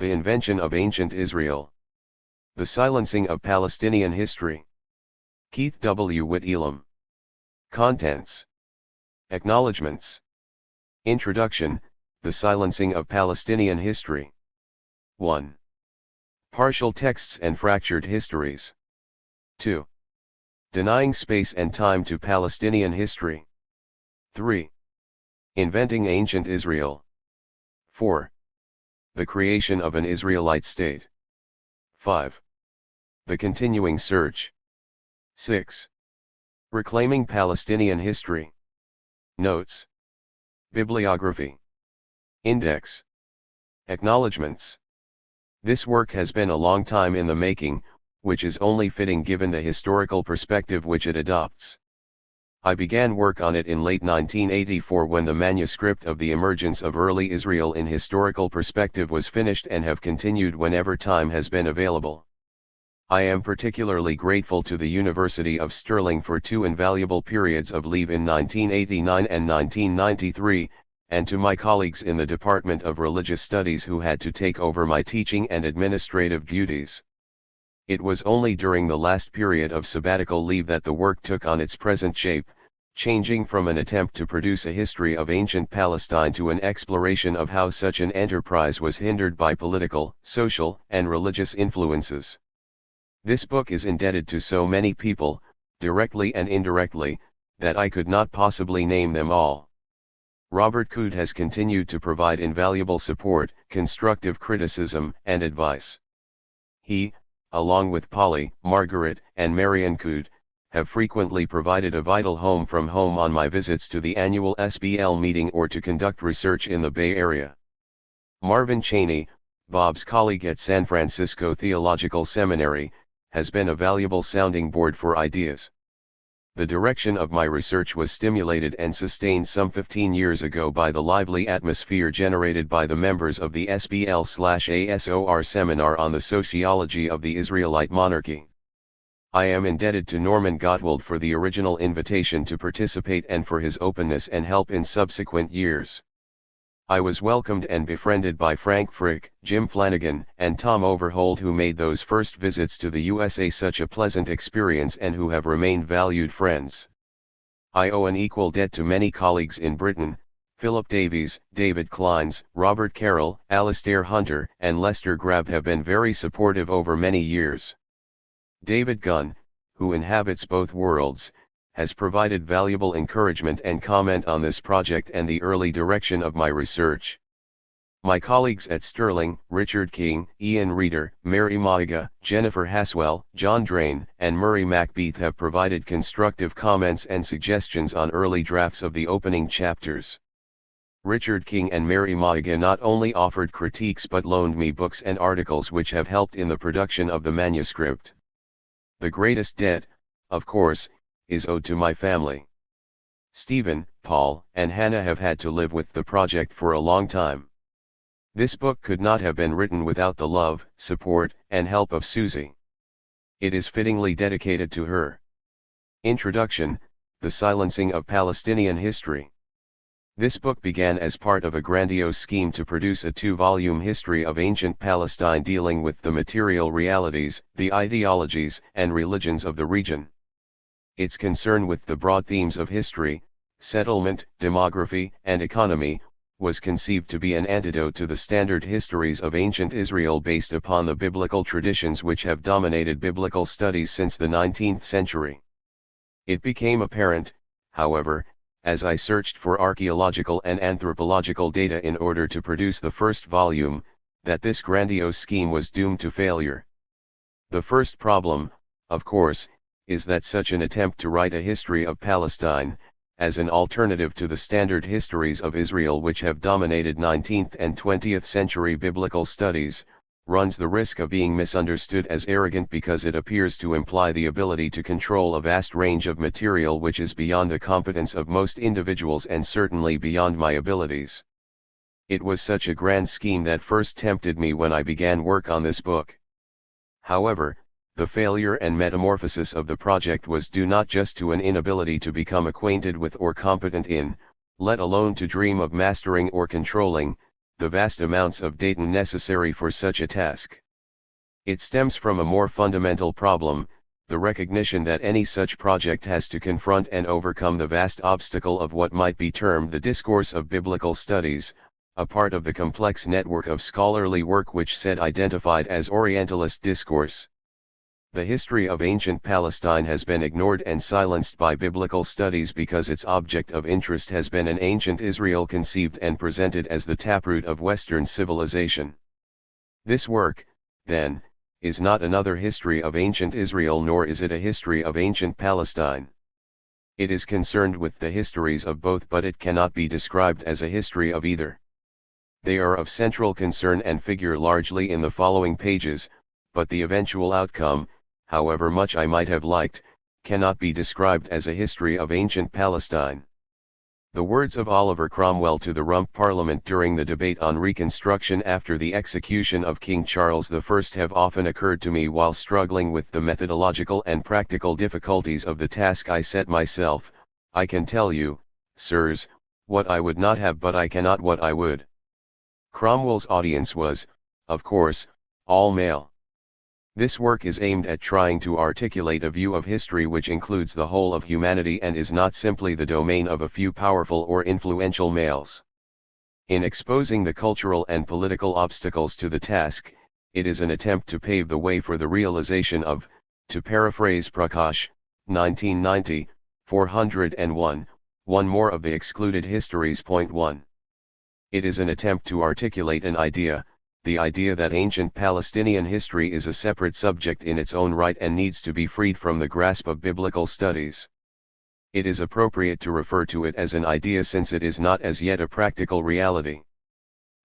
The Invention of Ancient Israel. The Silencing of Palestinian History. Keith W. Whitelam. Contents. Acknowledgements. Introduction, The Silencing of Palestinian History. 1. Partial Texts and Fractured Histories. 2. Denying Space and Time to Palestinian History. 3. Inventing Ancient Israel. 4. The Creation of an Israelite State. 5. The Continuing Search. 6. Reclaiming Palestinian History. Notes. Bibliography. Index. Acknowledgements. This work has been a long time in the making, which is only fitting given the historical perspective which it adopts. I began work on it in late 1984 when the manuscript of the emergence of early Israel in historical perspective was finished, and have continued whenever time has been available. I am particularly grateful to the University of Stirling for 2 invaluable periods of leave in 1989 and 1993, and to my colleagues in the Department of Religious Studies who had to take over my teaching and administrative duties. It was only during the last period of sabbatical leave that the work took on its present shape, changing from an attempt to produce a history of ancient Palestine to an exploration of how such an enterprise was hindered by political, social, and religious influences. This book is indebted to so many people, directly and indirectly, that I could not possibly name them all. Robert Coode has continued to provide invaluable support, constructive criticism, and advice. He, along with Polly, Margaret, and Marian Coode, have frequently provided a vital home from home on my visits to the annual SBL meeting or to conduct research in the Bay Area. Marvin Cheney, Bob's colleague at San Francisco Theological Seminary, has been a valuable sounding board for ideas. The direction of my research was stimulated and sustained some 15 years ago by the lively atmosphere generated by the members of the SBL/ASOR seminar on the sociology of the Israelite monarchy. I am indebted to Norman Gottwald for the original invitation to participate and for his openness and help in subsequent years. I was welcomed and befriended by Frank Frick, Jim Flanagan, and Tom Overhold, who made those first visits to the USA such a pleasant experience and who have remained valued friends. I owe an equal debt to many colleagues in Britain: Philip Davies, David Kleins, Robert Carroll, Alastair Hunter, and Lester Grab have been very supportive over many years. David Gunn, who inhabits both worlds, has provided valuable encouragement and comment on this project and the early direction of my research. My colleagues at Stirling, Richard King, Ian Reeder, Mary Maiga, Jennifer Haswell, John Drain, and Murray Macbeath have provided constructive comments and suggestions on early drafts of the opening chapters. Richard King and Mary Maiga not only offered critiques but loaned me books and articles which have helped in the production of the manuscript. The greatest debt, of course, is owed to my family. Stephen, Paul, and Hannah have had to live with the project for a long time. This book could not have been written without the love, support, and help of Susie. It is fittingly dedicated to her. Introduction, The Silencing of Palestinian History. This book began as part of a grandiose scheme to produce a 2-volume history of ancient Palestine dealing with the material realities, the ideologies, and religions of the region. Its concern with the broad themes of history, settlement, demography, and economy, was conceived to be an antidote to the standard histories of ancient Israel based upon the biblical traditions which have dominated biblical studies since the 19th century. It became apparent, however, as I searched for archaeological and anthropological data in order to produce the first volume, that this grandiose scheme was doomed to failure. The first problem, of course, is that such an attempt to write a history of Palestine, as an alternative to the standard histories of Israel which have dominated 19th and 20th century biblical studies, runs the risk of being misunderstood as arrogant because it appears to imply the ability to control a vast range of material which is beyond the competence of most individuals and certainly beyond my abilities. It was such a grand scheme that first tempted me when I began work on this book. However, the failure and metamorphosis of the project was due not just to an inability to become acquainted with or competent in, let alone to dream of mastering or controlling, the vast amounts of data necessary for such a task. It stems from a more fundamental problem, the recognition that any such project has to confront and overcome the vast obstacle of what might be termed the discourse of biblical studies, a part of the complex network of scholarly work which Said identified as Orientalist discourse. The history of ancient Palestine has been ignored and silenced by biblical studies because its object of interest has been an ancient Israel conceived and presented as the taproot of Western civilization. This work, then, is not another history of ancient Israel, nor is it a history of ancient Palestine. It is concerned with the histories of both, but it cannot be described as a history of either. They are of central concern and figure largely in the following pages, but the eventual outcome, however much I might have liked, cannot be described as a history of ancient Palestine. The words of Oliver Cromwell to the Rump Parliament during the debate on Reconstruction after the execution of King Charles I have often occurred to me while struggling with the methodological and practical difficulties of the task I set myself. I can tell you, sirs, what I would not have, but I cannot what I would. Cromwell's audience was, of course, all male. This work is aimed at trying to articulate a view of history which includes the whole of humanity and is not simply the domain of a few powerful or influential males. In exposing the cultural and political obstacles to the task, it is an attempt to pave the way for the realization of, to paraphrase Prakash, 1990, 401, one more of the excluded histories. Point 1. It is an attempt to articulate an idea, the idea that ancient Palestinian history is a separate subject in its own right and needs to be freed from the grasp of biblical studies. It is appropriate to refer to it as an idea since it is not as yet a practical reality.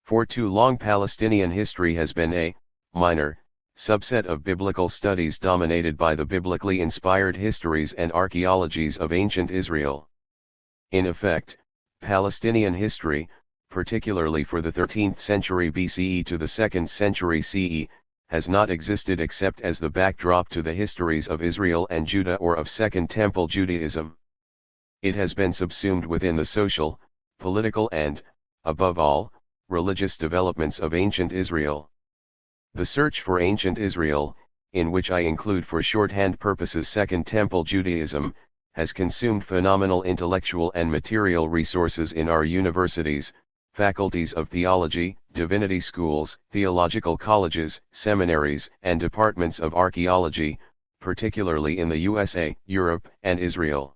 For too long Palestinian history has been a minor subset of biblical studies dominated by the biblically inspired histories and archaeologies of ancient Israel. In effect, Palestinian history, particularly for the 13th century BCE to the 2nd century CE, has not existed except as the backdrop to the histories of Israel and Judah or of Second Temple Judaism. It has been subsumed within the social, political and, above all, religious developments of ancient Israel. The search for ancient Israel, in which I include for shorthand purposes Second Temple Judaism, has consumed phenomenal intellectual and material resources in our universities, faculties of theology, divinity schools, theological colleges, seminaries, and departments of archaeology, particularly in the USA, Europe, and Israel.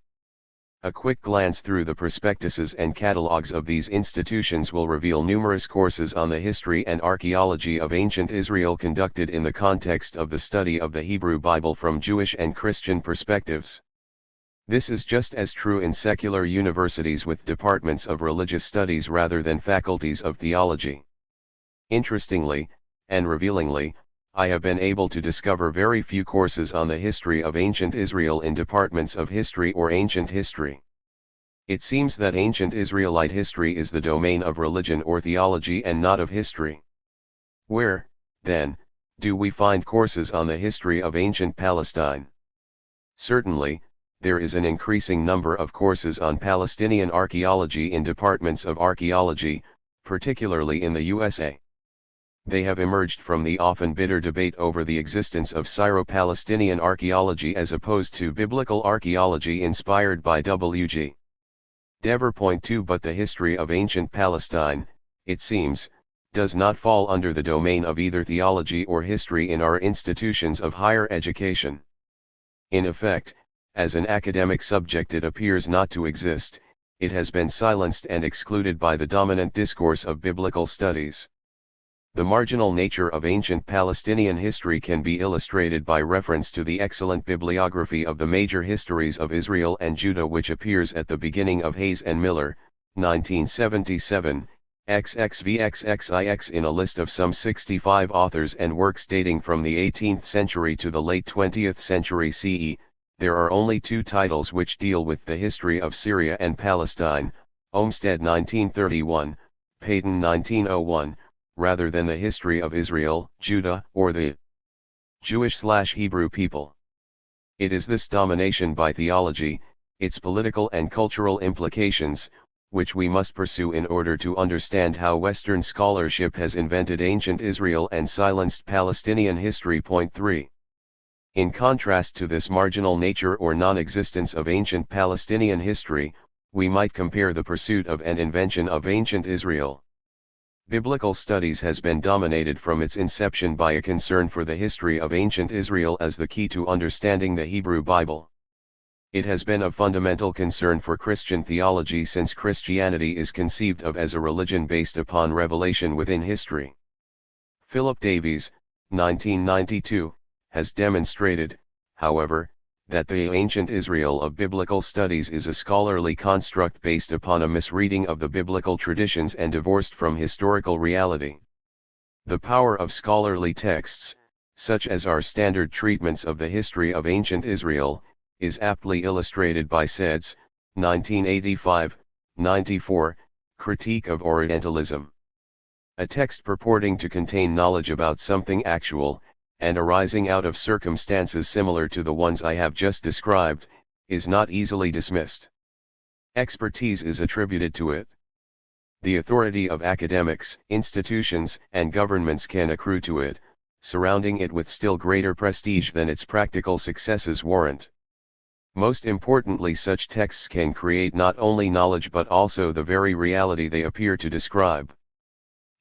A quick glance through the prospectuses and catalogs of these institutions will reveal numerous courses on the history and archaeology of ancient Israel conducted in the context of the study of the Hebrew Bible from Jewish and Christian perspectives. This is just as true in secular universities with departments of religious studies rather than faculties of theology. Interestingly, and revealingly, I have been able to discover very few courses on the history of ancient Israel in departments of history or ancient history. It seems that ancient Israelite history is the domain of religion or theology and not of history. Where, then, do we find courses on the history of ancient Palestine? Certainly, there is an increasing number of courses on Palestinian archaeology in departments of archaeology, particularly in the USA. They have emerged from the often bitter debate over the existence of Syro-Palestinian archaeology as opposed to biblical archaeology inspired by W.G. Dever. Point 2. But the history of ancient Palestine, it seems, does not fall under the domain of either theology or history in our institutions of higher education. In effect, as an academic subject it appears not to exist, it has been silenced and excluded by the dominant discourse of biblical studies. The marginal nature of ancient Palestinian history can be illustrated by reference to the excellent bibliography of the major histories of Israel and Judah which appears at the beginning of Hayes and Miller, 1977, XXVXXIX in a list of some 65 authors and works dating from the 18th century to the late 20th century CE. There are only two titles which deal with the history of Syria and Palestine, Olmsted 1931, Payton 1901, rather than the history of Israel, Judah, or the Jewish/Hebrew people. It is this domination by theology, its political and cultural implications, which we must pursue in order to understand how Western scholarship has invented ancient Israel and silenced Palestinian history. Point 3. In contrast to this marginal nature or non-existence of ancient Palestinian history, we might compare the pursuit of and invention of ancient Israel. Biblical studies has been dominated from its inception by a concern for the history of ancient Israel as the key to understanding the Hebrew Bible. It has been of fundamental concern for Christian theology since Christianity is conceived of as a religion based upon revelation within history. Philip Davies, 1992, has demonstrated, however, that the ancient Israel of biblical studies is a scholarly construct based upon a misreading of the biblical traditions and divorced from historical reality. The power of scholarly texts, such as our standard treatments of the history of ancient Israel, is aptly illustrated by Sed's, 1985, 94, Critique of Orientalism. A text purporting to contain knowledge about something actual, and arising out of circumstances similar to the ones I have just described, is not easily dismissed. Expertise is attributed to it. The authority of academics, institutions, and governments can accrue to it, surrounding it with still greater prestige than its practical successes warrant. Most importantly, such texts can create not only knowledge but also the very reality they appear to describe.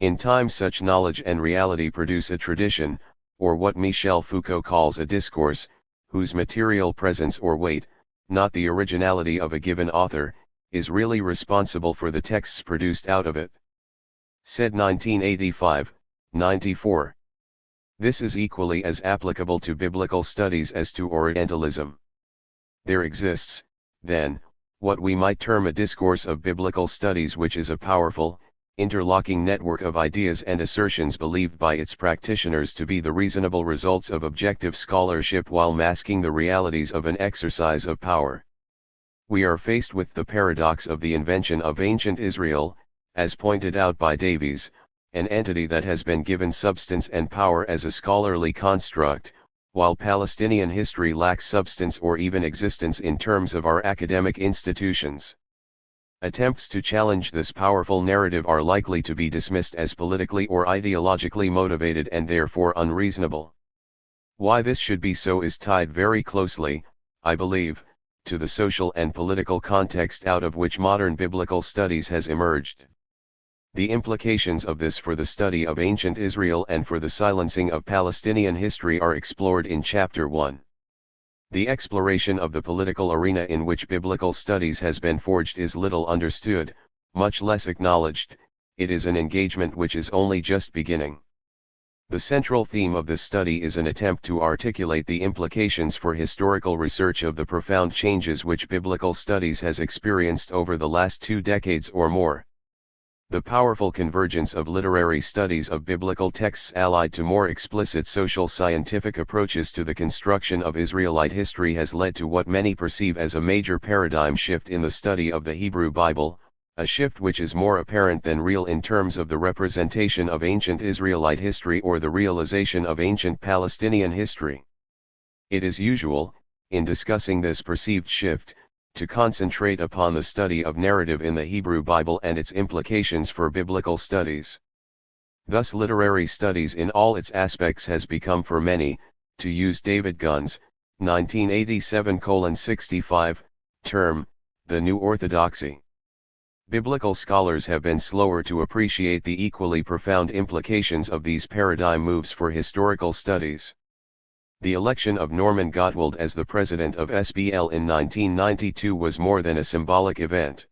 In time, such knowledge and reality produce a tradition, or what Michel Foucault calls a discourse, whose material presence or weight, not the originality of a given author, is really responsible for the texts produced out of it. Said 1985, 94. This is equally as applicable to biblical studies as to Orientalism. There exists, then, what we might term a discourse of biblical studies, which is a powerful, interlocking network of ideas and assertions believed by its practitioners to be the reasonable results of objective scholarship while masking the realities of an exercise of power. We are faced with the paradox of the invention of ancient Israel, as pointed out by Davies, an entity that has been given substance and power as a scholarly construct, while Palestinian history lacks substance or even existence in terms of our academic institutions. Attempts to challenge this powerful narrative are likely to be dismissed as politically or ideologically motivated and therefore unreasonable. Why this should be so is tied very closely, I believe, to the social and political context out of which modern biblical studies has emerged. The implications of this for the study of ancient Israel and for the silencing of Palestinian history are explored in Chapter 1. The exploration of the political arena in which biblical studies has been forged is little understood, much less acknowledged. It is an engagement which is only just beginning. The central theme of this study is an attempt to articulate the implications for historical research of the profound changes which biblical studies has experienced over the last 2 decades or more. The powerful convergence of literary studies of biblical texts allied to more explicit social scientific approaches to the construction of Israelite history has led to what many perceive as a major paradigm shift in the study of the Hebrew Bible, a shift which is more apparent than real in terms of the representation of ancient Israelite history or the realization of ancient Palestinian history. It is usual, in discussing this perceived shift, to concentrate upon the study of narrative in the Hebrew Bible and its implications for biblical studies. Thus literary studies in all its aspects has become for many, to use David Gunn's, 1987:65, term, the new orthodoxy. Biblical scholars have been slower to appreciate the equally profound implications of these paradigm moves for historical studies. The election of Norman Gottwald as the president of SBL in 1992 was more than a symbolic event.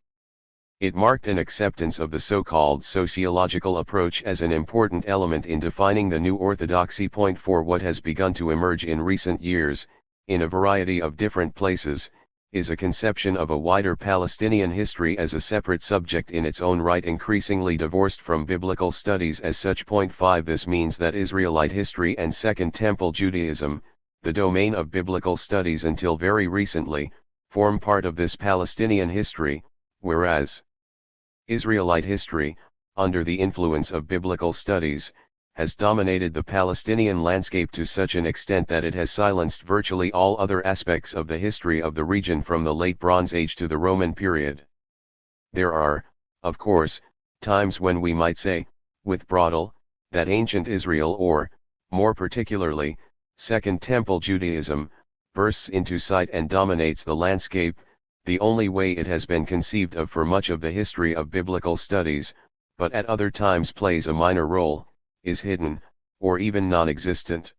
It marked an acceptance of the so-called sociological approach as an important element in defining the new orthodoxy. Point for what has begun to emerge in recent years, in a variety of different places, is a conception of a wider Palestinian history as a separate subject in its own right, increasingly divorced from biblical studies as such. Point 5 This means that Israelite history and Second Temple Judaism, the domain of biblical studies until very recently, form part of this Palestinian history, whereas Israelite history, under the influence of biblical studies, has dominated the Palestinian landscape to such an extent that it has silenced virtually all other aspects of the history of the region from the Late Bronze Age to the Roman period. There are, of course, times when we might say, with Brodel, that ancient Israel or, more particularly, Second Temple Judaism, bursts into sight and dominates the landscape, the only way it has been conceived of for much of the history of biblical studies, but at other times plays a minor role, is hidden, or even non-existent.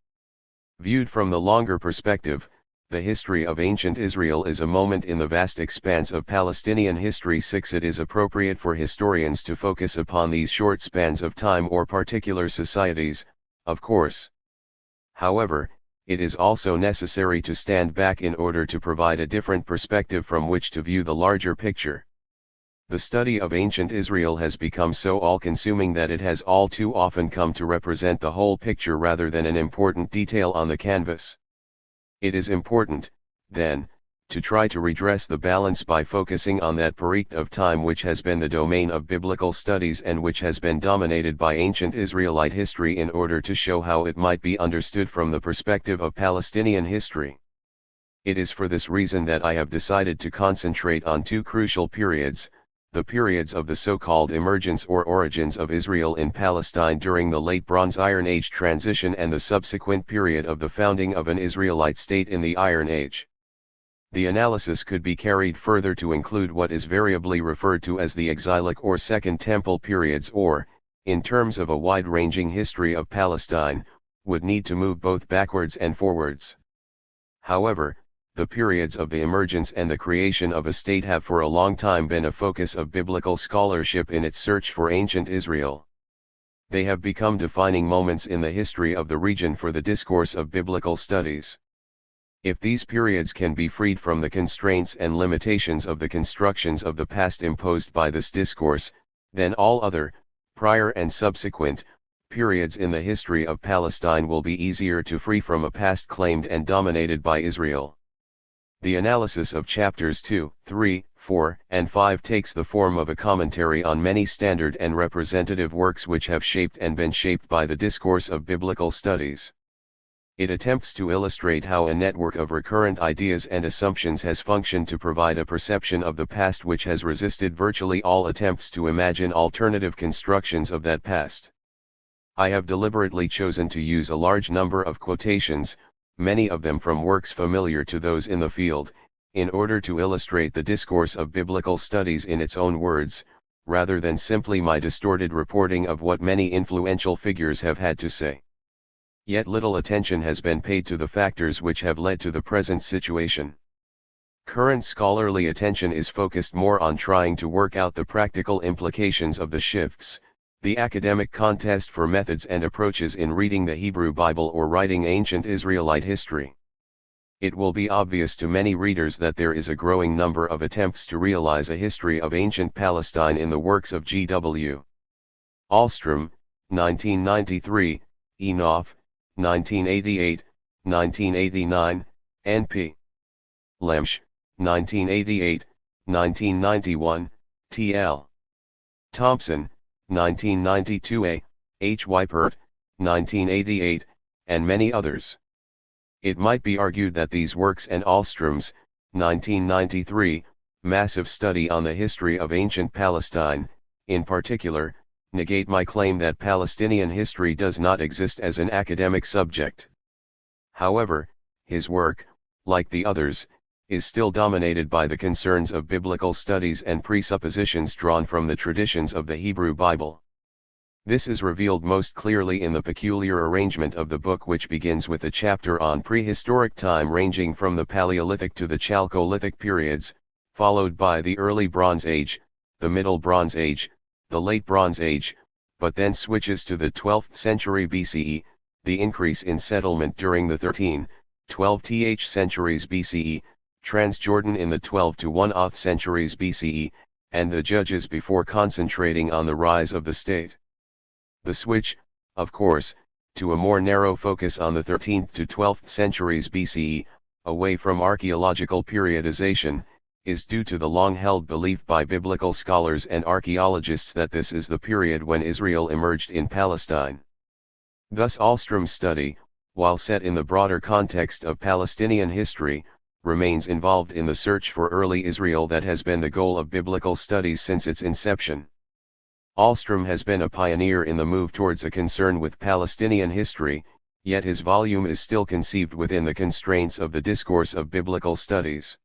Viewed from the longer perspective, the history of ancient Israel is a moment in the vast expanse of Palestinian history. 6. It is appropriate for historians to focus upon these short spans of time or particular societies, of course. However, it is also necessary to stand back in order to provide a different perspective from which to view the larger picture. The study of ancient Israel has become so all-consuming that it has all too often come to represent the whole picture rather than an important detail on the canvas. It is important, then, to try to redress the balance by focusing on that period of time which has been the domain of biblical studies and which has been dominated by ancient Israelite history in order to show how it might be understood from the perspective of Palestinian history. It is for this reason that I have decided to concentrate on two crucial periods, the periods of the so-called emergence or origins of Israel in Palestine during the Late Bronze Iron Age transition and the subsequent period of the founding of an Israelite state in the Iron Age. The analysis could be carried further to include what is variably referred to as the exilic or Second Temple periods or, in terms of a wide-ranging history of Palestine, would need to move both backwards and forwards. However, the periods of the emergence and the creation of a state have for a long time been a focus of biblical scholarship in its search for ancient Israel. They have become defining moments in the history of the region for the discourse of biblical studies. If these periods can be freed from the constraints and limitations of the constructions of the past imposed by this discourse, then all other, prior and subsequent, periods in the history of Palestine will be easier to free from a past claimed and dominated by Israel. The analysis of chapters 2, 3, 4, and 5 takes the form of a commentary on many standard and representative works which have shaped and been shaped by the discourse of biblical studies. It attempts to illustrate how a network of recurrent ideas and assumptions has functioned to provide a perception of the past which has resisted virtually all attempts to imagine alternative constructions of that past. I have deliberately chosen to use a large number of quotations, many of them from works familiar to those in the field, in order to illustrate the discourse of biblical studies in its own words, rather than simply my distorted reporting of what many influential figures have had to say. Yet little attention has been paid to the factors which have led to the present situation. Current scholarly attention is focused more on trying to work out the practical implications of the shifts, the academic contest for methods and approaches in reading the Hebrew Bible or writing ancient Israelite history. It will be obvious to many readers that there is a growing number of attempts to realize a history of ancient Palestine in the works of G.W. Ahlstrom, 1993, Enoff, 1988, 1989, N.P. Lemsch, 1988, 1991, T.L. Thompson, 1992a, H. Weipert, 1988, and many others. It might be argued that these works and Ahlstrom's, 1993, massive study on the history of ancient Palestine, in particular, negate my claim that Palestinian history does not exist as an academic subject. However, his work, like the others, is still dominated by the concerns of biblical studies and presuppositions drawn from the traditions of the Hebrew Bible. This is revealed most clearly in the peculiar arrangement of the book, which begins with a chapter on prehistoric time ranging from the Paleolithic to the Chalcolithic periods, followed by the Early Bronze Age, the Middle Bronze Age, the Late Bronze Age, but then switches to the 12th century BCE, the increase in settlement during the 13-12th centuries BCE, Transjordan in the 12 to 1/8 centuries BCE, and the Judges before concentrating on the rise of the state. The switch, of course, to a more narrow focus on the 13th to 12th centuries BCE, away from archaeological periodization, is due to the long-held belief by biblical scholars and archaeologists that this is the period when Israel emerged in Palestine. Thus Ahlstrom's study, while set in the broader context of Palestinian history, remains involved in the search for early Israel that has been the goal of biblical studies since its inception. Ahlstrom has been a pioneer in the move towards a concern with Palestinian history, yet his volume is still conceived within the constraints of the discourse of biblical studies.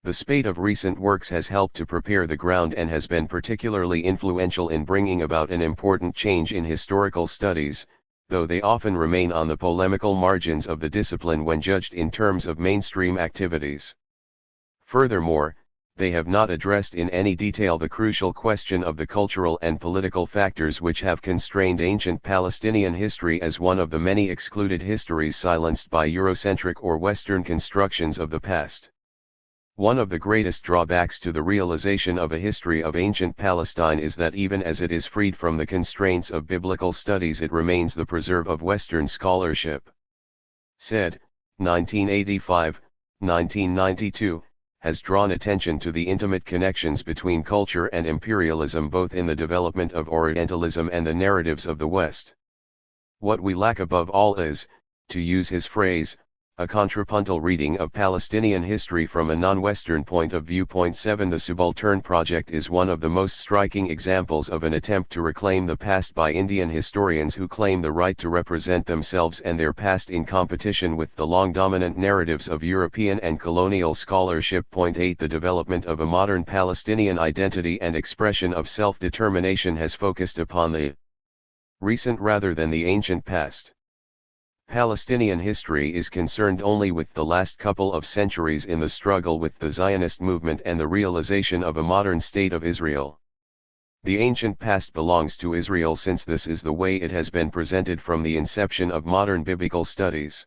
The spate of recent works has helped to prepare the ground and has been particularly influential in bringing about an important change in historical studies, though they often remain on the polemical margins of the discipline when judged in terms of mainstream activities. Furthermore, they have not addressed in any detail the crucial question of the cultural and political factors which have constrained ancient Palestinian history as one of the many excluded histories silenced by Eurocentric or Western constructions of the past. One of the greatest drawbacks to the realization of a history of ancient Palestine is that even as it is freed from the constraints of biblical studies, it remains the preserve of Western scholarship. Said, 1985, 1992, has drawn attention to the intimate connections between culture and imperialism both in the development of Orientalism and the narratives of the West. What we lack above all is, to use his phrase, a contrapuntal reading of Palestinian history from a non-Western point of view. 7 The Subaltern Project is one of the most striking examples of an attempt to reclaim the past by Indian historians who claim the right to represent themselves and their past in competition with the long-dominant narratives of European and colonial scholarship. 8 The development of a modern Palestinian identity and expression of self-determination has focused upon the recent rather than the ancient past. Palestinian history is concerned only with the last couple of centuries in the struggle with the Zionist movement and the realization of a modern state of Israel. The ancient past belongs to Israel, since this is the way it has been presented from the inception of modern biblical studies.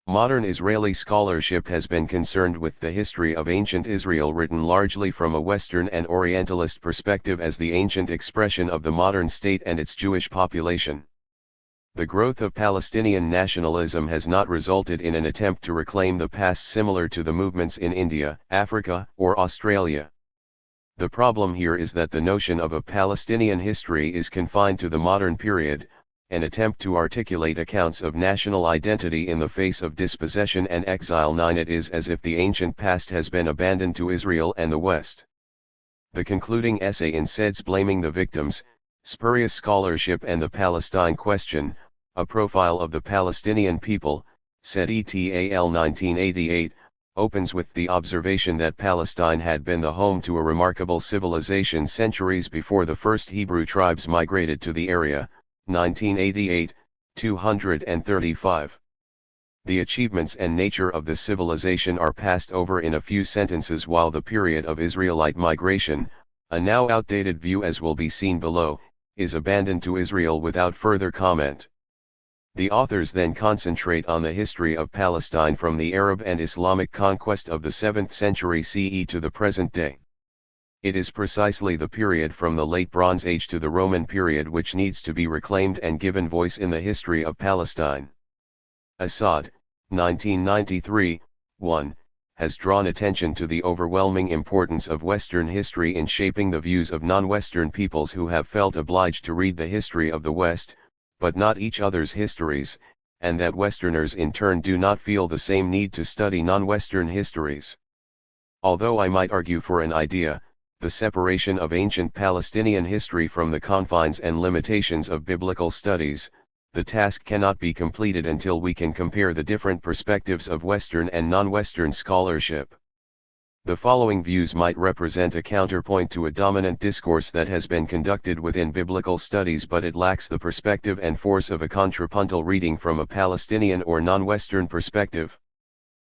Modern Israeli scholarship has been concerned with the history of ancient Israel written largely from a Western and Orientalist perspective as the ancient expression of the modern state and its Jewish population. The growth of Palestinian nationalism has not resulted in an attempt to reclaim the past similar to the movements in India, Africa, or Australia. The problem here is that the notion of a Palestinian history is confined to the modern period, an attempt to articulate accounts of national identity in the face of dispossession and exile. 9 It is as if the ancient past has been abandoned to Israel and the West. The concluding essay in Seds blaming the victims, spurious scholarship and the Palestine question, a profile of the Palestinian people, said ETAL 1988, opens with the observation that Palestine had been the home to a remarkable civilization centuries before the first Hebrew tribes migrated to the area, 1988, 235. The achievements and nature of the civilization are passed over in a few sentences, while the period of Israelite migration, a now outdated view as will be seen below, is abandoned to Israel without further comment. The authors then concentrate on the history of Palestine from the Arab and Islamic conquest of the 7th century CE to the present day. It is precisely the period from the Late Bronze Age to the Roman period which needs to be reclaimed and given voice in the history of Palestine. Assad, 1993, 1. has drawn attention to the overwhelming importance of Western history in shaping the views of non-Western peoples who have felt obliged to read the history of the West, but not each other's histories, and that Westerners in turn do not feel the same need to study non-Western histories. Although I might argue for an idea, the separation of ancient Palestinian history from the confines and limitations of biblical studies, the task cannot be completed until we can compare the different perspectives of Western and non-Western scholarship. The following views might represent a counterpoint to a dominant discourse that has been conducted within biblical studies, but it lacks the perspective and force of a contrapuntal reading from a Palestinian or non-Western perspective.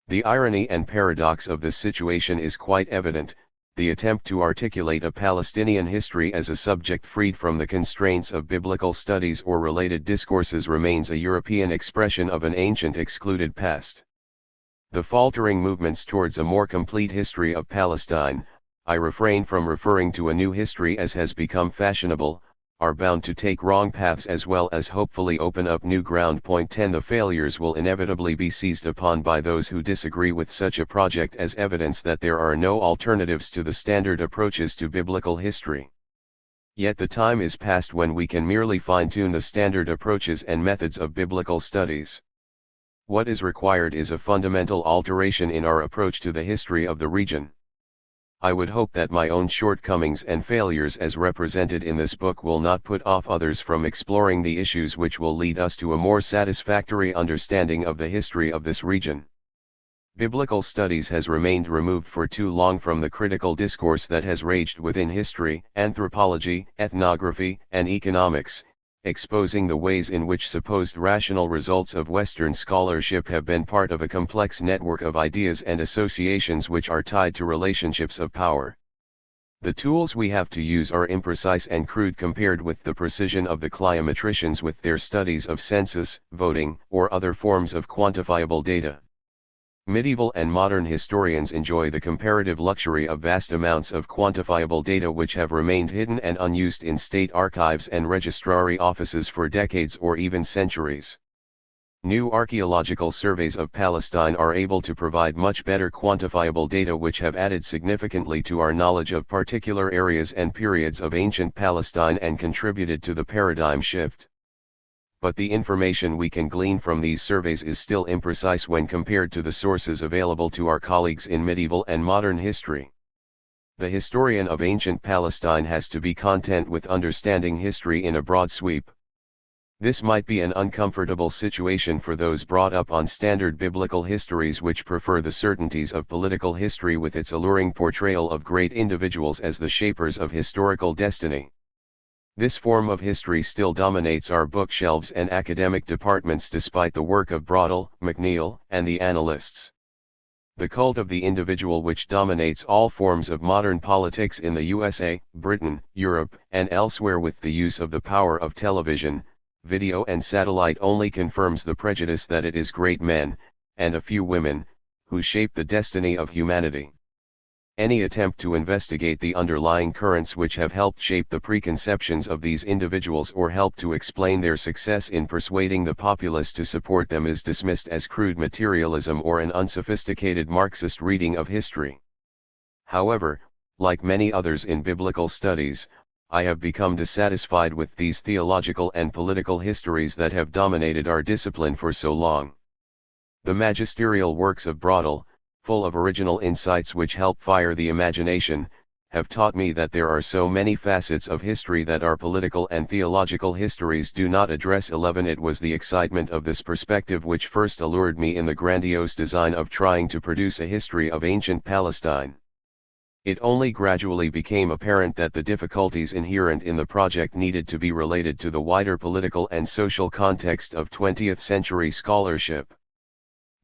The irony and paradox of this situation is quite evident. The attempt to articulate a Palestinian history as a subject freed from the constraints of biblical studies or related discourses remains a European expression of an ancient excluded past. The faltering movements towards a more complete history of Palestine, I refrain from referring to a new history as has become fashionable, are bound to take wrong paths as well as hopefully open up new ground. 10 The failures will inevitably be seized upon by those who disagree with such a project as evidence that there are no alternatives to the standard approaches to biblical history. Yet the time is past when we can merely fine-tune the standard approaches and methods of biblical studies. What is required is a fundamental alteration in our approach to the history of the region. I would hope that my own shortcomings and failures as represented in this book will not put off others from exploring the issues which will lead us to a more satisfactory understanding of the history of this region. Biblical studies has remained removed for too long from the critical discourse that has raged within history, anthropology, ethnography, and economics, exposing the ways in which supposed rational results of Western scholarship have been part of a complex network of ideas and associations which are tied to relationships of power. The tools we have to use are imprecise and crude compared with the precision of the cliometricians with their studies of census, voting, or other forms of quantifiable data. Medieval and modern historians enjoy the comparative luxury of vast amounts of quantifiable data which have remained hidden and unused in state archives and registrary offices for decades or even centuries. New archaeological surveys of Palestine are able to provide much better quantifiable data which have added significantly to our knowledge of particular areas and periods of ancient Palestine and contributed to the paradigm shift. But the information we can glean from these surveys is still imprecise when compared to the sources available to our colleagues in medieval and modern history. The historian of ancient Palestine has to be content with understanding history in a broad sweep. This might be an uncomfortable situation for those brought up on standard biblical histories which prefer the certainties of political history with its alluring portrayal of great individuals as the shapers of historical destiny. This form of history still dominates our bookshelves and academic departments despite the work of Brodel, McNeill, and the annalists. The cult of the individual which dominates all forms of modern politics in the USA, Britain, Europe, and elsewhere with the use of the power of television, video and satellite only confirms the prejudice that it is great men, and a few women, who shape the destiny of humanity. Any attempt to investigate the underlying currents which have helped shape the preconceptions of these individuals or help to explain their success in persuading the populace to support them is dismissed as crude materialism or an unsophisticated Marxist reading of history. However, like many others in biblical studies, I have become dissatisfied with these theological and political histories that have dominated our discipline for so long. The magisterial works of Brodel, full of original insights which help fire the imagination, have taught me that there are so many facets of history that our political and theological histories do not address. 11 It was the excitement of this perspective which first allured me in the grandiose design of trying to produce a history of ancient Palestine. It only gradually became apparent that the difficulties inherent in the project needed to be related to the wider political and social context of 20th century scholarship.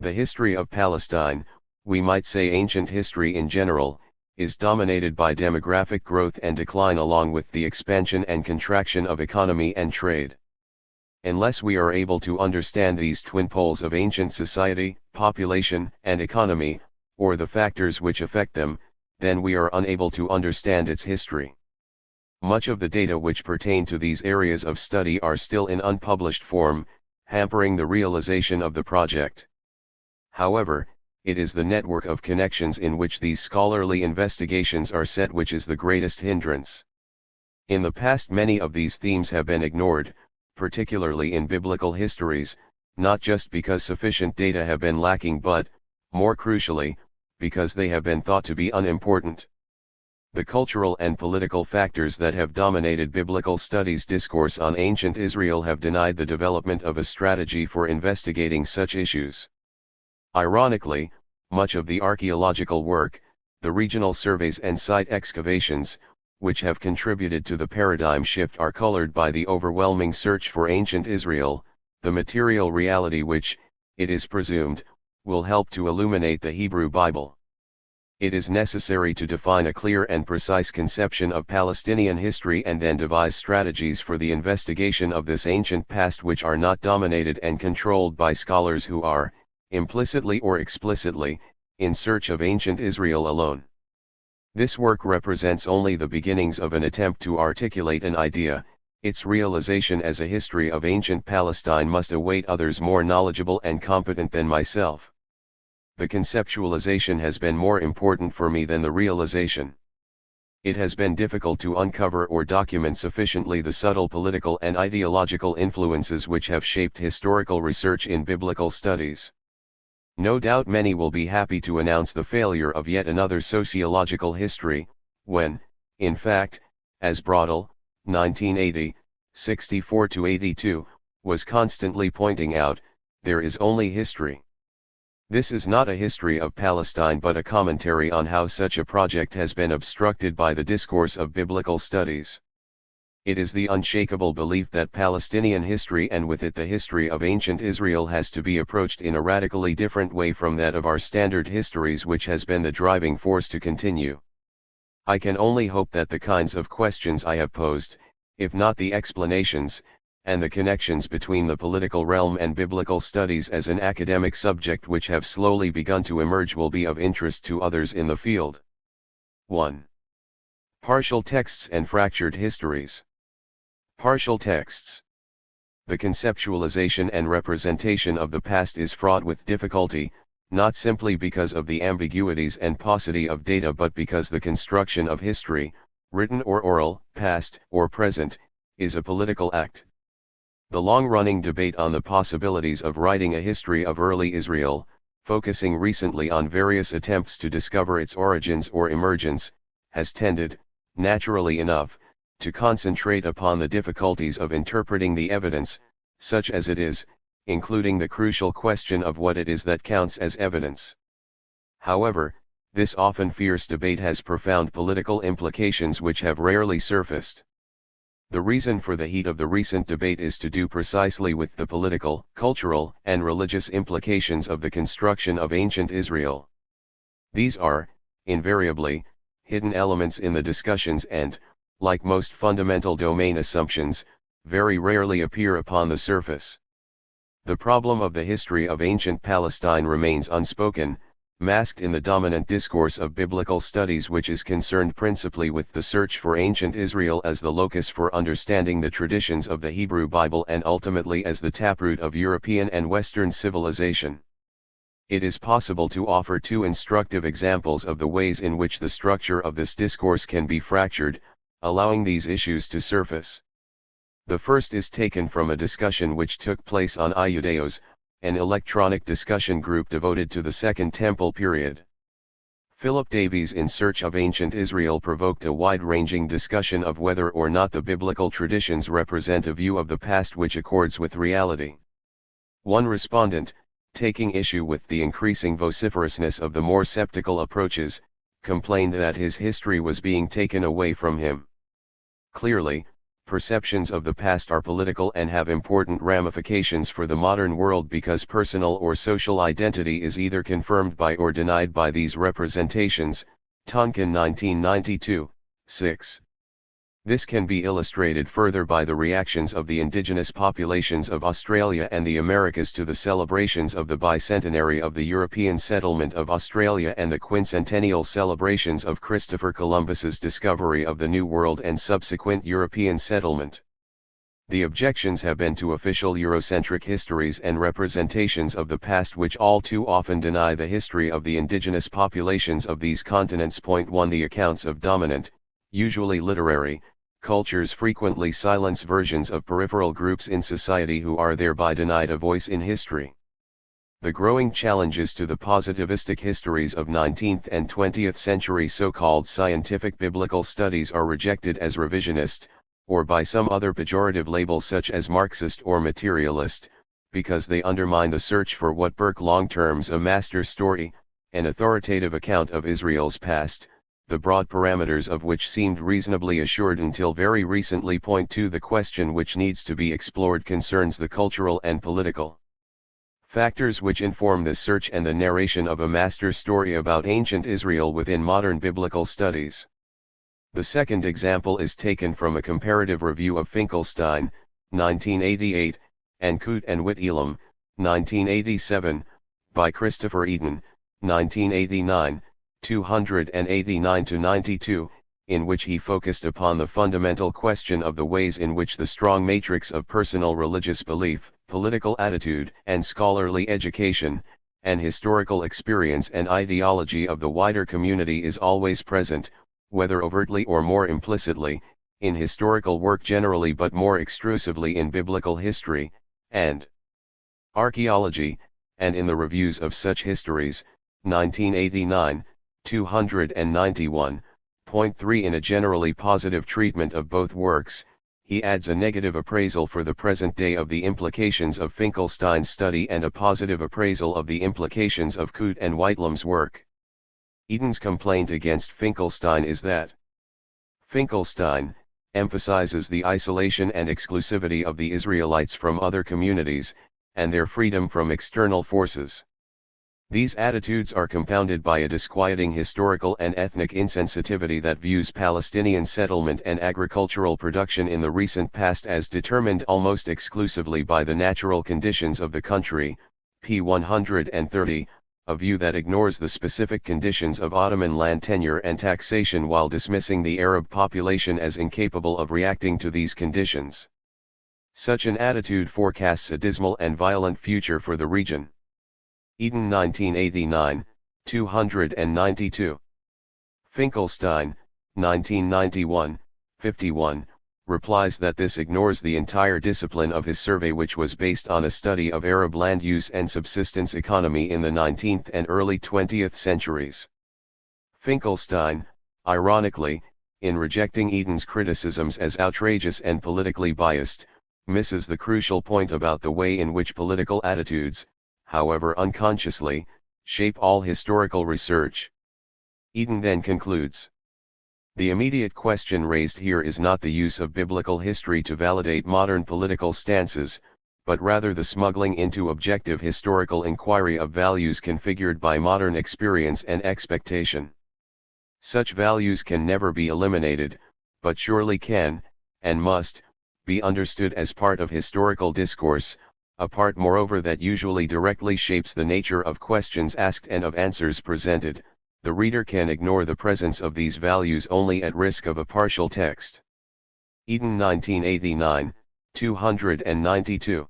The history of Palestine, we might say ancient history in general, is dominated by demographic growth and decline along with the expansion and contraction of economy and trade. Unless we are able to understand these twin poles of ancient society, population, and economy, or the factors which affect them, then we are unable to understand its history. Much of the data which pertain to these areas of study are still in unpublished form, hampering the realization of the project. However, it is the network of connections in which these scholarly investigations are set which is the greatest hindrance. In the past many of these themes have been ignored, particularly in biblical histories, not just because sufficient data have been lacking but, more crucially, because they have been thought to be unimportant. The cultural and political factors that have dominated biblical studies discourse on ancient Israel have denied the development of a strategy for investigating such issues. Ironically, much of the archaeological work, the regional surveys and site excavations, which have contributed to the paradigm shift are colored by the overwhelming search for ancient Israel, the material reality which, it is presumed, will help to illuminate the Hebrew Bible. It is necessary to define a clear and precise conception of Palestinian history and then devise strategies for the investigation of this ancient past which are not dominated and controlled by scholars who are, implicitly or explicitly, in search of ancient Israel alone. This work represents only the beginnings of an attempt to articulate an idea. Its realization as a history of ancient Palestine must await others more knowledgeable and competent than myself. The conceptualization has been more important for me than the realization. It has been difficult to uncover or document sufficiently the subtle political and ideological influences which have shaped historical research in biblical studies. No doubt many will be happy to announce the failure of yet another sociological history, when, in fact, as Brodel, 1980, 64-82, was constantly pointing out, there is only history. This is not a history of Palestine but a commentary on how such a project has been obstructed by the discourse of biblical studies. It is the unshakable belief that Palestinian history and with it the history of ancient Israel has to be approached in a radically different way from that of our standard histories which has been the driving force to continue. I can only hope that the kinds of questions I have posed, if not the explanations, and the connections between the political realm and biblical studies as an academic subject which have slowly begun to emerge will be of interest to others in the field. 1. Partial texts and fractured histories. Partial texts. The conceptualization and representation of the past is fraught with difficulty, not simply because of the ambiguities and paucity of data but because the construction of history, written or oral, past or present, is a political act. The long-running debate on the possibilities of writing a history of early Israel, focusing recently on various attempts to discover its origins or emergence, has tended, naturally enough, to concentrate upon the difficulties of interpreting the evidence, such as it is, including the crucial question of what it is that counts as evidence. However, this often fierce debate has profound political implications which have rarely surfaced. The reason for the heat of the recent debate is to do precisely with the political, cultural, and religious implications of the construction of ancient Israel. These are, invariably, hidden elements in the discussions and, like most fundamental domain assumptions, very rarely appear upon the surface. The problem of the history of ancient Palestine remains unspoken, masked in the dominant discourse of biblical studies which is concerned principally with the search for ancient Israel as the locus for understanding the traditions of the Hebrew Bible and ultimately as the taproot of European and Western civilization. It is possible to offer two instructive examples of the ways in which the structure of this discourse can be fractured, allowing these issues to surface. The first is taken from a discussion which took place on iJudaos, an electronic discussion group devoted to the Second Temple period. Philip Davies' In Search of Ancient Israel provoked a wide-ranging discussion of whether or not the biblical traditions represent a view of the past which accords with reality. One respondent, taking issue with the increasing vociferousness of the more skeptical approaches, complained that his history was being taken away from him. Clearly, perceptions of the past are political and have important ramifications for the modern world because personal or social identity is either confirmed by or denied by these representations. Tonkin 1992, 6. This can be illustrated further by the reactions of the indigenous populations of Australia and the Americas to the celebrations of the bicentenary of the European settlement of Australia and the quincentennial celebrations of Christopher Columbus's discovery of the New World and subsequent European settlement. The objections have been to official Eurocentric histories and representations of the past which all too often deny the history of the indigenous populations of these continents. 1. The accounts of dominant, usually literary, cultures frequently silence versions of peripheral groups in society who are thereby denied a voice in history. The growing challenges to the positivistic histories of 19th and 20th century so-called scientific biblical studies are rejected as revisionist, or by some other pejorative label such as Marxist or materialist, because they undermine the search for what Burke Long terms a master story, an authoritative account of Israel's past, the broad parameters of which seemed reasonably assured until very recently. 2. The question which needs to be explored concerns the cultural and political factors which inform the search and the narration of a master story about ancient Israel within modern biblical studies. The second example is taken from a comparative review of Finkelstein, 1988, and Coote and Whitelam, 1987, by Christopher Eden, 1989, 289-92, in which he focused upon the fundamental question of the ways in which the strong matrix of personal religious belief, political attitude, and scholarly education, and historical experience and ideology of the wider community is always present, whether overtly or more implicitly, in historical work generally but more extrusively in biblical history, and archaeology, and in the reviews of such histories, 1989, 291.3. In a generally positive treatment of both works, he adds a negative appraisal for the present day of the implications of Finkelstein's study and a positive appraisal of the implications of Coote and Whitelam's work. Eden's complaint against Finkelstein is that Finkelstein emphasizes the isolation and exclusivity of the Israelites from other communities, and their freedom from external forces. These attitudes are compounded by a disquieting historical and ethnic insensitivity that views Palestinian settlement and agricultural production in the recent past as determined almost exclusively by the natural conditions of the country, p. 130, a view that ignores the specific conditions of Ottoman land tenure and taxation while dismissing the Arab population as incapable of reacting to these conditions. Such an attitude forecasts a dismal and violent future for the region. Eden 1989, 292. Finkelstein, 1991, 51, replies that this ignores the entire discipline of his survey, which was based on a study of Arab land use and subsistence economy in the 19th and early 20th centuries. Finkelstein, ironically, in rejecting Eden's criticisms as outrageous and politically biased, misses the crucial point about the way in which political attitudes, however unconsciously, shape all historical research. Eden then concludes, "The immediate question raised here is not the use of biblical history to validate modern political stances, but rather the smuggling into objective historical inquiry of values configured by modern experience and expectation. Such values can never be eliminated, but surely can, and must, be understood as part of historical discourse, a part moreover that usually directly shapes the nature of questions asked and of answers presented. The reader can ignore the presence of these values only at risk of a partial text." Eden 1989, 292.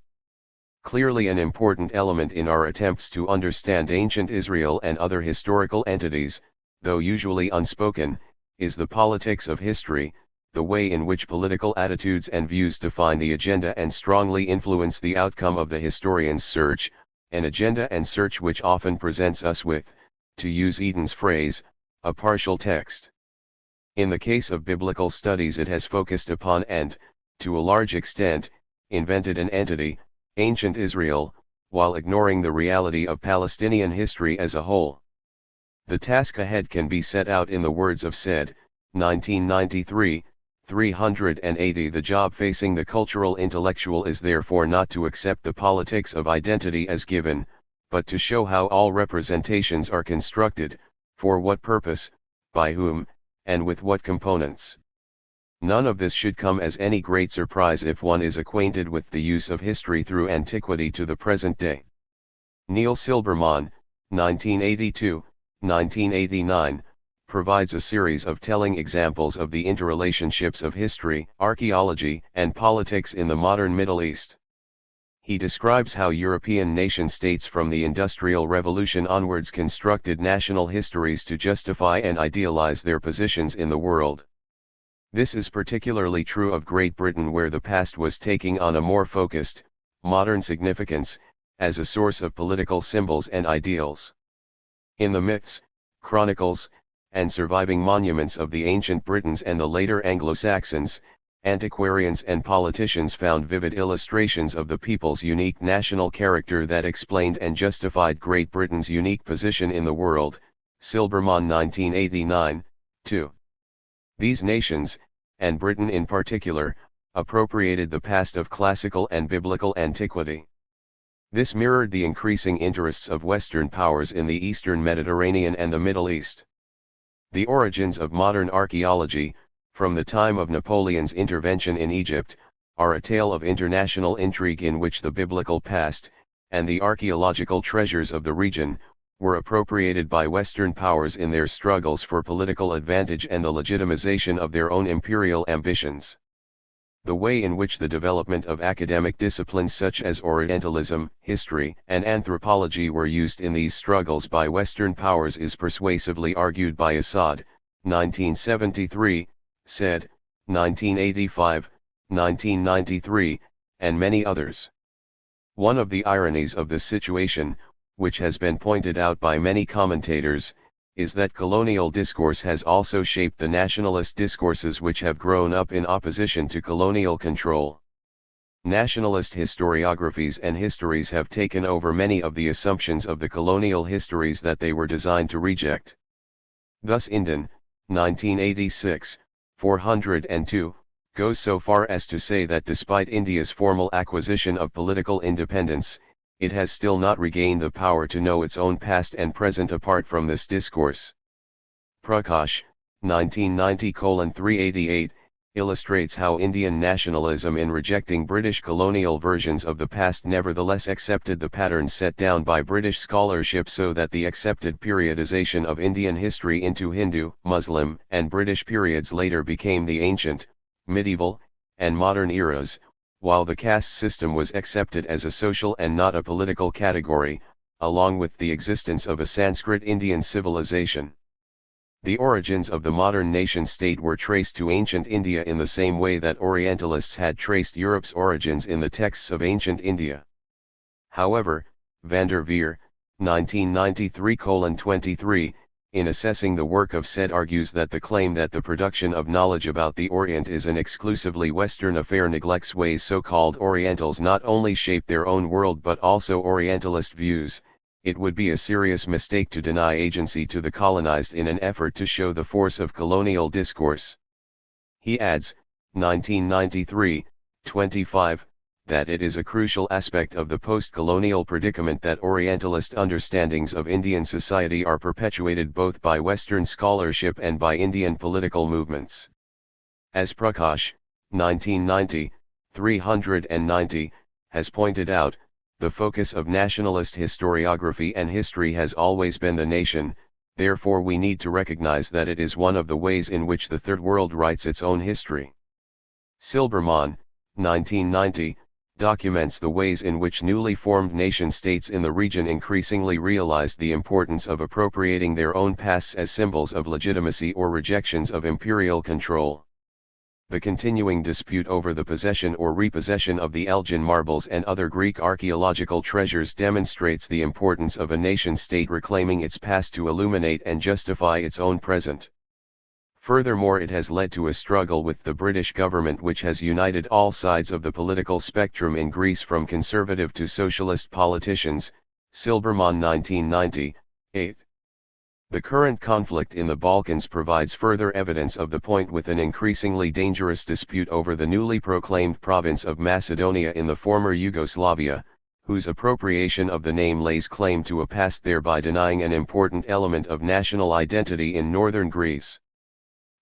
Clearly an important element in our attempts to understand ancient Israel and other historical entities, though usually unspoken, is the politics of history, the way in which political attitudes and views define the agenda and strongly influence the outcome of the historian's search, an agenda and search which often presents us with, to use Eden's phrase, a partial text. In the case of biblical studies, it has focused upon and, to a large extent, invented an entity, ancient Israel, while ignoring the reality of Palestinian history as a whole. The task ahead can be set out in the words of said, 1993, 380. The job facing the cultural intellectual is therefore not to accept the politics of identity as given, but to show how all representations are constructed, for what purpose, by whom, and with what components. None of this should come as any great surprise if one is acquainted with the use of history through antiquity to the present day. Neil Silberman, 1982, 1989, provides a series of telling examples of the interrelationships of history, archaeology, and politics in the modern Middle East. He describes how European nation-states from the Industrial Revolution onwards constructed national histories to justify and idealize their positions in the world. This is particularly true of Great Britain, where the past was taking on a more focused, modern significance, as a source of political symbols and ideals. In the myths, chronicles, and surviving monuments of the ancient Britons and the later Anglo-Saxons, antiquarians and politicians found vivid illustrations of the people's unique national character that explained and justified Great Britain's unique position in the world. Silberman 1989, 2. These nations, and Britain in particular, appropriated the past of classical and biblical antiquity. This mirrored the increasing interests of Western powers in the Eastern Mediterranean and the Middle East. The origins of modern archaeology, from the time of Napoleon's intervention in Egypt, are a tale of international intrigue in which the biblical past, and the archaeological treasures of the region, were appropriated by Western powers in their struggles for political advantage and the legitimization of their own imperial ambitions. The way in which the development of academic disciplines such as Orientalism, history, and anthropology were used in these struggles by Western powers is persuasively argued by Assad, 1973, said, 1985, 1993, and many others. One of the ironies of this situation, which has been pointed out by many commentators, is that colonial discourse has also shaped the nationalist discourses which have grown up in opposition to colonial control. Nationalist historiographies and histories have taken over many of the assumptions of the colonial histories that they were designed to reject. Thus Inden, 1986, 402, goes so far as to say that despite India's formal acquisition of political independence, it has still not regained the power to know its own past and present apart from this discourse. Prakash, 1990:388, illustrates how Indian nationalism in rejecting British colonial versions of the past nevertheless accepted the patterns set down by British scholarship, so that the accepted periodization of Indian history into Hindu, Muslim, and British periods later became the ancient, medieval, and modern eras, while the caste system was accepted as a social and not a political category, along with the existence of a Sanskrit Indian civilization. The origins of the modern nation-state were traced to ancient India in the same way that Orientalists had traced Europe's origins in the texts of ancient India. However, van der Veer, 1993:23, in assessing the work of said argues that the claim that the production of knowledge about the Orient is an exclusively Western affair neglects ways so-called Orientals not only shape their own world but also Orientalist views. It would be a serious mistake to deny agency to the colonized in an effort to show the force of colonial discourse. He adds, 1993:25, that it is a crucial aspect of the post-colonial predicament that Orientalist understandings of Indian society are perpetuated both by Western scholarship and by Indian political movements. As Prakash, 1990:390, has pointed out, the focus of nationalist historiography and history has always been the nation, therefore we need to recognize that it is one of the ways in which the Third World writes its own history. Silberman, 1990, documents the ways in which newly formed nation-states in the region increasingly realized the importance of appropriating their own pasts as symbols of legitimacy or rejections of imperial control. The continuing dispute over the possession or repossession of the Elgin marbles and other Greek archaeological treasures demonstrates the importance of a nation-state reclaiming its past to illuminate and justify its own present. Furthermore, it has led to a struggle with the British government which has united all sides of the political spectrum in Greece from conservative to socialist politicians. Silberman, 1998. The current conflict in the Balkans provides further evidence of the point, with an increasingly dangerous dispute over the newly proclaimed province of Macedonia in the former Yugoslavia, whose appropriation of the name lays claim to a past, thereby denying an important element of national identity in northern Greece.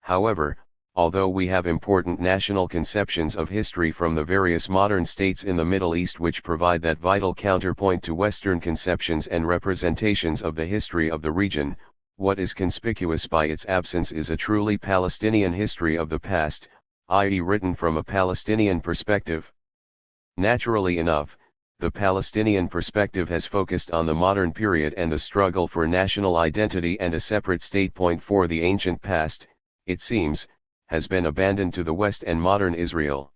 However, although we have important national conceptions of history from the various modern states in the Middle East which provide that vital counterpoint to Western conceptions and representations of the history of the region, what is conspicuous by its absence is a truly Palestinian history of the past, i.e. written from a Palestinian perspective. Naturally enough, the Palestinian perspective has focused on the modern period, and the struggle for national identity and a separate state point for the ancient past, it seems, has been abandoned to the West and modern Israel.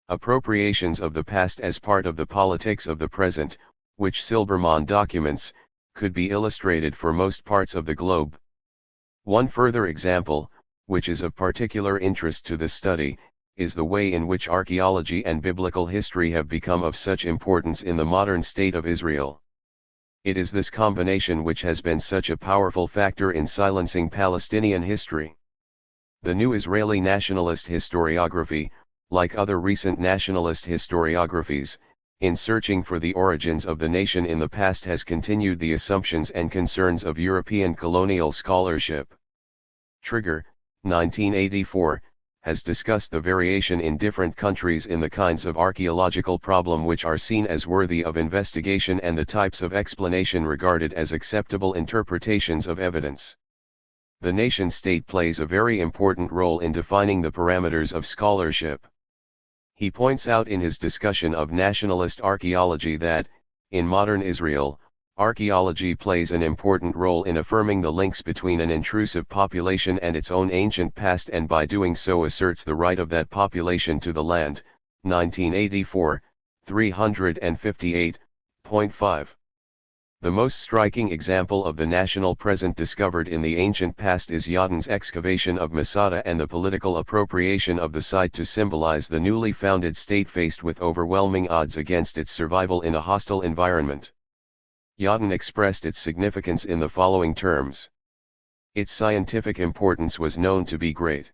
Appropriations of the past as part of the politics of the present, which Silberman documents, could be illustrated for most parts of the globe. One further example, which is of particular interest to this study, is the way in which archaeology and biblical history have become of such importance in the modern state of Israel. It is this combination which has been such a powerful factor in silencing Palestinian history. The new Israeli nationalist historiography, like other recent nationalist historiographies, in searching for the origins of the nation in the past, has continued the assumptions and concerns of European colonial scholarship. Trigger, 1984, has discussed the variation in different countries in the kinds of archaeological problem which are seen as worthy of investigation and the types of explanation regarded as acceptable interpretations of evidence. The nation-state plays a very important role in defining the parameters of scholarship. He points out in his discussion of nationalist archaeology that, in modern Israel, archaeology plays an important role in affirming the links between an intrusive population and its own ancient past, and by doing so asserts the right of that population to the land. 1984, 358.5. The most striking example of the national present discovered in the ancient past is Yadin's excavation of Masada and the political appropriation of the site to symbolize the newly founded state faced with overwhelming odds against its survival in a hostile environment. Yadin expressed its significance in the following terms. Its scientific importance was known to be great.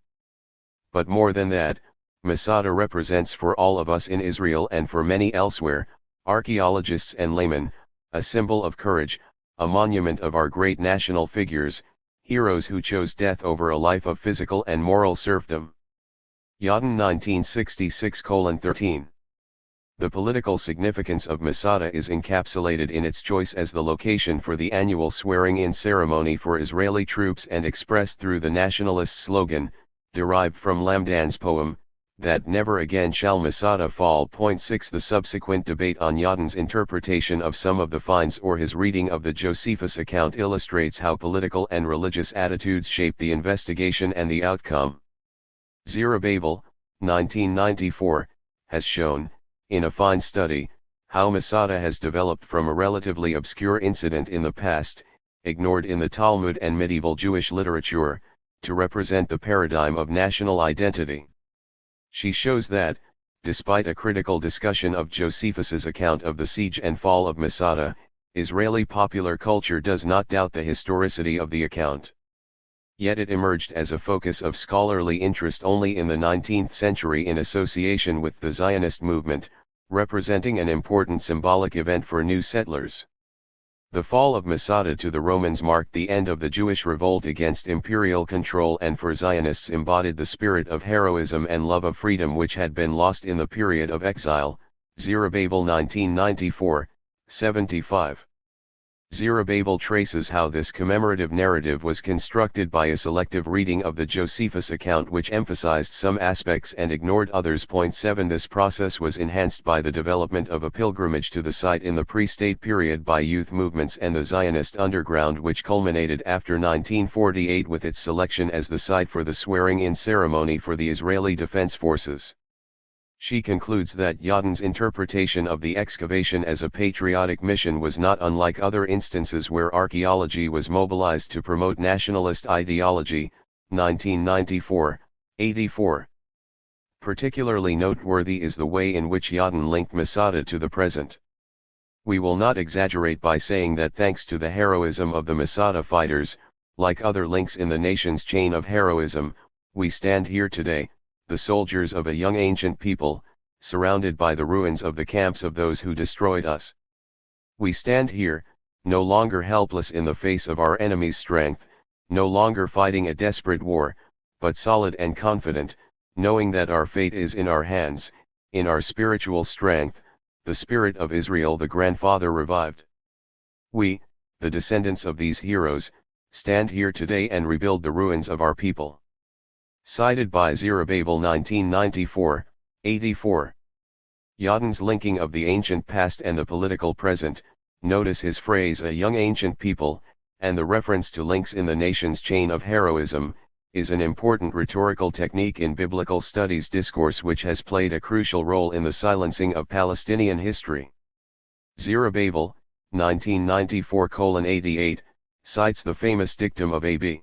But more than that, Masada represents for all of us in Israel and for many elsewhere, archaeologists and laymen, a symbol of courage, a monument of our great national figures, heroes who chose death over a life of physical and moral serfdom. Yadin 1966:13. The political significance of Masada is encapsulated in its choice as the location for the annual swearing-in ceremony for Israeli troops and expressed through the nationalist slogan, derived from Lamdan's poem, that never again shall Masada fall. 6 The subsequent debate on Yadin's interpretation of some of the finds or his reading of the Josephus account illustrates how political and religious attitudes shape the investigation and the outcome. Zerubbabel, 1994, has shown, in a fine study, how Masada has developed from a relatively obscure incident in the past, ignored in the Talmud and medieval Jewish literature, to represent the paradigm of national identity. She shows that, despite a critical discussion of Josephus's account of the siege and fall of Masada, Israeli popular culture does not doubt the historicity of the account. Yet it emerged as a focus of scholarly interest only in the 19th century in association with the Zionist movement, representing an important symbolic event for new settlers. The fall of Masada to the Romans marked the end of the Jewish revolt against imperial control and for Zionists embodied the spirit of heroism and love of freedom which had been lost in the period of exile. Zerubbabel 1994, 75. Zerubbabel traces how this commemorative narrative was constructed by a selective reading of the Josephus account which emphasized some aspects and ignored others. 7 This process was enhanced by the development of a pilgrimage to the site in the pre-state period by youth movements and the Zionist underground which culminated after 1948 with its selection as the site for the swearing-in ceremony for the Israeli Defense Forces. She concludes that Yadin's interpretation of the excavation as a patriotic mission was not unlike other instances where archaeology was mobilized to promote nationalist ideology. 1994, 84. Particularly noteworthy is the way in which Yadin linked Masada to the present. We will not exaggerate by saying that thanks to the heroism of the Masada fighters, like other links in the nation's chain of heroism, we stand here today, the soldiers of a young ancient people, surrounded by the ruins of the camps of those who destroyed us. We stand here, no longer helpless in the face of our enemy's strength, no longer fighting a desperate war, but solid and confident, knowing that our fate is in our hands, in our spiritual strength, the spirit of Israel the grandfather revived. We, the descendants of these heroes, stand here today and rebuild the ruins of our people. Cited by Zerubbabel 1994, 84. Yadin's linking of the ancient past and the political present, notice his phrase a young ancient people, and the reference to links in the nation's chain of heroism, is an important rhetorical technique in biblical studies discourse which has played a crucial role in the silencing of Palestinian history. Zerubbabel, 1994:88, cites the famous dictum of A.B.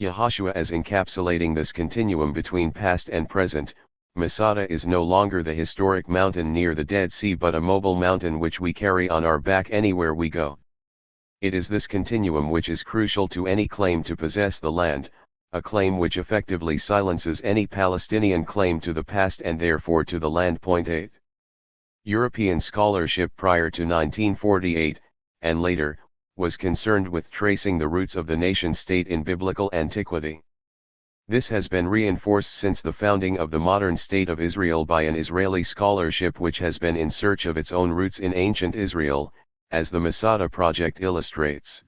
Yehoshua as encapsulating this continuum between past and present. Masada is no longer the historic mountain near the Dead Sea but a mobile mountain which we carry on our back anywhere we go. It is this continuum which is crucial to any claim to possess the land, a claim which effectively silences any Palestinian claim to the past and therefore to the land. 8. European scholarship prior to 1948, and later, was concerned with tracing the roots of the nation-state in biblical antiquity. This has been reinforced since the founding of the modern State of Israel by an Israeli scholarship which has been in search of its own roots in ancient Israel, as the Masada Project illustrates.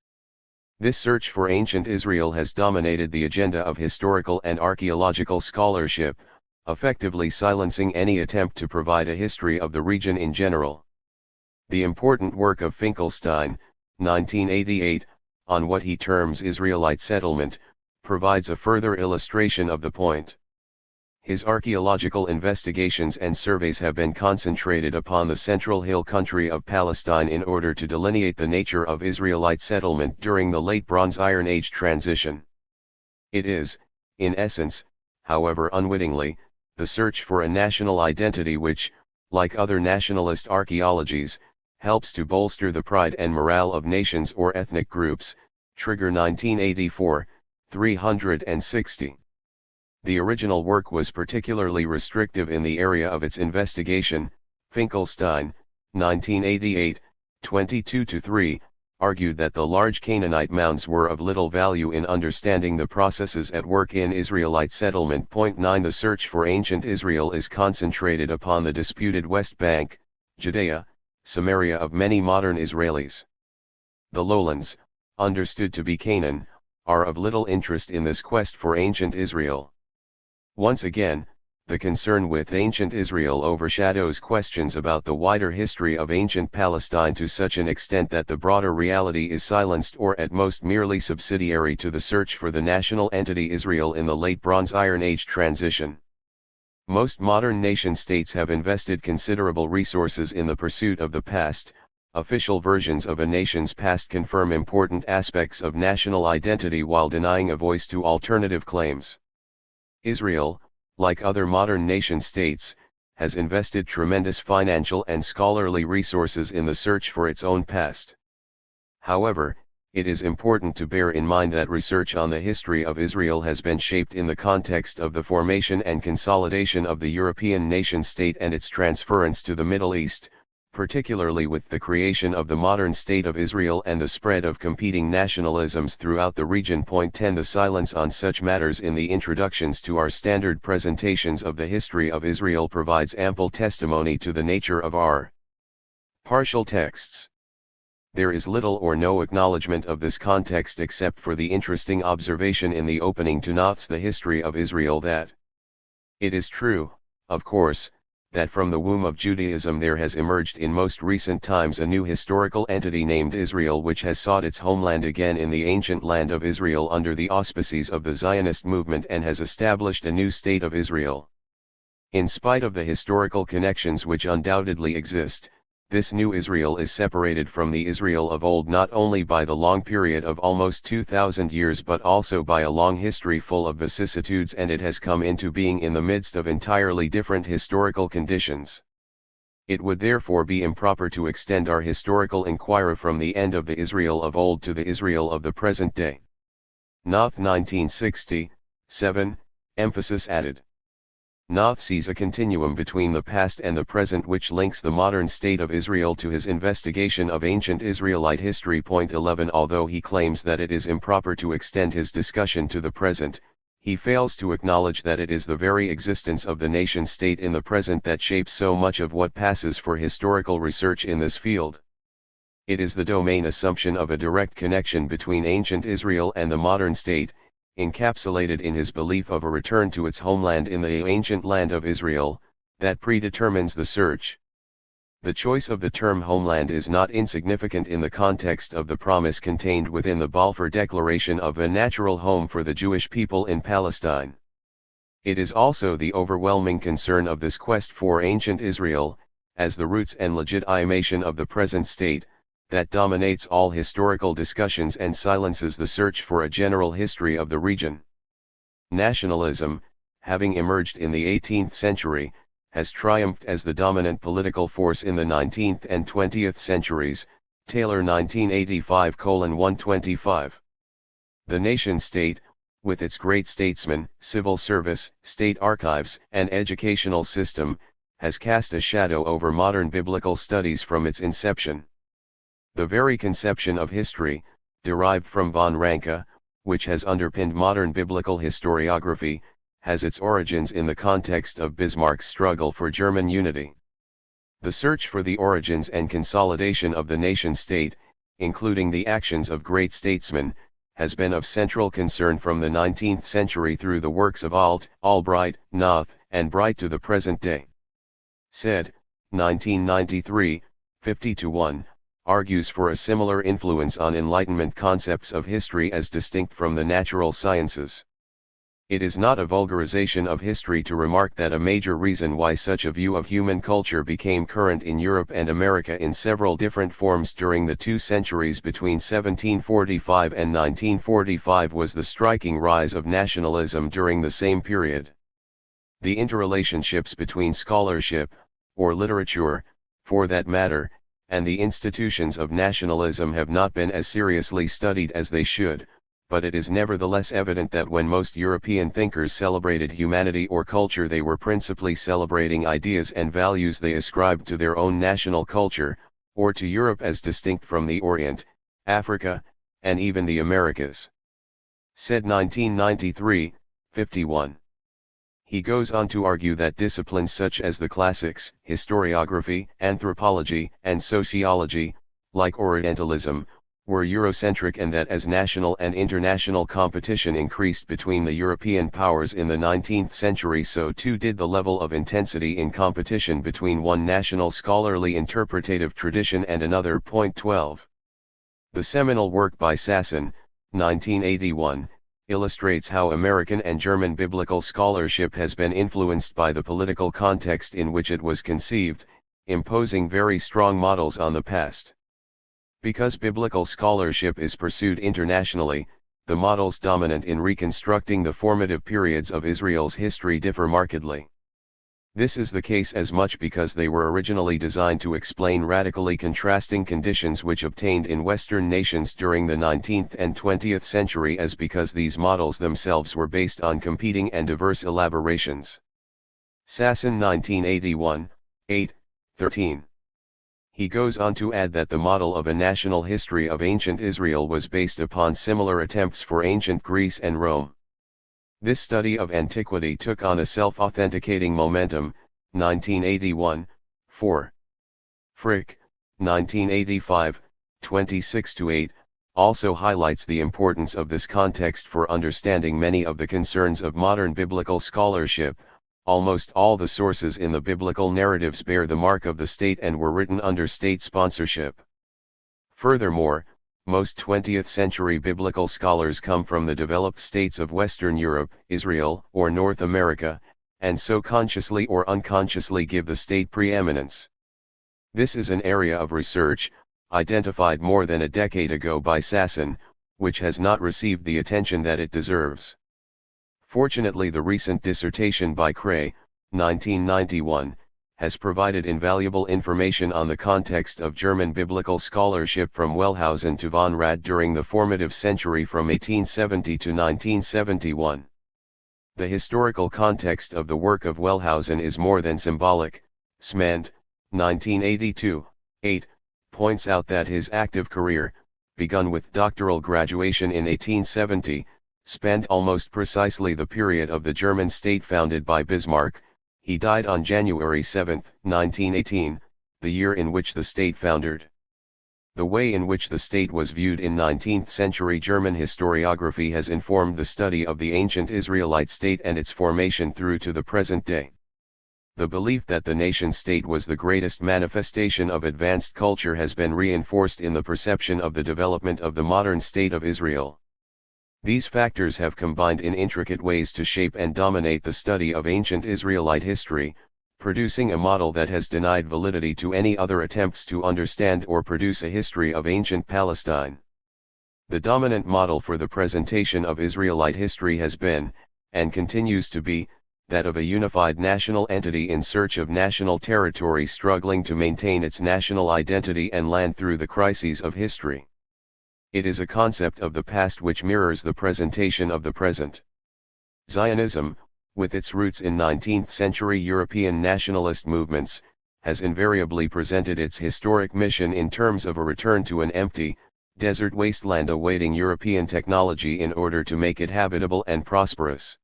This search for ancient Israel has dominated the agenda of historical and archaeological scholarship, effectively silencing any attempt to provide a history of the region in general. The important work of Finkelstein, 1988, on what he terms Israelite settlement, provides a further illustration of the point. his archaeological investigations and surveys have been concentrated upon the central hill country of Palestine in order to delineate the nature of Israelite settlement during the late Bronze Iron Age transition. It is, in essence, however unwittingly, the search for a national identity which, like other nationalist archaeologies, helps to bolster the pride and morale of nations or ethnic groups. Trigger 1984, 360. The original work was particularly restrictive in the area of its investigation. Finkelstein, 1988, 22-3, argued that the large Canaanite mounds were of little value in understanding the processes at work in Israelite settlement. 9 The search for ancient Israel is concentrated upon the disputed West Bank, Judea, Samaria of many modern Israelis. The lowlands, understood to be Canaan, are of little interest in this quest for ancient Israel. Once again, the concern with ancient Israel overshadows questions about the wider history of ancient Palestine to such an extent that the broader reality is silenced or at most merely subsidiary to the search for the national entity Israel in the late Bronze Iron Age transition. Most modern nation-states have invested considerable resources in the pursuit of the past. Official versions of a nation's past confirm important aspects of national identity while denying a voice to alternative claims. Israel, like other modern nation-states, has invested tremendous financial and scholarly resources in the search for its own past. However, it is important to bear in mind that research on the history of Israel has been shaped in the context of the formation and consolidation of the European nation-state and its transference to the Middle East, particularly with the creation of the modern State of Israel and the spread of competing nationalisms throughout the region. 10 The silence on such matters in the introductions to our standard presentations of the history of Israel provides ample testimony to the nature of our partial texts. There is little or no acknowledgement of this context except for the interesting observation in the opening to Noth's The History of Israel that it is true, of course, that from the womb of Judaism there has emerged in most recent times a new historical entity named Israel which has sought its homeland again in the ancient land of Israel under the auspices of the Zionist movement and has established a new state of Israel. In spite of the historical connections which undoubtedly exist, this new Israel is separated from the Israel of old not only by the long period of almost 2,000 years but also by a long history full of vicissitudes, and it has come into being in the midst of entirely different historical conditions. It would therefore be improper to extend our historical inquiry from the end of the Israel of old to the Israel of the present day. Noth 1960, 7, emphasis added. Noth sees a continuum between the past and the present which links the modern state of Israel to his investigation of ancient Israelite history. 11 Although he claims that it is improper to extend his discussion to the present, he fails to acknowledge that it is the very existence of the nation-state in the present that shapes so much of what passes for historical research in this field. It is the domain assumption of a direct connection between ancient Israel and the modern state, encapsulated in his belief of a return to its homeland in the ancient land of Israel, that predetermines the search. The choice of the term homeland is not insignificant in the context of the promise contained within the Balfour Declaration of a natural home for the Jewish people in Palestine. It is also the overwhelming concern of this quest for ancient Israel, as the roots and legitimation of the present state, that dominates all historical discussions and silences the search for a general history of the region. Nationalism, having emerged in the 18th century, has triumphed as the dominant political force in the 19th and 20th centuries. Taylor 1985:125. The nation-state, with its great statesmen, civil service, state archives, and educational system, has cast a shadow over modern biblical studies from its inception. The very conception of history, derived from von Ranke, which has underpinned modern biblical historiography, has its origins in the context of Bismarck's struggle for German unity. The search for the origins and consolidation of the nation-state, including the actions of great statesmen, has been of central concern from the 19th century through the works of Alt, Albright, Noth, and Bright to the present day. Said, 1993, 50-1. Argues for a similar influence on Enlightenment concepts of history as distinct from the natural sciences. It is not a vulgarization of history to remark that a major reason why such a view of human culture became current in Europe and America in several different forms during the 2 centuries between 1745 and 1945 was the striking rise of nationalism during the same period. The interrelationships between scholarship, or literature, for that matter, and the institutions of nationalism have not been as seriously studied as they should, but it is nevertheless evident that when most European thinkers celebrated humanity or culture, they were principally celebrating ideas and values they ascribed to their own national culture, or to Europe as distinct from the Orient, Africa, and even the Americas. Said 1993, 51. He goes on to argue that disciplines such as the classics, historiography, anthropology, and sociology, like Orientalism, were Eurocentric, and that as national and international competition increased between the European powers in the 19th century, so too did the level of intensity in competition between one national scholarly interpretative tradition and another. 12. The seminal work by Sasson, 1981, illustrates how American and German biblical scholarship has been influenced by the political context in which it was conceived, imposing very strong models on the past. Because biblical scholarship is pursued internationally, the models dominant in reconstructing the formative periods of Israel's history differ markedly. This is the case as much because they were originally designed to explain radically contrasting conditions which obtained in Western nations during the 19th and 20th century as because these models themselves were based on competing and diverse elaborations. Sasson 1981, 8, 13. He goes on to add that the model of a national history of ancient Israel was based upon similar attempts for ancient Greece and Rome. This study of antiquity took on a self-authenticating momentum, 1981, 4. Frick, 1985, 26-8, also highlights the importance of this context for understanding many of the concerns of modern biblical scholarship. Almost all the sources in the biblical narratives bear the mark of the state and were written under state sponsorship. Furthermore, most 20th century biblical scholars come from the developed states of Western Europe, Israel, or North America, and so consciously or unconsciously give the state preeminence. This is an area of research, identified more than a decade ago by Sasson, which has not received the attention that it deserves. Fortunately, the recent dissertation by Cray, 1991, has provided invaluable information on the context of German biblical scholarship from Wellhausen to von Rad during the formative century from 1870 to 1971. The historical context of the work of Wellhausen is more than symbolic. Smand, 1982, 8, points out that his active career, begun with doctoral graduation in 1870, spanned almost precisely the period of the German state founded by Bismarck. He died on January 7, 1918, the year in which the state foundered. The way in which the state was viewed in 19th century German historiography has informed the study of the ancient Israelite state and its formation through to the present day. The belief that the nation-state was the greatest manifestation of advanced culture has been reinforced in the perception of the development of the modern state of Israel. These factors have combined in intricate ways to shape and dominate the study of ancient Israelite history, producing a model that has denied validity to any other attempts to understand or produce a history of ancient Palestine. The dominant model for the presentation of Israelite history has been, and continues to be, that of a unified national entity in search of national territory struggling to maintain its national identity and land through the crises of history. It is a concept of the past which mirrors the presentation of the present. Zionism, with its roots in 19th century European nationalist movements, has invariably presented its historic mission in terms of a return to an empty, desert wasteland awaiting European technology in order to make it habitable and prosperous.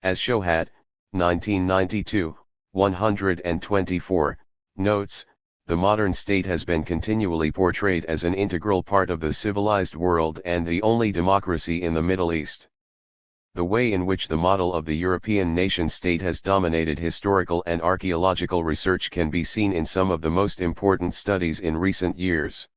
As Shohat, 1992, 124, notes, the modern state has been continually portrayed as an integral part of the civilized world and the only democracy in the Middle East. The way in which the model of the European nation-state has dominated historical and archaeological research can be seen in some of the most important studies in recent years.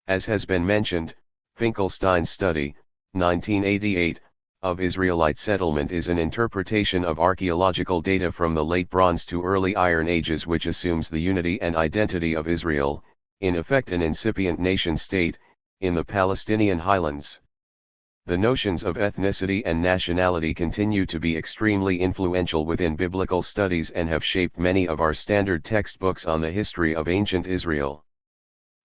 As has been mentioned, Finkelstein's study, 1988, of Israelite settlement is an interpretation of archaeological data from the Late Bronze to Early Iron Ages which assumes the unity and identity of Israel, in effect an incipient nation-state, in the Palestinian highlands. The notions of ethnicity and nationality continue to be extremely influential within biblical studies and have shaped many of our standard textbooks on the history of ancient Israel.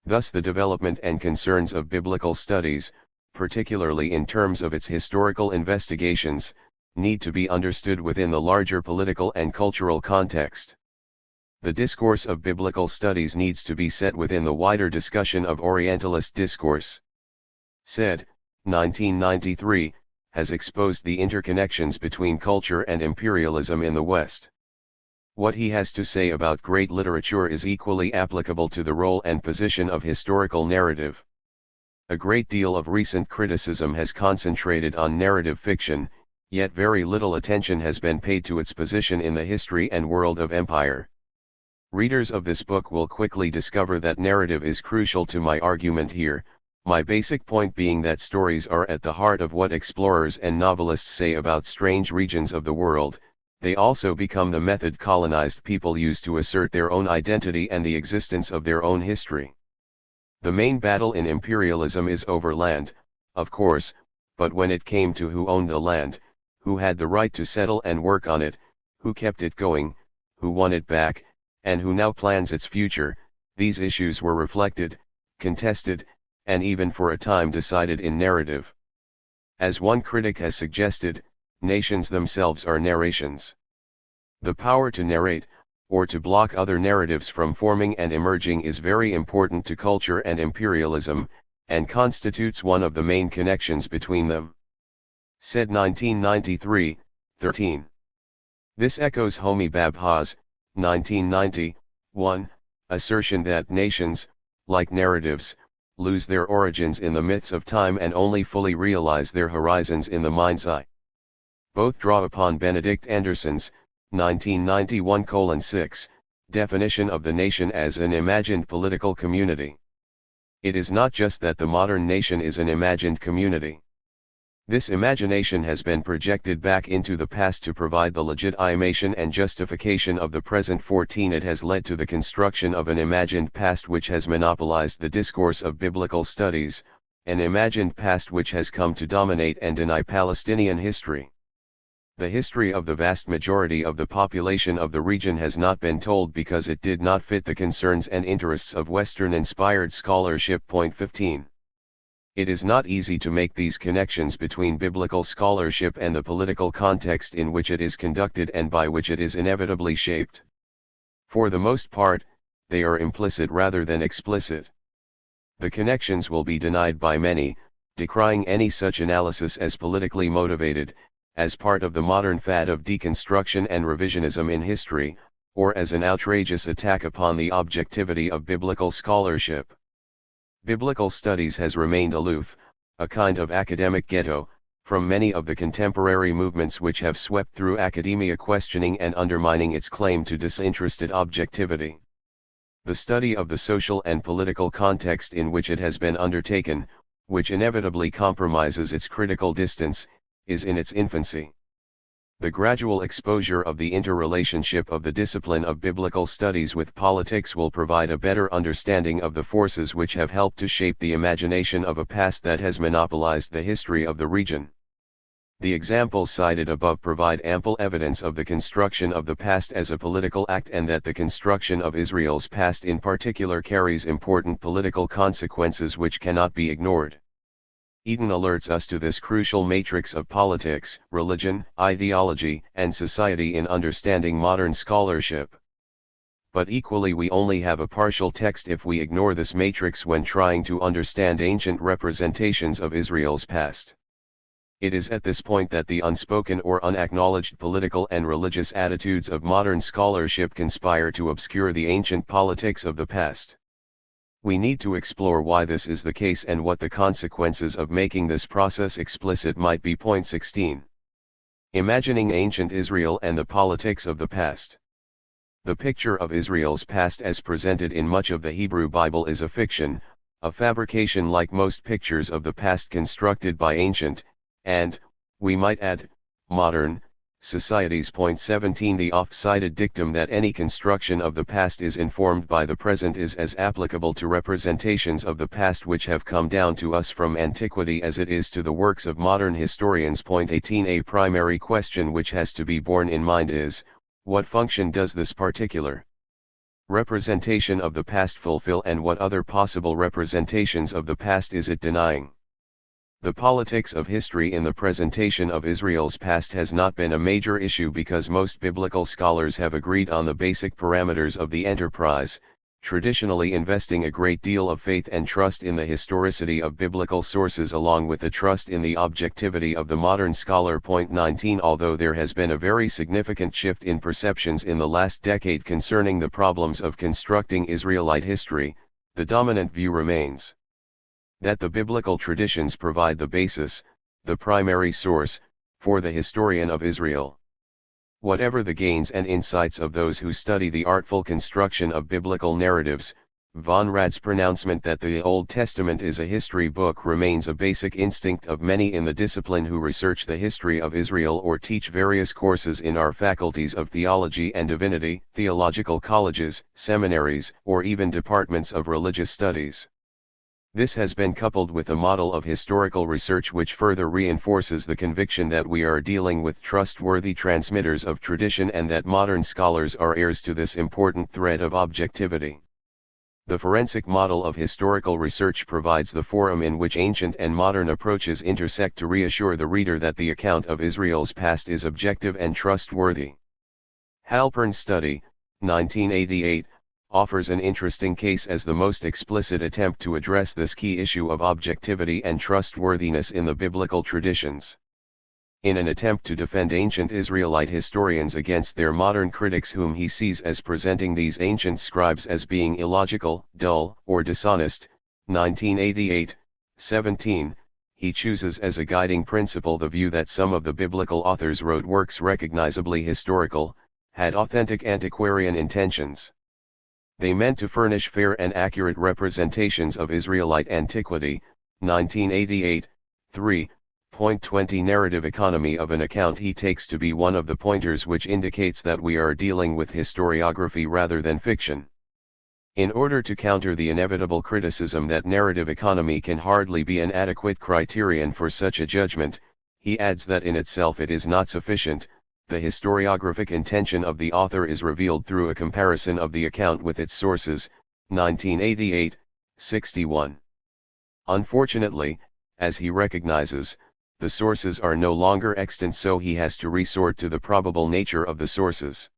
Thus the development and concerns of biblical studies, particularly in terms of its historical investigations, need to be understood within the larger political and cultural context. The discourse of biblical studies needs to be set within the wider discussion of Orientalist discourse. Said, 1993, has exposed the interconnections between culture and imperialism in the West. What he has to say about great literature is equally applicable to the role and position of historical narrative. A great deal of recent criticism has concentrated on narrative fiction, yet very little attention has been paid to its position in the history and world of empire. Readers of this book will quickly discover that narrative is crucial to my argument here, my basic point being that stories are at the heart of what explorers and novelists say about strange regions of the world. They also become the method colonized people use to assert their own identity and the existence of their own history. The main battle in imperialism is over land, of course, but when it came to who owned the land, who had the right to settle and work on it, who kept it going, who won it back, and who now plans its future, these issues were reflected, contested, and even for a time decided in narrative. As one critic has suggested, nations themselves are narrations. The power to narrate, or to block other narratives from forming and emerging is very important to culture and imperialism, and constitutes one of the main connections between them. Said 1993, 13. This echoes Homi Bhabha's, 1991, assertion that nations, like narratives, lose their origins in the myths of time and only fully realize their horizons in the mind's eye. Both draw upon Benedict Anderson's, 1991:6, definition of the nation as an imagined political community. It is not just that the modern nation is an imagined community. This imagination has been projected back into the past to provide the legitimation and justification of the present. 14 It has led to the construction of an imagined past which has monopolized the discourse of biblical studies, an imagined past which has come to dominate and deny Palestinian history. The history of the vast majority of the population of the region has not been told because it did not fit the concerns and interests of Western-inspired scholarship. 15. It is not easy to make these connections between biblical scholarship and the political context in which it is conducted and by which it is inevitably shaped. For the most part, they are implicit rather than explicit. The connections will be denied by many, decrying any such analysis as politically motivated, as part of the modern fad of deconstruction and revisionism in history, or as an outrageous attack upon the objectivity of biblical scholarship. Biblical studies has remained aloof, a kind of academic ghetto, from many of the contemporary movements which have swept through academia, questioning and undermining its claim to disinterested objectivity. The study of the social and political context in which it has been undertaken, which inevitably compromises its critical distance, is in its infancy. The gradual exposure of the interrelationship of the discipline of biblical studies with politics will provide a better understanding of the forces which have helped to shape the imagination of a past that has monopolized the history of the region. The examples cited above provide ample evidence of the construction of the past as a political act and that the construction of Israel's past in particular carries important political consequences which cannot be ignored. Eden alerts us to this crucial matrix of politics, religion, ideology, and society in understanding modern scholarship. But equally we only have a partial text if we ignore this matrix when trying to understand ancient representations of Israel's past. It is at this point that the unspoken or unacknowledged political and religious attitudes of modern scholarship conspire to obscure the ancient politics of the past. We need to explore why this is the case and what the consequences of making this process explicit might be. 16. Imagining ancient Israel and the politics of the past. The picture of Israel's past as presented in much of the Hebrew Bible is a fiction, a fabrication like most pictures of the past constructed by ancient, and, We might add, modern societies. 17 The oft-cited dictum that any construction of the past is informed by the present is as applicable to representations of the past which have come down to us from antiquity as it is to the works of modern historians. 18 A primary question which has to be borne in mind is, what function does this particular representation of the past fulfill, and what other possible representations of the past is it denying? The politics of history in the presentation of Israel's past has not been a major issue because most biblical scholars have agreed on the basic parameters of the enterprise, traditionally investing a great deal of faith and trust in the historicity of biblical sources along with the trust in the objectivity of the modern scholar. 19 Although there has been a very significant shift in perceptions in the last decade concerning the problems of constructing Israelite history, the dominant view remains that the biblical traditions provide the basis, the primary source, for the historian of Israel. Whatever the gains and insights of those who study the artful construction of biblical narratives, Von Rad's pronouncement that the Old Testament is a history book remains a basic instinct of many in the discipline who research the history of Israel or teach various courses in our faculties of theology and divinity, theological colleges, seminaries, or even departments of religious studies. This has been coupled with a model of historical research which further reinforces the conviction that we are dealing with trustworthy transmitters of tradition and that modern scholars are heirs to this important thread of objectivity. The forensic model of historical research provides the forum in which ancient and modern approaches intersect to reassure the reader that the account of Israel's past is objective and trustworthy. Halpern's study, 1988, offers an interesting case as the most explicit attempt to address this key issue of objectivity and trustworthiness in the biblical traditions. In an attempt to defend ancient Israelite historians against their modern critics whom he sees as presenting these ancient scribes as being illogical, dull, or dishonest, 1988, 17, he chooses as a guiding principle the view that some of the biblical authors wrote works recognizably historical, had authentic antiquarian intentions. They meant to furnish fair and accurate representations of Israelite antiquity. 1988, 3.20 Narrative economy of an account he takes to be one of the pointers which indicates that we are dealing with historiography rather than fiction. In order to counter the inevitable criticism that narrative economy can hardly be an adequate criterion for such a judgment, he adds that in itself it is not sufficient. The historiographic intention of the author is revealed through a comparison of the account with its sources, 1988, 61. Unfortunately, as he recognizes, the sources are no longer extant, so he has to resort to the probable nature of the sources.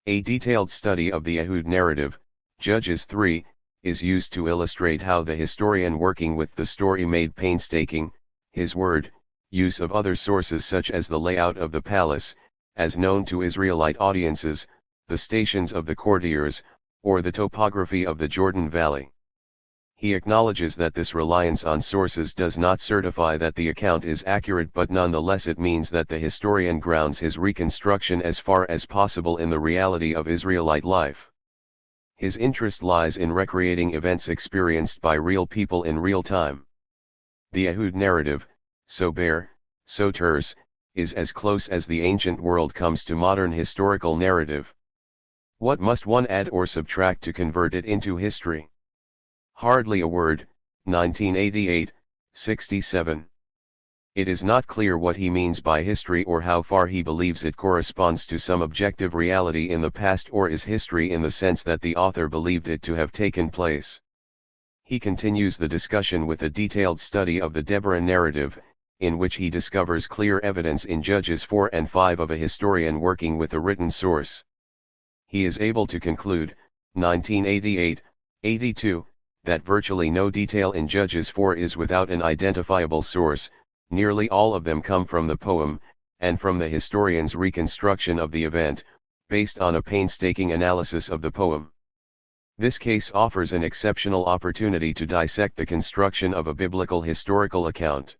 A detailed study of the Ehud narrative, Judges 3, is used to illustrate how the historian working with the story made painstaking, his word, use of other sources such as the layout of the palace, as known to Israelite audiences, the stations of the courtiers, or the topography of the Jordan Valley. He acknowledges that this reliance on sources does not certify that the account is accurate, but nonetheless it means that the historian grounds his reconstruction as far as possible in the reality of Israelite life. His interest lies in recreating events experienced by real people in real time. The Ehud narrative, so bare, so terse, is as close as the ancient world comes to modern historical narrative. What must one add or subtract to convert it into history? Hardly a word. 1988, 67. It is not clear what he means by history or how far he believes it corresponds to some objective reality in the past, or is history in the sense that the author believed it to have taken place. He continues the discussion with a detailed study of the Deborah narrative, in which he discovers clear evidence in Judges 4 and 5 of a historian working with a written source. He is able to conclude, 1988, 82, that virtually no detail in Judges 4 is without an identifiable source. Nearly all of them come from the poem, and from the historian's reconstruction of the event, based on a painstaking analysis of the poem. This case offers an exceptional opportunity to dissect the construction of a biblical historical account.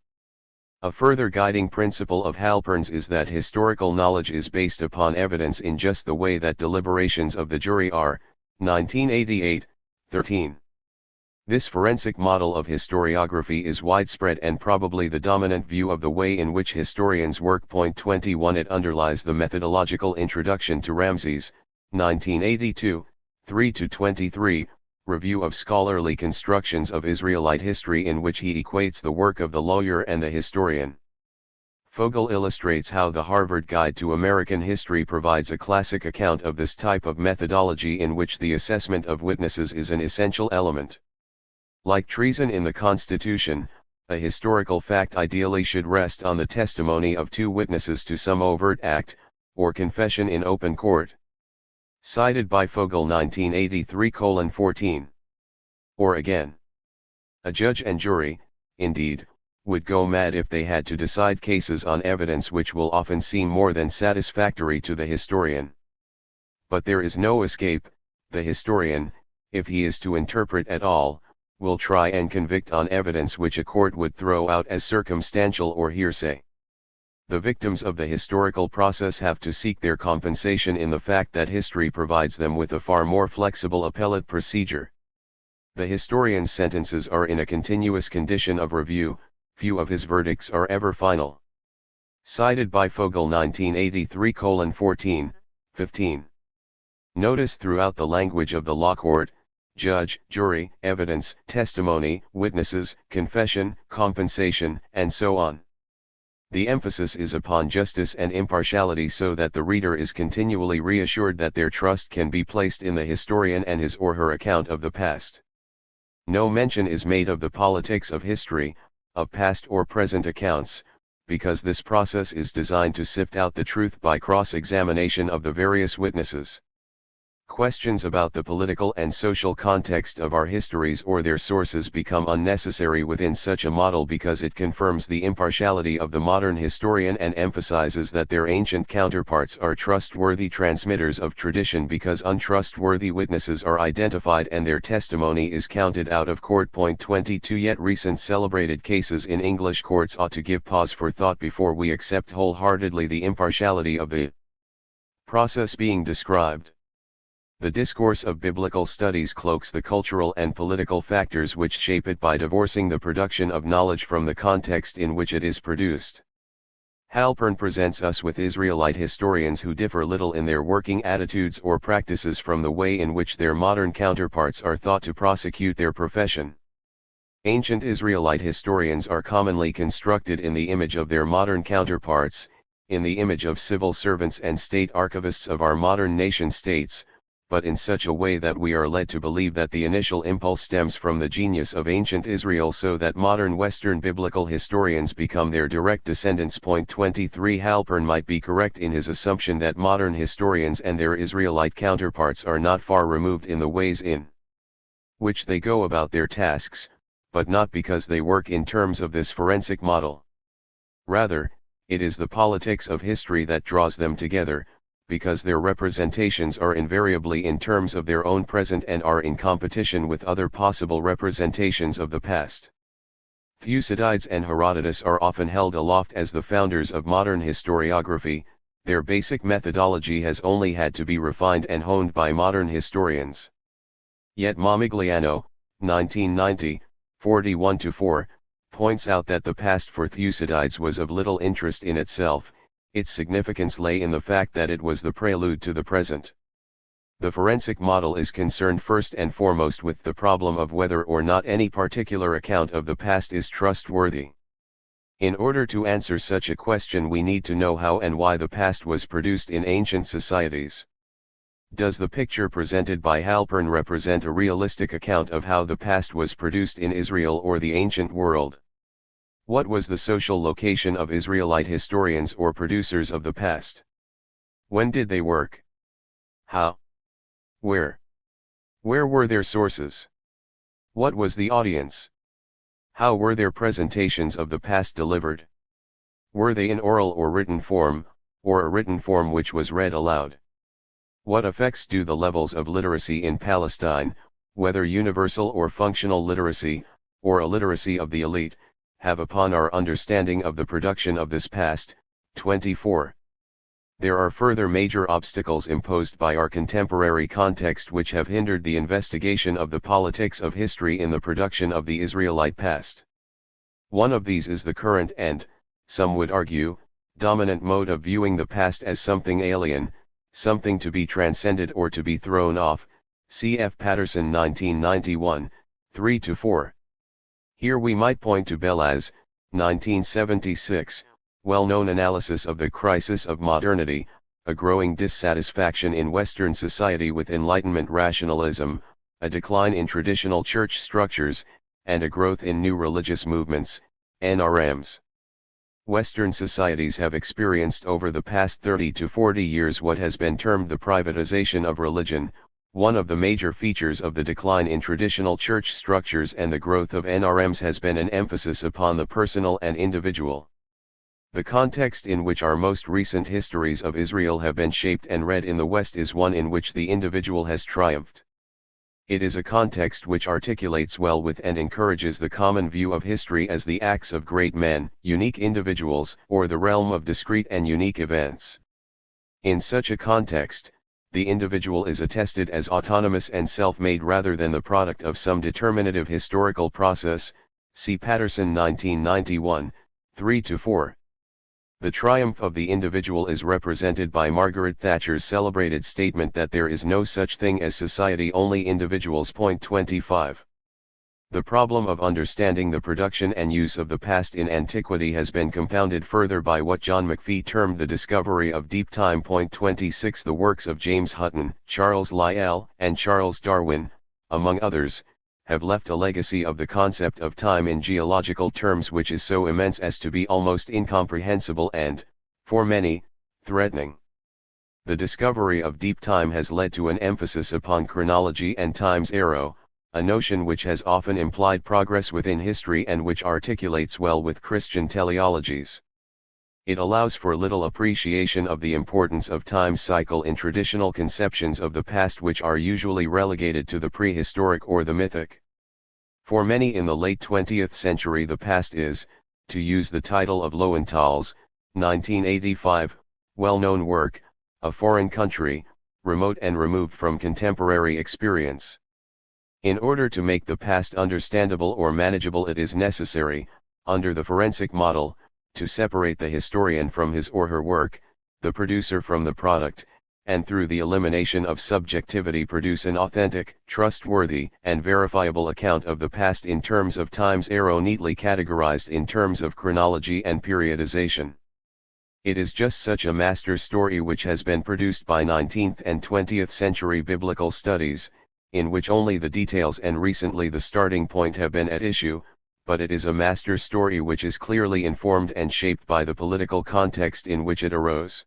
A further guiding principle of Halpern's is that historical knowledge is based upon evidence in just the way that deliberations of the jury are. 1988, 13. This forensic model of historiography is widespread and probably the dominant view of the way in which historians work. 21 It underlies the methodological introduction to Ramsey's, 1982, 3-23, review of scholarly constructions of Israelite history in which he equates the work of the lawyer and the historian. Fogel illustrates how the Harvard Guide to American History provides a classic account of this type of methodology in which the assessment of witnesses is an essential element. Like treason in the Constitution, a historical fact ideally should rest on the testimony of two witnesses to some overt act, or confession in open court. Cited by Fogel 1983:14. Or again, a judge and jury, indeed, would go mad if they had to decide cases on evidence which will often seem more than satisfactory to the historian. But there is no escape. The historian, if he is to interpret at all, will try and convict on evidence which a court would throw out as circumstantial or hearsay. The victims of the historical process have to seek their compensation in the fact that history provides them with a far more flexible appellate procedure. The historian's sentences are in a continuous condition of review, few of his verdicts are ever final. Cited by Fogel 1983:14, 15. Notice throughout the language of the law court, judge, jury, evidence, testimony, witnesses, confession, compensation, and so on. The emphasis is upon justice and impartiality so that the reader is continually reassured that their trust can be placed in the historian and his or her account of the past. No mention is made of the politics of history, of past or present accounts, because this process is designed to sift out the truth by cross-examination of the various witnesses. Questions about the political and social context of our histories or their sources become unnecessary within such a model because it confirms the impartiality of the modern historian and emphasizes that their ancient counterparts are trustworthy transmitters of tradition because untrustworthy witnesses are identified and their testimony is counted out of court. 22 Yet recent celebrated cases in English courts ought to give pause for thought before we accept wholeheartedly the impartiality of the process being described. The discourse of biblical studies cloaks the cultural and political factors which shape it by divorcing the production of knowledge from the context in which it is produced. Halpern presents us with Israelite historians who differ little in their working attitudes or practices from the way in which their modern counterparts are thought to prosecute their profession. Ancient Israelite historians are commonly constructed in the image of their modern counterparts, in the image of civil servants and state archivists of our modern nation-states, but in such a way that we are led to believe that the initial impulse stems from the genius of ancient Israel so that modern Western biblical historians become their direct descendants. 23 Halpern might be correct in his assumption that modern historians and their Israelite counterparts are not far removed in the ways in which they go about their tasks, but not because they work in terms of this forensic model. Rather, it is the politics of history that draws them together, because their representations are invariably in terms of their own present and are in competition with other possible representations of the past. Thucydides and Herodotus are often held aloft as the founders of modern historiography. Their basic methodology has only had to be refined and honed by modern historians. Yet Momigliano, 1990, 41-4, points out that the past for Thucydides was of little interest in itself. Its significance lay in the fact that it was the prelude to the present. The forensic model is concerned first and foremost with the problem of whether or not any particular account of the past is trustworthy. In order to answer such a question, we need to know how and why the past was produced in ancient societies. Does the picture presented by Halpern represent a realistic account of how the past was produced in Israel or the ancient world? What was the social location of Israelite historians or producers of the past? When did they work? How? Where? Where were their sources? What was the audience? How were their presentations of the past delivered? Were they in oral or written form, or a written form which was read aloud? What effects do the levels of literacy in Palestine, whether universal or functional literacy, or a literacy of the elite, have upon our understanding of the production of this past? 24. There are further major obstacles imposed by our contemporary context which have hindered the investigation of the politics of history in the production of the Israelite past. One of these is the current and, some would argue, dominant mode of viewing the past as something alien, something to be transcended or to be thrown off, cf. Patterson 1991, 3-4. Here we might point to Bell's, 1976, well-known analysis of the crisis of modernity, a growing dissatisfaction in Western society with Enlightenment rationalism, a decline in traditional church structures, and a growth in new religious movements, NRMs. Western societies have experienced over the past 30 to 40 years what has been termed the privatization of religion, one of the major features of the decline in traditional church structures and the growth of NRMs has been an emphasis upon the personal and individual. The context in which our most recent histories of Israel have been shaped and read in the West is one in which the individual has triumphed. It is a context which articulates well with and encourages the common view of history as the acts of great men, unique individuals, or the realm of discrete and unique events. In such a context, the individual is attested as autonomous and self-made rather than the product of some determinative historical process, see Patterson 1991, 3-4. The triumph of the individual is represented by Margaret Thatcher's celebrated statement that there is no such thing as society, only individuals. 25. The problem of understanding the production and use of the past in antiquity has been compounded further by what John McPhee termed the discovery of deep time. 26. The works of James Hutton, Charles Lyell, and Charles Darwin, among others, have left a legacy of the concept of time in geological terms which is so immense as to be almost incomprehensible and, for many, threatening. The discovery of deep time has led to an emphasis upon chronology and time's arrow, a notion which has often implied progress within history and which articulates well with Christian teleologies. It allows for little appreciation of the importance of time's cycle in traditional conceptions of the past which are usually relegated to the prehistoric or the mythic. For many in the late 20th century the past is, to use the title of Lowenthal's, 1985, well-known work, a foreign country, remote and removed from contemporary experience. In order to make the past understandable or manageable it is necessary, under the forensic model, to separate the historian from his or her work, the producer from the product, and through the elimination of subjectivity produce an authentic, trustworthy, and verifiable account of the past in terms of time's arrow neatly categorized in terms of chronology and periodization. It is just such a master story which has been produced by 19th and 20th century biblical studies, in which only the details and recently the starting point have been at issue, but it is a master story which is clearly informed and shaped by the political context in which it arose.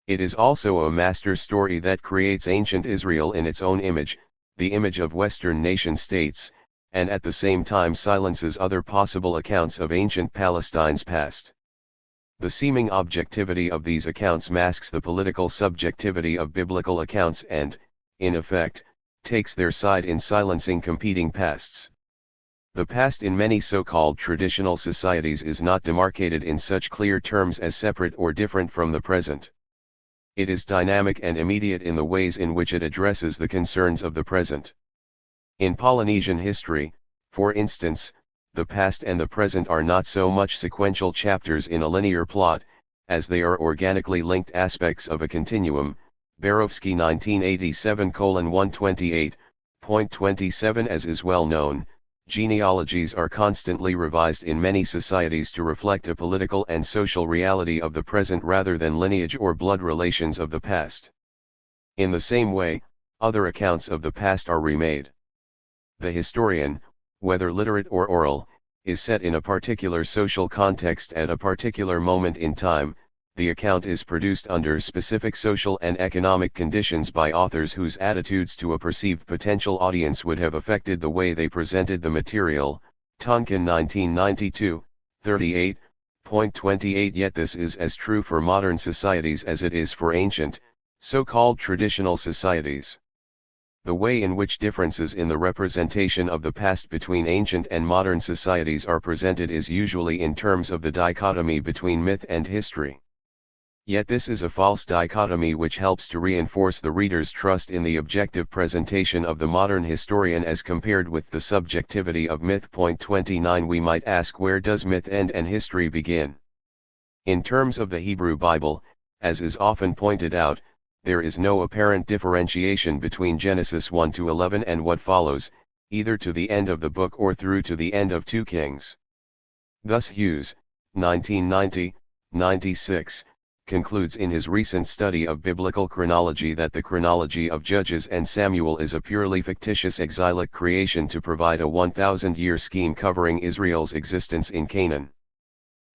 It is also a master story that creates ancient Israel in its own image, the image of Western nation-states, and at the same time silences other possible accounts of ancient Palestine's past. The seeming objectivity of these accounts masks the political subjectivity of biblical accounts and, in effect, takes their side in silencing competing pasts. The past in many so-called traditional societies is not demarcated in such clear terms as separate or different from the present. It is dynamic and immediate in the ways in which it addresses the concerns of the present. In Polynesian history, for instance, the past and the present are not so much sequential chapters in a linear plot, as they are organically linked aspects of a continuum. Barofsky 1987:128.27. As is well known, genealogies are constantly revised in many societies to reflect a political and social reality of the present rather than lineage or blood relations of the past. In the same way, other accounts of the past are remade. The historian, whether literate or oral, is set in a particular social context at a particular moment in time. The account is produced under specific social and economic conditions by authors whose attitudes to a perceived potential audience would have affected the way they presented the material. Tonkin 1992, 38.28. Yet this is as true for modern societies as it is for ancient, so-called traditional societies. The way in which differences in the representation of the past between ancient and modern societies are presented is usually in terms of the dichotomy between myth and history. Yet this is a false dichotomy which helps to reinforce the reader's trust in the objective presentation of the modern historian as compared with the subjectivity of myth. 29 We might ask, where does myth end and history begin? In terms of the Hebrew Bible, as is often pointed out, there is no apparent differentiation between Genesis 1 to 11 and what follows, either to the end of the book or through to the end of 2 Kings. Thus Hughes, 1990, 96, concludes in his recent study of biblical chronology that the chronology of Judges and Samuel is a purely fictitious exilic creation to provide a 1,000-year scheme covering Israel's existence in Canaan.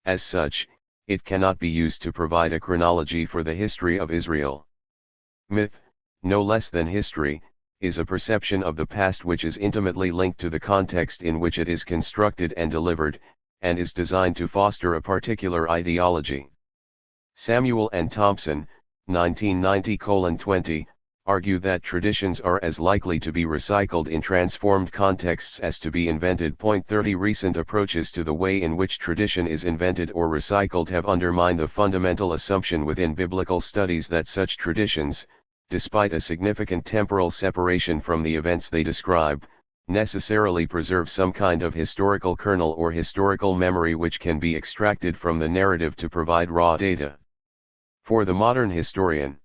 As such, it cannot be used to provide a chronology for the history of Israel. Myth, no less than history, is a perception of the past which is intimately linked to the context in which it is constructed and delivered, and is designed to foster a particular ideology. Samuel and Thompson, 1990:20, argue that traditions are as likely to be recycled in transformed contexts as to be invented. 30 Recent approaches to the way in which tradition is invented or recycled have undermined the fundamental assumption within biblical studies that such traditions, despite a significant temporal separation from the events they describe, necessarily preserve some kind of historical kernel or historical memory which can be extracted from the narrative to provide raw data. For the modern historian,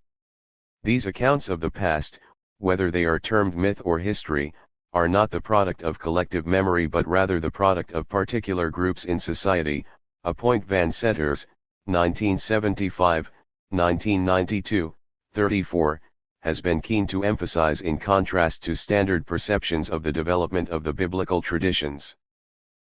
these accounts of the past, whether they are termed myth or history, are not the product of collective memory but rather the product of particular groups in society, a point Van Seters, 1975, 1992, 34, has been keen to emphasize in contrast to standard perceptions of the development of the biblical traditions.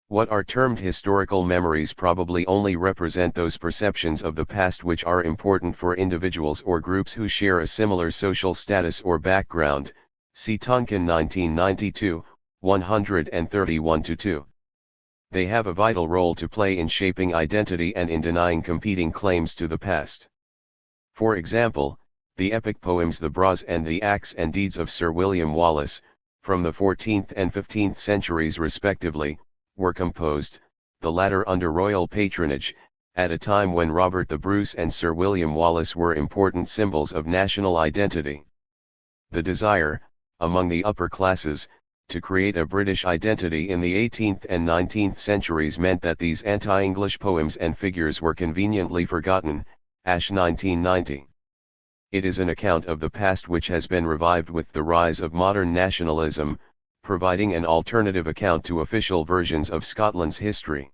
What are termed historical memories probably only represent those perceptions of the past which are important for individuals or groups who share a similar social status or background, see Tonkin 1992, 131-2. They have a vital role to play in shaping identity and in denying competing claims to the past. For example, the epic poems The Bras and the Acts and Deeds of Sir William Wallace, from the 14th and 15th centuries respectively, were composed, the latter under royal patronage, at a time when Robert the Bruce and Sir William Wallace were important symbols of national identity. The desire, among the upper classes, to create a British identity in the 18th and 19th centuries meant that these anti-English poems and figures were conveniently forgotten, Ash 1990. It is an account of the past which has been revived with the rise of modern nationalism, providing an alternative account to official versions of Scotland's history.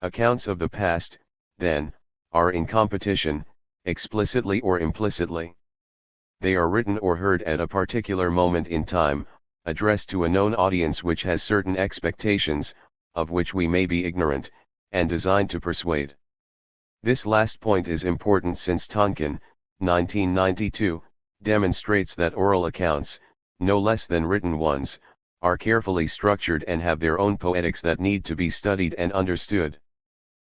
Accounts of the past, then, are in competition, explicitly or implicitly. They are written or heard at a particular moment in time, addressed to a known audience which has certain expectations, of which we may be ignorant, and designed to persuade. This last point is important since Tonkin, 1992, demonstrates that oral accounts, no less than written ones, are carefully structured and have their own poetics that need to be studied and understood.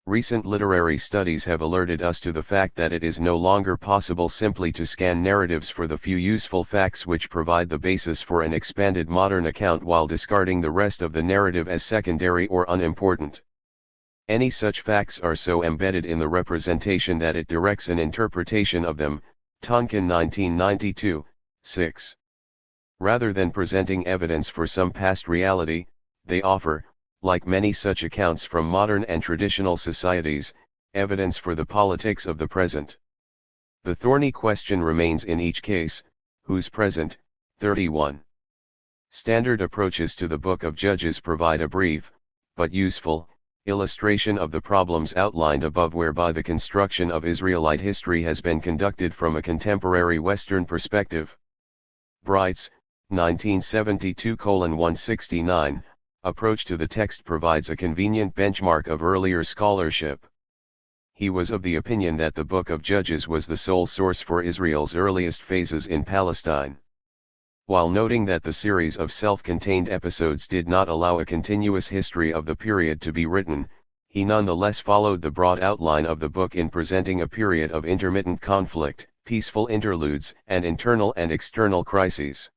Recent literary studies have alerted us to the fact that it is no longer possible simply to scan narratives for the few useful facts which provide the basis for an expanded modern account while discarding the rest of the narrative as secondary or unimportant. Any such facts are so embedded in the representation that it directs an interpretation of them, Tonkin 1992, 6. Rather than presenting evidence for some past reality, they offer, like many such accounts from modern and traditional societies, evidence for the politics of the present. The thorny question remains in each case, whose present? 31. Standard approaches to the Book of Judges provide a brief, but useful, illustration of the problems outlined above whereby the construction of Israelite history has been conducted from a contemporary Western perspective. Bright's, 1972:169, approach to the text provides a convenient benchmark of earlier scholarship. He was of the opinion that the Book of Judges was the sole source for Israel's earliest phases in Palestine. While noting that the series of self-contained episodes did not allow a continuous history of the period to be written, he nonetheless followed the broad outline of the book in presenting a period of intermittent conflict, peaceful interludes, and internal and external crises.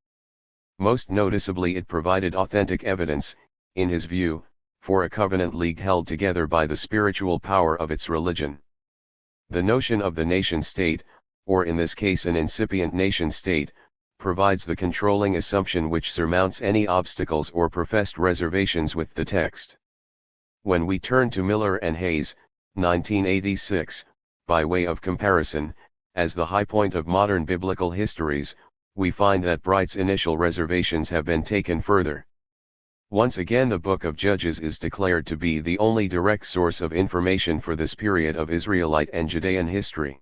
Most noticeably, it provided authentic evidence, in his view, for a covenant league held together by the spiritual power of its religion. The notion of the nation-state, or in this case an incipient nation-state, provides the controlling assumption which surmounts any obstacles or professed reservations with the text. When we turn to Miller and Hayes, 1986, by way of comparison, as the high point of modern biblical histories, we find that Bright's initial reservations have been taken further. Once again the book of Judges is declared to be the only direct source of information for this period of Israelite and Judean history.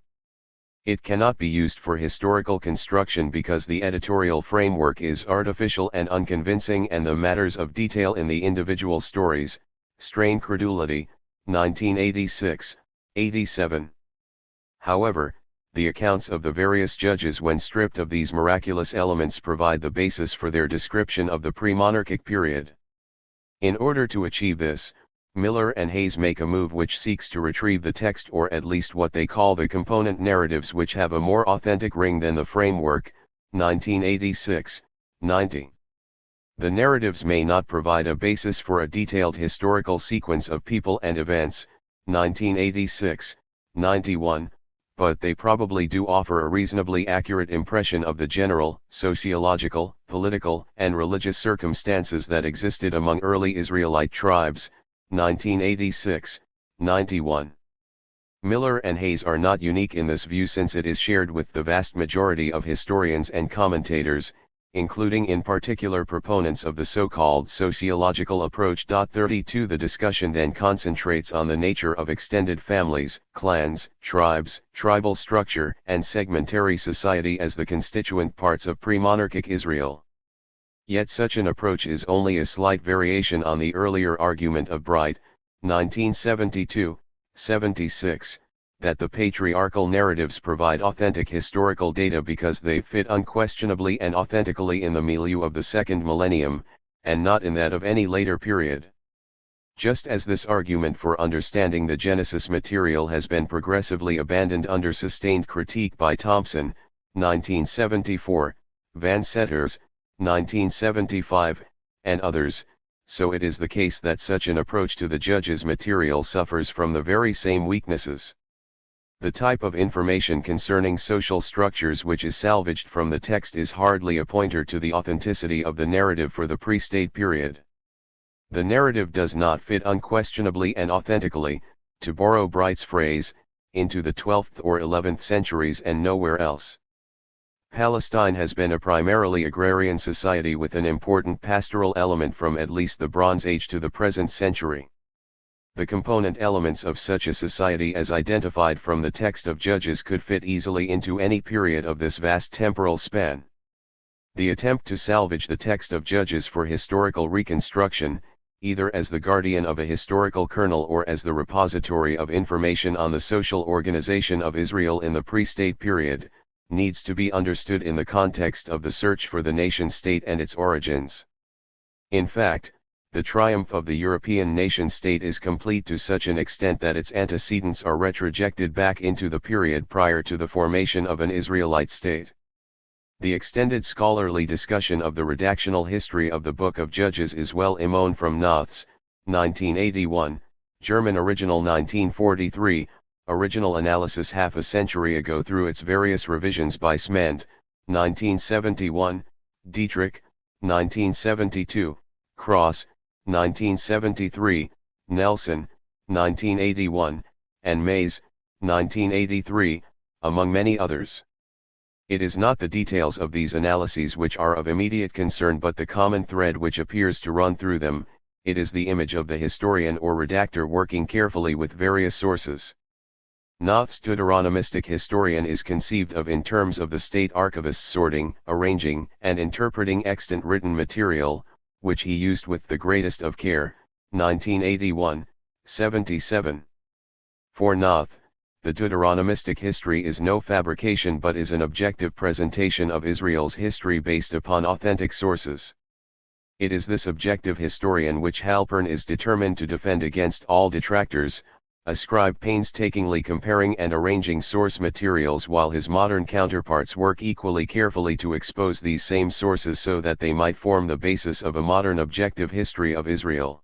It cannot be used for historical construction because the editorial framework is artificial and unconvincing, and the matters of detail in the individual stories strain credulity. 1986, 87. However, the accounts of the various judges when stripped of these miraculous elements provide the basis for their description of the pre-monarchic period. In order to achieve this, Miller and Hayes make a move which seeks to retrieve the text, or at least what they call the component narratives, which have a more authentic ring than the framework. 1986, 90. The narratives may not provide a basis for a detailed historical sequence of people and events. 1986, 91. But they probably do offer a reasonably accurate impression of the general, sociological, political, and religious circumstances that existed among early Israelite tribes. 1986, 91. Miller and Hayes are not unique in this view, since it is shared with the vast majority of historians and commentators, including in particular proponents of the so-called sociological approach. 32 The discussion then concentrates on the nature of extended families, clans, tribes, tribal structure, and segmentary society as the constituent parts of pre-monarchic Israel. Yet such an approach is only a slight variation on the earlier argument of Bright, 1972, 76, that the patriarchal narratives provide authentic historical data because they fit unquestionably and authentically in the milieu of the second millennium, and not in that of any later period. Just as this argument for understanding the Genesis material has been progressively abandoned under sustained critique by Thompson, 1974, Van Seters, 1975, and others, so it is the case that such an approach to the Judges material suffers from the very same weaknesses. The type of information concerning social structures which is salvaged from the text is hardly a pointer to the authenticity of the narrative for the pre-state period. The narrative does not fit unquestionably and authentically, to borrow Bright's phrase, into the 12th or 11th centuries and nowhere else. Palestine has been a primarily agrarian society with an important pastoral element from at least the Bronze Age to the present century. The component elements of such a society as identified from the text of Judges could fit easily into any period of this vast temporal span. The attempt to salvage the text of Judges for historical reconstruction, either as the guardian of a historical kernel or as the repository of information on the social organization of Israel in the pre-state period, needs to be understood in the context of the search for the nation-state and its origins. In fact, the triumph of the European nation-state is complete to such an extent that its antecedents are retrojected back into the period prior to the formation of an Israelite state. The extended scholarly discussion of the redactional history of the Book of Judges is well known from Noth's, 1981, German original 1943, original analysis half a century ago through its various revisions by Smend, 1971, Dietrich, 1972, Cross, 1973, Nelson, 1981, and Mays, 1983, among many others. It is not the details of these analyses which are of immediate concern but the common thread which appears to run through them. It is the image of the historian or redactor working carefully with various sources. Noth's Deuteronomistic historian is conceived of in terms of the state archivist sorting, arranging, and interpreting extant written material, which he used with the greatest of care, 1981, 77. For Noth, the Deuteronomistic history is no fabrication but is an objective presentation of Israel's history based upon authentic sources. It is this objective historian which Halpern is determined to defend against all detractors, a scribe painstakingly comparing and arranging source materials while his modern counterparts work equally carefully to expose these same sources so that they might form the basis of a modern objective history of Israel.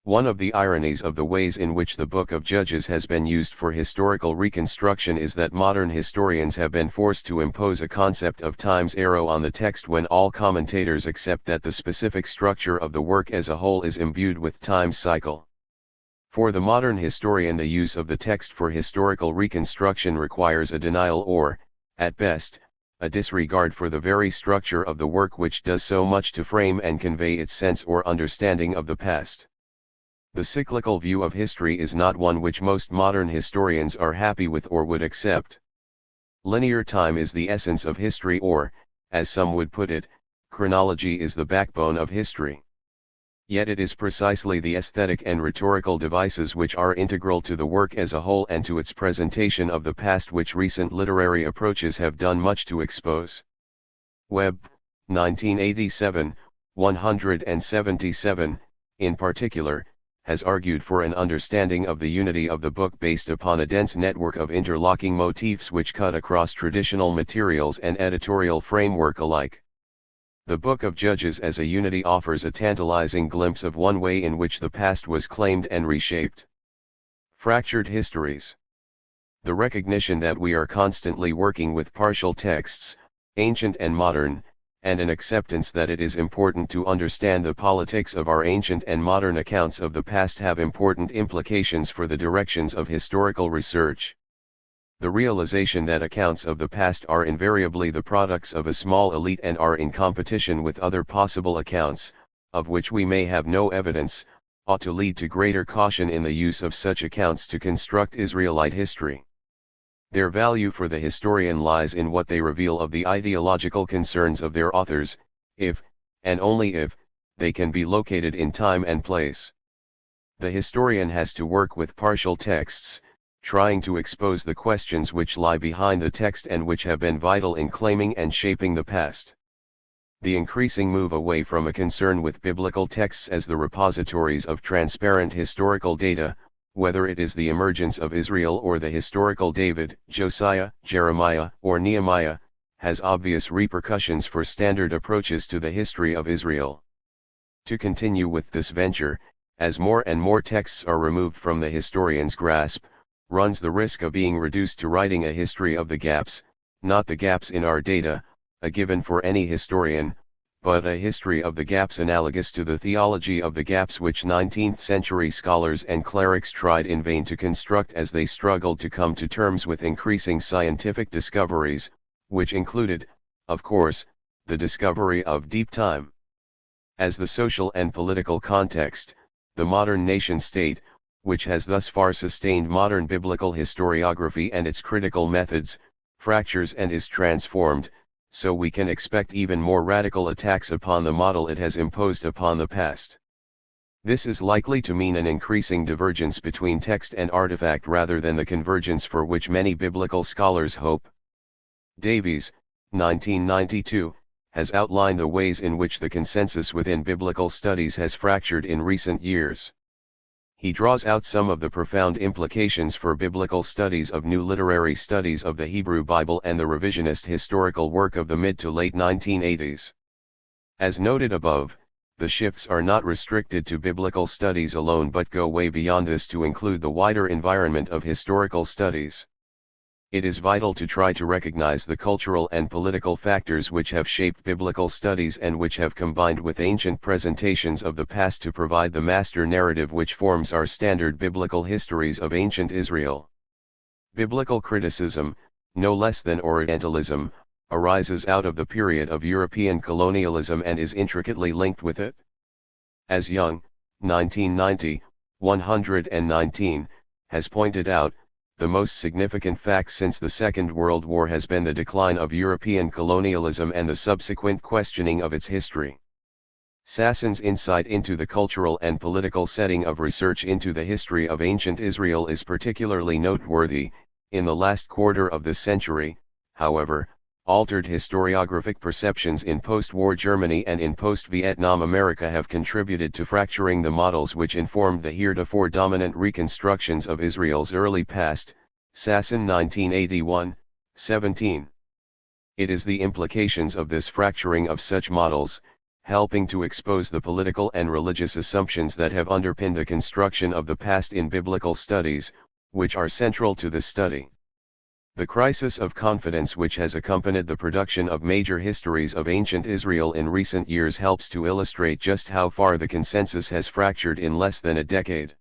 One of the ironies of the ways in which the Book of Judges has been used for historical reconstruction is that modern historians have been forced to impose a concept of time's arrow on the text when all commentators accept that the specific structure of the work as a whole is imbued with time's cycle. For the modern historian, the use of the text for historical reconstruction requires a denial or, at best, a disregard for the very structure of the work which does so much to frame and convey its sense or understanding of the past. The cyclical view of history is not one which most modern historians are happy with or would accept. Linear time is the essence of history, or, as some would put it, chronology is the backbone of history. Yet it is precisely the aesthetic and rhetorical devices which are integral to the work as a whole and to its presentation of the past which recent literary approaches have done much to expose. Webb, 1987, 177, in particular, has argued for an understanding of the unity of the book based upon a dense network of interlocking motifs which cut across traditional materials and editorial framework alike. The Book of Judges as a unity offers a tantalizing glimpse of one way in which the past was claimed and reshaped. Fractured histories. The recognition that we are constantly working with partial texts, ancient and modern, and an acceptance that it is important to understand the politics of our ancient and modern accounts of the past have important implications for the directions of historical research. The realization that accounts of the past are invariably the products of a small elite and are in competition with other possible accounts, of which we may have no evidence, ought to lead to greater caution in the use of such accounts to construct Israelite history. Their value for the historian lies in what they reveal of the ideological concerns of their authors, if, and only if, they can be located in time and place. The historian has to work with partial texts, trying to expose the questions which lie behind the text and which have been vital in claiming and shaping the past. The increasing move away from a concern with biblical texts as the repositories of transparent historical data, whether it is the emergence of Israel or the historical David, Josiah, Jeremiah, or Nehemiah, has obvious repercussions for standard approaches to the history of Israel. To continue with this venture, as more and more texts are removed from the historian's grasp, runs the risk of being reduced to writing a history of the gaps, not the gaps in our data, a given for any historian, but a history of the gaps analogous to the theology of the gaps which 19th-century scholars and clerics tried in vain to construct as they struggled to come to terms with increasing scientific discoveries, which included, of course, the discovery of deep time. As the social and political context, the modern nation-state, which has thus far sustained modern biblical historiography and its critical methods, fractures and is transformed, so we can expect even more radical attacks upon the model it has imposed upon the past. This is likely to mean an increasing divergence between text and artifact rather than the convergence for which many biblical scholars hope. Davies, 1992, has outlined the ways in which the consensus within biblical studies has fractured in recent years. He draws out some of the profound implications for biblical studies of new literary studies of the Hebrew Bible and the revisionist historical work of the mid to late 1980s. As noted above, the shifts are not restricted to biblical studies alone but go way beyond this to include the wider environment of historical studies. It is vital to try to recognize the cultural and political factors which have shaped biblical studies and which have combined with ancient presentations of the past to provide the master narrative which forms our standard biblical histories of ancient Israel. Biblical criticism, no less than Orientalism, arises out of the period of European colonialism and is intricately linked with it. As Young, 1990, 119, has pointed out, the most significant fact since the Second World War has been the decline of European colonialism and the subsequent questioning of its history. Sasson's insight into the cultural and political setting of research into the history of ancient Israel is particularly noteworthy. In the last quarter of the century, however, altered historiographic perceptions in post-war Germany and in post-Vietnam America have contributed to fracturing the models which informed the heretofore dominant reconstructions of Israel's early past. Sasson 1981, 17. It is the implications of this fracturing of such models, helping to expose the political and religious assumptions that have underpinned the construction of the past in biblical studies, which are central to this study. The crisis of confidence which has accompanied the production of major histories of ancient Israel in recent years helps to illustrate just how far the consensus has fractured in less than a decade.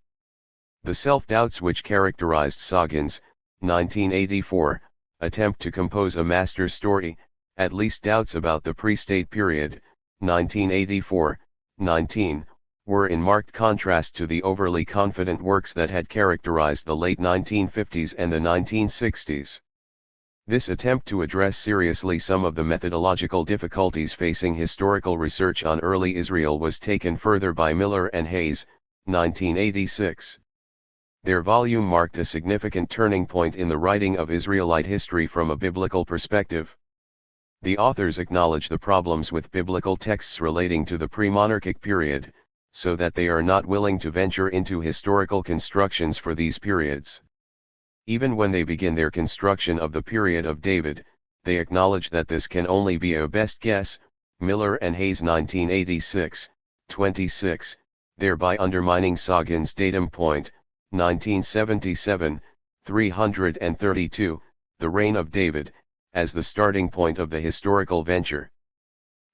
The self-doubts which characterized Sagan's 1984 attempt to compose a master story, at least doubts about the pre-state period, 1984-19, were in marked contrast to the overly confident works that had characterized the late 1950s and the 1960s. This attempt to address seriously some of the methodological difficulties facing historical research on early Israel was taken further by Miller and Hayes, 1986. Their volume marked a significant turning point in the writing of Israelite history from a biblical perspective. The authors acknowledge the problems with biblical texts relating to the pre-monarchic period, so that they are not willing to venture into historical constructions for these periods. Even when they begin their construction of the period of David, they acknowledge that this can only be a best guess, Miller and Hayes 1986, 26, thereby undermining Sagan's datum point, 1977, 332, the reign of David, as the starting point of the historical venture.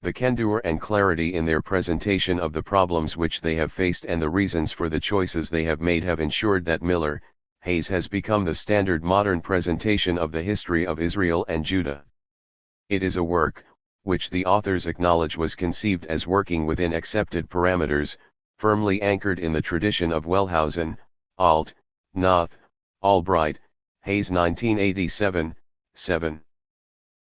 The candor and clarity in their presentation of the problems which they have faced and the reasons for the choices they have made have ensured that Miller, Hayes has become the standard modern presentation of the history of Israel and Judah. It is a work, which the authors acknowledge was conceived as working within accepted parameters, firmly anchored in the tradition of Wellhausen, Alt, Noth, Albright, Hayes 1987, 7.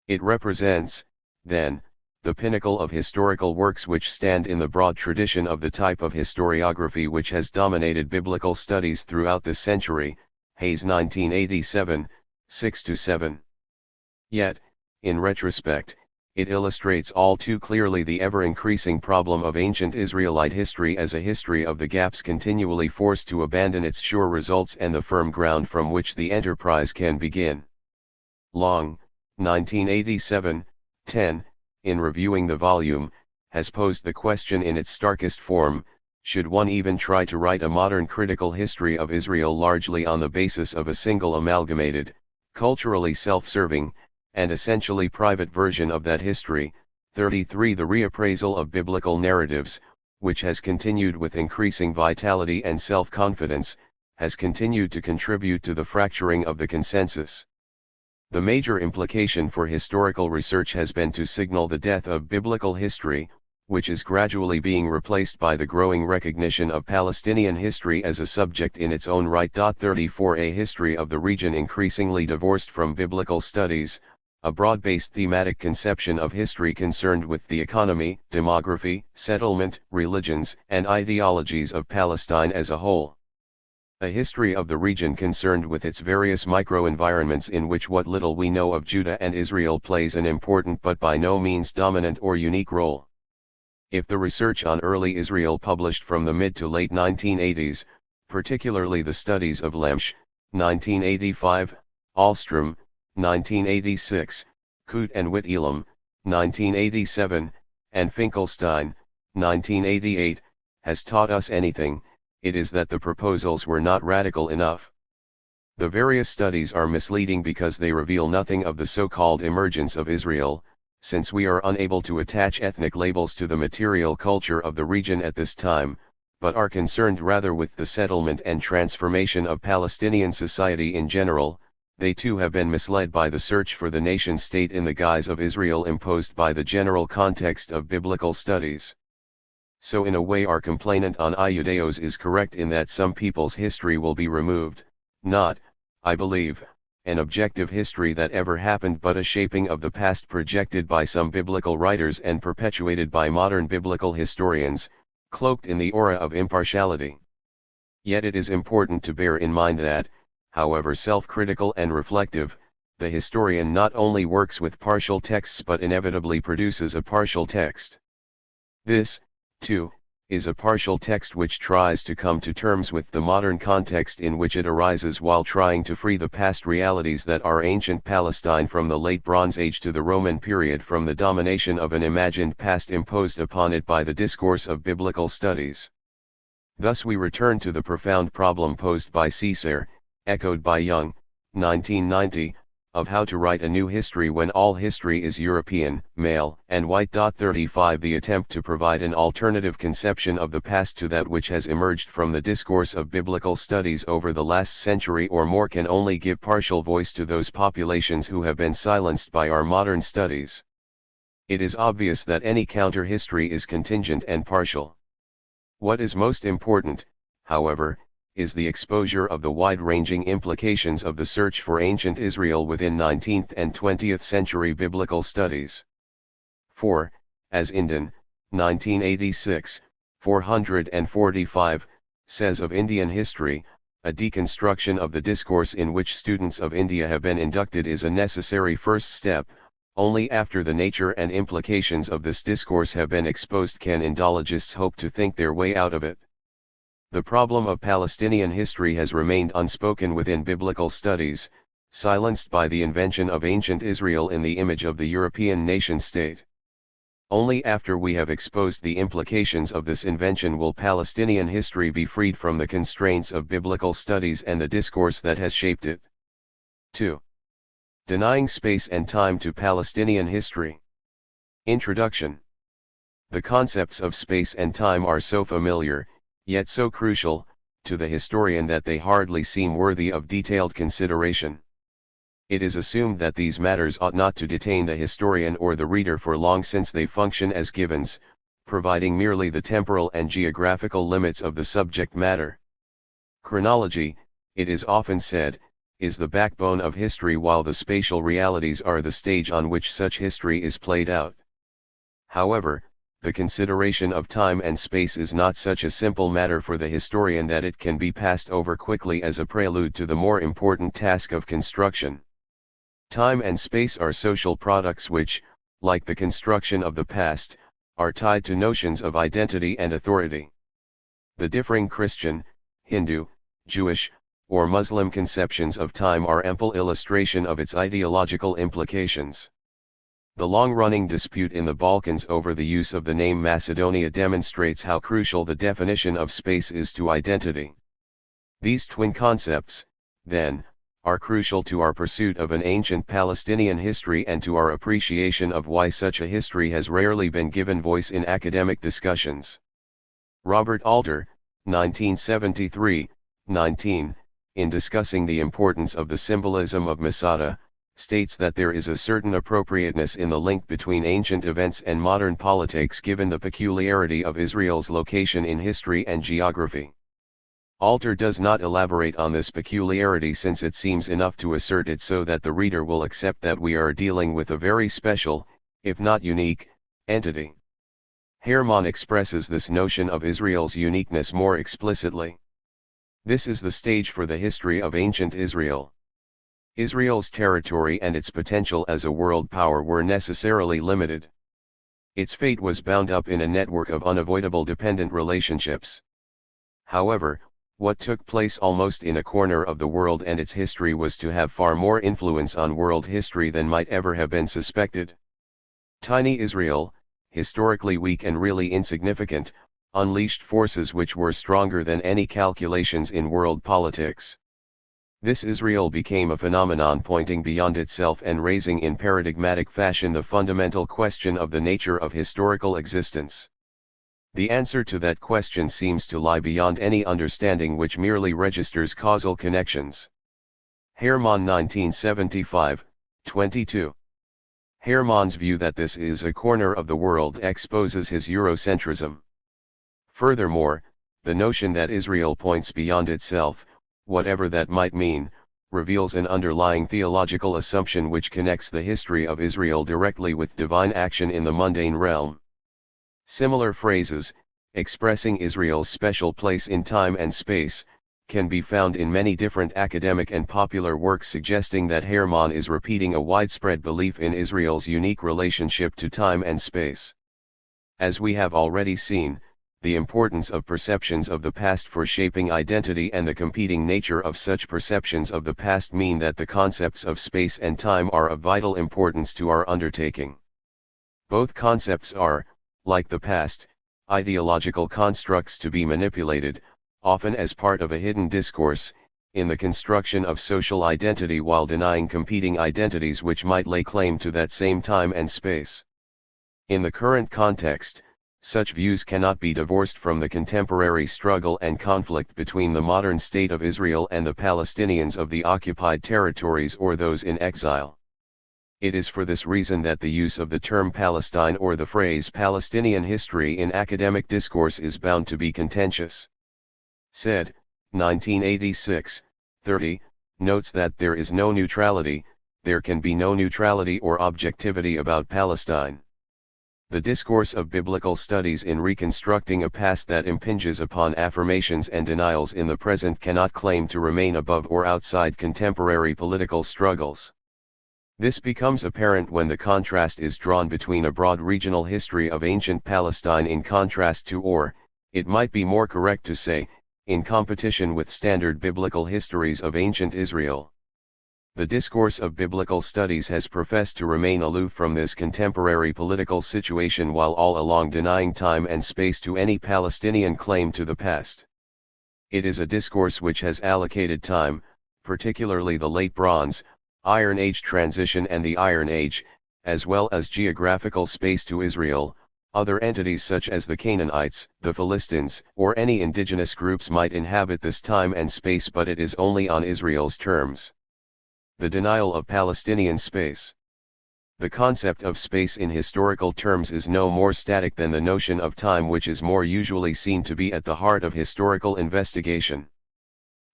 It represents, then, the pinnacle of historical works which stand in the broad tradition of the type of historiography which has dominated biblical studies throughout this century, Hayes 1987, 6-7. Yet, in retrospect, it illustrates all too clearly the ever-increasing problem of ancient Israelite history as a history of the gaps continually forced to abandon its sure results and the firm ground from which the enterprise can begin. Long, 1987, 10, in reviewing the volume, has posed the question in its starkest form: should one even try to write a modern critical history of Israel largely on the basis of a single amalgamated, culturally self-serving, and essentially private version of that history? 33. The reappraisal of biblical narratives, which has continued with increasing vitality and self-confidence, has continued to contribute to the fracturing of the consensus. The major implication for historical research has been to signal the death of biblical history, which is gradually being replaced by the growing recognition of Palestinian history as a subject in its own right. 34. A history of the region increasingly divorced from biblical studies, a broad-based thematic conception of history concerned with the economy, demography, settlement, religions, and ideologies of Palestine as a whole. A history of the region concerned with its various microenvironments in which what little we know of Judah and Israel plays an important but by no means dominant or unique role. If the research on early Israel published from the mid to late 1980s, particularly the studies of Lemsch, 1985, Ahlstrom, 1986, Kute and Whitelam, 1987, and Finkelstein, 1988, has taught us anything, it is that the proposals were not radical enough. The various studies are misleading because they reveal nothing of the so-called emergence of Israel, since we are unable to attach ethnic labels to the material culture of the region at this time, but are concerned rather with the settlement and transformation of Palestinian society in general. They too have been misled by the search for the nation-state in the guise of Israel imposed by the general context of biblical studies. So in a way our complainant on Iudaeos is correct in that some people's history will be removed, not, I believe, an objective history that ever happened but a shaping of the past projected by some biblical writers and perpetuated by modern biblical historians, cloaked in the aura of impartiality. Yet it is important to bear in mind that, however self-critical and reflective, the historian not only works with partial texts but inevitably produces a partial text. This, too, is a partial text which tries to come to terms with the modern context in which it arises while trying to free the past realities that are ancient Palestine from the late Bronze Age to the Roman period from the domination of an imagined past imposed upon it by the discourse of biblical studies. Thus we return to the profound problem posed by Caesar, echoed by Young, 1990, of how to write a new history when all history is European, male, and white. 35 The attempt to provide an alternative conception of the past to that which has emerged from the discourse of biblical studies over the last century or more can only give partial voice to those populations who have been silenced by our modern studies. It is obvious that any counter-history is contingent and partial. What is most important, however, is the exposure of the wide-ranging implications of the search for ancient Israel within 19th and 20th century biblical studies. For, as Inden, 1986, 445, says of Indian history, a deconstruction of the discourse in which students of India have been inducted is a necessary first step. Only after the nature and implications of this discourse have been exposed can Indologists hope to think their way out of it. The problem of Palestinian history has remained unspoken within biblical studies, silenced by the invention of ancient Israel in the image of the European nation-state. Only after we have exposed the implications of this invention will Palestinian history be freed from the constraints of biblical studies and the discourse that has shaped it. 2. Denying space and time to Palestinian history. Introduction. The concepts of space and time are so familiar, yet so crucial, to the historian that they hardly seem worthy of detailed consideration. It is assumed that these matters ought not to detain the historian or the reader for long since they function as givens, providing merely the temporal and geographical limits of the subject matter. Chronology, it is often said, is the backbone of history while the spatial realities are the stage on which such history is played out. However, the consideration of time and space is not such a simple matter for the historian that it can be passed over quickly as a prelude to the more important task of construction. Time and space are social products which, like the construction of the past, are tied to notions of identity and authority. The differing Christian, Hindu, Jewish, or Muslim conceptions of time are ample illustration of its ideological implications. The long-running dispute in the Balkans over the use of the name Macedonia demonstrates how crucial the definition of space is to identity. These twin concepts, then, are crucial to our pursuit of an ancient Palestinian history and to our appreciation of why such a history has rarely been given voice in academic discussions. Robert Alter, 1973, 19, in discussing the importance of the symbolism of Masada, states that there is a certain appropriateness in the link between ancient events and modern politics given the peculiarity of Israel's location in history and geography. Alter does not elaborate on this peculiarity since it seems enough to assert it so that the reader will accept that we are dealing with a very special, if not unique, entity. Hermann expresses this notion of Israel's uniqueness more explicitly. This is the stage for the history of ancient Israel. Israel's territory and its potential as a world power were necessarily limited. Its fate was bound up in a network of unavoidable dependent relationships. However, what took place almost in a corner of the world and its history was to have far more influence on world history than might ever have been suspected. Tiny Israel, historically weak and really insignificant, unleashed forces which were stronger than any calculations in world politics. This Israel became a phenomenon pointing beyond itself and raising in paradigmatic fashion the fundamental question of the nature of historical existence. The answer to that question seems to lie beyond any understanding which merely registers causal connections. Hermann 1975, 22. Hermann's view that this is a corner of the world exposes his Eurocentrism. Furthermore, the notion that Israel points beyond itself, whatever that might mean, reveals an underlying theological assumption which connects the history of Israel directly with divine action in the mundane realm. Similar phrases, expressing Israel's special place in time and space, can be found in many different academic and popular works suggesting that Hermann is repeating a widespread belief in Israel's unique relationship to time and space. As we have already seen, the importance of perceptions of the past for shaping identity and the competing nature of such perceptions of the past mean that the concepts of space and time are of vital importance to our undertaking. Both concepts are, like the past, ideological constructs to be manipulated, often as part of a hidden discourse, in the construction of social identity while denying competing identities which might lay claim to that same time and space. In the current context, such views cannot be divorced from the contemporary struggle and conflict between the modern state of Israel and the Palestinians of the occupied territories or those in exile. It is for this reason that the use of the term Palestine or the phrase Palestinian history in academic discourse is bound to be contentious. Said, 1986, 30, notes that there is no neutrality, there can be no neutrality or objectivity about Palestine. The discourse of biblical studies in reconstructing a past that impinges upon affirmations and denials in the present cannot claim to remain above or outside contemporary political struggles. This becomes apparent when the contrast is drawn between a broad regional history of ancient Palestine in contrast to, or, it might be more correct to say, in competition with standard biblical histories of ancient Israel. The discourse of biblical studies has professed to remain aloof from this contemporary political situation while all along denying time and space to any Palestinian claim to the past. It is a discourse which has allocated time, particularly the Late Bronze, Iron Age transition and the Iron Age, as well as geographical space to Israel. Other entities such as the Canaanites, the Philistines, or any indigenous groups might inhabit this time and space, but it is only on Israel's terms. The denial of Palestinian space. The concept of space in historical terms is no more static than the notion of time, which is more usually seen to be at the heart of historical investigation.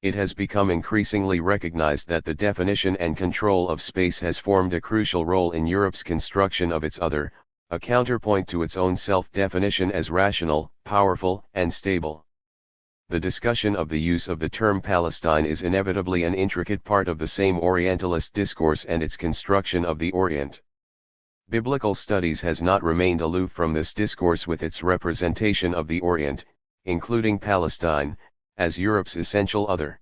It has become increasingly recognized that the definition and control of space has formed a crucial role in Europe's construction of its other, a counterpoint to its own self-definition as rational, powerful, and stable. The discussion of the use of the term Palestine is inevitably an intricate part of the same Orientalist discourse and its construction of the Orient. Biblical studies has not remained aloof from this discourse with its representation of the Orient, including Palestine, as Europe's essential other.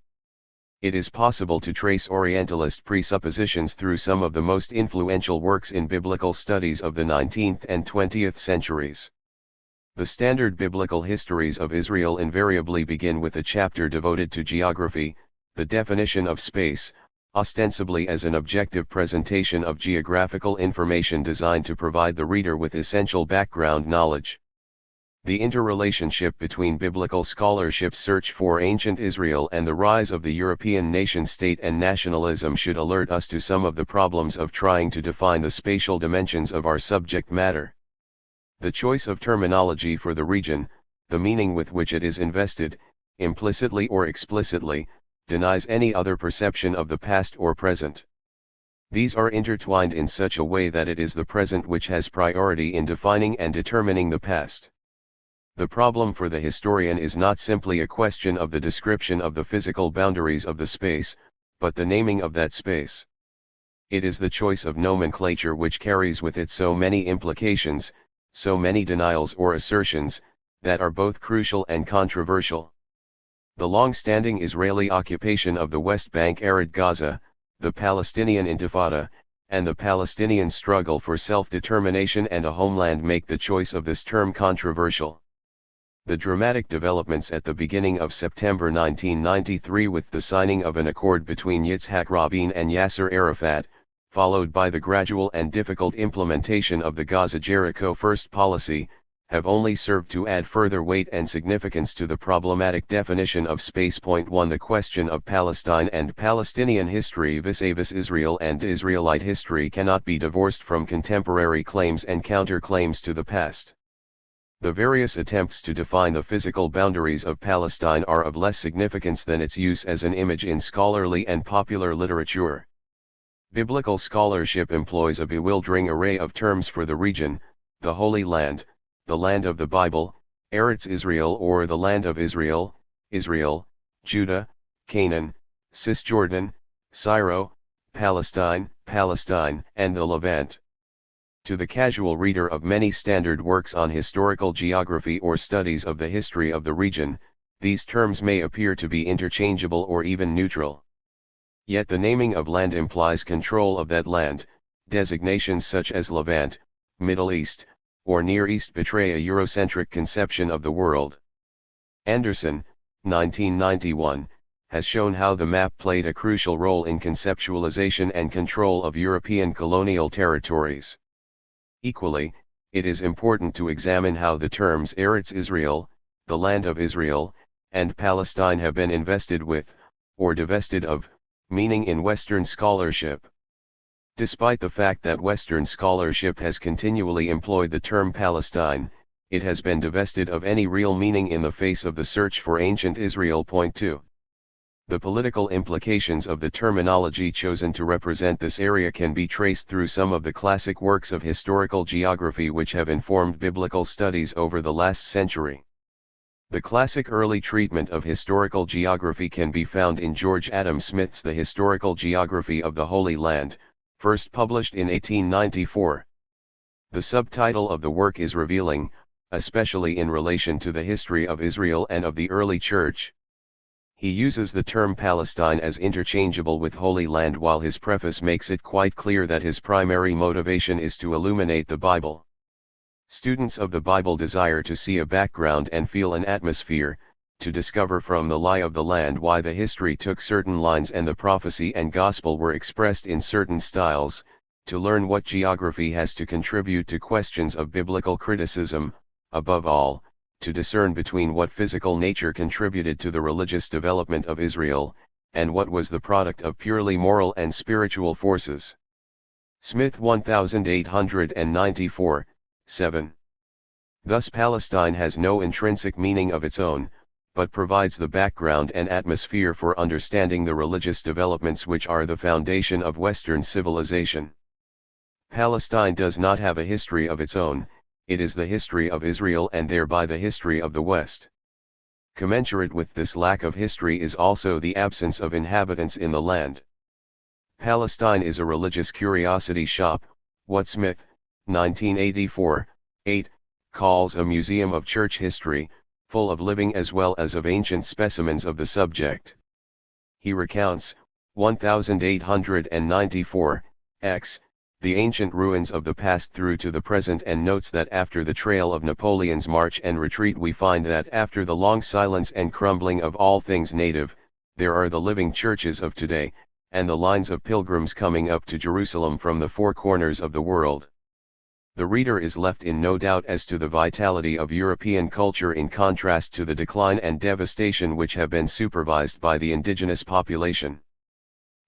It is possible to trace Orientalist presuppositions through some of the most influential works in biblical studies of the 19th and 20th centuries. The standard biblical histories of Israel invariably begin with a chapter devoted to geography, the definition of space, ostensibly as an objective presentation of geographical information designed to provide the reader with essential background knowledge. The interrelationship between biblical scholarship's search for ancient Israel and the rise of the European nation-state and nationalism should alert us to some of the problems of trying to define the spatial dimensions of our subject matter. The choice of terminology for the region, the meaning with which it is invested, implicitly or explicitly, denies any other perception of the past or present. These are intertwined in such a way that it is the present which has priority in defining and determining the past. The problem for the historian is not simply a question of the description of the physical boundaries of the space, but the naming of that space. It is the choice of nomenclature which carries with it so many implications, so many denials or assertions, that are both crucial and controversial. The long-standing Israeli occupation of the West Bank arid Gaza, the Palestinian Intifada, and the Palestinian struggle for self-determination and a homeland make the choice of this term controversial. The dramatic developments at the beginning of September 1993 with the signing of an accord between Yitzhak Rabin and Yasser Arafat, followed by the gradual and difficult implementation of the Gaza-Jericho First policy, have only served to add further weight and significance to the problematic definition of space. 1 The question of Palestine and Palestinian history vis-a-vis Israel and Israelite history cannot be divorced from contemporary claims and counterclaims to the past. The various attempts to define the physical boundaries of Palestine are of less significance than its use as an image in scholarly and popular literature. Biblical scholarship employs a bewildering array of terms for the region: the Holy Land, the land of the Bible, Eretz Israel or the land of Israel, Israel, Judah, Canaan, Cisjordan, Syro, Palestine, Palestine, and the Levant. To the casual reader of many standard works on historical geography or studies of the history of the region, these terms may appear to be interchangeable or even neutral. Yet the naming of land implies control of that land. Designations such as Levant, Middle East, or Near East betray a Eurocentric conception of the world. Anderson, 1991, has shown how the map played a crucial role in conceptualization and control of European colonial territories. Equally, it is important to examine how the terms Eretz Israel, the land of Israel, and Palestine have been invested with, or divested of, meaning in Western scholarship. Despite the fact that Western scholarship has continually employed the term Palestine, it has been divested of any real meaning in the face of the search for ancient Israel. Point 2. The political implications of the terminology chosen to represent this area can be traced through some of the classic works of historical geography which have informed biblical studies over the last century. The classic early treatment of historical geography can be found in George Adam Smith's The Historical Geography of the Holy Land, first published in 1894. The subtitle of the work is revealing, especially in relation to the history of Israel and of the early Church. He uses the term Palestine as interchangeable with Holy Land, while his preface makes it quite clear that his primary motivation is to illuminate the Bible. Students of the Bible desire to see a background and feel an atmosphere, to discover from the lie of the land why the history took certain lines and the prophecy and gospel were expressed in certain styles, to learn what geography has to contribute to questions of biblical criticism, above all, to discern between what physical nature contributed to the religious development of Israel, and what was the product of purely moral and spiritual forces. Smith 1894, 7. Thus Palestine has no intrinsic meaning of its own, but provides the background and atmosphere for understanding the religious developments which are the foundation of Western civilization. Palestine does not have a history of its own, it is the history of Israel and thereby the history of the West. Commensurate with this lack of history is also the absence of inhabitants in the land. Palestine is a religious curiosity shop, what Smith, 1984, 8, calls a museum of church history, full of living as well as of ancient specimens of the subject. He recounts, 1894, x, the ancient ruins of the past through to the present, and notes that after the trail of Napoleon's march and retreat we find that after the long silence and crumbling of all things native, there are the living churches of today, and the lines of pilgrims coming up to Jerusalem from the four corners of the world. The reader is left in no doubt as to the vitality of European culture in contrast to the decline and devastation which have been supervised by the indigenous population.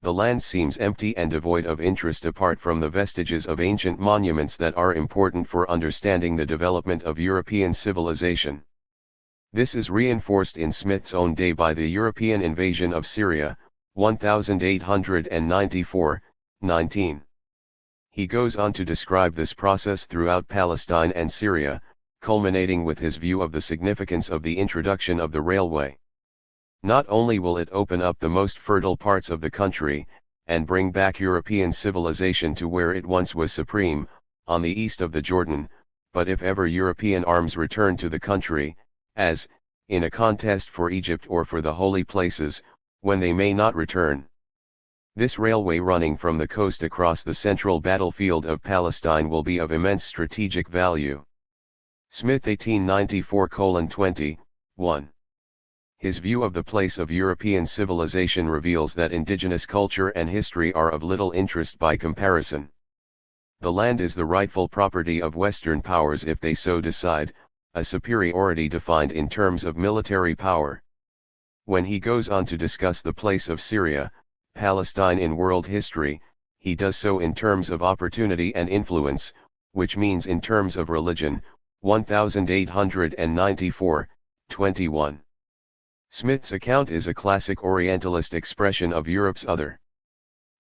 The land seems empty and devoid of interest apart from the vestiges of ancient monuments that are important for understanding the development of European civilization. This is reinforced in Smith's own day by the European invasion of Syria, 1894, 19. He goes on to describe this process throughout Palestine and Syria, culminating with his view of the significance of the introduction of the railway. Not only will it open up the most fertile parts of the country, and bring back European civilization to where it once was supreme, on the east of the Jordan, but if ever European arms return to the country, as, in a contest for Egypt or for the holy places, when they may not return. This railway running from the coast across the central battlefield of Palestine will be of immense strategic value. Smith 1894:20, 1. His view of the place of European civilization reveals that indigenous culture and history are of little interest by comparison. The land is the rightful property of Western powers if they so decide, a superiority defined in terms of military power. When he goes on to discuss the place of Syria, Palestine in world history, he does so in terms of opportunity and influence, which means in terms of religion, 1894, 21. Smith's account is a classic Orientalist expression of Europe's other.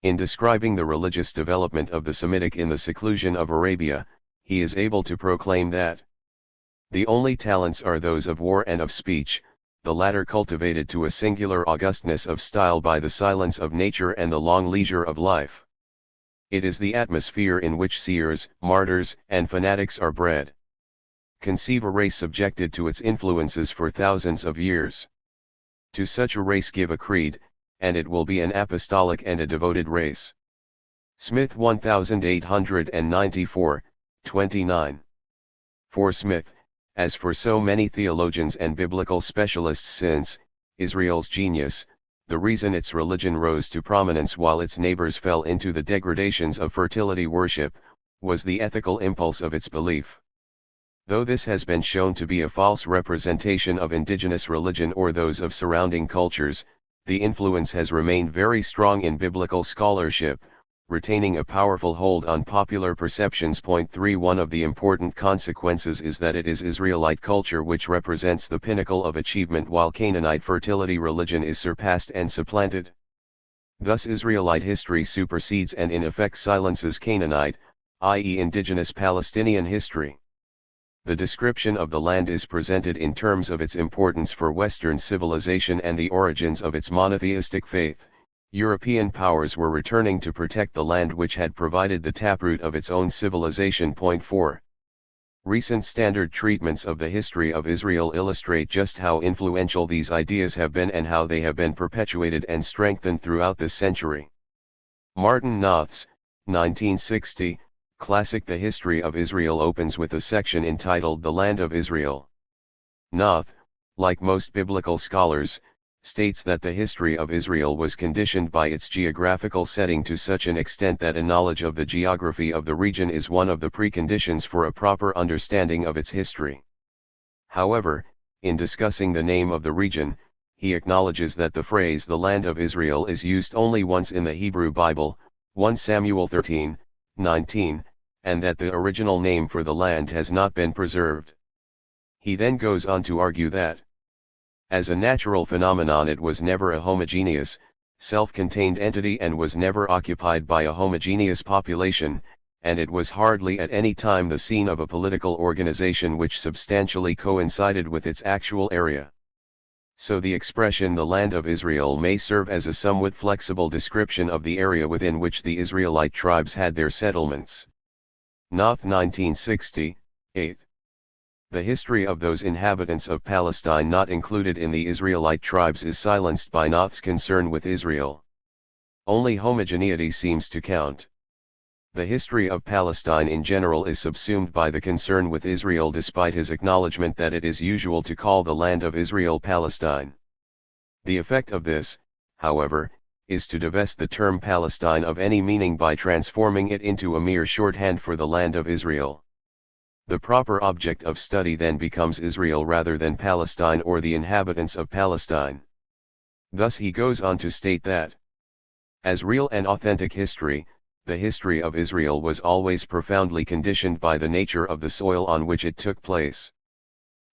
In describing the religious development of the Semitic in the seclusion of Arabia, he is able to proclaim that the only talents are those of war and of speech, the latter cultivated to a singular augustness of style by the silence of nature and the long leisure of life. It is the atmosphere in which seers, martyrs, and fanatics are bred. Conceive a race subjected to its influences for thousands of years. To such a race give a creed, and it will be an apostolic and a devoted race. Smith 1894, 29. For Smith, as for so many theologians and biblical specialists since, Israel's genius, the reason its religion rose to prominence while its neighbors fell into the degradations of fertility worship, was the ethical impulse of its belief. Though this has been shown to be a false representation of indigenous religion or those of surrounding cultures, the influence has remained very strong in biblical scholarship, retaining a powerful hold on popular perceptions. 3 One of the important consequences is that it is Israelite culture which represents the pinnacle of achievement while Canaanite fertility religion is surpassed and supplanted. Thus Israelite history supersedes and in effect silences Canaanite, i.e. indigenous Palestinian history. The description of the land is presented in terms of its importance for Western civilization and the origins of its monotheistic faith. European powers were returning to protect the land which had provided the taproot of its own civilization. 4. Recent standard treatments of the history of Israel illustrate just how influential these ideas have been and how they have been perpetuated and strengthened throughout this century. Martin Noth's, 1960, classic The History of Israel opens with a section entitled The Land of Israel. Noth, like most biblical scholars, states that the history of Israel was conditioned by its geographical setting to such an extent that a knowledge of the geography of the region is one of the preconditions for a proper understanding of its history. However, in discussing the name of the region, he acknowledges that the phrase the land of Israel is used only once in the Hebrew Bible, 1 Samuel 13, 19, and that the original name for the land has not been preserved. He then goes on to argue that, as a natural phenomenon, it was never a homogeneous, self-contained entity and was never occupied by a homogeneous population, and it was hardly at any time the scene of a political organization which substantially coincided with its actual area. So the expression the land of Israel may serve as a somewhat flexible description of the area within which the Israelite tribes had their settlements. Noth 1960, 8. The history of those inhabitants of Palestine not included in the Israelite tribes is silenced by Noth's concern with Israel. Only homogeneity seems to count. The history of Palestine in general is subsumed by the concern with Israel despite his acknowledgement that it is usual to call the land of Israel Palestine. The effect of this, however, is to divest the term Palestine of any meaning by transforming it into a mere shorthand for the land of Israel. The proper object of study then becomes Israel rather than Palestine or the inhabitants of Palestine. Thus he goes on to state that, as real and authentic history, the history of Israel was always profoundly conditioned by the nature of the soil on which it took place.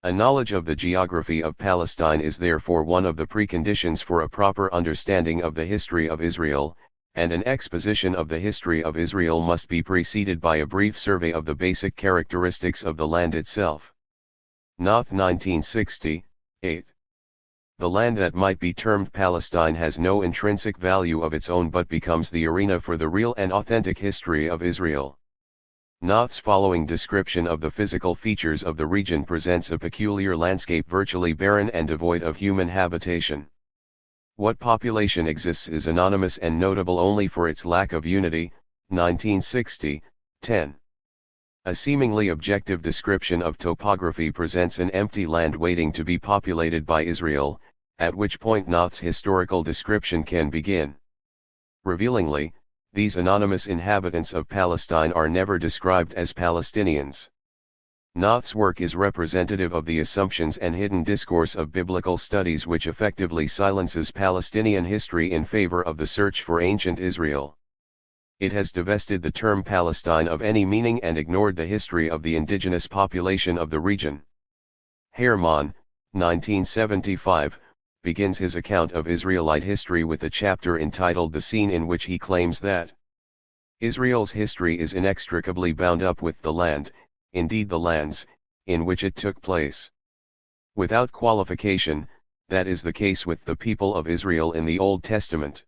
A knowledge of the geography of Palestine is therefore one of the preconditions for a proper understanding of the history of Israel, and an exposition of the history of Israel must be preceded by a brief survey of the basic characteristics of the land itself. Noth 1960, 8. The land that might be termed Palestine has no intrinsic value of its own but becomes the arena for the real and authentic history of Israel. Noth's following description of the physical features of the region presents a peculiar landscape virtually barren and devoid of human habitation. What population exists is anonymous and notable only for its lack of unity. 1960, 10. A seemingly objective description of topography presents an empty land waiting to be populated by Israel, at which point Noth's historical description can begin. Revealingly, these anonymous inhabitants of Palestine are never described as Palestinians. Noth's work is representative of the assumptions and hidden discourse of biblical studies which effectively silences Palestinian history in favor of the search for ancient Israel. It has divested the term Palestine of any meaning and ignored the history of the indigenous population of the region. Hermann, 1975, begins his account of Israelite history with a chapter entitled The Scene, in which he claims that Israel's history is inextricably bound up with the land, indeed the lands, in which it took place. Without qualification, that is the case with the people of Israel in the Old Testament.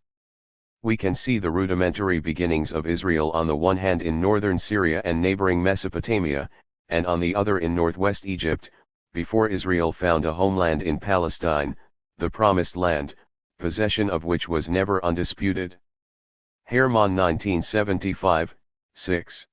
We can see the rudimentary beginnings of Israel on the one hand in northern Syria and neighboring Mesopotamia, and on the other in northwest Egypt, before Israel found a homeland in Palestine, the Promised Land, possession of which was never undisputed. Herman 1975, 6.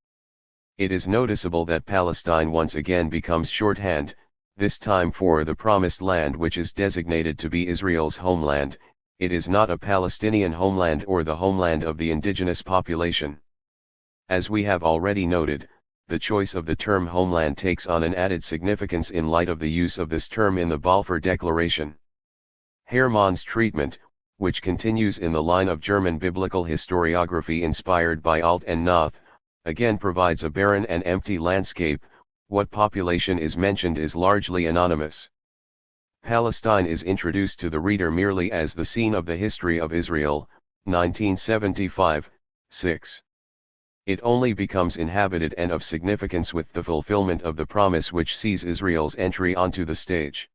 It is noticeable that Palestine once again becomes shorthand, this time for the Promised Land, which is designated to be Israel's homeland. It is not a Palestinian homeland or the homeland of the indigenous population. As we have already noted, the choice of the term homeland takes on an added significance in light of the use of this term in the Balfour Declaration. Herman's treatment, which continues in the line of German biblical historiography inspired by Alt and Noth, again provides a barren and empty landscape. What population is mentioned is largely anonymous. Palestine is introduced to the reader merely as the scene of the history of Israel, 1975, 6. It only becomes inhabited and of significance with the fulfillment of the promise which sees Israel's entry onto the stage.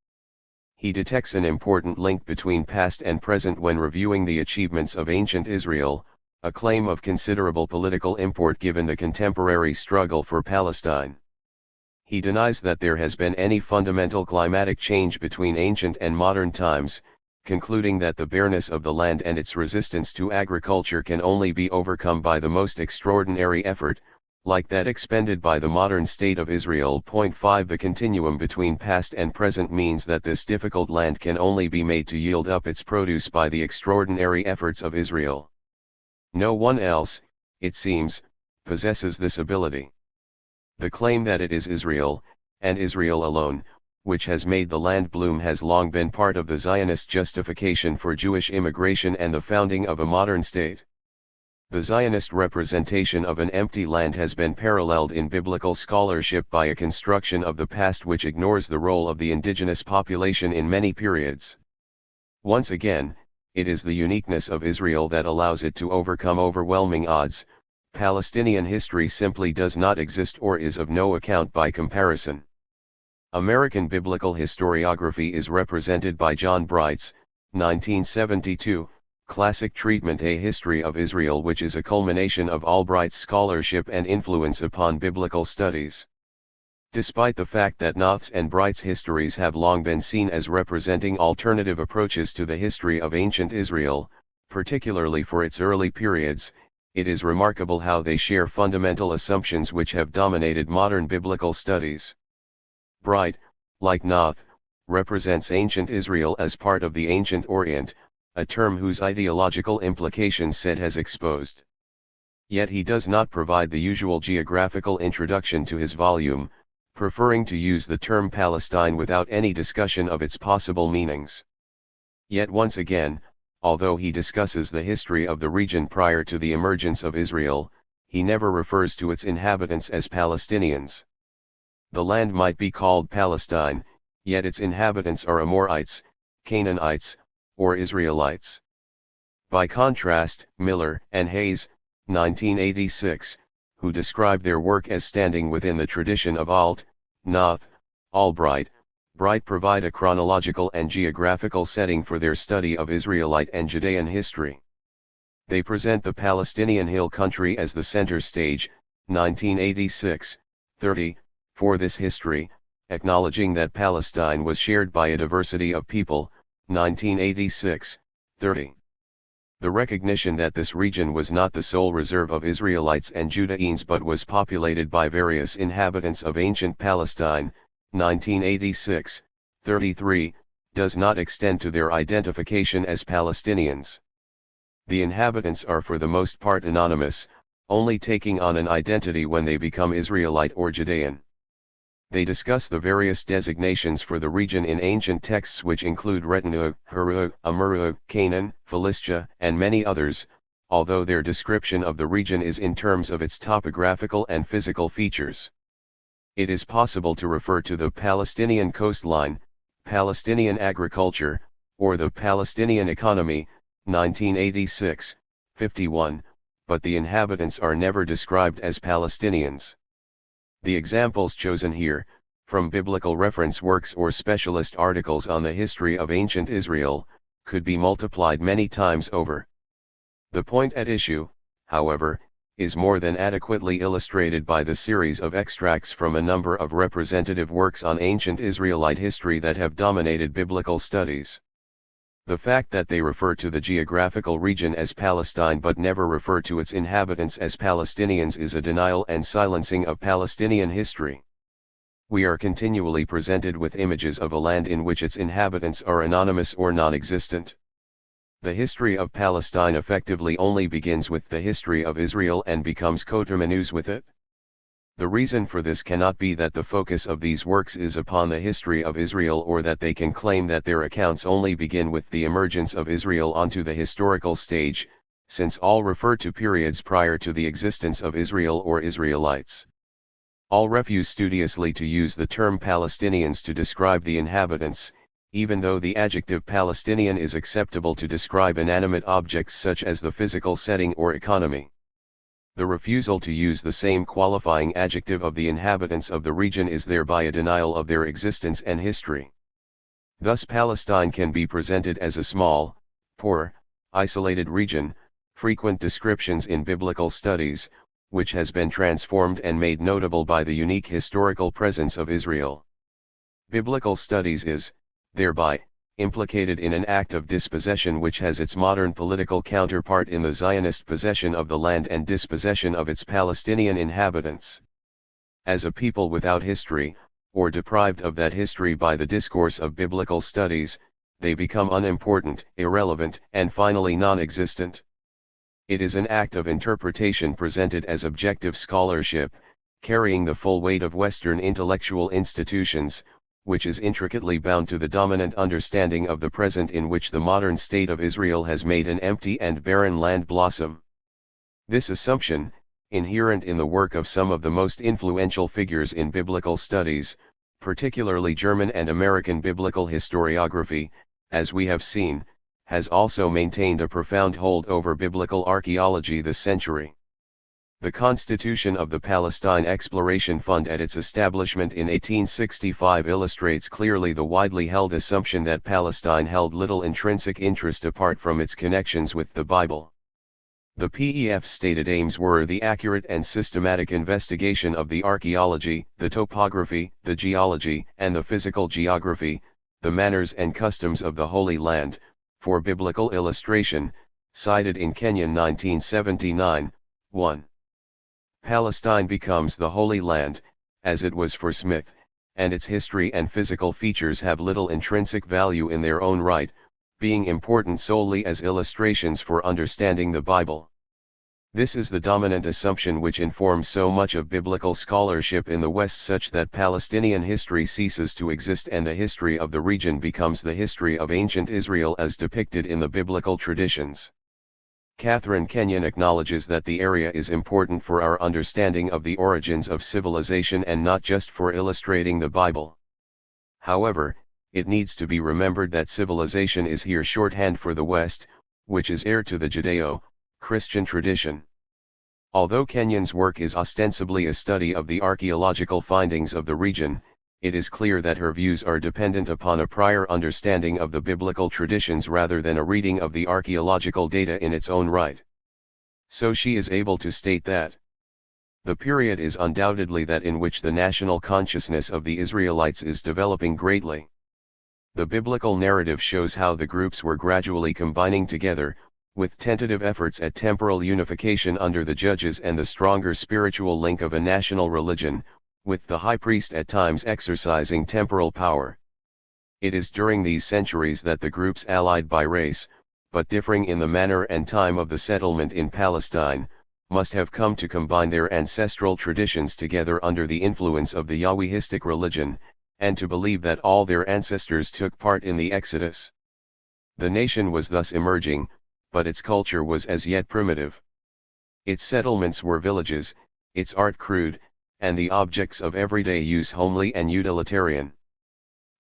He detects an important link between past and present when reviewing the achievements of ancient Israel, a claim of considerable political import given the contemporary struggle for Palestine. He denies that there has been any fundamental climatic change between ancient and modern times, concluding that the bareness of the land and its resistance to agriculture can only be overcome by the most extraordinary effort, like that expended by the modern state of Israel. 5 The continuum between past and present means that this difficult land can only be made to yield up its produce by the extraordinary efforts of Israel. No one else, it seems, possesses this ability. The claim that it is Israel, and Israel alone, which has made the land bloom has long been part of the Zionist justification for Jewish immigration and the founding of a modern state. The Zionist representation of an empty land has been paralleled in biblical scholarship by a construction of the past which ignores the role of the indigenous population in many periods. Once again, it is the uniqueness of Israel that allows it to overcome overwhelming odds. Palestinian history simply does not exist or is of no account by comparison. American biblical historiography is represented by John Bright's, 1972, classic treatment A History of Israel, which is a culmination of Albright's scholarship and influence upon biblical studies. Despite the fact that Noth's and Bright's histories have long been seen as representing alternative approaches to the history of ancient Israel, particularly for its early periods, it is remarkable how they share fundamental assumptions which have dominated modern biblical studies. Bright, like Noth, represents ancient Israel as part of the ancient Orient, a term whose ideological implications Said has exposed. Yet he does not provide the usual geographical introduction to his volume, preferring to use the term Palestine without any discussion of its possible meanings. Yet once again, although he discusses the history of the region prior to the emergence of Israel, he never refers to its inhabitants as Palestinians. The land might be called Palestine, yet its inhabitants are Amorites, Canaanites, or Israelites. By contrast, Miller and Hayes, 1986, who describe their work as standing within the tradition of Alt, Noth, Albright, Bright provide a chronological and geographical setting for their study of Israelite and Judean history. They present the Palestinian Hill Country as the center stage, 1986, 30, for this history, acknowledging that Palestine was shared by a diversity of people, 1986, 30. The recognition that this region was not the sole reserve of Israelites and Judeans but was populated by various inhabitants of ancient Palestine, 1986, 33, does not extend to their identification as Palestinians. The inhabitants are for the most part anonymous, only taking on an identity when they become Israelite or Judean. They discuss the various designations for the region in ancient texts which include Retanu, Heru, Amuru, Canaan, Philistia, and many others, although their description of the region is in terms of its topographical and physical features. It is possible to refer to the Palestinian coastline, Palestinian agriculture, or the Palestinian economy, 1986, 51, but the inhabitants are never described as Palestinians. The examples chosen here, from biblical reference works or specialist articles on the history of ancient Israel, could be multiplied many times over. The point at issue, however, is more than adequately illustrated by the series of extracts from a number of representative works on ancient Israelite history that have dominated biblical studies. The fact that they refer to the geographical region as Palestine but never refer to its inhabitants as Palestinians is a denial and silencing of Palestinian history. We are continually presented with images of a land in which its inhabitants are anonymous or non-existent. The history of Palestine effectively only begins with the history of Israel and becomes coterminous with it. The reason for this cannot be that the focus of these works is upon the history of Israel or that they can claim that their accounts only begin with the emergence of Israel onto the historical stage, since all refer to periods prior to the existence of Israel or Israelites. All refuse studiously to use the term Palestinians to describe the inhabitants, even though the adjective Palestinian is acceptable to describe inanimate objects such as the physical setting or economy. The refusal to use the same qualifying adjective of the inhabitants of the region is thereby a denial of their existence and history. Thus Palestine can be presented as a small, poor, isolated region, frequent descriptions in biblical studies, which has been transformed and made notable by the unique historical presence of Israel. Biblical studies is, thereby, implicated in an act of dispossession which has its modern political counterpart in the Zionist possession of the land and dispossession of its Palestinian inhabitants. As a people without history, or deprived of that history by the discourse of biblical studies, they become unimportant, irrelevant, and finally non-existent. It is an act of interpretation presented as objective scholarship, carrying the full weight of Western intellectual institutions, which is intricately bound to the dominant understanding of the present in which the modern state of Israel has made an empty and barren land blossom. This assumption, inherent in the work of some of the most influential figures in biblical studies, particularly German and American biblical historiography, as we have seen, has also maintained a profound hold over biblical archaeology this century. The constitution of the Palestine Exploration Fund at its establishment in 1865 illustrates clearly the widely held assumption that Palestine held little intrinsic interest apart from its connections with the Bible. The PEF's stated aims were the accurate and systematic investigation of the archaeology, the topography, the geology, and the physical geography, the manners and customs of the Holy Land, for biblical illustration, cited in Kenyon 1979, 1. Palestine becomes the Holy Land, as it was for Smith, and its history and physical features have little intrinsic value in their own right, being important solely as illustrations for understanding the Bible. This is the dominant assumption which informs so much of biblical scholarship in the West, such that Palestinian history ceases to exist and the history of the region becomes the history of ancient Israel as depicted in the biblical traditions. Catherine Kenyon acknowledges that the area is important for our understanding of the origins of civilization and not just for illustrating the Bible. However, it needs to be remembered that civilization is here shorthand for the West, which is heir to the Judeo-Christian tradition. Although Kenyon's work is ostensibly a study of the archaeological findings of the region, it is clear that her views are dependent upon a prior understanding of the biblical traditions rather than a reading of the archaeological data in its own right. So she is able to state that the period is undoubtedly that in which the national consciousness of the Israelites is developing greatly. The biblical narrative shows how the groups were gradually combining together, with tentative efforts at temporal unification under the judges and the stronger spiritual link of a national religion, with the high priest at times exercising temporal power. It is during these centuries that the groups allied by race, but differing in the manner and time of the settlement in Palestine, must have come to combine their ancestral traditions together under the influence of the Yahwehistic religion, and to believe that all their ancestors took part in the Exodus. The nation was thus emerging, but its culture was as yet primitive. Its settlements were villages, its art crude, and the objects of everyday use homely and utilitarian.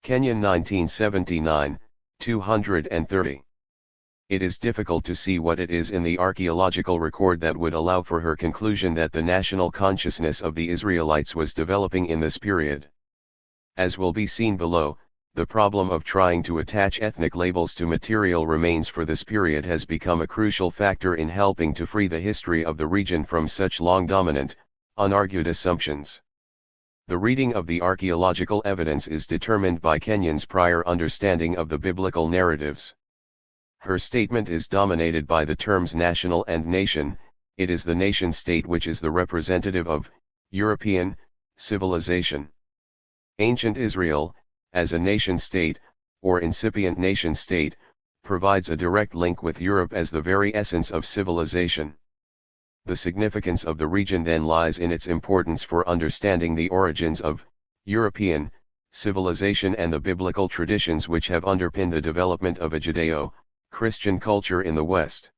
Kenyon 1979, 230. It is difficult to see what it is in the archaeological record that would allow for her conclusion that the national consciousness of the Israelites was developing in this period. As will be seen below, the problem of trying to attach ethnic labels to material remains for this period has become a crucial factor in helping to free the history of the region from such long dominant, unargued assumptions. The reading of the archaeological evidence is determined by Kenyon's prior understanding of the biblical narratives. Her statement is dominated by the terms national and nation. It is the nation-state which is the representative of European civilization. Ancient Israel, as a nation-state, or incipient nation-state, provides a direct link with Europe as the very essence of civilization. The significance of the region then lies in its importance for understanding the origins of European civilization and the biblical traditions which have underpinned the development of a Judeo-Christian culture in the West.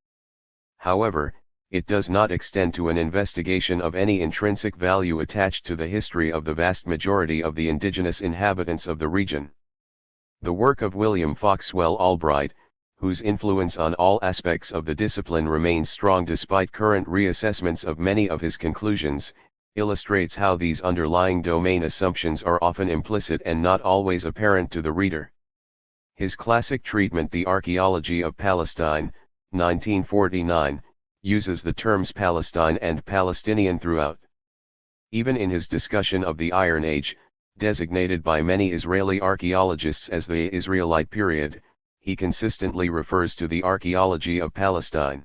However, it does not extend to an investigation of any intrinsic value attached to the history of the vast majority of the indigenous inhabitants of the region. The work of William Foxwell Albright, whose influence on all aspects of the discipline remains strong despite current reassessments of many of his conclusions, illustrates how these underlying domain assumptions are often implicit and not always apparent to the reader. His classic treatment, The Archaeology of Palestine, 1949, uses the terms Palestine and Palestinian throughout. Even in his discussion of the Iron Age, designated by many Israeli archaeologists as the Israelite period, he consistently refers to the archaeology of Palestine.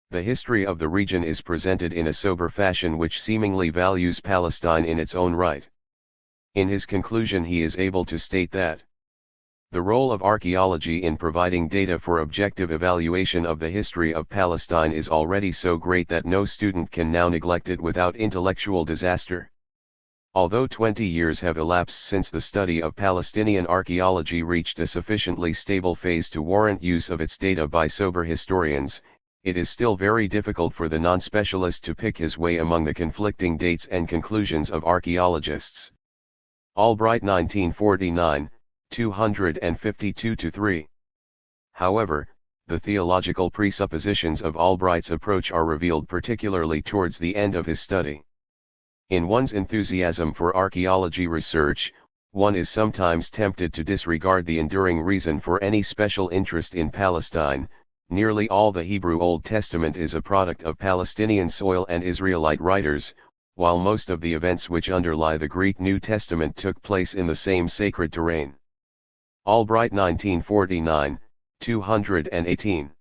The history of the region is presented in a sober fashion which seemingly values Palestine in its own right. In his conclusion he is able to state that the role of archaeology in providing data for objective evaluation of the history of Palestine is already so great that no student can now neglect it without intellectual disaster. Although 20 years have elapsed since the study of Palestinian archaeology reached a sufficiently stable phase to warrant use of its data by sober historians, it is still very difficult for the non-specialist to pick his way among the conflicting dates and conclusions of archaeologists. Albright 1949, 252-3. However, the theological presuppositions of Albright's approach are revealed particularly towards the end of his study. In one's enthusiasm for archaeology research, one is sometimes tempted to disregard the enduring reason for any special interest in Palestine. Nearly all the Hebrew Old Testament is a product of Palestinian soil and Israelite writers, while most of the events which underlie the Greek New Testament took place in the same sacred terrain. Albright 1949, 218.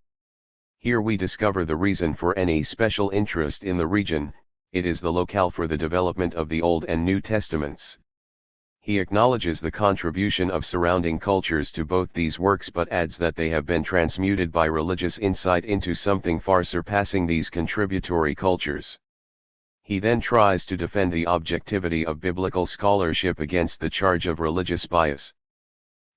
Here we discover the reason for any special interest in the region. It is the locale for the development of the Old and New Testaments. He acknowledges the contribution of surrounding cultures to both these works but adds that they have been transmuted by religious insight into something far surpassing these contributory cultures. He then tries to defend the objectivity of biblical scholarship against the charge of religious bias.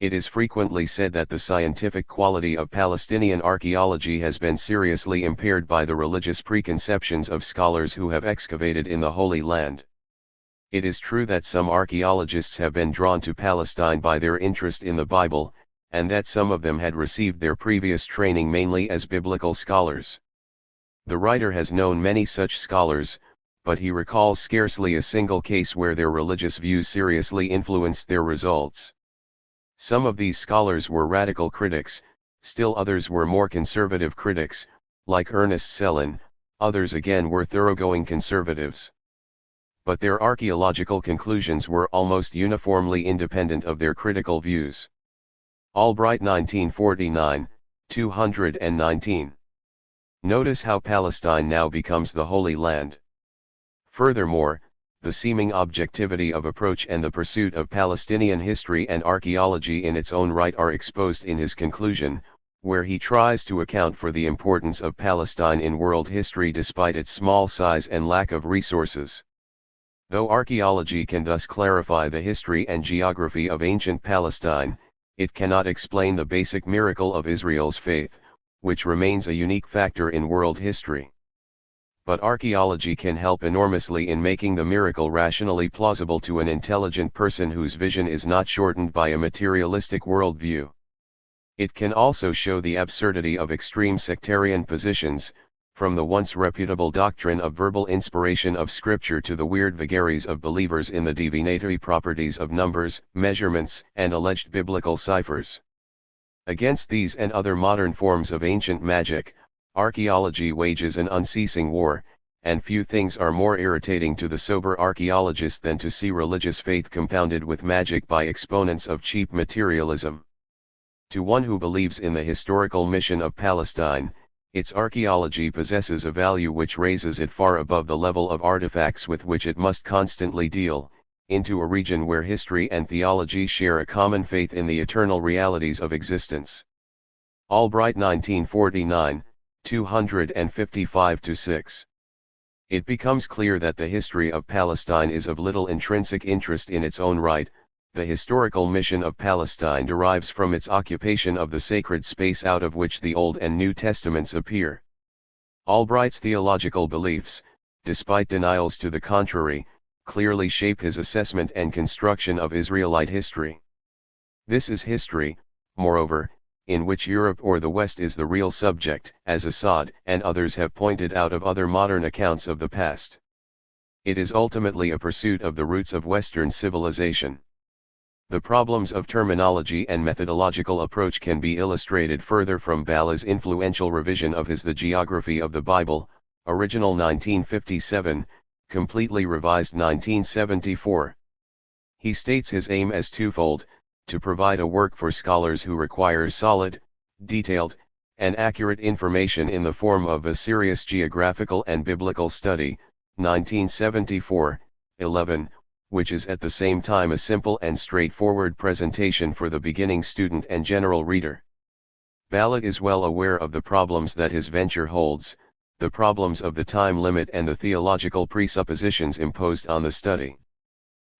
It is frequently said that the scientific quality of Palestinian archaeology has been seriously impaired by the religious preconceptions of scholars who have excavated in the Holy Land. It is true that some archaeologists have been drawn to Palestine by their interest in the Bible, and that some of them had received their previous training mainly as biblical scholars. The writer has known many such scholars, but he recalls scarcely a single case where their religious views seriously influenced their results. Some of these scholars were radical critics, still others were more conservative critics, like Ernest Sellin. Others again were thoroughgoing conservatives. But their archaeological conclusions were almost uniformly independent of their critical views. Albright 1949, 219. Notice how Palestine now becomes the Holy Land. Furthermore, the seeming objectivity of approach and the pursuit of Palestinian history and archaeology in its own right are exposed in his conclusion, where he tries to account for the importance of Palestine in world history despite its small size and lack of resources. Though archaeology can thus clarify the history and geography of ancient Palestine, it cannot explain the basic miracle of Israel's faith, which remains a unique factor in world history. But archaeology can help enormously in making the miracle rationally plausible to an intelligent person whose vision is not shortened by a materialistic worldview. It can also show the absurdity of extreme sectarian positions, from the once reputable doctrine of verbal inspiration of Scripture to the weird vagaries of believers in the divinatory properties of numbers, measurements, and alleged biblical ciphers. Against these and other modern forms of ancient magic, archaeology wages an unceasing war, and few things are more irritating to the sober archaeologist than to see religious faith compounded with magic by exponents of cheap materialism. To one who believes in the historical mission of Palestine, its archaeology possesses a value which raises it far above the level of artifacts with which it must constantly deal, into a region where history and theology share a common faith in the eternal realities of existence. Albright 1949, 255-6. It becomes clear that the history of Palestine is of little intrinsic interest in its own right. The historical mission of Palestine derives from its occupation of the sacred space out of which the Old and New Testaments appear. Albright's theological beliefs, despite denials to the contrary, clearly shape his assessment and construction of Israelite history. This is history, moreover, in which Europe or the West is the real subject, as Assad and others have pointed out of other modern accounts of the past. It is ultimately a pursuit of the roots of Western civilization. The problems of terminology and methodological approach can be illustrated further from Balla's influential revision of his The Geography of the Bible, original 1957, completely revised 1974. He states his aim as twofold: to provide a work for scholars who require solid, detailed, and accurate information in the form of a serious geographical and biblical study, 1974, 11, which is at the same time a simple and straightforward presentation for the beginning student and general reader. Balla is well aware of the problems that his venture holds, the problems of the time limit and the theological presuppositions imposed on the study.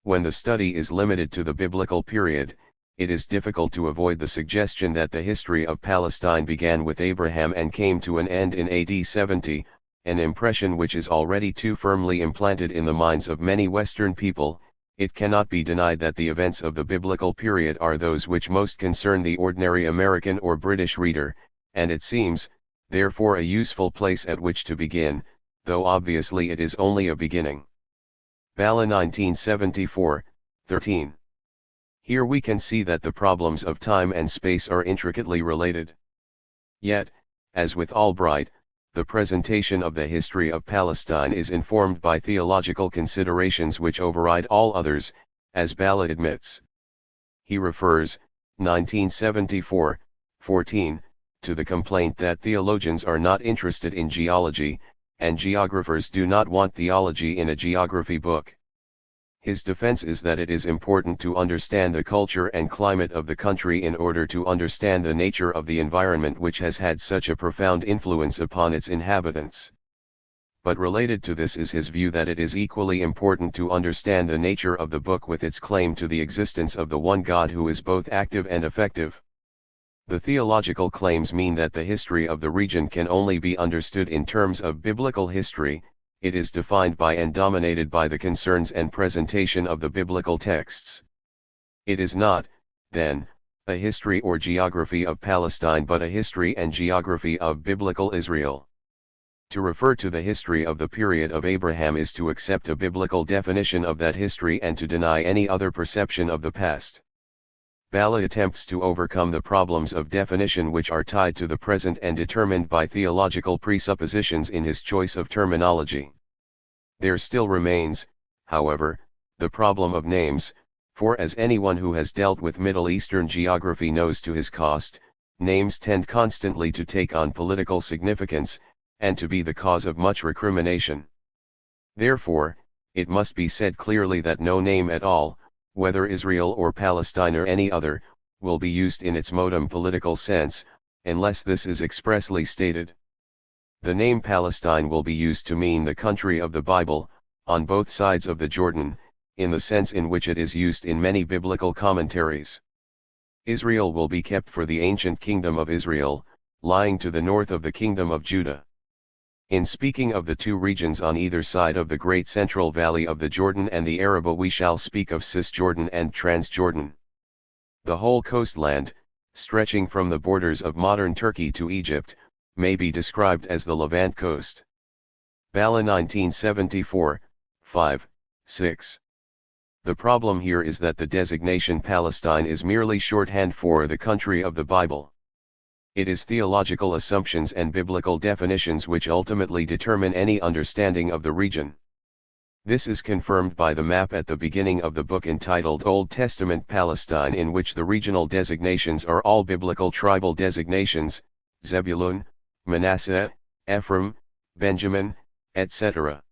When the study is limited to the biblical period, it is difficult to avoid the suggestion that the history of Palestine began with Abraham and came to an end in AD 70, an impression which is already too firmly implanted in the minds of many Western people. It cannot be denied that the events of the biblical period are those which most concern the ordinary American or British reader, and it seems, therefore, a useful place at which to begin, though obviously it is only a beginning. Balla 1974, 13. Here we can see that the problems of time and space are intricately related. Yet, as with Albright, the presentation of the history of Palestine is informed by theological considerations which override all others, as Balla admits. He refers, 1974, 14, to the complaint that theologians are not interested in geology, and geographers do not want theology in a geography book. His defense is that it is important to understand the culture and climate of the country in order to understand the nature of the environment which has had such a profound influence upon its inhabitants. But related to this is his view that it is equally important to understand the nature of the book with its claim to the existence of the one God who is both active and effective. The theological claims mean that the history of the region can only be understood in terms of biblical history. It is defined by and dominated by the concerns and presentation of the biblical texts. It is not, then, a history or geography of Palestine but a history and geography of biblical Israel. To refer to the history of the period of Abraham is to accept a biblical definition of that history and to deny any other perception of the past. Balla attempts to overcome the problems of definition which are tied to the present and determined by theological presuppositions in his choice of terminology. There still remains, however, the problem of names, for as anyone who has dealt with Middle Eastern geography knows to his cost, names tend constantly to take on political significance, and to be the cause of much recrimination. Therefore, it must be said clearly that no name at all, whether Israel or Palestine or any other, will be used in its modem political sense, unless this is expressly stated. The name Palestine will be used to mean the country of the Bible, on both sides of the Jordan, in the sense in which it is used in many biblical commentaries. Israel will be kept for the ancient kingdom of Israel, lying to the north of the kingdom of Judah. In speaking of the two regions on either side of the great central valley of the Jordan and the Arabah, we shall speak of Cisjordan and Transjordan. The whole coastland, stretching from the borders of modern Turkey to Egypt, may be described as the Levant coast. Bala 1974, 5, 6. The problem here is that the designation Palestine is merely shorthand for the country of the Bible. It is theological assumptions and biblical definitions which ultimately determine any understanding of the region. This is confirmed by the map at the beginning of the book entitled Old Testament Palestine, in which the regional designations are all biblical tribal designations: Zebulun, Manasseh, Ephraim, Benjamin, etc.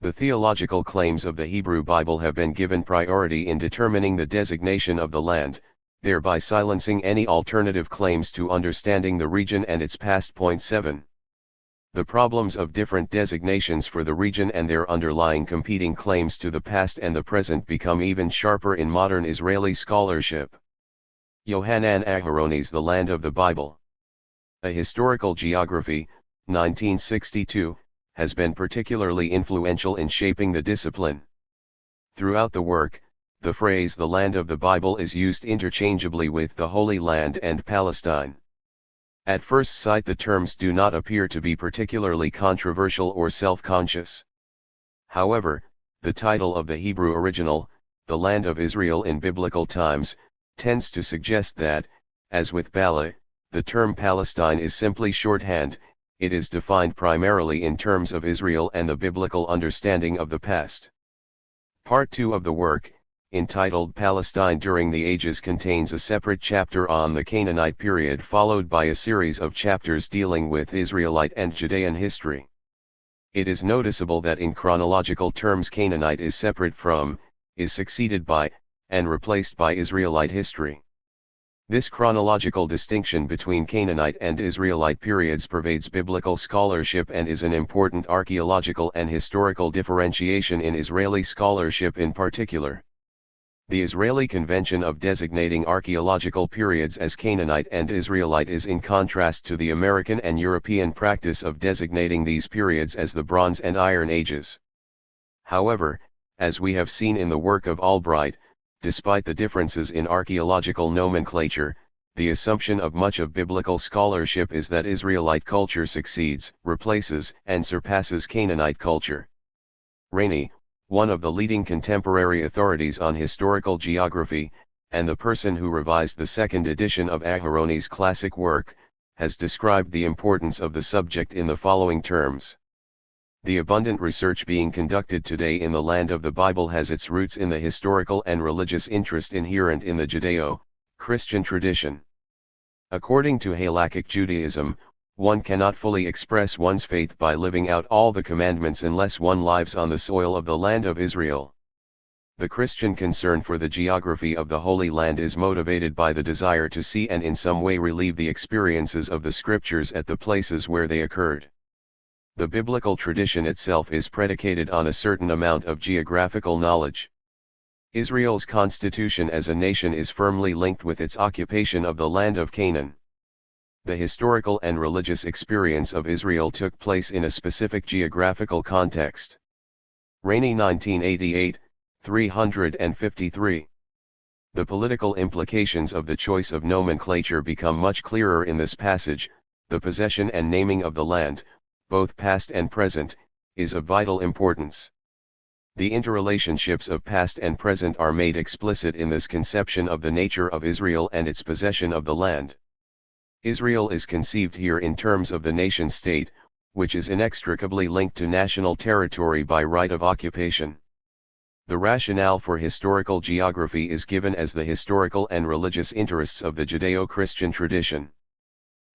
The theological claims of the Hebrew Bible have been given priority in determining the designation of the land, thereby silencing any alternative claims to understanding the region and its past. 7. The problems of different designations for the region and their underlying competing claims to the past and the present become even sharper in modern Israeli scholarship. Yohanan Aharon's The Land of the Bible. A Historical Geography, 1962, has been particularly influential in shaping the discipline. Throughout the work, the phrase "the land of the Bible" is used interchangeably with the Holy Land and Palestine. At first sight, the terms do not appear to be particularly controversial or self-conscious. However, the title of the Hebrew original, "The Land of Israel in Biblical Times," tends to suggest that, as with Bala, the term Palestine is simply shorthand. It is defined primarily in terms of Israel and the biblical understanding of the past. Part 2 of the work, entitled Palestine During the Ages, contains a separate chapter on the Canaanite period, followed by a series of chapters dealing with Israelite and Judean history. It is noticeable that in chronological terms Canaanite is separate from, is succeeded by, and replaced by Israelite history. This chronological distinction between Canaanite and Israelite periods pervades biblical scholarship and is an important archaeological and historical differentiation in Israeli scholarship in particular. The Israeli convention of designating archaeological periods as Canaanite and Israelite is in contrast to the American and European practice of designating these periods as the Bronze and Iron Ages. However, as we have seen in the work of Albright, despite the differences in archaeological nomenclature, the assumption of much of biblical scholarship is that Israelite culture succeeds, replaces, and surpasses Canaanite culture. Rainey, one of the leading contemporary authorities on historical geography, and the person who revised the second edition of Aharon's classic work, has described the importance of the subject in the following terms. The abundant research being conducted today in the land of the Bible has its roots in the historical and religious interest inherent in the Judeo-Christian tradition. According to Halakhic Judaism, one cannot fully express one's faith by living out all the commandments unless one lives on the soil of the land of Israel. The Christian concern for the geography of the Holy Land is motivated by the desire to see and in some way relieve the experiences of the Scriptures at the places where they occurred. The biblical tradition itself is predicated on a certain amount of geographical knowledge. Israel's constitution as a nation is firmly linked with its occupation of the land of Canaan. The historical and religious experience of Israel took place in a specific geographical context. Rainey 1988, 353. The political implications of the choice of nomenclature become much clearer in this passage. The possession and naming of the land, both past and present, is of vital importance. The interrelationships of past and present are made explicit in this conception of the nature of Israel and its possession of the land. Israel is conceived here in terms of the nation-state, which is inextricably linked to national territory by right of occupation. The rationale for historical geography is given as the historical and religious interests of the Judeo-Christian tradition.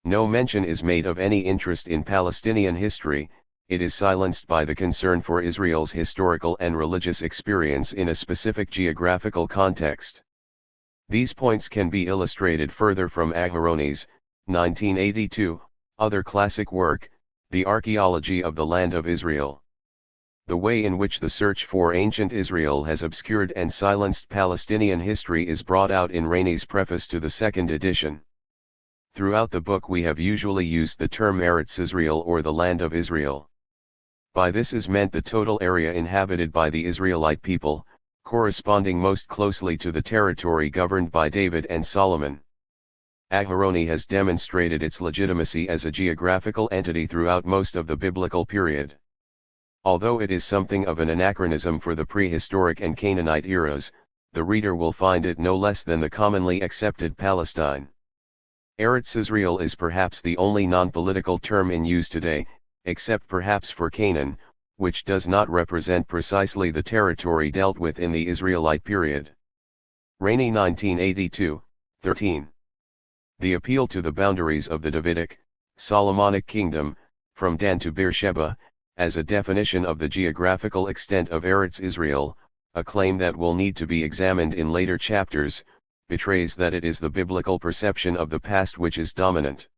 No mention is made of any interest in Palestinian history. It is silenced by the concern for Israel's historical and religious experience in a specific geographical context. These points can be illustrated further from Aharon's 1982, other classic work, The Archaeology of the Land of Israel. The way in which the search for ancient Israel has obscured and silenced Palestinian history is brought out in Rainey's preface to the second edition. Throughout the book we have usually used the term Eretz Israel or the Land of Israel. By this is meant the total area inhabited by the Israelite people, corresponding most closely to the territory governed by David and Solomon. Aharoni has demonstrated its legitimacy as a geographical entity throughout most of the biblical period. Although it is something of an anachronism for the prehistoric and Canaanite eras, the reader will find it no less than the commonly accepted Palestine. Eretz Israel is perhaps the only non-political term in use today, except perhaps for Canaan, which does not represent precisely the territory dealt with in the Israelite period. Rainey 1982, 13. The appeal to the boundaries of the Davidic, Solomonic kingdom, from Dan to Beersheba, as a definition of the geographical extent of Eretz Israel, a claim that will need to be examined in later chapters, betrays that it is the biblical perception of the past which is dominant.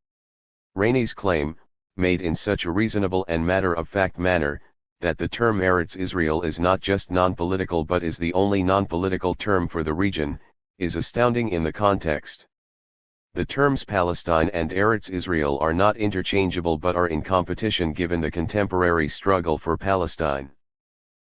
Rainey's claim, made in such a reasonable and matter-of-fact manner, that the term Eretz Israel is not just non-political but is the only non-political term for the region, is astounding in the context. The terms Palestine and Eretz Israel are not interchangeable but are in competition given the contemporary struggle for Palestine.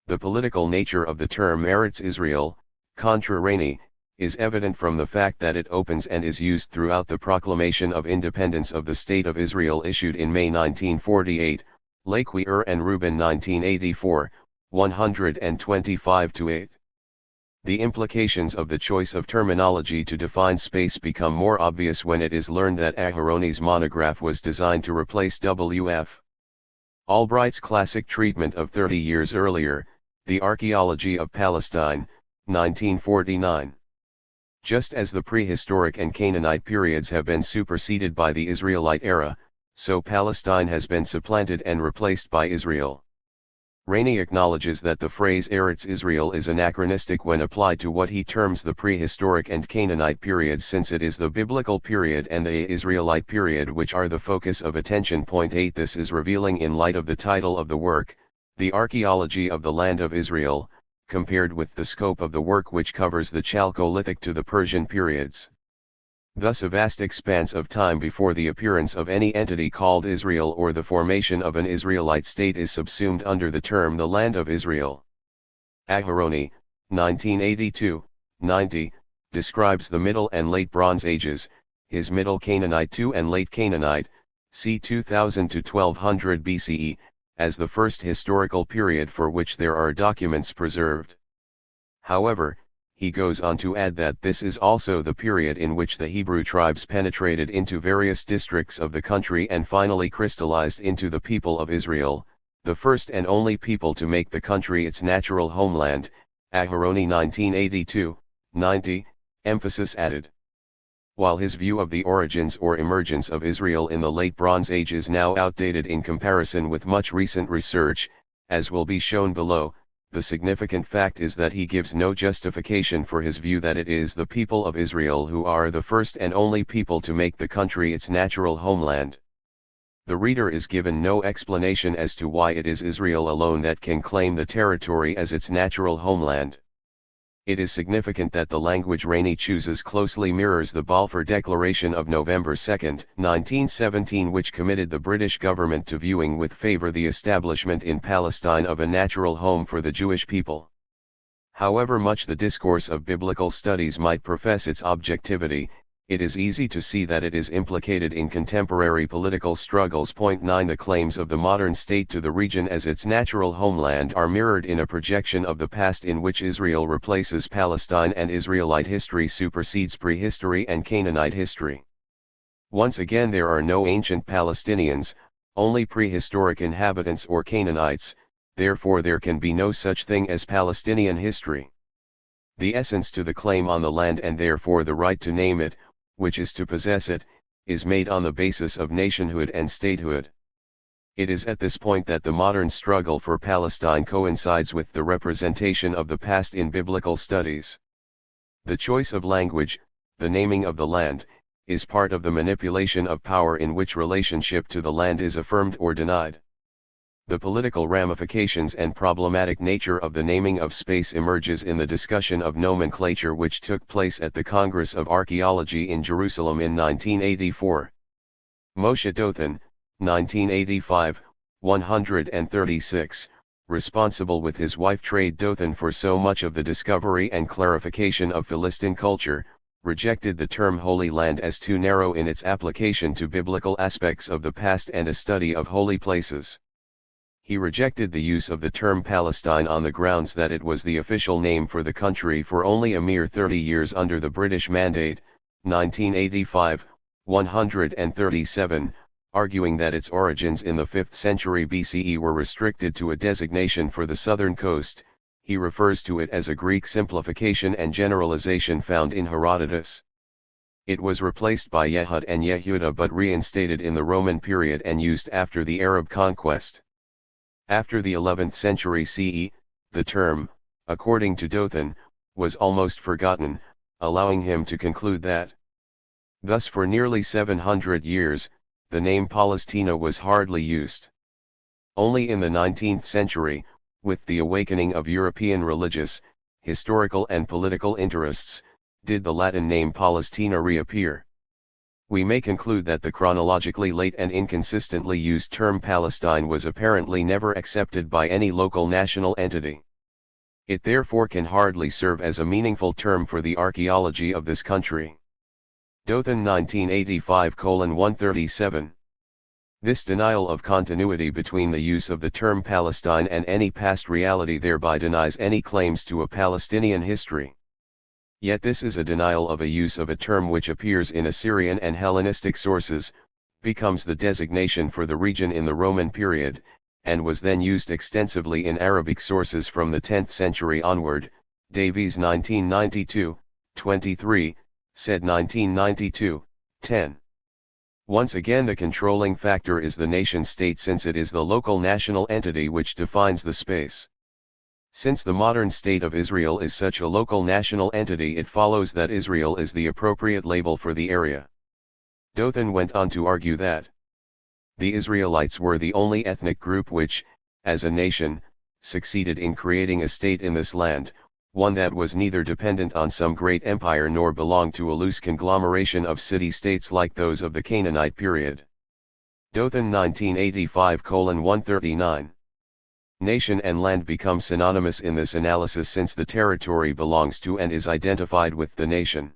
The political nature of the term Eretz Israel, contra Rainey, is evident from the fact that it opens and is used throughout the proclamation of independence of the State of Israel issued in May 1948, Lequia and Reuben 1984, 125-8. The implications of the choice of terminology to define space become more obvious when it is learned that Aharoni's monograph was designed to replace W.F. Albright's classic treatment of 30 years earlier, The Archaeology of Palestine, 1949. Just as the prehistoric and Canaanite periods have been superseded by the Israelite era, so Palestine has been supplanted and replaced by Israel. Rainey acknowledges that the phrase Eretz Israel is anachronistic when applied to what he terms the prehistoric and Canaanite periods, since it is the biblical period and the Israelite period which are the focus of attention. 8 This is revealing in light of the title of the work, The Archaeology of the Land of Israel, compared with the scope of the work which covers the Chalcolithic to the Persian periods. Thus a vast expanse of time before the appearance of any entity called Israel or the formation of an Israelite state is subsumed under the term the Land of Israel. Aharoni, 1982, 90, describes the Middle and Late Bronze Ages, his Middle Canaanite to and Late Canaanite, c. 2000 to 1200 BCE, as the first historical period for which there are documents preserved. However, he goes on to add that this is also the period in which the Hebrew tribes penetrated into various districts of the country and finally crystallized into the people of Israel, the first and only people to make the country its natural homeland. Aharoni 1982, 90, emphasis added. While his view of the origins or emergence of Israel in the Late Bronze Age is now outdated in comparison with much recent research, as will be shown below, the significant fact is that he gives no justification for his view that it is the people of Israel who are the first and only people to make the country its natural homeland. The reader is given no explanation as to why it is Israel alone that can claim the territory as its natural homeland. It is significant that the language Rainey chooses closely mirrors the Balfour Declaration of November 2, 1917, which committed the British government to viewing with favor the establishment in Palestine of a natural home for the Jewish people. However much the discourse of biblical studies might profess its objectivity, it is easy to see that it is implicated in contemporary political struggles. 9 The claims of the modern state to the region as its natural homeland are mirrored in a projection of the past in which Israel replaces Palestine and Israelite history supersedes prehistory and Canaanite history. Once again there are no ancient Palestinians, only prehistoric inhabitants or Canaanites, therefore there can be no such thing as Palestinian history. The essence to the claim on the land and therefore the right to name it, which is to possess it, is made on the basis of nationhood and statehood. It is at this point that the modern struggle for Palestine coincides with the representation of the past in biblical studies. The choice of language, the naming of the land, is part of the manipulation of power in which relationship to the land is affirmed or denied. The political ramifications and problematic nature of the naming of space emerges in the discussion of nomenclature which took place at the Congress of Archaeology in Jerusalem in 1984. Moshe Dothan, 1985, 136, responsible with his wife Trade Dothan for so much of the discovery and clarification of Philistine culture, rejected the term Holy Land as too narrow in its application to biblical aspects of the past and a study of holy places. He rejected the use of the term Palestine on the grounds that it was the official name for the country for only a mere 30 years under the British Mandate, 1985, 137, arguing that its origins in the 5th century BCE were restricted to a designation for the southern coast. He refers to it as a Greek simplification and generalization found in Herodotus. It was replaced by Yehud and Yehuda but reinstated in the Roman period and used after the Arab conquest. After the 11th century CE, the term, according to Dothan, was almost forgotten, allowing him to conclude that. Thus for nearly 700 years, the name Palestina was hardly used. Only in the 19th century, with the awakening of European religious, historical and political interests, did the Latin name Palestina reappear. We may conclude that the chronologically late and inconsistently used term Palestine was apparently never accepted by any local national entity. It therefore can hardly serve as a meaningful term for the archaeology of this country. Dothan 1985:137. This denial of continuity between the use of the term Palestine and any past reality thereby denies any claims to a Palestinian history. Yet this is a denial of a use of a term which appears in Assyrian and Hellenistic sources, becomes the designation for the region in the Roman period, and was then used extensively in Arabic sources from the 10th century onward. Davies 1992, 23, said 1992, 10. Once again the controlling factor is the nation-state since it is the local national entity which defines the space. Since the modern state of Israel is such a local national entity, it follows that Israel is the appropriate label for the area. Dothan went on to argue that the Israelites were the only ethnic group which, as a nation, succeeded in creating a state in this land, one that was neither dependent on some great empire nor belonged to a loose conglomeration of city-states like those of the Canaanite period. Dothan 1985:139. Nation and land become synonymous in this analysis since the territory belongs to and is identified with the nation.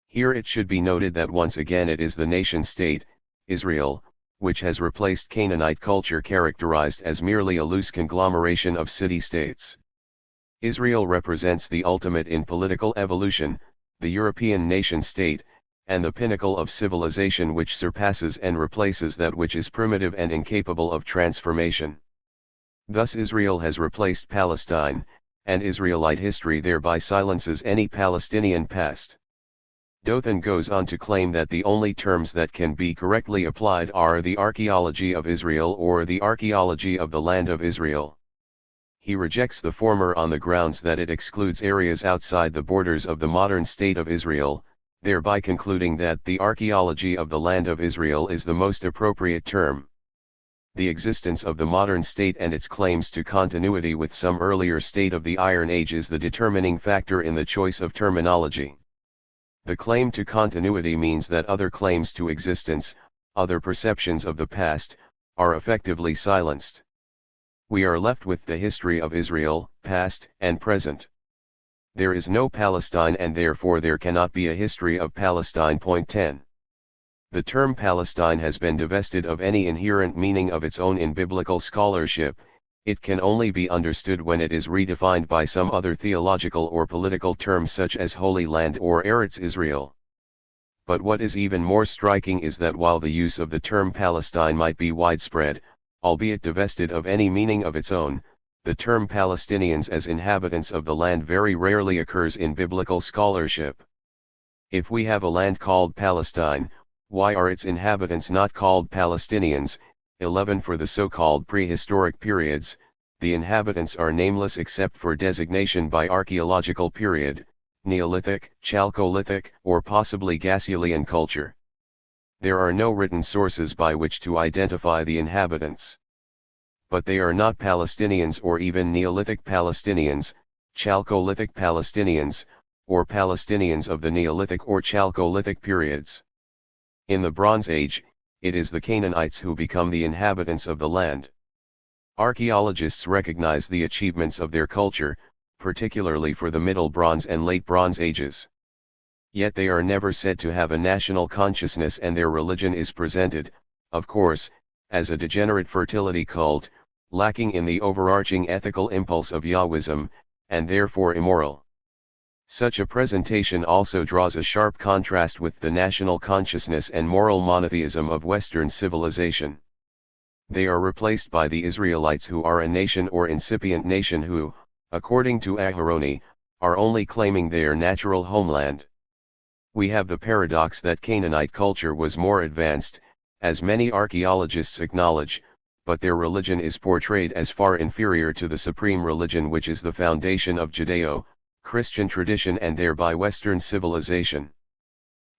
Here it should be noted that once again it is the nation-state, Israel, which has replaced Canaanite culture characterized as merely a loose conglomeration of city-states. Israel represents the ultimate in political evolution, the European nation-state, and the pinnacle of civilization which surpasses and replaces that which is primitive and incapable of transformation. Thus Israel has replaced Palestine, and Israelite history thereby silences any Palestinian past. Dothan goes on to claim that the only terms that can be correctly applied are the archaeology of Israel or the archaeology of the land of Israel. He rejects the former on the grounds that it excludes areas outside the borders of the modern state of Israel, thereby concluding that the archaeology of the land of Israel is the most appropriate term. The existence of the modern state and its claims to continuity with some earlier state of the Iron Age is the determining factor in the choice of terminology. The claim to continuity means that other claims to existence, other perceptions of the past, are effectively silenced. We are left with the history of Israel, past and present. There is no Palestine and therefore there cannot be a history of Palestine. 10. The term Palestine has been divested of any inherent meaning of its own in biblical scholarship. It can only be understood when it is redefined by some other theological or political term such as Holy Land or Eretz Israel. But what is even more striking is that while the use of the term Palestine might be widespread, albeit divested of any meaning of its own, the term Palestinians as inhabitants of the land very rarely occurs in biblical scholarship. If we have a land called Palestine, why are its inhabitants not called Palestinians? 11 For the so-called prehistoric periods, the inhabitants are nameless except for designation by archaeological period, Neolithic, Chalcolithic, or possibly Gassulian culture. There are no written sources by which to identify the inhabitants. But they are not Palestinians or even Neolithic Palestinians, Chalcolithic Palestinians, or Palestinians of the Neolithic or Chalcolithic periods. In the Bronze Age, it is the Canaanites who become the inhabitants of the land. Archaeologists recognize the achievements of their culture, particularly for the Middle Bronze and Late Bronze Ages. Yet they are never said to have a national consciousness, and their religion is presented, of course, as a degenerate fertility cult, lacking in the overarching ethical impulse of Yahwism, and therefore immoral. Such a presentation also draws a sharp contrast with the national consciousness and moral monotheism of Western civilization. They are replaced by the Israelites, who are a nation or incipient nation who, according to Aharoni, are only claiming their natural homeland. We have the paradox that Canaanite culture was more advanced, as many archaeologists acknowledge, but their religion is portrayed as far inferior to the supreme religion which is the foundation of Judeo-Christian tradition and thereby Western civilization.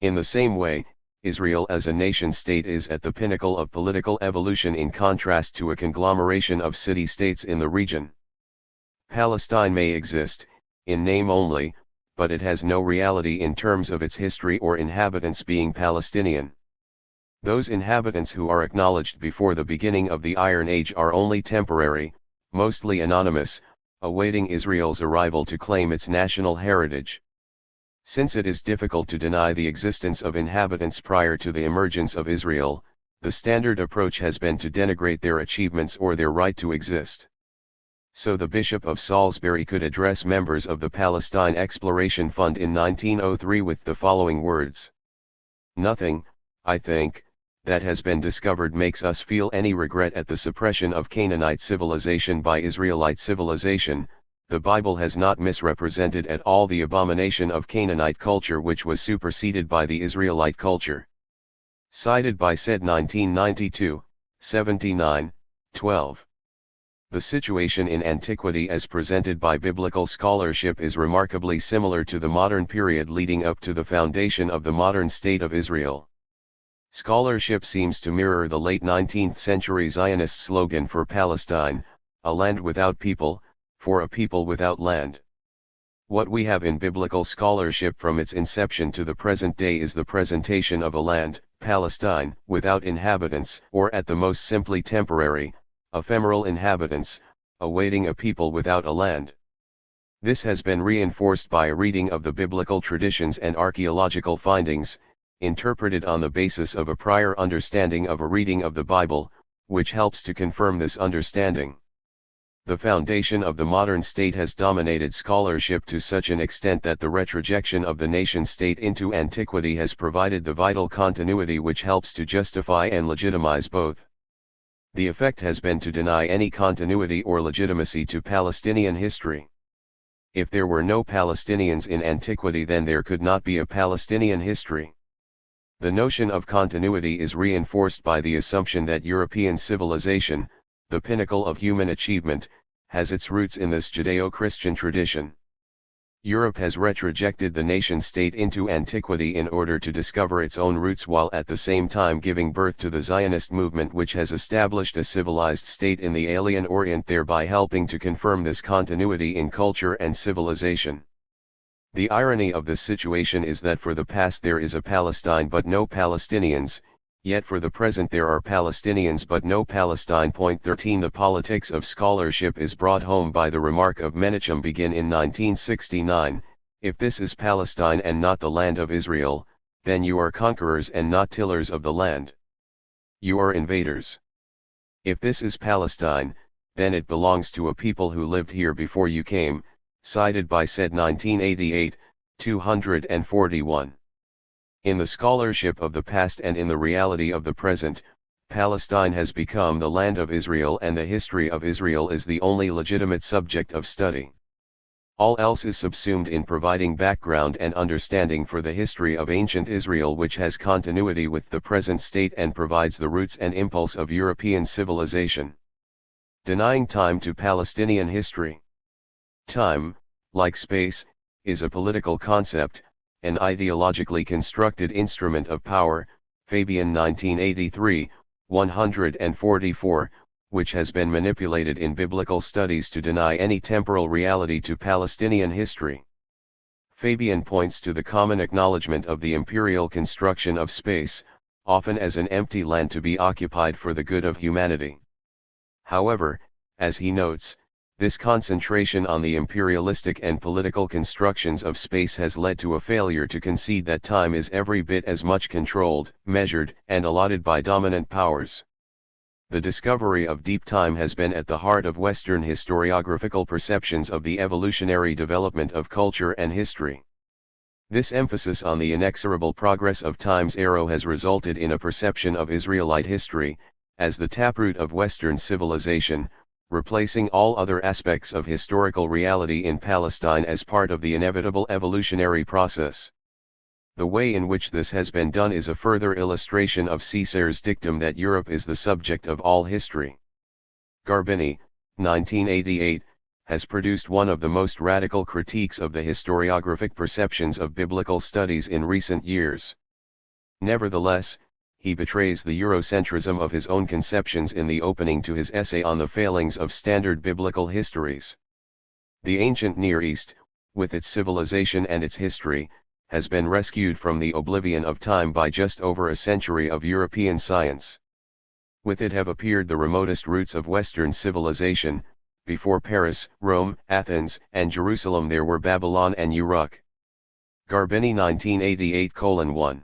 In the same way, Israel as a nation-state is at the pinnacle of political evolution in contrast to a conglomeration of city-states in the region. Palestine may exist, in name only, but it has no reality in terms of its history or inhabitants being Palestinian. Those inhabitants who are acknowledged before the beginning of the Iron Age are only temporary, mostly anonymous, awaiting Israel's arrival to claim its national heritage. Since it is difficult to deny the existence of inhabitants prior to the emergence of Israel, the standard approach has been to denigrate their achievements or their right to exist. So the Bishop of Salisbury could address members of the Palestine Exploration Fund in 1903 with the following words: "Nothing, I think, that has been discovered makes us feel any regret at the suppression of Canaanite civilization by Israelite civilization. The Bible has not misrepresented at all the abomination of Canaanite culture which was superseded by the Israelite culture." Cited by said 1992, 79, 12. The situation in antiquity as presented by biblical scholarship is remarkably similar to the modern period leading up to the foundation of the modern state of Israel. Scholarship seems to mirror the late 19th century Zionist slogan for Palestine, "A land without people, for a people without land." What we have in biblical scholarship from its inception to the present day is the presentation of a land, Palestine, without inhabitants, or at the most simply temporary, ephemeral inhabitants, awaiting a people without a land. This has been reinforced by a reading of the biblical traditions and archaeological findings, interpreted on the basis of a prior understanding of a reading of the Bible, which helps to confirm this understanding. The foundation of the modern state has dominated scholarship to such an extent that the retrojection of the nation-state into antiquity has provided the vital continuity which helps to justify and legitimize both. The effect has been to deny any continuity or legitimacy to Palestinian history. If there were no Palestinians in antiquity, then there could not be a Palestinian history. The notion of continuity is reinforced by the assumption that European civilization, the pinnacle of human achievement, has its roots in this Judeo-Christian tradition. Europe has retrojected the nation-state into antiquity in order to discover its own roots, while at the same time giving birth to the Zionist movement, which has established a civilized state in the alien Orient, thereby helping to confirm this continuity in culture and civilization. The irony of this situation is that for the past there is a Palestine but no Palestinians, yet for the present there are Palestinians but no Palestine. 13 The politics of scholarship is brought home by the remark of Menachem Begin in 1969, "If this is Palestine and not the land of Israel, then you are conquerors and not tillers of the land. You are invaders. If this is Palestine, then it belongs to a people who lived here before you came," cited by said 1988, 241. In the scholarship of the past and in the reality of the present, Palestine has become the land of Israel, and the history of Israel is the only legitimate subject of study. All else is subsumed in providing background and understanding for the history of ancient Israel, which has continuity with the present state and provides the roots and impulse of European civilization. Denying time to Palestinian history. Time, like space, is a political concept, an ideologically constructed instrument of power, Fabian 1983, 144, which has been manipulated in biblical studies to deny any temporal reality to Palestinian history. Fabian points to the common acknowledgement of the imperial construction of space, often as an empty land to be occupied for the good of humanity. However, as he notes, This concentration on the imperialistic and political constructions of space has led to a failure to concede that time is every bit as much controlled, measured, and allotted by dominant powers. The discovery of deep time has been at the heart of Western historiographical perceptions of the evolutionary development of culture and history. This emphasis on the inexorable progress of time's arrow has resulted in a perception of Israelite history, as the taproot of Western civilization, replacing all other aspects of historical reality in Palestine as part of the inevitable evolutionary process. The way in which this has been done is a further illustration of Césare's dictum that Europe is the subject of all history. Garbini, 1988, has produced one of the most radical critiques of the historiographic perceptions of biblical studies in recent years. Nevertheless, he betrays the Eurocentrism of his own conceptions in the opening to his essay on the failings of standard biblical histories. The ancient Near East, with its civilization and its history, has been rescued from the oblivion of time by just over a century of European science. With it have appeared the remotest roots of Western civilization. Before Paris, Rome, Athens, and Jerusalem there were Babylon and Uruk. Garbini 1988:1.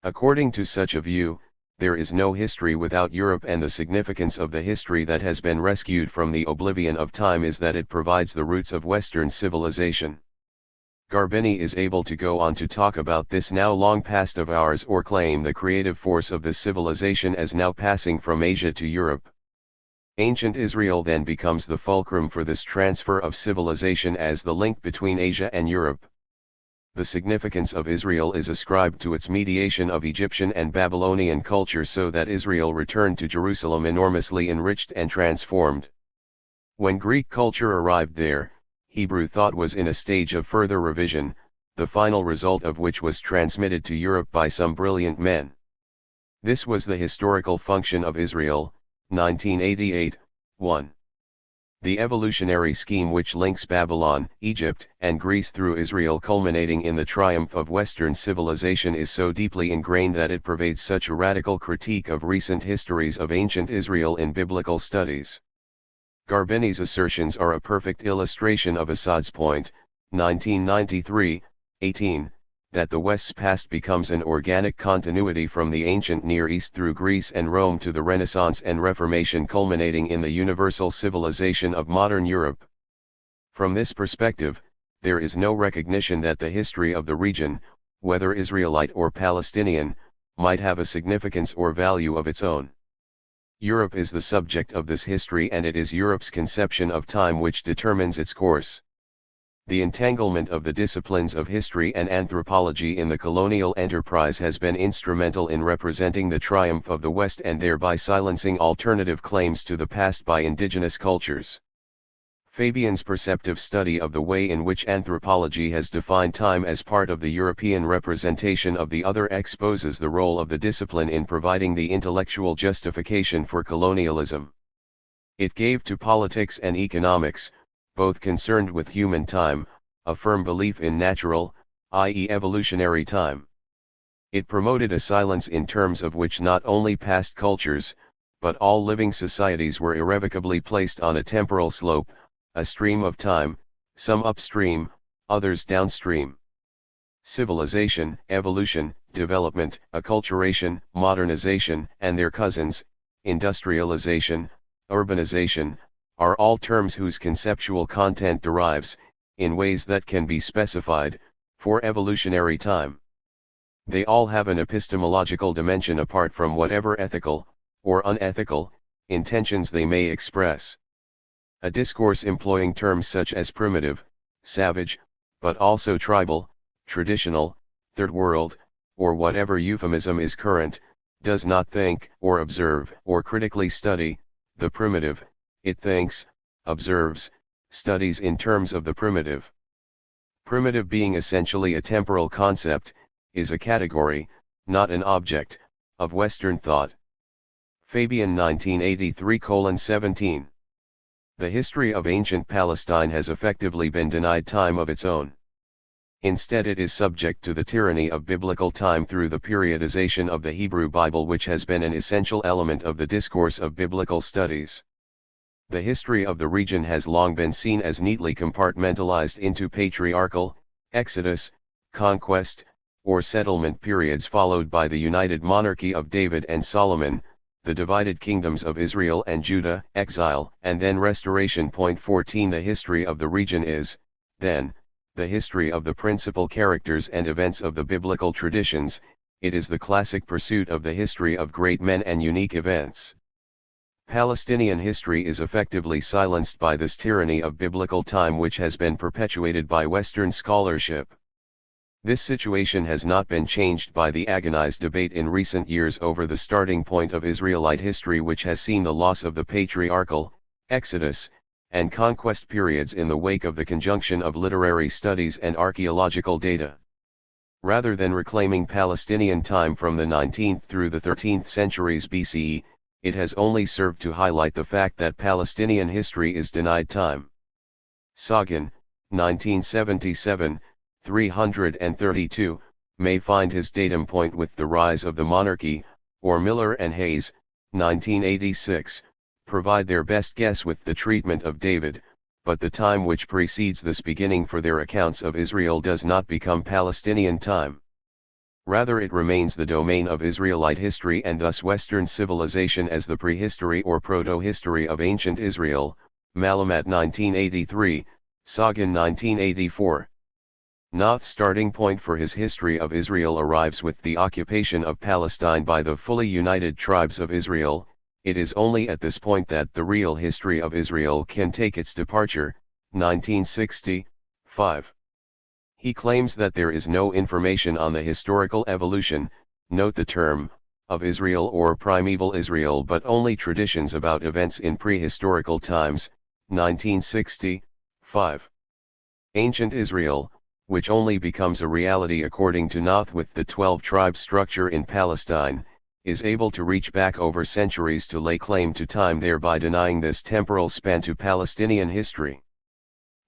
According to such a view, there is no history without Europe, and the significance of the history that has been rescued from the oblivion of time is that it provides the roots of Western civilization. Garbini is able to go on to talk about this now long past of ours, or claim the creative force of this civilization as now passing from Asia to Europe. Ancient Israel then becomes the fulcrum for this transfer of civilization as the link between Asia and Europe. The significance of Israel is ascribed to its mediation of Egyptian and Babylonian culture, so that Israel returned to Jerusalem enormously enriched and transformed. When Greek culture arrived there, Hebrew thought was in a stage of further revision, the final result of which was transmitted to Europe by some brilliant men. This was the historical function of Israel. 1988, 1. The evolutionary scheme which links Babylon, Egypt, and Greece through Israel, culminating in the triumph of Western civilization, is so deeply ingrained that it pervades such a radical critique of recent histories of ancient Israel in biblical studies. Garbini's assertions are a perfect illustration of Assad's point, 1993, 18, that the West's past becomes an organic continuity from the ancient Near East through Greece and Rome to the Renaissance and Reformation, culminating in the universal civilization of modern Europe. From this perspective, there is no recognition that the history of the region, whether Israelite or Palestinian, might have a significance or value of its own. Europe is the subject of this history, and it is Europe's conception of time which determines its course. The entanglement of the disciplines of history and anthropology in the colonial enterprise has been instrumental in representing the triumph of the West and thereby silencing alternative claims to the past by indigenous cultures. Fabian's perceptive study of the way in which anthropology has defined time as part of the European representation of the other exposes the role of the discipline in providing the intellectual justification for colonialism. It gave to politics and economics, both concerned with human time, a firm belief in natural, i.e. evolutionary time. It promoted a silence in terms of which not only past cultures, but all living societies were irrevocably placed on a temporal slope, a stream of time, some upstream, others downstream. Civilization, evolution, development, acculturation, modernization, and their cousins, industrialization, urbanization, are all terms whose conceptual content derives, in ways that can be specified, for evolutionary time. They all have an epistemological dimension apart from whatever ethical, or unethical, intentions they may express. A discourse employing terms such as primitive, savage, but also tribal, traditional, third world, or whatever euphemism is current, does not think, or observe, or critically study, the primitive. It thinks, observes, studies in terms of the primitive. Primitive, being essentially a temporal concept, is a category, not an object, of Western thought. Fabian 1983:17. The history of ancient Palestine has effectively been denied time of its own. Instead, it is subject to the tyranny of biblical time through the periodization of the Hebrew Bible, which has been an essential element of the discourse of biblical studies. The history of the region has long been seen as neatly compartmentalized into patriarchal, Exodus, conquest, or settlement periods followed by the united monarchy of David and Solomon, the divided kingdoms of Israel and Judah, exile, and then restoration. 14 The history of the region is, then, the history of the principal characters and events of the biblical traditions. It is the classic pursuit of the history of great men and unique events. Palestinian history is effectively silenced by this tyranny of biblical time which has been perpetuated by Western scholarship. This situation has not been changed by the agonized debate in recent years over the starting point of Israelite history, which has seen the loss of the patriarchal, Exodus, and conquest periods in the wake of the conjunction of literary studies and archaeological data. Rather than reclaiming Palestinian time from the 19th through the 13th centuries BCE, it has only served to highlight the fact that Palestinian history is denied time. Sagan, 1977, 332, may find his datum point with the rise of the monarchy, or Miller and Hayes, 1986, provide their best guess with the treatment of David, but the time which precedes this beginning for their accounts of Israel does not become Palestinian time. Rather it remains the domain of Israelite history and thus Western civilization as the prehistory or proto-history of ancient Israel, Malamat 1983, Sagan 1984. Noth's starting point for his history of Israel arrives with the occupation of Palestine by the fully united tribes of Israel. It is only at this point that the real history of Israel can take its departure. 1960, 5. He claims that there is no information on the historical evolution, note the term, of Israel or primeval Israel, but only traditions about events in prehistorical times. 1960, 5. Ancient Israel, which only becomes a reality according to Noth with the 12-tribe structure in Palestine, is able to reach back over centuries to lay claim to time, thereby denying this temporal span to Palestinian history.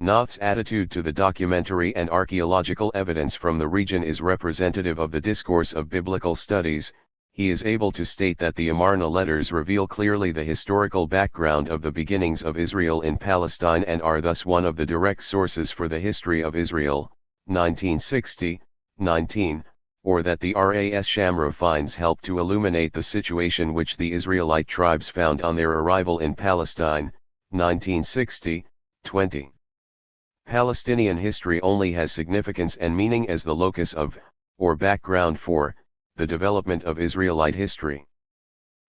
Noth's attitude to the documentary and archaeological evidence from the region is representative of the discourse of biblical studies. He is able to state that the Amarna letters reveal clearly the historical background of the beginnings of Israel in Palestine and are thus one of the direct sources for the history of Israel. 1960, 19, or that the Ras Shamra finds help to illuminate the situation which the Israelite tribes found on their arrival in Palestine. 1960, 20. Palestinian history only has significance and meaning as the locus of, or background for, the development of Israelite history.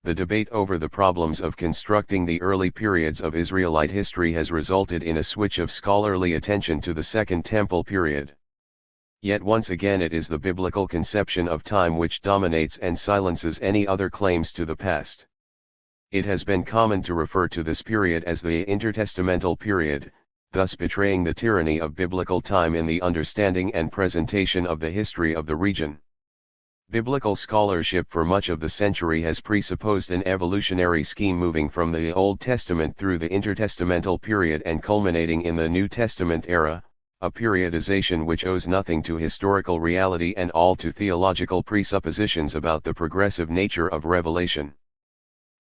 The debate over the problems of constructing the early periods of Israelite history has resulted in a switch of scholarly attention to the Second Temple period. Yet once again it is the biblical conception of time which dominates and silences any other claims to the past. It has been common to refer to this period as the intertestamental period, thus betraying the tyranny of biblical time in the understanding and presentation of the history of the region. Biblical scholarship for much of the century has presupposed an evolutionary scheme moving from the Old Testament through the intertestamental period and culminating in the New Testament era, a periodization which owes nothing to historical reality and all to theological presuppositions about the progressive nature of revelation.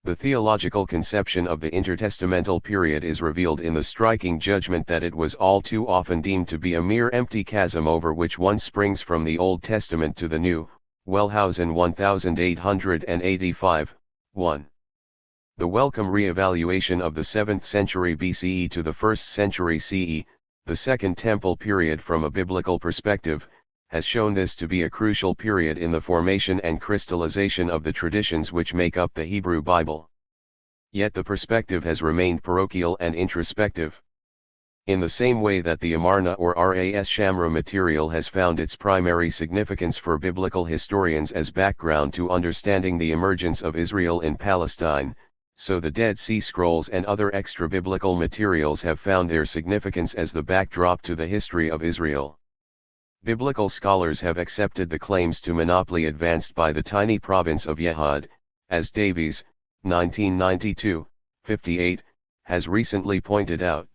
The theological conception of the intertestamental period is revealed in the striking judgment that it was all too often deemed to be a mere empty chasm over which one springs from the Old Testament to the New. Wellhausen 1885, 1. The welcome re-evaluation of the 7th century BCE to the 1st century CE, the Second Temple period from a biblical perspective, has shown this to be a crucial period in the formation and crystallization of the traditions which make up the Hebrew Bible. Yet the perspective has remained parochial and introspective. In the same way that the Amarna or Ras Shamra material has found its primary significance for biblical historians as background to understanding the emergence of Israel in Palestine, so the Dead Sea Scrolls and other extra-biblical materials have found their significance as the backdrop to the history of Israel. Biblical scholars have accepted the claims to monopoly advanced by the tiny province of Yehud, as Davies, 1992, 58, has recently pointed out.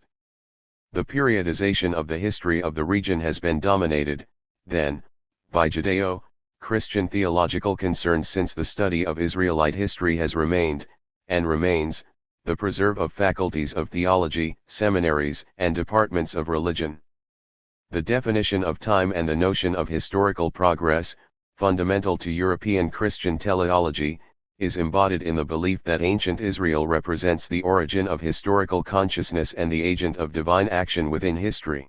The periodization of the history of the region has been dominated, then, by Judeo-Christian theological concerns since the study of Israelite history has remained, and remains, the preserve of faculties of theology, seminaries, and departments of religion. The definition of time and the notion of historical progress, fundamental to European Christian teleology, is embodied in the belief that ancient Israel represents the origin of historical consciousness and the agent of divine action within history.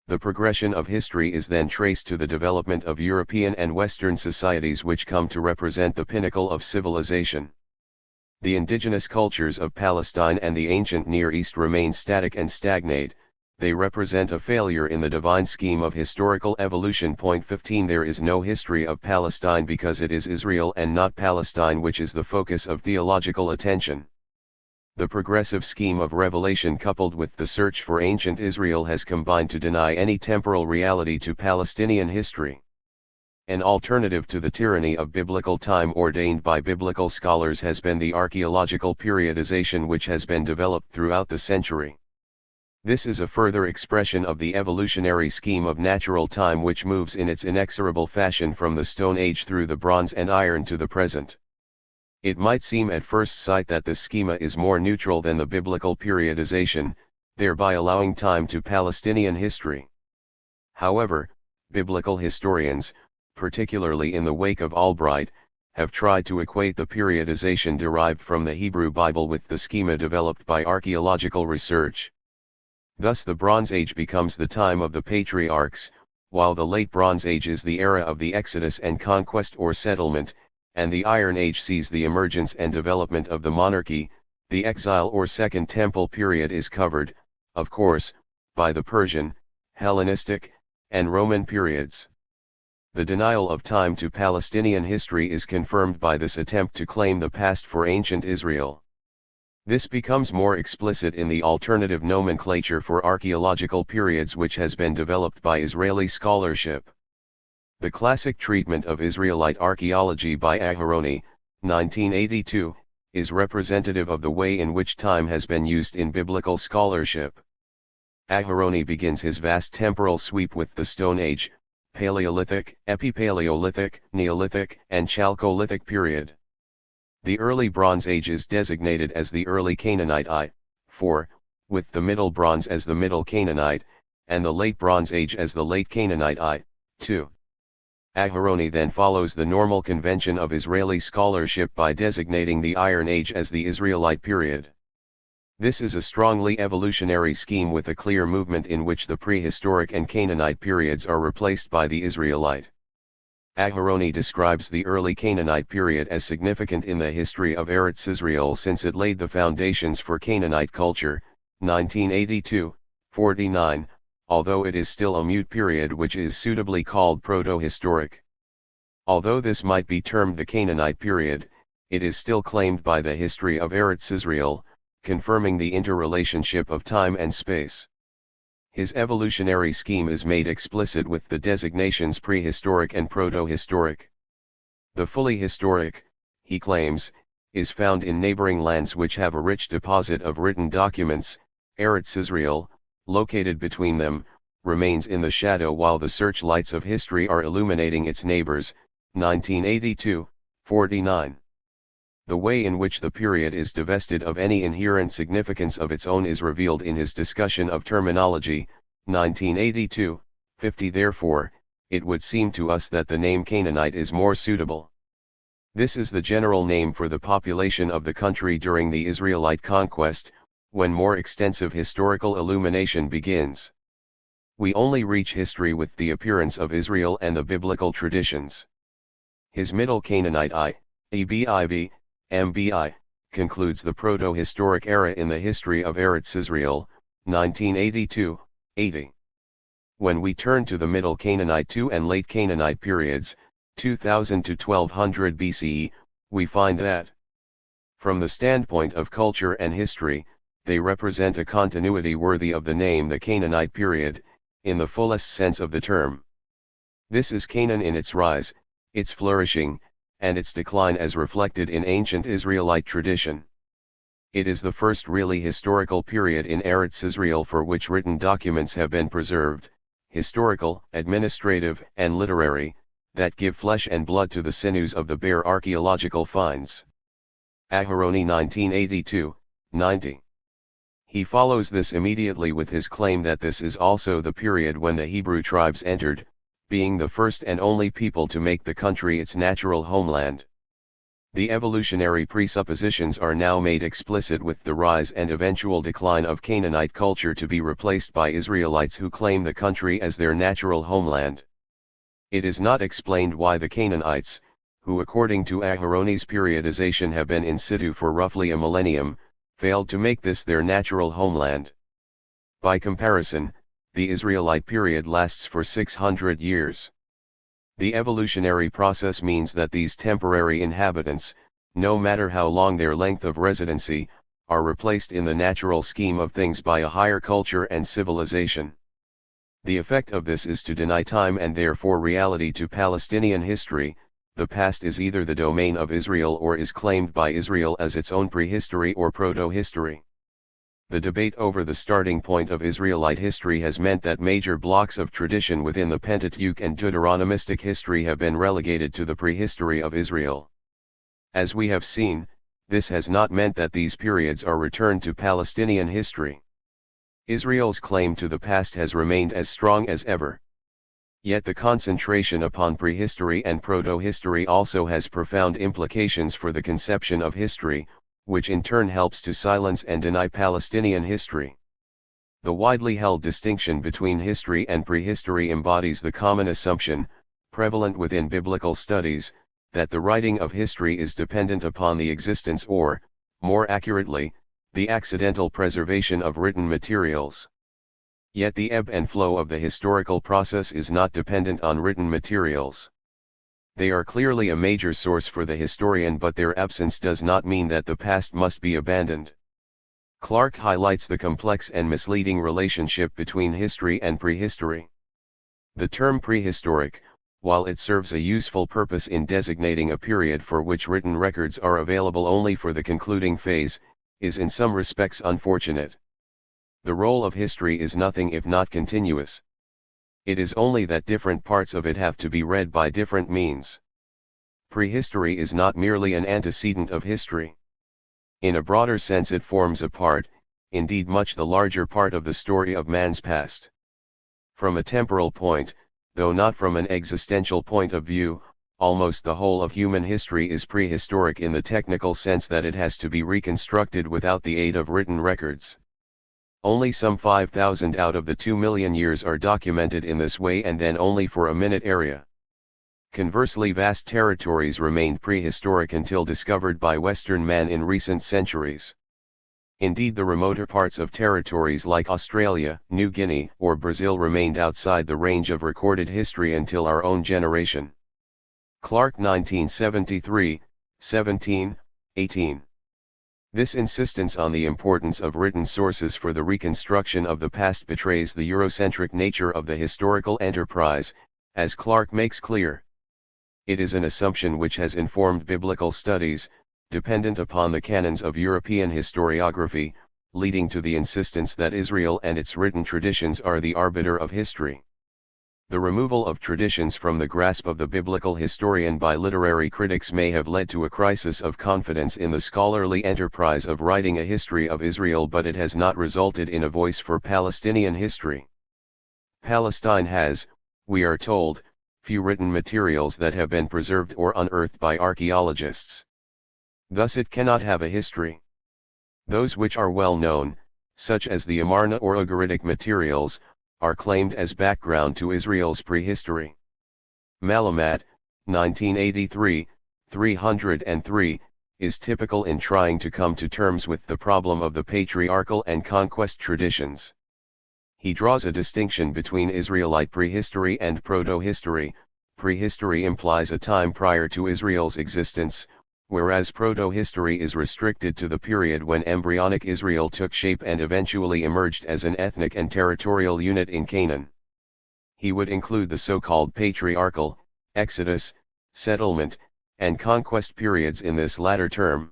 The progression of history is then traced to the development of European and Western societies, which come to represent the pinnacle of civilization. The indigenous cultures of Palestine and the ancient Near East remain static and stagnate. They represent a failure in the divine scheme of historical evolution. Point 15 There is no history of Palestine because it is Israel and not Palestine which is the focus of theological attention. The progressive scheme of revelation coupled with the search for ancient Israel has combined to deny any temporal reality to Palestinian history. An alternative to the tyranny of biblical time ordained by biblical scholars has been the archaeological periodization which has been developed throughout the century. This is a further expression of the evolutionary scheme of natural time which moves in its inexorable fashion from the Stone Age through the Bronze and Iron to the present. It might seem at first sight that this schema is more neutral than the biblical periodization, thereby allowing time to Palestinian history. However, biblical historians, particularly in the wake of Albright, have tried to equate the periodization derived from the Hebrew Bible with the schema developed by archaeological research. Thus the Bronze Age becomes the time of the patriarchs, while the Late Bronze Age is the era of the Exodus and conquest or settlement, and the Iron Age sees the emergence and development of the monarchy. The exile or Second Temple period is covered, of course, by the Persian, Hellenistic, and Roman periods. The denial of time to Palestinian history is confirmed by this attempt to claim the past for ancient Israel. This becomes more explicit in the alternative nomenclature for archaeological periods which has been developed by Israeli scholarship. The classic treatment of Israelite archaeology by Aharoni, 1982, is representative of the way in which time has been used in biblical scholarship. Aharoni begins his vast temporal sweep with the Stone Age, Paleolithic, Epipaleolithic, Neolithic, and Chalcolithic period. The early Bronze Age is designated as the early Canaanite I-4, with the Middle Bronze as the Middle Canaanite, and the Late Bronze Age as the Late Canaanite I-2. Aharoni then follows the normal convention of Israeli scholarship by designating the Iron Age as the Israelite period. This is a strongly evolutionary scheme with a clear movement in which the prehistoric and Canaanite periods are replaced by the Israelite. Aharoni describes the early Canaanite period as significant in the history of Eretz Israel since it laid the foundations for Canaanite culture, 1982-49, although it is still a mute period which is suitably called proto-historic. Although this might be termed the Canaanite period, it is still claimed by the history of Eretz Israel, confirming the interrelationship of time and space. His evolutionary scheme is made explicit with the designations prehistoric and proto-historic. The fully historic, he claims, is found in neighboring lands which have a rich deposit of written documents. Eretz Israel, located between them, remains in the shadow while the searchlights of history are illuminating its neighbors. 1982-49. The way in which the period is divested of any inherent significance of its own is revealed in his discussion of terminology, 1982-50. Therefore, it would seem to us that the name Canaanite is more suitable. This is the general name for the population of the country during the Israelite conquest, when more extensive historical illumination begins. We only reach history with the appearance of Israel and the biblical traditions. His Middle Canaanite EBIV, MBI, concludes the proto-historic era in the history of Eretz Israel, 1982-80. When we turn to the Middle Canaanite II and Late Canaanite periods, 2000 to 1200 BCE, we find that, from the standpoint of culture and history, they represent a continuity worthy of the name the Canaanite period, in the fullest sense of the term. This is Canaan in its rise, its flourishing, and its decline as reflected in ancient Israelite tradition. It is the first really historical period in Eretz Israel for which written documents have been preserved, historical, administrative, and literary, that give flesh and blood to the sinews of the bare archaeological finds. Aharoni 1982, 90. He follows this immediately with his claim that this is also the period when the Hebrew tribes entered, being the first and only people to make the country its natural homeland. The evolutionary presuppositions are now made explicit with the rise and eventual decline of Canaanite culture to be replaced by Israelites who claim the country as their natural homeland. It is not explained why the Canaanites, who according to Aharon's periodization have been in situ for roughly a millennium, failed to make this their natural homeland. By comparison, the Israelite period lasts for 600 years. The evolutionary process means that these temporary inhabitants, no matter how long their length of residency, are replaced in the natural scheme of things by a higher culture and civilization. The effect of this is to deny time and therefore reality to Palestinian history. The past is either the domain of Israel or is claimed by Israel as its own prehistory or proto-history. The debate over the starting point of Israelite history has meant that major blocks of tradition within the Pentateuch and Deuteronomistic history have been relegated to the prehistory of Israel. As we have seen, this has not meant that these periods are returned to Palestinian history. Israel's claim to the past has remained as strong as ever. Yet the concentration upon prehistory and proto-history also has profound implications for the conception of history, which in turn helps to silence and deny Palestinian history. The widely held distinction between history and prehistory embodies the common assumption, prevalent within biblical studies, that the writing of history is dependent upon the existence or, more accurately, the accidental preservation of written materials. Yet the ebb and flow of the historical process is not dependent on written materials. They are clearly a major source for the historian, but their absence does not mean that the past must be abandoned. Clark highlights the complex and misleading relationship between history and prehistory. The term prehistoric, while it serves a useful purpose in designating a period for which written records are available only for the concluding phase, is in some respects unfortunate. The role of history is nothing if not continuous. It is only that different parts of it have to be read by different means. Prehistory is not merely an antecedent of history. In a broader sense it forms a part, indeed much the larger part of the story of man's past. From a temporal point, though not from an existential point of view, almost the whole of human history is prehistoric in the technical sense that it has to be reconstructed without the aid of written records. Only some 5,000 out of the 2 million years are documented in this way, and then only for a minute area. Conversely, vast territories remained prehistoric until discovered by Western man in recent centuries. Indeed, the remoter parts of territories like Australia, New Guinea, or Brazil remained outside the range of recorded history until our own generation. Clark 1973, 17, 18. This insistence on the importance of written sources for the reconstruction of the past betrays the Eurocentric nature of the historical enterprise, as Clark makes clear. It is an assumption which has informed biblical studies, dependent upon the canons of European historiography, leading to the insistence that Israel and its written traditions are the arbiter of history. The removal of traditions from the grasp of the biblical historian by literary critics may have led to a crisis of confidence in the scholarly enterprise of writing a history of Israel, but it has not resulted in a voice for Palestinian history. Palestine has, we are told, few written materials that have been preserved or unearthed by archaeologists. Thus it cannot have a history. Those which are well known, such as the Amarna or Ugaritic materials, are claimed as background to Israel's prehistory. Malamat, 1983, 303, is typical in trying to come to terms with the problem of the patriarchal and conquest traditions. He draws a distinction between Israelite prehistory and proto-history. Prehistory implies a time prior to Israel's existence, whereas proto-history is restricted to the period when embryonic Israel took shape and eventually emerged as an ethnic and territorial unit in Canaan. He would include the so-called patriarchal, Exodus, settlement, and conquest periods in this latter term.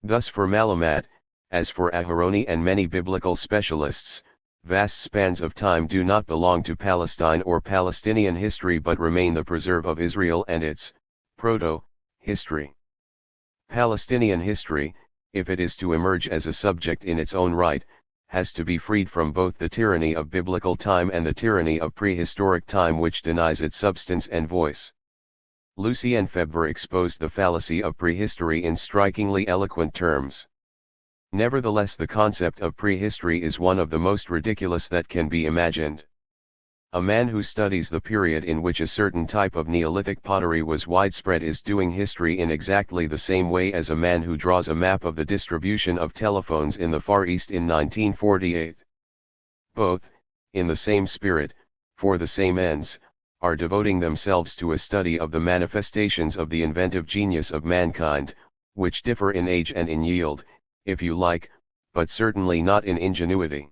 Thus for Malamat, as for Aharoni and many biblical specialists, vast spans of time do not belong to Palestine or Palestinian history but remain the preserve of Israel and its proto-history. Palestinian history, if it is to emerge as a subject in its own right, has to be freed from both the tyranny of biblical time and the tyranny of prehistoric time which denies it substance and voice. Lucien Febvre exposed the fallacy of prehistory in strikingly eloquent terms. Nevertheless, the concept of prehistory is one of the most ridiculous that can be imagined. A man who studies the period in which a certain type of Neolithic pottery was widespread is doing history in exactly the same way as a man who draws a map of the distribution of telephones in the Far East in 1948. Both, in the same spirit, for the same ends, are devoting themselves to a study of the manifestations of the inventive genius of mankind, which differ in age and in yield, if you like, but certainly not in ingenuity.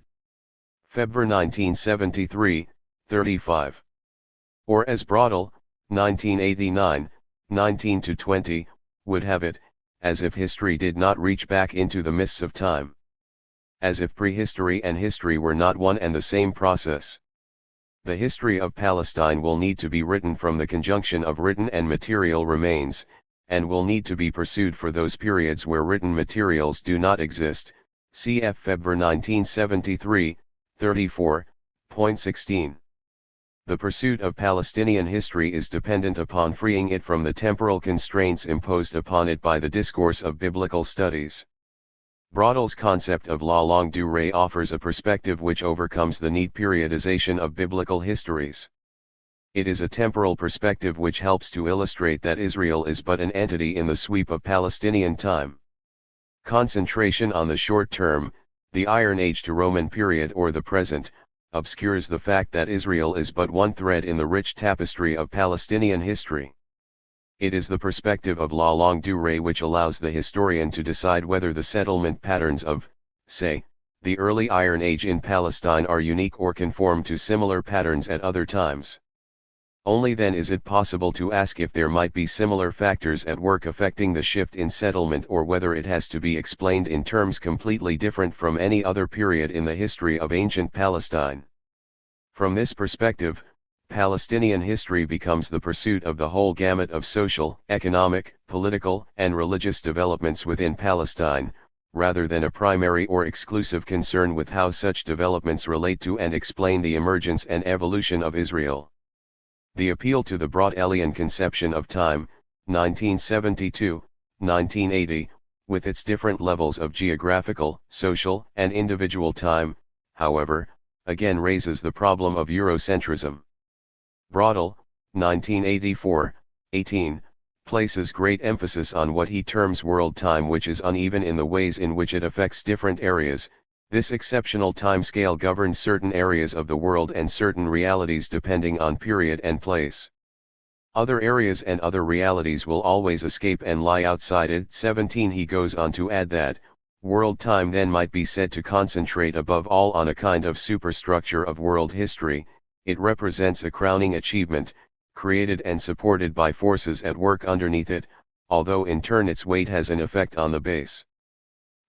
Febvre 1973, 35. Or as Braudel, 1989, 19-20, would have it, as if history did not reach back into the mists of time. As if prehistory and history were not one and the same process. The history of Palestine will need to be written from the conjunction of written and material remains, and will need to be pursued for those periods where written materials do not exist, cf. Febvre 1973, 34.16. The pursuit of Palestinian history is dependent upon freeing it from the temporal constraints imposed upon it by the discourse of biblical studies. Braudel's concept of la longue durée offers a perspective which overcomes the neat periodization of biblical histories. It is a temporal perspective which helps to illustrate that Israel is but an entity in the sweep of Palestinian time. Concentration on the short term, the Iron Age to Roman period or the present, obscures the fact that Israel is but one thread in the rich tapestry of Palestinian history. It is the perspective of la longue durée which allows the historian to decide whether the settlement patterns of, say, the early Iron Age in Palestine are unique or conform to similar patterns at other times. Only then is it possible to ask if there might be similar factors at work affecting the shift in settlement or whether it has to be explained in terms completely different from any other period in the history of ancient Palestine. From this perspective, Palestinian history becomes the pursuit of the whole gamut of social, economic, political, and religious developments within Palestine, rather than a primary or exclusive concern with how such developments relate to and explain the emergence and evolution of Israel. The appeal to the Braudelian conception of time, 1972, 1980, with its different levels of geographical, social, and individual time, however, again raises the problem of Eurocentrism. Braudel, 1984, 18, places great emphasis on what he terms world time, which is uneven in the ways in which it affects different areas. This exceptional time scale governs certain areas of the world and certain realities depending on period and place. Other areas and other realities will always escape and lie outside it. 17. He goes on to add that, world time then might be said to concentrate above all on a kind of superstructure of world history. It represents a crowning achievement, created and supported by forces at work underneath it, although in turn its weight has an effect on the base.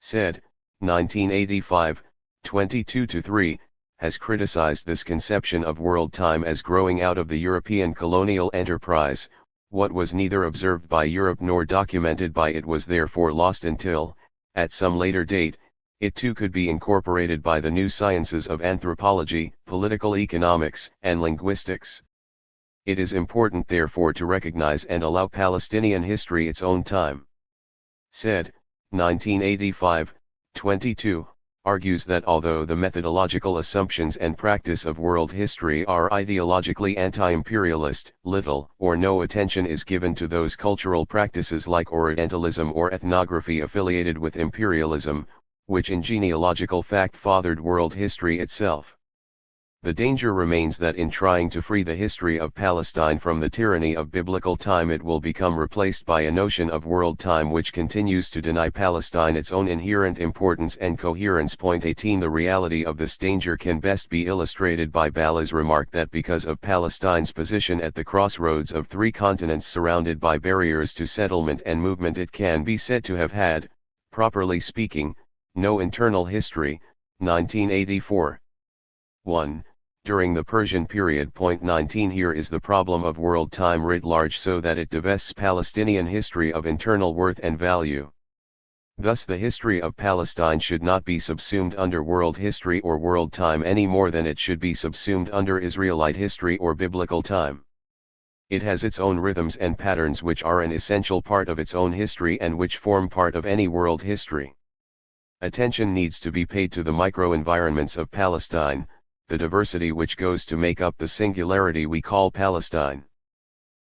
Said, 1985, 22-3, has criticized this conception of world time as growing out of the European colonial enterprise. What was neither observed by Europe nor documented by it was therefore lost until, at some later date, it too could be incorporated by the new sciences of anthropology, political economics, and linguistics. It is important therefore to recognize and allow Palestinian history its own time. Said, 1985, 22, argues that although the methodological assumptions and practice of world history are ideologically anti-imperialist, little or no attention is given to those cultural practices like Orientalism or ethnography affiliated with imperialism, which in genealogical fact fathered world history itself. The danger remains that in trying to free the history of Palestine from the tyranny of biblical time it will become replaced by a notion of world time which continues to deny Palestine its own inherent importance and coherence. 18. The reality of this danger can best be illustrated by Bala's remark that because of Palestine's position at the crossroads of three continents surrounded by barriers to settlement and movement it can be said to have had, properly speaking, no internal history. 1984. 1. During the Persian period. 19. Here is the problem of world time writ large so that it divests Palestinian history of internal worth and value. Thus the history of Palestine should not be subsumed under world history or world time any more than it should be subsumed under Israelite history or biblical time. It has its own rhythms and patterns which are an essential part of its own history and which form part of any world history. Attention needs to be paid to the microenvironments of Palestine, the diversity which goes to make up the singularity we call Palestine.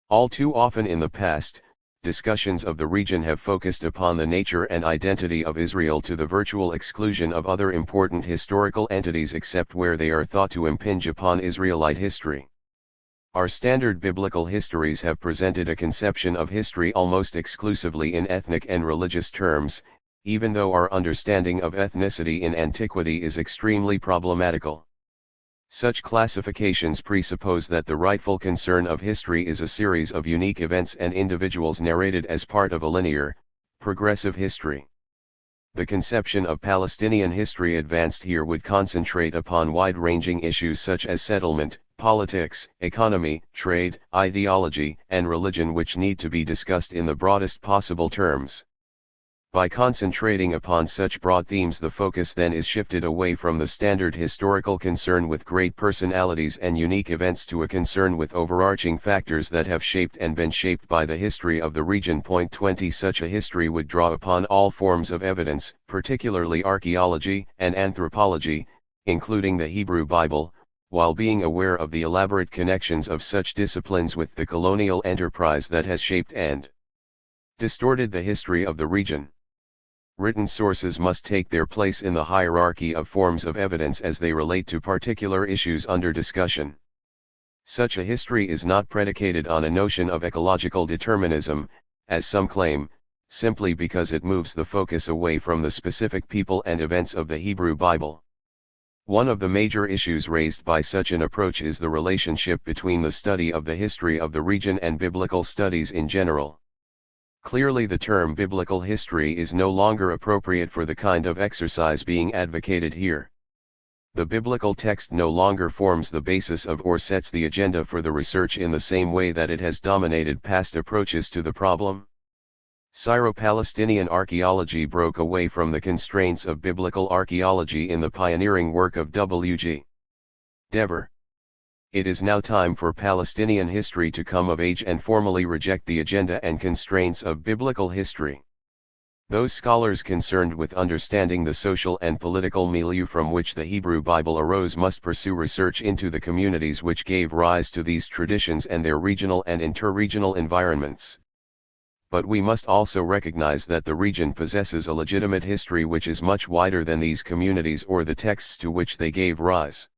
All too often in the past, discussions of the region have focused upon the nature and identity of Israel to the virtual exclusion of other important historical entities except where they are thought to impinge upon Israelite history. Our standard biblical histories have presented a conception of history almost exclusively in ethnic and religious terms, even though our understanding of ethnicity in antiquity is extremely problematical. Such classifications presuppose that the rightful concern of history is a series of unique events and individuals narrated as part of a linear, progressive history. The conception of Palestinian history advanced here would concentrate upon wide-ranging issues such as settlement, politics, economy, trade, ideology, and religion which need to be discussed in the broadest possible terms. By concentrating upon such broad themes, the focus then is shifted away from the standard historical concern with great personalities and unique events to a concern with overarching factors that have shaped and been shaped by the history of the region. 20 Such a history would draw upon all forms of evidence, particularly archaeology and anthropology, including the Hebrew Bible, while being aware of the elaborate connections of such disciplines with the colonial enterprise that has shaped and distorted the history of the region. Written sources must take their place in the hierarchy of forms of evidence as they relate to particular issues under discussion. Such a history is not predicated on a notion of ecological determinism, as some claim, simply because it moves the focus away from the specific people and events of the Hebrew Bible. One of the major issues raised by such an approach is the relationship between the study of the history of the region and biblical studies in general. Clearly, the term biblical history is no longer appropriate for the kind of exercise being advocated here. The biblical text no longer forms the basis of or sets the agenda for the research in the same way that it has dominated past approaches to the problem. Syro-Palestinian archaeology broke away from the constraints of biblical archaeology in the pioneering work of W.G. Dever. It is now time for Palestinian history to come of age and formally reject the agenda and constraints of biblical history. Those scholars concerned with understanding the social and political milieu from which the Hebrew Bible arose must pursue research into the communities which gave rise to these traditions and their regional and interregional environments. But we must also recognize that the region possesses a legitimate history which is much wider than these communities or the texts to which they gave rise.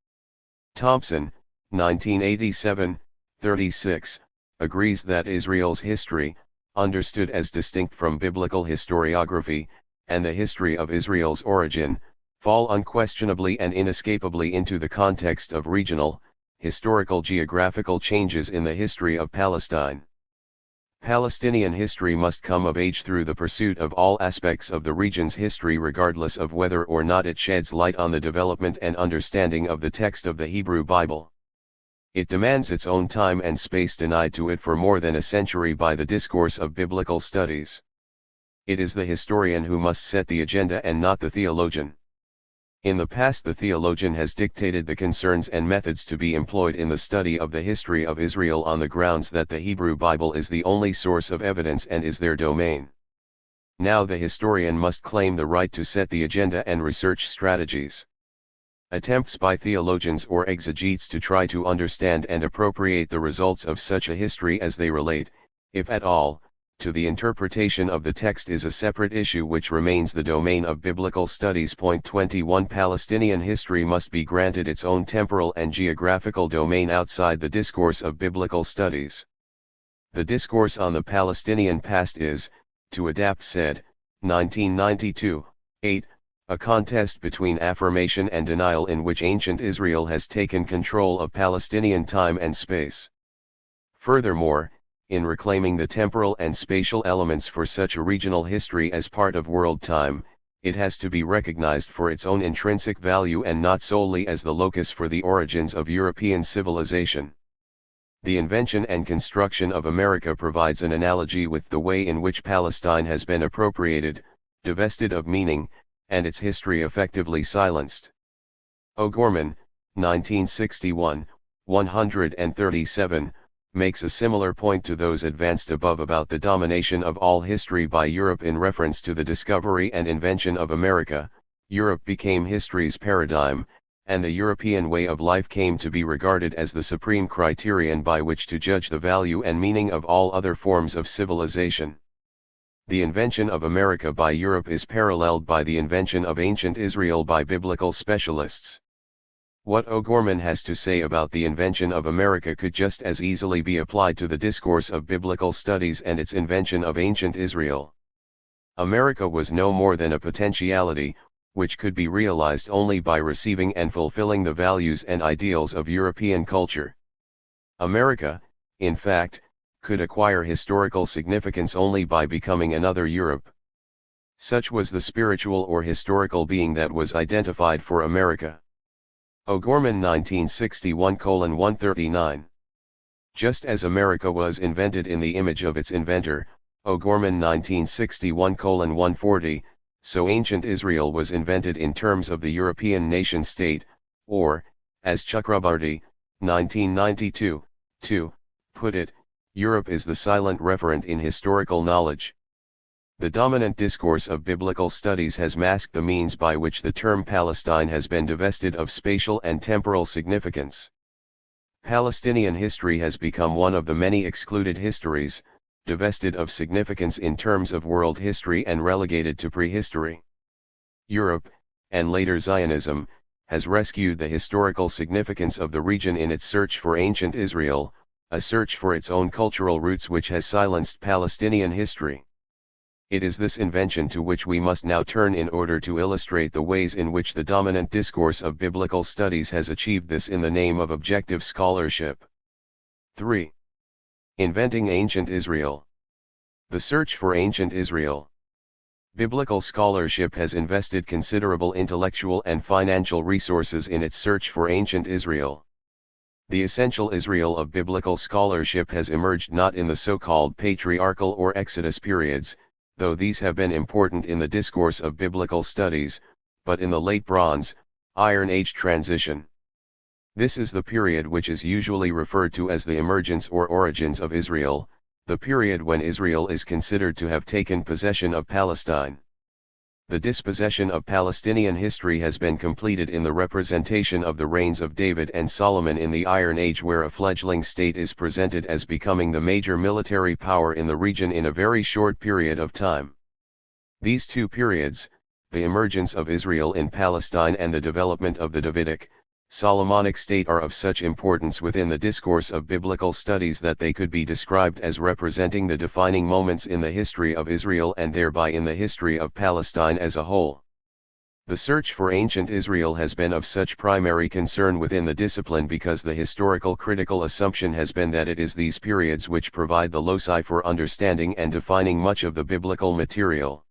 Thompson, 1987, 36, agrees that Israel's history, understood as distinct from biblical historiography, and the history of Israel's origin, fall unquestionably and inescapably into the context of regional, historical geographical changes in the history of Palestine. Palestinian history must come of age through the pursuit of all aspects of the region's history regardless of whether or not it sheds light on the development and understanding of the text of the Hebrew Bible. It demands its own time and space denied to it for more than a century by the discourse of biblical studies. It is the historian who must set the agenda and not the theologian. In the past, the theologian has dictated the concerns and methods to be employed in the study of the history of Israel on the grounds that the Hebrew Bible is the only source of evidence and is their domain. Now the historian must claim the right to set the agenda and research strategies. Attempts by theologians or exegetes to try to understand and appropriate the results of such a history as they relate, if at all, to the interpretation of the text is a separate issue which remains the domain of biblical studies. 21 Palestinian history must be granted its own temporal and geographical domain outside the discourse of biblical studies. The discourse on the Palestinian past is, to adapt said, 1992, 8, a contest between affirmation and denial in which ancient Israel has taken control of Palestinian time and space. Furthermore, in reclaiming the temporal and spatial elements for such a regional history as part of world time, it has to be recognized for its own intrinsic value and not solely as the locus for the origins of European civilization. The invention and construction of America provides an analogy with the way in which Palestine has been appropriated, divested of meaning, and its history effectively silenced. O'Gorman, 1961, 137, makes a similar point to those advanced above about the domination of all history by Europe in reference to the discovery and invention of America. Europe became history's paradigm, and the European way of life came to be regarded as the supreme criterion by which to judge the value and meaning of all other forms of civilization. The invention of America by Europe is paralleled by the invention of ancient Israel by biblical specialists. What O'Gorman has to say about the invention of America could just as easily be applied to the discourse of biblical studies and its invention of ancient Israel. America was no more than a potentiality, which could be realized only by receiving and fulfilling the values and ideals of European culture. America, in fact, could acquire historical significance only by becoming another Europe. Such was the spiritual or historical being that was identified for America. O'Gorman 1961:139. Just as America was invented in the image of its inventor, O'Gorman 1961:140, so ancient Israel was invented in terms of the European nation-state, or, as Chakrabarty, 1992, put it, Europe is the silent referent in historical knowledge. The dominant discourse of biblical studies has masked the means by which the term Palestine has been divested of spatial and temporal significance. Palestinian history has become one of the many excluded histories, divested of significance in terms of world history and relegated to prehistory. Europe, and later Zionism, has rescued the historical significance of the region in its search for ancient Israel, a search for its own cultural roots which has silenced Palestinian history. It is this invention to which we must now turn in order to illustrate the ways in which the dominant discourse of biblical studies has achieved this in the name of objective scholarship. 3. Inventing ancient Israel. The search for ancient Israel. Biblical scholarship has invested considerable intellectual and financial resources in its search for ancient Israel. The essential Israel of biblical scholarship has emerged not in the so-called patriarchal or Exodus periods, though these have been important in the discourse of biblical studies, but in the Late Bronze, Iron Age transition. This is the period which is usually referred to as the emergence or origins of Israel, the period when Israel is considered to have taken possession of Palestine. The dispossession of Palestinian history has been completed in the representation of the reigns of David and Solomon in the Iron Age, where a fledgling state is presented as becoming the major military power in the region in a very short period of time. These two periods, the emergence of Israel in Palestine and the development of the Davidic, Solomonic state, are of such importance within the discourse of biblical studies that they could be described as representing the defining moments in the history of Israel and thereby in the history of Palestine as a whole. The search for ancient Israel has been of such primary concern within the discipline because the historical critical assumption has been that it is these periods which provide the loci for understanding and defining much of the biblical material.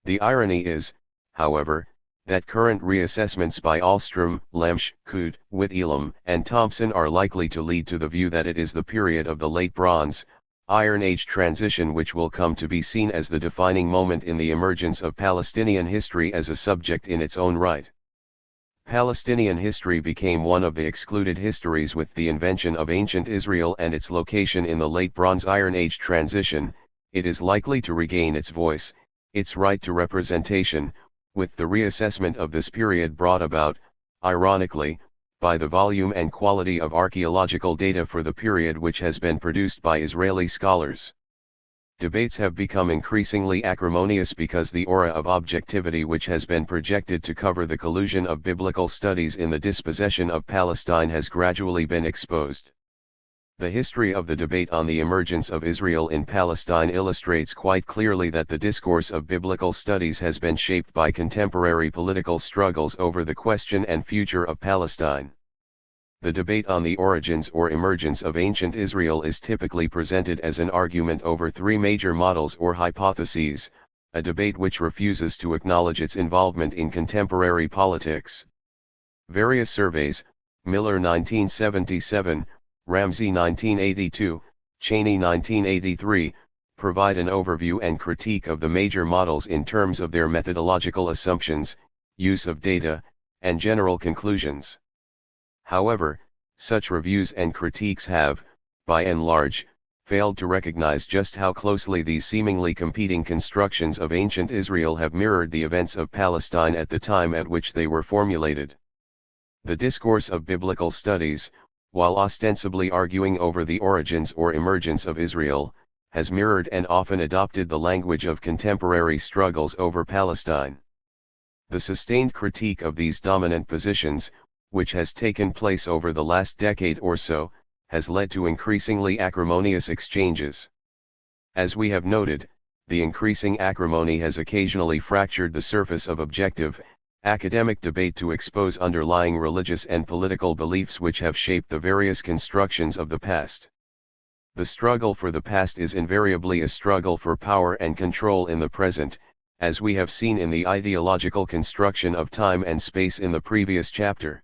The irony is, however, that current reassessments by Ahlstrom, Lemsch, Coode, Whitelam, and Thompson are likely to lead to the view that it is the period of the Late Bronze, Iron Age transition which will come to be seen as the defining moment in the emergence of Palestinian history as a subject in its own right. Palestinian history became one of the excluded histories with the invention of ancient Israel and its location in the Late Bronze Iron Age transition. It is likely to regain its voice, its right to representation, with the reassessment of this period brought about, ironically, by the volume and quality of archaeological data for the period which has been produced by Israeli scholars. Debates have become increasingly acrimonious because the aura of objectivity which has been projected to cover the collusion of biblical studies in the dispossession of Palestine has gradually been exposed. The history of the debate on the emergence of Israel in Palestine illustrates quite clearly that the discourse of biblical studies has been shaped by contemporary political struggles over the question and future of Palestine. The debate on the origins or emergence of ancient Israel is typically presented as an argument over three major models or hypotheses, a debate which refuses to acknowledge its involvement in contemporary politics. Various surveys, Miller 1977, Ramsey 1982, Cheney 1983, provide an overview and critique of the major models in terms of their methodological assumptions, use of data, and general conclusions. However, such reviews and critiques have, by and large, failed to recognize just how closely these seemingly competing constructions of ancient Israel have mirrored the events of Palestine at the time at which they were formulated. The discourse of biblical studies, while ostensibly arguing over the origins or emergence of Israel, has mirrored and often adopted the language of contemporary struggles over Palestine. The sustained critique of these dominant positions, which has taken place over the last decade or so, has led to increasingly acrimonious exchanges. As we have noted, the increasing acrimony has occasionally fractured the surface of objective, academic debate to expose underlying religious and political beliefs which have shaped the various constructions of the past. The struggle for the past is invariably a struggle for power and control in the present, as we have seen in the ideological construction of time and space in the previous chapter.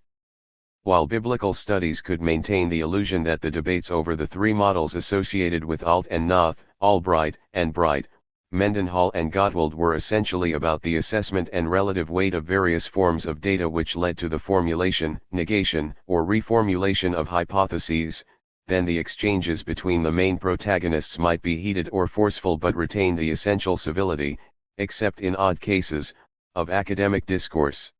While biblical studies could maintain the illusion that the debates over the three models associated with Alt and Noth, Albright and Bright, Mendenhall and Gottwald were essentially about the assessment and relative weight of various forms of data which led to the formulation, negation, or reformulation of hypotheses, then the exchanges between the main protagonists might be heated or forceful but retain the essential civility, except in odd cases, of academic discourse.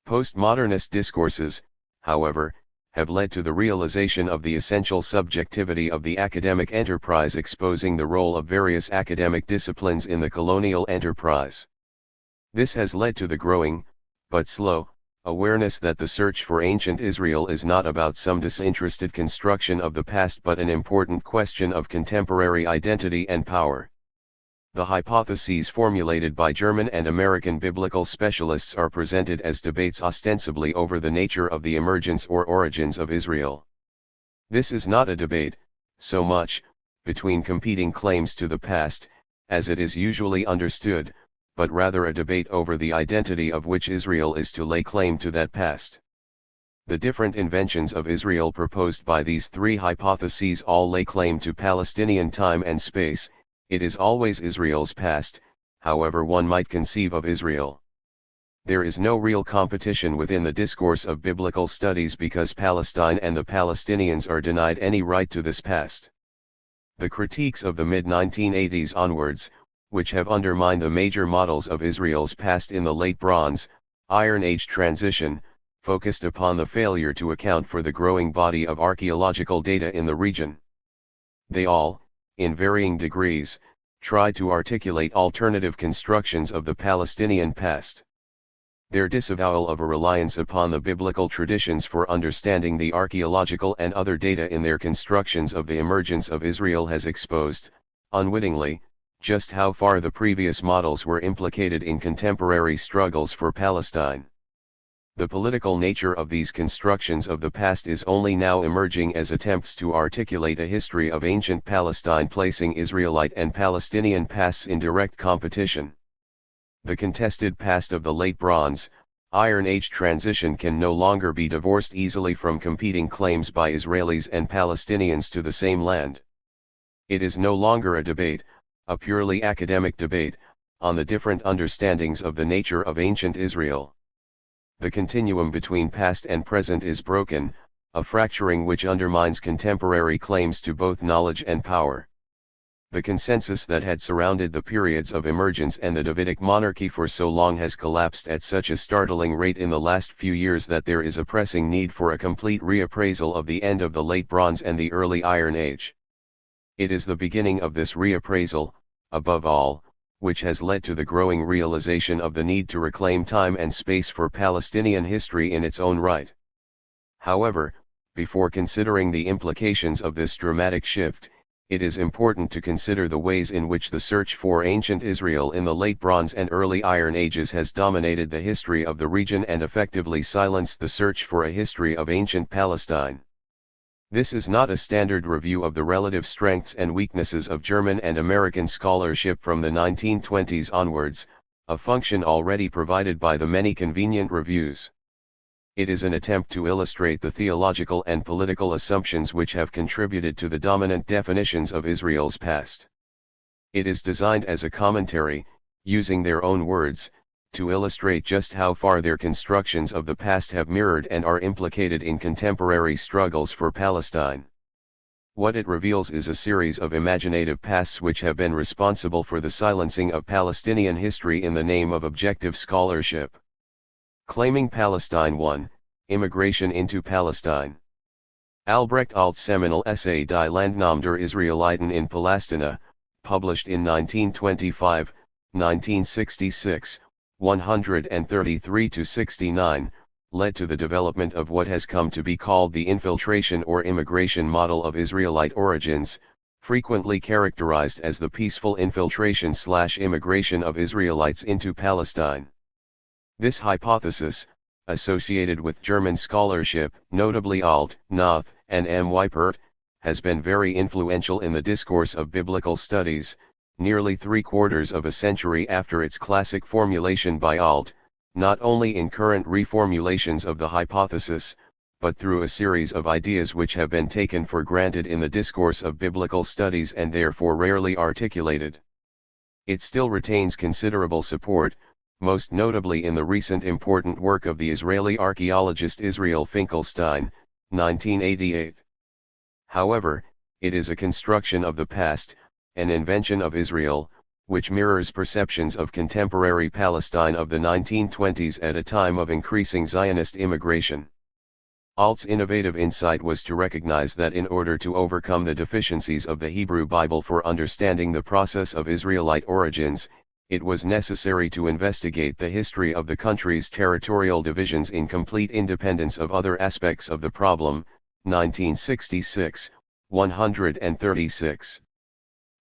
Postmodernist discourses, however, have led to the realization of the essential subjectivity of the academic enterprise, exposing the role of various academic disciplines in the colonial enterprise. This has led to the growing, but slow, awareness that the search for ancient Israel is not about some disinterested construction of the past but an important question of contemporary identity and power. The hypotheses formulated by German and American biblical specialists are presented as debates ostensibly over the nature of the emergence or origins of Israel. This is not a debate, so much, between competing claims to the past, as it is usually understood, but rather a debate over the identity of which Israel is to lay claim to that past. The different inventions of Israel proposed by these three hypotheses all lay claim to Palestinian time and space. It is always Israel's past, however one might conceive of Israel. There is no real competition within the discourse of biblical studies because Palestine and the Palestinians are denied any right to this past. The critiques of the mid-1980s onwards, which have undermined the major models of Israel's past in the late Bronze, Iron Age transition, focused upon the failure to account for the growing body of archaeological data in the region. They all, in varying degrees, tried to articulate alternative constructions of the Palestinian past. Their disavowal of a reliance upon the biblical traditions for understanding the archaeological and other data in their constructions of the emergence of Israel has exposed, unwittingly, just how far the previous models were implicated in contemporary struggles for Palestine. The political nature of these constructions of the past is only now emerging as attempts to articulate a history of ancient Palestine placing Israelite and Palestinian pasts in direct competition. The contested past of the late Bronze, Iron Age transition can no longer be divorced easily from competing claims by Israelis and Palestinians to the same land. It is no longer a debate, a purely academic debate, on the different understandings of the nature of ancient Israel. The continuum between past and present is broken, a fracturing which undermines contemporary claims to both knowledge and power. The consensus that had surrounded the periods of emergence and the Davidic monarchy for so long has collapsed at such a startling rate in the last few years that there is a pressing need for a complete reappraisal of the end of the late Bronze and the early Iron Age. It is the beginning of this reappraisal, above all, which has led to the growing realization of the need to reclaim time and space for Palestinian history in its own right. However, before considering the implications of this dramatic shift, it is important to consider the ways in which the search for ancient Israel in the late Bronze and early Iron Ages has dominated the history of the region and effectively silenced the search for a history of ancient Palestine. This is not a standard review of the relative strengths and weaknesses of German and American scholarship from the 1920s onwards, a function already provided by the many convenient reviews. It is an attempt to illustrate the theological and political assumptions which have contributed to the dominant definitions of Israel's past. It is designed as a commentary, using their own words, to illustrate just how far their constructions of the past have mirrored and are implicated in contemporary struggles for Palestine. What it reveals is a series of imaginative pasts which have been responsible for the silencing of Palestinian history in the name of objective scholarship. Claiming Palestine 1, Immigration into Palestine. Albrecht Alt's seminal essay Die Landnahme der Israeliten in Palästina, published in 1925, 1966, 133-69, led to the development of what has come to be called the infiltration or immigration model of Israelite origins, frequently characterized as the peaceful infiltration/immigration of Israelites into Palestine. This hypothesis, associated with German scholarship, notably Alt, Noth, and M. Weipert, has been very influential in the discourse of biblical studies, nearly 3/4 of a century after its classic formulation by Alt, not only in current reformulations of the hypothesis, but through a series of ideas which have been taken for granted in the discourse of biblical studies and therefore rarely articulated. It still retains considerable support, most notably in the recent important work of the Israeli archaeologist Israel Finkelstein, 1988. However, it is a construction of the past, an invention of Israel, which mirrors perceptions of contemporary Palestine of the 1920s at a time of increasing Zionist immigration. Alt's innovative insight was to recognize that in order to overcome the deficiencies of the Hebrew Bible for understanding the process of Israelite origins, it was necessary to investigate the history of the country's territorial divisions in complete independence of other aspects of the problem, 1966, 136.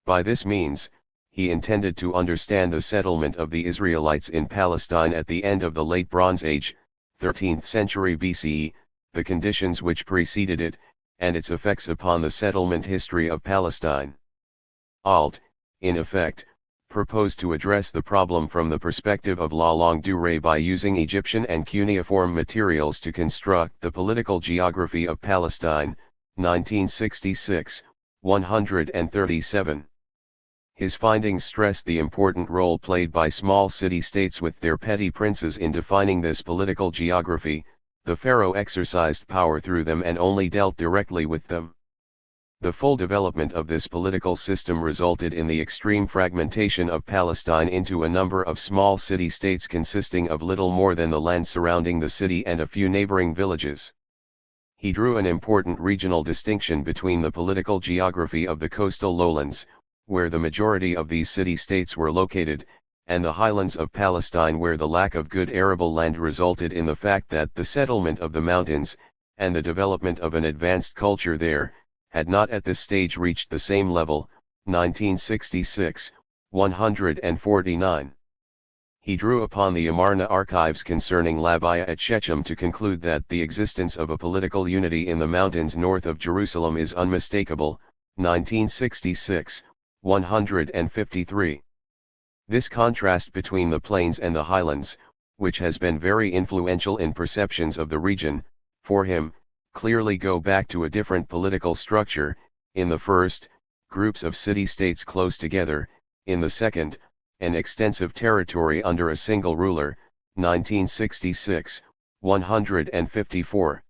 By this means, he intended to understand the settlement of the Israelites in Palestine at the end of the Late Bronze Age, 13th century BCE, the conditions which preceded it, and its effects upon the settlement history of Palestine. Alt, in effect, proposed to address the problem from the perspective of la longue durée by using Egyptian and cuneiform materials to construct the political geography of Palestine, 1966, 137. His findings stressed the important role played by small city-states with their petty princes in defining this political geography. The pharaoh exercised power through them and only dealt directly with them. The full development of this political system resulted in the extreme fragmentation of Palestine into a number of small city-states consisting of little more than the land surrounding the city and a few neighboring villages. He drew an important regional distinction between the political geography of the coastal lowlands, where the majority of these city-states were located, and the highlands of Palestine where the lack of good arable land resulted in the fact that the settlement of the mountains, and the development of an advanced culture there, had not at this stage reached the same level, 1966, 149. He drew upon the Amarna archives concerning Labiya at Shechem to conclude that the existence of a political unity in the mountains north of Jerusalem is unmistakable, 1966, 153. This contrast between the plains and the highlands, which has been very influential in perceptions of the region, for him, clearly go back to a different political structure, in the first, groups of city-states close together, in the second, an extensive territory under a single ruler, 1966, 154.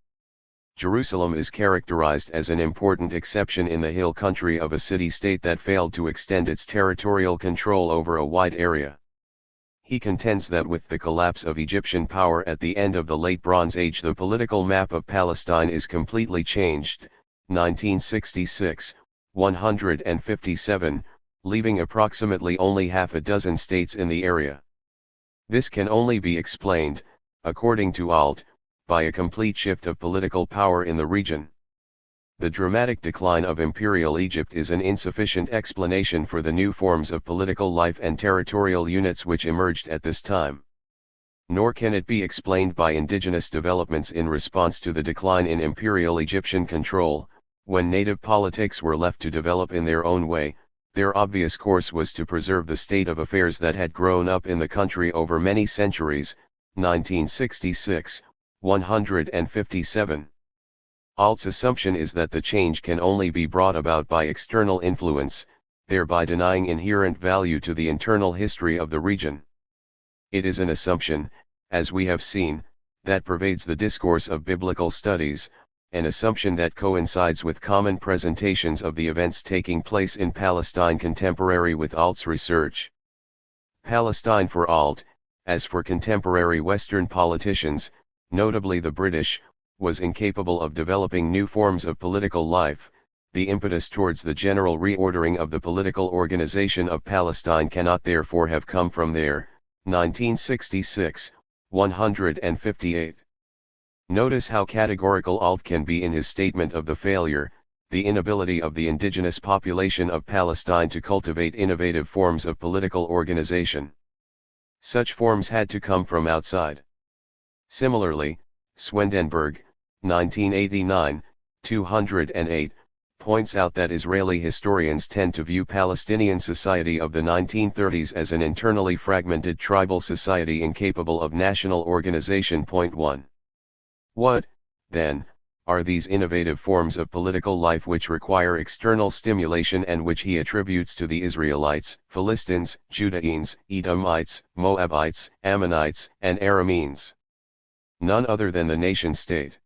Jerusalem is characterized as an important exception in the hill country of a city-state that failed to extend its territorial control over a wide area. He contends that with the collapse of Egyptian power at the end of the Late Bronze Age the political map of Palestine is completely changed, 1966, 157, leaving approximately only half a dozen states in the area. This can only be explained, according to Alt, by a complete shift of political power in the region. The dramatic decline of Imperial Egypt is an insufficient explanation for the new forms of political life and territorial units which emerged at this time. Nor can it be explained by indigenous developments in response to the decline in Imperial Egyptian control. When native politics were left to develop in their own way, their obvious course was to preserve the state of affairs that had grown up in the country over many centuries, 1966, 157. Alt's assumption is that the change can only be brought about by external influence, thereby denying inherent value to the internal history of the region. It is an assumption, as we have seen, that pervades the discourse of biblical studies, an assumption that coincides with common presentations of the events taking place in Palestine contemporary with Alt's research. Palestine for Alt, as for contemporary Western politicians, notably the British, was incapable of developing new forms of political life. The impetus towards the general reordering of the political organization of Palestine cannot therefore have come from there. 1966, 158. Notice how categorical Alt can be in his statement of the failure, the inability of the indigenous population of Palestine to cultivate innovative forms of political organization. Such forms had to come from outside. Similarly, Swendenberg, 1989, 208, points out that Israeli historians tend to view Palestinian society of the 1930s as an internally fragmented tribal society incapable of national organization. 1. What, then, are these innovative forms of political life which require external stimulation and which he attributes to the Israelites, Philistines, Judaeans, Edomites, Moabites, Ammonites, and Arameans? None other than the nation-state.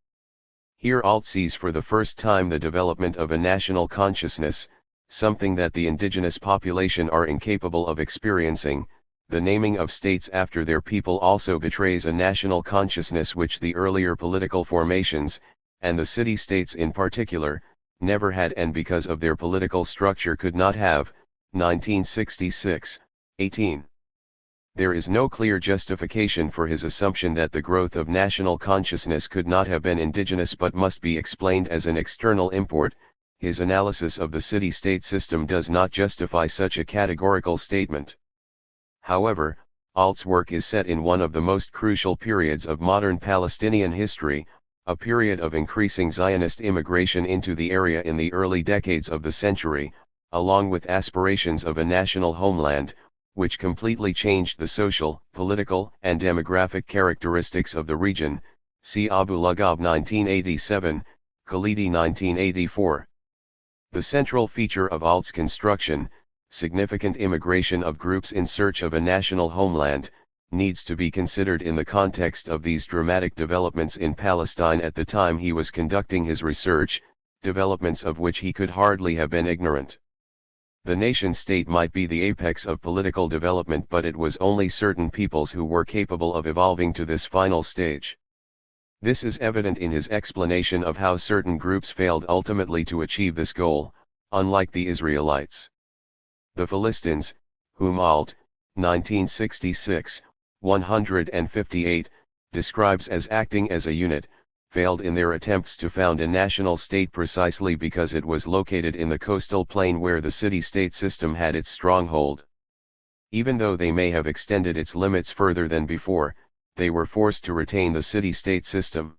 Here Alt sees for the first time the development of a national consciousness, something that the indigenous population are incapable of experiencing. The naming of states after their people also betrays a national consciousness which the earlier political formations, and the city-states in particular, never had and because of their political structure could not have. 1966, 18. There is no clear justification for his assumption that the growth of national consciousness could not have been indigenous but must be explained as an external import. His analysis of the city-state system does not justify such a categorical statement. However, Alt's work is set in one of the most crucial periods of modern Palestinian history, a period of increasing Zionist immigration into the area in the early decades of the century, along with aspirations of a national homeland, which completely changed the social, political, and demographic characteristics of the region. See Abu Lugab 1987, Khalidi 1984. The central feature of Alt's construction, significant immigration of groups in search of a national homeland, needs to be considered in the context of these dramatic developments in Palestine at the time he was conducting his research, developments of which he could hardly have been ignorant. The nation-state might be the apex of political development, but it was only certain peoples who were capable of evolving to this final stage. This is evident in his explanation of how certain groups failed ultimately to achieve this goal, unlike the Israelites. The Philistines, whom Alt, 1966, 158, describes as acting as a unit, failed in their attempts to found a national state precisely because it was located in the coastal plain where the city-state system had its stronghold. Even though they may have extended its limits further than before, they were forced to retain the city-state system.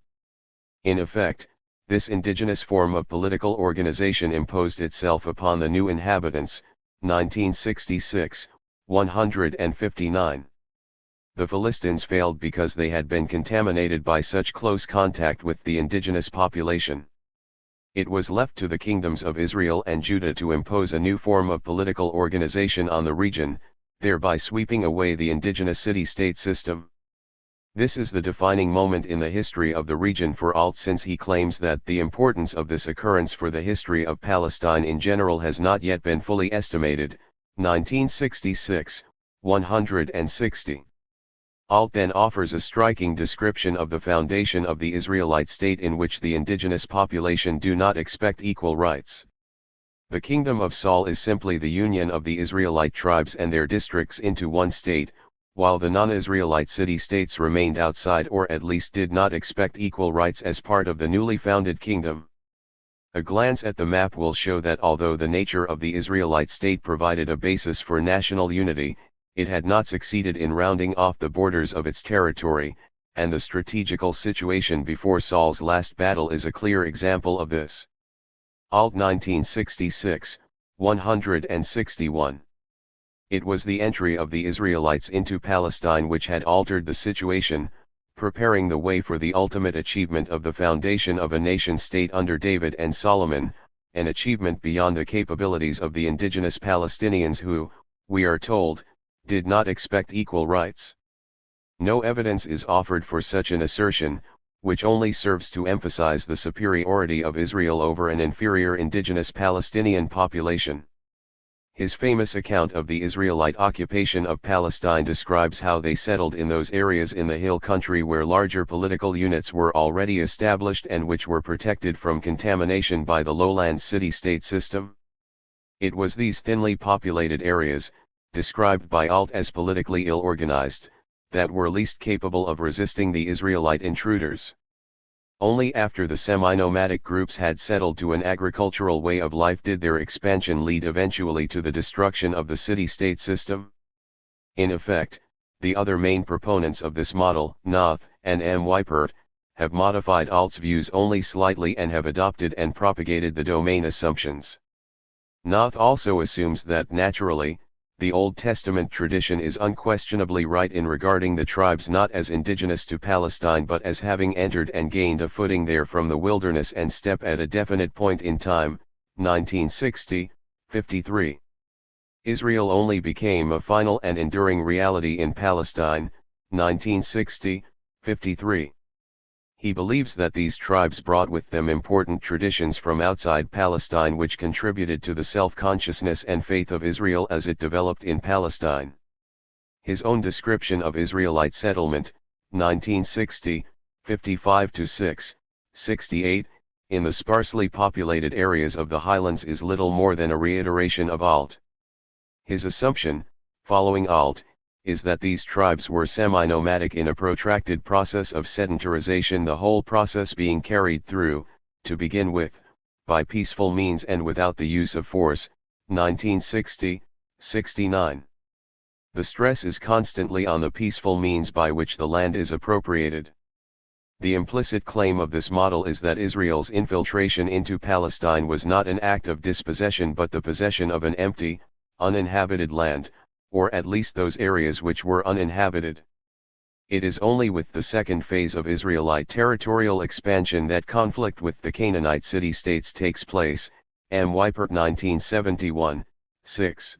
In effect, this indigenous form of political organization imposed itself upon the new inhabitants. 1966, 159. The Philistines failed because they had been contaminated by such close contact with the indigenous population. It was left to the kingdoms of Israel and Judah to impose a new form of political organization on the region, thereby sweeping away the indigenous city-state system. This is the defining moment in the history of the region for Alt, since he claims that the importance of this occurrence for the history of Palestine in general has not yet been fully estimated. 1966, 160. Alt then offers a striking description of the foundation of the Israelite state in which the indigenous population do not expect equal rights. The kingdom of Saul is simply the union of the Israelite tribes and their districts into one state, while the non-Israelite city-states remained outside or at least did not expect equal rights as part of the newly founded kingdom. A glance at the map will show that although the nature of the Israelite state provided a basis for national unity, it had not succeeded in rounding off the borders of its territory, and the strategical situation before Saul's last battle is a clear example of this. Alt 1966, 161. It was the entry of the Israelites into Palestine which had altered the situation, preparing the way for the ultimate achievement of the foundation of a nation-state under David and Solomon. an achievement beyond the capabilities of the indigenous Palestinians who, we are told, did not expect equal rights. No evidence is offered for such an assertion, which only serves to emphasize the superiority of Israel over an inferior indigenous Palestinian population. His famous account of the Israelite occupation of Palestine describes how they settled in those areas in the hill country where larger political units were already established and which were protected from contamination by the lowland city-state system. It was these thinly populated areas, described by Alt as politically ill-organized, that were least capable of resisting the Israelite intruders. Only after the semi-nomadic groups had settled to an agricultural way of life did their expansion lead eventually to the destruction of the city-state system. In effect, the other main proponents of this model, Noth and M. Weipert, have modified Alt's views only slightly and have adopted and propagated the domain assumptions. Noth also assumes that naturally, the Old Testament tradition is unquestionably right in regarding the tribes not as indigenous to Palestine but as having entered and gained a footing there from the wilderness and steppe at a definite point in time, 1960, 53. Israel only became a final and enduring reality in Palestine, 1960, 53. He believes that these tribes brought with them important traditions from outside Palestine which contributed to the self-consciousness and faith of Israel as it developed in Palestine. His own description of Israelite settlement, 1960, 55-6, 68, in the sparsely populated areas of the highlands is little more than a reiteration of Alt. His assumption, following Alt, is that these tribes were semi-nomadic in a protracted process of sedentarization, the whole process being carried through, to begin with, by peaceful means and without the use of force, 1960, 69. The stress is constantly on the peaceful means by which the land is appropriated. The implicit claim of this model is that Israel's infiltration into Palestine was not an act of dispossession but the possession of an empty, uninhabited land, or at least those areas which were uninhabited. It is only with the second phase of Israelite territorial expansion that conflict with the Canaanite city-states takes place, M. Weipert 1971, 6.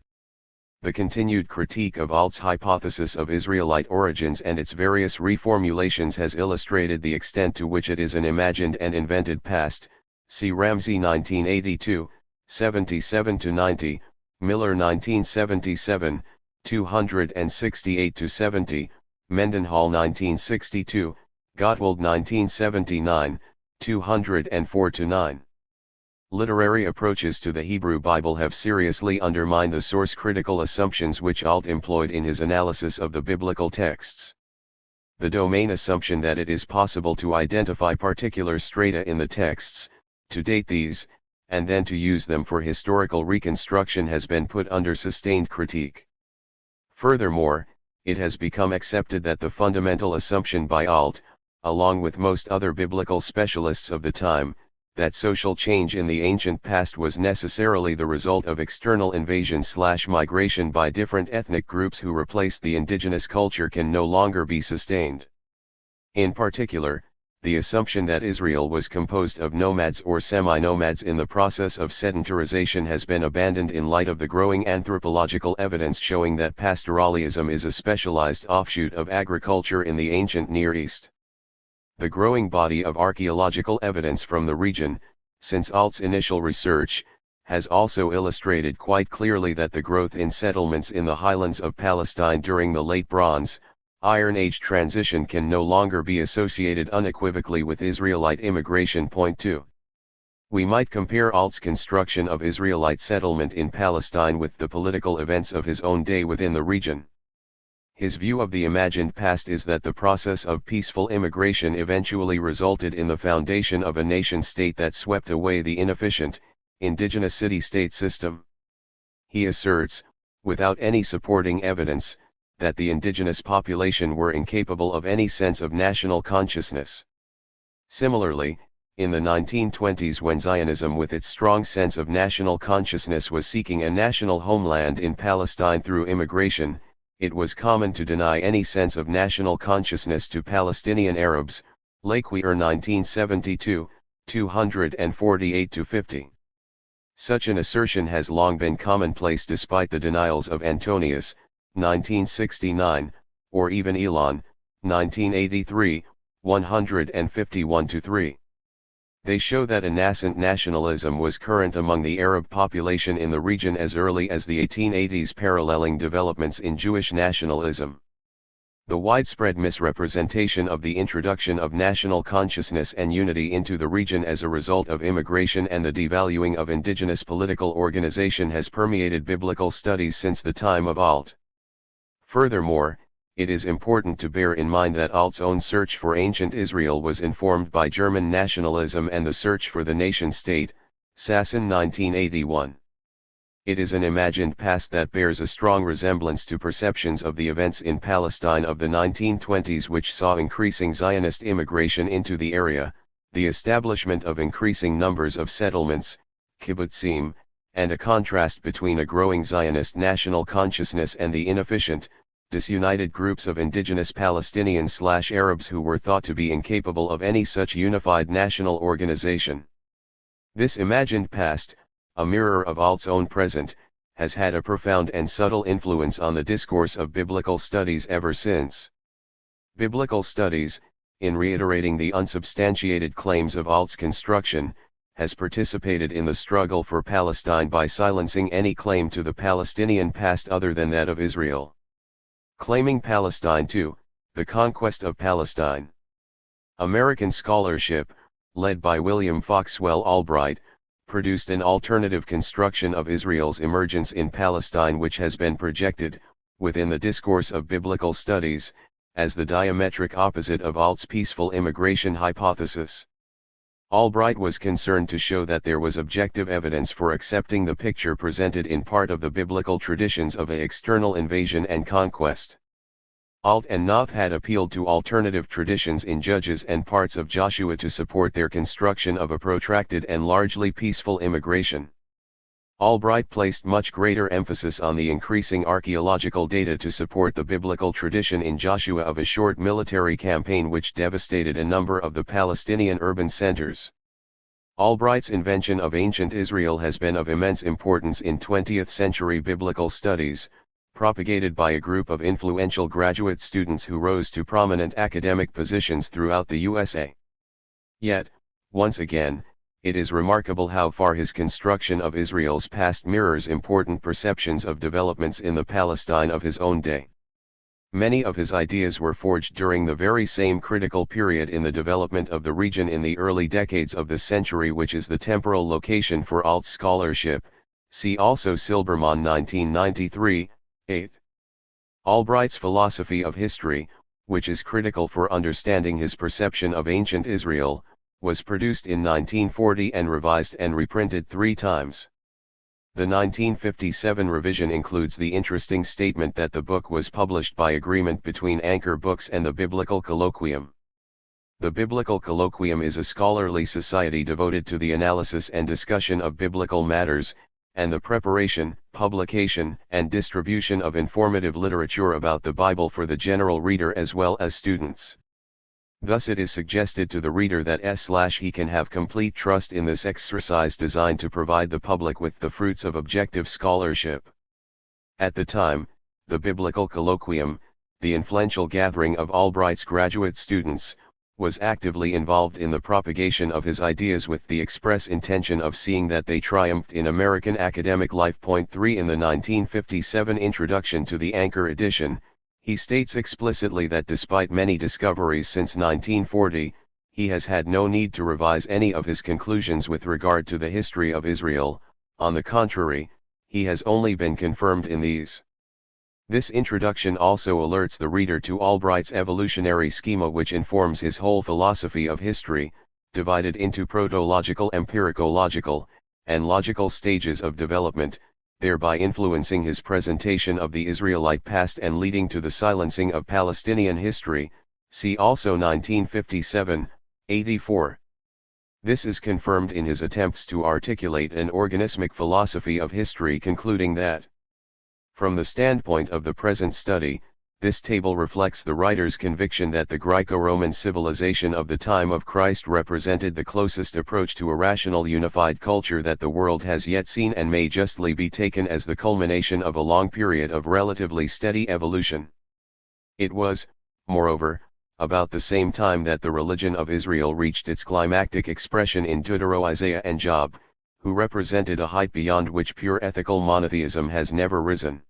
The continued critique of Alt's hypothesis of Israelite origins and its various reformulations has illustrated the extent to which it is an imagined and invented past, see Ramsey 1982, 77-90, Miller 1977, 268-70, Mendenhall 1962, Gottwald 1979, 204-9. Literary approaches to the Hebrew Bible have seriously undermined the source-critical assumptions which Alt employed in his analysis of the biblical texts. The domain assumption that it is possible to identify particular strata in the texts, to date these, and then to use them for historical reconstruction has been put under sustained critique. Furthermore, it has become accepted that the fundamental assumption by Alt, along with most other biblical specialists of the time, that social change in the ancient past was necessarily the result of external invasion/migration by different ethnic groups who replaced the indigenous culture can no longer be sustained. In particular, the assumption that Israel was composed of nomads or semi-nomads in the process of sedentarization has been abandoned in light of the growing anthropological evidence showing that pastoralism is a specialized offshoot of agriculture in the ancient Near East. The growing body of archaeological evidence from the region, since Alt's initial research, has also illustrated quite clearly that the growth in settlements in the highlands of Palestine during the Late Bronze, Iron Age transition can no longer be associated unequivocally with Israelite immigration. Point 2. We might compare Alt's construction of Israelite settlement in Palestine with the political events of his own day within the region. His view of the imagined past is that the process of peaceful immigration eventually resulted in the foundation of a nation-state that swept away the inefficient, indigenous city-state system. He asserts, without any supporting evidence, that the indigenous population were incapable of any sense of national consciousness. Similarly, in the 1920s when Zionism with its strong sense of national consciousness was seeking a national homeland in Palestine through immigration, it was common to deny any sense of national consciousness to Palestinian Arabs, Laquier 1972, 248-50. Such an assertion has long been commonplace despite the denials of Antonius, 1969, or even Elon, 1983, 151-3. They show that a nascent nationalism was current among the Arab population in the region as early as the 1880s, paralleling developments in Jewish nationalism. The widespread misrepresentation of the introduction of national consciousness and unity into the region as a result of immigration and the devaluing of indigenous political organization has permeated biblical studies since the time of Alt. Furthermore, it is important to bear in mind that Alt's own search for ancient Israel was informed by German nationalism and the search for the nation-state, Sasson 1981. It is an imagined past that bears a strong resemblance to perceptions of the events in Palestine of the 1920s, which saw increasing Zionist immigration into the area, the establishment of increasing numbers of settlements, kibbutzim, and a contrast between a growing Zionist national consciousness and the inefficient, disunited groups of indigenous Palestinians/Arabs who were thought to be incapable of any such unified national organization. This imagined past, a mirror of Alt's own present, has had a profound and subtle influence on the discourse of biblical studies ever since. Biblical studies, in reiterating the unsubstantiated claims of Alt's construction, has participated in the struggle for Palestine by silencing any claim to the Palestinian past other than that of Israel. Claiming Palestine to, the conquest of Palestine. American scholarship, led by William Foxwell Albright, produced an alternative construction of Israel's emergence in Palestine which has been projected, within the discourse of biblical studies, as the diametric opposite of Alt's peaceful immigration hypothesis. Albright was concerned to show that there was objective evidence for accepting the picture presented in part of the biblical traditions of an external invasion and conquest. Alt and Noth had appealed to alternative traditions in Judges and parts of Joshua to support their construction of a protracted and largely peaceful immigration. Albright placed much greater emphasis on the increasing archaeological data to support the biblical tradition in Joshua of a short military campaign which devastated a number of the Palestinian urban centers. Albright's invention of ancient Israel has been of immense importance in 20th-century biblical studies, propagated by a group of influential graduate students who rose to prominent academic positions throughout the USA. Yet, once again, it is remarkable how far his construction of Israel's past mirrors important perceptions of developments in the Palestine of his own day. Many of his ideas were forged during the very same critical period in the development of the region in the early decades of the century, which is the temporal location for Alt scholarship. See also Silbermann 1993, 8. Albright's philosophy of history, which is critical for understanding his perception of ancient Israel, was produced in 1940 and revised and reprinted 3 times. The 1957 revision includes the interesting statement that the book was published by agreement between Anchor Books and the Biblical Colloquium. The Biblical Colloquium is a scholarly society devoted to the analysis and discussion of biblical matters, and the preparation, publication, and distribution of informative literature about the Bible for the general reader as well as students. Thus it is suggested to the reader that he can have complete trust in this exercise designed to provide the public with the fruits of objective scholarship. At the time, the Biblical Colloquium, the influential gathering of Albright's graduate students, was actively involved in the propagation of his ideas with the express intention of seeing that they triumphed in American academic life. 3 In the 1957 introduction to the Anchor edition, he states explicitly that despite many discoveries since 1940, he has had no need to revise any of his conclusions with regard to the history of Israel. On the contrary, he has only been confirmed in these. This introduction also alerts the reader to Albright's evolutionary schema, which informs his whole philosophy of history, divided into protological, empiricological, and logical stages of development, thereby influencing his presentation of the Israelite past and leading to the silencing of Palestinian history. See also 1957, 84. This is confirmed in his attempts to articulate an organismic philosophy of history, concluding that, from the standpoint of the present study, This table reflects the writer's conviction that the Greco-Roman civilization of the time of Christ represented the closest approach to a rational unified culture that the world has yet seen, and may justly be taken as the culmination of a long period of relatively steady evolution. It was, moreover, about the same time that the religion of Israel reached its climactic expression in Deutero-Isaiah and Job, who represented a height beyond which pure ethical monotheism has never risen.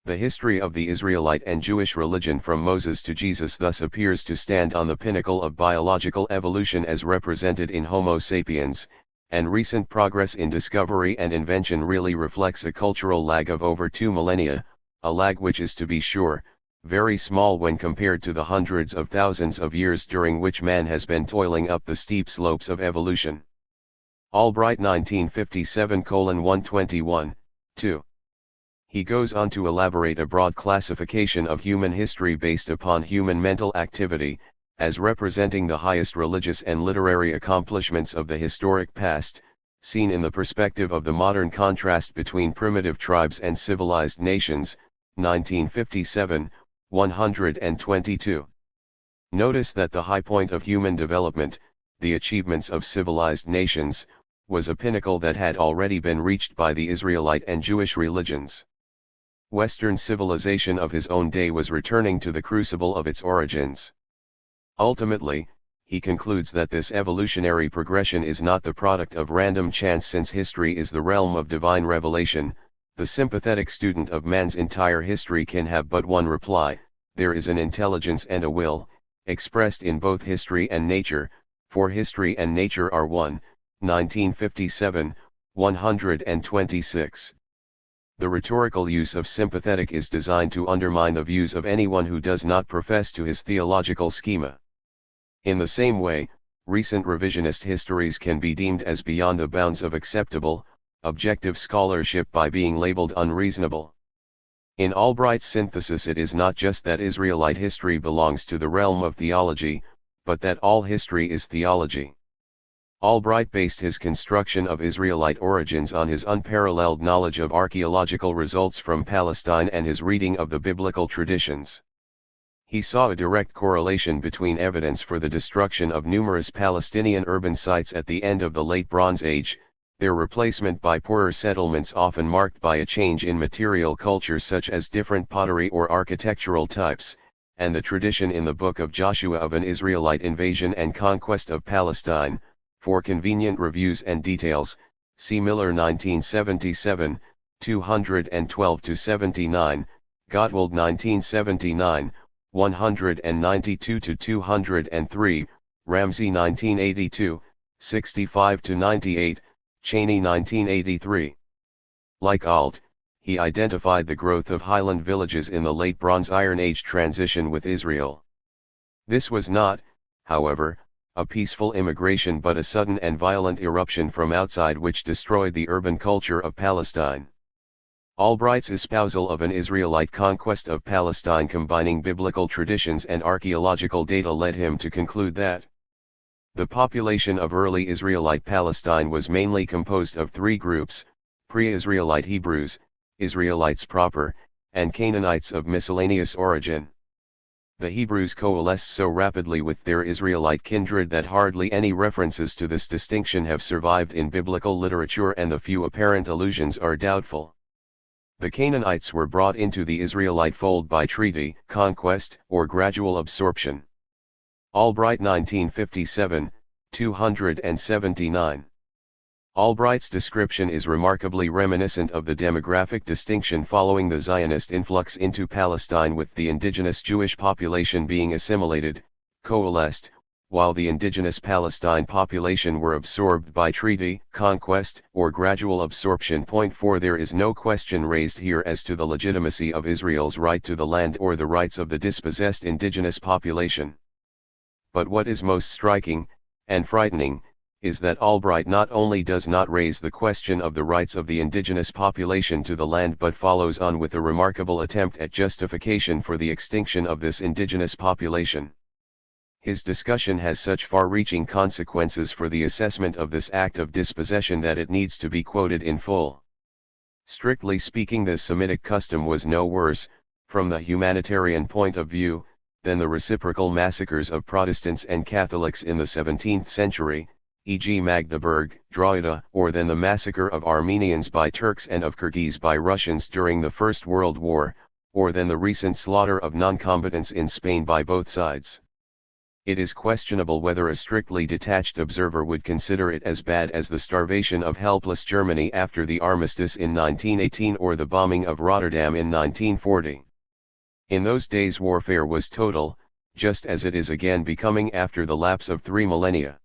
The history of the Israelite and Jewish religion from Moses to Jesus thus appears to stand on the pinnacle of biological evolution as represented in Homo sapiens, and recent progress in discovery and invention really reflects a cultural lag of over 2 millennia, a lag which is, to be sure, very small when compared to the hundreds of thousands of years during which man has been toiling up the steep slopes of evolution. Albright 1957:121, 2. He goes on to elaborate a broad classification of human history based upon human mental activity, as representing the highest religious and literary accomplishments of the historic past, seen in the perspective of the modern contrast between primitive tribes and civilized nations, 1957, 122. Notice that the high point of human development, the achievements of civilized nations, was a pinnacle that had already been reached by the Israelite and Jewish religions. Western civilization of his own day was returning to the crucible of its origins. Ultimately, he concludes that this evolutionary progression is not the product of random chance, since history is the realm of divine revelation. The sympathetic student of man's entire history can have but one reply: there is an intelligence and a will, expressed in both history and nature, for history and nature are one. 1957, 126. The rhetorical use of sympathetic is designed to undermine the views of anyone who does not profess to his theological schema. In the same way, recent revisionist histories can be deemed as beyond the bounds of acceptable, objective scholarship by being labeled unreasonable. In Albright's synthesis, it is not just that Israelite history belongs to the realm of theology, but that all history is theology. Albright based his construction of Israelite origins on his unparalleled knowledge of archaeological results from Palestine and his reading of the biblical traditions. He saw a direct correlation between evidence for the destruction of numerous Palestinian urban sites at the end of the Late Bronze Age, their replacement by poorer settlements often marked by a change in material culture such as different pottery or architectural types, and the tradition in the book of Joshua of an Israelite invasion and conquest of Palestine. For convenient reviews and details, see Miller 1977, 212-79, Gottwald 1979, 192-203, Ramsey 1982, 65-98, Cheney 1983. Like Alt, he identified the growth of highland villages in the late Bronze Iron Age transition with Israel. This was not, however, a peaceful immigration but a sudden and violent eruption from outside which destroyed the urban culture of Palestine. Albright's espousal of an Israelite conquest of Palestine combining biblical traditions and archaeological data led him to conclude that the population of early Israelite Palestine was mainly composed of three groups: pre-Israelite Hebrews, Israelites proper, and Canaanites of miscellaneous origin. The Hebrews coalesced so rapidly with their Israelite kindred that hardly any references to this distinction have survived in biblical literature, and the few apparent allusions are doubtful. The Canaanites were brought into the Israelite fold by treaty, conquest, or gradual absorption. Albright 1957, 279. Albright's description is remarkably reminiscent of the demographic distinction following the Zionist influx into Palestine, with the indigenous Jewish population being assimilated, coalesced, while the indigenous Palestine population were absorbed by treaty, conquest, or gradual absorption. Point 4. There is no question raised here as to the legitimacy of Israel's right to the land or the rights of the dispossessed indigenous population. But what is most striking, and frightening, is that Albright not only does not raise the question of the rights of the indigenous population to the land, but follows on with a remarkable attempt at justification for the extinction of this indigenous population. His discussion has such far-reaching consequences for the assessment of this act of dispossession that it needs to be quoted in full. Strictly speaking, this Semitic custom was no worse, From the humanitarian point of view, than the reciprocal massacres of Protestants and Catholics in the 17th century, e.g. Magdeburg, Drogheda, or than the massacre of Armenians by Turks and of Kyrgyz by Russians during the First World War, or than the recent slaughter of non-combatants in Spain by both sides. It is questionable whether a strictly detached observer would consider it as bad as the starvation of helpless Germany after the armistice in 1918 or the bombing of Rotterdam in 1940. In those days warfare was total, just as it is again becoming after the lapse of 3 millennia.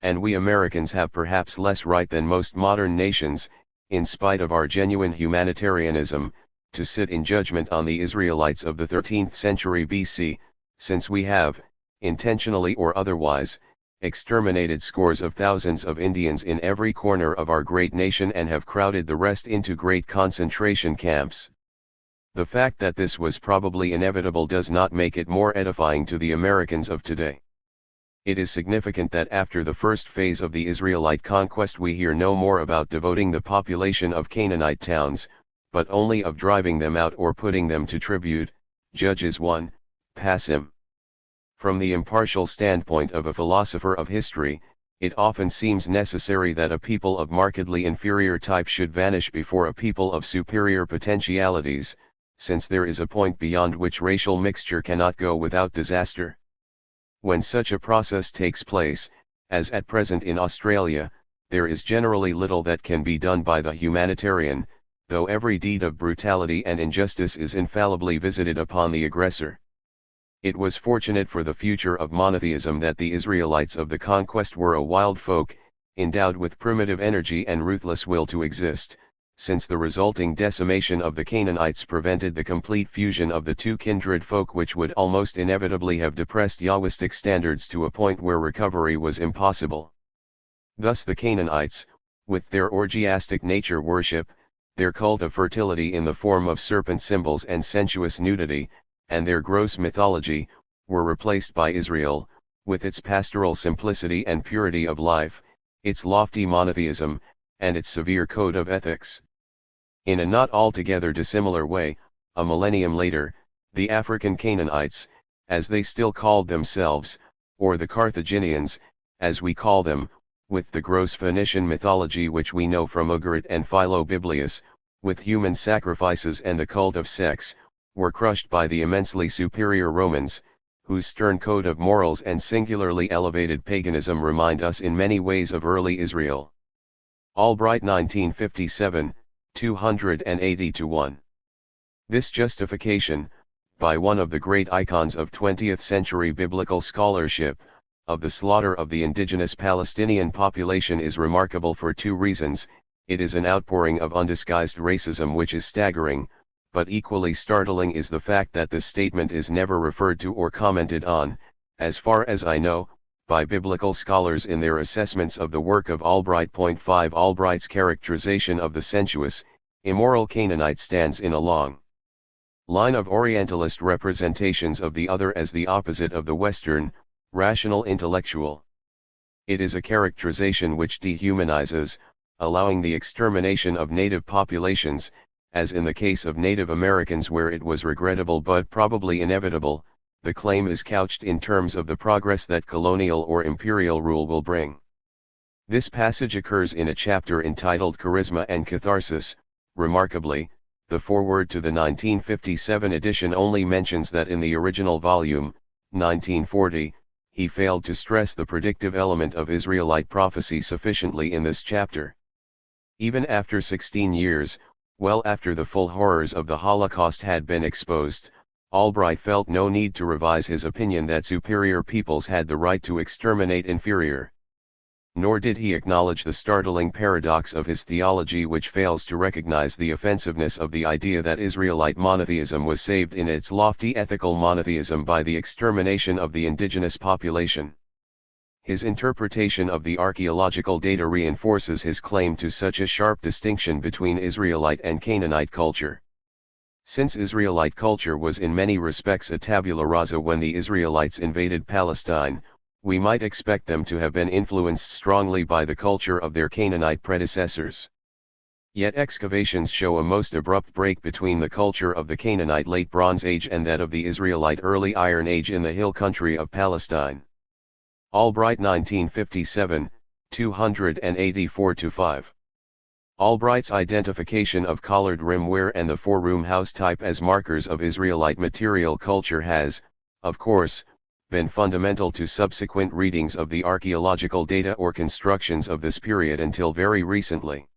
And we Americans have perhaps less right than most modern nations, in spite of our genuine humanitarianism, to sit in judgment on the Israelites of the 13th century BC, since we have, intentionally or otherwise, exterminated scores of thousands of Indians in every corner of our great nation and have crowded the rest into great concentration camps. The fact that this was probably inevitable does not make it more edifying to the Americans of today. It is significant that after the first phase of the Israelite conquest we hear no more about devoting the population of Canaanite towns, but only of driving them out or putting them to tribute, Judges 1, Passim. From the impartial standpoint of a philosopher of history, it often seems necessary that a people of markedly inferior type should vanish before a people of superior potentialities, since there is a point beyond which racial mixture cannot go without disaster. When such a process takes place, as at present in Australia, there is generally little that can be done by the humanitarian, though every deed of brutality and injustice is infallibly visited upon the aggressor. It was fortunate for the future of monotheism that the Israelites of the conquest were a wild folk, endowed with primitive energy and ruthless will to exist, since the resulting decimation of the Canaanites prevented the complete fusion of the two kindred folk which would almost inevitably have depressed Yahwistic standards to a point where recovery was impossible. Thus the Canaanites, with their orgiastic nature worship, their cult of fertility in the form of serpent symbols and sensuous nudity, and their gross mythology, were replaced by Israel, with its pastoral simplicity and purity of life, its lofty monotheism, and its severe code of ethics. In a not altogether dissimilar way, a millennium later, the African Canaanites, as they still called themselves, or the Carthaginians, as we call them, with the gross Phoenician mythology which we know from Ugarit and Philobiblius, with human sacrifices and the cult of sex, were crushed by the immensely superior Romans, whose stern code of morals and singularly elevated paganism remind us in many ways of early Israel. Albright 1957, 280-1. This justification, by one of the great icons of 20th century biblical scholarship, of the slaughter of the indigenous Palestinian population is remarkable for two reasons. It is an outpouring of undisguised racism which is staggering, but equally startling is the fact that this statement is never referred to or commented on, as far as I know, by biblical scholars in their assessments of the work of Albright. 5 Albright's characterization of the sensuous, immoral Canaanite stands in a long line of Orientalist representations of the other as the opposite of the Western, rational intellectual. It is a characterization which dehumanizes, allowing the extermination of native populations, as in the case of Native Americans where it was regrettable but probably inevitable. The claim is couched in terms of the progress that colonial or imperial rule will bring. This passage occurs in a chapter entitled Charisma and Catharsis. Remarkably, the foreword to the 1957 edition only mentions that in the original volume, 1940, he failed to stress the predictive element of Israelite prophecy sufficiently in this chapter. Even after 16 years, well after the full horrors of the Holocaust had been exposed, Albright felt no need to revise his opinion that superior peoples had the right to exterminate inferior. Nor did he acknowledge the startling paradox of his theology which fails to recognize the offensiveness of the idea that Israelite monotheism was saved in its lofty ethical monotheism by the extermination of the indigenous population. His interpretation of the archaeological data reinforces his claim to such a sharp distinction between Israelite and Canaanite culture. Since Israelite culture was in many respects a tabula rasa when the Israelites invaded Palestine, we might expect them to have been influenced strongly by the culture of their Canaanite predecessors. Yet excavations show a most abrupt break between the culture of the Canaanite Late Bronze Age and that of the Israelite Early Iron Age in the hill country of Palestine. Albright 1957, 284-5. Albright's identification of collared rimware and the four-room house type as markers of Israelite material culture has, of course, been fundamental to subsequent readings of the archaeological data or constructions of this period until very recently.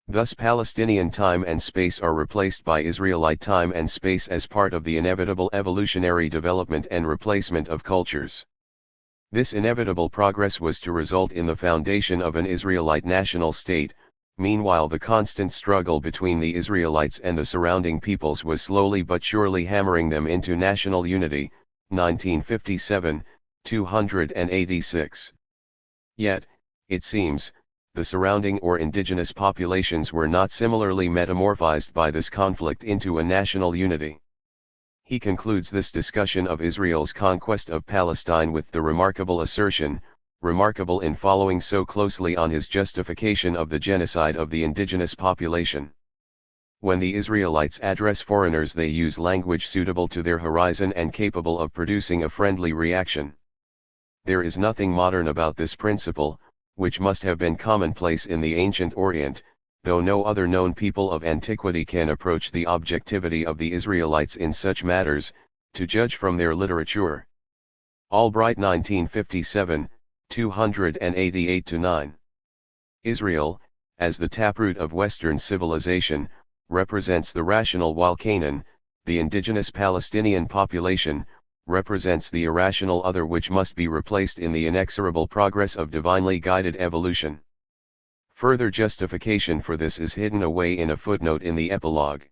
Thus Palestinian time and space are replaced by Israelite time and space as part of the inevitable evolutionary development and replacement of cultures. This inevitable progress was to result in the foundation of an Israelite national state. Meanwhile, the constant struggle between the Israelites and the surrounding peoples was slowly but surely hammering them into national unity. 1957, 286. Yet, it seems, the surrounding or indigenous populations were not similarly metamorphized by this conflict into a national unity. He concludes this discussion of Israel's conquest of Palestine with the remarkable assertion, remarkable in following so closely on his justification of the genocide of the indigenous population. When the Israelites address foreigners, they use language suitable to their horizon and capable of producing a friendly reaction. There is nothing modern about this principle, which must have been commonplace in the ancient Orient, though no other known people of antiquity can approach the objectivity of the Israelites in such matters, to judge from their literature. Albright 1957, 288-9. Israel, as the taproot of Western civilization, represents the rational, while Canaan, the indigenous Palestinian population, represents the irrational other which must be replaced in the inexorable progress of divinely guided evolution. Further justification for this is hidden away in a footnote in the epilogue.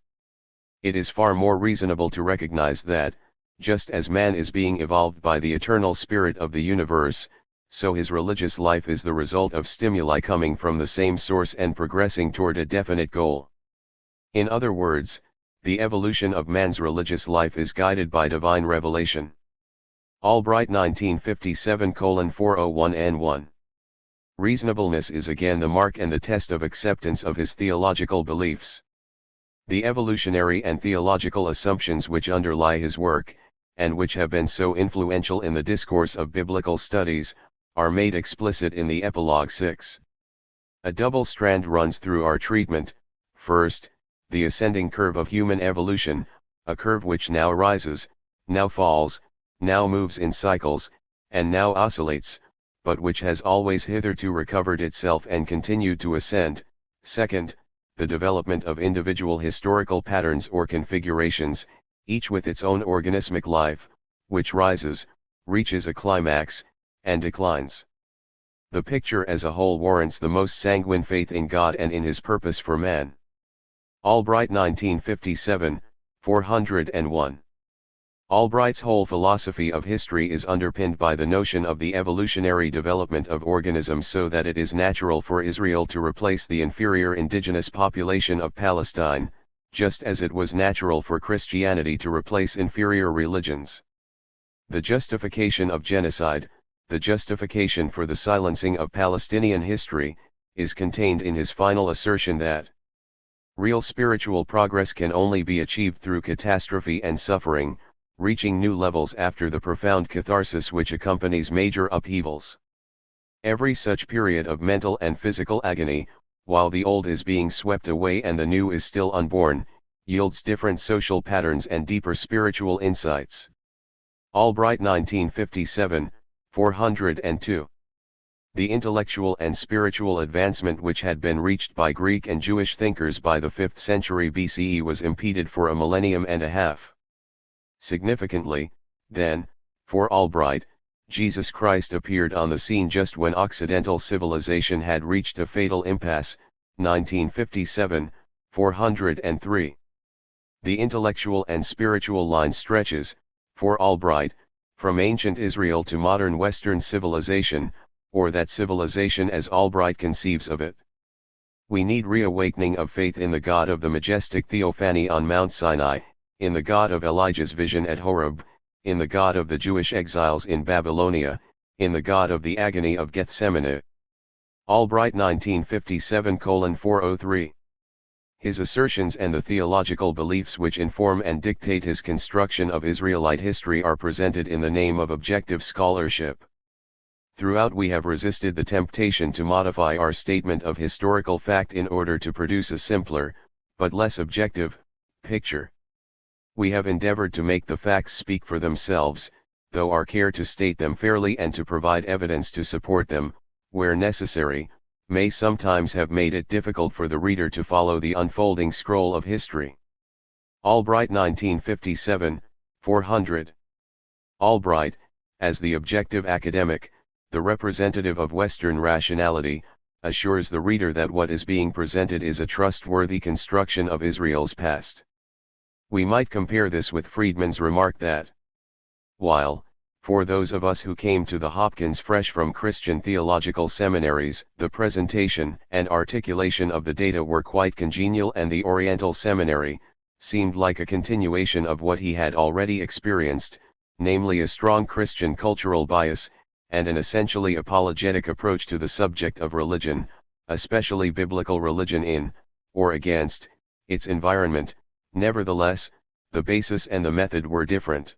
It is far more reasonable to recognize that, just as man is being evolved by the eternal spirit of the universe, so his religious life is the result of stimuli coming from the same source and progressing toward a definite goal. In other words, the evolution of man's religious life is guided by divine revelation. Albright 1957:401-1. Reasonableness is again the mark and the test of acceptance of his theological beliefs. The evolutionary and theological assumptions which underlie his work, and which have been so influential in the discourse of biblical studies, are made explicit in the Epilogue 6. A double strand runs through our treatment. First, the ascending curve of human evolution, a curve which now rises, now falls, now moves in cycles, and now oscillates, but which has always hitherto recovered itself and continued to ascend. Second, the development of individual historical patterns or configurations, each with its own organismic life, which rises, reaches a climax, and declines. The picture as a whole warrants the most sanguine faith in God and in His purpose for man. Albright 1957, 401. Albright's whole philosophy of history is underpinned by the notion of the evolutionary development of organisms, so that it is natural for Israel to replace the inferior indigenous population of Palestine, just as it was natural for Christianity to replace inferior religions. The justification of genocide, the justification for the silencing of Palestinian history, is contained in his final assertion that real spiritual progress can only be achieved through catastrophe and suffering, reaching new levels after the profound catharsis which accompanies major upheavals. Every such period of mental and physical agony, while the old is being swept away and the new is still unborn, yields different social patterns and deeper spiritual insights. Albright 1957, 402. The intellectual and spiritual advancement which had been reached by Greek and Jewish thinkers by the 5th century BCE was impeded for a millennium and a half. Significantly, then, for Albright, Jesus Christ appeared on the scene just when Occidental civilization had reached a fatal impasse. 1957, 403. The intellectual and spiritual line stretches, for Albright, from ancient Israel to modern Western civilization, or that civilization as Albright conceives of it. We need reawakening of faith in the God of the majestic theophany on Mount Sinai, in the God of Elijah's vision at Horeb, in the God of the Jewish exiles in Babylonia, in the God of the agony of Gethsemane. Albright 1957:403. His assertions and the theological beliefs which inform and dictate his construction of Israelite history are presented in the name of objective scholarship. Throughout we have resisted the temptation to modify our statement of historical fact in order to produce a simpler, but less objective, picture. We have endeavored to make the facts speak for themselves, though our care to state them fairly and to provide evidence to support them, where necessary, may sometimes have made it difficult for the reader to follow the unfolding scroll of history. Albright 1957, 400. Albright, as the objective academic, the representative of Western rationality, assures the reader that what is being presented is a trustworthy construction of Israel's past. We might compare this with Friedman's remark that, while, for those of us who came to the Hopkins fresh from Christian theological seminaries, the presentation and articulation of the data were quite congenial and the Oriental Seminary seemed like a continuation of what he had already experienced, namely a strong Christian cultural bias, and an essentially apologetic approach to the subject of religion, especially biblical religion in, or against, its environment. Nevertheless, the basis and the method were different.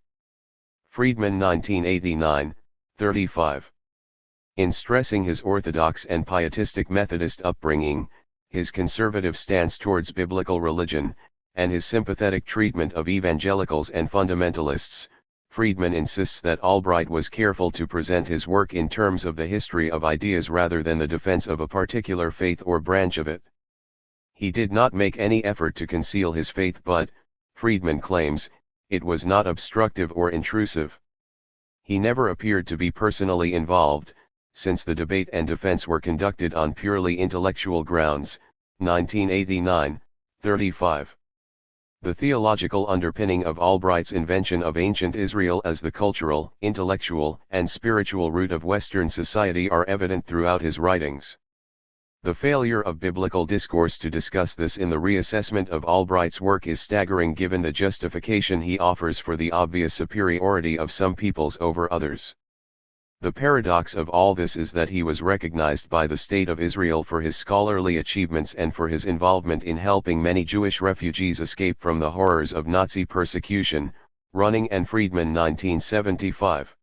Friedman 1989, 35. In stressing his Orthodox and pietistic Methodist upbringing, his conservative stance towards biblical religion, and his sympathetic treatment of evangelicals and fundamentalists, Friedman insists that Albright was careful to present his work in terms of the history of ideas rather than the defense of a particular faith or branch of it. He did not make any effort to conceal his faith, but, Friedman claims, it was not obstructive or intrusive. He never appeared to be personally involved, since the debate and defense were conducted on purely intellectual grounds. 1989, 35. The theological underpinning of Albright's invention of ancient Israel as the cultural, intellectual, and spiritual root of Western society are evident throughout his writings. The failure of biblical discourse to discuss this in the reassessment of Albright's work is staggering given the justification he offers for the obvious superiority of some peoples over others. The paradox of all this is that he was recognized by the State of Israel for his scholarly achievements and for his involvement in helping many Jewish refugees escape from the horrors of Nazi persecution, Running and Friedman 1975.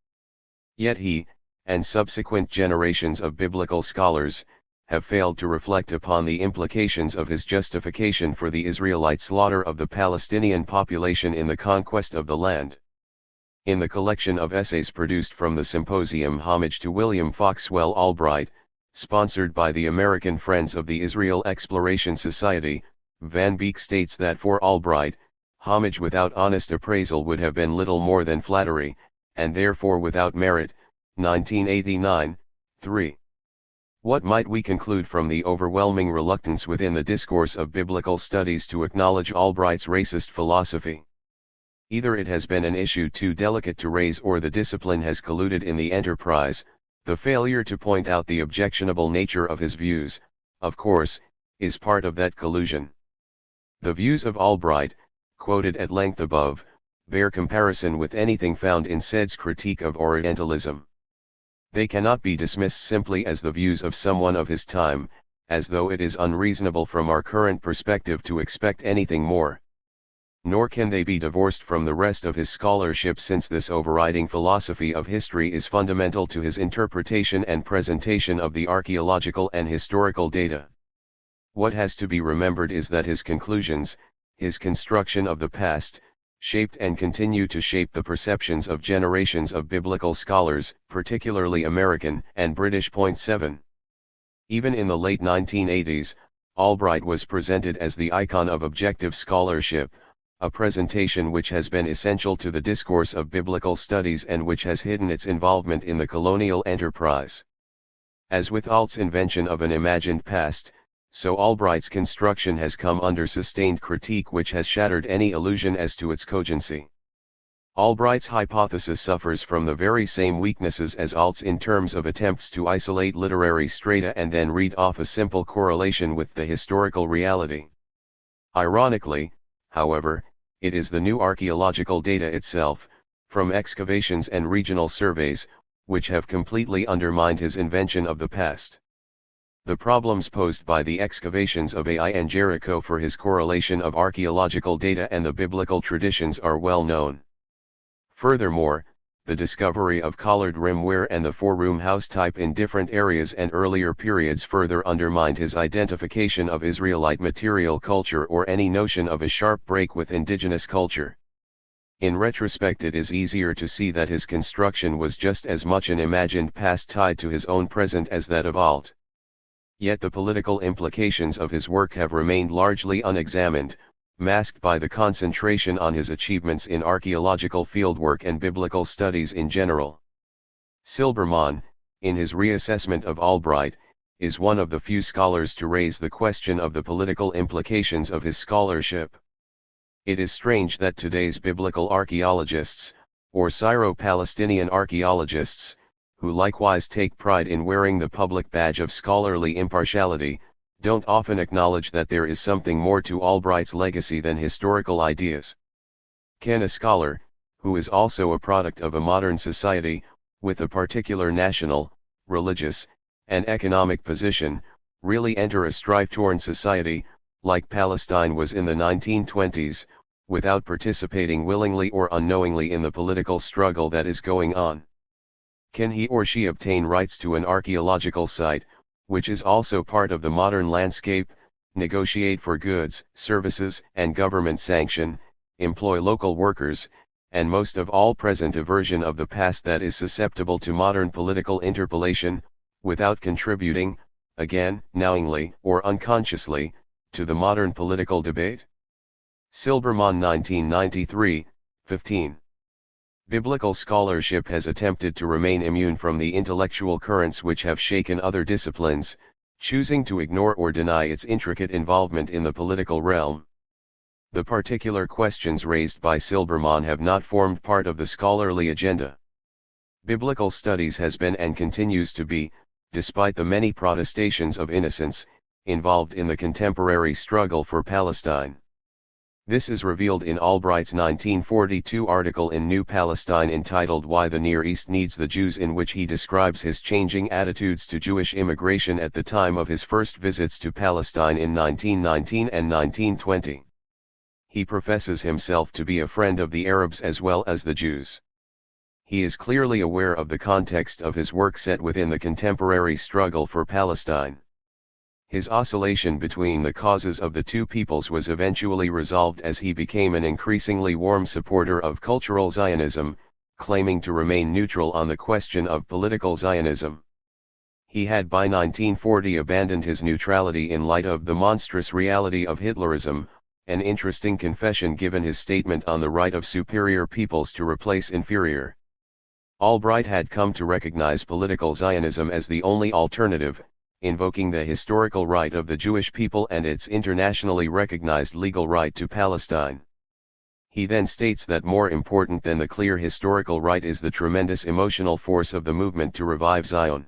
Yet he, and subsequent generations of biblical scholars, have failed to reflect upon the implications of his justification for the Israelite slaughter of the Palestinian population in the conquest of the land. In the collection of essays produced from the symposium Homage to William Foxwell Albright, sponsored by the American Friends of the Israel Exploration Society, Van Beek states that for Albright, homage without honest appraisal would have been little more than flattery, and therefore without merit. 1989, 3. What might we conclude from the overwhelming reluctance within the discourse of biblical studies to acknowledge Albright's racist philosophy? Either it has been an issue too delicate to raise or the discipline has colluded in the enterprise. The failure to point out the objectionable nature of his views, of course, is part of that collusion. The views of Albright, quoted at length above, bear comparison with anything found in Said's critique of Orientalism. They cannot be dismissed simply as the views of someone of his time, as though it is unreasonable from our current perspective to expect anything more. Nor can they be divorced from the rest of his scholarship, since this overriding philosophy of history is fundamental to his interpretation and presentation of the archaeological and historical data. What has to be remembered is that his conclusions, his construction of the past, shaped and continue to shape the perceptions of generations of biblical scholars, particularly American and British. 7. Even in the late 1980s, Albright was presented as the icon of objective scholarship, a presentation which has been essential to the discourse of biblical studies and which has hidden its involvement in the colonial enterprise. As with Alt's invention of an imagined past, so Albright's construction has come under sustained critique which has shattered any illusion as to its cogency. Albright's hypothesis suffers from the very same weaknesses as Alt's in terms of attempts to isolate literary strata and then read off a simple correlation with the historical reality. Ironically, however, it is the new archaeological data itself, from excavations and regional surveys, which have completely undermined his invention of the past. The problems posed by the excavations of Ai and Jericho for his correlation of archaeological data and the biblical traditions are well known. Furthermore, the discovery of collared rimware and the four-room house type in different areas and earlier periods further undermined his identification of Israelite material culture or any notion of a sharp break with indigenous culture. In retrospect, it is easier to see that his construction was just as much an imagined past tied to his own present as that of Alt. Yet the political implications of his work have remained largely unexamined, masked by the concentration on his achievements in archaeological fieldwork and biblical studies in general. Silbermann, in his reassessment of Albright, is one of the few scholars to raise the question of the political implications of his scholarship. It is strange that today's biblical archaeologists, or Syro-Palestinian archaeologists, who likewise take pride in wearing the public badge of scholarly impartiality, don't often acknowledge that there is something more to Albright's legacy than historical ideas. Can a scholar, who is also a product of a modern society, with a particular national, religious, and economic position, really enter a strife-torn society, like Palestine was in the 1920s, without participating willingly or unknowingly in the political struggle that is going on? Can he or she obtain rights to an archaeological site, which is also part of the modern landscape, negotiate for goods, services, and government sanction, employ local workers, and most of all present a version of the past that is susceptible to modern political interpolation, without contributing, again, knowingly or unconsciously, to the modern political debate? Silbermann 1993, 15. Biblical scholarship has attempted to remain immune from the intellectual currents which have shaken other disciplines, choosing to ignore or deny its intricate involvement in the political realm. The particular questions raised by Silbermann have not formed part of the scholarly agenda. Biblical studies has been and continues to be, despite the many protestations of innocence, involved in the contemporary struggle for Palestine. This is revealed in Albright's 1942 article in New Palestine entitled Why the Near East Needs the Jews, in which he describes his changing attitudes to Jewish immigration at the time of his first visits to Palestine in 1919 and 1920. He professes himself to be a friend of the Arabs as well as the Jews. He is clearly aware of the context of his work set within the contemporary struggle for Palestine. His oscillation between the causes of the two peoples was eventually resolved as he became an increasingly warm supporter of cultural Zionism, claiming to remain neutral on the question of political Zionism. He had by 1940 abandoned his neutrality in light of the monstrous reality of Hitlerism, an interesting confession given his statement on the right of superior peoples to replace inferior. Albright had come to recognize political Zionism as the only alternative, invoking the historical right of the Jewish people and its internationally recognized legal right to Palestine. He then states that more important than the clear historical right is the tremendous emotional force of the movement to revive Zion.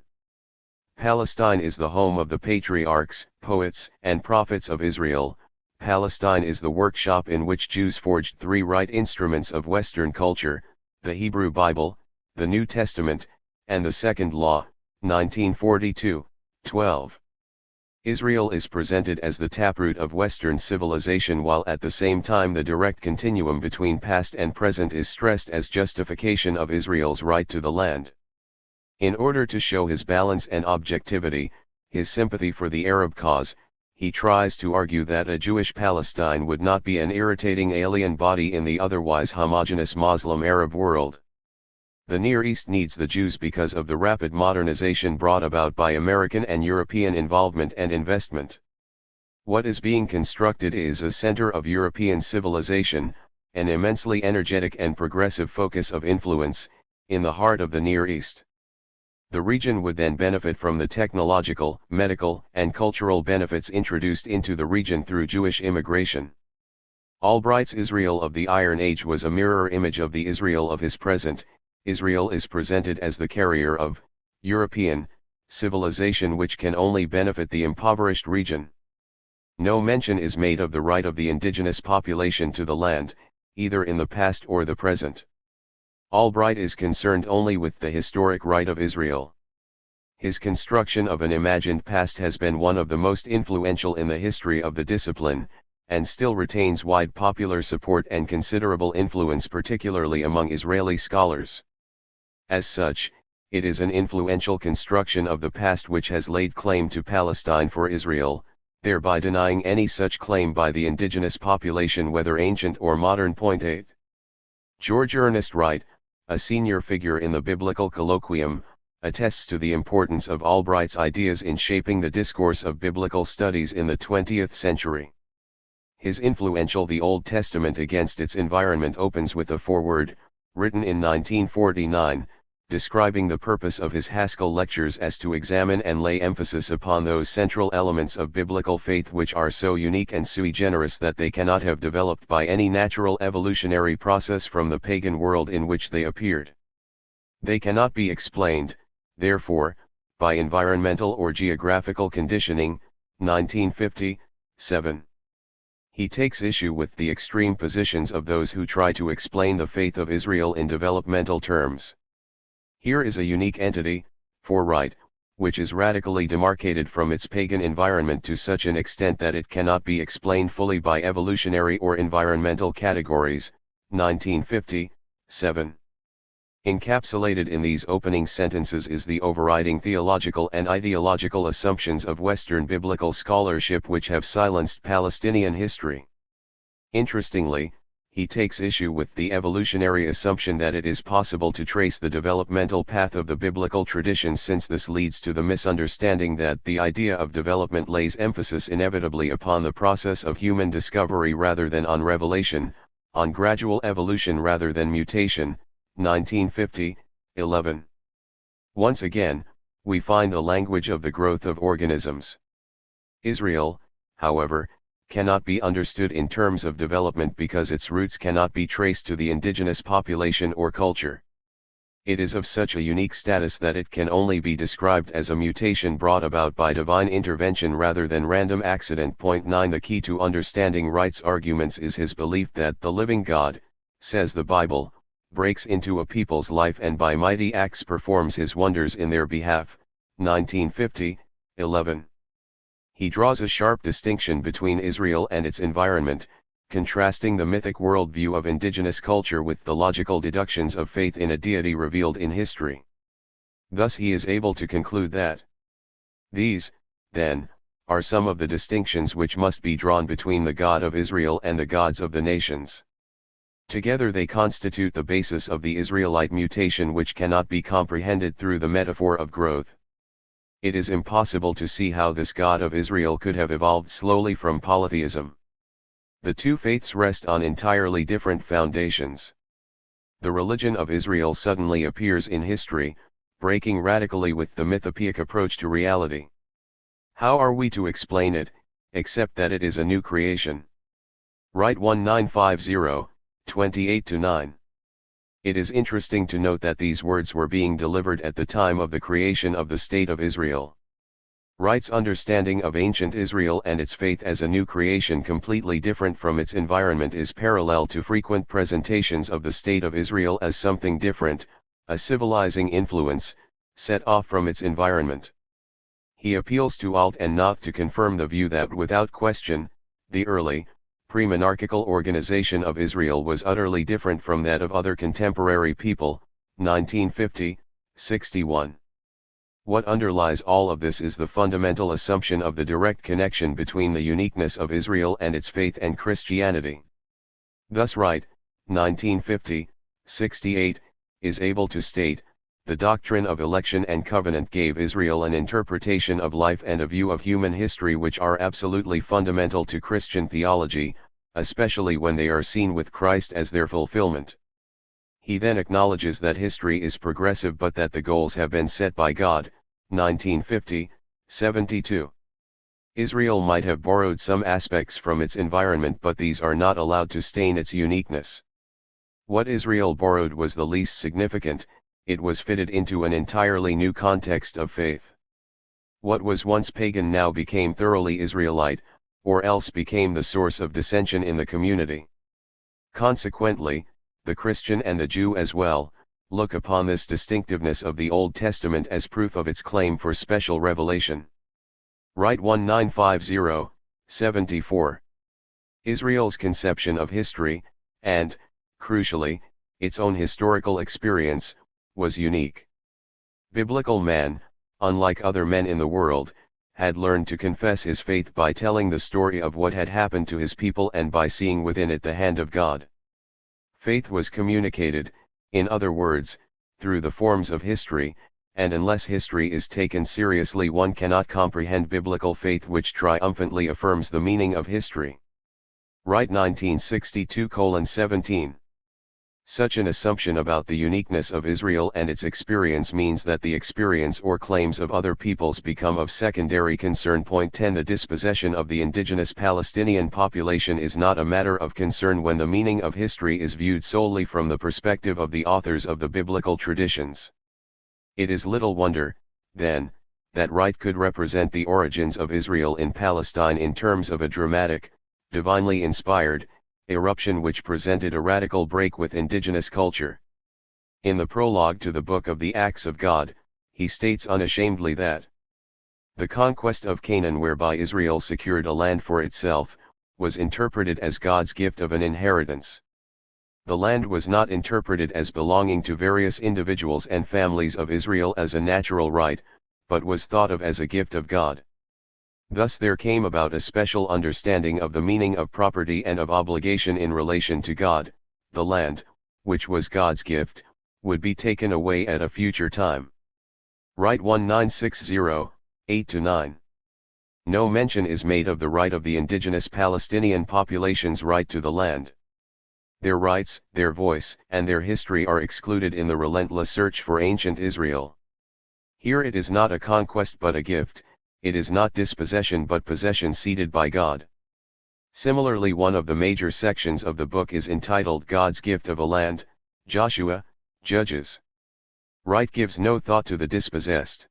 Palestine is the home of the patriarchs, poets, and prophets of Israel. Palestine is the workshop in which Jews forged three right instruments of Western culture, the Hebrew Bible, the New Testament, and the Second Law, 1942. 12. Israel is presented as the taproot of Western civilization, while at the same time the direct continuum between past and present is stressed as justification of Israel's right to the land. In order to show his balance and objectivity, his sympathy for the Arab cause, he tries to argue that a Jewish Palestine would not be an irritating alien body in the otherwise homogeneous Muslim Arab world. The Near East needs the Jews because of the rapid modernization brought about by American and European involvement and investment. What is being constructed is a center of European civilization, an immensely energetic and progressive focus of influence, in the heart of the Near East. The region would then benefit from the technological, medical, and cultural benefits introduced into the region through Jewish immigration. Albright's Israel of the Iron Age was a mirror image of the Israel of his present. Israel is presented as the carrier of European civilization which can only benefit the impoverished region. No mention is made of the right of the indigenous population to the land, either in the past or the present. Albright is concerned only with the historic right of Israel. His construction of an imagined past has been one of the most influential in the history of the discipline, and still retains wide popular support and considerable influence, particularly among Israeli scholars. As such, it is an influential construction of the past which has laid claim to Palestine for Israel, thereby denying any such claim by the indigenous population, whether ancient or modern. 8. George Ernest Wright, a senior figure in the biblical colloquium, attests to the importance of Albright's ideas in shaping the discourse of biblical studies in the 20th century. His influential The Old Testament Against Its Environment opens with a foreword, written in 1949, describing the purpose of his Haskell lectures as to examine and lay emphasis upon those central elements of biblical faith which are so unique and sui generis that they cannot have developed by any natural evolutionary process from the pagan world in which they appeared. They cannot be explained, therefore, by environmental or geographical conditioning. 1950, He takes issue with the extreme positions of those who try to explain the faith of Israel in developmental terms. Here is a unique entity, for Wright, which is radically demarcated from its pagan environment to such an extent that it cannot be explained fully by evolutionary or environmental categories. 1957. Encapsulated in these opening sentences is the overriding theological and ideological assumptions of Western biblical scholarship which have silenced Palestinian history. Interestingly, he takes issue with the evolutionary assumption that it is possible to trace the developmental path of the biblical tradition, since this leads to the misunderstanding that the idea of development lays emphasis inevitably upon the process of human discovery rather than on revelation, on gradual evolution rather than mutation. 1950, Once again, we find the language of the growth of organisms. Israel, however, cannot be understood in terms of development because its roots cannot be traced to the indigenous population or culture. It is of such a unique status that it can only be described as a mutation brought about by divine intervention rather than random accident. 9 The key to understanding Wright's arguments is his belief that the living God, says the Bible, breaks into a people's life and by mighty acts performs his wonders in their behalf. 1950, He draws a sharp distinction between Israel and its environment, contrasting the mythic worldview of indigenous culture with the logical deductions of faith in a deity revealed in history. Thus he is able to conclude that these, then, are some of the distinctions which must be drawn between the God of Israel and the gods of the nations. Together they constitute the basis of the Israelite mutation, which cannot be comprehended through the metaphor of growth. It is impossible to see how this God of Israel could have evolved slowly from polytheism. The two faiths rest on entirely different foundations. The religion of Israel suddenly appears in history, breaking radically with the mythopoeic approach to reality. How are we to explain it, except that it is a new creation? Wright 1950, 28-9. It is interesting to note that these words were being delivered at the time of the creation of the State of Israel. Wright's understanding of ancient Israel and its faith as a new creation completely different from its environment is parallel to frequent presentations of the State of Israel as something different, a civilizing influence, set off from its environment. He appeals to Alt and Noth to confirm the view that without question, the early, pre-monarchical organization of Israel was utterly different from that of other contemporary people. 1950, 61. What underlies all of this is the fundamental assumption of the direct connection between the uniqueness of Israel and its faith and Christianity. Thus Wright, 1950, 68, is able to state, the doctrine of election and covenant gave Israel an interpretation of life and a view of human history which are absolutely fundamental to Christian theology, especially when they are seen with Christ as their fulfillment. He then acknowledges that history is progressive but that the goals have been set by God. 1950, 72. Israel might have borrowed some aspects from its environment, but these are not allowed to stain its uniqueness. What Israel borrowed was the least significant. It was fitted into an entirely new context of faith. What was once pagan now became thoroughly Israelite, or else became the source of dissension in the community. Consequently, the Christian and the Jew as well, look upon this distinctiveness of the Old Testament as proof of its claim for special revelation. Right 1950, 74. Israel's conception of history, and, crucially, its own historical experience, was unique. Biblical man, unlike other men in the world, had learned to confess his faith by telling the story of what had happened to his people and by seeing within it the hand of God. Faith was communicated, in other words, through the forms of history, and unless history is taken seriously one cannot comprehend biblical faith which triumphantly affirms the meaning of history. Right 1962:17. Such an assumption about the uniqueness of Israel and its experience means that the experience or claims of other peoples become of secondary concern. Point 10. The dispossession of the indigenous Palestinian population is not a matter of concern when the meaning of history is viewed solely from the perspective of the authors of the biblical traditions. It is little wonder, then, that Wright could represent the origins of Israel in Palestine in terms of a dramatic, divinely inspired, eruption which presented a radical break with indigenous culture. In the prologue to the Book of the Acts of God, he states unashamedly that the conquest of Canaan, whereby Israel secured a land for itself, was interpreted as God's gift of an inheritance. The land was not interpreted as belonging to various individuals and families of Israel as a natural right, but was thought of as a gift of God. Thus there came about a special understanding of the meaning of property and of obligation in relation to God. The land, which was God's gift, would be taken away at a future time. Right 1960, 8-9. No mention is made of the right of the indigenous Palestinian population's right to the land. Their rights, their voice, and their history are excluded in the relentless search for ancient Israel. Here it is not a conquest but a gift. It is not dispossession but possession ceded by God. Similarly, one of the major sections of the book is entitled God's Gift of a Land, Joshua, Judges. Wright gives no thought to the dispossessed.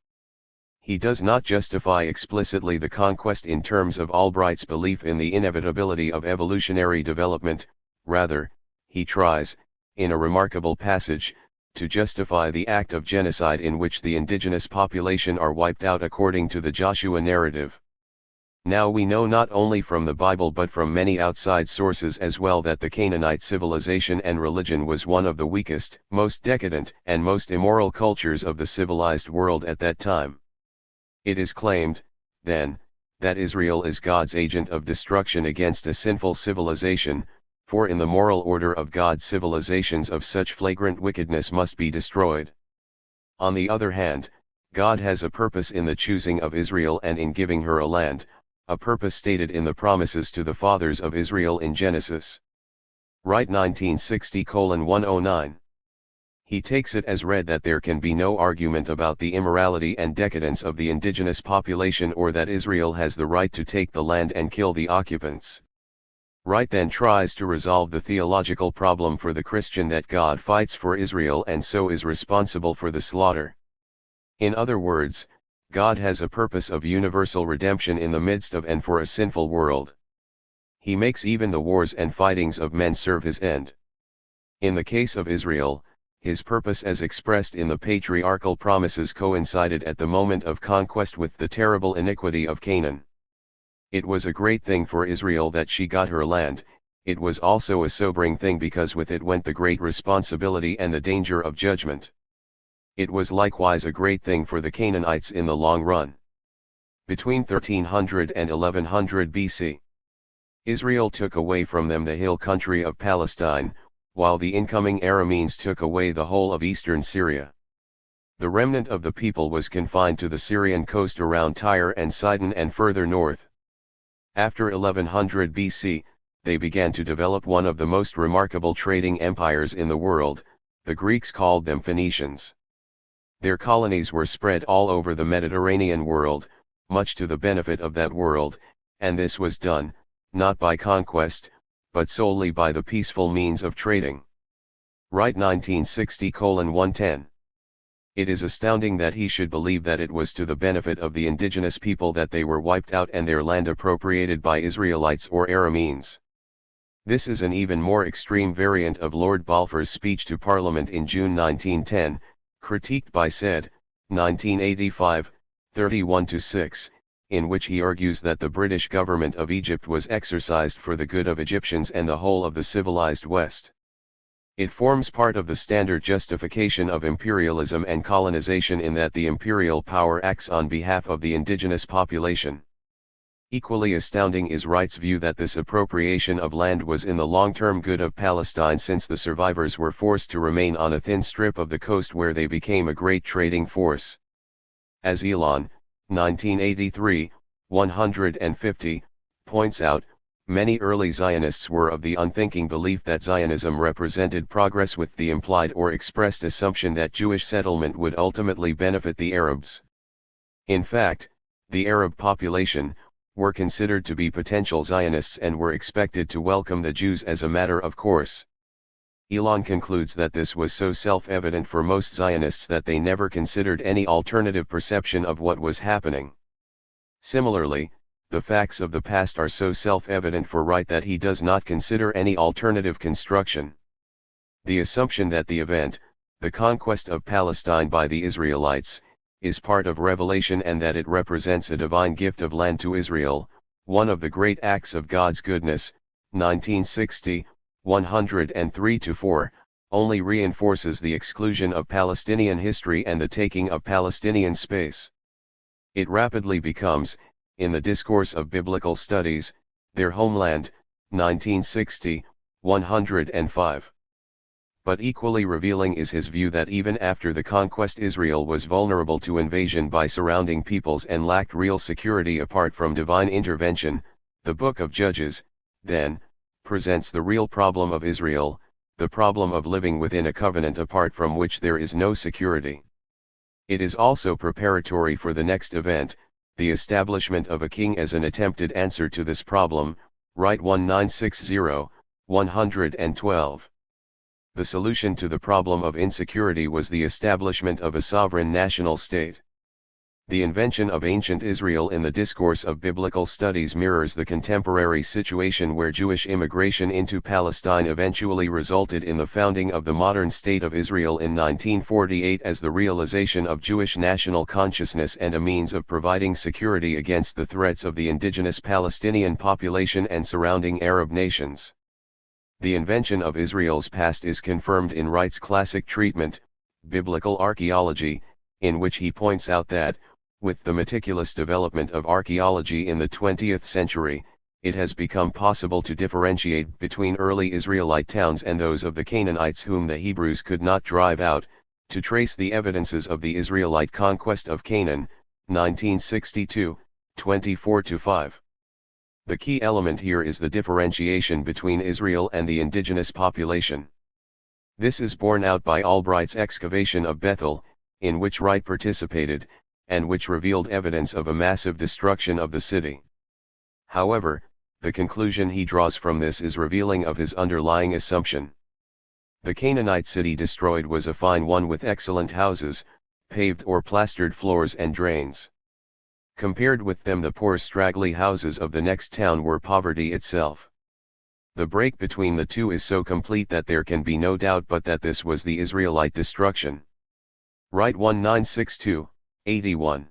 He does not justify explicitly the conquest in terms of Albright's belief in the inevitability of evolutionary development, rather, he tries, in a remarkable passage, to justify the act of genocide in which the indigenous population are wiped out according to the Joshua narrative. Now we know not only from the Bible but from many outside sources as well that the Canaanite civilization and religion was one of the weakest, most decadent, and most immoral cultures of the civilized world at that time. It is claimed, then, that Israel is God's agent of destruction against a sinful civilization, for in the moral order of God civilizations of such flagrant wickedness must be destroyed. On the other hand, God has a purpose in the choosing of Israel and in giving her a land, a purpose stated in the promises to the fathers of Israel in Genesis. Right 1960:109. He takes it as read that there can be no argument about the immorality and decadence of the indigenous population or that Israel has the right to take the land and kill the occupants. Wright then tries to resolve the theological problem for the Christian that God fights for Israel and so is responsible for the slaughter. In other words, God has a purpose of universal redemption in the midst of and for a sinful world. He makes even the wars and fightings of men serve his end. In the case of Israel, his purpose as expressed in the patriarchal promises coincided at the moment of conquest with the terrible iniquity of Canaan. It was a great thing for Israel that she got her land. It was also a sobering thing because with it went the great responsibility and the danger of judgment. It was likewise a great thing for the Canaanites in the long run. Between 1300 and 1100 BC, Israel took away from them the hill country of Palestine, while the incoming Arameans took away the whole of eastern Syria. The remnant of the people was confined to the Syrian coast around Tyre and Sidon and further north. After 1100 BC, they began to develop one of the most remarkable trading empires in the world. The Greeks called them Phoenicians. Their colonies were spread all over the Mediterranean world, much to the benefit of that world, and this was done, not by conquest, but solely by the peaceful means of trading. Wright 1960:110. It is astounding that he should believe that it was to the benefit of the indigenous people that they were wiped out and their land appropriated by Israelites or Arameans. This is an even more extreme variant of Lord Balfour's speech to Parliament in June 1910, critiqued by said, 1985, 31-6, in which he argues that the British government of Egypt was exercised for the good of Egyptians and the whole of the civilized West. It forms part of the standard justification of imperialism and colonization in that the imperial power acts on behalf of the indigenous population. Equally astounding is Wright's view that this appropriation of land was in the long-term good of Palestine, since the survivors were forced to remain on a thin strip of the coast where they became a great trading force. As Elon, 1983, 150, points out, many early Zionists were of the unthinking belief that Zionism represented progress, with the implied or expressed assumption that Jewish settlement would ultimately benefit the Arabs. In fact, the Arab population were considered to be potential Zionists and were expected to welcome the Jews as a matter of course. Elon concludes that this was so self-evident for most Zionists that they never considered any alternative perception of what was happening. Similarly, the facts of the past are so self-evident for Wright that he does not consider any alternative construction. The assumption that the event, the conquest of Palestine by the Israelites, is part of revelation and that it represents a divine gift of land to Israel, one of the great acts of God's goodness, 1960, 103-4, only reinforces the exclusion of Palestinian history and the taking of Palestinian space. It rapidly becomes, in the discourse of biblical studies, their homeland, 1960, 105. But equally revealing is his view that even after the conquest Israel was vulnerable to invasion by surrounding peoples and lacked real security apart from divine intervention. The Book of Judges, then, presents the real problem of Israel, the problem of living within a covenant apart from which there is no security. It is also preparatory for the next event, the establishment of a king as an attempted answer to this problem, Wright 1960, 112. The solution to the problem of insecurity was the establishment of a sovereign national state. The invention of ancient Israel in the discourse of biblical studies mirrors the contemporary situation where Jewish immigration into Palestine eventually resulted in the founding of the modern State of Israel in 1948 as the realization of Jewish national consciousness and a means of providing security against the threats of the indigenous Palestinian population and surrounding Arab nations. The invention of Israel's past is confirmed in Wright's classic treatment, Biblical Archaeology, in which he points out that, with the meticulous development of archaeology in the 20th century, it has become possible to differentiate between early Israelite towns and those of the Canaanites whom the Hebrews could not drive out, to trace the evidences of the Israelite conquest of Canaan, 1962, 24-5. The key element here is the differentiation between Israel and the indigenous population. This is borne out by Albright's excavation of Bethel, in which Wright participated, and which revealed evidence of a massive destruction of the city. However, the conclusion he draws from this is revealing of his underlying assumption. The Canaanite city destroyed was a fine one with excellent houses, paved or plastered floors and drains. Compared with them, the poor straggly houses of the next town were poverty itself. The break between the two is so complete that there can be no doubt but that this was the Israelite destruction. Wright 1962, 81.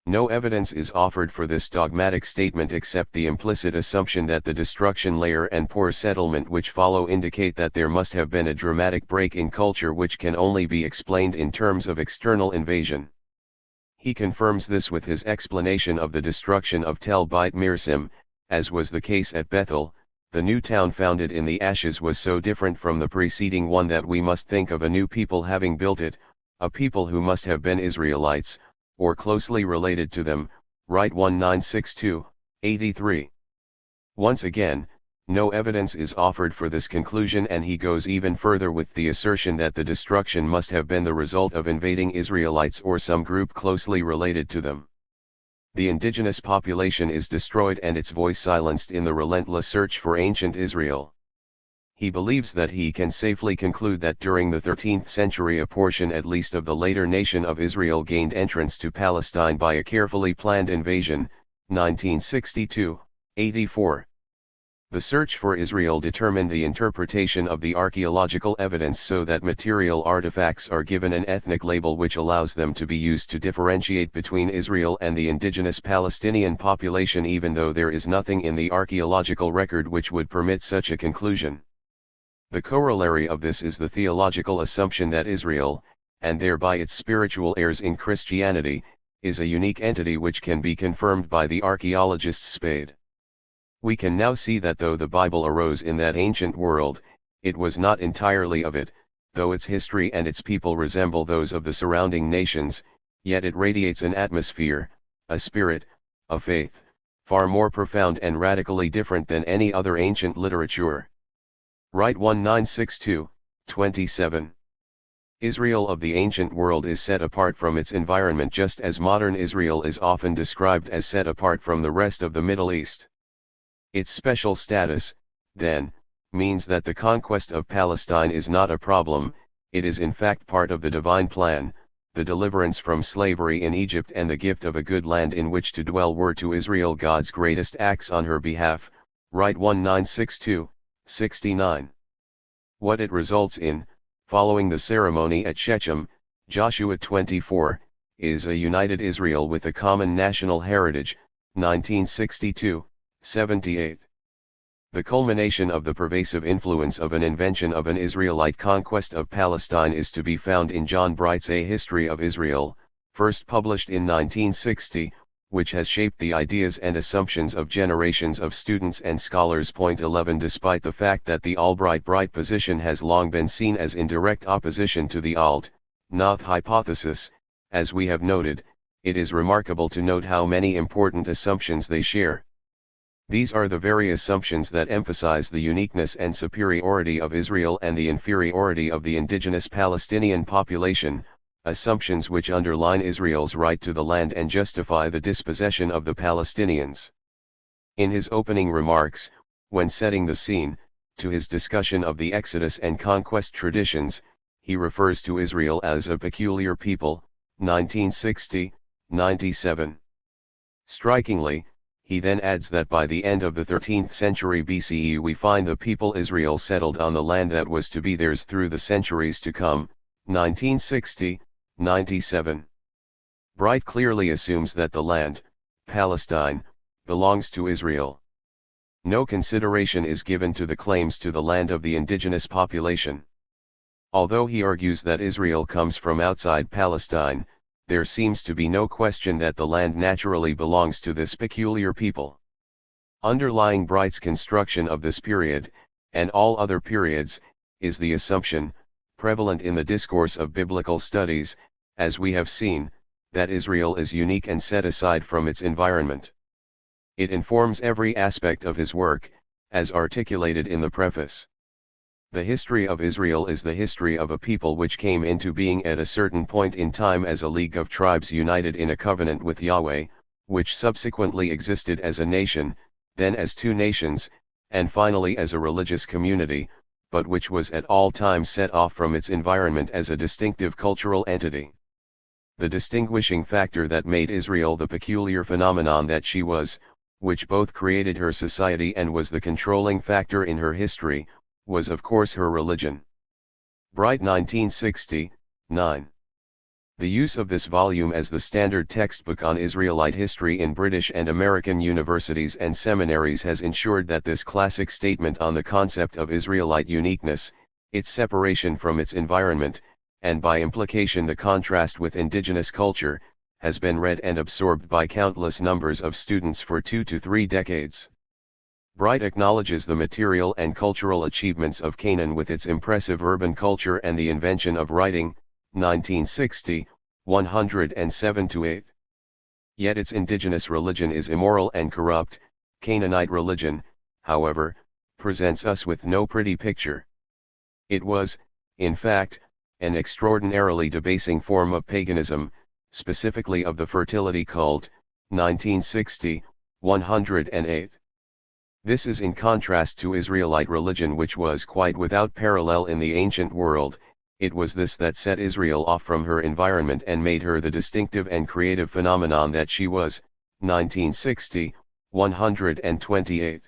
No evidence is offered for this dogmatic statement except the implicit assumption that the destruction layer and poor settlement which follow indicate that there must have been a dramatic break in culture which can only be explained in terms of external invasion. He confirms this with his explanation of the destruction of Tel Beit Mirsim, as was the case at Bethel. The new town founded in the ashes was so different from the preceding one that we must think of a new people having built it, a people who must have been Israelites, or closely related to them. Wright 1962, 83. Once again, no evidence is offered for this conclusion, and he goes even further with the assertion that the destruction must have been the result of invading Israelites or some group closely related to them. The indigenous population is destroyed and its voice silenced in the relentless search for ancient Israel. He believes that he can safely conclude that during the 13th century a portion at least of the later nation of Israel gained entrance to Palestine by a carefully planned invasion, 1962, 84. The search for Israel determined the interpretation of the archaeological evidence so that material artifacts are given an ethnic label which allows them to be used to differentiate between Israel and the indigenous Palestinian population, even though there is nothing in the archaeological record which would permit such a conclusion. The corollary of this is the theological assumption that Israel, and thereby its spiritual heirs in Christianity, is a unique entity which can be confirmed by the archaeologist Spade. We can now see that though the Bible arose in that ancient world, it was not entirely of it, though its history and its people resemble those of the surrounding nations, yet it radiates an atmosphere, a spirit, a faith, far more profound and radically different than any other ancient literature. Wright 1962, 27. Israel of the ancient world is set apart from its environment just as modern Israel is often described as set apart from the rest of the Middle East. Its special status, then, means that the conquest of Palestine is not a problem, it is in fact part of the divine plan. The deliverance from slavery in Egypt and the gift of a good land in which to dwell were to Israel God's greatest acts on her behalf. Wright 1962, 69. What it results in, following the ceremony at Shechem, Joshua 24, is a united Israel with a common national heritage. 1962. 78. The culmination of the pervasive influence of an invention of an Israelite conquest of Palestine is to be found in John Bright's A History of Israel, first published in 1960, which has shaped the ideas and assumptions of generations of students and scholars. 11 Despite the fact that the Albright-Bright position has long been seen as in direct opposition to the Alt-Noth hypothesis, as we have noted, it is remarkable to note how many important assumptions they share. These are the very assumptions that emphasize the uniqueness and superiority of Israel and the inferiority of the indigenous Palestinian population, assumptions which underline Israel's right to the land and justify the dispossession of the Palestinians. In his opening remarks, when setting the scene, to his discussion of the Exodus and conquest traditions, he refers to Israel as a peculiar people, 1960, 97. Strikingly, he then adds that by the end of the 13th century BCE we find the people Israel settled on the land that was to be theirs through the centuries to come, 1960, 97. Bright clearly assumes that the land, Palestine, belongs to Israel. No consideration is given to the claims to the land of the indigenous population. Although he argues that Israel comes from outside Palestine, there seems to be no question that the land naturally belongs to this peculiar people. Underlying Bright's construction of this period, and all other periods, is the assumption, prevalent in the discourse of biblical studies, as we have seen, that Israel is unique and set aside from its environment. It informs every aspect of his work, as articulated in the preface. The history of Israel is the history of a people which came into being at a certain point in time as a league of tribes united in a covenant with Yahweh, which subsequently existed as a nation, then as two nations, and finally as a religious community, but which was at all times set off from its environment as a distinctive cultural entity. The distinguishing factor that made Israel the peculiar phenomenon that she was, which both created her society and was the controlling factor in her history, was of course her religion. Bright 1960, 9. The use of this volume as the standard textbook on Israelite history in British and American universities and seminaries has ensured that this classic statement on the concept of Israelite uniqueness, its separation from its environment, and by implication the contrast with indigenous culture, has been read and absorbed by countless numbers of students for 2 to 3 decades. Bright acknowledges the material and cultural achievements of Canaan with its impressive urban culture and the invention of writing, 1960, 107-8. Yet its indigenous religion is immoral and corrupt. Canaanite religion, however, presents us with no pretty picture. It was, in fact, an extraordinarily debasing form of paganism, specifically of the fertility cult, 1960, 108. This is in contrast to Israelite religion, which was quite without parallel in the ancient world. It was this that set Israel off from her environment and made her the distinctive and creative phenomenon that she was, 1960, 128.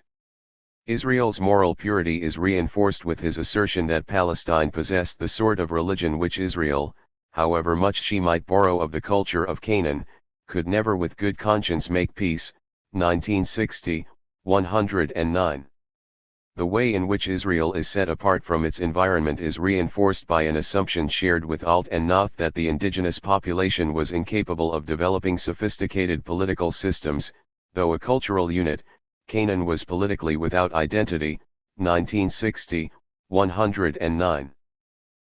Israel's moral purity is reinforced with his assertion that Palestine possessed the sort of religion which Israel, however much she might borrow of the culture of Canaan, could never with good conscience make peace. 1960, 109. The way in which Israel is set apart from its environment is reinforced by an assumption shared with Alt and Noth that the indigenous population was incapable of developing sophisticated political systems. Though a cultural unit, Canaan was politically without identity. 1960, 109.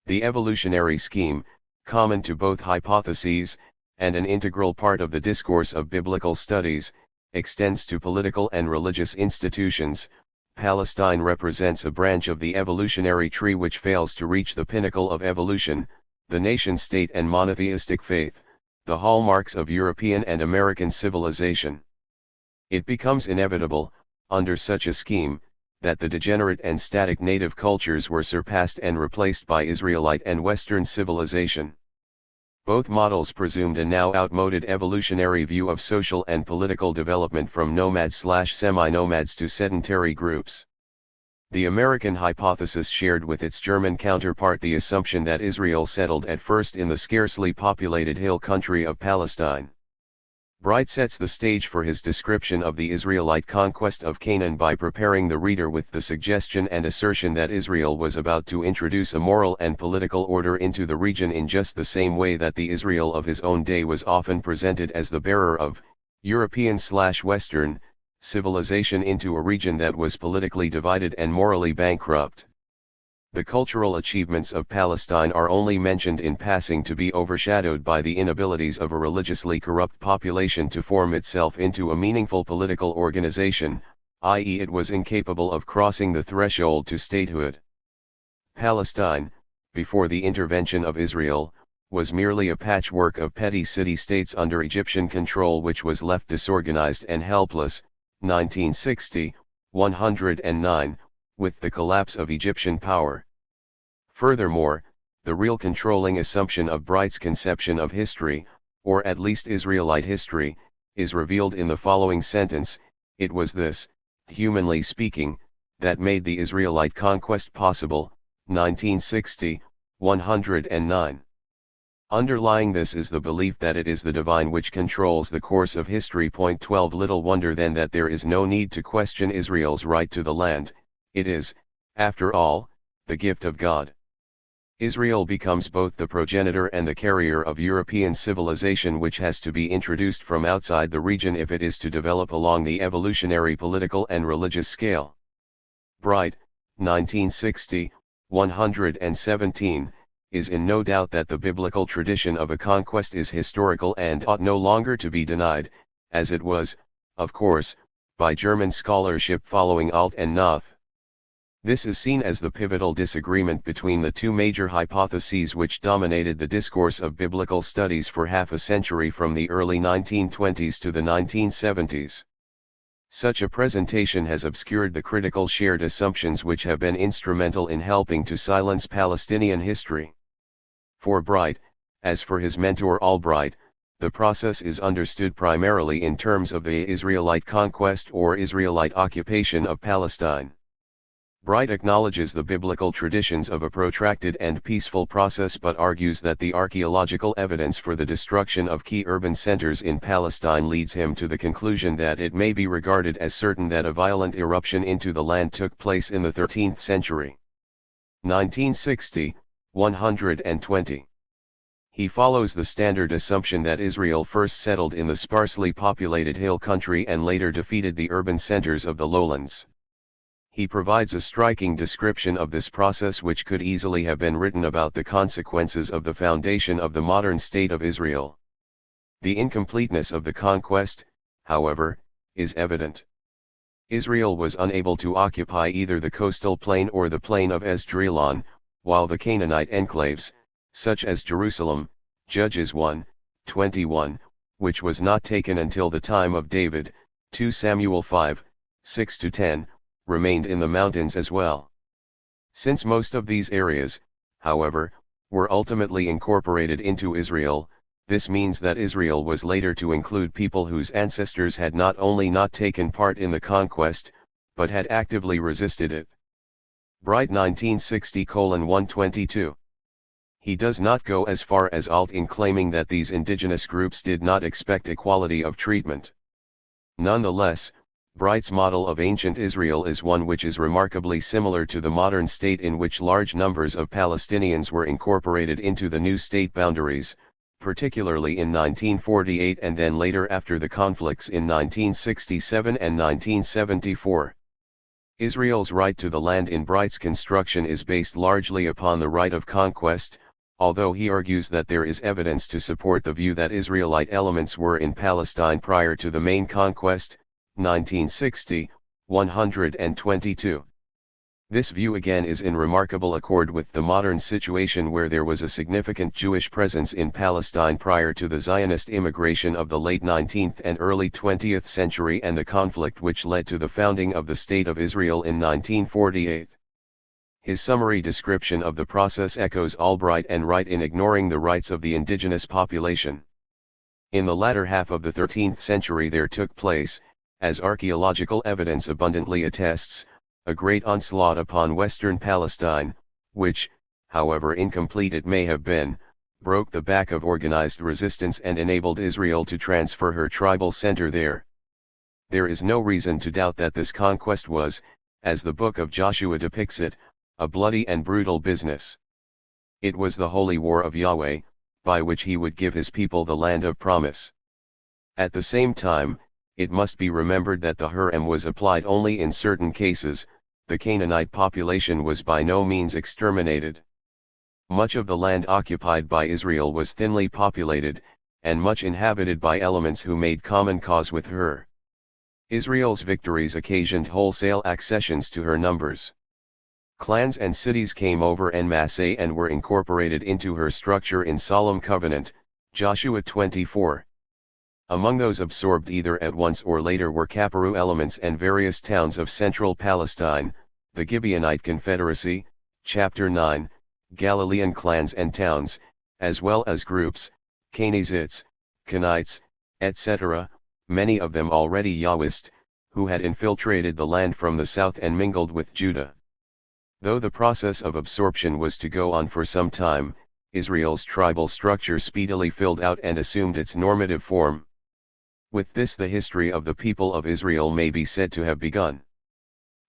The evolutionary scheme, common to both hypotheses, and an integral part of the discourse of biblical studies, extends to political and religious institutions. Palestine represents a branch of the evolutionary tree which fails to reach the pinnacle of evolution, the nation-state and monotheistic faith, the hallmarks of European and American civilization. It becomes inevitable, under such a scheme, that the degenerate and static native cultures were surpassed and replaced by Israelite and Western civilization. Both models presumed a now outmoded evolutionary view of social and political development from nomads/semi-nomads to sedentary groups. The American hypothesis shared with its German counterpart the assumption that Israel settled at first in the scarcely populated hill country of Palestine. Bright sets the stage for his description of the Israelite conquest of Canaan by preparing the reader with the suggestion and assertion that Israel was about to introduce a moral and political order into the region in just the same way that the Israel of his own day was often presented as the bearer of European/Western civilization into a region that was politically divided and morally bankrupt. The cultural achievements of Palestine are only mentioned in passing to be overshadowed by the inabilities of a religiously corrupt population to form itself into a meaningful political organization, i.e. it was incapable of crossing the threshold to statehood. Palestine, before the intervention of Israel, was merely a patchwork of petty city-states under Egyptian control which was left disorganized and helpless. 1960, 109. With the collapse of Egyptian power. Furthermore, the real controlling assumption of Bright's conception of history, or at least Israelite history, is revealed in the following sentence: it was this, humanly speaking, that made the Israelite conquest possible. 1960, 109. Underlying this is the belief that it is the divine which controls the course of history. 12 Little wonder then that there is no need to question Israel's right to the land. It is, after all, the gift of God. Israel becomes both the progenitor and the carrier of European civilization which has to be introduced from outside the region if it is to develop along the evolutionary political and religious scale. Bright, 1960, 117, is in no doubt that the biblical tradition of a conquest is historical and ought no longer to be denied, as it was, of course, by German scholarship following Alt and Noth. This is seen as the pivotal disagreement between the two major hypotheses which dominated the discourse of biblical studies for half a century from the early 1920s to the 1970s. Such a presentation has obscured the critical shared assumptions which have been instrumental in helping to silence Palestinian history. For Bright, as for his mentor Albright, the process is understood primarily in terms of the Israelite conquest or Israelite occupation of Palestine. Bright acknowledges the biblical traditions of a protracted and peaceful process but argues that the archaeological evidence for the destruction of key urban centers in Palestine leads him to the conclusion that it may be regarded as certain that a violent eruption into the land took place in the 13th century. 1960, 120. He follows the standard assumption that Israel first settled in the sparsely populated hill country and later defeated the urban centers of the lowlands. He provides a striking description of this process which could easily have been written about the consequences of the foundation of the modern state of Israel. The incompleteness of the conquest, however, is evident. Israel was unable to occupy either the coastal plain or the plain of Esdraelon, while the Canaanite enclaves, such as Jerusalem, Judges 1:21, which was not taken until the time of David, 2 Samuel 5:6-10, remained in the mountains as well. Since most of these areas, however, were ultimately incorporated into Israel, this means that Israel was later to include people whose ancestors had not only not taken part in the conquest, but had actively resisted it. Bright 1960:122. He does not go as far as Alt in claiming that these indigenous groups did not expect equality of treatment. Nonetheless, Bright's model of ancient Israel is one which is remarkably similar to the modern state, in which large numbers of Palestinians were incorporated into the new state boundaries, particularly in 1948 and then later after the conflicts in 1967 and 1974. Israel's right to the land in Bright's construction is based largely upon the right of conquest, although he argues that there is evidence to support the view that Israelite elements were in Palestine prior to the main conquest, 1960, 122. This view again is in remarkable accord with the modern situation, where there was a significant Jewish presence in Palestine prior to the Zionist immigration of the late 19th and early 20th century and the conflict which led to the founding of the State of Israel in 1948. His summary description of the process echoes Albright and Wright in ignoring the rights of the indigenous population. In the latter half of the 13th century there took place, as archaeological evidence abundantly attests, a great onslaught upon western Palestine, which, however incomplete it may have been, broke the back of organized resistance and enabled Israel to transfer her tribal center there. There is no reason to doubt that this conquest was, as the book of Joshua depicts it, a bloody and brutal business. It was the holy war of Yahweh, by which he would give his people the land of promise. At the same time, it must be remembered that the Huram was applied only in certain cases. The Canaanite population was by no means exterminated. Much of the land occupied by Israel was thinly populated, and much inhabited by elements who made common cause with her. Israel's victories occasioned wholesale accessions to her numbers. Clans and cities came over en masse and were incorporated into her structure in solemn covenant, Joshua 24. Among those absorbed either at once or later were Kaparu elements and various towns of central Palestine, the Gibeonite Confederacy, chapter 9, Galilean clans and towns, as well as groups, Kenizzites, Kenites, etc., many of them already Yahwist, who had infiltrated the land from the south and mingled with Judah. Though the process of absorption was to go on for some time, Israel's tribal structure speedily filled out and assumed its normative form. With this the history of the people of Israel may be said to have begun.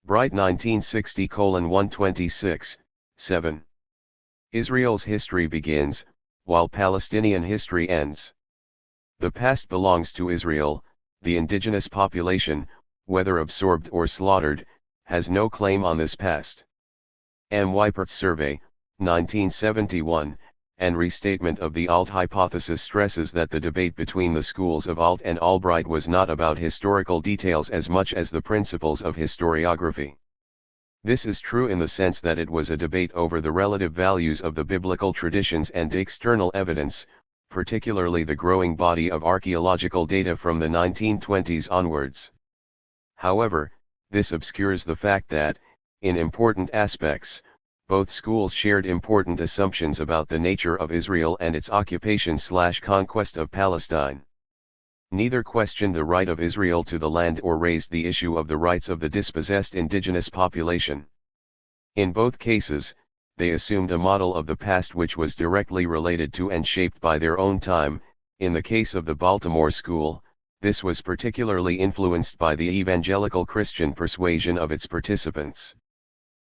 Bright 1960:126, 7. Israel's history begins, while Palestinian history ends. The past belongs to Israel. The indigenous population, whether absorbed or slaughtered, has no claim on this past. M. Weipert's survey, 1971, and restatement of the Alt hypothesis stresses that the debate between the schools of Alt and Albright was not about historical details as much as the principles of historiography. This is true in the sense that it was a debate over the relative values of the biblical traditions and external evidence, particularly the growing body of archaeological data from the 1920s onwards. However, this obscures the fact that, in important aspects, both schools shared important assumptions about the nature of Israel and its occupation/conquest of Palestine. Neither questioned the right of Israel to the land or raised the issue of the rights of the dispossessed indigenous population. In both cases, they assumed a model of the past which was directly related to and shaped by their own time. In the case of the Baltimore School, this was particularly influenced by the evangelical Christian persuasion of its participants.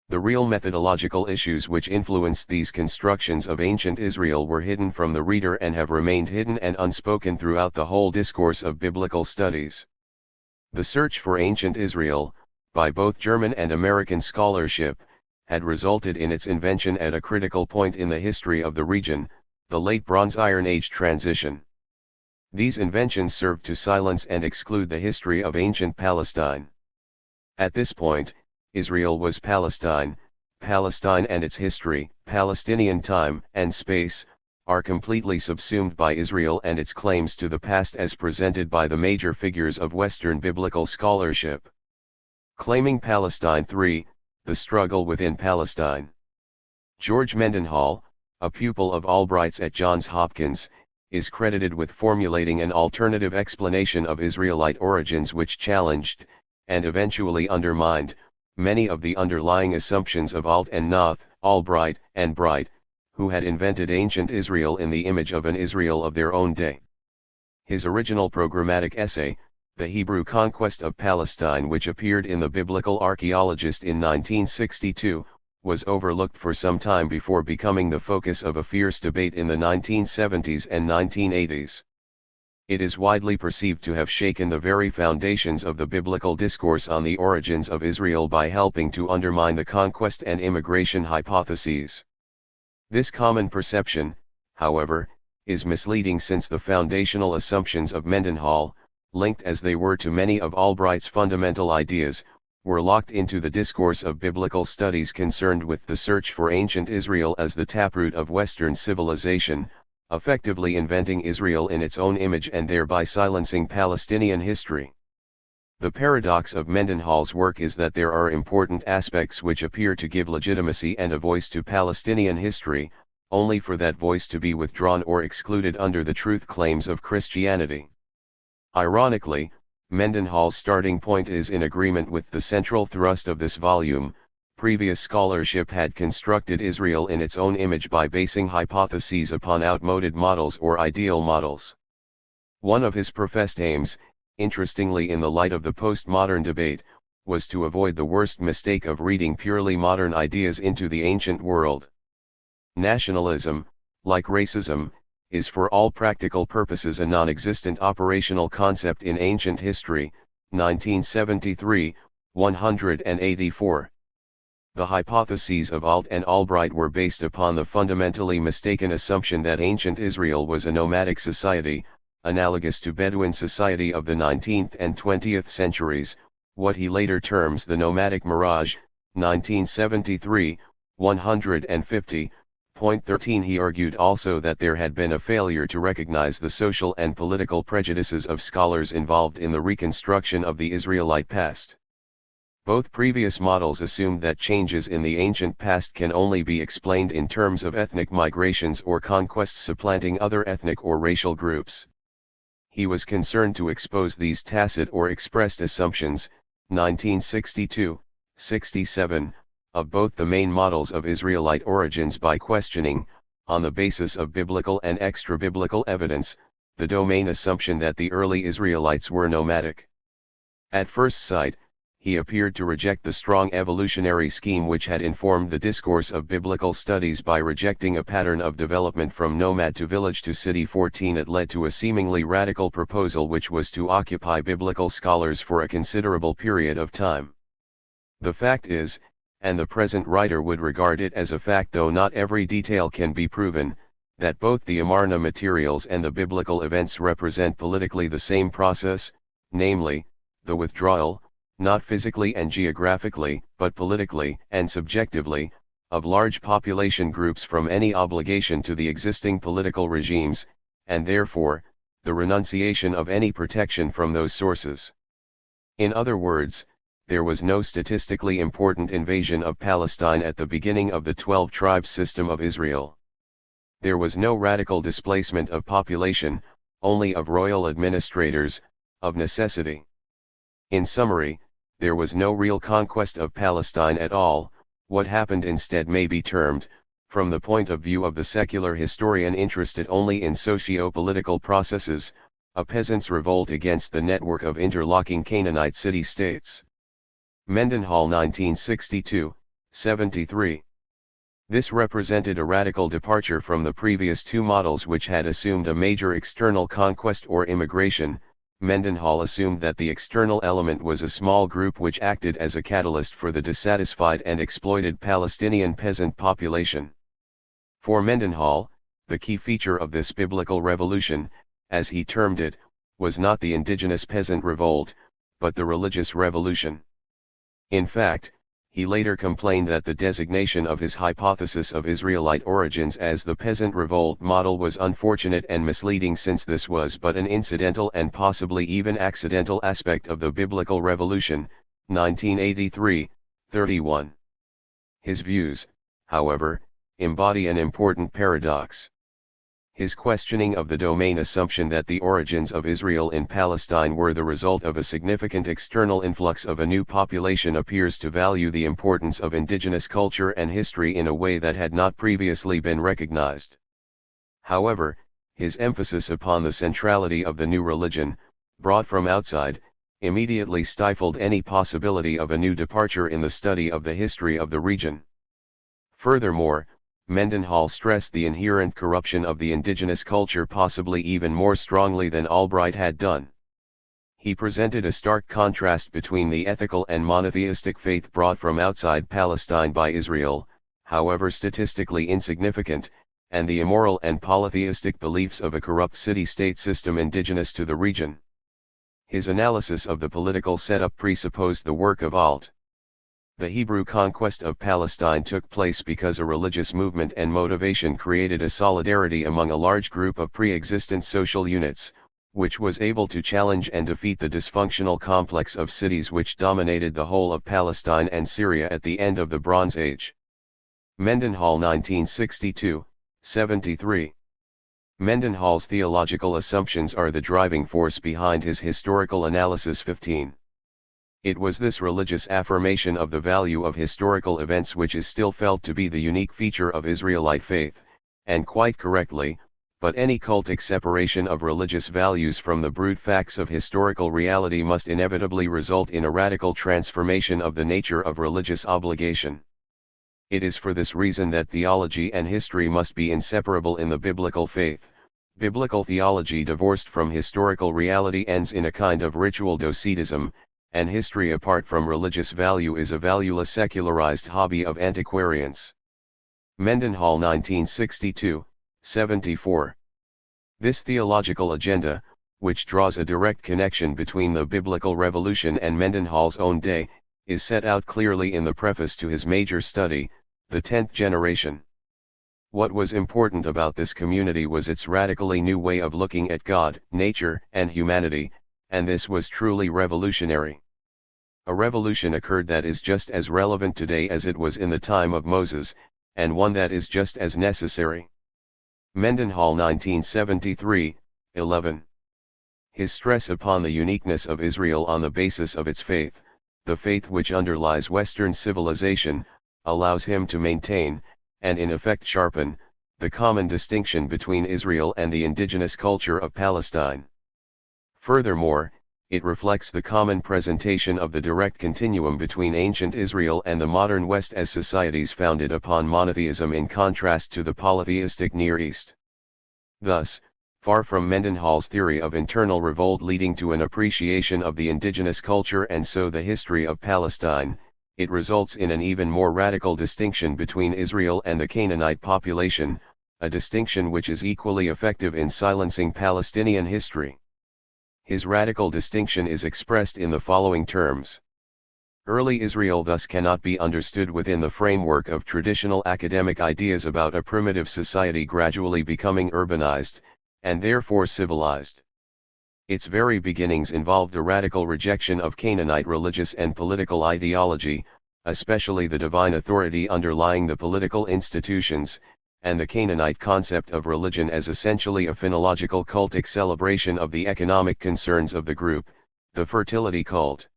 The real methodological issues which influenced these constructions of ancient Israel were hidden from the reader and have remained hidden and unspoken throughout the whole discourse of biblical studies. The search for ancient Israel, by both German and American scholarship, had resulted in its invention at a critical point in the history of the region, the late Bronze-Iron Age transition. These inventions served to silence and exclude the history of ancient Palestine. At this point, Israel was Palestine. Palestine and its history, Palestinian time and space, are completely subsumed by Israel and its claims to the past as presented by the major figures of Western biblical scholarship. Claiming Palestine 3, the struggle within Palestine. George Mendenhall, a pupil of Albright's at Johns Hopkins, is credited with formulating an alternative explanation of Israelite origins which challenged, and eventually undermined, many of the underlying assumptions of Alt and Noth, Albright and Bright, who had invented ancient Israel in the image of an Israel of their own day. His original programmatic essay, The Hebrew Conquest of Palestine, which appeared in the Biblical Archaeologist in 1962, was overlooked for some time before becoming the focus of a fierce debate in the 1970s and 1980s. It is widely perceived to have shaken the very foundations of the biblical discourse on the origins of Israel by helping to undermine the conquest and immigration hypotheses. This common perception, however, is misleading, since the foundational assumptions of Mendenhall, linked as they were to many of Albright's fundamental ideas, were locked into the discourse of biblical studies concerned with the search for ancient Israel as the taproot of Western civilization, effectively inventing Israel in its own image and thereby silencing Palestinian history. The paradox of Mendenhall's work is that there are important aspects which appear to give legitimacy and a voice to Palestinian history, only for that voice to be withdrawn or excluded under the truth claims of Christianity. Ironically, Mendenhall's starting point is in agreement with the central thrust of this volume. Previous scholarship had constructed Israel in its own image by basing hypotheses upon outmoded models or ideal models. One of his professed aims, interestingly in the light of the postmodern debate, was to avoid the worst mistake of reading purely modern ideas into the ancient world. Nationalism, like racism, is for all practical purposes a non-existent operational concept in ancient history. 1973, 184. The hypotheses of Alt and Albright were based upon the fundamentally mistaken assumption that ancient Israel was a nomadic society, analogous to Bedouin society of the 19th and 20th centuries, what he later terms the nomadic mirage. 1973, 150. Point 13. He argued also that there had been a failure to recognize the social and political prejudices of scholars involved in the reconstruction of the Israelite past. Both previous models assumed that changes in the ancient past can only be explained in terms of ethnic migrations or conquests supplanting other ethnic or racial groups. He was concerned to expose these tacit or expressed assumptions, 1962, 67, of both the main models of Israelite origins by questioning, on the basis of biblical and extra-biblical evidence, the domain assumption that the early Israelites were nomadic. At first sight, he appeared to reject the strong evolutionary scheme which had informed the discourse of biblical studies by rejecting a pattern of development from nomad to village to city. 14. It led to a seemingly radical proposal which was to occupy biblical scholars for a considerable period of time. The fact is, and the present writer would regard it as a fact though not every detail can be proven, that both the Amarna materials and the biblical events represent politically the same process, namely, the withdrawal, not physically and geographically, but politically and subjectively, of large population groups from any obligation to the existing political regimes, and therefore, the renunciation of any protection from those sources. In other words, there was no statistically important invasion of Palestine at the beginning of the 12-tribe system of Israel. There was no radical displacement of population, only of royal administrators, of necessity. In summary, there was no real conquest of Palestine at all. What happened instead may be termed, from the point of view of the secular historian interested only in socio-political processes, a peasants' revolt against the network of interlocking Canaanite city-states. Mendenhall 1962, 73. This represented a radical departure from the previous two models which had assumed a major external conquest or immigration. Mendenhall assumed that the external element was a small group which acted as a catalyst for the dissatisfied and exploited Palestinian peasant population. For Mendenhall, the key feature of this biblical revolution, as he termed it, was not the indigenous peasant revolt, but the religious revolution. In fact, he later complained that the designation of his hypothesis of Israelite origins as the peasant revolt model was unfortunate and misleading, since this was but an incidental and possibly even accidental aspect of the biblical revolution. 1983, 31. His views, however, embody an important paradox. His questioning of the domain assumption that the origins of Israel in Palestine were the result of a significant external influx of a new population appears to value the importance of indigenous culture and history in a way that had not previously been recognized. However, his emphasis upon the centrality of the new religion, brought from outside, immediately stifled any possibility of a new departure in the study of the history of the region. Furthermore, Mendenhall stressed the inherent corruption of the indigenous culture possibly even more strongly than Albright had done. He presented a stark contrast between the ethical and monotheistic faith brought from outside Palestine by Israel, however statistically insignificant, and the immoral and polytheistic beliefs of a corrupt city-state system indigenous to the region. His analysis of the political setup presupposed the work of Alt. The Hebrew conquest of Palestine took place because a religious movement and motivation created a solidarity among a large group of pre-existent social units, which was able to challenge and defeat the dysfunctional complex of cities which dominated the whole of Palestine and Syria at the end of the Bronze Age. Mendenhall 1962, 73. Mendenhall's theological assumptions are the driving force behind his historical analysis 15. It was this religious affirmation of the value of historical events which is still felt to be the unique feature of Israelite faith, and quite correctly, but any cultic separation of religious values from the brute facts of historical reality must inevitably result in a radical transformation of the nature of religious obligation. It is for this reason that theology and history must be inseparable in the biblical faith. Biblical theology divorced from historical reality ends in a kind of ritual docetism, and history apart from religious value is a valueless secularized hobby of antiquarians. Mendenhall 1962, 74. This theological agenda, which draws a direct connection between the biblical revolution and Mendenhall's own day, is set out clearly in the preface to his major study, The 10th Generation. What was important about this community was its radically new way of looking at God, nature, and humanity, and this was truly revolutionary. A revolution occurred that is just as relevant today as it was in the time of Moses, and one that is just as necessary. Mendenhall 1973, 11. His stress upon the uniqueness of Israel on the basis of its faith, the faith which underlies Western civilization, allows him to maintain, and in effect sharpen, the common distinction between Israel and the indigenous culture of Palestine. Furthermore, it reflects the common presentation of the direct continuum between ancient Israel and the modern West as societies founded upon monotheism in contrast to the polytheistic Near East. Thus, far from Mendenhall's theory of internal revolt leading to an appreciation of the indigenous culture and so the history of Palestine, it results in an even more radical distinction between Israel and the Canaanite population, a distinction which is equally effective in silencing Palestinian history. His radical distinction is expressed in the following terms. Early Israel thus cannot be understood within the framework of traditional academic ideas about a primitive society gradually becoming urbanized, and therefore civilized. Its very beginnings involved a radical rejection of Canaanite religious and political ideology, especially the divine authority underlying the political institutions, and the Canaanite concept of religion as essentially a phenological cultic celebration of the economic concerns of the group, the fertility cult.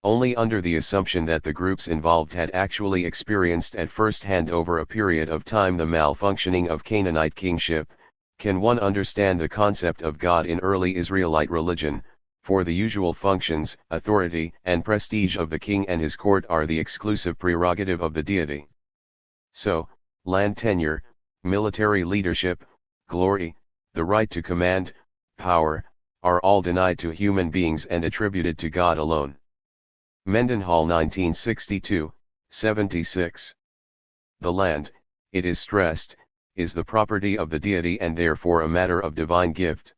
Only under the assumption that the groups involved had actually experienced at first hand over a period of time the malfunctioning of Canaanite kingship, can one understand the concept of God in early Israelite religion, for the usual functions, authority, and prestige of the king and his court are the exclusive prerogative of the deity. So, land tenure, military leadership, glory, the right to command, power, are all denied to human beings and attributed to God alone. Mendenhall 1962, 76. The land, it is stressed, is the property of the deity and therefore a matter of divine gift.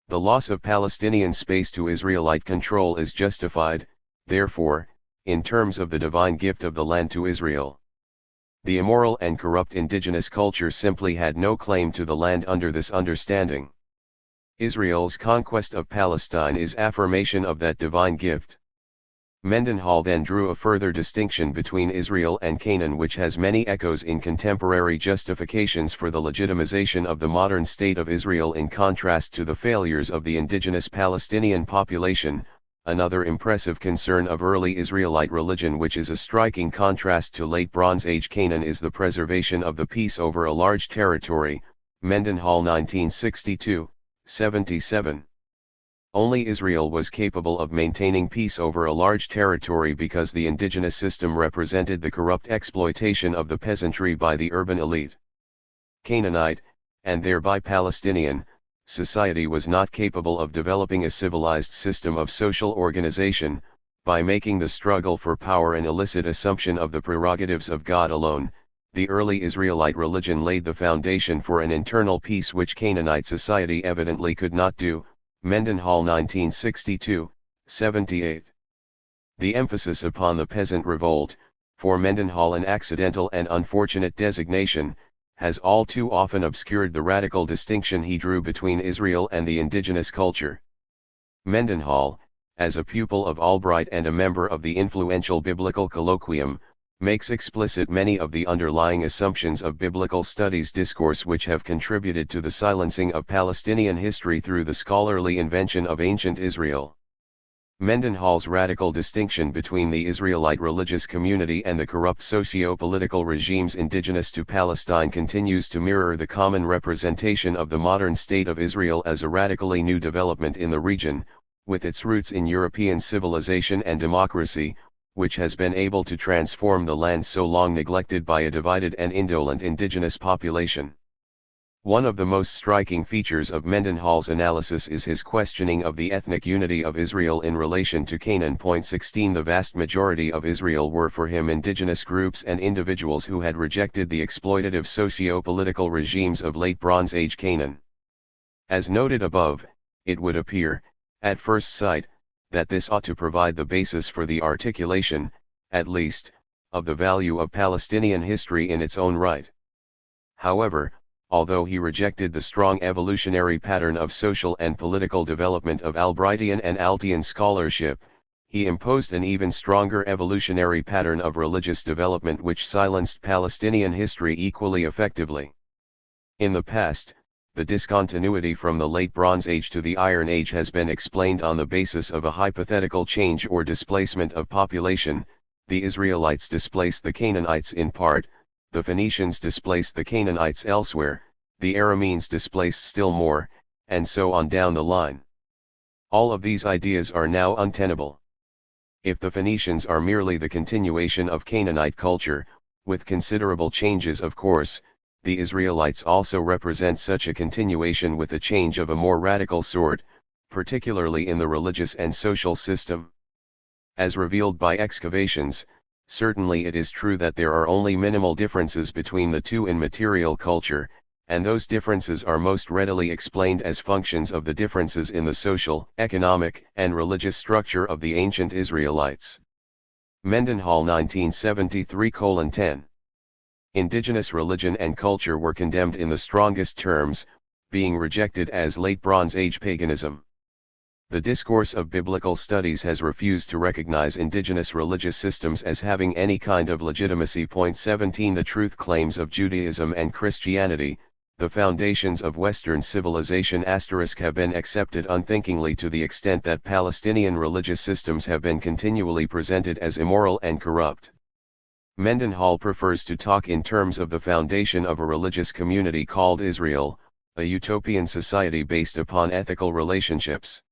The loss of Palestinian space to Israelite control is justified, therefore, in terms of the divine gift of the land to Israel. The immoral and corrupt indigenous culture simply had no claim to the land under this understanding. Israel's conquest of Palestine is affirmation of that divine gift. Mendenhall then drew a further distinction between Israel and Canaan, which has many echoes in contemporary justifications for the legitimization of the modern state of Israel in contrast to the failures of the indigenous Palestinian population. Another impressive concern of early Israelite religion, which is a striking contrast to late Bronze Age Canaan, is the preservation of the peace over a large territory. Mendenhall 1962, 77. Only Israel was capable of maintaining peace over a large territory because the indigenous system represented the corrupt exploitation of the peasantry by the urban elite. Canaanite, and thereby Palestinian, society was not capable of developing a civilized system of social organization. By making the struggle for power an illicit assumption of the prerogatives of God alone, the early Israelite religion laid the foundation for an internal peace which Canaanite society evidently could not do. Mendenhall 1962, 78. The emphasis upon the peasant revolt, for Mendenhall an accidental and unfortunate designation, has all too often obscured the radical distinction he drew between Israel and the indigenous culture. Mendenhall, as a pupil of Albright and a member of the influential Biblical Colloquium, makes explicit many of the underlying assumptions of biblical studies discourse which have contributed to the silencing of Palestinian history through the scholarly invention of ancient Israel. Mendenhall's radical distinction between the Israelite religious community and the corrupt socio-political regimes indigenous to Palestine continues to mirror the common representation of the modern state of Israel as a radically new development in the region, with its roots in European civilization and democracy, which has been able to transform the land so long neglected by a divided and indolent indigenous population. One of the most striking features of Mendenhall's analysis is his questioning of the ethnic unity of Israel in relation to Canaan. 16 The vast majority of Israel were for him indigenous groups and individuals who had rejected the exploitative socio-political regimes of late Bronze Age Canaan. As noted above, it would appear, at first sight, that this ought to provide the basis for the articulation, at least, of the value of Palestinian history in its own right. However, although he rejected the strong evolutionary pattern of social and political development of Albrightian and Altian scholarship, he imposed an even stronger evolutionary pattern of religious development which silenced Palestinian history equally effectively. In the past, the discontinuity from the Late Bronze Age to the Iron Age has been explained on the basis of a hypothetical change or displacement of population. The Israelites displaced the Canaanites in part, the Phoenicians displaced the Canaanites elsewhere, the Arameans displaced still more, and so on down the line. All of these ideas are now untenable. If the Phoenicians are merely the continuation of Canaanite culture, with considerable changes of course, the Israelites also represent such a continuation with a change of a more radical sort, particularly in the religious and social system. As revealed by excavations, certainly it is true that there are only minimal differences between the two in material culture, and those differences are most readily explained as functions of the differences in the social, economic, and religious structure of the ancient Israelites. Mendenhall 1973:10. Indigenous religion and culture were condemned in the strongest terms, being rejected as late Bronze Age paganism. The discourse of biblical studies has refused to recognize indigenous religious systems as having any kind of legitimacy. 17 The truth claims of Judaism and Christianity, the foundations of Western civilization *, have been accepted unthinkingly to the extent that Palestinian religious systems have been continually presented as immoral and corrupt. Mendenhall prefers to talk in terms of the foundation of a religious community called Israel, a utopian society based upon ethical relationships.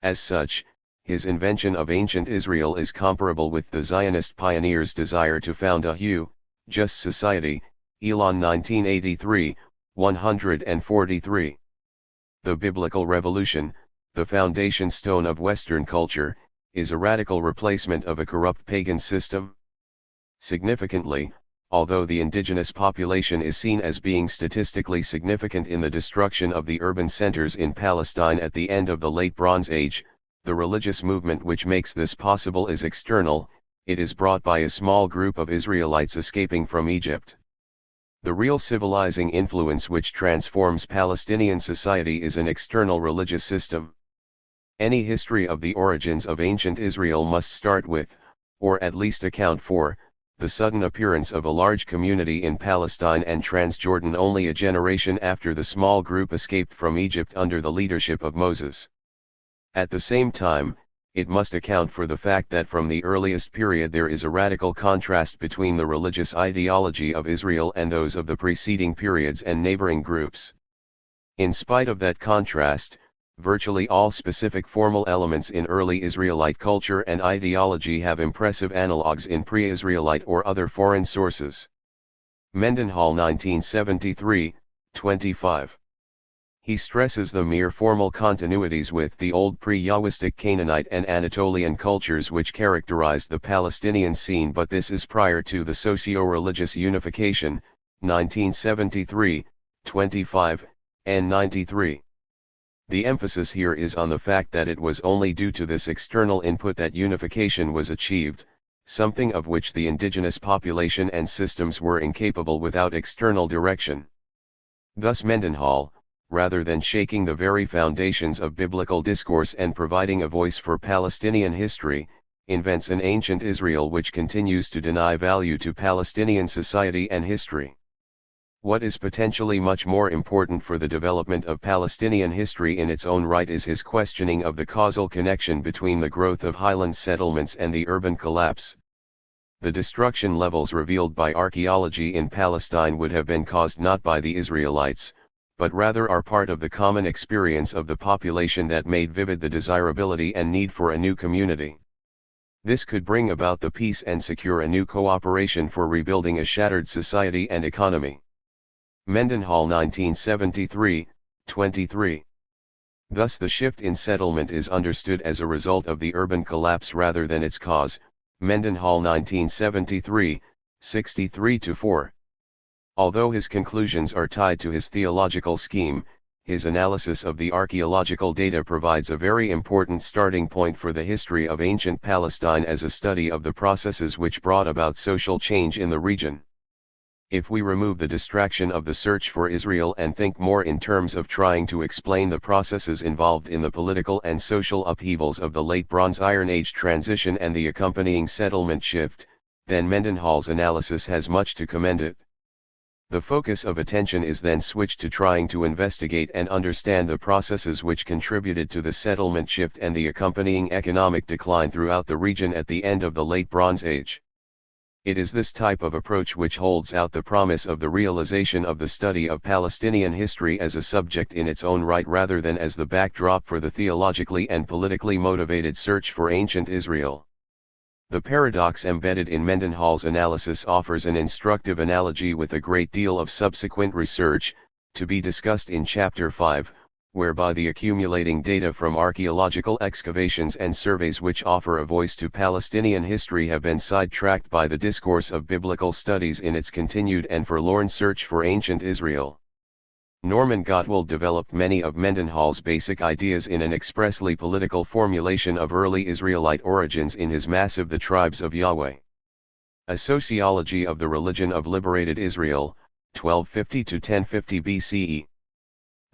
As such, his invention of ancient Israel is comparable with the Zionist pioneers' desire to found a just society. Elon 1983, 143. The biblical revolution, the foundation stone of Western culture, is a radical replacement of a corrupt pagan system. Significantly, although the indigenous population is seen as being statistically significant in the destruction of the urban centers in Palestine at the end of the Late Bronze Age, the religious movement which makes this possible is external. It is brought by a small group of Israelites escaping from Egypt. The real civilizing influence which transforms Palestinian society is an external religious system. Any history of the origins of ancient Israel must start with, or at least account for, the sudden appearance of a large community in Palestine and Transjordan only a generation after the small group escaped from Egypt under the leadership of Moses. At the same time, it must account for the fact that from the earliest period there is a radical contrast between the religious ideology of Israel and those of the preceding periods and neighboring groups. In spite of that contrast, virtually all specific formal elements in early Israelite culture and ideology have impressive analogues in pre-Israelite or other foreign sources. Mendenhall 1973, 25. He stresses the mere formal continuities with the old pre-Yahwistic Canaanite and Anatolian cultures which characterized the Palestinian scene, but this is prior to the socio-religious unification, 1973, 25, and 93. The emphasis here is on the fact that it was only due to this external input that unification was achieved, something of which the indigenous population and systems were incapable without external direction. Thus Mendenhall, rather than shaking the very foundations of biblical discourse and providing a voice for Palestinian history, invents an ancient Israel which continues to deny value to Palestinian society and history. What is potentially much more important for the development of Palestinian history in its own right is his questioning of the causal connection between the growth of highland settlements and the urban collapse. The destruction levels revealed by archaeology in Palestine would have been caused not by the Israelites, but rather are part of the common experience of the population that made vivid the desirability and need for a new community. This could bring about the peace and secure a new cooperation for rebuilding a shattered society and economy. Mendenhall 1973, 23. Thus the shift in settlement is understood as a result of the urban collapse rather than its cause, Mendenhall 1973, 63-4. Although his conclusions are tied to his theological scheme, his analysis of the archaeological data provides a very important starting point for the history of ancient Palestine as a study of the processes which brought about social change in the region. If we remove the distraction of the search for Israel and think more in terms of trying to explain the processes involved in the political and social upheavals of the late Bronze Iron Age transition and the accompanying settlement shift, then Mendenhall's analysis has much to commend it. The focus of attention is then switched to trying to investigate and understand the processes which contributed to the settlement shift and the accompanying economic decline throughout the region at the end of the late Bronze Age. It is this type of approach which holds out the promise of the realization of the study of Palestinian history as a subject in its own right rather than as the backdrop for the theologically and politically motivated search for ancient Israel. The paradox embedded in Mendenhall's analysis offers an instructive analogy with a great deal of subsequent research, to be discussed in Chapter 5, whereby the accumulating data from archaeological excavations and surveys which offer a voice to Palestinian history have been sidetracked by the discourse of biblical studies in its continued and forlorn search for ancient Israel. Norman Gottwald developed many of Mendenhall's basic ideas in an expressly political formulation of early Israelite origins in his massive The Tribes of Yahweh. A Sociology of the Religion of Liberated Israel, 1250–1050 BCE.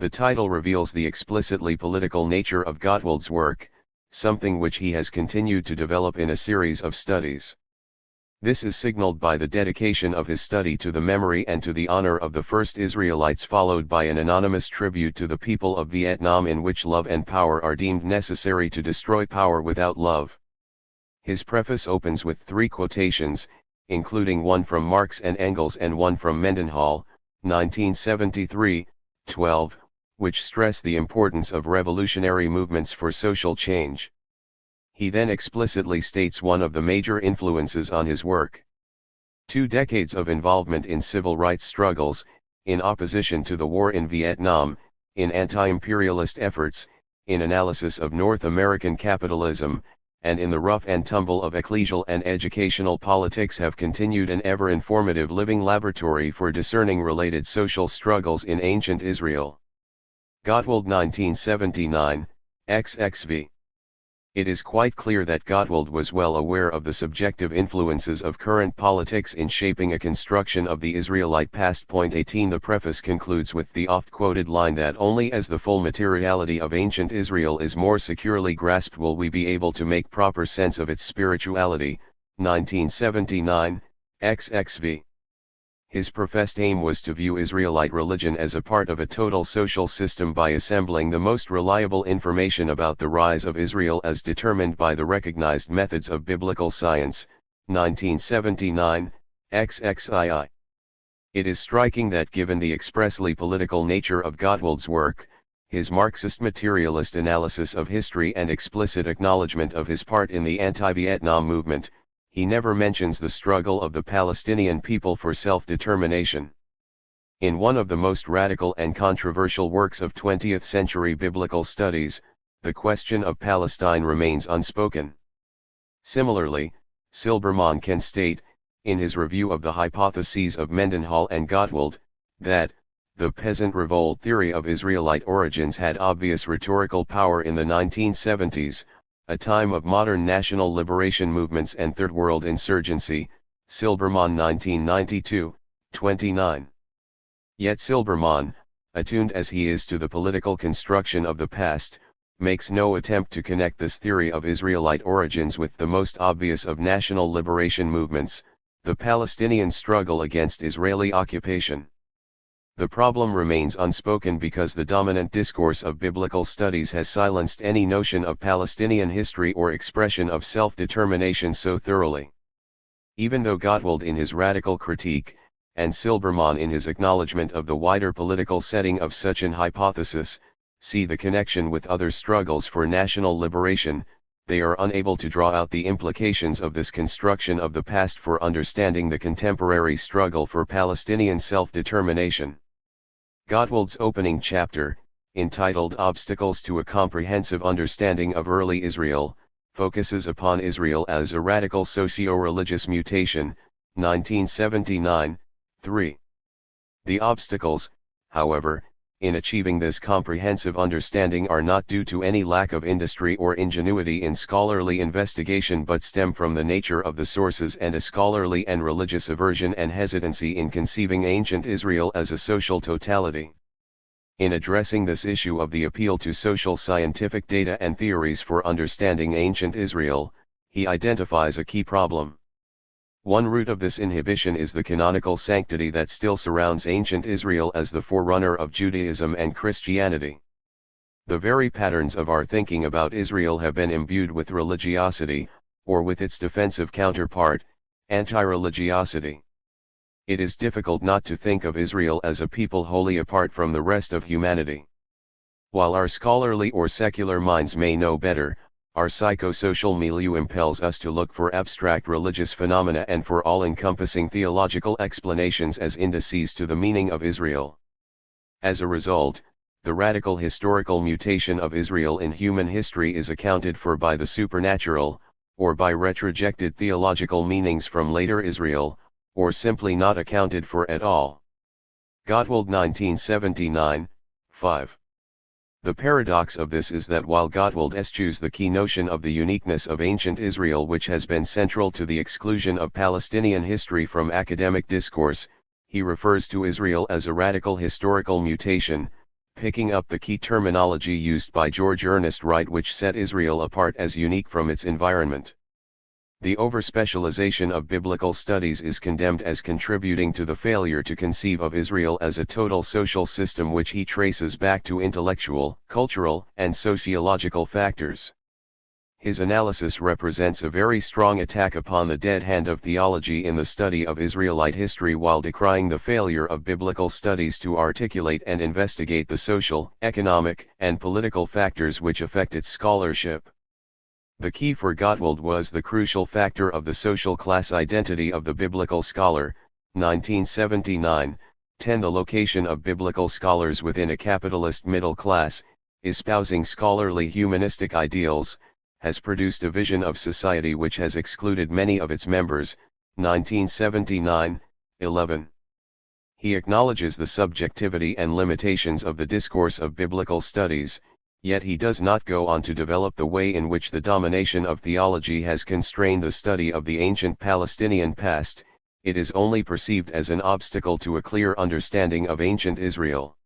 The title reveals the explicitly political nature of Gottwald's work, something which he has continued to develop in a series of studies. This is signaled by the dedication of his study to the memory and to the honor of the first Israelites, followed by an anonymous tribute to the people of Vietnam in which love and power are deemed necessary to destroy power without love. His preface opens with 3 quotations, including one from Marx and Engels and one from Mendenhall, 1973, 12, which stress the importance of revolutionary movements for social change. He then explicitly states one of the major influences on his work. 2 decades of involvement in civil rights struggles, in opposition to the war in Vietnam, in anti-imperialist efforts, in analysis of North American capitalism, and in the rough and tumble of ecclesial and educational politics have continued an ever-informative living laboratory for discerning related social struggles in ancient Israel. Gottwald 1979, XXV. It is quite clear that Gottwald was well aware of the subjective influences of current politics in shaping a construction of the Israelite past. 18 The preface concludes with the oft-quoted line that only as the full materiality of ancient Israel is more securely grasped will we be able to make proper sense of its spirituality. 1979, XXV. His professed aim was to view Israelite religion as a part of a total social system by assembling the most reliable information about the rise of Israel as determined by the recognized methods of biblical science. 1979, XXII. It is striking that given the expressly political nature of Gottwald's work, his Marxist materialist analysis of history and explicit acknowledgement of his part in the anti-Vietnam movement, he never mentions the struggle of the Palestinian people for self-determination. In one of the most radical and controversial works of 20th-century biblical studies, the question of Palestine remains unspoken. Similarly, Silbermann can state, in his review of the hypotheses of Mendenhall and Gottwald, that the peasant revolt theory of Israelite origins had obvious rhetorical power in the 1970s, a time of modern national liberation movements and Third World insurgency. Silbermann 1992, 29. Yet Silbermann, attuned as he is to the political construction of the past, makes no attempt to connect this theory of Israelite origins with the most obvious of national liberation movements, the Palestinian struggle against Israeli occupation. The problem remains unspoken because the dominant discourse of biblical studies has silenced any notion of Palestinian history or expression of self-determination so thoroughly. Even though Gottwald in his radical critique, and Silbermann in his acknowledgement of the wider political setting of such an hypothesis, see the connection with other struggles for national liberation, they are unable to draw out the implications of this construction of the past for understanding the contemporary struggle for Palestinian self-determination. Gottwald's opening chapter, entitled Obstacles to a Comprehensive Understanding of Early Israel, focuses upon Israel as a radical socio-religious mutation. 1979, 3. The obstacles, however, in achieving this comprehensive understanding are not due to any lack of industry or ingenuity in scholarly investigation but stem from the nature of the sources and a scholarly and religious aversion and hesitancy in conceiving ancient Israel as a social totality. In addressing this issue of the appeal to social scientific data and theories for understanding ancient Israel, he identifies a key problem. One root of this inhibition is the canonical sanctity that still surrounds ancient Israel as the forerunner of Judaism and Christianity. The very patterns of our thinking about Israel have been imbued with religiosity, or with its defensive counterpart, anti-religiosity. It is difficult not to think of Israel as a people wholly apart from the rest of humanity. While our scholarly or secular minds may know better, our psychosocial milieu impels us to look for abstract religious phenomena and for all-encompassing theological explanations as indices to the meaning of Israel. As a result, the radical historical mutation of Israel in human history is accounted for by the supernatural, or by retrojected theological meanings from later Israel, or simply not accounted for at all. Gottwald 1979, 5. The paradox of this is that while Gottwald eschews the key notion of the uniqueness of ancient Israel which has been central to the exclusion of Palestinian history from academic discourse, he refers to Israel as a radical historical mutation, picking up the key terminology used by George Ernest Wright which set Israel apart as unique from its environment. The overspecialization of biblical studies is condemned as contributing to the failure to conceive of Israel as a total social system which he traces back to intellectual, cultural, and sociological factors. His analysis represents a very strong attack upon the dead hand of theology in the study of Israelite history while decrying the failure of biblical studies to articulate and investigate the social, economic, and political factors which affect its scholarship. The key for Gottwald was the crucial factor of the social class identity of the biblical scholar. 1979, 10. The location of biblical scholars within a capitalist middle class, espousing scholarly humanistic ideals, has produced a vision of society which has excluded many of its members. 1979, 11. He acknowledges the subjectivity and limitations of the discourse of biblical studies, Yet he does not go on to develop the way in which the domination of theology has constrained the study of the ancient Palestinian past. It is only perceived as an obstacle to a clear understanding of ancient Israel.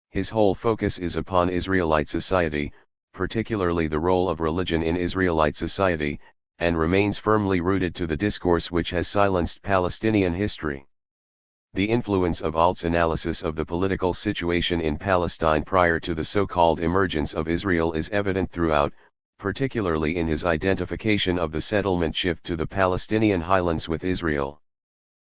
His whole focus is upon Israelite society, particularly the role of religion in Israelite society, and remains firmly rooted to the discourse which has silenced Palestinian history. The influence of Alt's analysis of the political situation in Palestine prior to the so-called emergence of Israel is evident throughout, particularly in his identification of the settlement shift to the Palestinian highlands with Israel.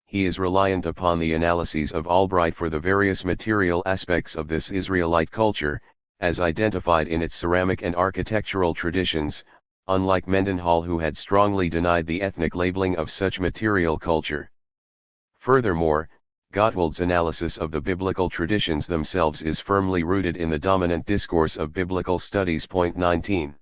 He is reliant upon the analyses of Albright for the various material aspects of this Israelite culture, as identified in its ceramic and architectural traditions, unlike Mendenhall, who had strongly denied the ethnic labeling of such material culture. Furthermore, Gottwald's analysis of the biblical traditions themselves is firmly rooted in the dominant discourse of biblical studies. Point 19.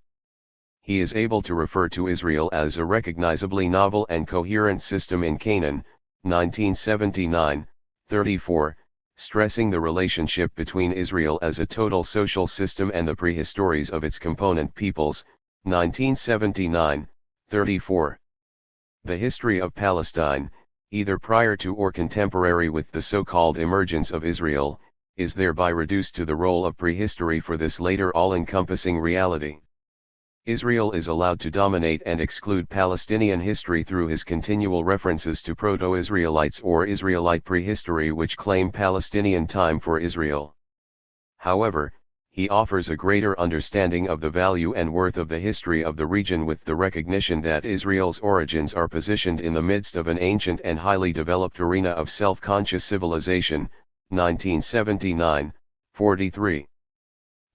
He is able to refer to Israel as a recognizably novel and coherent system in Canaan, 1979, 34, stressing the relationship between Israel as a total social system and the prehistories of its component peoples, 1979, 34. The history of Palestine, either prior to or contemporary with the so-called emergence of Israel, is thereby reduced to the role of prehistory for this later all-encompassing reality. Israel is allowed to dominate and exclude Palestinian history through his continual references to Proto-Israelites or Israelite prehistory which claim Palestinian time for Israel. However, he offers a greater understanding of the value and worth of the history of the region with the recognition that Israel's origins are positioned in the midst of an ancient and highly developed arena of self-conscious civilization, 1979, 43.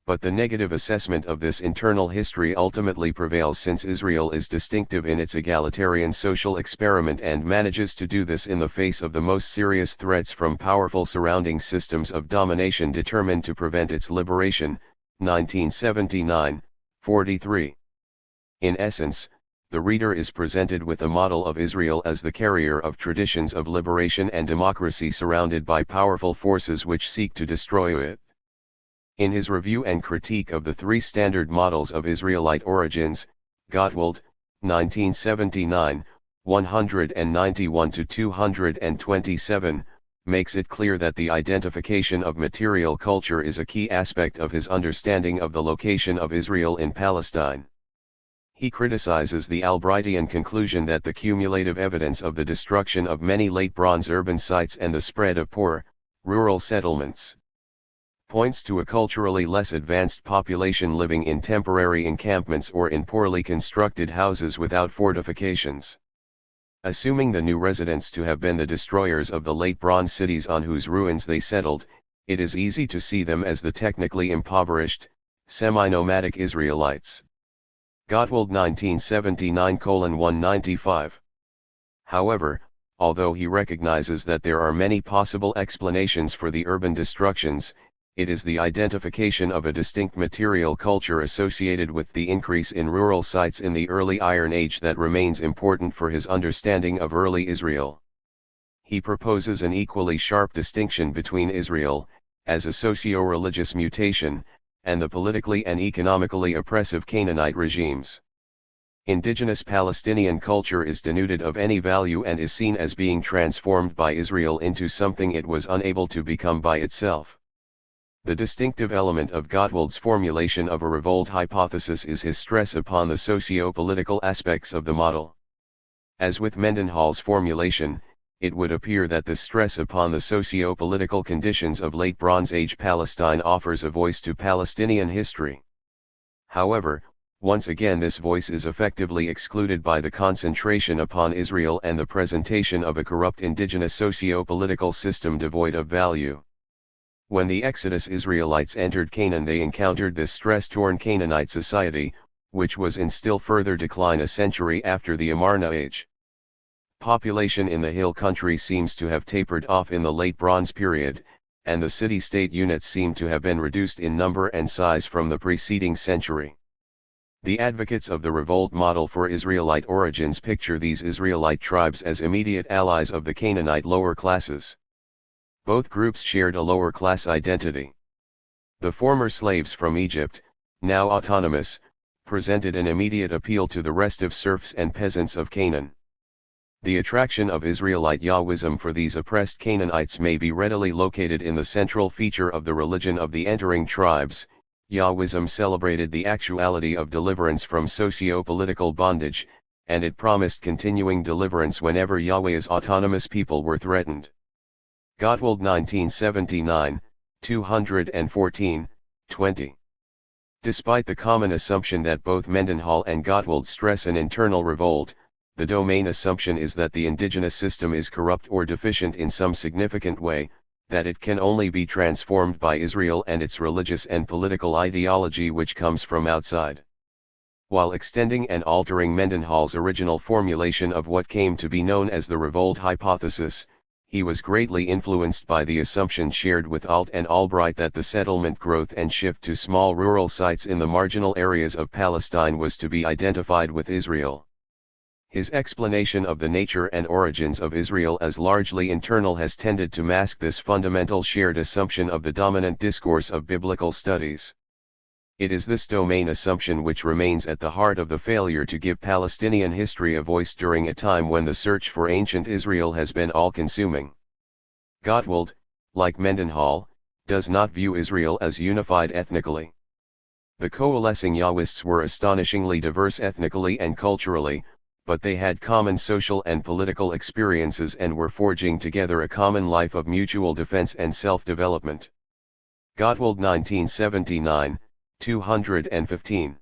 But the negative assessment of this internal history ultimately prevails since Israel is distinctive in its egalitarian social experiment and manages to do this in the face of the most serious threats from powerful surrounding systems of domination determined to prevent its liberation, 1979, 43. In essence, the reader is presented with a model of Israel as the carrier of traditions of liberation and democracy surrounded by powerful forces which seek to destroy it. In his review and critique of the three standard models of Israelite origins, Gottwald, 1979, 191-227, makes it clear that the identification of material culture is a key aspect of his understanding of the location of Israel in Palestine. He criticizes the Albrightian conclusion that the cumulative evidence of the destruction of many late Bronze urban sites and the spread of poor, rural settlements points to a culturally less advanced population living in temporary encampments or in poorly constructed houses without fortifications. Assuming the new residents to have been the destroyers of the late Bronze cities on whose ruins they settled, it is easy to see them as the technically impoverished, semi-nomadic Israelites. Gottwald 1979:195. However, although he recognizes that there are many possible explanations for the urban destructions, it is the identification of a distinct material culture associated with the increase in rural sites in the early Iron Age that remains important for his understanding of early Israel. He proposes an equally sharp distinction between Israel, as a socio-religious mutation, and the politically and economically oppressive Canaanite regimes. Indigenous Palestinian culture is denuded of any value and is seen as being transformed by Israel into something it was unable to become by itself. The distinctive element of Gottwald's formulation of a revolt hypothesis is his stress upon the socio-political aspects of the model. As with Mendenhall's formulation, it would appear that the stress upon the socio-political conditions of late Bronze Age Palestine offers a voice to Palestinian history. However, once again this voice is effectively excluded by the concentration upon Israel and the presentation of a corrupt indigenous socio-political system devoid of value. When the Exodus Israelites entered Canaan, they encountered this stress-torn Canaanite society, which was in still further decline a century after the Amarna Age. Population in the hill country seems to have tapered off in the late Bronze period, and the city-state units seem to have been reduced in number and size from the preceding century. The advocates of the revolt model for Israelite origins picture these Israelite tribes as immediate allies of the Canaanite lower classes. Both groups shared a lower class identity. The former slaves from Egypt, now autonomous, presented an immediate appeal to the restive serfs and peasants of Canaan. The attraction of Israelite Yahwism for these oppressed Canaanites may be readily located in the central feature of the religion of the entering tribes. Yahwism celebrated the actuality of deliverance from socio-political bondage, and it promised continuing deliverance whenever Yahweh's autonomous people were threatened. Gottwald 1979, 214, 20. Despite the common assumption that both Mendenhall and Gottwald stress an internal revolt, the domain assumption is that the indigenous system is corrupt or deficient in some significant way, that it can only be transformed by Israel and its religious and political ideology which comes from outside. While extending and altering Mendenhall's original formulation of what came to be known as the revolt hypothesis, he was greatly influenced by the assumption shared with Alt and Albright that the settlement growth and shift to small rural sites in the marginal areas of Palestine was to be identified with Israel. His explanation of the nature and origins of Israel as largely internal has tended to mask this fundamental shared assumption of the dominant discourse of biblical studies. It is this domain assumption which remains at the heart of the failure to give Palestinian history a voice during a time when the search for ancient Israel has been all-consuming. Gottwald, like Mendenhall, does not view Israel as unified ethnically. The coalescing Yahwists were astonishingly diverse ethnically and culturally, but they had common social and political experiences and were forging together a common life of mutual defense and self-development. Gottwald 1979, 215.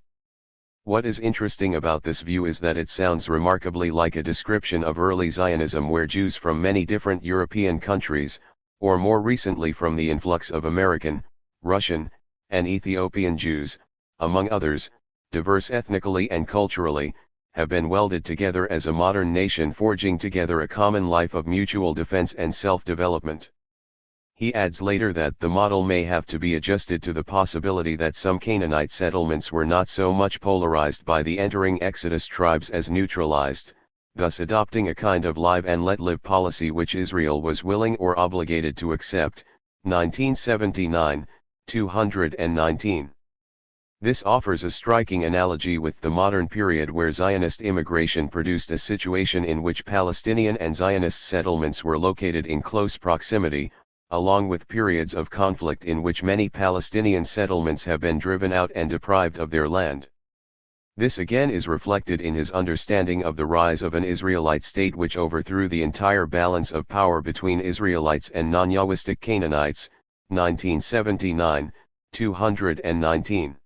What is interesting about this view is that it sounds remarkably like a description of early Zionism where Jews from many different European countries, or more recently from the influx of American, Russian, and Ethiopian Jews, among others, diverse ethnically and culturally, have been welded together as a modern nation forging together a common life of mutual defense and self-development. He adds later that the model may have to be adjusted to the possibility that some Canaanite settlements were not so much polarized by the entering Exodus tribes as neutralized, thus adopting a kind of live and let live policy which Israel was willing or obligated to accept. 1979, 219. This offers a striking analogy with the modern period where Zionist immigration produced a situation in which Palestinian and Zionist settlements were located in close proximity, along with periods of conflict in which many Palestinian settlements have been driven out and deprived of their land. This again is reflected in his understanding of the rise of an Israelite state which overthrew the entire balance of power between Israelites and non-Yahwistic Canaanites. 1979, 219.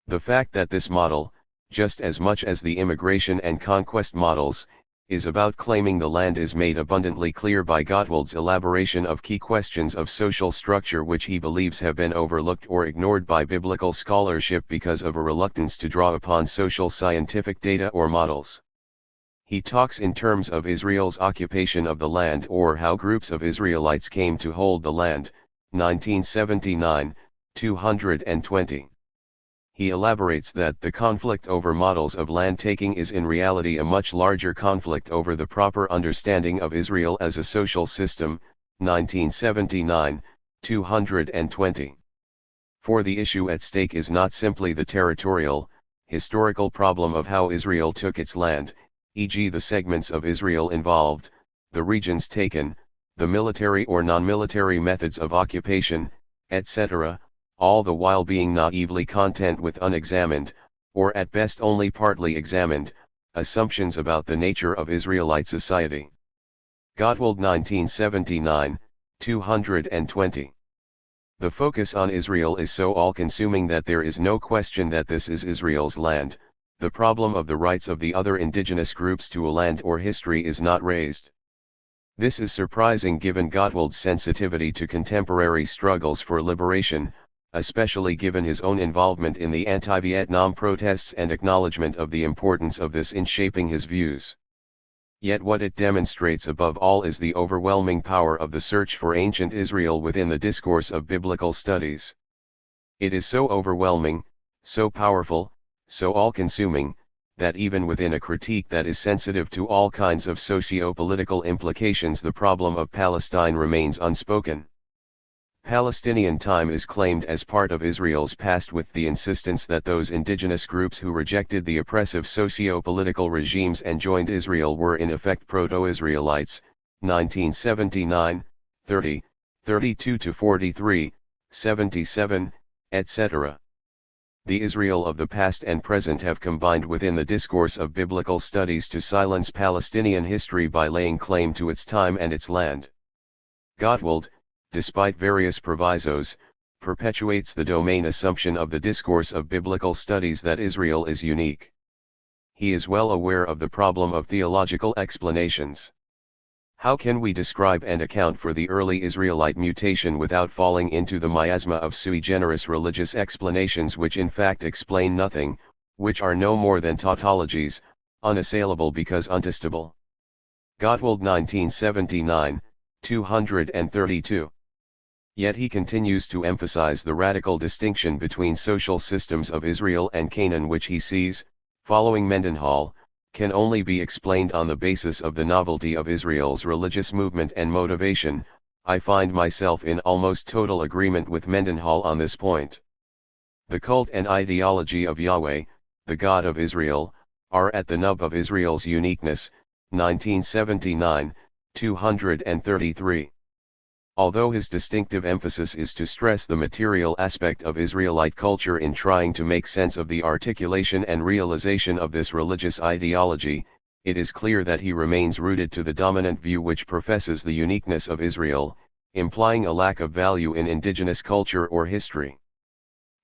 The fact that this model, just as much as the immigration and conquest models, is about claiming the land is made abundantly clear by Gottwald's elaboration of key questions of social structure which he believes have been overlooked or ignored by biblical scholarship because of a reluctance to draw upon social scientific data or models. He talks in terms of Israel's occupation of the land or how groups of Israelites came to hold the land. 1979, 220. He elaborates that the conflict over models of land taking is in reality a much larger conflict over the proper understanding of Israel as a social system. 1979, 220. For the issue at stake is not simply the territorial, historical problem of how Israel took its land, e.g. the segments of Israel involved, the regions taken, the military or non-military methods of occupation, etc., all the while being naively content with unexamined, or at best only partly examined, assumptions about the nature of Israelite society. Gottwald 1979, 220. The focus on Israel is so all-consuming that there is no question that this is Israel's land. The problem of the rights of the other indigenous groups to a land or history is not raised. This is surprising given Gottwald's sensitivity to contemporary struggles for liberation, especially given his own involvement in the anti-Vietnam protests and acknowledgement of the importance of this in shaping his views. Yet what it demonstrates above all is the overwhelming power of the search for ancient Israel within the discourse of biblical studies. It is so overwhelming, so powerful, so all-consuming, that even within a critique that is sensitive to all kinds of socio-political implications the problem of Palestine remains unspoken. Palestinian time is claimed as part of Israel's past, with the insistence that those indigenous groups who rejected the oppressive socio-political regimes and joined Israel were in effect Proto-Israelites, 1979, 30, 32-43, 77, etc. The Israel of the past and present have combined within the discourse of biblical studies to silence Palestinian history by laying claim to its time and its land. Gottwald, despite various provisos, perpetuates the domain assumption of the discourse of biblical studies that Israel is unique. He is well aware of the problem of theological explanations. How can we describe and account for the early Israelite mutation without falling into the miasma of sui generis religious explanations which in fact explain nothing, which are no more than tautologies, unassailable because untestable? Gottwald, 1979, 232. Yet he continues to emphasize the radical distinction between social systems of Israel and Canaan, which he sees, following Mendenhall, can only be explained on the basis of the novelty of Israel's religious movement and motivation. I find myself in almost total agreement with Mendenhall on this point. The cult and ideology of Yahweh, the God of Israel, are at the nub of Israel's uniqueness, 1979, 233. Although his distinctive emphasis is to stress the material aspect of Israelite culture in trying to make sense of the articulation and realization of this religious ideology, it is clear that he remains rooted to the dominant view which professes the uniqueness of Israel, implying a lack of value in indigenous culture or history.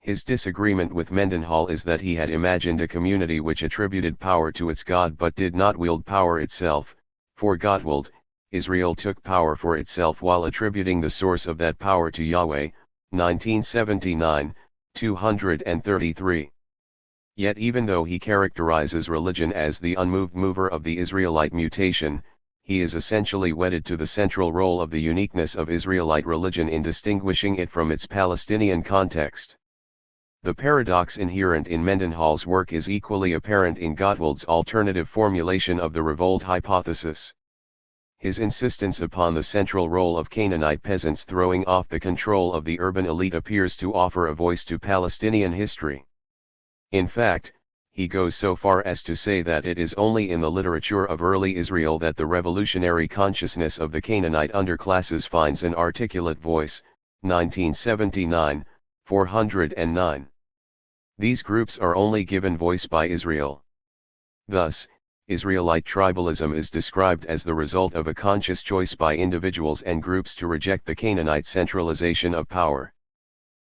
His disagreement with Mendenhall is that he had imagined a community which attributed power to its God but did not wield power itself. For Gottwald, Israel took power for itself while attributing the source of that power to Yahweh, 1979, 233. Yet even though he characterizes religion as the unmoved mover of the Israelite mutation, he is essentially wedded to the central role of the uniqueness of Israelite religion in distinguishing it from its Palestinian context. The paradox inherent in Mendenhall's work is equally apparent in Gottwald's alternative formulation of the revolt hypothesis. His insistence upon the central role of Canaanite peasants throwing off the control of the urban elite appears to offer a voice to Palestinian history. In fact, he goes so far as to say that it is only in the literature of early Israel that the revolutionary consciousness of the Canaanite underclasses finds an articulate voice, 1979, 409. These groups are only given voice by Israel. Thus, Israelite tribalism is described as the result of a conscious choice by individuals and groups to reject the Canaanite centralization of power.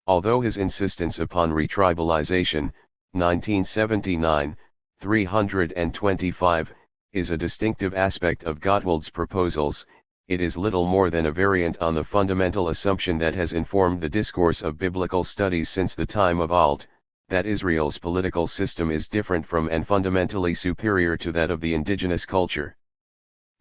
Although his insistence upon retribalization, 1979, 325, is a distinctive aspect of Gottwald's proposals, it is little more than a variant on the fundamental assumption that has informed the discourse of biblical studies since the time of Alt, that Israel's political system is different from and fundamentally superior to that of the indigenous culture.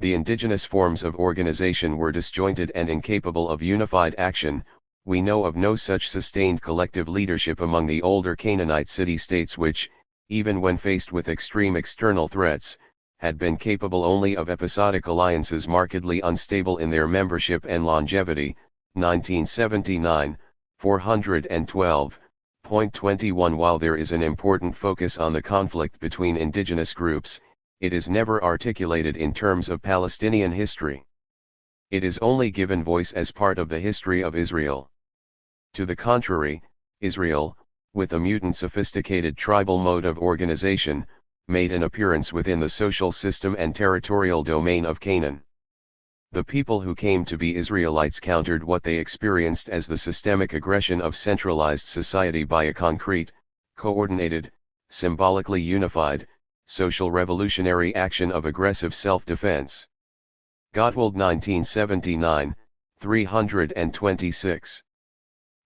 The indigenous forms of organization were disjointed and incapable of unified action. We know of no such sustained collective leadership among the older Canaanite city-states which, even when faced with extreme external threats, had been capable only of episodic alliances markedly unstable in their membership and longevity, 1979, 412. Point 21. While there is an important focus on the conflict between indigenous groups, it is never articulated in terms of Palestinian history. It is only given voice as part of the history of Israel. To the contrary, Israel, with a mutant sophisticated tribal mode of organization, made an appearance within the social system and territorial domain of Canaan. The people who came to be Israelites countered what they experienced as the systemic aggression of centralized society by a concrete, coordinated, symbolically unified, social revolutionary action of aggressive self-defense. Gottwald, 1979, 326.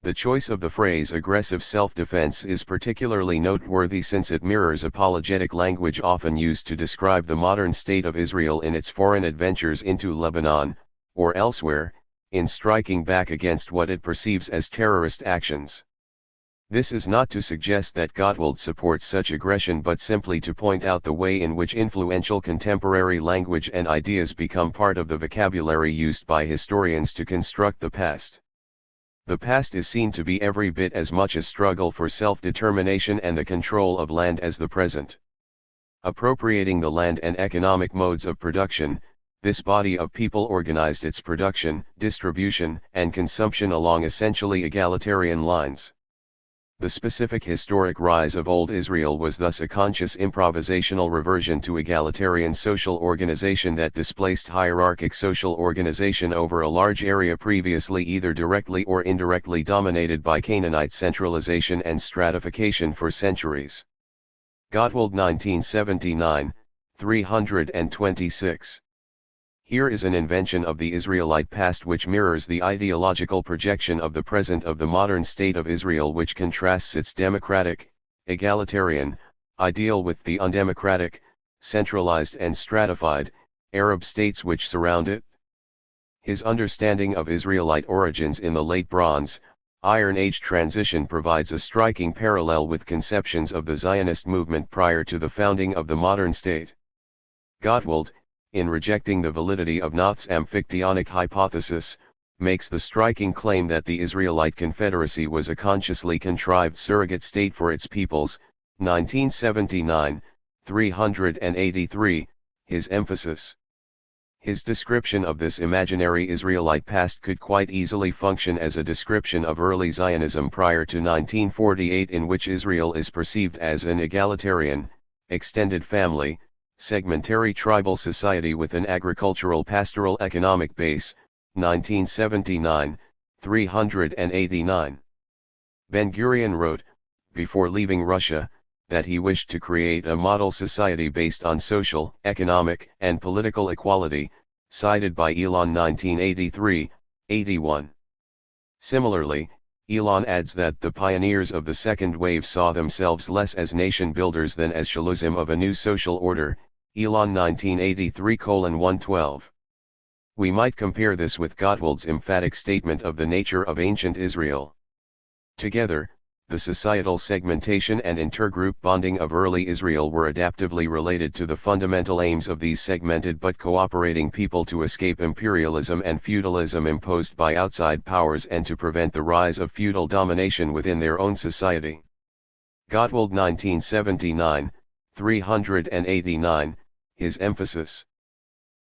The choice of the phrase aggressive self-defense is particularly noteworthy since it mirrors apologetic language often used to describe the modern state of Israel in its foreign adventures into Lebanon, or elsewhere, in striking back against what it perceives as terrorist actions. This is not to suggest that Gottwald supports such aggression but simply to point out the way in which influential contemporary language and ideas become part of the vocabulary used by historians to construct the past. The past is seen to be every bit as much a struggle for self-determination and the control of land as the present. Appropriating the land and economic modes of production, this body of people organized its production, distribution, and consumption along essentially egalitarian lines. The specific historic rise of Old Israel was thus a conscious improvisational reversion to egalitarian social organization that displaced hierarchic social organization over a large area previously either directly or indirectly dominated by Canaanite centralization and stratification for centuries. Gottwald 1979, 326. Here is an invention of the Israelite past which mirrors the ideological projection of the present of the modern state of Israel, which contrasts its democratic, egalitarian, ideal with the undemocratic, centralized and stratified, Arab states which surround it. His understanding of Israelite origins in the Late Bronze, Iron Age transition provides a striking parallel with conceptions of the Zionist movement prior to the founding of the modern state. Gottwald, in rejecting the validity of Noth's amphictyonic hypothesis, makes the striking claim that the Israelite Confederacy was a consciously contrived surrogate state for its peoples, 1979, 383, his emphasis. His description of this imaginary Israelite past could quite easily function as a description of early Zionism prior to 1948, in which Israel is perceived as an egalitarian, extended family, segmentary tribal society with an agricultural pastoral economic base, 1979, 389. Ben-Gurion wrote, before leaving Russia, that he wished to create a model society based on social, economic, and political equality, cited by Elon 1983, 81. Similarly, Elon adds that the pioneers of the second wave saw themselves less as nation builders than as shalusim of a new social order, Elon 1983:112. We might compare this with Gottwald's emphatic statement of the nature of ancient Israel. Together, the societal segmentation and intergroup bonding of early Israel were adaptively related to the fundamental aims of these segmented but cooperating people to escape imperialism and feudalism imposed by outside powers and to prevent the rise of feudal domination within their own society. Gottwald 1979, 389, his emphasis.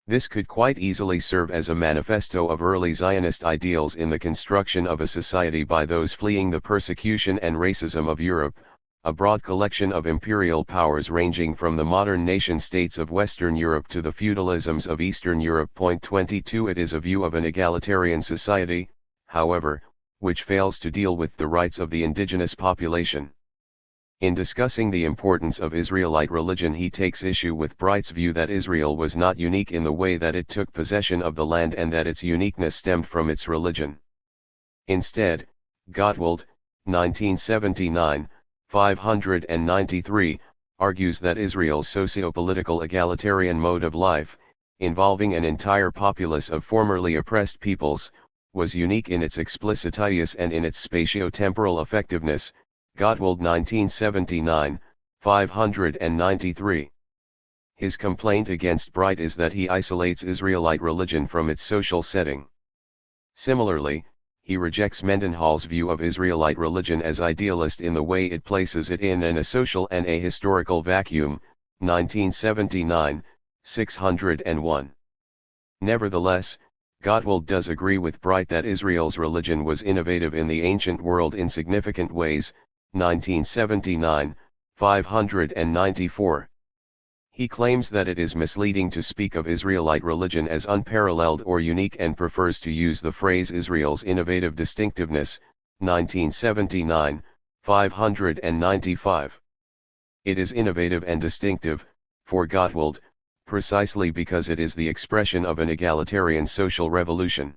This could quite easily serve as a manifesto of early Zionist ideals in the construction of a society by those fleeing the persecution and racism of Europe, a broad collection of imperial powers ranging from the modern nation-states of Western Europe to the feudalisms of Eastern Europe. 22 It is a view of an egalitarian society, however, which fails to deal with the rights of the indigenous population. In discussing the importance of Israelite religion, he takes issue with Bright's view that Israel was not unique in the way that it took possession of the land and that its uniqueness stemmed from its religion. Instead, Gottwald, 1979, 593, argues that Israel's socio-political egalitarian mode of life, involving an entire populace of formerly oppressed peoples, was unique in its explicititis and in its spatio-temporal effectiveness. Gottwald 1979, 593. His complaint against Bright is that he isolates Israelite religion from its social setting. Similarly, he rejects Mendenhall's view of Israelite religion as idealist in the way it places it in a social and a historical vacuum, 1979, 601. Nevertheless, Gottwald does agree with Bright that Israel's religion was innovative in the ancient world in significant ways, 1979, 594. He claims that it is misleading to speak of Israelite religion as unparalleled or unique and prefers to use the phrase Israel's innovative distinctiveness, 1979, 595. It is innovative and distinctive, for Gottwald, precisely because it is the expression of an egalitarian social revolution.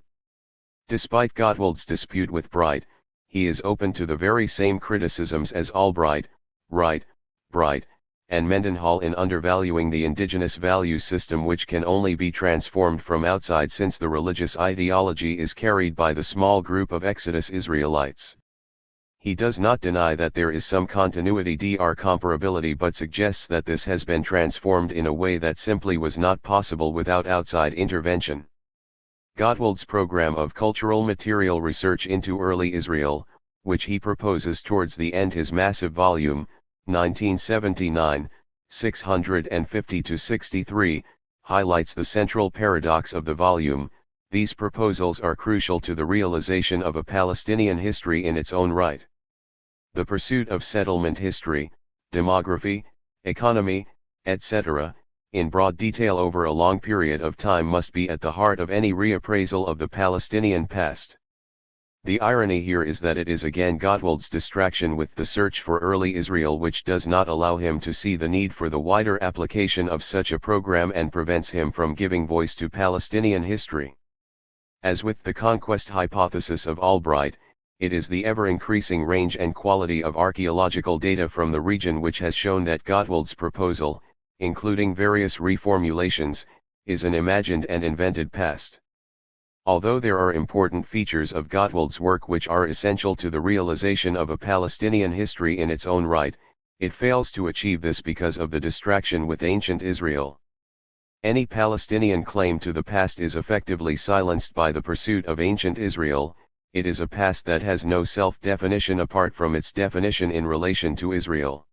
Despite Gottwald's dispute with Bright, he is open to the very same criticisms as Albright, Wright, Bright, and Mendenhall in undervaluing the indigenous value system, which can only be transformed from outside since the religious ideology is carried by the small group of Exodus Israelites. He does not deny that there is some continuity or comparability, but suggests that this has been transformed in a way that simply was not possible without outside intervention. Gottwald's program of cultural material research into early Israel, which he proposes towards the end his massive volume, 1979, 650-63, highlights the central paradox of the volume. These proposals are crucial to the realization of a Palestinian history in its own right. The pursuit of settlement history, demography, economy, etc., in broad detail over a long period of time must be at the heart of any reappraisal of the Palestinian past. The irony here is that it is again Gottwald's distraction with the search for early Israel which does not allow him to see the need for the wider application of such a program and prevents him from giving voice to Palestinian history. As with the conquest hypothesis of Albright, it is the ever-increasing range and quality of archaeological data from the region which has shown that Gottwald's proposal, including various reformulations, is an imagined and invented past. Although there are important features of Gottwald's work which are essential to the realization of a Palestinian history in its own right, it fails to achieve this because of the distraction with ancient Israel. Any Palestinian claim to the past is effectively silenced by the pursuit of ancient Israel. It is a past that has no self-definition apart from its definition in relation to Israel.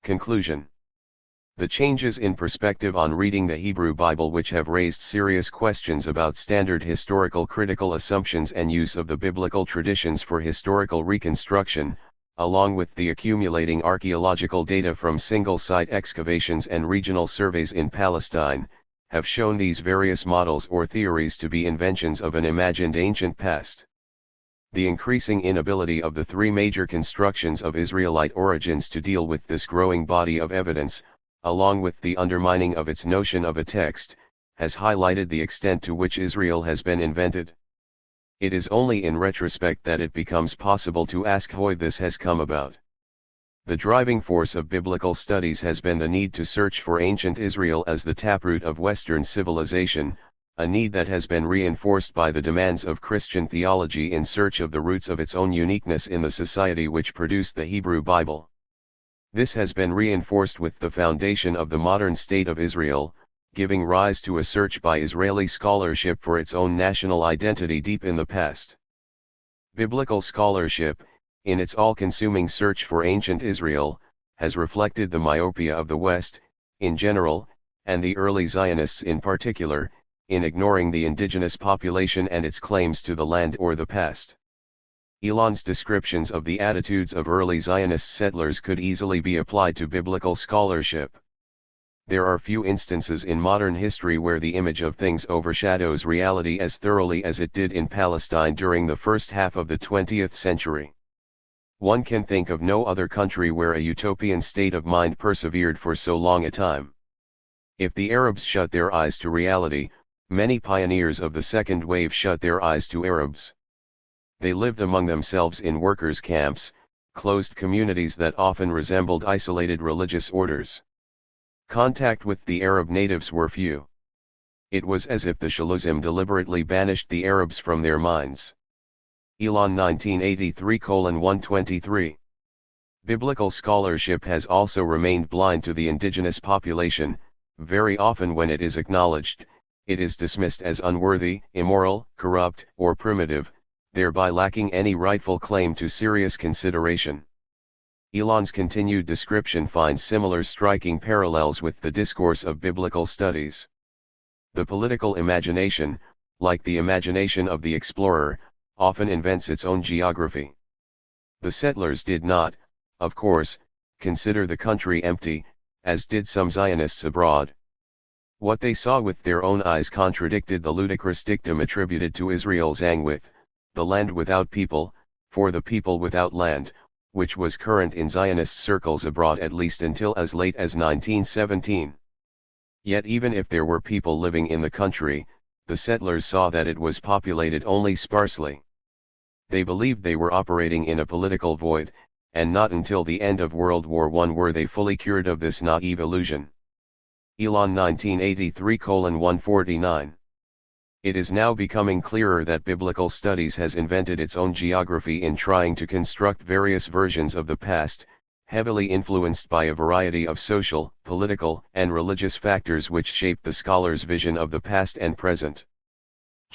Conclusion. The changes in perspective on reading the Hebrew Bible which have raised serious questions about standard historical critical assumptions and use of the biblical traditions for historical reconstruction, along with the accumulating archaeological data from single-site excavations and regional surveys in Palestine, have shown these various models or theories to be inventions of an imagined ancient past. The increasing inability of the three major constructions of Israelite origins to deal with this growing body of evidence, along with the undermining of its notion of a text, has highlighted the extent to which Israel has been invented. It is only in retrospect that it becomes possible to ask how this has come about. The driving force of biblical studies has been the need to search for ancient Israel as the taproot of Western civilization, a need that has been reinforced by the demands of Christian theology in search of the roots of its own uniqueness in the society which produced the Hebrew Bible. This has been reinforced with the foundation of the modern state of Israel, giving rise to a search by Israeli scholarship for its own national identity deep in the past. Biblical scholarship, in its all-consuming search for ancient Israel, has reflected the myopia of the West, in general, and the early Zionists in particular, in ignoring the indigenous population and its claims to the land or the past. Elon's descriptions of the attitudes of early Zionist settlers could easily be applied to biblical scholarship. There are few instances in modern history where the image of things overshadows reality as thoroughly as it did in Palestine during the first half of the 20th century. One can think of no other country where a utopian state of mind persevered for so long a time. If the Arabs shut their eyes to reality, many pioneers of the second wave shut their eyes to Arabs. They lived among themselves in workers' camps, closed communities that often resembled isolated religious orders. Contact with the Arab natives were few. It was as if the Shiluzim deliberately banished the Arabs from their minds. Elon 1983:123. Biblical scholarship has also remained blind to the indigenous population. Very often when it is acknowledged, it is dismissed as unworthy, immoral, corrupt, or primitive, thereby lacking any rightful claim to serious consideration. Elon's continued description finds similar striking parallels with the discourse of biblical studies. The political imagination, like the imagination of the explorer, often invents its own geography. The settlers did not, of course, consider the country empty, as did some Zionists abroad. What they saw with their own eyes contradicted the ludicrous dictum attributed to Israel Zangwith, the land without people, for the people without land, which was current in Zionist circles abroad at least until as late as 1917. Yet even if there were people living in the country, the settlers saw that it was populated only sparsely. They believed they were operating in a political void, and not until the end of World War I were they fully cured of this naive illusion. Elon 1983:149. It is now becoming clearer that biblical studies has invented its own geography in trying to construct various versions of the past, heavily influenced by a variety of social, political, and religious factors which shape the scholar's vision of the past and present.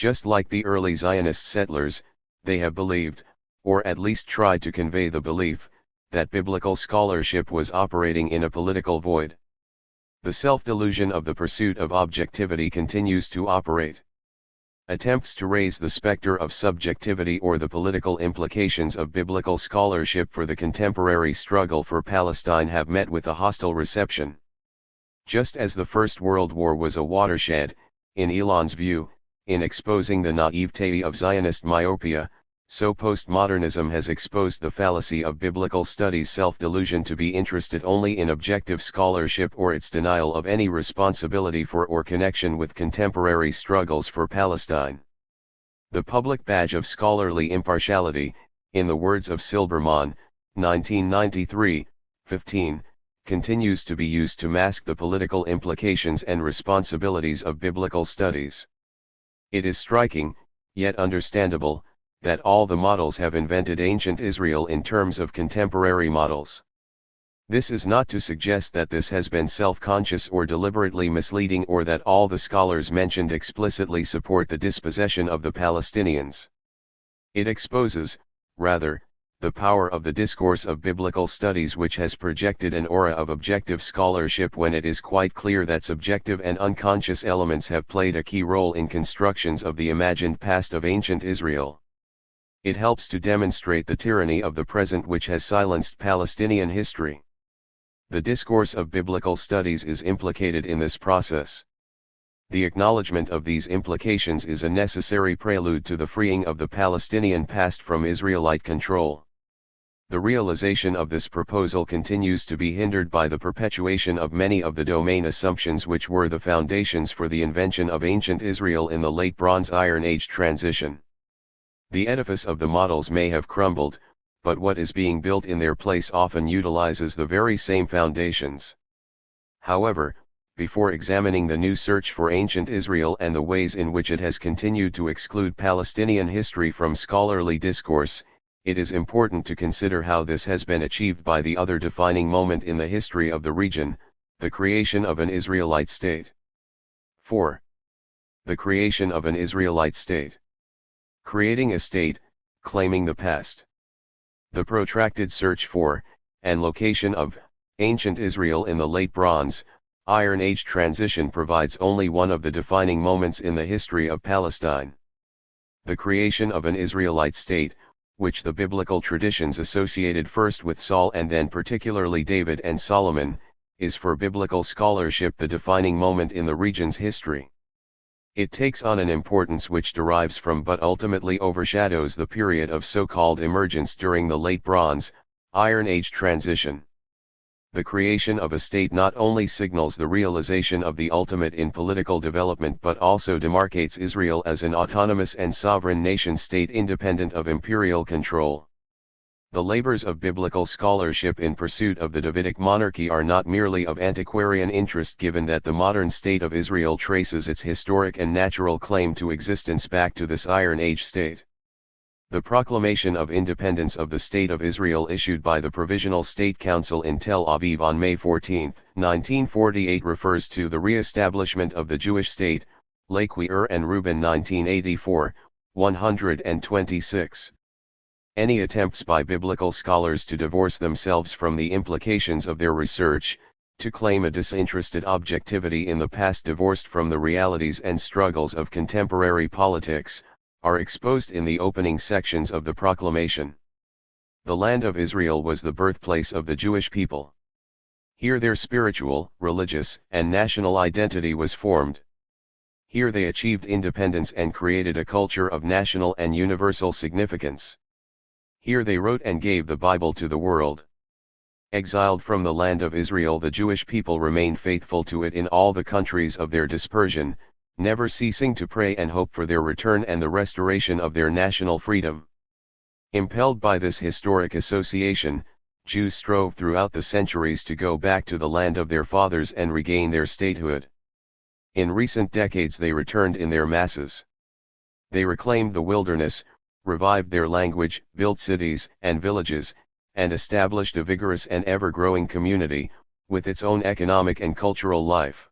Just like the early Zionist settlers, they have believed, or at least tried to convey the belief, that biblical scholarship was operating in a political void. The self-delusion of the pursuit of objectivity continues to operate. Attempts to raise the specter of subjectivity or the political implications of biblical scholarship for the contemporary struggle for Palestine have met with a hostile reception. Just as the First World War was a watershed, in Elon's view, in exposing the naivete of Zionist myopia, so postmodernism has exposed the fallacy of biblical studies' self-delusion to be interested only in objective scholarship or its denial of any responsibility for or connection with contemporary struggles for Palestine. The public badge of scholarly impartiality, in the words of Silberman, 1993-15, continues to be used to mask the political implications and responsibilities of biblical studies. It is striking, yet understandable, that all the models have invented ancient Israel in terms of contemporary models. This is not to suggest that this has been self-conscious or deliberately misleading or that all the scholars mentioned explicitly support the dispossession of the Palestinians. It exposes, rather, the power of the discourse of biblical studies, which has projected an aura of objective scholarship when it is quite clear that subjective and unconscious elements have played a key role in constructions of the imagined past of ancient Israel. It helps to demonstrate the tyranny of the present which has silenced Palestinian history. The discourse of biblical studies is implicated in this process. The acknowledgement of these implications is a necessary prelude to the freeing of the Palestinian past from Israelite control. The realization of this proposal continues to be hindered by the perpetuation of many of the domain assumptions which were the foundations for the invention of ancient Israel in the late Bronze-Iron Age transition. The edifice of the models may have crumbled, but what is being built in their place often utilizes the very same foundations. However, before examining the new search for ancient Israel and the ways in which it has continued to exclude Palestinian history from scholarly discourse, it is important to consider how this has been achieved by the other defining moment in the history of the region, the creation of an Israelite state. 4. The creation of an Israelite state. Creating a state, claiming the past. The protracted search for, and location of, ancient Israel in the late Bronze, Iron Age transition provides only one of the defining moments in the history of Palestine. The creation of an Israelite state, which the biblical traditions associated first with Saul and then particularly David and Solomon, is for biblical scholarship the defining moment in the region's history. It takes on an importance which derives from but ultimately overshadows the period of so-called emergence during the late Bronze, Iron Age transition. The creation of a state not only signals the realization of the ultimate in political development but also demarcates Israel as an autonomous and sovereign nation-state independent of imperial control. The labors of biblical scholarship in pursuit of the Davidic monarchy are not merely of antiquarian interest, given that the modern state of Israel traces its historic and natural claim to existence back to this Iron Age state. The proclamation of independence of the State of Israel issued by the Provisional State Council in Tel Aviv on May 14, 1948 refers to the re-establishment of the Jewish state, Lequir and Reuben 1984, 126. Any attempts by biblical scholars to divorce themselves from the implications of their research, to claim a disinterested objectivity in the past divorced from the realities and struggles of contemporary politics, are exposed in the opening sections of the proclamation. The land of Israel was the birthplace of the Jewish people. Here their spiritual, religious, and national identity was formed. Here they achieved independence and created a culture of national and universal significance. Here they wrote and gave the Bible to the world. Exiled from the land of Israel, the Jewish people remained faithful to it in all the countries of their dispersion, never ceasing to pray and hope for their return and the restoration of their national freedom. Impelled by this historic association, Jews strove throughout the centuries to go back to the land of their fathers and regain their statehood. In recent decades they returned in their masses. They reclaimed the wilderness, revived their language, built cities and villages, and established a vigorous and ever-growing community, with its own economic and cultural life.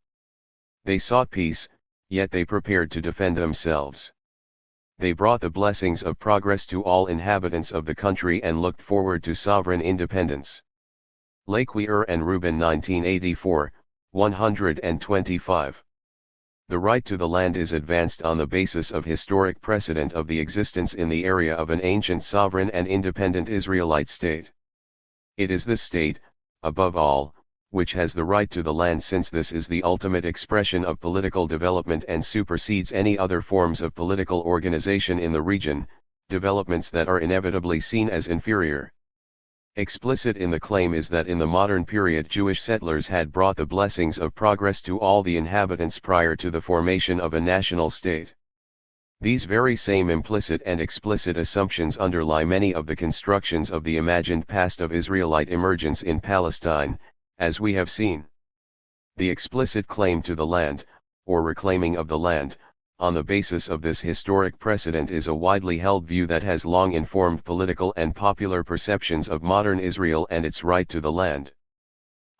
They sought peace, yet they prepared to defend themselves. They brought the blessings of progress to all inhabitants of the country and looked forward to sovereign independence. Laquier and Rubin 1984, 125. The right to the land is advanced on the basis of historic precedent of the existence in the area of an ancient sovereign and independent Israelite state. It is this state, above all, which has the right to the land, since this is the ultimate expression of political development and supersedes any other forms of political organization in the region, developments that are inevitably seen as inferior. Explicit in the claim is that in the modern period Jewish settlers had brought the blessings of progress to all the inhabitants prior to the formation of a national state. These very same implicit and explicit assumptions underlie many of the constructions of the imagined past of Israelite emergence in Palestine, as we have seen. The explicit claim to the land, or reclaiming of the land, on the basis of this historic precedent is a widely held view that has long informed political and popular perceptions of modern Israel and its right to the land.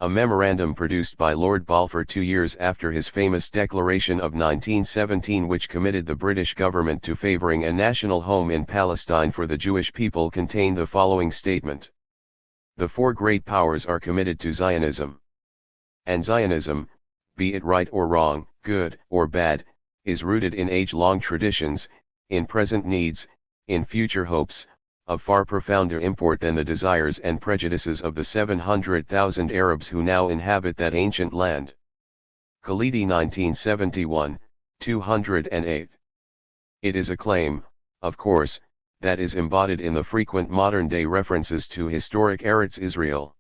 A memorandum produced by Lord Balfour 2 years after his famous Declaration of 1917, which committed the British government to favoring a national home in Palestine for the Jewish people, contained the following statement: "The four great powers are committed to Zionism. And Zionism, be it right or wrong, good or bad, is rooted in age-long traditions, in present needs, in future hopes, of far profounder import than the desires and prejudices of the 700,000 Arabs who now inhabit that ancient land." Khalidi 1971, 208. It is a claim, of course, that is embodied in the frequent modern-day references to historic Eretz Israel.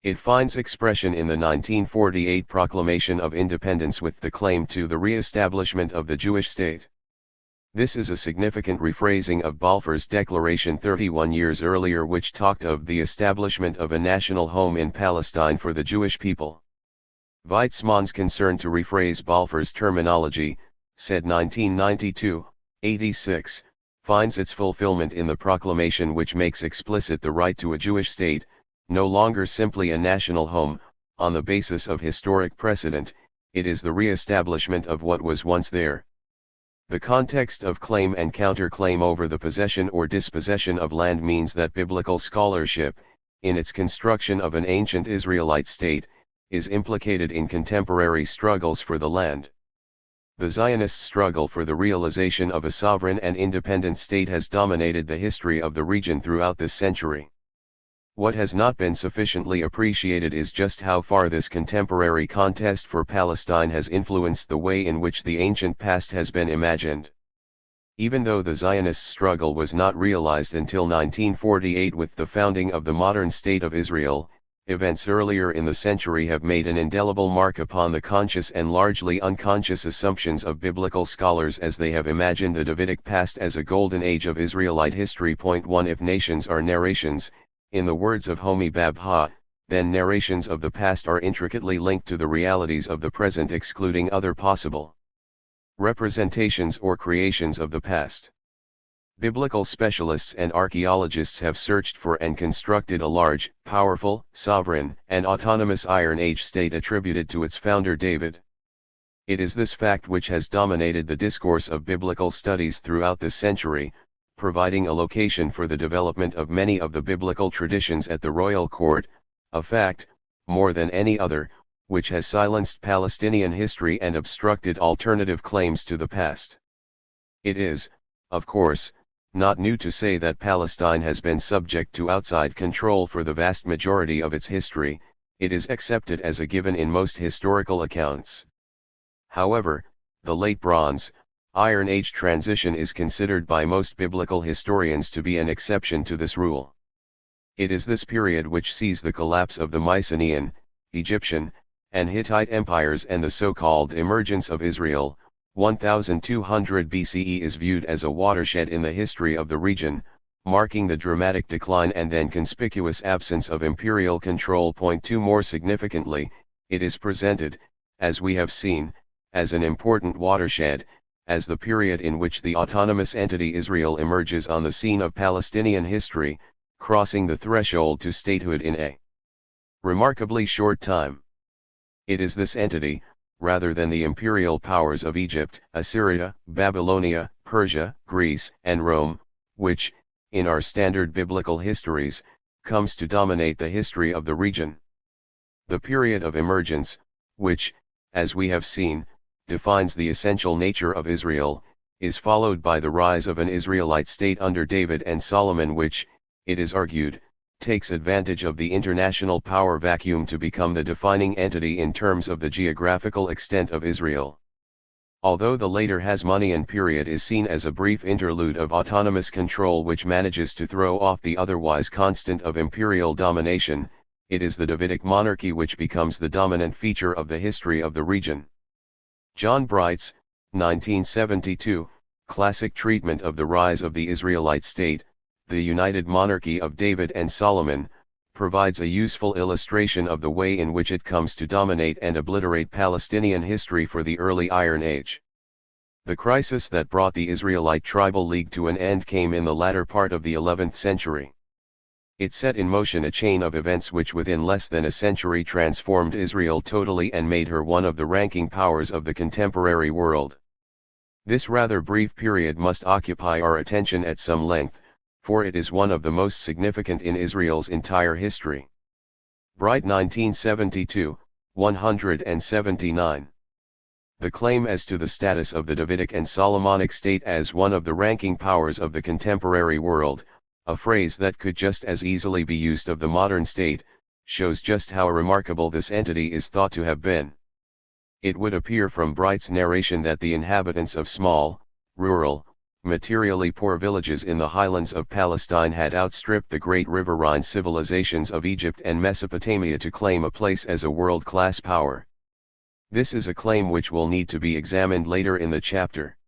It finds expression in the 1948 Proclamation of Independence with the claim to the re-establishment of the Jewish state. This is a significant rephrasing of Balfour's declaration 31 years earlier, which talked of the establishment of a national home in Palestine for the Jewish people. Weizmann's concern to rephrase Balfour's terminology, said 1992, 86, finds its fulfillment in the proclamation, which makes explicit the right to a Jewish state, no longer simply a national home, on the basis of historic precedent. It is the re-establishment of what was once there. The context of claim and counterclaim over the possession or dispossession of land means that biblical scholarship, in its construction of an ancient Israelite state, is implicated in contemporary struggles for the land. The Zionist struggle for the realization of a sovereign and independent state has dominated the history of the region throughout this century. What has not been sufficiently appreciated is just how far this contemporary contest for Palestine has influenced the way in which the ancient past has been imagined. Even though the Zionist struggle was not realized until 1948 with the founding of the modern State of Israel, events earlier in the century have made an indelible mark upon the conscious and largely unconscious assumptions of biblical scholars as they have imagined the Davidic past as a golden age of Israelite history. 1. If nations are narrations, in the words of Homi Bhabha, then narrations of the past are intricately linked to the realities of the present, excluding other possible representations or creations of the past. Biblical specialists and archaeologists have searched for and constructed a large, powerful, sovereign, and autonomous Iron Age state attributed to its founder David. It is this fact which has dominated the discourse of biblical studies throughout this century, providing a location for the development of many of the biblical traditions at the royal court, a fact, more than any other, which has silenced Palestinian history and obstructed alternative claims to the past. It is, of course, not new to say that Palestine has been subject to outside control for the vast majority of its history. It is accepted as a given in most historical accounts. However, the Late Bronze, Iron Age transition is considered by most biblical historians to be an exception to this rule. It is this period which sees the collapse of the Mycenaean, Egyptian, and Hittite empires, and the so-called emergence of Israel. 1200 BCE is viewed as a watershed in the history of the region, marking the dramatic decline and then conspicuous absence of imperial control. 2. More significantly, it is presented, as we have seen, as an important watershed, as the period in which the autonomous entity Israel emerges on the scene of Palestinian history, crossing the threshold to statehood in a remarkably short time. It is this entity, rather than the imperial powers of Egypt, Assyria, Babylonia, Persia, Greece, and Rome, which, in our standard biblical histories, comes to dominate the history of the region. The period of emergence, which, as we have seen, defines the essential nature of Israel, is followed by the rise of an Israelite state under David and Solomon which, it is argued, takes advantage of the international power vacuum to become the defining entity in terms of the geographical extent of Israel. Although the later Hasmonean period is seen as a brief interlude of autonomous control which manages to throw off the otherwise constant of imperial domination, it is the Davidic monarchy which becomes the dominant feature of the history of the region. John Bright's, 1972, classic treatment of the rise of the Israelite state, the united monarchy of David and Solomon, provides a useful illustration of the way in which it comes to dominate and obliterate Palestinian history for the early Iron Age. The crisis that brought the Israelite tribal league to an end came in the latter part of the 11th century. It set in motion a chain of events which within less than a century transformed Israel totally and made her one of the ranking powers of the contemporary world. This rather brief period must occupy our attention at some length, for it is one of the most significant in Israel's entire history. Bright 1972, 179. The claim as to the status of the Davidic and Solomonic state as one of the ranking powers of the contemporary world, a phrase that could just as easily be used of the modern state, shows just how remarkable this entity is thought to have been. It would appear from Bright's narration that the inhabitants of small, rural, materially poor villages in the highlands of Palestine had outstripped the great riverine civilizations of Egypt and Mesopotamia to claim a place as a world-class power. This is a claim which will need to be examined later in the chapter.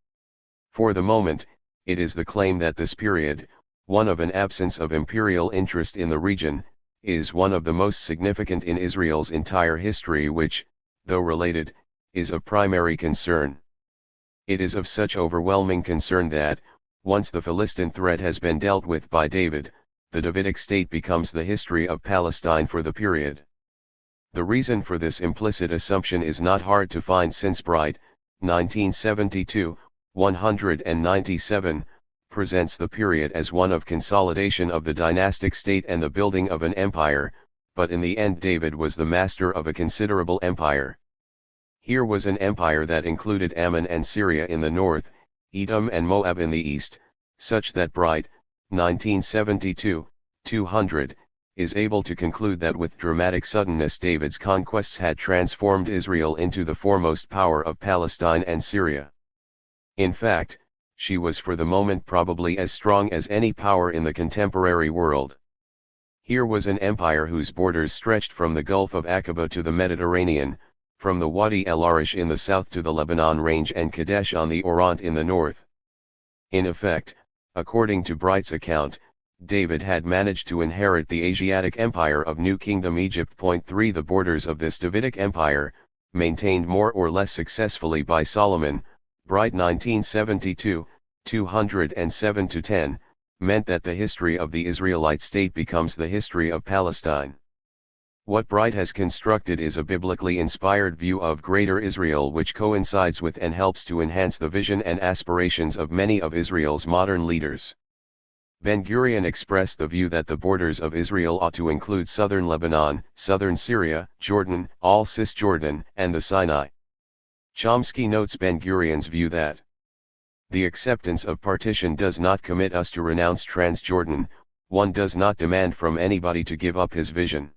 For the moment, it is the claim that this period, one of an absence of imperial interest in the region, is one of the most significant in Israel's entire history which, though related, is of primary concern. It is of such overwhelming concern that, once the Philistine threat has been dealt with by David, the Davidic state becomes the history of Palestine for the period. The reason for this implicit assumption is not hard to find since Bright, 1972, 197, presents the period as one of consolidation of the dynastic state and the building of an empire, but in the end David was the master of a considerable empire. Here was an empire that included Ammon and Syria in the north, Edom and Moab in the east, such that Bright, 1972, 200, is able to conclude that with dramatic suddenness David's conquests had transformed Israel into the foremost power of Palestine and Syria. In fact, she was for the moment probably as strong as any power in the contemporary world. Here was an empire whose borders stretched from the Gulf of Aqaba to the Mediterranean, from the Wadi El Arish in the south to the Lebanon Range and Kadesh on the Orient in the north. In effect, according to Bright's account, David had managed to inherit the Asiatic empire of New Kingdom Egypt. 3 The borders of this Davidic empire, maintained more or less successfully by Solomon, Bright 1972, 207-10, meant that the history of the Israelite state becomes the history of Palestine. What Bright has constructed is a biblically inspired view of Greater Israel which coincides with and helps to enhance the vision and aspirations of many of Israel's modern leaders. Ben-Gurion expressed the view that the borders of Israel ought to include southern Lebanon, southern Syria, Jordan, all Cisjordan, and the Sinai. Chomsky notes Ben-Gurion's view that the acceptance of partition does not commit us to renounce Transjordan. One does not demand from anybody to give up his vision.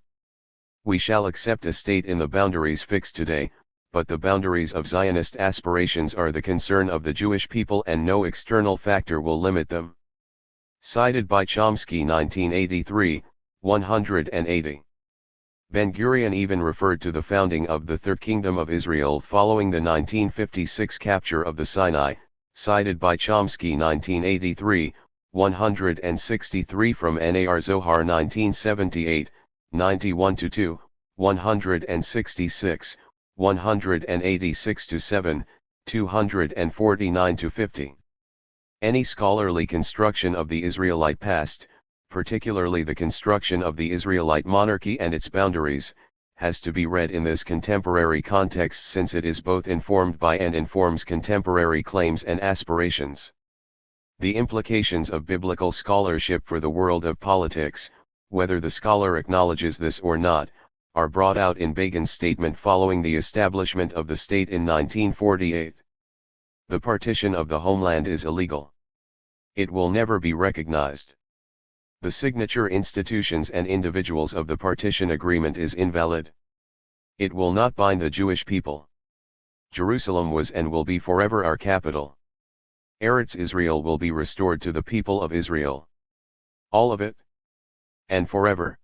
We shall accept a state in the boundaries fixed today, but the boundaries of Zionist aspirations are the concern of the Jewish people and no external factor will limit them. Cited by Chomsky 1983, 180. Ben-Gurion even referred to the founding of the Third Kingdom of Israel following the 1956 capture of the Sinai, cited by Chomsky 1983, 163 from Nar Zohar 1978, 91-2, 166, 186-7, 249-50. Any scholarly construction of the Israelite past, particularly the construction of the Israelite monarchy and its boundaries, has to be read in this contemporary context since it is both informed by and informs contemporary claims and aspirations. The implications of biblical scholarship for the world of politics, whether the scholar acknowledges this or not, are brought out in Begin's statement following the establishment of the state in 1948. The partition of the homeland is illegal. It will never be recognized. The signature institutions and individuals of the partition agreement is invalid. It will not bind the Jewish people. Jerusalem was and will be forever our capital. Eretz Israel will be restored to the people of Israel. All of it. And forever.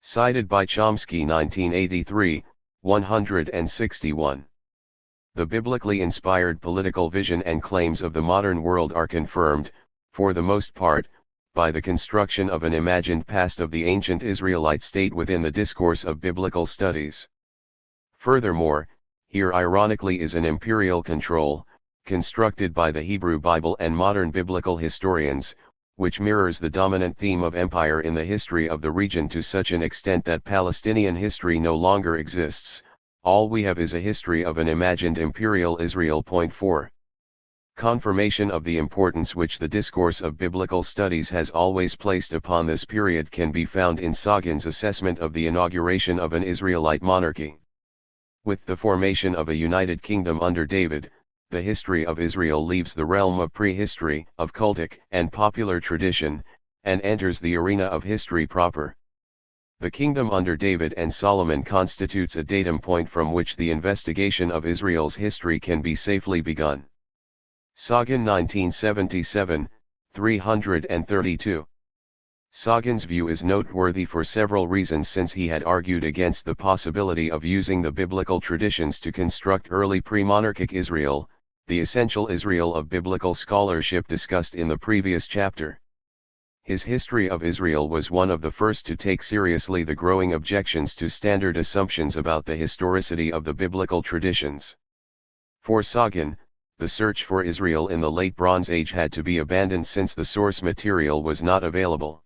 Cited by Chomsky 1983, 161. The biblically inspired political vision and claims of the modern world are confirmed, for the most part, by the construction of an imagined past of the ancient Israelite state within the discourse of biblical studies. Furthermore, here ironically is an imperial control, constructed by the Hebrew Bible and modern biblical historians, which mirrors the dominant theme of empire in the history of the region to such an extent that Palestinian history no longer exists. All we have is a history of an imagined imperial Israel. 4. Confirmation of the importance which the discourse of biblical studies has always placed upon this period can be found in Sagan's assessment of the inauguration of an Israelite monarchy. With the formation of a united kingdom under David, the history of Israel leaves the realm of prehistory, of cultic and popular tradition, and enters the arena of history proper. The kingdom under David and Solomon constitutes a datum point from which the investigation of Israel's history can be safely begun. Sagan 1977, 332. Sagan's view is noteworthy for several reasons, since he had argued against the possibility of using the biblical traditions to construct early pre-monarchic Israel, the essential Israel of biblical scholarship discussed in the previous chapter. His history of Israel was one of the first to take seriously the growing objections to standard assumptions about the historicity of the biblical traditions. For Sagan, the search for Israel in the Late Bronze Age had to be abandoned since the source material was not available.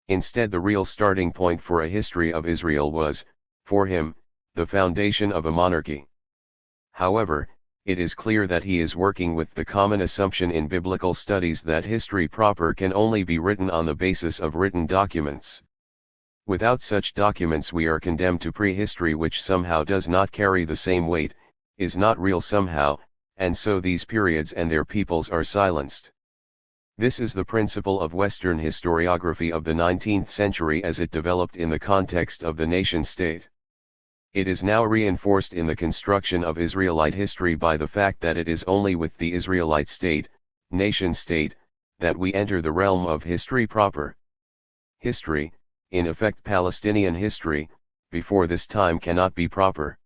Instead, the real starting point for a history of Israel was, for him, the foundation of a monarchy. However, it is clear that he is working with the common assumption in biblical studies that history proper can only be written on the basis of written documents. Without such documents we are condemned to prehistory, which somehow does not carry the same weight, is not real somehow, and so these periods and their peoples are silenced. This is the principle of Western historiography of the 19th century as it developed in the context of the nation-state. It is now reinforced in the construction of Israelite history by the fact that it is only with the Israelite state, nation-state, that we enter the realm of history proper. History, in effect Palestinian history, before this time cannot be proper.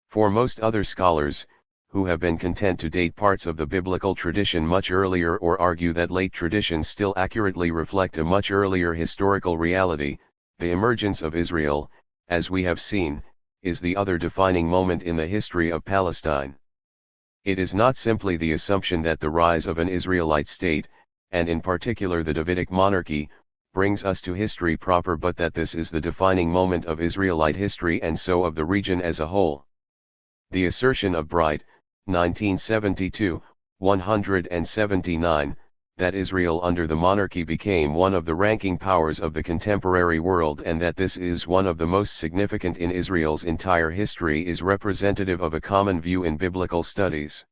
For most other scholars, who have been content to date parts of the biblical tradition much earlier or argue that late traditions still accurately reflect a much earlier historical reality, the emergence of Israel, as we have seen, is the other defining moment in the history of Palestine. It is not simply the assumption that the rise of an Israelite state, and in particular the Davidic monarchy, brings us to history proper, but that this is the defining moment of Israelite history and so of the region as a whole. The assertion of Bright, 1972, 179, that Israel under the monarchy became one of the ranking powers of the contemporary world and that this is one of the most significant in Israel's entire history is representative of a common view in biblical studies.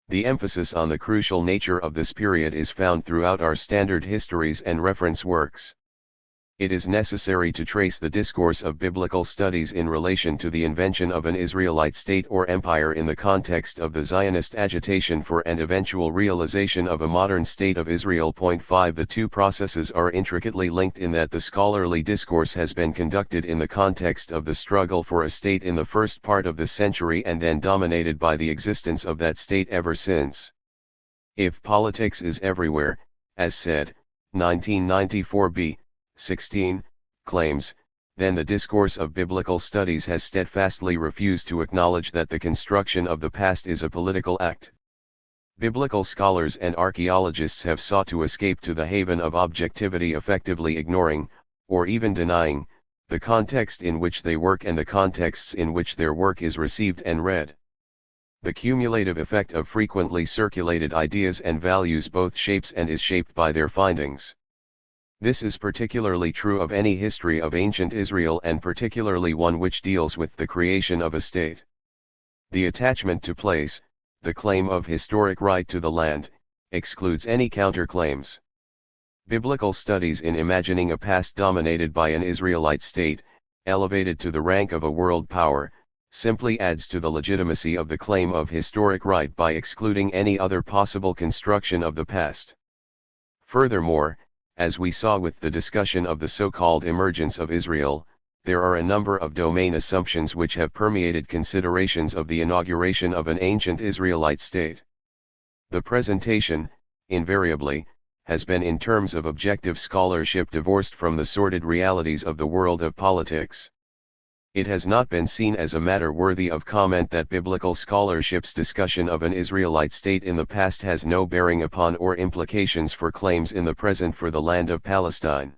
The emphasis on the crucial nature of this period is found throughout our standard histories and reference works. It is necessary to trace the discourse of biblical studies in relation to the invention of an Israelite state or empire in the context of the Zionist agitation for and eventual realization of a modern state of Israel. 5 The two processes are intricately linked in that the scholarly discourse has been conducted in the context of the struggle for a state in the first part of the century and then dominated by the existence of that state ever since. If politics is everywhere, as said, 1994b, 16, claims, then the discourse of biblical studies has steadfastly refused to acknowledge that the construction of the past is a political act. Biblical scholars and archaeologists have sought to escape to the haven of objectivity, effectively ignoring, or even denying, the context in which they work and the contexts in which their work is received and read. The cumulative effect of frequently circulated ideas and values both shapes and is shaped by their findings. This is particularly true of any history of ancient Israel and particularly one which deals with the creation of a state. The attachment to place, the claim of historic right to the land, excludes any counterclaims. Biblical studies in imagining a past dominated by an Israelite state, elevated to the rank of a world power, simply adds to the legitimacy of the claim of historic right by excluding any other possible construction of the past. Furthermore, as we saw with the discussion of the so-called emergence of Israel, there are a number of domain assumptions which have permeated considerations of the inauguration of an ancient Israelite state. The presentation, invariably, has been in terms of objective scholarship divorced from the sordid realities of the world of politics. It has not been seen as a matter worthy of comment that biblical scholarship's discussion of an Israelite state in the past has no bearing upon or implications for claims in the present for the land of Palestine.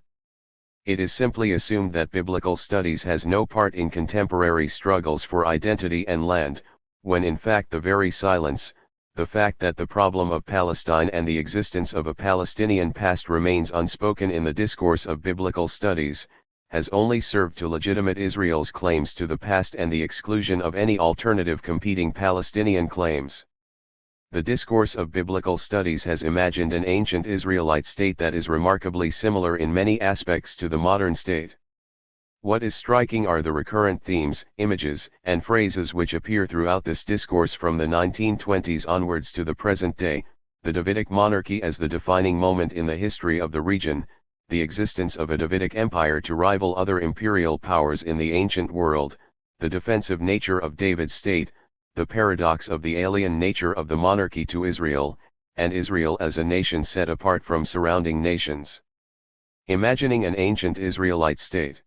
It is simply assumed that biblical studies has no part in contemporary struggles for identity and land, when in fact the very silence, the fact that the problem of Palestine and the existence of a Palestinian past remains unspoken in the discourse of biblical studies, has only served to legitimate Israel's claims to the past and the exclusion of any alternative competing Palestinian claims. The discourse of biblical studies has imagined an ancient Israelite state that is remarkably similar in many aspects to the modern state. What is striking are the recurrent themes, images, and phrases which appear throughout this discourse from the 1920s onwards to the present day: the Davidic monarchy as the defining moment in the history of the region, the existence of a Davidic empire to rival other imperial powers in the ancient world, the defensive nature of David's state, the paradox of the alien nature of the monarchy to Israel, and Israel as a nation set apart from surrounding nations. Imagining an ancient Israelite state.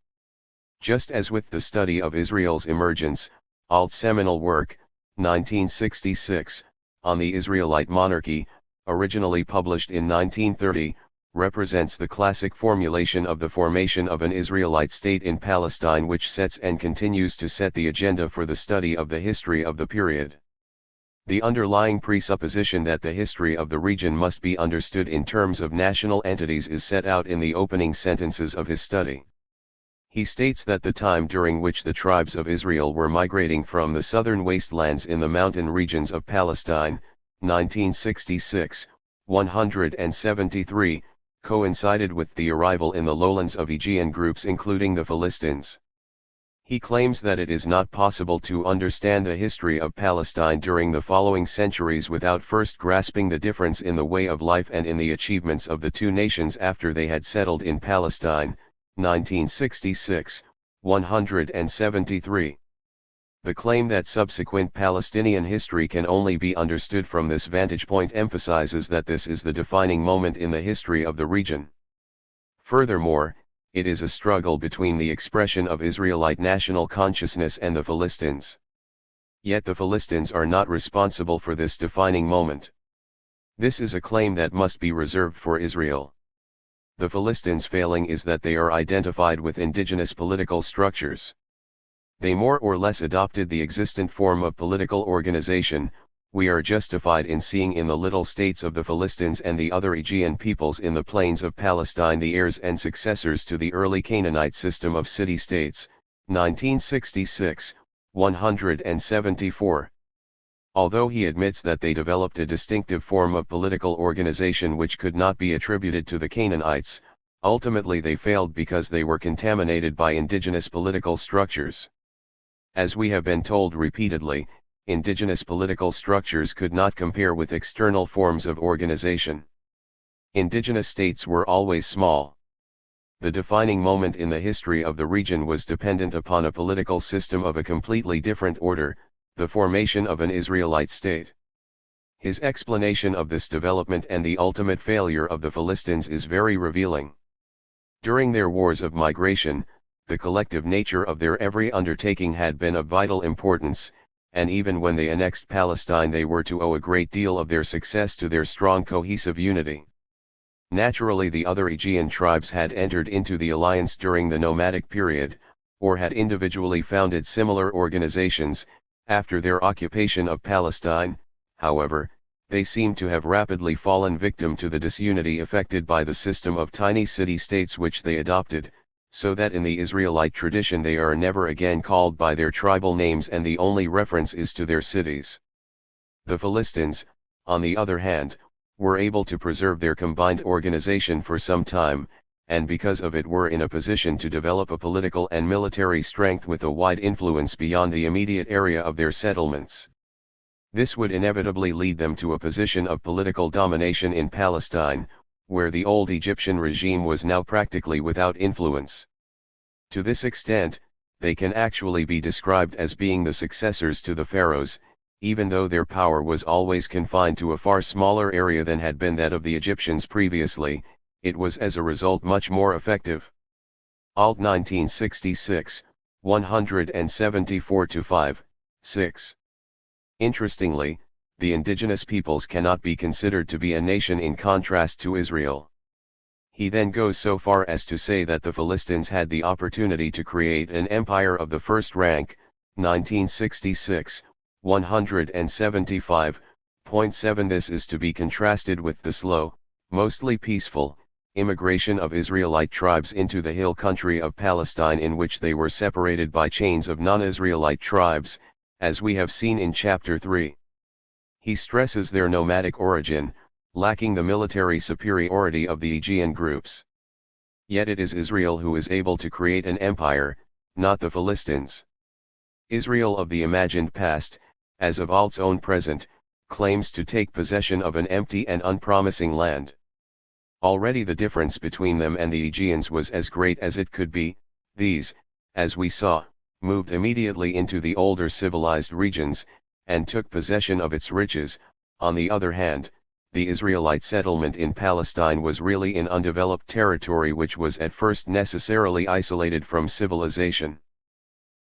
Just as with the study of Israel's emergence, Alt's seminal work, 1966, on the Israelite monarchy, originally published in 1930, represents the classic formulation of the formation of an Israelite state in Palestine, which sets and continues to set the agenda for the study of the history of the period. The underlying presupposition that the history of the region must be understood in terms of national entities is set out in the opening sentences of his study. He states that the time during which the tribes of Israel were migrating from the southern wastelands in the mountain regions of Palestine, 1966, 173, coincided with the arrival in the lowlands of Aegean groups including the Philistines. He claims that it is not possible to understand the history of Palestine during the following centuries without first grasping the difference in the way of life and in the achievements of the two nations after they had settled in Palestine, 1966, 173. The claim that subsequent Palestinian history can only be understood from this vantage point emphasizes that this is the defining moment in the history of the region. Furthermore, it is a struggle between the expression of Israelite national consciousness and the Philistines. Yet the Philistines are not responsible for this defining moment. This is a claim that must be reserved for Israel. The Philistines' failing is that they are identified with indigenous political structures. They more or less adopted the existent form of political organization. We are justified in seeing in the little states of the Philistines and the other Aegean peoples in the plains of Palestine the heirs and successors to the early Canaanite system of city-states, 1966, 174. Although he admits that they developed a distinctive form of political organization which could not be attributed to the Canaanites, ultimately they failed because they were contaminated by indigenous political structures. As we have been told repeatedly, indigenous political structures could not compare with external forms of organization. Indigenous states were always small. The defining moment in the history of the region was dependent upon a political system of a completely different order, the formation of an Israelite state. His explanation of this development and the ultimate failure of the Philistines is very revealing. During their wars of migration, the collective nature of their every undertaking had been of vital importance, and even when they annexed Palestine they were to owe a great deal of their success to their strong cohesive unity. Naturally, the other Aegean tribes had entered into the alliance during the nomadic period, or had individually founded similar organizations, After their occupation of Palestine, however, they seem to have rapidly fallen victim to the disunity effected by the system of tiny city-states which they adopted, so that in the Israelite tradition they are never again called by their tribal names and the only reference is to their cities. The Philistines, on the other hand, were able to preserve their combined organization for some time, and because of it were in a position to develop a political and military strength with a wide influence beyond the immediate area of their settlements. This would inevitably lead them to a position of political domination in Palestine, where the old Egyptian regime was now practically without influence. To this extent, they can actually be described as being the successors to the pharaohs, even though their power was always confined to a far smaller area than had been that of the Egyptians previously. It was as a result much more effective. Alt 1966, 174-5, 6. Interestingly, the indigenous peoples cannot be considered to be a nation in contrast to Israel. He then goes so far as to say that the Philistines had the opportunity to create an empire of the first rank, 1966, 175.7. This is to be contrasted with the slow, mostly peaceful, immigration of Israelite tribes into the hill country of Palestine, in which they were separated by chains of non-Israelite tribes, as we have seen in Chapter 3. He stresses their nomadic origin, lacking the military superiority of the Aegean groups. Yet it is Israel who is able to create an empire, not the Philistines. Israel of the imagined past, as of Alt's own present, claims to take possession of an empty and unpromising land. Already the difference between them and the Aegeans was as great as it could be. These, as we saw, moved immediately into the older civilized regions, and took possession of its riches. On the other hand, the Israelite settlement in Palestine was really in undeveloped territory which was at first necessarily isolated from civilization.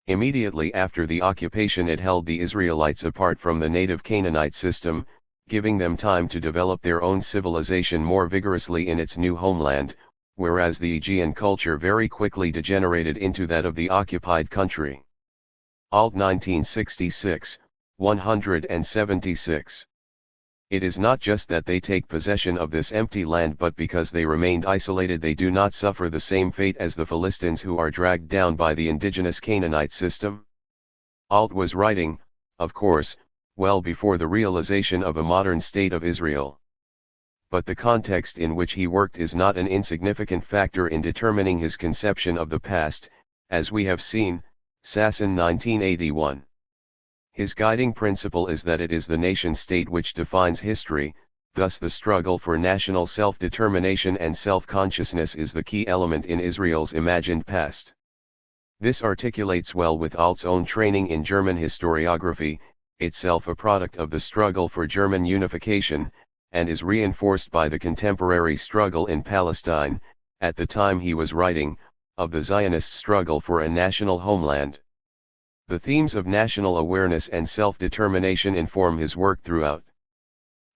Immediately after the occupation it held the Israelites apart from the native Canaanite system, giving them time to develop their own civilization more vigorously in its new homeland, whereas the Aegean culture very quickly degenerated into that of the occupied country. Alt 1966, 176. It is not just that they take possession of this empty land, but because they remained isolated they do not suffer the same fate as the Philistines, who are dragged down by the indigenous Canaanite system. Alt was writing, of course, well before the realization of a modern state of Israel. But the context in which he worked is not an insignificant factor in determining his conception of the past, as we have seen, Sasson 1981. His guiding principle is that it is the nation-state which defines history, thus the struggle for national self-determination and self-consciousness is the key element in Israel's imagined past. This articulates well with Alt's own training in German historiography, itself a product of the struggle for German unification, and is reinforced by the contemporary struggle in Palestine, at the time he was writing, of the Zionist struggle for a national homeland. The themes of national awareness and self-determination inform his work throughout.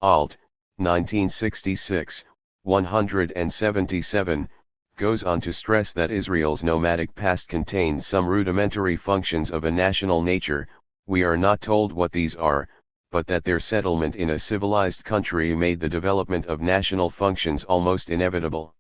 Alt. 1966, 177, goes on to stress that Israel's nomadic past contained some rudimentary functions of a national nature. We are not told what these are, but that their settlement in a civilized country made the development of national functions almost inevitable.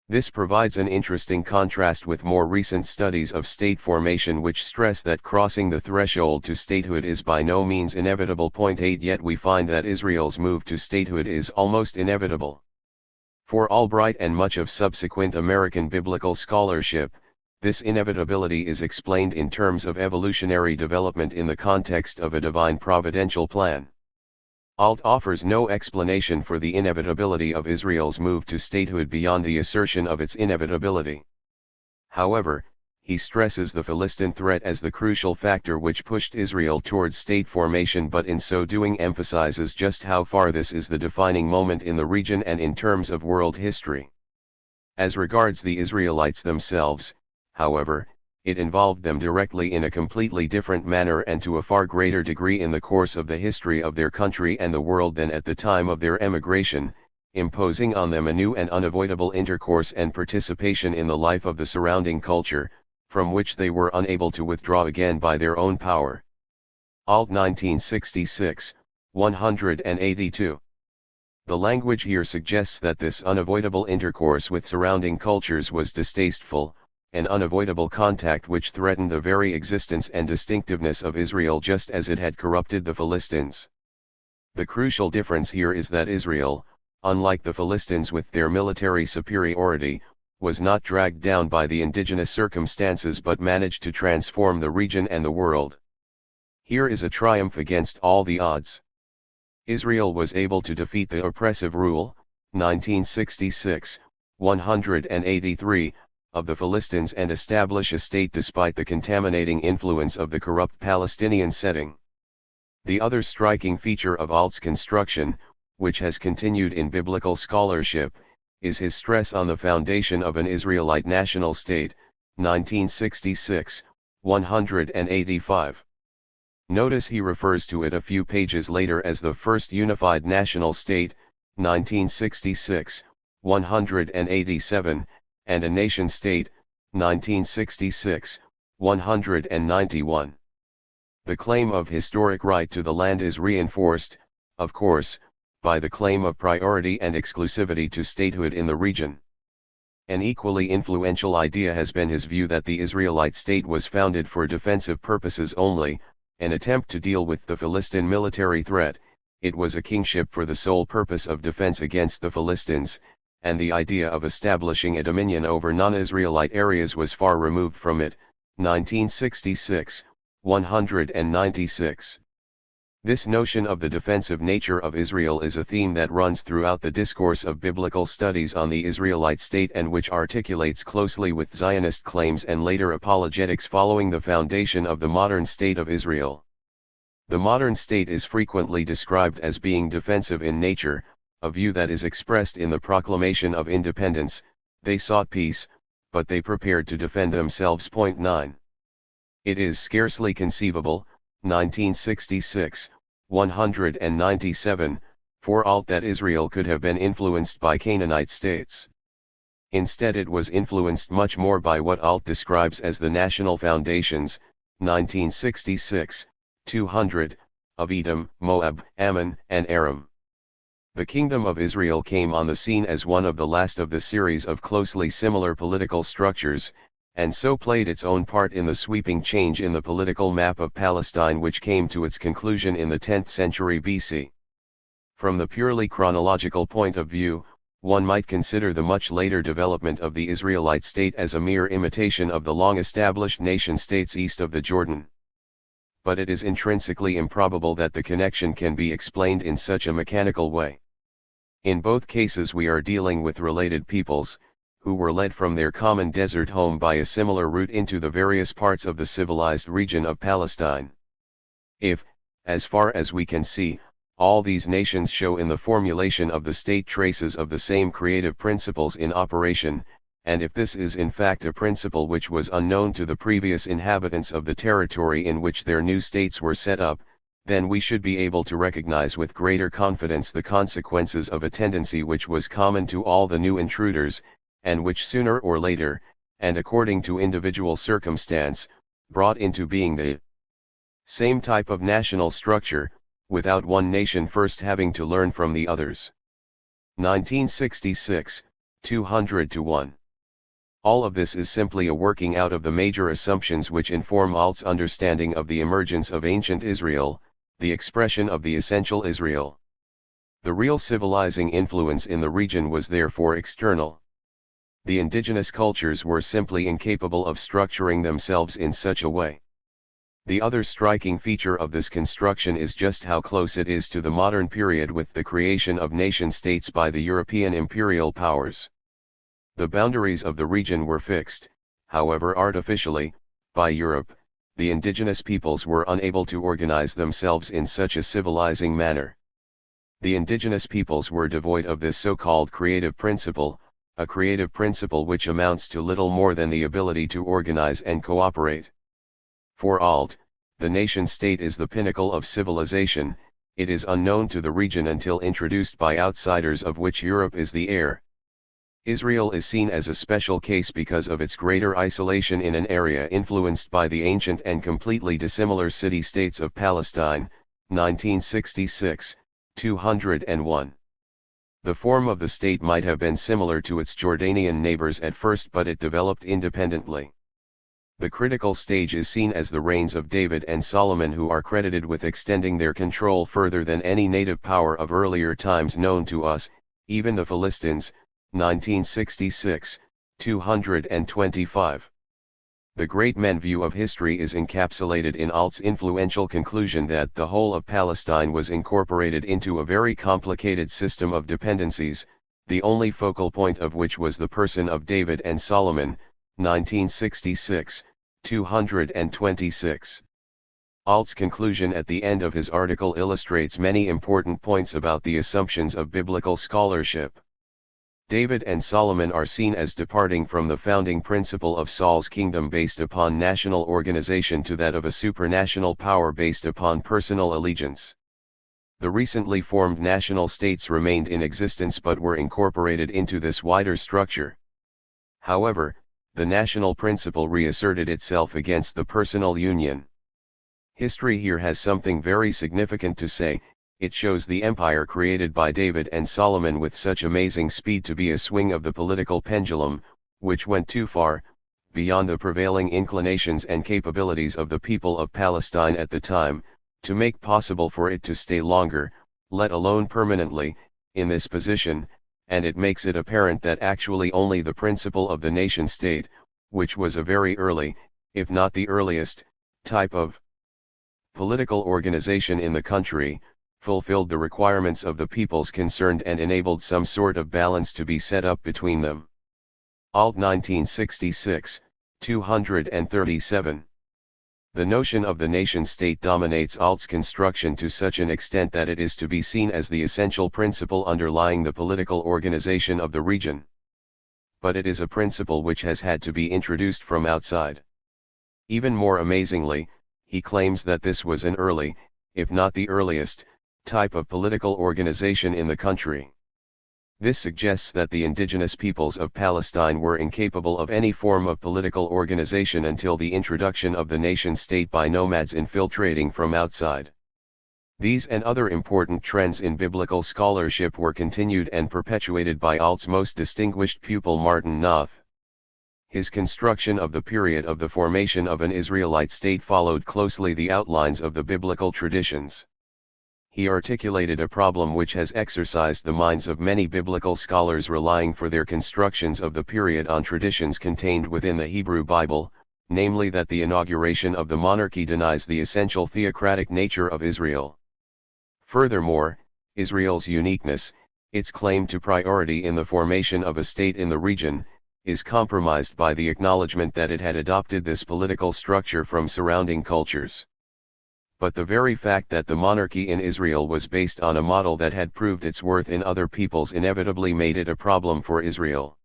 This provides an interesting contrast with more recent studies of state formation, which stress that crossing the threshold to statehood is by no means inevitable. 8 Yet we find that Israel's move to statehood is almost inevitable. For Albright and much of subsequent American biblical scholarship, this inevitability is explained in terms of evolutionary development in the context of a divine providential plan. Alt offers no explanation for the inevitability of Israel's move to statehood beyond the assertion of its inevitability. However, he stresses the Philistine threat as the crucial factor which pushed Israel towards state formation, but in so doing emphasizes just how far this is the defining moment in the region and in terms of world history. As regards the Israelites themselves, however, it involved them directly in a completely different manner and to a far greater degree in the course of the history of their country and the world than at the time of their emigration, imposing on them a new and unavoidable intercourse and participation in the life of the surrounding culture, from which they were unable to withdraw again by their own power. Alt 1966, 182. The language here suggests that this unavoidable intercourse with surrounding cultures was distasteful, an unavoidable contact which threatened the very existence and distinctiveness of Israel just as it had corrupted the Philistines. The crucial difference here is that Israel, unlike the Philistines with their military superiority, was not dragged down by the indigenous circumstances but managed to transform the region and the world. Here is a triumph against all the odds. Israel was able to defeat the oppressive rule, 1966, 183, of the Philistines and establish a state despite the contaminating influence of the corrupt Palestinian setting. The other striking feature of Alt's construction, which has continued in biblical scholarship, is his stress on the foundation of an Israelite national state, 1966, 185. Notice he refers to it a few pages later as the first unified national state, 1966, 187, and a nation state, 1966, 191. The claim of historic right to the land is reinforced, of course, by the claim of priority and exclusivity to statehood in the region. An equally influential idea has been his view that the Israelite state was founded for defensive purposes only, an attempt to deal with the Philistine military threat. It was a kingship for the sole purpose of defense against the Philistines, and the idea of establishing a dominion over non-Israelite areas was far removed from it, 1966, 196. This notion of the defensive nature of Israel is a theme that runs throughout the discourse of biblical studies on the Israelite state and which articulates closely with Zionist claims and later apologetics following the foundation of the modern state of Israel. The modern state is frequently described as being defensive in nature, a view that is expressed in the proclamation of independence. They sought peace, but they prepared to defend themselves. 9. It is scarcely conceivable, 1966, 197, for Alt that Israel could have been influenced by Canaanite states. Instead it was influenced much more by what Alt describes as the national foundations, 1966, 200, of Edom, Moab, Ammon, and Aram. The Kingdom of Israel came on the scene as one of the last of the series of closely similar political structures, and so played its own part in the sweeping change in the political map of Palestine which came to its conclusion in the 10th century BC. From the purely chronological point of view, one might consider the much later development of the Israelite state as a mere imitation of the long-established nation-states east of the Jordan. But it is intrinsically improbable that the connection can be explained in such a mechanical way. In both cases we are dealing with related peoples, who were led from their common desert home by a similar route into the various parts of the civilized region of Palestine. If, as far as we can see, all these nations show in the formulation of the state traces of the same creative principles in operation, and if this is in fact a principle which was unknown to the previous inhabitants of the territory in which their new states were set up, then we should be able to recognize with greater confidence the consequences of a tendency which was common to all the new intruders, and which sooner or later, and according to individual circumstance, brought into being the same type of national structure, without one nation first having to learn from the others. 1966, 200-1. All of this is simply a working out of the major assumptions which inform Alt's understanding of the emergence of ancient Israel, the expression of the essential Israel. The real civilizing influence in the region was therefore external. The indigenous cultures were simply incapable of structuring themselves in such a way. The other striking feature of this construction is just how close it is to the modern period with the creation of nation-states by the European imperial powers. The boundaries of the region were fixed, however artificially, by Europe. The indigenous peoples were unable to organize themselves in such a civilizing manner. The indigenous peoples were devoid of this so-called creative principle, a creative principle which amounts to little more than the ability to organize and cooperate. For Alt, the nation-state is the pinnacle of civilization. It is unknown to the region until introduced by outsiders of which Europe is the heir. Israel is seen as a special case because of its greater isolation in an area influenced by the ancient and completely dissimilar city-states of Palestine, 1966, 201. The form of the state might have been similar to its Jordanian neighbors at first, but it developed independently. The critical stage is seen as the reigns of David and Solomon, who are credited with extending their control further than any native power of earlier times known to us, even the Philistines, 1966, 225. The great men view of history is encapsulated in Alt's influential conclusion that the whole of Palestine was incorporated into a very complicated system of dependencies, the only focal point of which was the person of David and Solomon, 1966, 226. Alt's conclusion at the end of his article illustrates many important points about the assumptions of biblical scholarship. David and Solomon are seen as departing from the founding principle of Saul's kingdom based upon national organization to that of a supranational power based upon personal allegiance. The recently formed national states remained in existence but were incorporated into this wider structure. However, the national principle reasserted itself against the personal union. History here has something very significant to say. It shows the empire created by David and Solomon with such amazing speed to be a swing of the political pendulum, which went too far, beyond the prevailing inclinations and capabilities of the people of Palestine at the time, to make possible for it to stay longer, let alone permanently, in this position, and it makes it apparent that actually only the principle of the nation-state, which was a very early, if not the earliest, type of political organization in the country, fulfilled the requirements of the peoples concerned and enabled some sort of balance to be set up between them. Alt 1966, 237. The notion of the nation-state dominates Alt's construction to such an extent that it is to be seen as the essential principle underlying the political organization of the region. But it is a principle which has had to be introduced from outside. Even more amazingly, he claims that this was an early, if not the earliest, type of political organization in the country. This suggests that the indigenous peoples of Palestine were incapable of any form of political organization until the introduction of the nation-state by nomads infiltrating from outside. These and other important trends in biblical scholarship were continued and perpetuated by Alt's most distinguished pupil Martin Noth. His construction of the period of the formation of an Israelite state followed closely the outlines of the biblical traditions. He articulated a problem which has exercised the minds of many biblical scholars relying for their constructions of the period on traditions contained within the Hebrew Bible, namely that the inauguration of the monarchy denies the essential theocratic nature of Israel. Furthermore, Israel's uniqueness, its claim to priority in the formation of a state in the region, is compromised by the acknowledgement that it had adopted this political structure from surrounding cultures. But the very fact that the monarchy in Israel was based on a model that had proved its worth in other peoples inevitably made it a problem for Israel.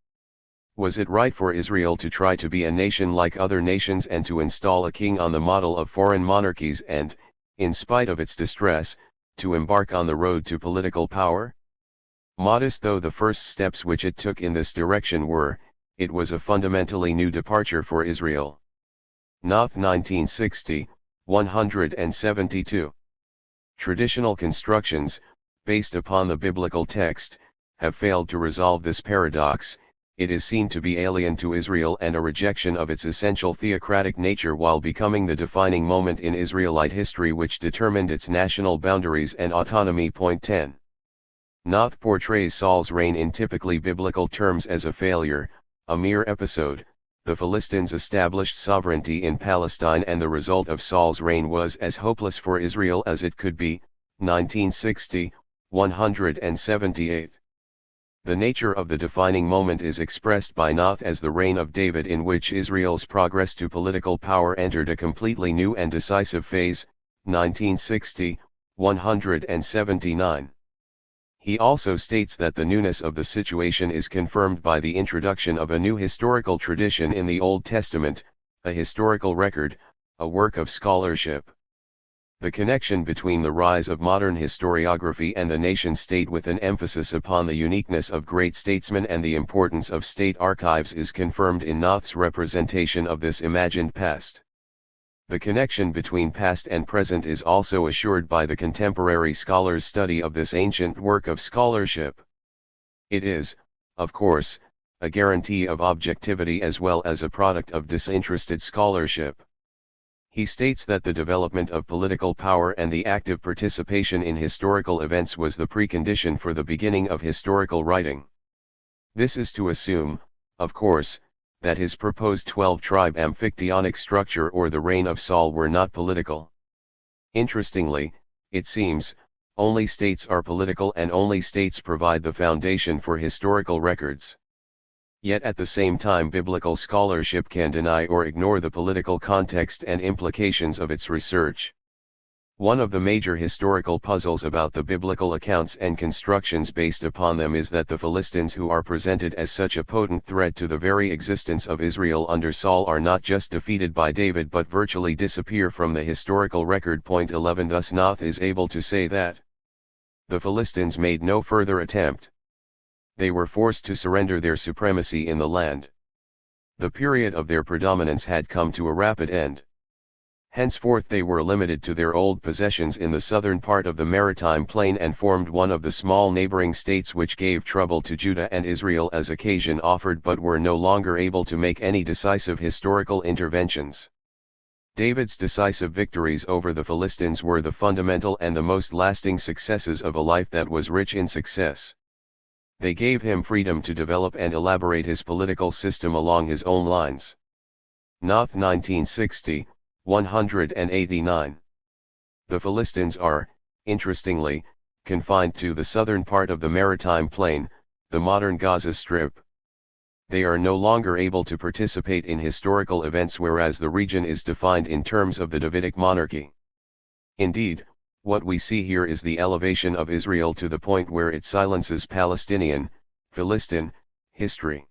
Was it right for Israel to try to be a nation like other nations and to install a king on the model of foreign monarchies and, in spite of its distress, to embark on the road to political power? Modest though the first steps which it took in this direction were, it was a fundamentally new departure for Israel. Noth 1960, 172. Traditional constructions, based upon the biblical text, have failed to resolve this paradox. It is seen to be alien to Israel and a rejection of its essential theocratic nature while becoming the defining moment in Israelite history which determined its national boundaries and autonomy. 10. Noth portrays Saul's reign in typically biblical terms as a failure, a mere episode. The Philistines established sovereignty in Palestine and the result of Saul's reign was as hopeless for Israel as it could be. 1960, 178. The nature of the defining moment is expressed by Noth as the reign of David, in which Israel's progress to political power entered a completely new and decisive phase. 1960, 179. He also states that the newness of the situation is confirmed by the introduction of a new historical tradition in the Old Testament, a historical record, a work of scholarship. The connection between the rise of modern historiography and the nation-state with an emphasis upon the uniqueness of great statesmen and the importance of state archives is confirmed in Noth's representation of this imagined past. The connection between past and present is also assured by the contemporary scholar's study of this ancient work of scholarship. It is, of course, a guarantee of objectivity as well as a product of disinterested scholarship. He states that the development of political power and the active participation in historical events was the precondition for the beginning of historical writing. This is to assume, of course, that his proposed 12-tribe amphictyonic structure or the reign of Saul were not political. Interestingly, it seems, only states are political and only states provide the foundation for historical records. Yet at the same time biblical scholarship can deny or ignore the political context and implications of its research. One of the major historical puzzles about the biblical accounts and constructions based upon them is that the Philistines who are presented as such a potent threat to the very existence of Israel under Saul are not just defeated by David but virtually disappear from the historical record. Point 11. Thus Noth is able to say that the Philistines made no further attempt. They were forced to surrender their supremacy in the land. The period of their predominance had come to a rapid end. Henceforth they were limited to their old possessions in the southern part of the maritime plain and formed one of the small neighboring states which gave trouble to Judah and Israel as occasion offered but were no longer able to make any decisive historical interventions. David's decisive victories over the Philistines were the fundamental and the most lasting successes of a life that was rich in success. They gave him freedom to develop and elaborate his political system along his own lines. Noth 1960, 189. The Philistines are, interestingly, confined to the southern part of the maritime plain, the modern Gaza Strip. They are no longer able to participate in historical events whereas the region is defined in terms of the Davidic monarchy. Indeed, what we see here is the elevation of Israel to the point where it silences Palestinian, Philistine, history.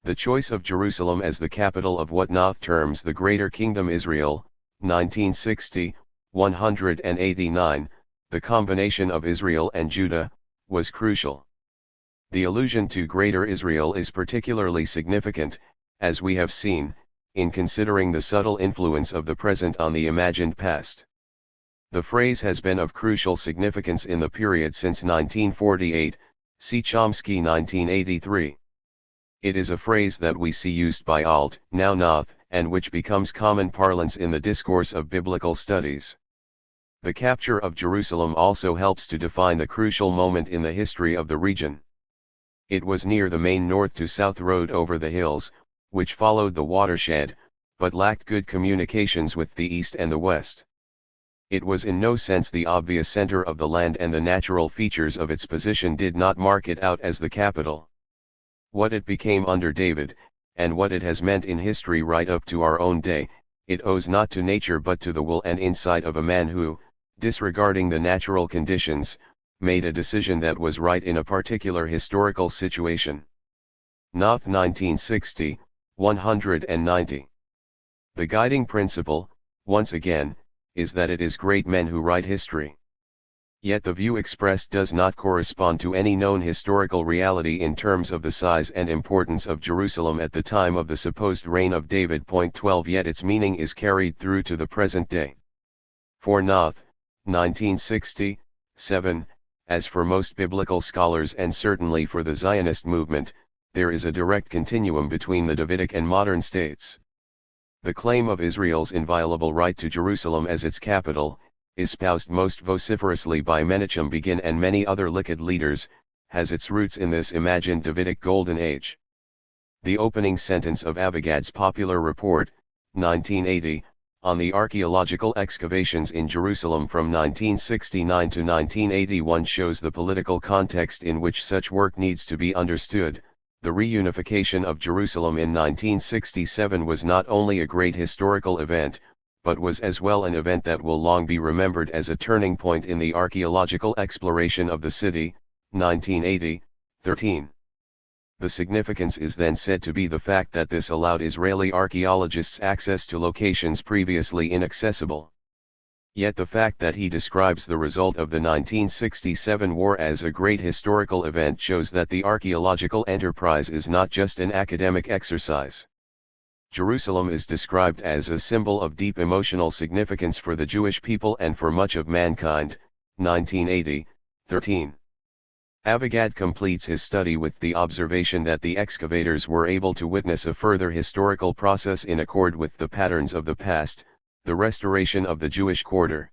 The choice of Jerusalem as the capital of what Noth terms the Greater Kingdom Israel, 1960, 189, the combination of Israel and Judah, was crucial. The allusion to Greater Israel is particularly significant, as we have seen, in considering the subtle influence of the present on the imagined past. The phrase has been of crucial significance in the period since 1948, see Chomsky 1983. It is a phrase that we see used by Alt, now Noth, and which becomes common parlance in the discourse of biblical studies. The capture of Jerusalem also helps to define the crucial moment in the history of the region. It was near the main north to south road over the hills, which followed the watershed, but lacked good communications with the east and the west. It was in no sense the obvious center of the land and the natural features of its position did not mark it out as the capital. What it became under David, and what it has meant in history right up to our own day, it owes not to nature but to the will and insight of a man who, disregarding the natural conditions, made a decision that was right in a particular historical situation. Noth 1960, 190. The guiding principle, once again, is that it is great men who write history. Yet the view expressed does not correspond to any known historical reality in terms of the size and importance of Jerusalem at the time of the supposed reign of David. 12 Yet its meaning is carried through to the present day. For Noth, 1960, 7, as for most biblical scholars and certainly for the Zionist movement, there is a direct continuum between the Davidic and modern states. The claim of Israel's inviolable right to Jerusalem as its capital, espoused most vociferously by Menachem Begin and many other Likud leaders, has its roots in this imagined Davidic Golden Age. The opening sentence of Avogad's popular report, 1980, on the archaeological excavations in Jerusalem from 1969 to 1981 shows the political context in which such work needs to be understood. The reunification of Jerusalem in 1967 was not only a great historical event, but was as well an event that will long be remembered as a turning point in the archaeological exploration of the city, 1980, 13. The significance is then said to be the fact that this allowed Israeli archaeologists access to locations previously inaccessible. Yet the fact that he describes the result of the 1967 war as a great historical event shows that the archaeological enterprise is not just an academic exercise. Jerusalem is described as a symbol of deep emotional significance for the Jewish people and for much of mankind. 1980, 13. Avogad completes his study with the observation that the excavators were able to witness a further historical process in accord with the patterns of the past, the restoration of the Jewish quarter.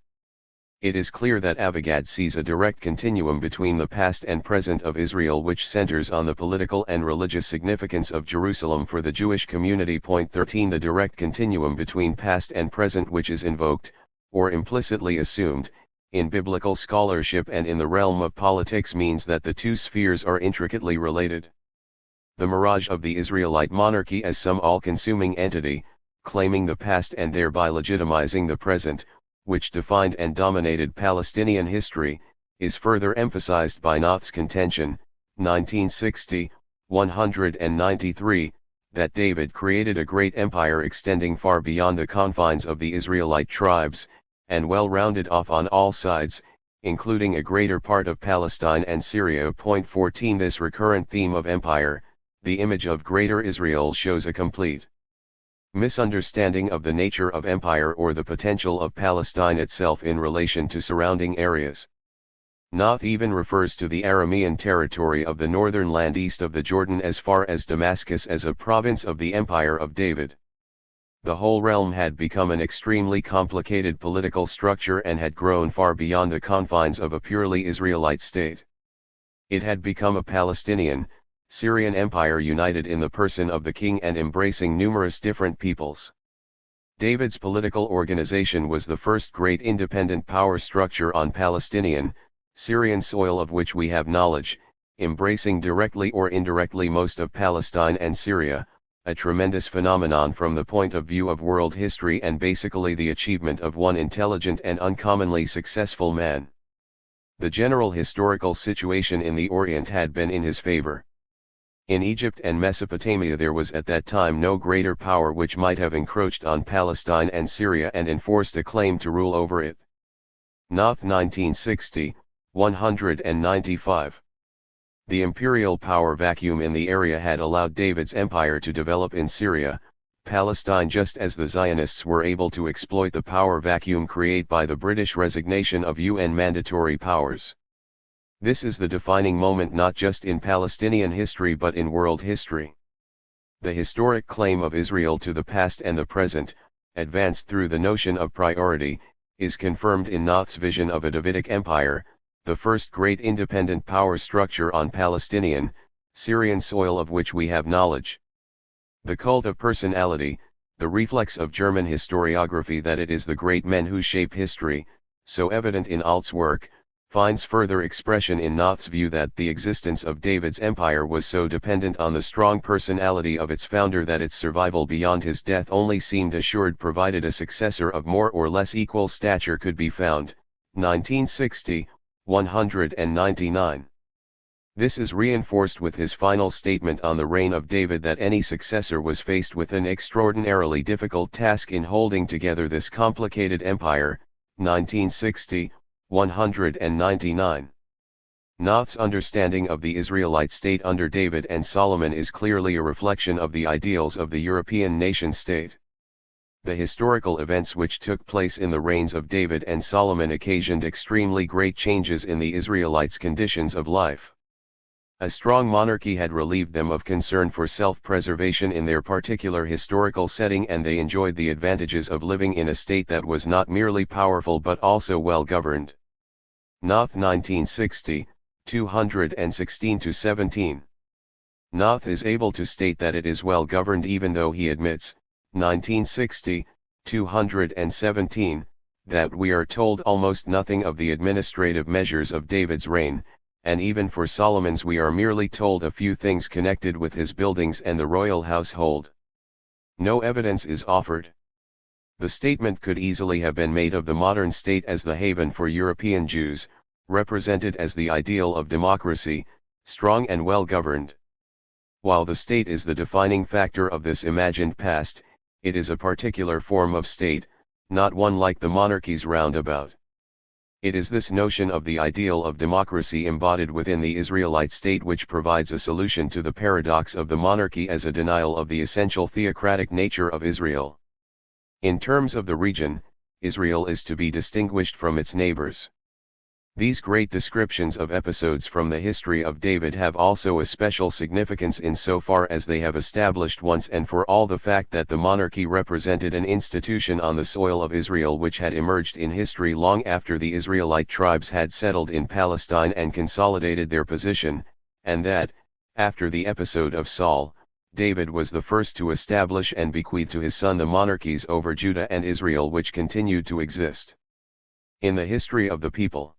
It is clear that Avogad sees a direct continuum between the past and present of Israel, which centers on the political and religious significance of Jerusalem for the Jewish community. 13. The direct continuum between past and present, which is invoked, or implicitly assumed, in biblical scholarship and in the realm of politics, means that the two spheres are intricately related. The mirage of the Israelite monarchy as some all-consuming entity, claiming the past and thereby legitimizing the present, which defined and dominated Palestinian history, is further emphasized by Noth's contention, 1960, 193, that David created a great empire extending far beyond the confines of the Israelite tribes, and well-rounded off on all sides, including a greater part of Palestine and Syria. 14. This recurrent theme of empire, the image of Greater Israel, shows a complete misunderstanding of the nature of empire or the potential of Palestine itself in relation to surrounding areas. Noth even refers to the Aramean territory of the northern land east of the Jordan as far as Damascus as a province of the Empire of David. The whole realm had become an extremely complicated political structure and had grown far beyond the confines of a purely Israelite state. It had become a Palestinian, Syrian empire united in the person of the king and embracing numerous different peoples. David's political organization was the first great independent power structure on Palestinian, Syrian soil of which we have knowledge, embracing directly or indirectly most of Palestine and Syria, a tremendous phenomenon from the point of view of world history and basically the achievement of one intelligent and uncommonly successful man. The general historical situation in the Orient had been in his favor. In Egypt and Mesopotamia there was at that time no greater power which might have encroached on Palestine and Syria and enforced a claim to rule over it. Noth 1960, 195. The imperial power vacuum in the area had allowed David's empire to develop in Syria, Palestine, just as the Zionists were able to exploit the power vacuum created by the British resignation of UN mandatory powers. This is the defining moment not just in Palestinian history but in world history. The historic claim of Israel to the past and the present, advanced through the notion of priority, is confirmed in Noth's vision of a Davidic empire, the first great independent power structure on Palestinian, Syrian soil of which we have knowledge. The cult of personality, the reflex of German historiography that it is the great men who shape history, so evident in Alt's work, finds further expression in Noth's view that the existence of David's empire was so dependent on the strong personality of its founder that its survival beyond his death only seemed assured provided a successor of more or less equal stature could be found. 1960, 199. This is reinforced with his final statement on the reign of David that any successor was faced with an extraordinarily difficult task in holding together this complicated empire. 1960, 199. Noth's understanding of the Israelite state under David and Solomon is clearly a reflection of the ideals of the European nation-state. The historical events which took place in the reigns of David and Solomon occasioned extremely great changes in the Israelites' conditions of life. A strong monarchy had relieved them of concern for self-preservation in their particular historical setting, and they enjoyed the advantages of living in a state that was not merely powerful but also well-governed. Noth 1960, 216-17. Noth is able to state that it is well-governed even though he admits, 1960, 217, that we are told almost nothing of the administrative measures of David's reign, and even for Solomon's we are merely told a few things connected with his buildings and the royal household. No evidence is offered. The statement could easily have been made of the modern state as the haven for European Jews, represented as the ideal of democracy, strong and well-governed. While the state is the defining factor of this imagined past, it is a particular form of state, not one like the monarchies round about. It is this notion of the ideal of democracy embodied within the Israelite state which provides a solution to the paradox of the monarchy as a denial of the essential theocratic nature of Israel. In terms of the region, Israel is to be distinguished from its neighbors. These great descriptions of episodes from the history of David have also a special significance insofar as they have established once and for all the fact that the monarchy represented an institution on the soil of Israel which had emerged in history long after the Israelite tribes had settled in Palestine and consolidated their position, and that, after the episode of Saul, David was the first to establish and bequeath to his son the monarchies over Judah and Israel which continued to exist in the history of the people.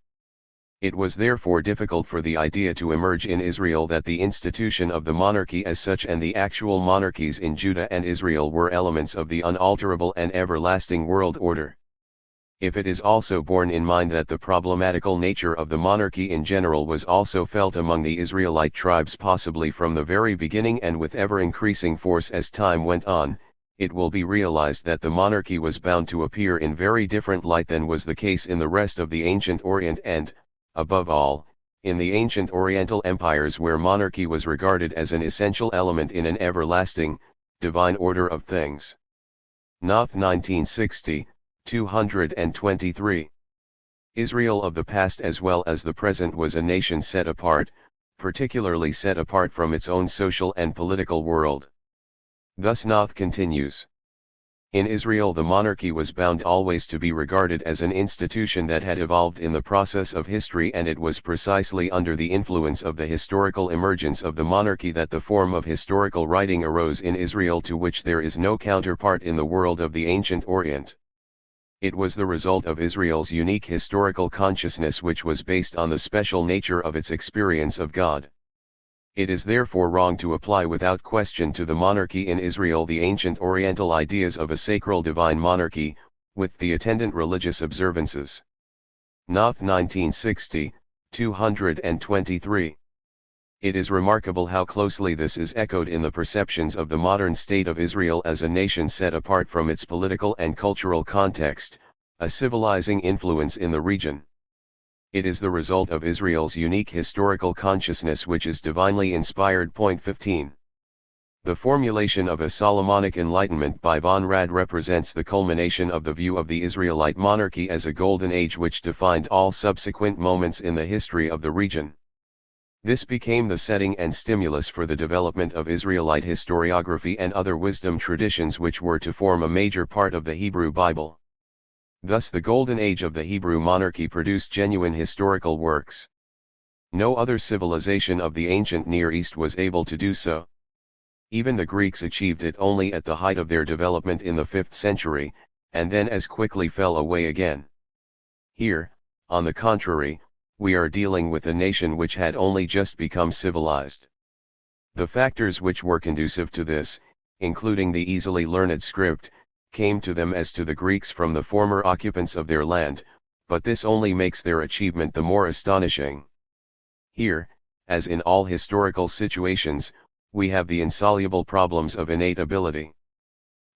It was therefore difficult for the idea to emerge in Israel that the institution of the monarchy as such and the actual monarchies in Judah and Israel were elements of the unalterable and everlasting world order. If it is also borne in mind that the problematical nature of the monarchy in general was also felt among the Israelite tribes possibly from the very beginning and with ever-increasing force as time went on, it will be realized that the monarchy was bound to appear in very different light than was the case in the rest of the ancient Orient and, above all, in the ancient Oriental empires where monarchy was regarded as an essential element in an everlasting, divine order of things. Noth 1960, 223. Israel of the past as well as the present was a nation set apart, particularly set apart from its own social and political world. Thus Noth continues. In Israel the monarchy was bound always to be regarded as an institution that had evolved in the process of history, and it was precisely under the influence of the historical emergence of the monarchy that the form of historical writing arose in Israel to which there is no counterpart in the world of the ancient Orient. It was the result of Israel's unique historical consciousness which was based on the special nature of its experience of God. It is therefore wrong to apply without question to the monarchy in Israel the ancient Oriental ideas of a sacral divine monarchy, with the attendant religious observances. Noth 1960, 223. It is remarkable how closely this is echoed in the perceptions of the modern state of Israel as a nation set apart from its political and cultural context, a civilizing influence in the region. It is the result of Israel's unique historical consciousness which is divinely inspired. Point 15. The formulation of a Solomonic enlightenment by von Rad represents the culmination of the view of the Israelite monarchy as a golden age which defined all subsequent moments in the history of the region. This became the setting and stimulus for the development of Israelite historiography and other wisdom traditions which were to form a major part of the Hebrew Bible. Thus the golden age of the Hebrew monarchy produced genuine historical works. No other civilization of the ancient Near East was able to do so. Even the Greeks achieved it only at the height of their development in the 5th century, and then as quickly fell away again. Here, on the contrary, we are dealing with a nation which had only just become civilized. The factors which were conducive to this, including the easily learned script, came to them as to the Greeks from the former occupants of their land, but this only makes their achievement the more astonishing. Here, as in all historical situations, we have the insoluble problems of innate ability.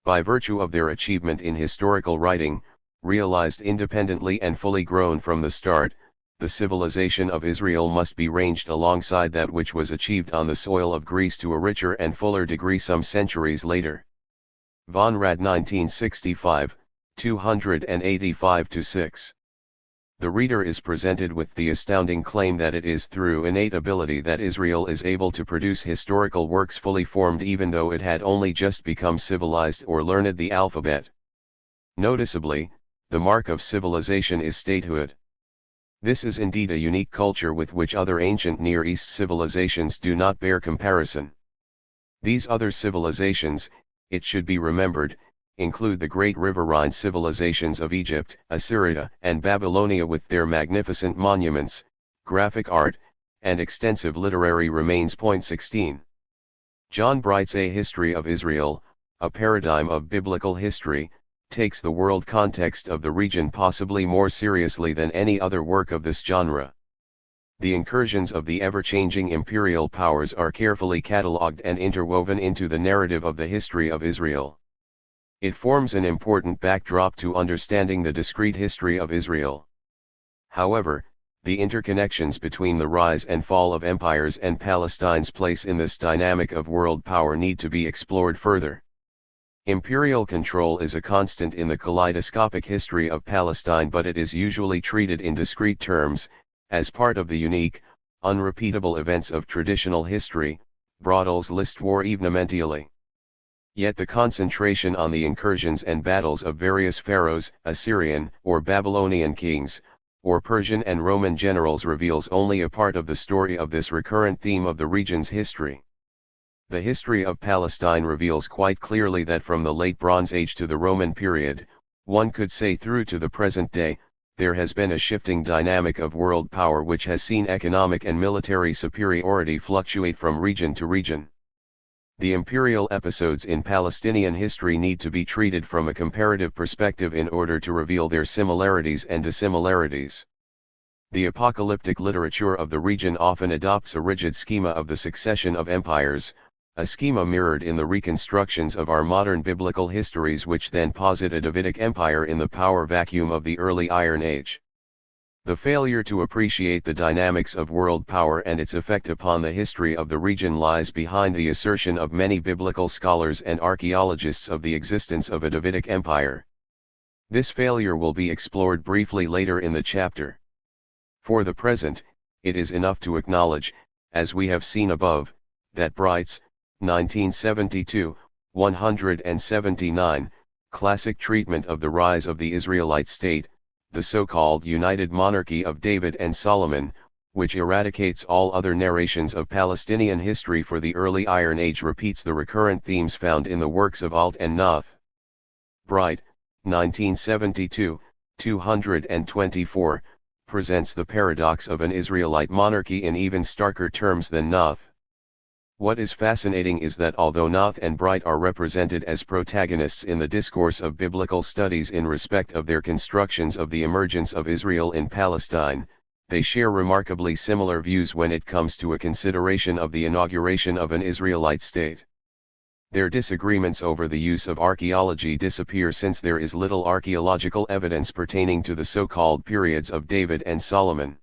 By virtue of their achievement in historical writing, realized independently and fully grown from the start, the civilization of Israel must be ranged alongside that which was achieved on the soil of Greece to a richer and fuller degree some centuries later. Von Rad 1965, 285-6. The reader is presented with the astounding claim that it is through innate ability that Israel is able to produce historical works fully formed even though it had only just become civilized or learned the alphabet. Noticeably, the mark of civilization is statehood. This is indeed a unique culture with which other ancient Near East civilizations do not bear comparison. These other civilizations, it should be remembered, include the great riverine civilizations of Egypt, Assyria, and Babylonia with their magnificent monuments, graphic art, and extensive literary remains. Point 16. John Bright's A History of Israel, a paradigm of biblical history, takes the world context of the region possibly more seriously than any other work of this genre. The incursions of the ever-changing imperial powers are carefully catalogued and interwoven into the narrative of the history of Israel. It forms an important backdrop to understanding the discrete history of Israel. However, the interconnections between the rise and fall of empires and Palestine's place in this dynamic of world power need to be explored further. Imperial control is a constant in the kaleidoscopic history of Palestine, but it is usually treated in discrete terms, as part of the unique, unrepeatable events of traditional history, Brodel's list war evenementially. Yet the concentration on the incursions and battles of various pharaohs, Assyrian or Babylonian kings, or Persian and Roman generals reveals only a part of the story of this recurrent theme of the region's history. The history of Palestine reveals quite clearly that from the late Bronze Age to the Roman period, one could say through to the present day, there has been a shifting dynamic of world power which has seen economic and military superiority fluctuate from region to region. The imperial episodes in Palestinian history need to be treated from a comparative perspective in order to reveal their similarities and dissimilarities. The apocalyptic literature of the region often adopts a rigid schema of the succession of empires, a schema mirrored in the reconstructions of our modern biblical histories, which then posit a Davidic empire in the power vacuum of the early Iron Age. The failure to appreciate the dynamics of world power and its effect upon the history of the region lies behind the assertion of many biblical scholars and archaeologists of the existence of a Davidic empire. This failure will be explored briefly later in the chapter. For the present, it is enough to acknowledge, as we have seen above, that Bright's 1972, 179, classic treatment of the rise of the Israelite state, the so-called United Monarchy of David and Solomon, which eradicates all other narrations of Palestinian history for the early Iron Age, repeats the recurrent themes found in the works of Alt and Noth. Bright, 1972, 224, presents the paradox of an Israelite monarchy in even starker terms than Noth. What is fascinating is that although Noth and Bright are represented as protagonists in the discourse of biblical studies in respect of their constructions of the emergence of Israel in Palestine, they share remarkably similar views when it comes to a consideration of the inauguration of an Israelite state. Their disagreements over the use of archaeology disappear since there is little archaeological evidence pertaining to the so-called periods of David and Solomon.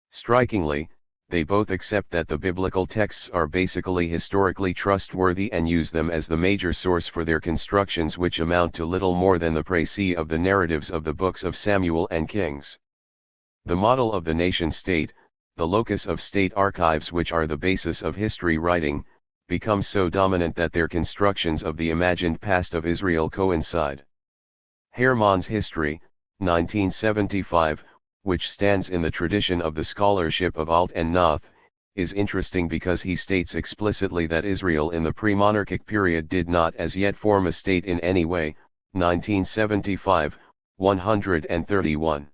Strikingly, they both accept that the biblical texts are basically historically trustworthy and use them as the major source for their constructions, which amount to little more than the précis of the narratives of the books of Samuel and Kings. The model of the nation-state, the locus of state archives which are the basis of history writing, becomes so dominant that their constructions of the imagined past of Israel coincide. Hermann's History, 1975, which stands in the tradition of the scholarship of Alt and Noth, is interesting because he states explicitly that Israel in the pre-monarchic period did not as yet form a state in any way, 1975, 131.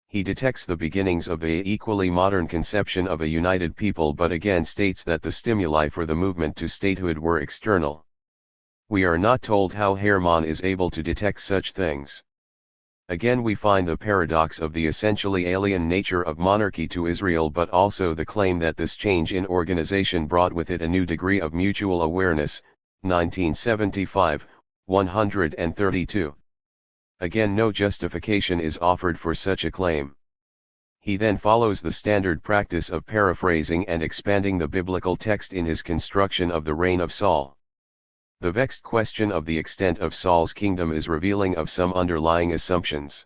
He detects the beginnings of the equally modern conception of a united people, but again states that the stimuli for the movement to statehood were external. We are not told how Hermann is able to detect such things. Again we find the paradox of the essentially alien nature of monarchy to Israel, but also the claim that this change in organization brought with it a new degree of mutual awareness, 1975, 132. Again no justification is offered for such a claim. He then follows the standard practice of paraphrasing and expanding the biblical text in his construction of the reign of Saul. The vexed question of the extent of Saul's kingdom is revealing of some underlying assumptions.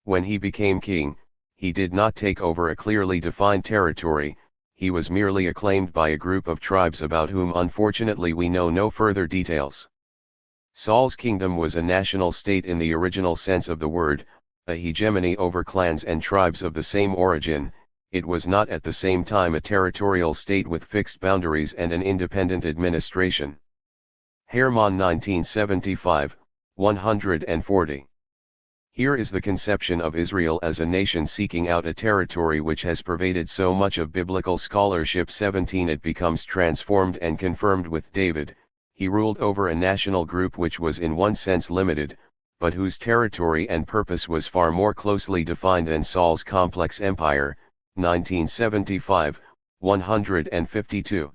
When he became king, he did not take over a clearly defined territory, he was merely acclaimed by a group of tribes about whom unfortunately we know no further details. Saul's kingdom was a national state in the original sense of the word, a hegemony over clans and tribes of the same origin. It was not at the same time a territorial state with fixed boundaries and an independent administration. Hermann 1975, 140. Here is the conception of Israel as a nation seeking out a territory which has pervaded so much of biblical scholarship. 17 It becomes transformed and confirmed with David. He ruled over a national group which was in one sense limited, but whose territory and purpose was far more closely defined than Saul's complex empire. 1975, 152.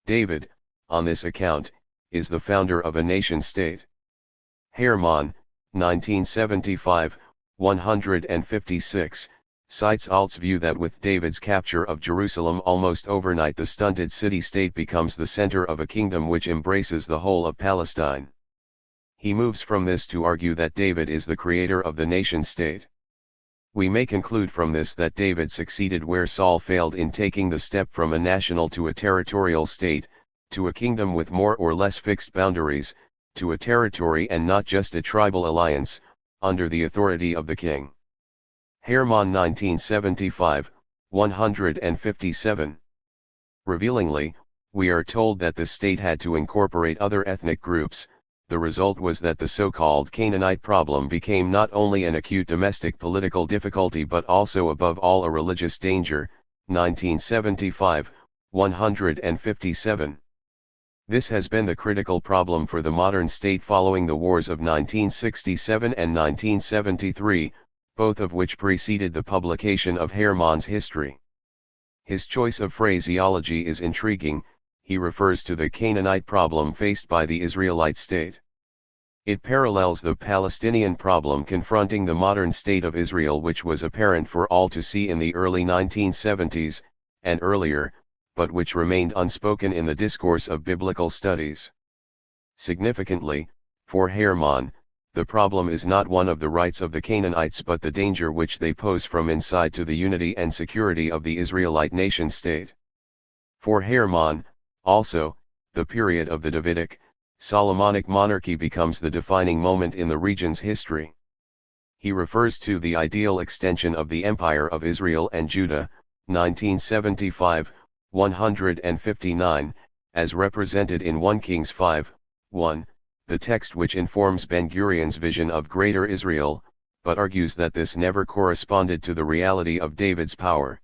David, on this account, is the founder of a nation-state. Hermann, 1975, 156, cites Alt's view that with David's capture of Jerusalem almost overnight the stunted city-state becomes the center of a kingdom which embraces the whole of Palestine. He moves from this to argue that David is the creator of the nation-state. We may conclude from this that David succeeded where Saul failed in taking the step from a national to a territorial state, to a kingdom with more or less fixed boundaries, to a territory and not just a tribal alliance, under the authority of the king. Hermann 1975, 157. Revealingly, we are told that the state had to incorporate other ethnic groups. The result was that the so-called Canaanite problem became not only an acute domestic political difficulty but also above all a religious danger. 1975, 157. This has been the critical problem for the modern state following the wars of 1967 and 1973, both of which preceded the publication of Hermann's history. His choice of phraseology is intriguing. He refers to the Canaanite problem faced by the Israelite state. It parallels the Palestinian problem confronting the modern state of Israel, which was apparent for all to see in the early 1970s, and earlier, but which remained unspoken in the discourse of biblical studies. Significantly, for Hermann, the problem is not one of the rights of the Canaanites but the danger which they pose from inside to the unity and security of the Israelite nation-state. For Hermann, also, the period of the Davidic, Solomonic monarchy becomes the defining moment in the region's history. He refers to the ideal extension of the Empire of Israel and Judah, 1975, 159, as represented in 1 Kings 5, 1, the text which informs Ben-Gurion's vision of Greater Israel, but argues that this never corresponded to the reality of David's power.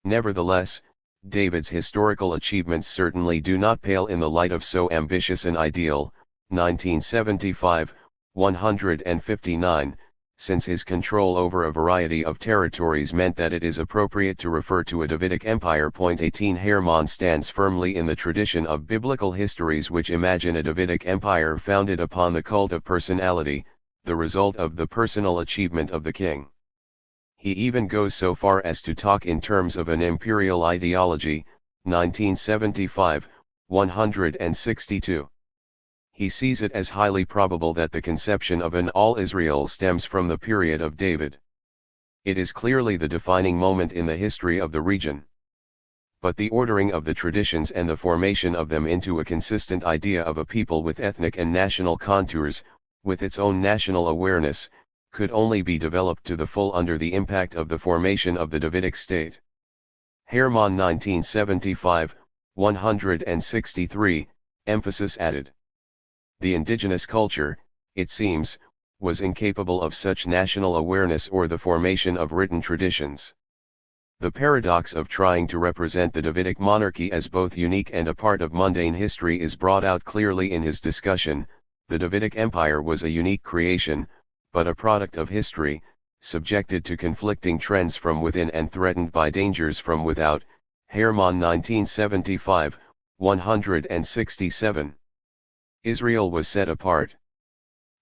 Nevertheless, David's historical achievements certainly do not pale in the light of so ambitious an ideal. 1975, 159, since his control over a variety of territories meant that it is appropriate to refer to a Davidic empire. 18 Hermann stands firmly in the tradition of biblical histories which imagine a Davidic empire founded upon the cult of personality, the result of the personal achievement of the king. He even goes so far as to talk in terms of an imperial ideology. 1975, 162. He sees it as highly probable that the conception of an all-Israel stems from the period of David. It is clearly the defining moment in the history of the region. But the ordering of the traditions and the formation of them into a consistent idea of a people with ethnic and national contours, with its own national awareness, could only be developed to the full under the impact of the formation of the Davidic state. Hermann 1975, 163, emphasis added. The indigenous culture, it seems, was incapable of such national awareness or the formation of written traditions. The paradox of trying to represent the Davidic monarchy as both unique and a part of mundane history is brought out clearly in his discussion. The Davidic Empire was a unique creation, but a product of history, subjected to conflicting trends from within and threatened by dangers from without. Hermann 1975, 167. Israel was set apart.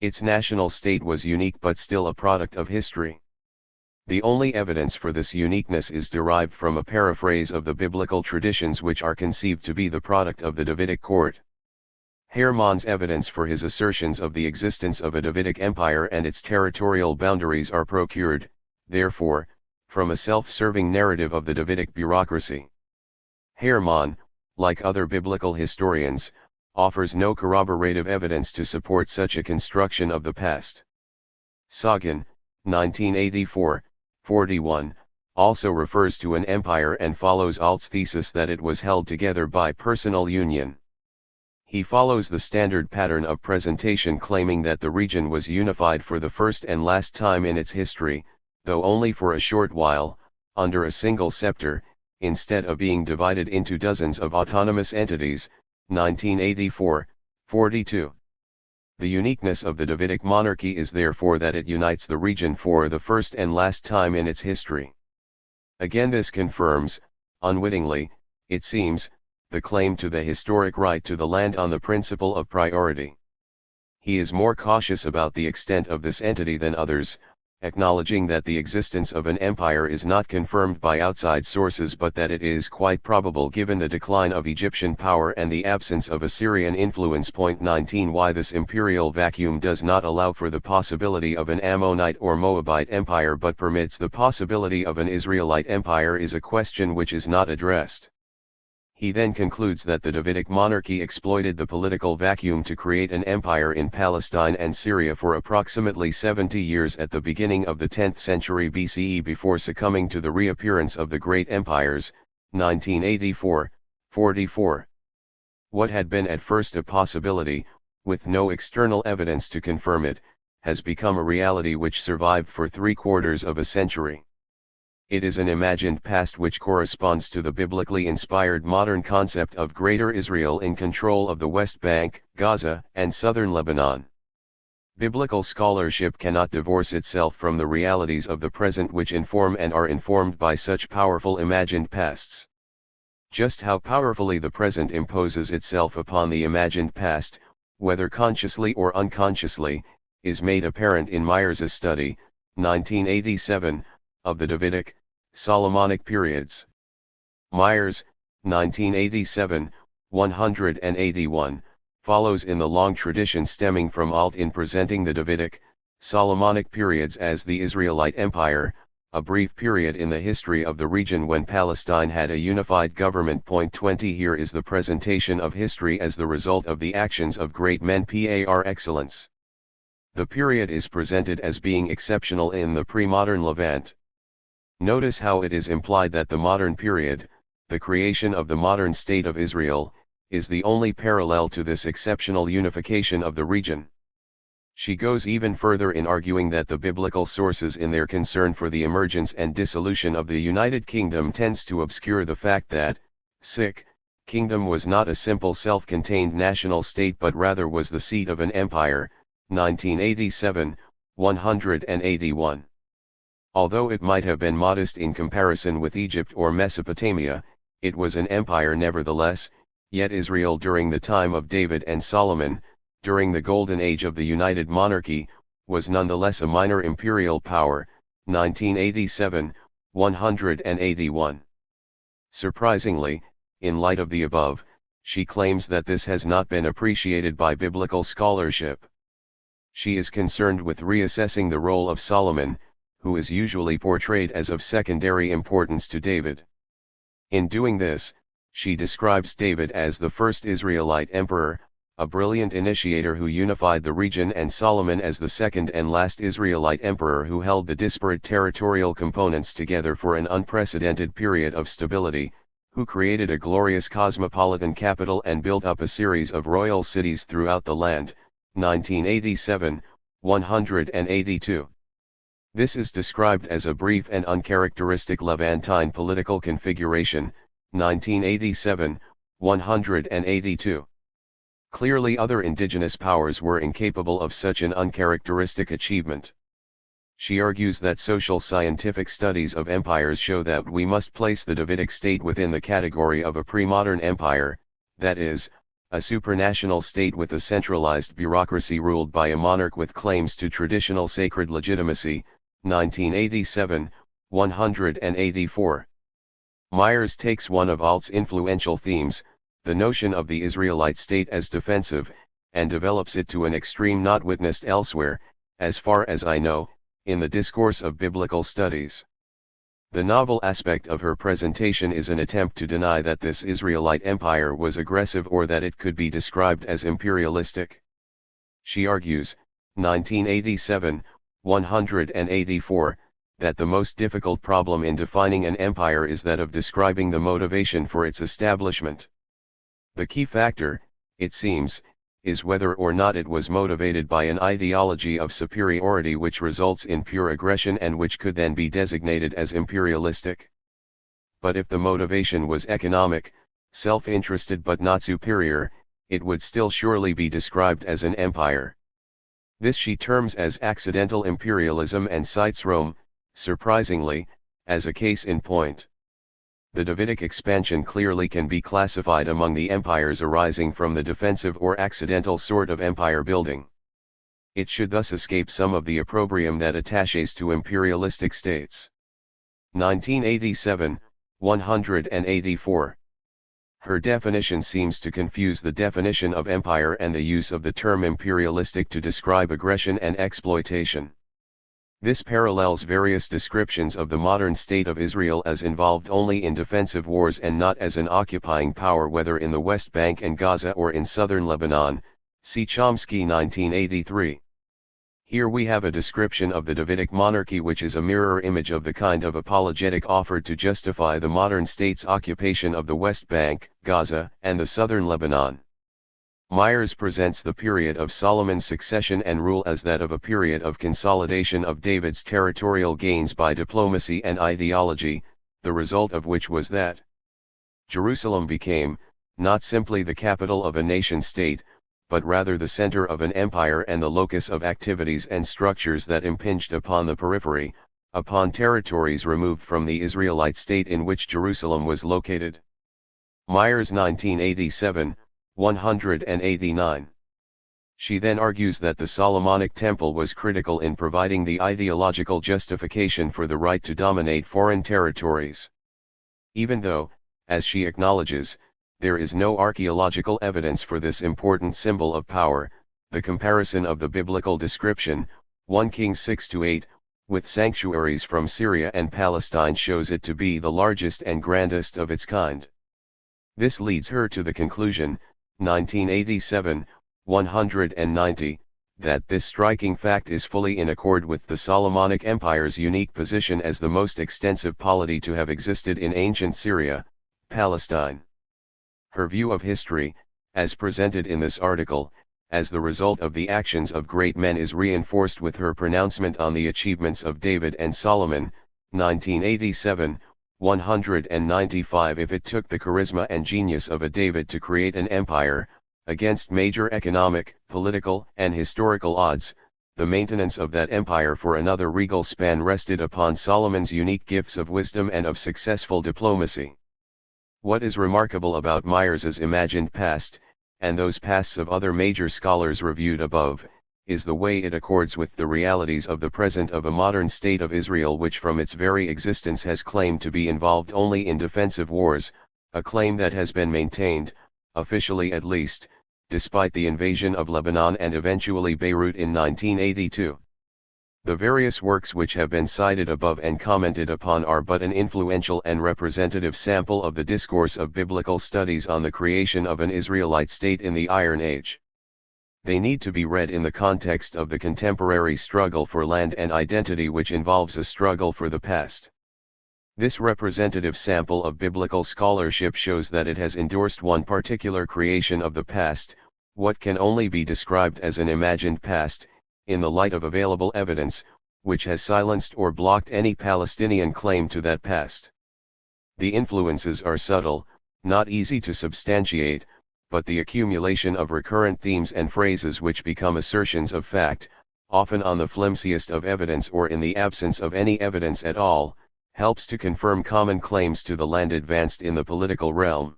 Its national state was unique but still a product of history. The only evidence for this uniqueness is derived from a paraphrase of the biblical traditions which are conceived to be the product of the Davidic court. Hermann's evidence for his assertions of the existence of a Davidic empire and its territorial boundaries are procured, therefore, from a self-serving narrative of the Davidic bureaucracy. Hermann, like other biblical historians, offers no corroborative evidence to support such a construction of the past. Sagan, 1984, 41, also refers to an empire and follows Alt's thesis that it was held together by personal union. He follows the standard pattern of presentation claiming that the region was unified for the first and last time in its history, though only for a short while, under a single scepter, instead of being divided into dozens of autonomous entities. 1984, 42. The uniqueness of the Davidic monarchy is therefore that it unites the region for the first and last time in its history. Again this confirms, unwittingly, it seems, the claim to the historic right to the land on the principle of priority. he is more cautious about the extent of this entity than others, acknowledging that the existence of an empire is not confirmed by outside sources but that it is quite probable given the decline of Egyptian power and the absence of Assyrian influence. 19 Why this imperial vacuum does not allow for the possibility of an Ammonite or Moabite empire but permits the possibility of an Israelite empire is a question which is not addressed. He then concludes that the Davidic monarchy exploited the political vacuum to create an empire in Palestine and Syria for approximately 70 years at the beginning of the 10th century BCE before succumbing to the reappearance of the great empires, 1984-44. What had been at first a possibility, with no external evidence to confirm it, has become a reality which survived for 3/4 of a century. It is an imagined past which corresponds to the biblically inspired modern concept of Greater Israel in control of the West Bank, Gaza, and southern Lebanon. Biblical scholarship cannot divorce itself from the realities of the present which inform and are informed by such powerful imagined pasts. Just how powerfully the present imposes itself upon the imagined past, whether consciously or unconsciously, is made apparent in Myers's study, 1987, of the Davidic, Solomonic periods. Myers, 1987, 181, follows in the long tradition stemming from Alt in presenting the Davidic, Solomonic periods as the Israelite Empire, a brief period in the history of the region when Palestine had a unified government. 20 Here is the presentation of history as the result of the actions of great men par excellence. The period is presented as being exceptional in the pre-modern Levant. Notice how it is implied that the modern period, the creation of the modern state of Israel, is the only parallel to this exceptional unification of the region. She goes even further in arguing that the biblical sources in their concern for the emergence and dissolution of the United Kingdom tends to obscure the fact that, kingdom was not a simple self-contained national state but rather was the seat of an empire, 1987, 181. Although it might have been modest in comparison with Egypt or Mesopotamia, it was an empire nevertheless, yet Israel during the time of David and Solomon, during the golden age of the United Monarchy, was nonetheless a minor imperial power, 1987, 181. Surprisingly, in light of the above, she claims that this has not been appreciated by biblical scholarship. She is concerned with reassessing the role of Solomon, who is usually portrayed as of secondary importance to David. In doing this, she describes David as the first Israelite emperor, a brilliant initiator who unified the region, and Solomon as the second and last Israelite emperor who held the disparate territorial components together for an unprecedented period of stability, who created a glorious cosmopolitan capital and built up a series of royal cities throughout the land, 1987, 182. This is described as a brief and uncharacteristic Levantine political configuration, 1987, 182. Clearly other indigenous powers were incapable of such an uncharacteristic achievement. She argues that social scientific studies of empires show that we must place the Davidic state within the category of a pre-modern empire, that is, a supranational state with a centralized bureaucracy ruled by a monarch with claims to traditional sacred legitimacy, 1987, 184. Myers takes one of Alt's influential themes, the notion of the Israelite state as defensive, and develops it to an extreme not witnessed elsewhere, as far as I know, in the discourse of biblical studies. The novel aspect of her presentation is an attempt to deny that this Israelite empire was aggressive or that it could be described as imperialistic. She argues, 1987, 184, that the most difficult problem in defining an empire is that of describing the motivation for its establishment. The key factor, it seems, is whether or not it was motivated by an ideology of superiority which results in pure aggression and which could then be designated as imperialistic. But if the motivation was economic, self-interested but not superior, it would still surely be described as an empire. This she terms as accidental imperialism and cites Rome, surprisingly, as a case in point. The Davidic expansion clearly can be classified among the empires arising from the defensive or accidental sort of empire building. It should thus escape some of the opprobrium that attaches to imperialistic states. 1987, 184. Her definition seems to confuse the definition of empire and the use of the term imperialistic to describe aggression and exploitation. This parallels various descriptions of the modern state of Israel as involved only in defensive wars and not as an occupying power, whether in the West Bank and Gaza or in southern Lebanon. See Chomsky 1983. Here we have a description of the Davidic monarchy which is a mirror image of the kind of apologetic offered to justify the modern state's occupation of the West Bank, Gaza, and the southern Lebanon. Myers presents the period of Solomon's succession and rule as that of a period of consolidation of David's territorial gains by diplomacy and ideology, the result of which was that Jerusalem became, not simply the capital of a nation-state, but rather the center of an empire and the locus of activities and structures that impinged upon the periphery, upon territories removed from the Israelite state in which Jerusalem was located. Myers 1987, 189. She then argues that the Solomonic Temple was critical in providing the ideological justification for the right to dominate foreign territories. Even though, as she acknowledges, there is no archaeological evidence for this important symbol of power, the comparison of the biblical description, 1 Kings 6-8, with sanctuaries from Syria and Palestine shows it to be the largest and grandest of its kind. This leads her to the conclusion, 1987, 190, that this striking fact is fully in accord with the Solomonic Empire's unique position as the most extensive polity to have existed in ancient Syria, Palestine. Her view of history, as presented in this article, as the result of the actions of great men is reinforced with her pronouncement on the achievements of David and Solomon, 1987, 195. If it took the charisma and genius of a David to create an empire, against major economic, political, and historical odds, the maintenance of that empire for another regal span rested upon Solomon's unique gifts of wisdom and of successful diplomacy. What is remarkable about Myers's imagined past, and those pasts of other major scholars reviewed above, is the way it accords with the realities of the present of a modern state of Israel which from its very existence has claimed to be involved only in defensive wars, a claim that has been maintained, officially at least, despite the invasion of Lebanon and eventually Beirut in 1982. The various works which have been cited above and commented upon are but an influential and representative sample of the discourse of biblical studies on the creation of an Israelite state in the Iron Age. They need to be read in the context of the contemporary struggle for land and identity which involves a struggle for the past. This representative sample of biblical scholarship shows that it has endorsed one particular creation of the past, what can only be described as an imagined past, in the light of available evidence, which has silenced or blocked any Palestinian claim to that past. The influences are subtle, not easy to substantiate, but the accumulation of recurrent themes and phrases which become assertions of fact, often on the flimsiest of evidence or in the absence of any evidence at all, helps to confirm common claims to the land advanced in the political realm.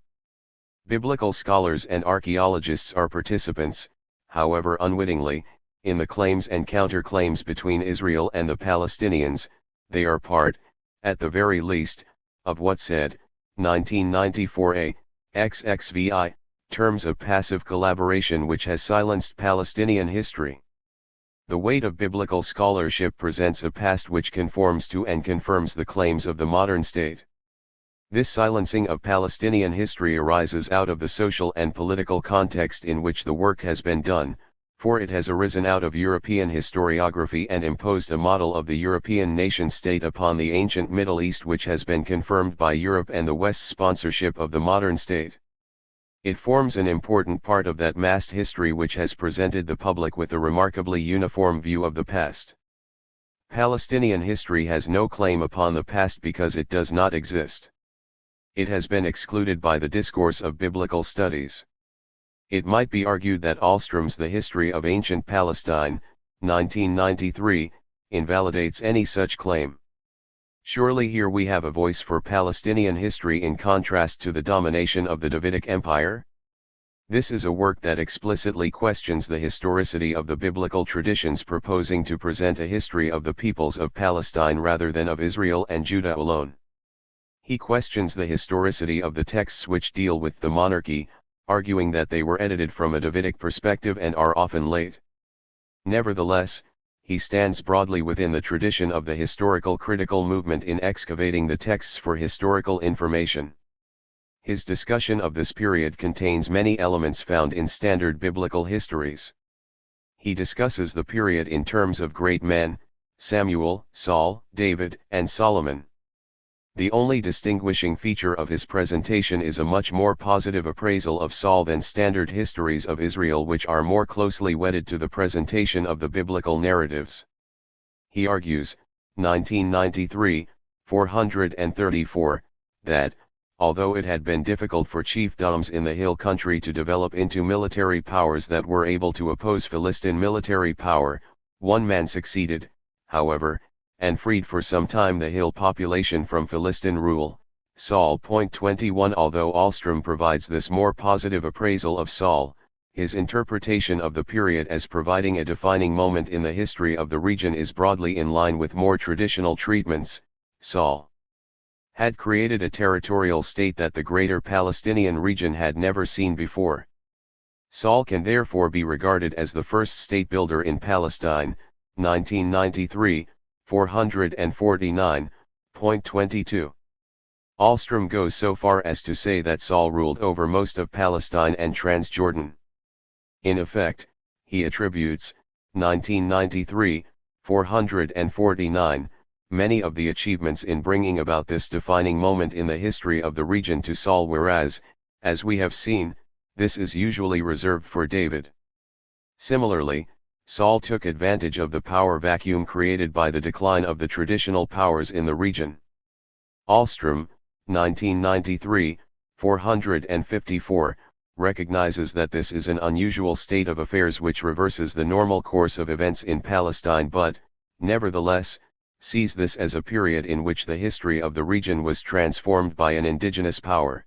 Biblical scholars and archaeologists are participants, however unwittingly, in the claims and counterclaims between Israel and the Palestinians. They are part, at the very least, of what said, 1994a, XXVI, terms of passive collaboration which has silenced Palestinian history. The weight of biblical scholarship presents a past which conforms to and confirms the claims of the modern state. This silencing of Palestinian history arises out of the social and political context in which the work has been done, for it has arisen out of European historiography and imposed a model of the European nation-state upon the ancient Middle East which has been confirmed by Europe and the West's sponsorship of the modern state. It forms an important part of that massed history which has presented the public with a remarkably uniform view of the past. Palestinian history has no claim upon the past because it does not exist. It has been excluded by the discourse of biblical studies. It might be argued that Ahlstrom's The History of Ancient Palestine, 1993, invalidates any such claim. Surely here we have a voice for Palestinian history in contrast to the domination of the Davidic Empire? This is a work that explicitly questions the historicity of the biblical traditions, proposing to present a history of the peoples of Palestine rather than of Israel and Judah alone. He questions the historicity of the texts which deal with the monarchy, arguing that they were edited from a Davidic perspective and are often late. Nevertheless, he stands broadly within the tradition of the historical critical movement in excavating the texts for historical information. His discussion of this period contains many elements found in standard biblical histories. He discusses the period in terms of great men: Samuel, Saul, David, and Solomon. The only distinguishing feature of his presentation is a much more positive appraisal of Saul than standard histories of Israel, which are more closely wedded to the presentation of the biblical narratives. He argues, 1993, 434, that, although it had been difficult for chiefdoms in the hill country to develop into military powers that were able to oppose Philistine military power, one man succeeded, however, and freed for some time the hill population from Philistine rule, Saul. 21. Although Ahlstrom provides this more positive appraisal of Saul, his interpretation of the period as providing a defining moment in the history of the region is broadly in line with more traditional treatments. Saul had created a territorial state that the greater Palestinian region had never seen before. Saul can therefore be regarded as the first state builder in Palestine. 1993, 449.22. Ahlstrom goes so far as to say that Saul ruled over most of Palestine and Transjordan. In effect, he attributes, 1993, 449, many of the achievements in bringing about this defining moment in the history of the region to Saul, whereas, as we have seen, this is usually reserved for David. Similarly, Saul took advantage of the power vacuum created by the decline of the traditional powers in the region. Ahlstrom, 1993, 454, recognizes that this is an unusual state of affairs which reverses the normal course of events in Palestine, but, nevertheless, sees this as a period in which the history of the region was transformed by an indigenous power.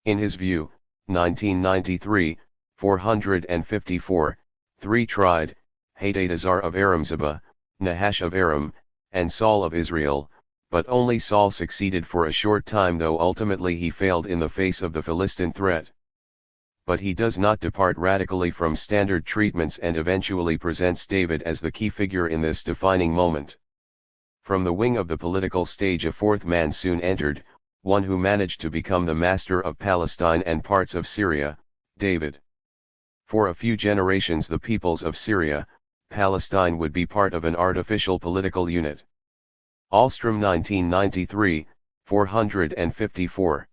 In his view, 1993, 454, three tried, Hadadezar of Aram-Zebah, Nahash of Aram, and Saul of Israel, but only Saul succeeded for a short time, though ultimately he failed in the face of the Philistine threat. But he does not depart radically from standard treatments and eventually presents David as the key figure in this defining moment. From the wing of the political stage a fourth man soon entered, one who managed to become the master of Palestine and parts of Syria, David. For a few generations the peoples of Syria, Palestine would be part of an artificial political unit. Ahlstrom, 1993, 454.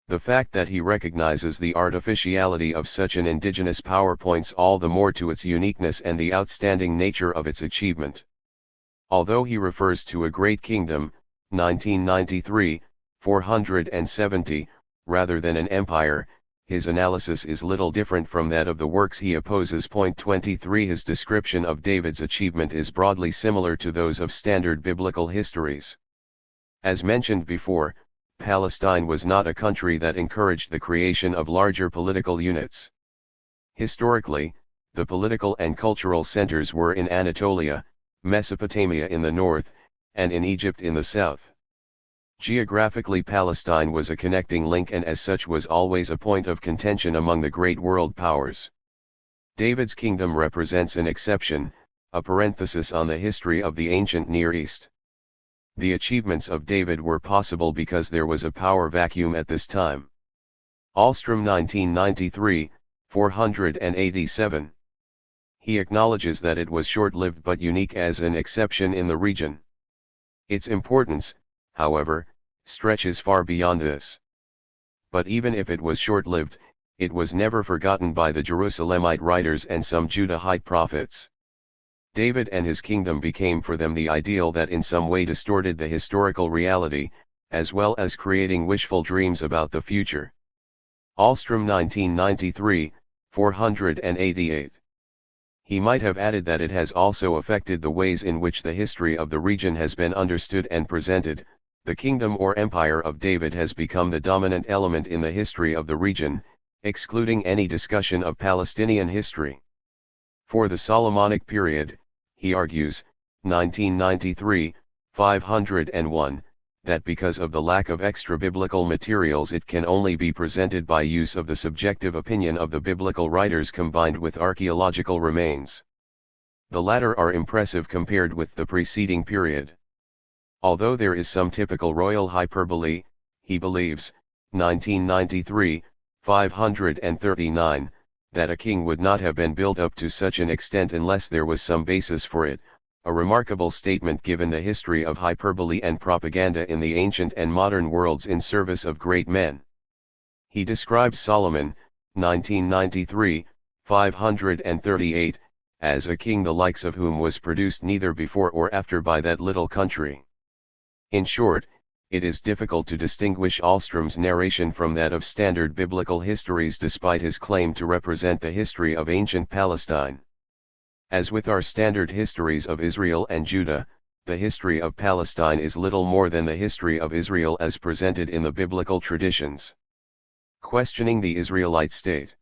The fact that he recognizes the artificiality of such an indigenous power points all the more to its uniqueness and the outstanding nature of its achievement. Although he refers to a great kingdom, 1993, 470, rather than an empire, his analysis is little different from that of the works he opposes. 23. His description of David's achievement is broadly similar to those of standard biblical histories. As mentioned before, Palestine was not a country that encouraged the creation of larger political units. Historically, the political and cultural centers were in Anatolia, Mesopotamia in the north, and in Egypt in the south. Geographically, Palestine was a connecting link and as such was always a point of contention among the great world powers. David's kingdom represents an exception, a parenthesis on the history of the ancient Near East. The achievements of David were possible because there was a power vacuum at this time. Ahlstrom, 1993, 487. He acknowledges that it was short-lived but unique as an exception in the region. Its importance, however, stretches far beyond this. But even if it was short-lived, it was never forgotten by the Jerusalemite writers and some Judahite prophets. David and his kingdom became for them the ideal that in some way distorted the historical reality, as well as creating wishful dreams about the future. Ahlstrom, 1993, 488. He might have added that it has also affected the ways in which the history of the region has been understood and presented. The kingdom or empire of David has become the dominant element in the history of the region, excluding any discussion of Palestinian history. For the Solomonic period, he argues, 1993, 501, that because of the lack of extra-biblical materials it can only be presented by use of the subjective opinion of the biblical writers combined with archaeological remains. The latter are impressive compared with the preceding period. Although there is some typical royal hyperbole, he believes, 1993, 539, that a king would not have been built up to such an extent unless there was some basis for it, a remarkable statement given the history of hyperbole and propaganda in the ancient and modern worlds in service of great men. He describes Solomon, 1993, 538, as a king the likes of whom was produced neither before or after by that little country. In short, it is difficult to distinguish Ahlstrom's narration from that of standard biblical histories despite his claim to represent the history of ancient Palestine. As with our standard histories of Israel and Judah, the history of Palestine is little more than the history of Israel as presented in the biblical traditions. Questioning the Israelite State.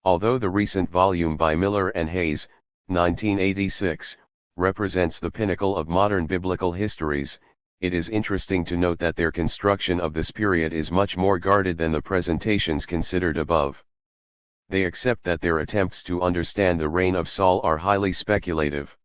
Although the recent volume by Miller and Hayes, 1986, represents the pinnacle of modern biblical histories, it is interesting to note that their construction of this period is much more guarded than the presentations considered above. They accept that their attempts to understand the reign of Saul are highly speculative.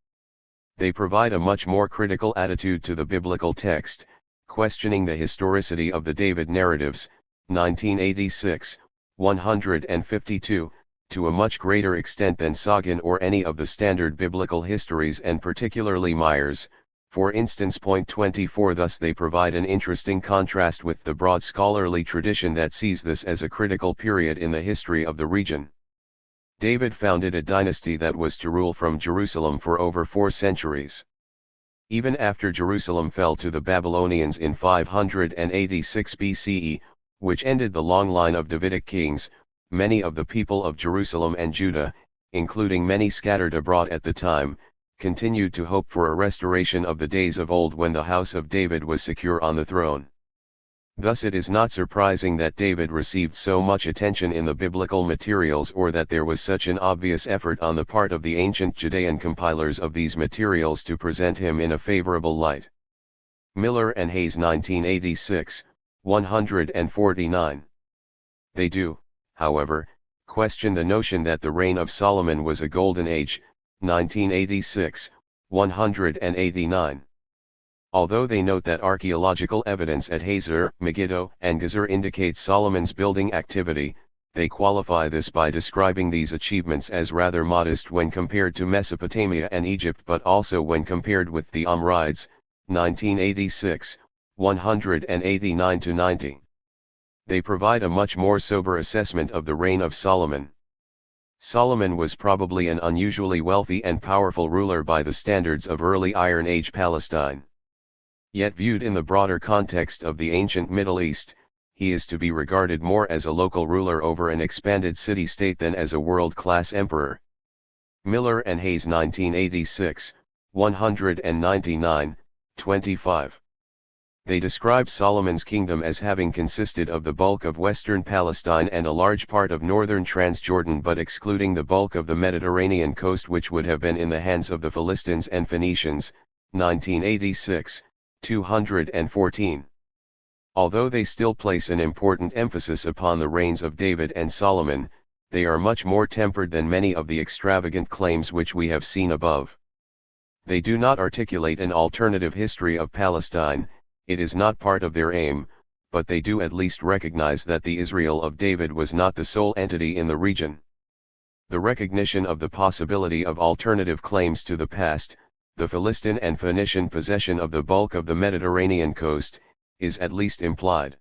They provide a much more critical attitude to the biblical text, questioning the historicity of the David narratives, 1986, 152, to a much greater extent than Sagan or any of the standard biblical histories and particularly Myers, for instance. Point 24. Thus they provide an interesting contrast with the broad scholarly tradition that sees this as a critical period in the history of the region. David founded a dynasty that was to rule from Jerusalem for over 4 centuries. Even after Jerusalem fell to the Babylonians in 586 BCE, which ended the long line of Davidic kings, many of the people of Jerusalem and Judah, including many scattered abroad at the time, continued to hope for a restoration of the days of old when the house of David was secure on the throne. Thus it is not surprising that David received so much attention in the biblical materials or that there was such an obvious effort on the part of the ancient Judean compilers of these materials to present him in a favorable light. Miller and Hayes 1986, 149. They do, however, question the notion that the reign of Solomon was a golden age, 1986, 189. Although they note that archaeological evidence at Hazor, Megiddo, and Gezer indicates Solomon's building activity, they qualify this by describing these achievements as rather modest when compared to Mesopotamia and Egypt but also when compared with the Amrides, 1986, 189-90. They provide a much more sober assessment of the reign of Solomon. Solomon was probably an unusually wealthy and powerful ruler by the standards of early Iron Age Palestine. Yet viewed in the broader context of the ancient Middle East, he is to be regarded more as a local ruler over an expanded city-state than as a world-class emperor. Miller and Hayes 1986, 199, 25. They describe Solomon's kingdom as having consisted of the bulk of western Palestine and a large part of northern Transjordan but excluding the bulk of the Mediterranean coast which would have been in the hands of the Philistines and Phoenicians, 1986, 214. Although they still place an important emphasis upon the reigns of David and Solomon, they are much more tempered than many of the extravagant claims which we have seen above. They do not articulate an alternative history of Palestine. It is not part of their aim, but they do at least recognize that the Israel of David was not the sole entity in the region. The recognition of the possibility of alternative claims to the past, the Philistine and Phoenician possession of the bulk of the Mediterranean coast, is at least implied.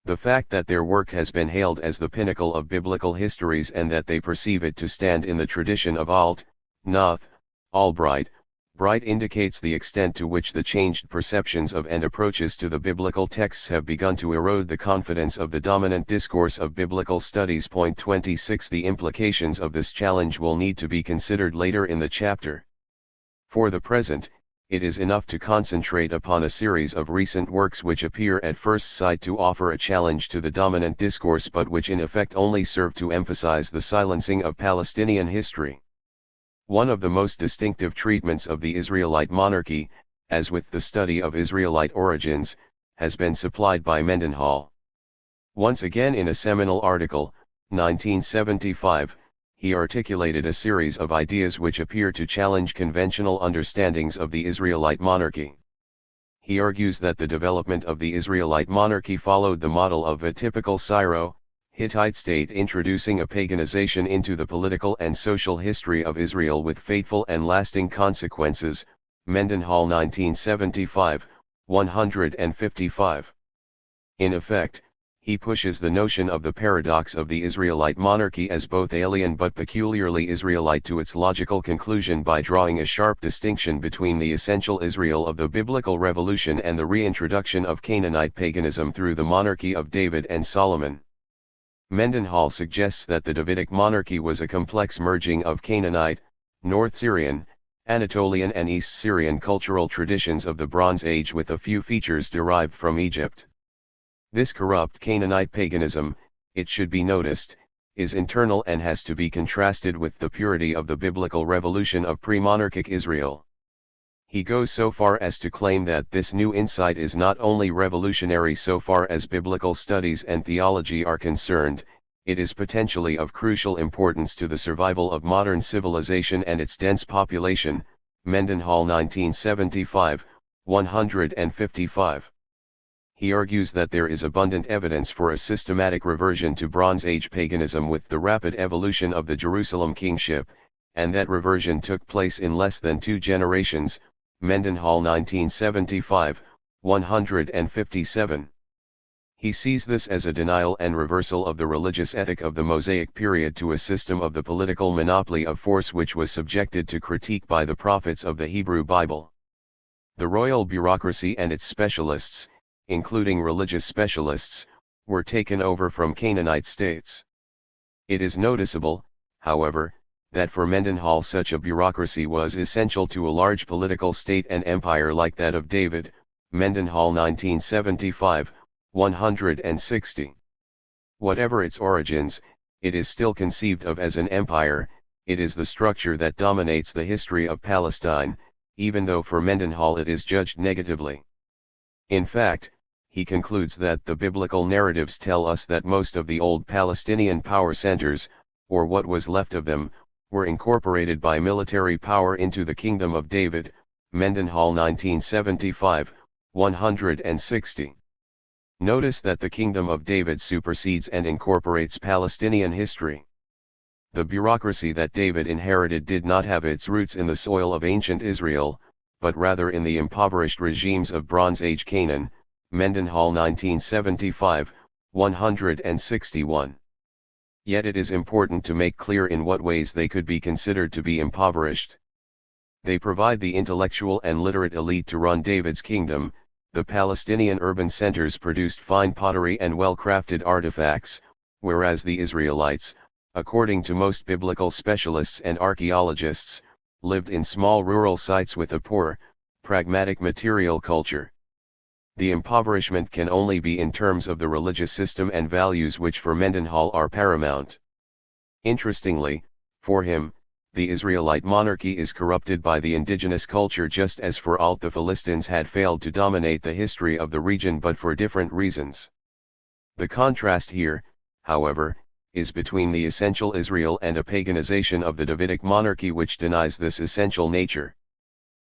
The fact that their work has been hailed as the pinnacle of biblical histories and that they perceive it to stand in the tradition of Alt, Noth, Albright, Bright indicates the extent to which the changed perceptions of and approaches to the biblical texts have begun to erode the confidence of the dominant discourse of biblical studies. Point 26. The implications of this challenge will need to be considered later in the chapter. For the present, it is enough to concentrate upon a series of recent works which appear at first sight to offer a challenge to the dominant discourse but which in effect only serve to emphasize the silencing of Palestinian history. One of the most distinctive treatments of the Israelite monarchy, as with the study of Israelite origins, has been supplied by Mendenhall. Once again in a seminal article, 1975, he articulated a series of ideas which appear to challenge conventional understandings of the Israelite monarchy. He argues that the development of the Israelite monarchy followed the model of a typical Syro-Hittite state, introducing a paganization into the political and social history of Israel with fateful and lasting consequences. Mendenhall 1975, 155. In effect, he pushes the notion of the paradox of the Israelite monarchy as both alien but peculiarly Israelite to its logical conclusion by drawing a sharp distinction between the essential Israel of the biblical revolution and the reintroduction of Canaanite paganism through the monarchy of David and Solomon. Mendenhall suggests that the Davidic monarchy was a complex merging of Canaanite, North Syrian, Anatolian and East Syrian cultural traditions of the Bronze Age with a few features derived from Egypt. This corrupt Canaanite paganism, it should be noticed, is internal and has to be contrasted with the purity of the biblical revolution of pre-monarchic Israel. He goes so far as to claim that this new insight is not only revolutionary so far as biblical studies and theology are concerned, it is potentially of crucial importance to the survival of modern civilization and its dense population. Mendenhall 1975, 155. He argues that there is abundant evidence for a systematic reversion to Bronze Age paganism with the rapid evolution of the Jerusalem kingship, and that reversion took place in less than 2 generations. Mendenhall 1975, 157. He sees this as a denial and reversal of the religious ethic of the Mosaic period to a system of the political monopoly of force which was subjected to critique by the prophets of the Hebrew Bible. The royal bureaucracy and its specialists, including religious specialists, were taken over from Canaanite states. It is noticeable, however, that for Mendenhall such a bureaucracy was essential to a large political state and empire like that of David. Mendenhall 1975, 160. Whatever its origins, it is still conceived of as an empire. It is the structure that dominates the history of Palestine, even though for Mendenhall it is judged negatively. In fact, he concludes that the biblical narratives tell us that most of the old Palestinian power centers, or what was left of them, were incorporated by military power into the Kingdom of David. Mendenhall 1975, 160. Notice that the Kingdom of David supersedes and incorporates Palestinian history. The bureaucracy that David inherited did not have its roots in the soil of ancient Israel, but rather in the impoverished regimes of Bronze Age Canaan. Mendenhall 1975, 161. Yet it is important to make clear in what ways they could be considered to be impoverished. They provide the intellectual and literate elite to run David's kingdom. The Palestinian urban centers produced fine pottery and well-crafted artifacts, whereas the Israelites, according to most biblical specialists and archaeologists, lived in small rural sites with a poor, pragmatic material culture. The impoverishment can only be in terms of the religious system and values which for Mendenhall are paramount. Interestingly, for him, the Israelite monarchy is corrupted by the indigenous culture just as for Alt the Philistines had failed to dominate the history of the region but for different reasons. The contrast here, however, is between the essential Israel and a paganization of the Davidic monarchy which denies this essential nature.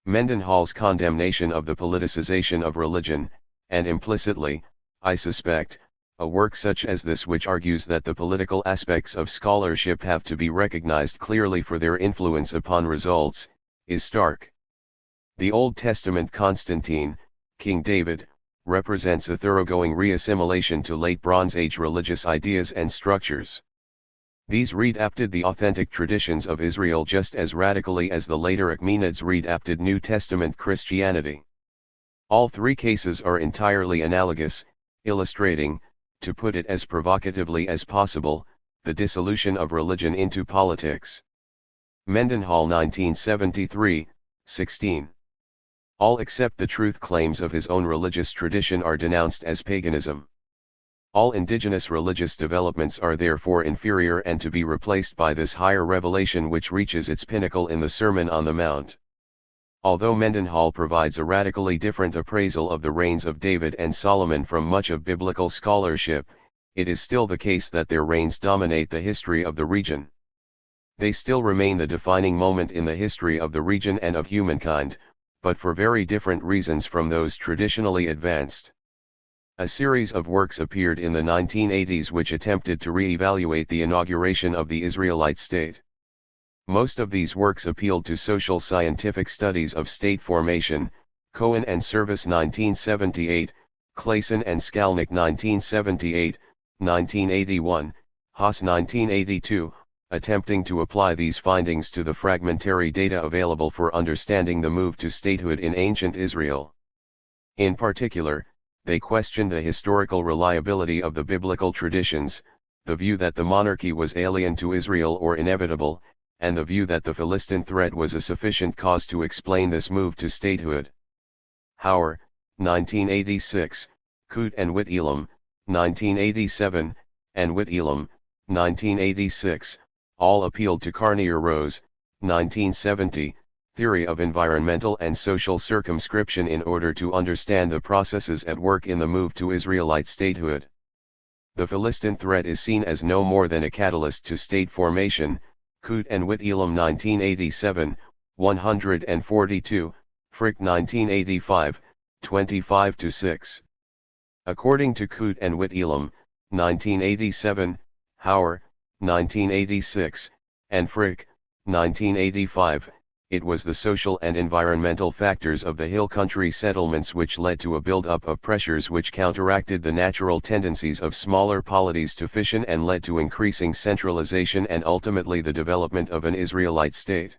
Mendenhall's condemnation of the politicization of religion, and implicitly, I suspect, a work such as this which argues that the political aspects of scholarship have to be recognized clearly for their influence upon results, is stark. The Old Testament Constantine, King David, represents a thoroughgoing reassimilation to late Bronze Age religious ideas and structures. These readapted the authentic traditions of Israel just as radically as the later Achaemenids readapted New Testament Christianity. All 3 cases are entirely analogous, illustrating, to put it as provocatively as possible, the dissolution of religion into politics. Mendenhall 1973, 16. All except the truth claims of his own religious tradition are denounced as paganism. All indigenous religious developments are therefore inferior and to be replaced by this higher revelation which reaches its pinnacle in the Sermon on the Mount. Although Mendenhall provides a radically different appraisal of the reigns of David and Solomon from much of biblical scholarship, it is still the case that their reigns dominate the history of the region. They still remain the defining moment in the history of the region and of humankind, but for very different reasons from those traditionally advanced. A series of works appeared in the 1980s which attempted to re-evaluate the inauguration of the Israelite state. Most of these works appealed to social scientific studies of state formation, Cohen and Service 1978, Clayson and Skalnick 1978, 1981, Haas 1982, attempting to apply these findings to the fragmentary data available for understanding the move to statehood in ancient Israel. In particular, they questioned the historical reliability of the biblical traditions, the view that the monarchy was alien to Israel or inevitable, and the view that the Philistine threat was a sufficient cause to explain this move to statehood. Hauer, 1986, Coote and Whitelam, 1987, and Whitelam, 1986, all appealed to Carnier Rose, 1970, theory of environmental and social circumscription in order to understand the processes at work in the move to Israelite statehood. The Philistine threat is seen as no more than a catalyst to state formation, Coote and Whitelam 1987, 142, Frick 1985, 25-6. According to Coote and Whitelam, 1987, Hauer, 1986, and Frick, 1985, it was the social and environmental factors of the hill country settlements which led to a build-up of pressures which counteracted the natural tendencies of smaller polities to fission and led to increasing centralization and ultimately the development of an Israelite state.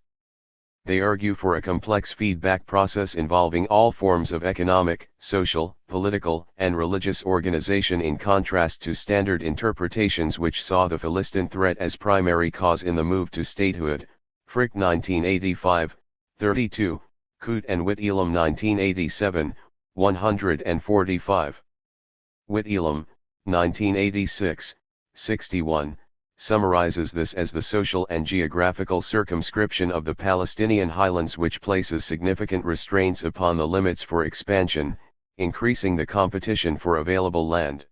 They argue for a complex feedback process involving all forms of economic, social, political, and religious organization in contrast to standard interpretations which saw the Philistine threat as primary cause in the move to statehood. Frick 1985, 32, Coote and Whitelam 1987, 145. Whitelam, 1986, 61, summarizes this as the social and geographical circumscription of the Palestinian highlands which places significant restraints upon the limits for expansion, increasing the competition for available land.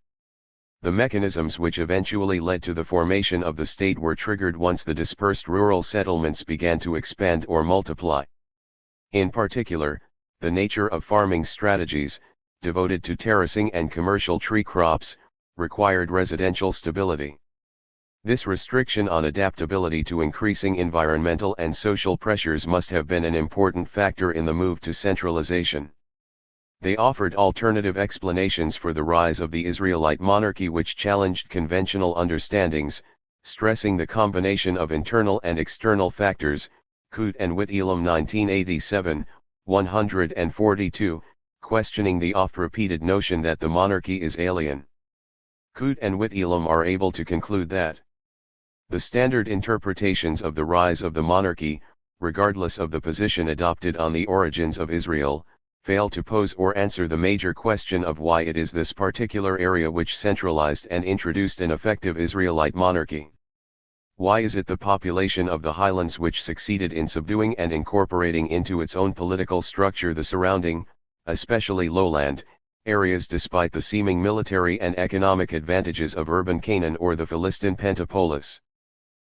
The mechanisms which eventually led to the formation of the state were triggered once the dispersed rural settlements began to expand or multiply. In particular, the nature of farming strategies, devoted to terracing and commercial tree crops, required residential stability. This restriction on adaptability to increasing environmental and social pressures must have been an important factor in the move to centralization. They offered alternative explanations for the rise of the Israelite monarchy which challenged conventional understandings, stressing the combination of internal and external factors. Coote and Whitelam 1987, 142, questioning the oft-repeated notion that the monarchy is alien. Coote and Whitelam are able to conclude that the standard interpretations of the rise of the monarchy, regardless of the position adopted on the origins of Israel, fail to pose or answer the major question of why it is this particular area which centralized and introduced an effective Israelite monarchy. Why is it the population of the highlands which succeeded in subduing and incorporating into its own political structure the surrounding, especially lowland, areas despite the seeming military and economic advantages of urban Canaan or the Philistine Pentapolis?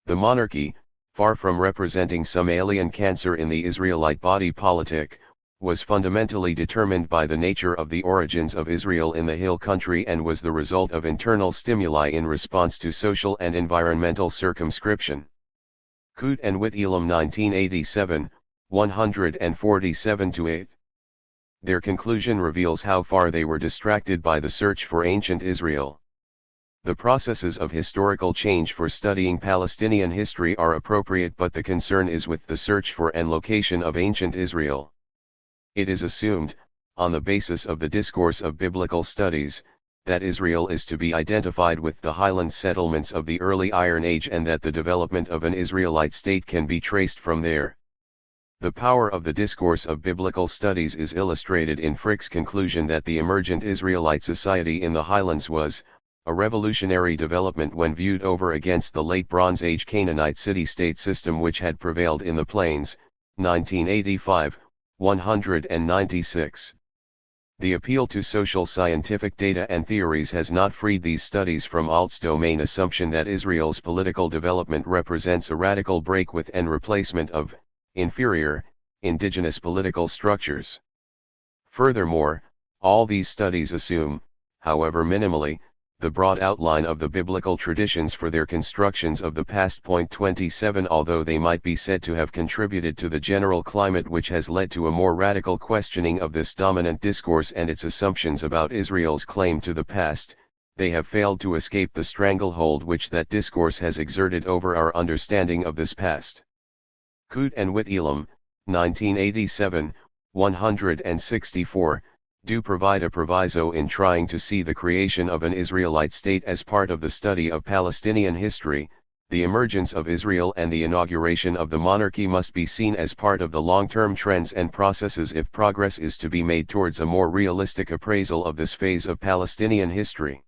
The monarchy, far from representing some alien cancer in the Israelite body politic, was fundamentally determined by the nature of the origins of Israel in the hill country and was the result of internal stimuli in response to social and environmental circumscription. Coote and Whitelam 1987, 147-8. Their conclusion reveals how far they were distracted by the search for ancient Israel. The processes of historical change for studying Palestinian history are appropriate, but the concern is with the search for and location of ancient Israel. It is assumed, on the basis of the discourse of biblical studies, that Israel is to be identified with the highland settlements of the early Iron Age and that the development of an Israelite state can be traced from there. The power of the discourse of biblical studies is illustrated in Frick's conclusion that the emergent Israelite society in the highlands was a revolutionary development when viewed over against the late Bronze Age Canaanite city-state system which had prevailed in the plains, 1985, 196. The appeal to social scientific data and theories has not freed these studies from Alt's domain assumption that Israel's political development represents a radical break with and replacement of inferior, indigenous political structures. Furthermore, all these studies assume, however minimally, the broad outline of the biblical traditions for their constructions of the past. 27 Although they might be said to have contributed to the general climate which has led to a more radical questioning of this dominant discourse and its assumptions about Israel's claim to the past, they have failed to escape the stranglehold which that discourse has exerted over our understanding of this past. Coote and Whitelam, 1987, 164, do provide a proviso in trying to see the creation of an Israelite state as part of the study of Palestinian history. The emergence of Israel and the inauguration of the monarchy must be seen as part of the long-term trends and processes if progress is to be made towards a more realistic appraisal of this phase of Palestinian history.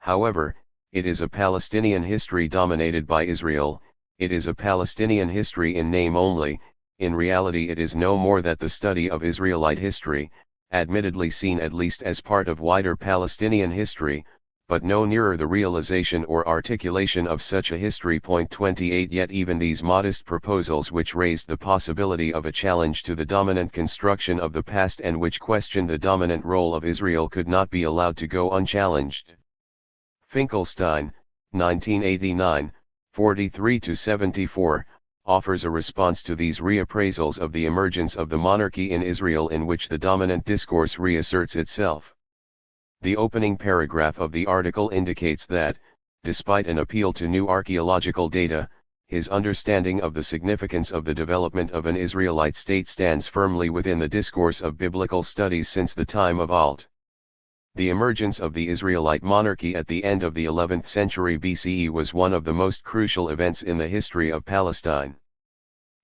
However, it is a Palestinian history dominated by Israel. It is a Palestinian history in name only. In reality it is no more than the study of Israelite history, admittedly seen at least as part of wider Palestinian history, but no nearer the realization or articulation of such a history. 28 Yet even these modest proposals which raised the possibility of a challenge to the dominant construction of the past and which questioned the dominant role of Israel could not be allowed to go unchallenged. Finkelstein, 1989, 43-74, offers a response to these reappraisals of the emergence of the monarchy in Israel in which the dominant discourse reasserts itself. The opening paragraph of the article indicates that, despite an appeal to new archaeological data, his understanding of the significance of the development of an Israelite state stands firmly within the discourse of biblical studies since the time of Alt. The emergence of the Israelite monarchy at the end of the 11th century BCE was one of the most crucial events in the history of Palestine.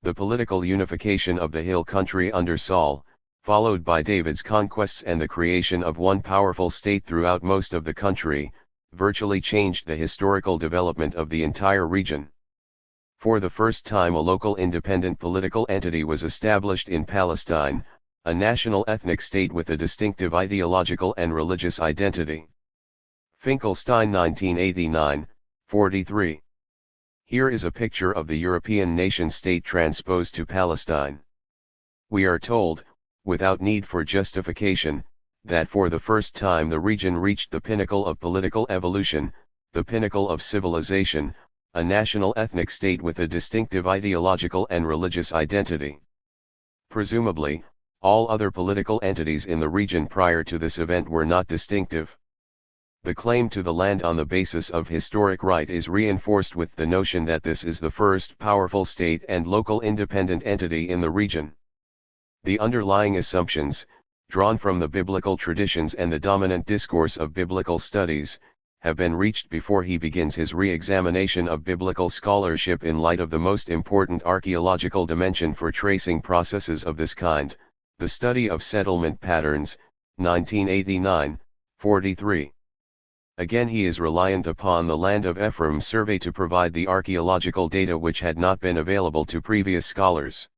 The political unification of the hill country under Saul, followed by David's conquests and the creation of one powerful state throughout most of the country, virtually changed the historical development of the entire region. For the first time a local independent political entity was established in Palestine, a national ethnic state with a distinctive ideological and religious identity. Finkelstein 1989, 43. Here is a picture of the European nation-state transposed to Palestine. We are told, without need for justification, that for the first time the region reached the pinnacle of political evolution, the pinnacle of civilization, a national ethnic state with a distinctive ideological and religious identity. Presumably, all other political entities in the region prior to this event were not distinctive. The claim to the land on the basis of historic right is reinforced with the notion that this is the first powerful state and local independent entity in the region. The underlying assumptions, drawn from the biblical traditions and the dominant discourse of biblical studies, have been reached before he begins his re-examination of biblical scholarship in light of the most important archaeological dimension for tracing processes of this kind, the study of settlement patterns, 1989, 43. Again he is reliant upon the Land of Ephraim survey to provide the archaeological data which had not been available to previous scholars.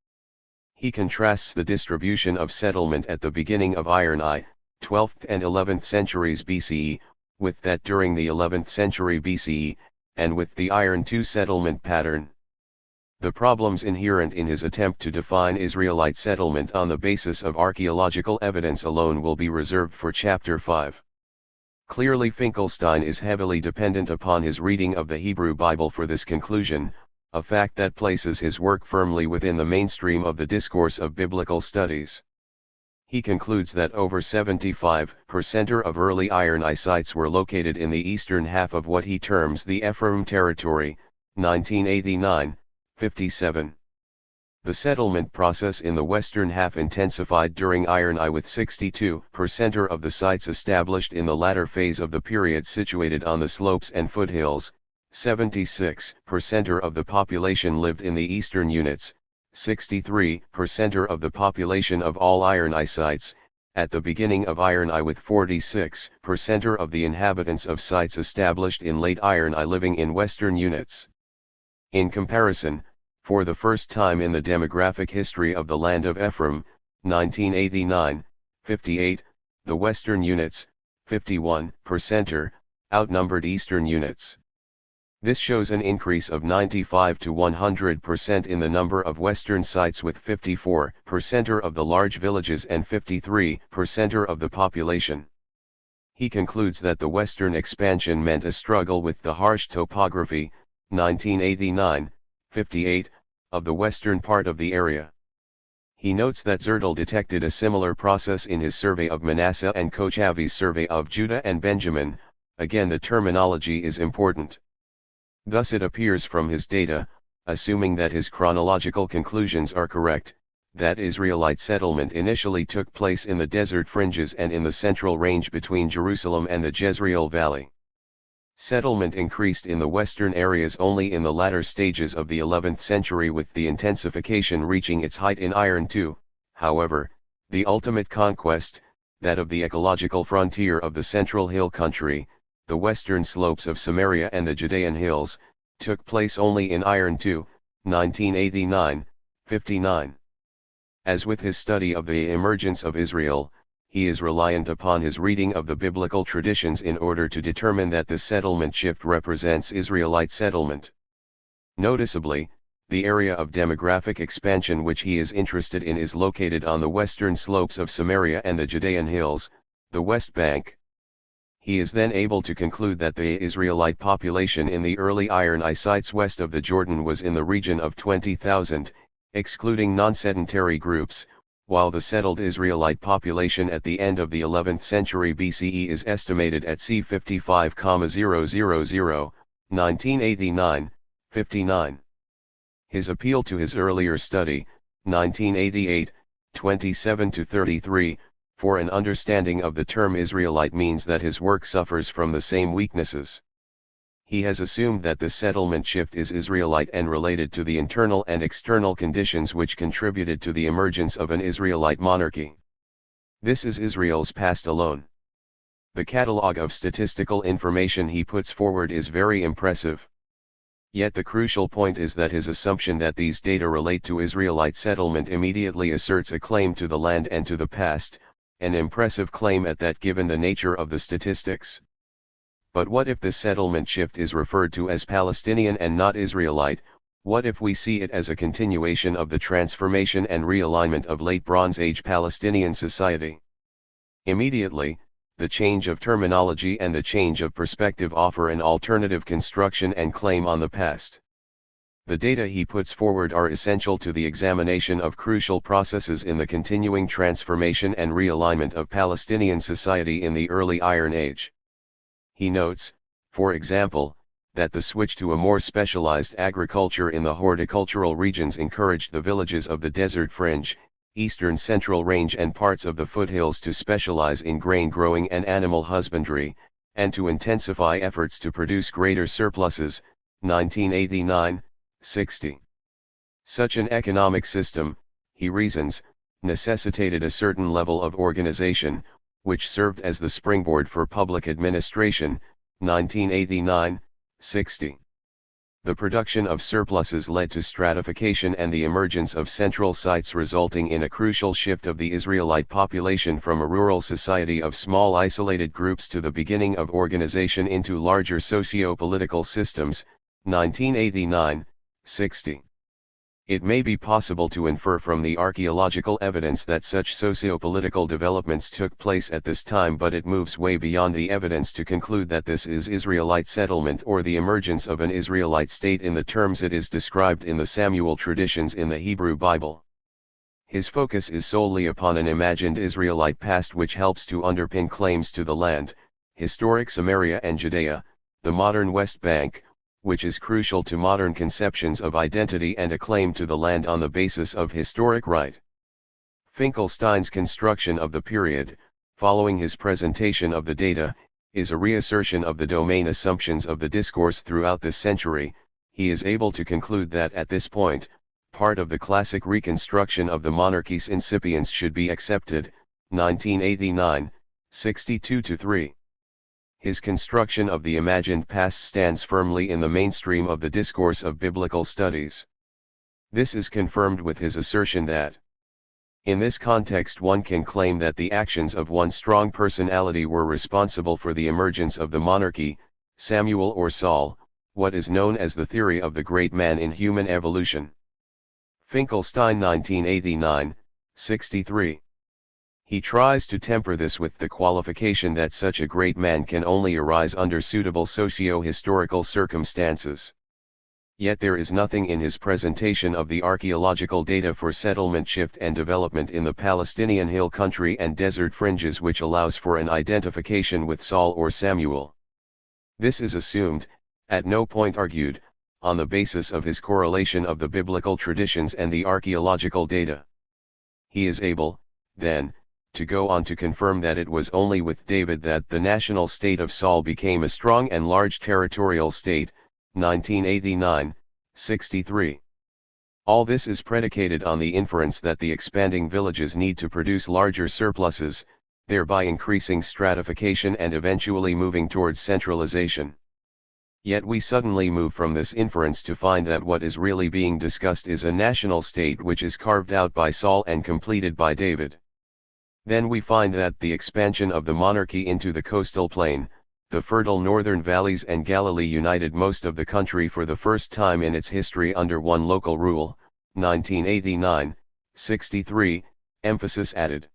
He contrasts the distribution of settlement at the beginning of Iron I, 12th and 11th centuries BCE, with that during the 11th century BCE, and with the Iron II settlement pattern. The problems inherent in his attempt to define Israelite settlement on the basis of archaeological evidence alone will be reserved for Chapter 5. Clearly Finkelstein is heavily dependent upon his reading of the Hebrew Bible for this conclusion, a fact that places his work firmly within the mainstream of the discourse of biblical studies. He concludes that over 75% of early Iron I sites were located in the eastern half of what he terms the Ephraim territory, 1989, 57. The settlement process in the western half intensified during Iron I with 62% of the sites established in the latter phase of the period situated on the slopes and foothills, 76% of the population lived in the eastern units, 63% of the population of all Iron I sites, at the beginning of Iron I, with 46% of the inhabitants of sites established in late Iron I living in Western units. In comparison, for the first time in the demographic history of the land of Ephraim, 1989, 58, the Western units, 51%, outnumbered Eastern units. This shows an increase of 95 to 100% in the number of Western sites, with 54% of the large villages and 53% of the population. He concludes that the Western expansion meant a struggle with the harsh topography, 1989, 58, of the western part of the area. He notes that Zertel detected a similar process in his survey of Manasseh and Kochavi's survey of Judah and Benjamin. Again, the terminology is important. Thus it appears from his data, assuming that his chronological conclusions are correct, that Israelite settlement initially took place in the desert fringes and in the central range between Jerusalem and the Jezreel Valley. Settlement increased in the western areas only in the latter stages of the 11th century, with the intensification reaching its height in Iron II. However, the ultimate conquest, that of the ecological frontier of the central hill country, the western slopes of Samaria and the Judean hills, took place only in Iron II, 1989, 59. As with his study of the emergence of Israel, he is reliant upon his reading of the biblical traditions in order to determine that the settlement shift represents Israelite settlement. Noticeably, the area of demographic expansion which he is interested in is located on the western slopes of Samaria and the Judean hills, the West Bank. He is then able to conclude that the Israelite population in the early Iron I sites west of the Jordan was in the region of 20,000, excluding non-sedentary groups, while the settled Israelite population at the end of the 11th century BCE is estimated at c. 55,000, 1989, 59. His appeal to his earlier study, 1988, 27-33, for an understanding of the term Israelite means that his work suffers from the same weaknesses. He has assumed that the settlement shift is Israelite and related to the internal and external conditions which contributed to the emergence of an Israelite monarchy. This is Israel's past alone. The catalogue of statistical information he puts forward is very impressive. Yet the crucial point is that his assumption that these data relate to Israelite settlement immediately asserts a claim to the land and to the past, an impressive claim at that given the nature of the statistics. But what if the settlement shift is referred to as Palestinian and not Israelite? What if we see it as a continuation of the transformation and realignment of late Bronze Age Palestinian society? Immediately, the change of terminology and the change of perspective offer an alternative construction and claim on the past. The data he puts forward are essential to the examination of crucial processes in the continuing transformation and realignment of Palestinian society in the early Iron Age. He notes, for example, that the switch to a more specialized agriculture in the horticultural regions encouraged the villages of the desert fringe, eastern central range and parts of the foothills to specialize in grain growing and animal husbandry, and to intensify efforts to produce greater surpluses, 1989, 60. Such an economic system, he reasons, necessitated a certain level of organization, which served as the springboard for public administration, 1989, 60. The production of surpluses led to stratification and the emergence of central sites, resulting in a crucial shift of the Israelite population from a rural society of small isolated groups to the beginning of organization into larger socio-political systems, 1989, 60. It may be possible to infer from the archaeological evidence that such socio-political developments took place at this time, but it moves way beyond the evidence to conclude that this is Israelite settlement or the emergence of an Israelite state in the terms it is described in the Samuel traditions in the Hebrew Bible. His focus is solely upon an imagined Israelite past which helps to underpin claims to the land, historic Samaria and Judea, the modern West Bank, which is crucial to modern conceptions of identity and a claim to the land on the basis of historic right. Finkelstein's construction of the period, following his presentation of the data, is a reassertion of the domain assumptions of the discourse throughout this century. He is able to conclude that at this point, part of the classic reconstruction of the monarchy's incipience should be accepted, 1989, 62-3. His construction of the imagined past stands firmly in the mainstream of the discourse of biblical studies. This is confirmed with his assertion that, in this context, one can claim that the actions of one strong personality were responsible for the emergence of the monarchy, Samuel or Saul, what is known as the theory of the great man in human evolution. Finkelstein, 1989, 63. He tries to temper this with the qualification that such a great man can only arise under suitable socio-historical circumstances. Yet there is nothing in his presentation of the archaeological data for settlement shift and development in the Palestinian hill country and desert fringes which allows for an identification with Saul or Samuel. This is assumed, at no point argued, on the basis of his correlation of the biblical traditions and the archaeological data. He is able, then, to go on to confirm that it was only with David that the national state of Saul became a strong and large territorial state, 1989, 63. All this is predicated on the inference that the expanding villages need to produce larger surpluses, thereby increasing stratification and eventually moving towards centralization. Yet we suddenly move from this inference to find that what is really being discussed is a national state which is carved out by Saul and completed by David. Then we find that the expansion of the monarchy into the coastal plain, the fertile northern valleys and Galilee united most of the country for the first time in its history under one local rule, 1989, 63, emphasis added.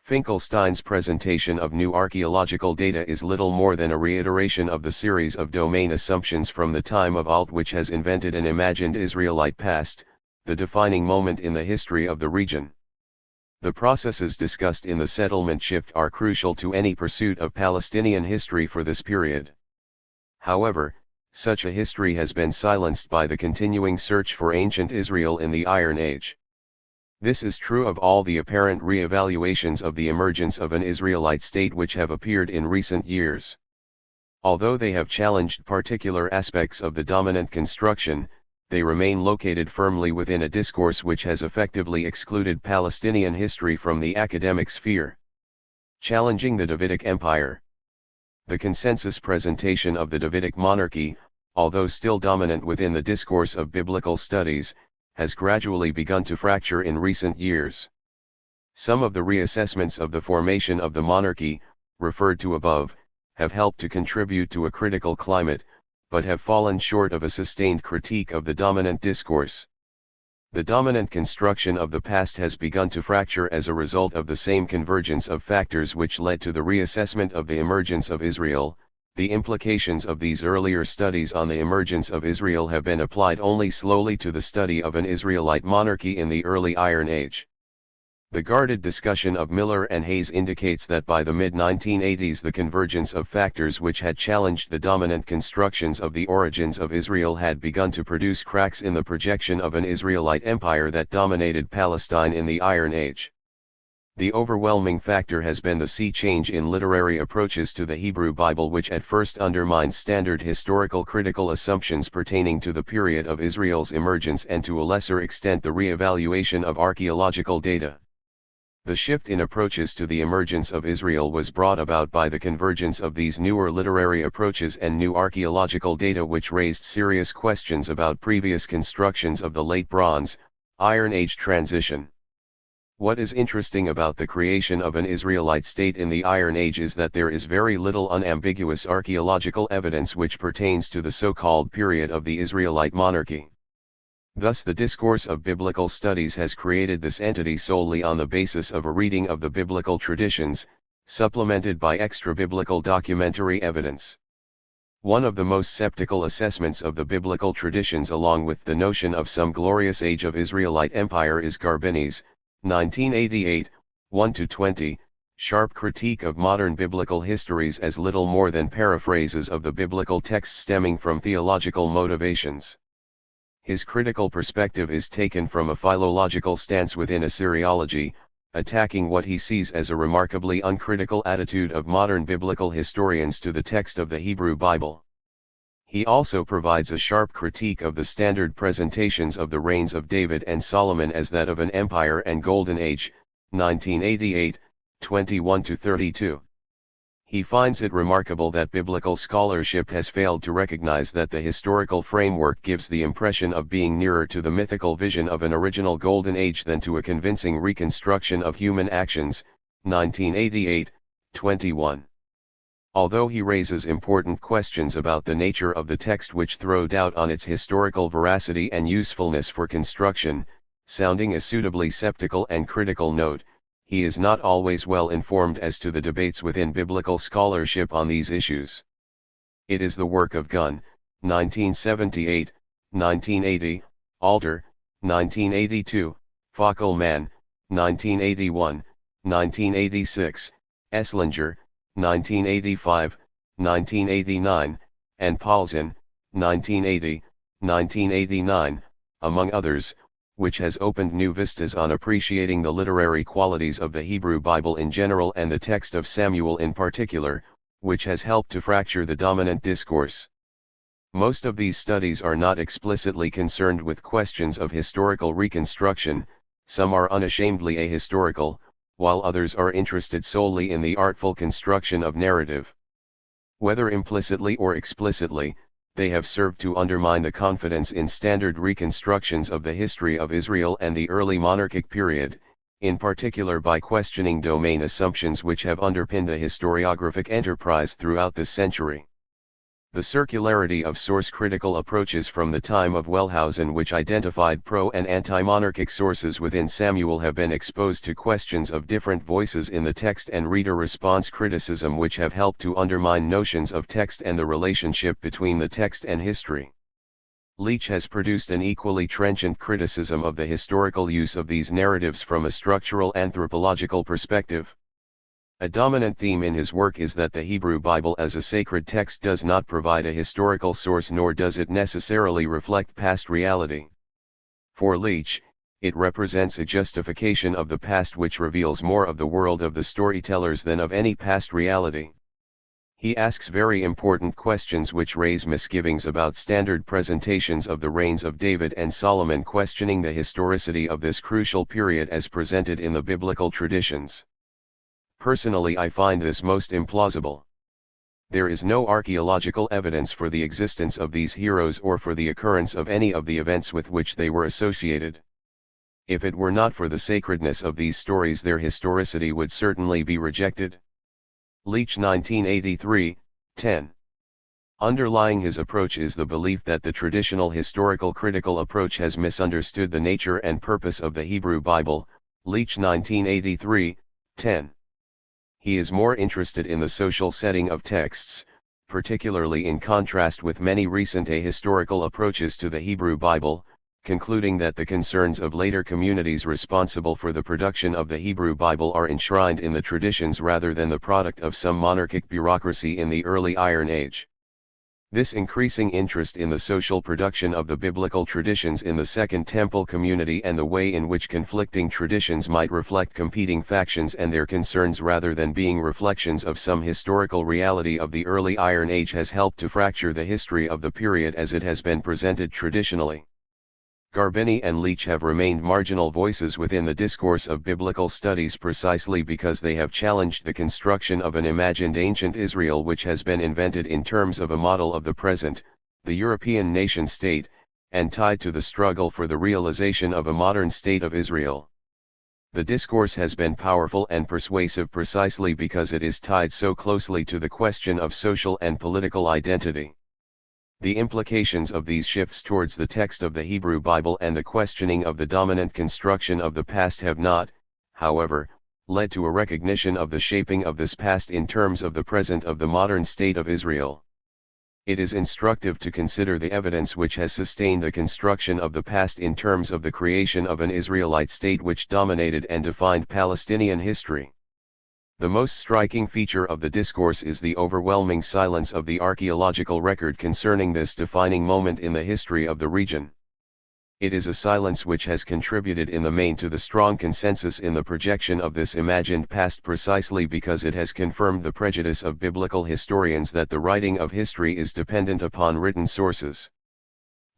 Finkelstein's presentation of new archaeological data is little more than a reiteration of the series of domain assumptions from the time of Alt which has invented an imagined Israelite past, the defining moment in the history of the region. The processes discussed in the settlement shift are crucial to any pursuit of Palestinian history for this period. However, such a history has been silenced by the continuing search for ancient Israel in the Iron Age. This is true of all the apparent re-evaluations of the emergence of an Israelite state which have appeared in recent years. Although they have challenged particular aspects of the dominant construction, they remain located firmly within a discourse which has effectively excluded Palestinian history from the academic sphere. Challenging the Davidic Empire. The consensus presentation of the Davidic monarchy, although still dominant within the discourse of biblical studies, has gradually begun to fracture in recent years. Some of the reassessments of the formation of the monarchy, referred to above, have helped to contribute to a critical climate, but have fallen short of a sustained critique of the dominant discourse. The dominant construction of the past has begun to fracture as a result of the same convergence of factors which led to the reassessment of the emergence of Israel. The implications of these earlier studies on the emergence of Israel have been applied only slowly to the study of an Israelite monarchy in the early Iron Age. The guarded discussion of Miller and Hayes indicates that by the mid-1980s the convergence of factors which had challenged the dominant constructions of the origins of Israel had begun to produce cracks in the projection of an Israelite empire that dominated Palestine in the Iron Age. The overwhelming factor has been the sea change in literary approaches to the Hebrew Bible which at first undermined standard historical critical assumptions pertaining to the period of Israel's emergence and to a lesser extent the re-evaluation of archaeological data. The shift in approaches to the emergence of Israel was brought about by the convergence of these newer literary approaches and new archaeological data which raised serious questions about previous constructions of the Late Bronze, Iron Age transition. What is interesting about the creation of an Israelite state in the Iron Age is that there is very little unambiguous archaeological evidence which pertains to the so-called period of the Israelite monarchy. Thus the discourse of biblical studies has created this entity solely on the basis of a reading of the biblical traditions, supplemented by extra-biblical documentary evidence. One of the most skeptical assessments of the biblical traditions along with the notion of some glorious age of Israelite empire is Garbini's, 1988, 1-20, sharp critique of modern biblical histories as little more than paraphrases of the biblical text stemming from theological motivations. His critical perspective is taken from a philological stance within Assyriology, attacking what he sees as a remarkably uncritical attitude of modern biblical historians to the text of the Hebrew Bible. He also provides a sharp critique of the standard presentations of the reigns of David and Solomon as that of an empire and golden age, 1988, 21-32. He finds it remarkable that biblical scholarship has failed to recognize that the historical framework gives the impression of being nearer to the mythical vision of an original golden age than to a convincing reconstruction of human actions, 1988, 21. Although he raises important questions about the nature of the text which throw doubt on its historical veracity and usefulness for construction, sounding a suitably skeptical and critical note, he is not always well informed as to the debates within biblical scholarship on these issues. It is the work of Gunn, 1978, 1980, Alter, 1982, Fackelman, 1981, 1986, Esslinger, 1985, 1989, and Paulsen, 1980, 1989, among others, which has opened new vistas on appreciating the literary qualities of the Hebrew Bible in general and the text of Samuel in particular, which has helped to fracture the dominant discourse. Most of these studies are not explicitly concerned with questions of historical reconstruction, some are unashamedly ahistorical, while others are interested solely in the artful construction of narrative. Whether implicitly or explicitly, they have served to undermine the confidence in standard reconstructions of the history of Israel and the early monarchic period, in particular by questioning domain assumptions which have underpinned the historiographic enterprise throughout the century. The circularity of source-critical approaches from the time of Wellhausen which identified pro- and anti-monarchic sources within Samuel have been exposed to questions of different voices in the text and reader response criticism which have helped to undermine notions of text and the relationship between the text and history. Leach has produced an equally trenchant criticism of the historical use of these narratives from a structural anthropological perspective. A dominant theme in his work is that the Hebrew Bible as a sacred text does not provide a historical source nor does it necessarily reflect past reality. For Leach, it represents a justification of the past which reveals more of the world of the storytellers than of any past reality. He asks very important questions which raise misgivings about standard presentations of the reigns of David and Solomon, questioning the historicity of this crucial period as presented in the biblical traditions. Personally, I find this most implausible. There is no archaeological evidence for the existence of these heroes or for the occurrence of any of the events with which they were associated. If it were not for the sacredness of these stories, their historicity would certainly be rejected. Leach, 1983, 10. Underlying his approach is the belief that the traditional historical critical approach has misunderstood the nature and purpose of the Hebrew Bible. Leach, 1983, 10. He is more interested in the social setting of texts, particularly in contrast with many recent ahistorical approaches to the Hebrew Bible, concluding that the concerns of later communities responsible for the production of the Hebrew Bible are enshrined in the traditions rather than the product of some monarchic bureaucracy in the early Iron Age. This increasing interest in the social production of the biblical traditions in the Second Temple community and the way in which conflicting traditions might reflect competing factions and their concerns rather than being reflections of some historical reality of the early Iron Age has helped to fracture the history of the period as it has been presented traditionally. Garbini and Leach have remained marginal voices within the discourse of biblical studies precisely because they have challenged the construction of an imagined ancient Israel which has been invented in terms of a model of the present, the European nation-state, and tied to the struggle for the realization of a modern state of Israel. The discourse has been powerful and persuasive precisely because it is tied so closely to the question of social and political identity. The implications of these shifts towards the text of the Hebrew Bible and the questioning of the dominant construction of the past have not, however, led to a recognition of the shaping of this past in terms of the present of the modern state of Israel. It is instructive to consider the evidence which has sustained the construction of the past in terms of the creation of an Israelite state which dominated and defined Palestinian history. The most striking feature of the discourse is the overwhelming silence of the archaeological record concerning this defining moment in the history of the region. It is a silence which has contributed in the main to the strong consensus in the projection of this imagined past, precisely because it has confirmed the prejudice of biblical historians that the writing of history is dependent upon written sources.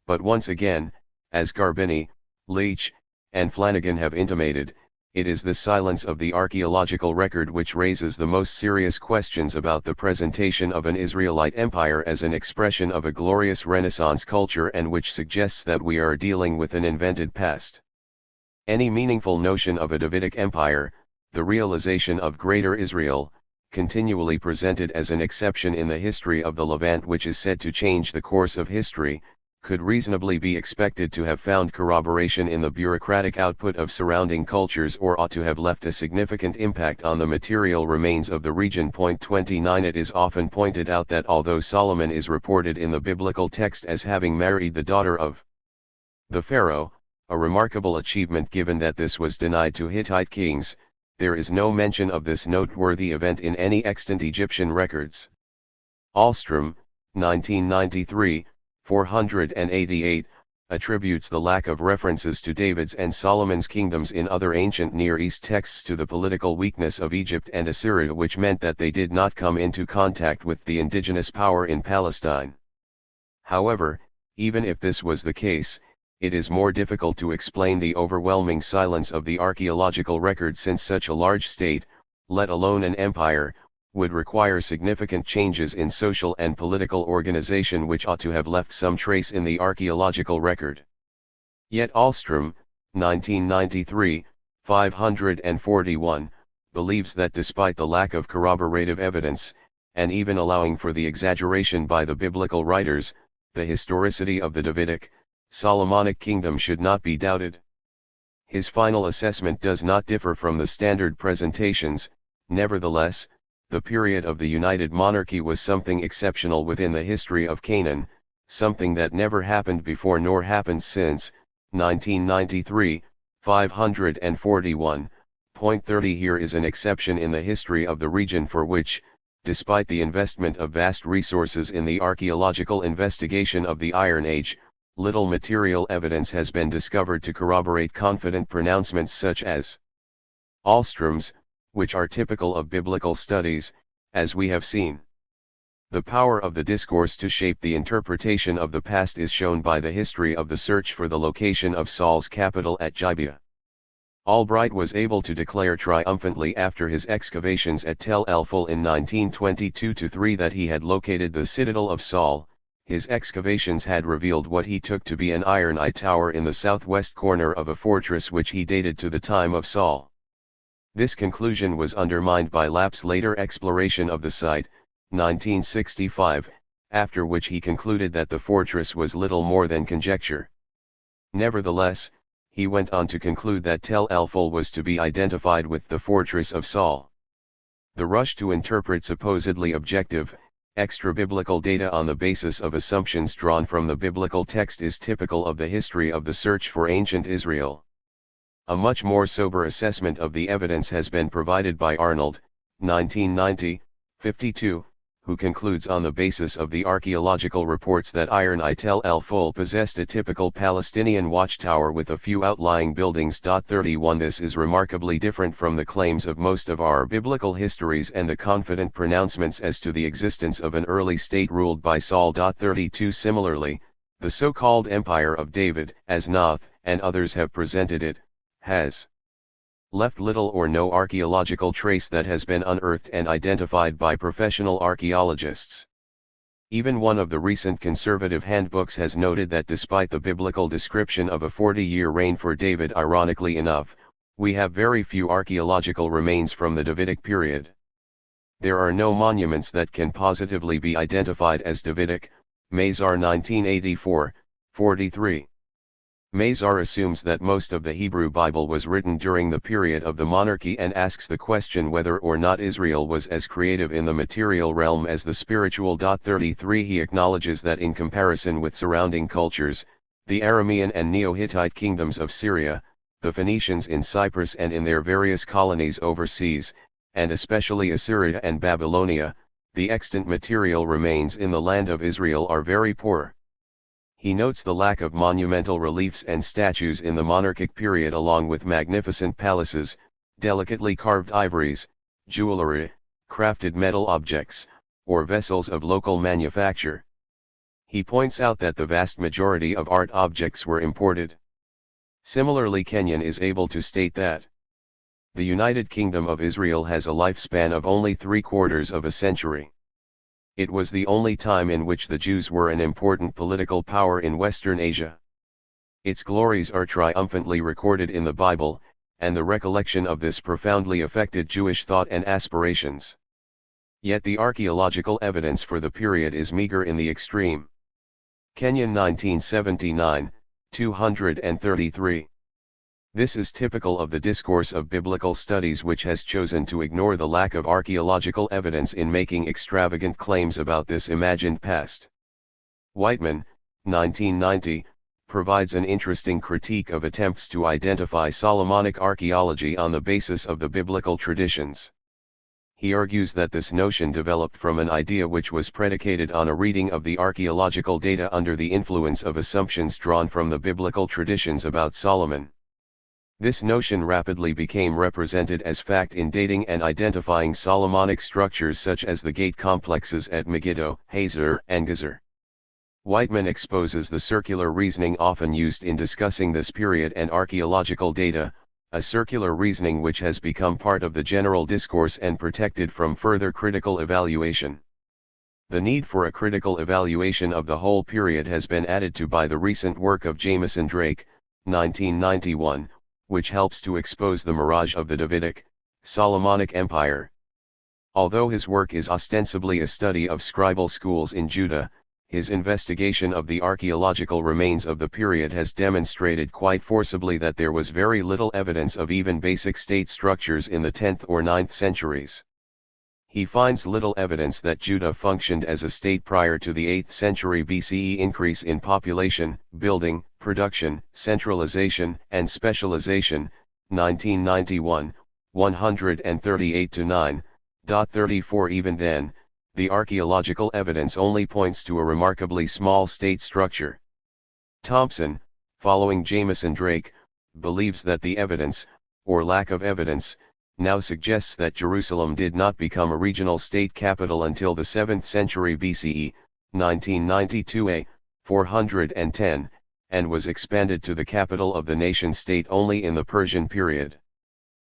But once again, as Garbini, Leach, and Flanagan have intimated, it is the silence of the archaeological record which raises the most serious questions about the presentation of an Israelite empire as an expression of a glorious Renaissance culture, and which suggests that we are dealing with an invented past. Any meaningful notion of a Davidic empire, the realization of Greater Israel, continually presented as an exception in the history of the Levant which is said to change the course of history, could reasonably be expected to have found corroboration in the bureaucratic output of surrounding cultures, or ought to have left a significant impact on the material remains of the region. 29 It is often pointed out that although Solomon is reported in the biblical text as having married the daughter of the Pharaoh, a remarkable achievement given that this was denied to Hittite kings, there is no mention of this noteworthy event in any extant Egyptian records. Ahlstrom, 1993, 488, attributes the lack of references to David's and Solomon's kingdoms in other ancient Near East texts to the political weakness of Egypt and Assyria, which meant that they did not come into contact with the indigenous power in Palestine. However, even if this was the case, it is more difficult to explain the overwhelming silence of the archaeological record, since such a large state, let alone an empire, would require significant changes in social and political organization which ought to have left some trace in the archaeological record. Yet Ahlstrom, 1993, 541, believes that despite the lack of corroborative evidence, and even allowing for the exaggeration by the biblical writers, the historicity of the Davidic, Solomonic kingdom should not be doubted. His final assessment does not differ from the standard presentations. Nevertheless, the period of the United Monarchy was something exceptional within the history of Canaan, something that never happened before nor happened since. 1993, 541. 30 Here is an exception in the history of the region for which, despite the investment of vast resources in the archaeological investigation of the Iron Age, little material evidence has been discovered to corroborate confident pronouncements such as Ahlstrom's, which are typical of biblical studies, as we have seen. The power of the discourse to shape the interpretation of the past is shown by the history of the search for the location of Saul's capital at Gibeah. Albright was able to declare triumphantly after his excavations at Tel El-Ful in 1922-3 that he had located the citadel of Saul. His excavations had revealed what he took to be an iron eye tower in the southwest corner of a fortress which he dated to the time of Saul. This conclusion was undermined by Lapp's later exploration of the site, 1965, after which he concluded that the fortress was little more than conjecture. Nevertheless, he went on to conclude that Tel El-Ful was to be identified with the fortress of Saul. The rush to interpret supposedly objective, extra-biblical data on the basis of assumptions drawn from the biblical text is typical of the history of the search for ancient Israel. A much more sober assessment of the evidence has been provided by Arnold, 1990, 52, who concludes on the basis of the archaeological reports that Iron Eye Tel El-Ful possessed a typical Palestinian watchtower with a few outlying buildings. 31 This is remarkably different from the claims of most of our biblical histories and the confident pronouncements as to the existence of an early state ruled by Saul. 32 Similarly, the so-called Empire of David, as Noth and others have presented it, has left little or no archaeological trace that has been unearthed and identified by professional archaeologists. Even one of the recent conservative handbooks has noted that despite the biblical description of a 40-year reign for David, ironically enough, we have very few archaeological remains from the Davidic period. There are no monuments that can positively be identified as Davidic. Mazar 1984, 43. Mazar assumes that most of the Hebrew Bible was written during the period of the monarchy and asks the question whether or not Israel was as creative in the material realm as the spiritual. 33 He acknowledges that in comparison with surrounding cultures, the Aramean and Neo-Hittite kingdoms of Syria, the Phoenicians in Cyprus and in their various colonies overseas, and especially Assyria and Babylonia, the extant material remains in the land of Israel are very poor. He notes the lack of monumental reliefs and statues in the monarchic period, along with magnificent palaces, delicately carved ivories, jewelry, crafted metal objects, or vessels of local manufacture. He points out that the vast majority of art objects were imported. Similarly, Kenyon is able to state that the United Kingdom of Israel has a lifespan of only 3/4 of a century. It was the only time in which the Jews were an important political power in Western Asia. Its glories are triumphantly recorded in the Bible, and the recollection of this profoundly affected Jewish thought and aspirations. Yet the archaeological evidence for the period is meager in the extreme. Kenyon 1979, 233. This is typical of the discourse of biblical studies, which has chosen to ignore the lack of archaeological evidence in making extravagant claims about this imagined past. Whitelam, 1990, provides an interesting critique of attempts to identify Solomonic archaeology on the basis of the biblical traditions. He argues that this notion developed from an idea which was predicated on a reading of the archaeological data under the influence of assumptions drawn from the biblical traditions about Solomon. This notion rapidly became represented as fact in dating and identifying Solomonic structures such as the gate complexes at Megiddo, Hazor, and Gezer. Whitelam exposes the circular reasoning often used in discussing this period and archaeological data, a circular reasoning which has become part of the general discourse and protected from further critical evaluation. The need for a critical evaluation of the whole period has been added to by the recent work of Jameson Drake, 1991, which helps to expose the mirage of the Davidic, Solomonic Empire. Although his work is ostensibly a study of scribal schools in Judah, his investigation of the archaeological remains of the period has demonstrated quite forcibly that there was very little evidence of even basic state structures in the 10th or 9th centuries. He finds little evidence that Judah functioned as a state prior to the 8th century BCE increase in population, building, production, centralization, and specialization, 1991, 138-9.34. Even then, the archaeological evidence only points to a remarkably small state structure. Thompson, following Jameson Drake, believes that the evidence, or lack of evidence, now suggests that Jerusalem did not become a regional state capital until the 7th century BCE, 1992 a. 410, and was expanded to the capital of the nation-state only in the Persian period.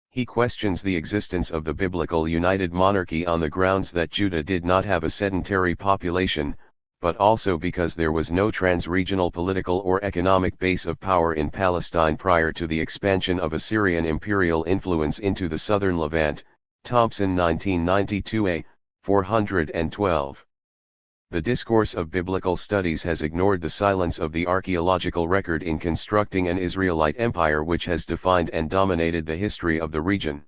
He questions the existence of the biblical united monarchy on the grounds that Judah did not have a sedentary population, but also because there was no trans-regional political or economic base of power in Palestine prior to the expansion of Assyrian imperial influence into the southern Levant. Thompson 1992 a. 412. The discourse of biblical studies has ignored the silence of the archaeological record in constructing an Israelite empire which has defined and dominated the history of the region.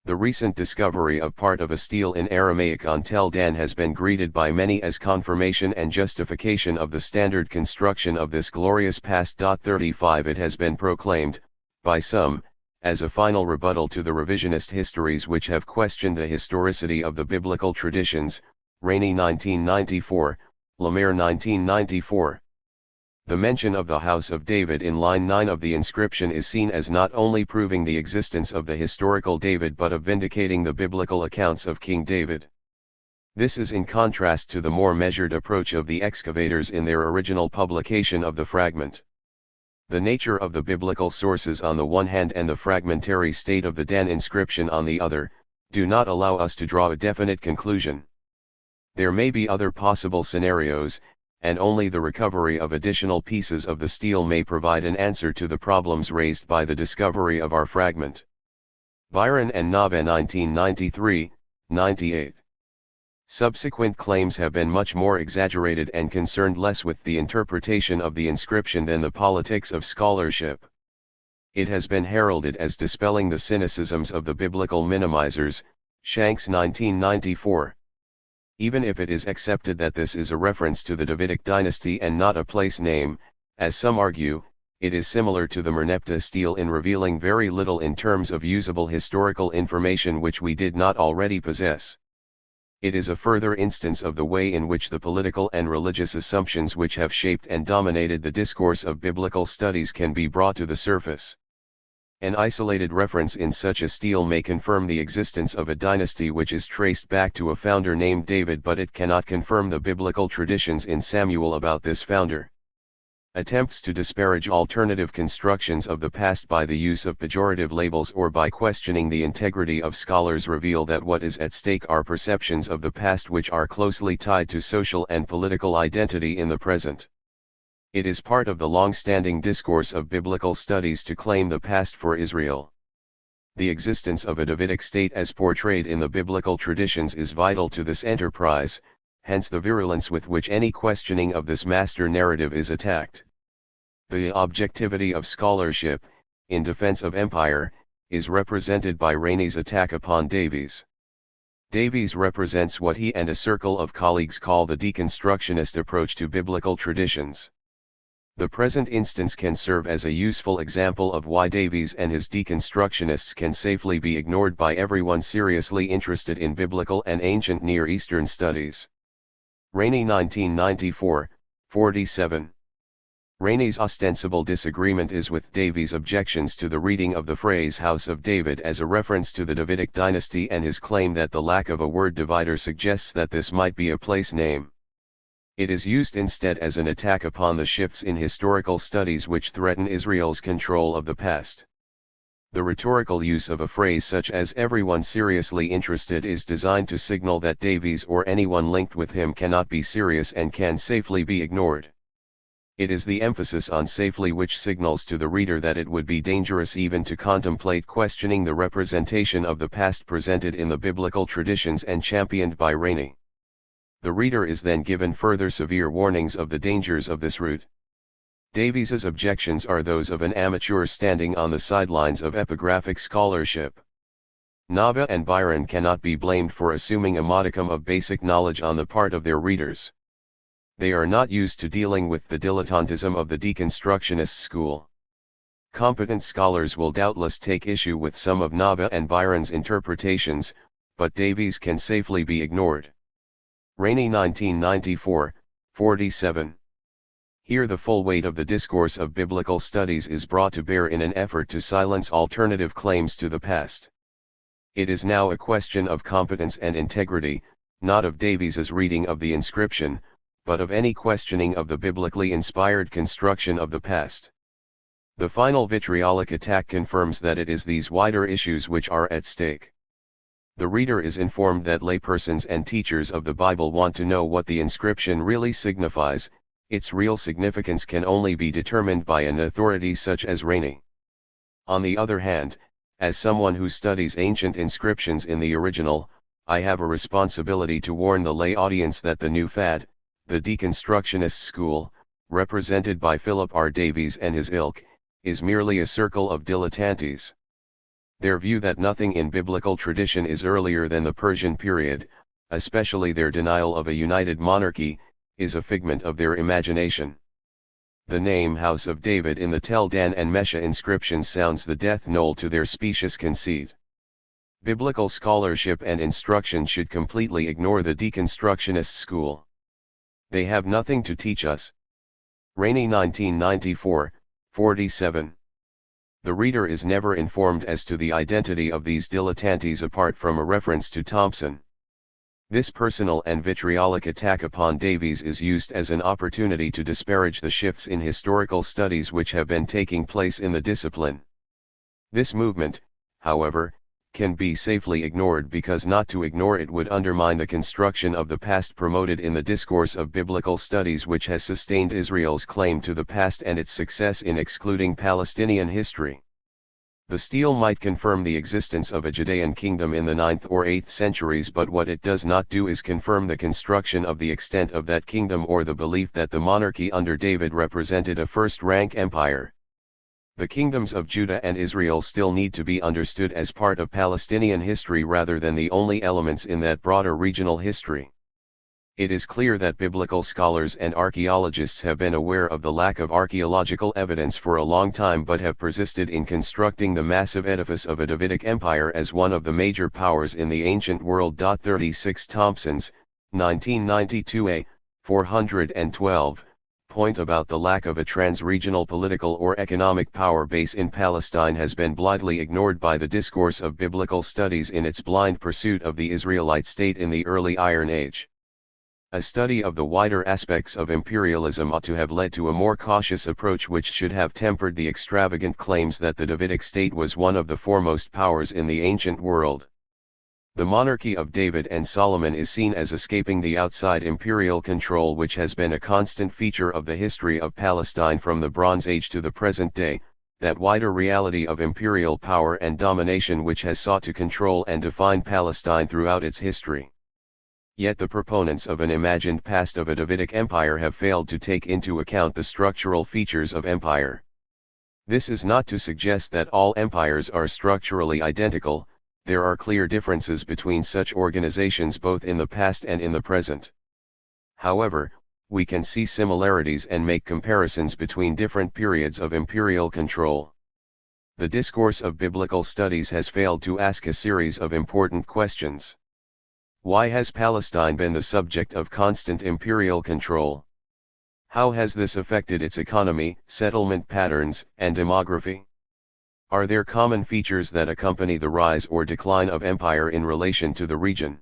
The recent discovery of part of a stele in Aramaic on Tel Dan has been greeted by many as confirmation and justification of the standard construction of this glorious past. 35 It has been proclaimed, by some, as a final rebuttal to the revisionist histories which have questioned the historicity of the biblical traditions. Rainey 1994, Lemire 1994. The mention of the House of David in line 9 of the inscription is seen as not only proving the existence of the historical David but of vindicating the biblical accounts of King David. This is in contrast to the more measured approach of the excavators in their original publication of the fragment. The nature of the biblical sources on the one hand and the fragmentary state of the Dan inscription on the other, do not allow us to draw a definite conclusion. There may be other possible scenarios, and only the recovery of additional pieces of the stele may provide an answer to the problems raised by the discovery of our fragment. Byron and Nava 1993, 98. Subsequent claims have been much more exaggerated and concerned less with the interpretation of the inscription than the politics of scholarship. It has been heralded as dispelling the cynicisms of the biblical minimizers, Shanks 1994. Even if it is accepted that this is a reference to the Davidic dynasty and not a place name, as some argue, it is similar to the Merneptah stele in revealing very little in terms of usable historical information which we did not already possess. It is a further instance of the way in which the political and religious assumptions which have shaped and dominated the discourse of biblical studies can be brought to the surface. An isolated reference in such a stele may confirm the existence of a dynasty which is traced back to a founder named David, but it cannot confirm the biblical traditions in Samuel about this founder. Attempts to disparage alternative constructions of the past by the use of pejorative labels or by questioning the integrity of scholars reveal that what is at stake are perceptions of the past which are closely tied to social and political identity in the present. It is part of the long-standing discourse of biblical studies to claim the past for Israel. The existence of a Davidic state as portrayed in the biblical traditions is vital to this enterprise, hence the virulence with which any questioning of this master narrative is attacked. The objectivity of scholarship, in defense of empire, is represented by Rainey's attack upon Davies. Davies represents what he and a circle of colleagues call the deconstructionist approach to biblical traditions. The present instance can serve as a useful example of why Davies and his deconstructionists can safely be ignored by everyone seriously interested in biblical and ancient Near Eastern studies. Rainey 1994, 47. Rainey's ostensible disagreement is with Davies' objections to the reading of the phrase House of David as a reference to the Davidic dynasty and his claim that the lack of a word divider suggests that this might be a place name. It is used instead as an attack upon the shifts in historical studies which threaten Israel's control of the past. The rhetorical use of a phrase such as everyone seriously interested is designed to signal that Davies or anyone linked with him cannot be serious and can safely be ignored. It is the emphasis on safely which signals to the reader that it would be dangerous even to contemplate questioning the representation of the past presented in the biblical traditions and championed by Rainey. The reader is then given further severe warnings of the dangers of this route. Davies's objections are those of an amateur standing on the sidelines of epigraphic scholarship. Nava and Byron cannot be blamed for assuming a modicum of basic knowledge on the part of their readers. They are not used to dealing with the dilettantism of the deconstructionist school. Competent scholars will doubtless take issue with some of Nava and Byron's interpretations, but Davies can safely be ignored. Rainey 1994, 47. Here the full weight of the discourse of biblical studies is brought to bear in an effort to silence alternative claims to the past. It is now a question of competence and integrity, not of Davies's reading of the inscription, but of any questioning of the biblically inspired construction of the past. The final vitriolic attack confirms that it is these wider issues which are at stake. The reader is informed that laypersons and teachers of the Bible want to know what the inscription really signifies. Its real significance can only be determined by an authority such as Rainey. On the other hand, as someone who studies ancient inscriptions in the original, I have a responsibility to warn the lay audience that the new fad, the deconstructionist school, represented by Philip R. Davies and his ilk, is merely a circle of dilettantes. Their view that nothing in biblical tradition is earlier than the Persian period, especially their denial of a united monarchy, is a figment of their imagination. The name House of David in the Tel Dan and Mesha inscriptions sounds the death knell to their specious conceit. Biblical scholarship and instruction should completely ignore the deconstructionist school. They have nothing to teach us. Rainey 1994, 47. The reader is never informed as to the identity of these dilettantes apart from a reference to Thompson. This personal and vitriolic attack upon Davies is used as an opportunity to disparage the shifts in historical studies which have been taking place in the discipline. This movement, however, can be safely ignored because not to ignore it would undermine the construction of the past promoted in the discourse of biblical studies which has sustained Israel's claim to the past and its success in excluding Palestinian history. The stele might confirm the existence of a Judean kingdom in the 9th or 8th centuries, but what it does not do is confirm the construction of the extent of that kingdom or the belief that the monarchy under David represented a first-rank empire. The kingdoms of Judah and Israel still need to be understood as part of Palestinian history rather than the only elements in that broader regional history. It is clear that biblical scholars and archaeologists have been aware of the lack of archaeological evidence for a long time but have persisted in constructing the massive edifice of a Davidic empire as one of the major powers in the ancient world. 36 Thompson's, 1992a, 412, point about the lack of a trans-regional political or economic power base in Palestine has been blithely ignored by the discourse of biblical studies in its blind pursuit of the Israelite state in the early Iron Age. A study of the wider aspects of imperialism ought to have led to a more cautious approach which should have tempered the extravagant claims that the Davidic state was one of the foremost powers in the ancient world. The monarchy of David and Solomon is seen as escaping the outside imperial control which has been a constant feature of the history of Palestine from the Bronze Age to the present day, that wider reality of imperial power and domination which has sought to control and define Palestine throughout its history. Yet the proponents of an imagined past of a Davidic empire have failed to take into account the structural features of empire. This is not to suggest that all empires are structurally identical. There are clear differences between such organizations both in the past and in the present. However, we can see similarities and make comparisons between different periods of imperial control. The discourse of biblical studies has failed to ask a series of important questions. Why has Palestine been the subject of constant imperial control? How has this affected its economy, settlement patterns, and demography? Are there common features that accompany the rise or decline of empire in relation to the region?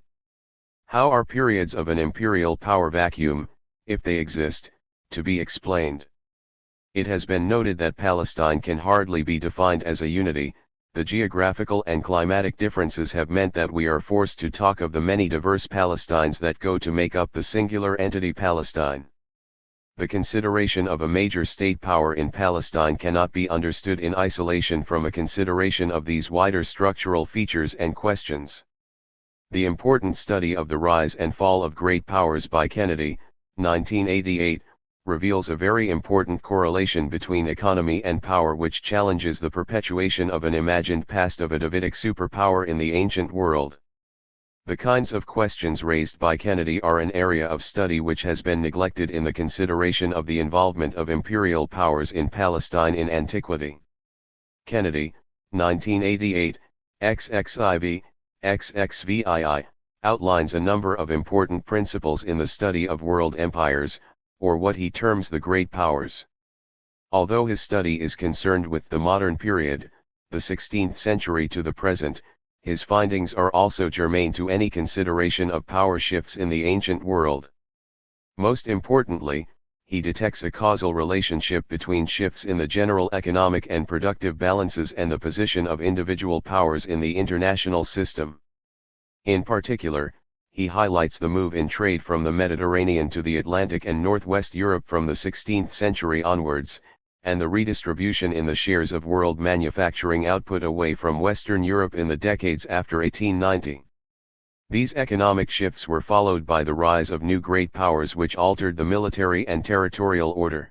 How are periods of an imperial power vacuum, if they exist, to be explained? It has been noted that Palestine can hardly be defined as a unity. The geographical and climatic differences have meant that we are forced to talk of the many diverse Palestines that go to make up the singular entity Palestine. The consideration of a major state power in Palestine cannot be understood in isolation from a consideration of these wider structural features and questions. The important study of the rise and fall of great powers by Kennedy, 1988, reveals a very important correlation between economy and power which challenges the perpetuation of an imagined past of a Davidic superpower in the ancient world. The kinds of questions raised by Kennedy are an area of study which has been neglected in the consideration of the involvement of imperial powers in Palestine in antiquity. Kennedy, 1988, XXIV, XXVII, outlines a number of important principles in the study of world empires, or what he terms the great powers. Although his study is concerned with the modern period, the 16th century to the present, his findings are also germane to any consideration of power shifts in the ancient world. Most importantly, he detects a causal relationship between shifts in the general economic and productive balances and the position of individual powers in the international system. In particular, he highlights the move in trade from the Mediterranean to the Atlantic and Northwest Europe from the 16th century onwards, and the redistribution in the shares of world manufacturing output away from Western Europe in the decades after 1890. These economic shifts were followed by the rise of new great powers which altered the military and territorial order.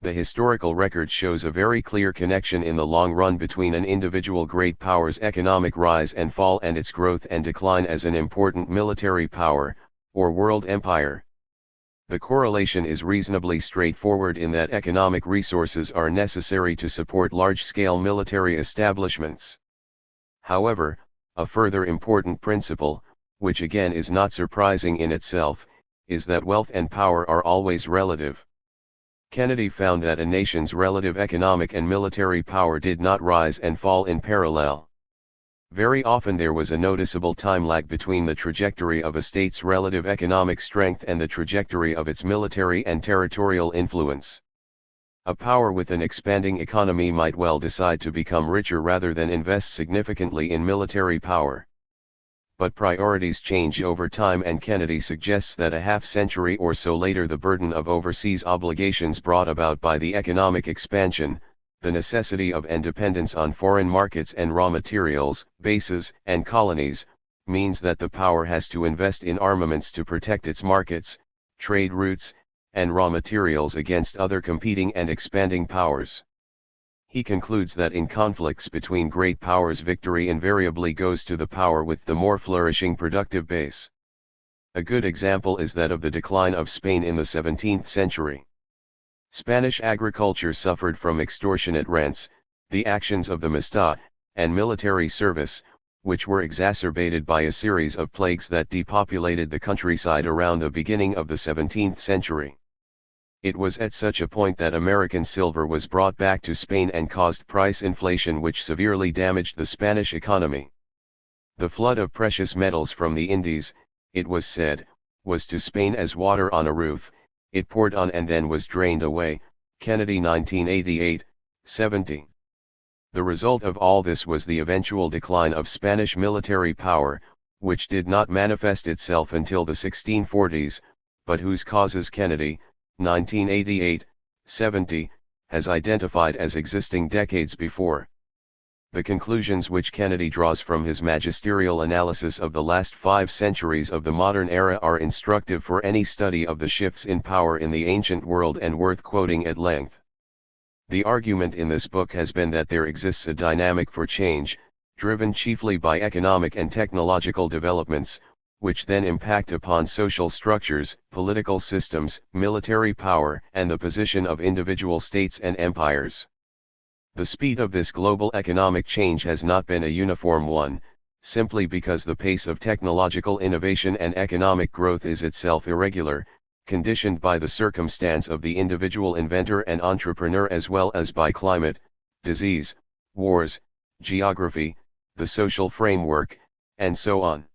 The historical record shows a very clear connection in the long run between an individual great power's economic rise and fall and its growth and decline as an important military power, or world empire. The correlation is reasonably straightforward in that economic resources are necessary to support large-scale military establishments. However, a further important principle, which again is not surprising in itself, is that wealth and power are always relative. Kennedy found that a nation's relative economic and military power did not rise and fall in parallel. Very often there was a noticeable time lag between the trajectory of a state's relative economic strength and the trajectory of its military and territorial influence. A power with an expanding economy might well decide to become richer rather than invest significantly in military power. But priorities change over time, and Kennedy suggests that a half-century or so later the burden of overseas obligations brought about by the economic expansion, the necessity of independence on foreign markets and raw materials, bases, and colonies, means that the power has to invest in armaments to protect its markets, trade routes, and raw materials against other competing and expanding powers. He concludes that in conflicts between great powers, victory invariably goes to the power with the more flourishing productive base. A good example is that of the decline of Spain in the 17th century. Spanish agriculture suffered from extortionate rents, the actions of the Mesta, and military service, which were exacerbated by a series of plagues that depopulated the countryside around the beginning of the 17th century. It was at such a point that American silver was brought back to Spain and caused price inflation which severely damaged the Spanish economy. The flood of precious metals from the Indies, it was said, was to Spain as water on a roof, it poured on and then was drained away, Kennedy 1988-70. The result of all this was the eventual decline of Spanish military power, which did not manifest itself until the 1640s, but whose causes Kennedy, 1988-70, has identified as existing decades before. The conclusions which Kennedy draws from his magisterial analysis of the last 5 centuries of the modern era are instructive for any study of the shifts in power in the ancient world and worth quoting at length. The argument in this book has been that there exists a dynamic for change, driven chiefly by economic and technological developments, which then impact upon social structures, political systems, military power, and the position of individual states and empires. The speed of this global economic change has not been a uniform one, simply because the pace of technological innovation and economic growth is itself irregular, conditioned by the circumstance of the individual inventor and entrepreneur as well as by climate, disease, wars, geography, the social framework, and so on.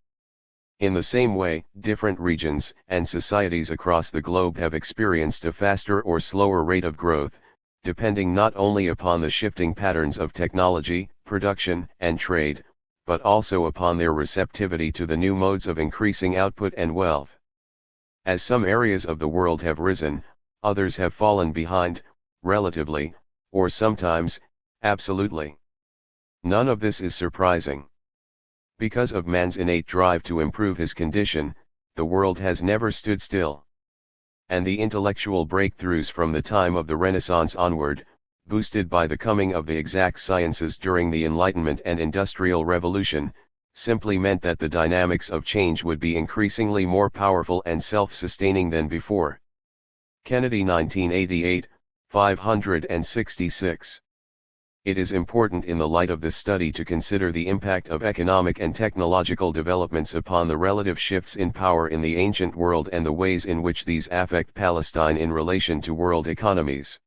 In the same way, different regions and societies across the globe have experienced a faster or slower rate of growth, depending not only upon the shifting patterns of technology, production, and trade, but also upon their receptivity to the new modes of increasing output and wealth. As some areas of the world have risen, others have fallen behind, relatively, or sometimes, absolutely. None of this is surprising. Because of man's innate drive to improve his condition, the world has never stood still. And the intellectual breakthroughs from the time of the Renaissance onward, boosted by the coming of the exact sciences during the Enlightenment and Industrial Revolution, simply meant that the dynamics of change would be increasingly more powerful and self-sustaining than before. Kennedy 1988, 566. It is important in the light of this study to consider the impact of economic and technological developments upon the relative shifts in power in the ancient world and the ways in which these affect Palestine in relation to world economies.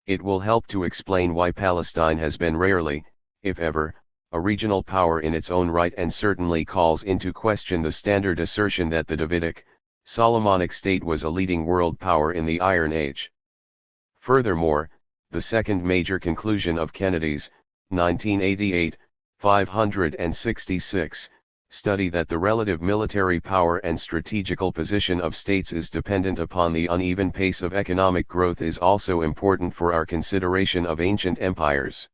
It will help to explain why Palestine has been rarely, if ever, a regional power in its own right and certainly calls into question the standard assertion that the Davidic, Solomonic state was a leading world power in the Iron Age. Furthermore, the second major conclusion of Kennedy's, 1988, 566, study that the relative military power and strategical position of states is dependent upon the uneven pace of economic growth is also important for our consideration of ancient empires.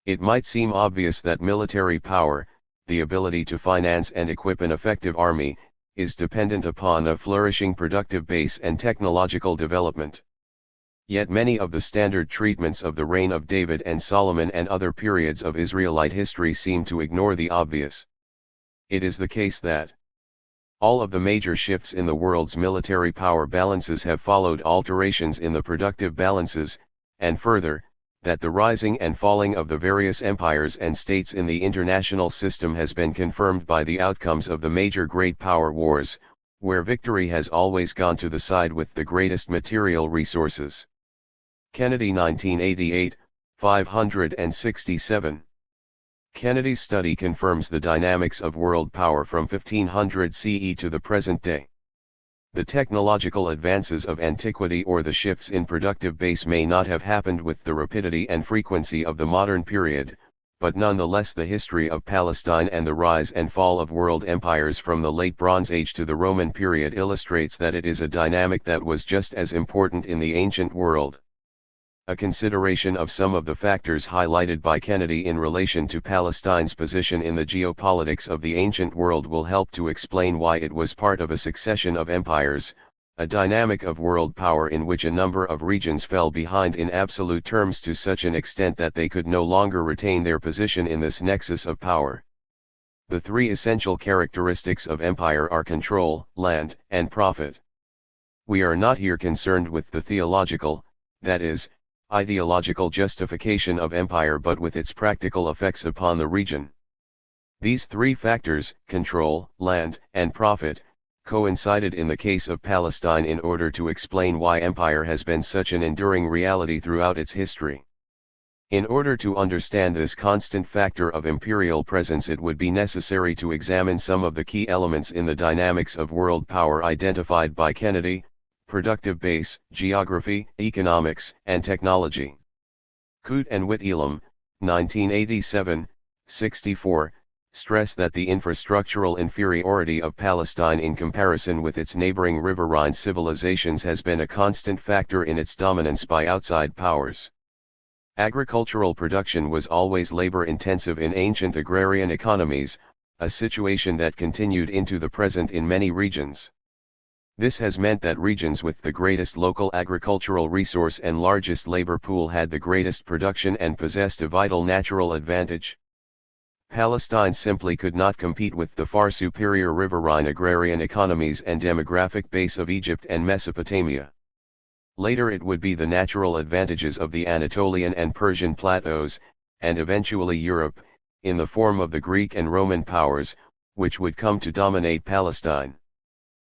It might seem obvious that military power, the ability to finance and equip an effective army, is dependent upon a flourishing productive base and technological development. Yet many of the standard treatments of the reign of David and Solomon and other periods of Israelite history seem to ignore the obvious. It is the case that all of the major shifts in the world's military power balances have followed alterations in the productive balances, and further, that the rising and falling of the various empires and states in the international system has been confirmed by the outcomes of the major great power wars, where victory has always gone to the side with the greatest material resources. Kennedy 1988, 567. Kennedy's study confirms the dynamics of world power from 1500 CE to the present day. The technological advances of antiquity or the shifts in productive base may not have happened with the rapidity and frequency of the modern period, but nonetheless the history of Palestine and the rise and fall of world empires from the late Bronze Age to the Roman period illustrates that it is a dynamic that was just as important in the ancient world. A consideration of some of the factors highlighted by Kennedy in relation to Palestine's position in the geopolitics of the ancient world will help to explain why it was part of a succession of empires, a dynamic of world power in which a number of regions fell behind in absolute terms to such an extent that they could no longer retain their position in this nexus of power. The three essential characteristics of empire are control, land, and profit. We are not here concerned with the theological, that is, ideological justification of empire, but with its practical effects upon the region. These three factors, control, land, and profit, coincided in the case of Palestine in order to explain why empire has been such an enduring reality throughout its history. In order to understand this constant factor of imperial presence, it would be necessary to examine some of the key elements in the dynamics of world power identified by Kennedy: productive base, geography, economics, and technology. Coote and Whitelam, 1987, 64, stress that the infrastructural inferiority of Palestine in comparison with its neighboring riverine civilizations has been a constant factor in its dominance by outside powers. Agricultural production was always labor-intensive in ancient agrarian economies, a situation that continued into the present in many regions. This has meant that regions with the greatest local agricultural resource and largest labor pool had the greatest production and possessed a vital natural advantage. Palestine simply could not compete with the far superior riverine agrarian economies and demographic base of Egypt and Mesopotamia. Later it would be the natural advantages of the Anatolian and Persian plateaus, and eventually Europe, in the form of the Greek and Roman powers, which would come to dominate Palestine.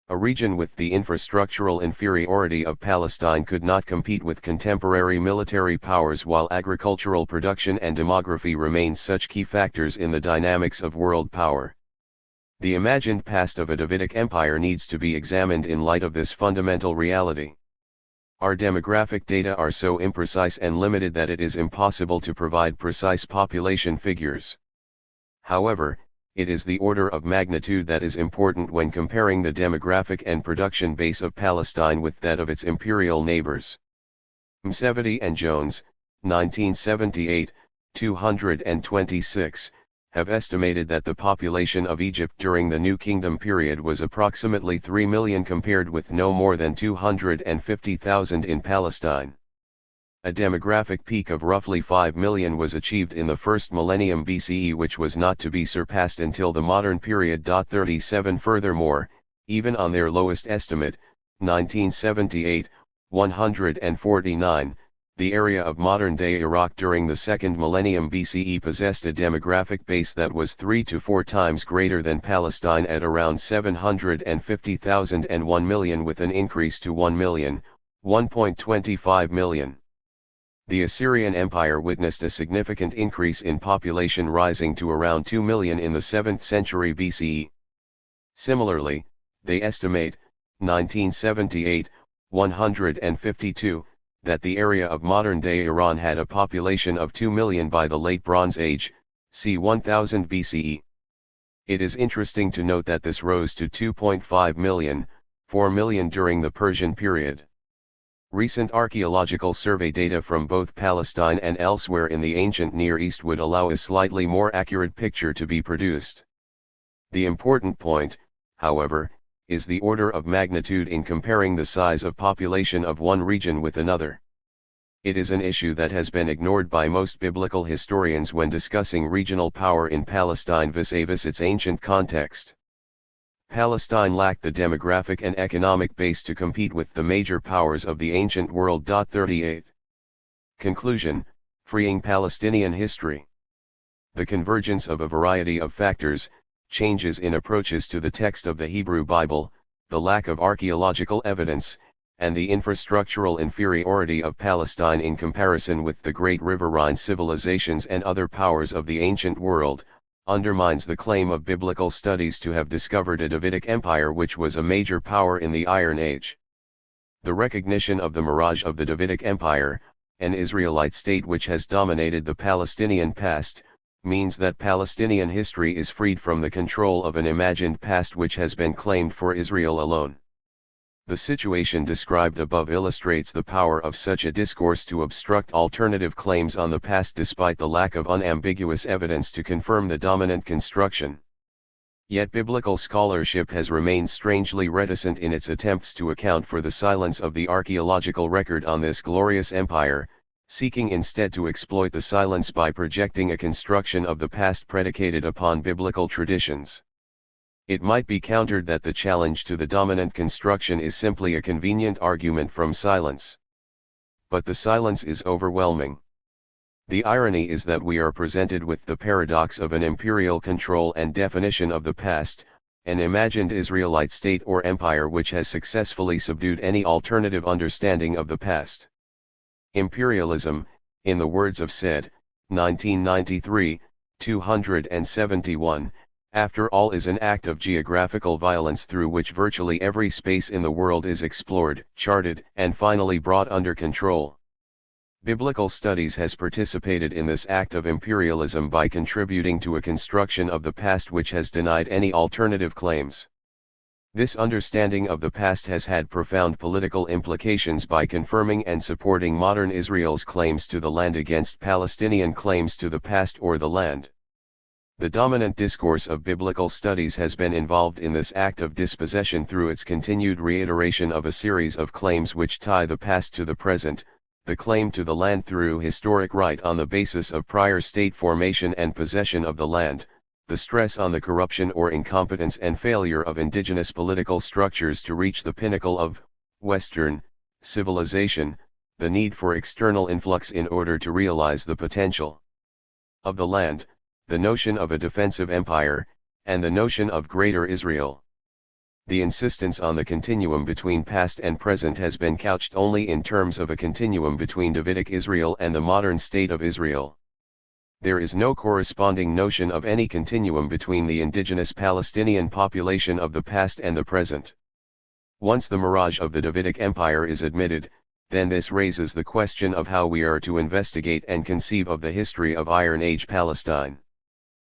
A region with the infrastructural inferiority of Palestine could not compete with contemporary military powers, while agricultural production and demography remain such key factors in the dynamics of world power. The imagined past of a Davidic empire needs to be examined in light of this fundamental reality. Our demographic data are so imprecise and limited that it is impossible to provide precise population figures. However, it is the order of magnitude that is important when comparing the demographic and production base of Palestine with that of its imperial neighbors. Msevedi and Jones, 1978, 226, have estimated that the population of Egypt during the New Kingdom period was approximately 3 million compared with no more than 250,000 in Palestine. A demographic peak of roughly 5 million was achieved in the first millennium BCE, which was not to be surpassed until the modern period. 37 Furthermore, even on their lowest estimate, 1978, 149, the area of modern-day Iraq during the second millennium BCE possessed a demographic base that was 3 to 4 times greater than Palestine at around 750,000 and 1 million, with an increase to 1 million, 1.25 million. The Assyrian Empire witnessed a significant increase in population, rising to around 2 million in the 7th century BCE. Similarly, they estimate, 1978, 152, that the area of modern-day Iran had a population of 2 million by the Late Bronze Age, c. 1000 BCE. It is interesting to note that this rose to 2.5 million, 4 million during the Persian period. Recent archaeological survey data from both Palestine and elsewhere in the ancient Near East would allow a slightly more accurate picture to be produced. The important point, however, is the order of magnitude in comparing the size of population of one region with another. It is an issue that has been ignored by most biblical historians when discussing regional power in Palestine vis-a-vis its ancient context. Palestine lacked the demographic and economic base to compete with the major powers of the ancient world. 38. Conclusion: freeing Palestinian history. The convergence of a variety of factors, changes in approaches to the text of the Hebrew Bible, the lack of archaeological evidence, and the infrastructural inferiority of Palestine in comparison with the great riverine civilizations and other powers of the ancient world, undermines the claim of biblical studies to have discovered a Davidic empire which was a major power in the Iron Age. The recognition of the mirage of the Davidic Empire, an Israelite state which has dominated the Palestinian past, means that Palestinian history is freed from the control of an imagined past which has been claimed for Israel alone. The situation described above illustrates the power of such a discourse to obstruct alternative claims on the past despite the lack of unambiguous evidence to confirm the dominant construction. Yet biblical scholarship has remained strangely reticent in its attempts to account for the silence of the archaeological record on this glorious empire, seeking instead to exploit the silence by projecting a construction of the past predicated upon biblical traditions. It might be countered that the challenge to the dominant construction is simply a convenient argument from silence. But the silence is overwhelming. The irony is that we are presented with the paradox of an imperial control and definition of the past, an imagined Israelite state or empire which has successfully subdued any alternative understanding of the past. Imperialism, in the words of Said, 1993, 271, after all is an act of geographical violence through which virtually every space in the world is explored, charted, and finally brought under control. Biblical Studies has participated in this act of imperialism by contributing to a construction of the past which has denied any alternative claims. This understanding of the past has had profound political implications by confirming and supporting modern Israel's claims to the land against Palestinian claims to the past or the land. The dominant discourse of biblical studies has been involved in this act of dispossession through its continued reiteration of a series of claims which tie the past to the present, the claim to the land through historic right on the basis of prior state formation and possession of the land, the stress on the corruption or incompetence and failure of indigenous political structures to reach the pinnacle of Western civilization, the need for external influx in order to realize the potential of the land, the notion of a defensive empire, and the notion of Greater Israel. The insistence on the continuum between past and present has been couched only in terms of a continuum between Davidic Israel and the modern state of Israel. There is no corresponding notion of any continuum between the indigenous Palestinian population of the past and the present. Once the mirage of the Davidic Empire is admitted, then this raises the question of how we are to investigate and conceive of the history of Iron Age Palestine.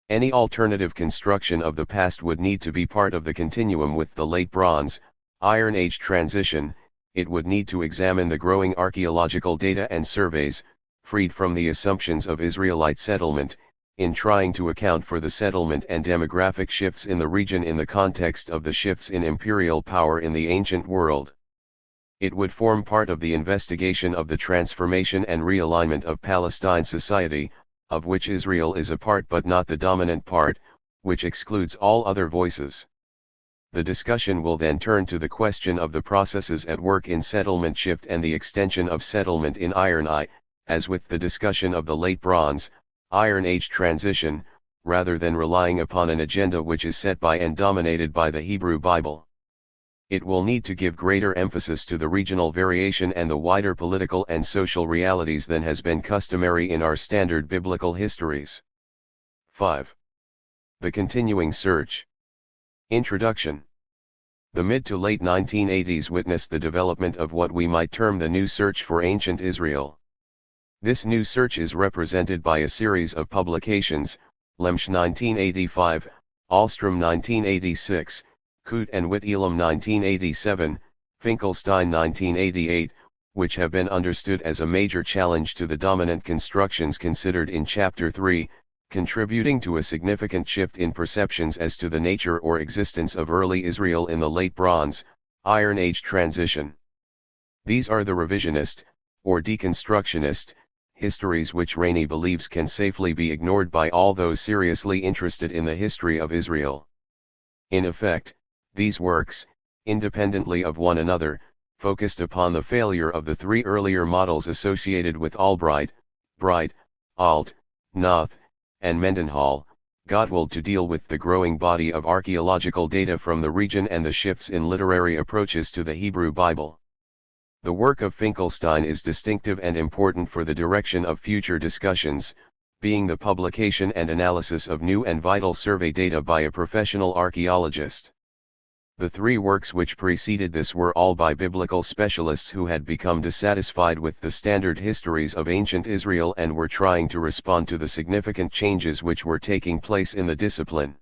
Any alternative construction of the past would need to be part of the continuum with the Late Bronze, Iron Age transition. It would need to examine the growing archaeological data and surveys, freed from the assumptions of Israelite settlement, in trying to account for the settlement and demographic shifts in the region in the context of the shifts in imperial power in the ancient world. It would form part of the investigation of the transformation and realignment of Palestine society, of which Israel is a part but not the dominant part, which excludes all other voices. The discussion will then turn to the question of the processes at work in settlement shift and the extension of settlement in Iron Age, as with the discussion of the Late Bronze, Iron Age transition, rather than relying upon an agenda which is set by and dominated by the Hebrew Bible. It will need to give greater emphasis to the regional variation and the wider political and social realities than has been customary in our standard biblical histories. 5. The continuing search. Introduction. The mid to late 1980s witnessed the development of what we might term the new search for ancient Israel. This new search is represented by a series of publications, Lemsch 1985, Ahlstrom 1986, Coote and Whitelam 1987, Finkelstein 1988, which have been understood as a major challenge to the dominant constructions considered in Chapter 3, contributing to a significant shift in perceptions as to the nature or existence of early Israel in the Late Bronze, Iron Age transition. These are the revisionist, or deconstructionist, histories which Rainey believes can safely be ignored by all those seriously interested in the history of Israel. In effect, these works, independently of one another, focused upon the failure of the three earlier models associated with Albright, Bright, Alt, Noth, and Mendenhall, Gottwald to deal with the growing body of archaeological data from the region and the shifts in literary approaches to the Hebrew Bible. The work of Finkelstein is distinctive and important for the direction of future discussions, being the publication and analysis of new and vital survey data by a professional archaeologist. The three works which preceded this were all by biblical specialists who had become dissatisfied with the standard histories of ancient Israel and were trying to respond to the significant changes which were taking place in the discipline.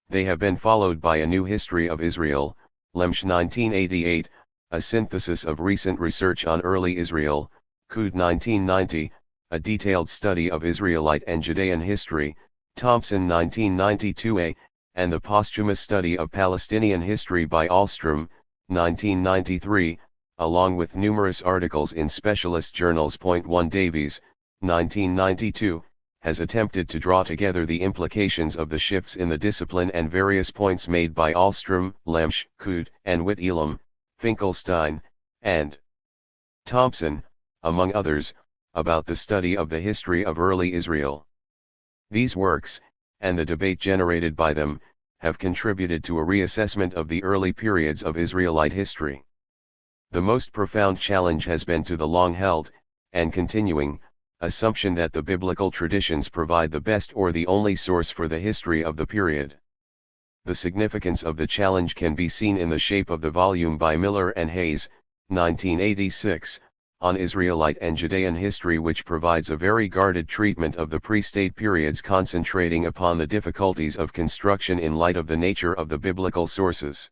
They have been followed by A New History of Israel, Lemsch 1988, a synthesis of recent research on early Israel, Coote 1990, a detailed study of Israelite and Judean history, Thompson 1992a, and the posthumous study of Palestinian history by Ahlstrom, 1993, along with numerous articles in specialist journals. 1 Davies, 1992, has attempted to draw together the implications of the shifts in the discipline and various points made by Ahlstrom, Lemsch, Coode, and Whitelam, Finkelstein, and Thompson, among others, about the study of the history of early Israel. These works, and the debate generated by them, have contributed to a reassessment of the early periods of Israelite history. The most profound challenge has been to the long-held, and continuing, assumption that the biblical traditions provide the best or the only source for the history of the period. The significance of the challenge can be seen in the shape of the volume by Miller and Hayes, 1986, on Israelite and Judean history, which provides a very guarded treatment of the pre-state periods, concentrating upon the difficulties of construction in light of the nature of the biblical sources.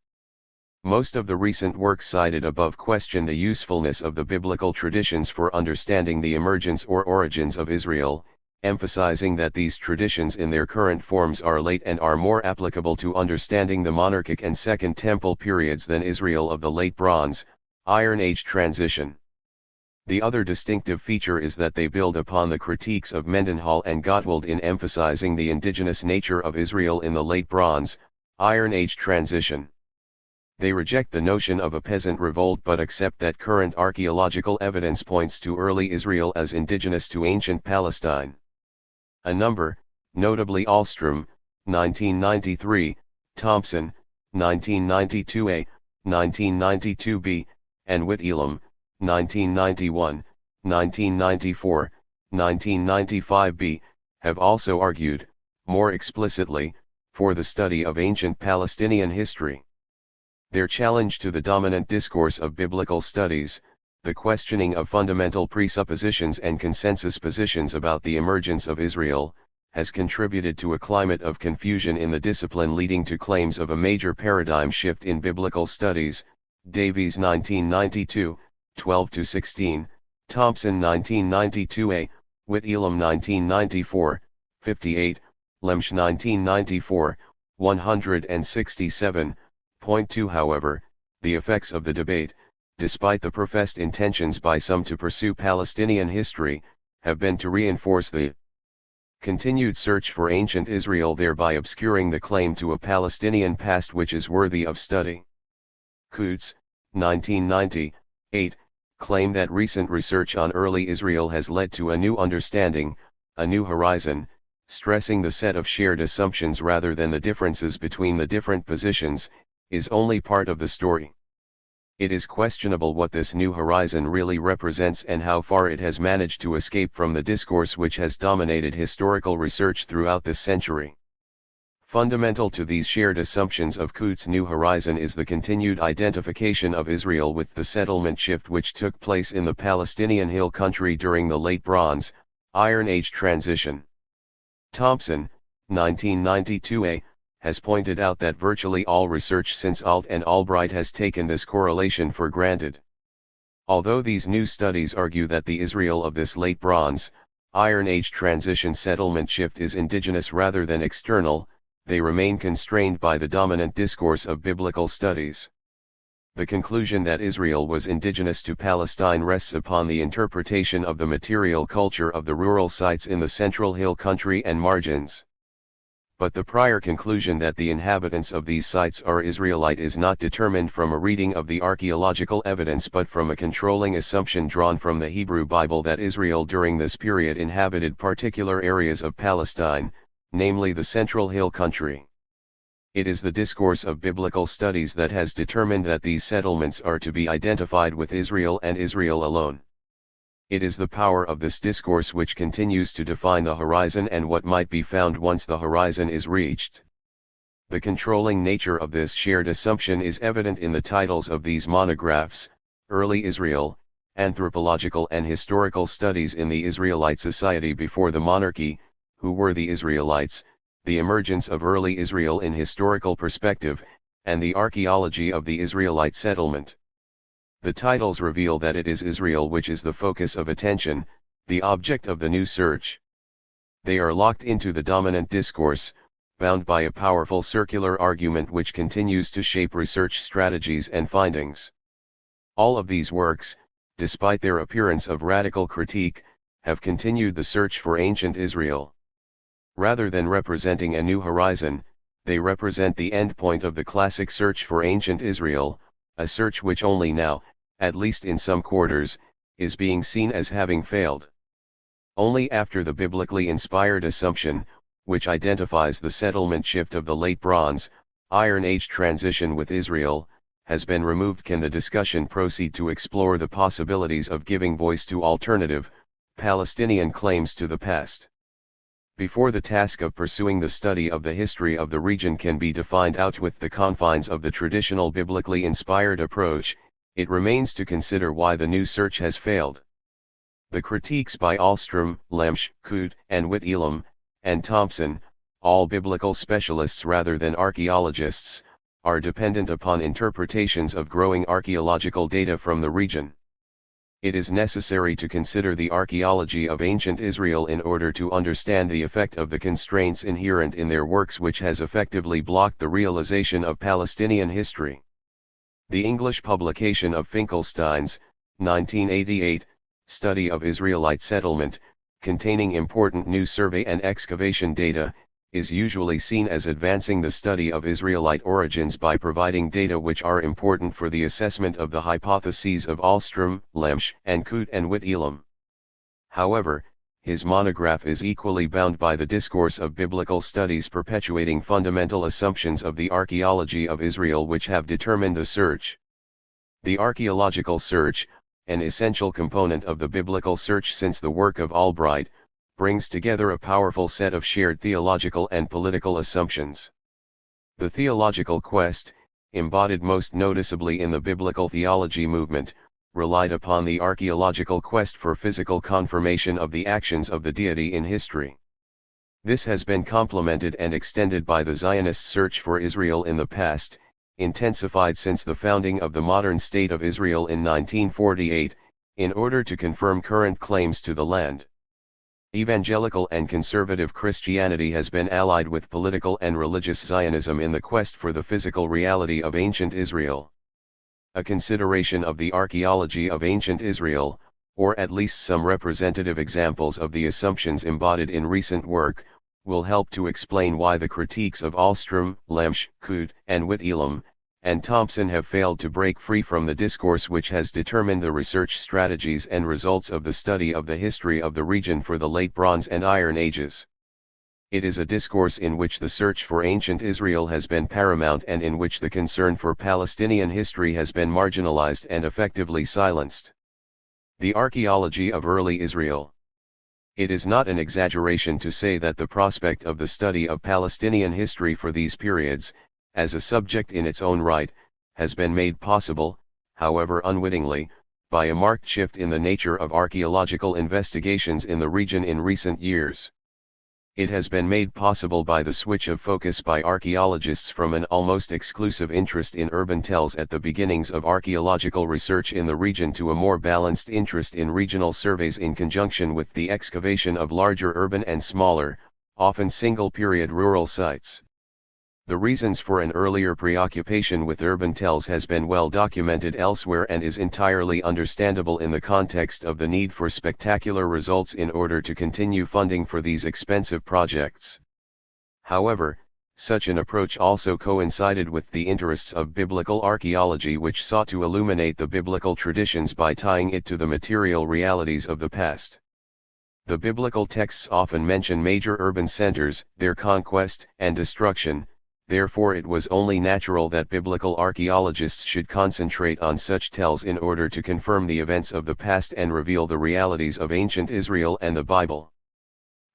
Most of the recent works cited above question the usefulness of the biblical traditions for understanding the emergence or origins of Israel, emphasizing that these traditions in their current forms are late and are more applicable to understanding the monarchic and Second Temple periods than Israel of the Late Bronze, Iron Age transition. The other distinctive feature is that they build upon the critiques of Mendenhall and Gottwald in emphasizing the indigenous nature of Israel in the Late Bronze, Iron Age transition. They reject the notion of a peasant revolt but accept that current archaeological evidence points to early Israel as indigenous to ancient Palestine. A number, notably Ahlstrom, 1993, Thompson, 1992a, 1992b, and Whitelam, 1991, 1994, 1995b, have also argued, more explicitly, for the study of ancient Palestinian history. Their challenge to the dominant discourse of biblical studies, the questioning of fundamental presuppositions and consensus positions about the emergence of Israel, has contributed to a climate of confusion in the discipline, leading to claims of a major paradigm shift in biblical studies. Davies 1992, 12-16, Thompson 1992a, Whitelam 1994, 58, Lemsch 1994, 167. Point 2. However, the effects of the debate, despite the professed intentions by some to pursue Palestinian history, have been to reinforce the continued search for ancient Israel, thereby obscuring the claim to a Palestinian past which is worthy of study. Coates, 1998, claim that recent research on early Israel has led to a new understanding, a new horizon, stressing the set of shared assumptions rather than the differences between the different positions, is only part of the story. It is questionable what this new horizon really represents and how far it has managed to escape from the discourse which has dominated historical research throughout this century. Fundamental to these shared assumptions of Coates' new horizon is the continued identification of Israel with the settlement shift which took place in the Palestinian Hill Country during the Late Bronze, Iron Age transition. Thompson, 1992a, has pointed out that virtually all research since Alt and Albright has taken this correlation for granted. Although these new studies argue that the Israel of this Late Bronze, Iron Age transition settlement shift is indigenous rather than external, they remain constrained by the dominant discourse of biblical studies. The conclusion that Israel was indigenous to Palestine rests upon the interpretation of the material culture of the rural sites in the Central Hill Country and margins. But the prior conclusion that the inhabitants of these sites are Israelite is not determined from a reading of the archaeological evidence but from a controlling assumption drawn from the Hebrew Bible that Israel during this period inhabited particular areas of Palestine, namely the Central Hill Country. It is the discourse of biblical studies that has determined that these settlements are to be identified with Israel and Israel alone. It is the power of this discourse which continues to define the horizon and what might be found once the horizon is reached. The controlling nature of this shared assumption is evident in the titles of these monographs: Early Israel, Anthropological and Historical Studies in the Israelite Society Before the Monarchy, Who Were the Israelites, The Emergence of Early Israel in Historical Perspective, and The Archaeology of the Israelite Settlement. The titles reveal that it is Israel which is the focus of attention, the object of the new search. They are locked into the dominant discourse, bound by a powerful circular argument which continues to shape research strategies and findings. All of these works, despite their appearance of radical critique, have continued the search for ancient Israel. Rather than representing a new horizon, they represent the endpoint of the classic search for ancient Israel, a search which only now, at least in some quarters, is being seen as having failed. Only after the biblically inspired assumption, which identifies the settlement shift of the Late Bronze, Iron Age transition with Israel, has been removed can the discussion proceed to explore the possibilities of giving voice to alternative, Palestinian claims to the past. Before the task of pursuing the study of the history of the region can be defined out with the confines of the traditional biblically inspired approach, it remains to consider why the new search has failed. The critiques by Ahlstrom, Lemsch, Coote, and Whitelam, and Thompson, all biblical specialists rather than archaeologists, are dependent upon interpretations of growing archaeological data from the region. It is necessary to consider the archaeology of ancient Israel in order to understand the effect of the constraints inherent in their works which has effectively blocked the realization of Palestinian history. The English publication of Finkelstein's, 1988, Study of Israelite Settlement, containing important new survey and excavation data, is usually seen as advancing the study of Israelite origins by providing data which are important for the assessment of the hypotheses of Ahlstrom, Lemsch, and Coote and Whitelam. However, his monograph is equally bound by the discourse of biblical studies perpetuating fundamental assumptions of the archaeology of Israel which have determined the search. The archaeological search, an essential component of the biblical search since the work of Albright, brings together a powerful set of shared theological and political assumptions. The theological quest, embodied most noticeably in the biblical theology movement, relied upon the archaeological quest for physical confirmation of the actions of the deity in history. This has been complemented and extended by the Zionist search for Israel in the past, intensified since the founding of the modern State of Israel in 1948, in order to confirm current claims to the land. Evangelical and conservative Christianity has been allied with political and religious Zionism in the quest for the physical reality of ancient Israel. A consideration of the archaeology of ancient Israel, or at least some representative examples of the assumptions embodied in recent work, will help to explain why the critiques of Ahlstrom, Lemsch, Coote, and Whitelam, and Thompson have failed to break free from the discourse which has determined the research strategies and results of the study of the history of the region for the Late Bronze and Iron Ages. It is a discourse in which the search for ancient Israel has been paramount and in which the concern for Palestinian history has been marginalized and effectively silenced. The archaeology of early Israel. It is not an exaggeration to say that the prospect of the study of Palestinian history for these periods, as a subject in its own right, has been made possible, however unwittingly, by a marked shift in the nature of archaeological investigations in the region in recent years. It has been made possible by the switch of focus by archaeologists from an almost exclusive interest in urban tells at the beginnings of archaeological research in the region to a more balanced interest in regional surveys in conjunction with the excavation of larger urban and smaller, often single-period rural sites. The reasons for an earlier preoccupation with urban tells has been well documented elsewhere and is entirely understandable in the context of the need for spectacular results in order to continue funding for these expensive projects. However, such an approach also coincided with the interests of biblical archaeology which sought to illuminate the biblical traditions by tying it to the material realities of the past. The biblical texts often mention major urban centers, their conquest and destruction. Therefore it was only natural that biblical archaeologists should concentrate on such tells in order to confirm the events of the past and reveal the realities of ancient Israel and the Bible.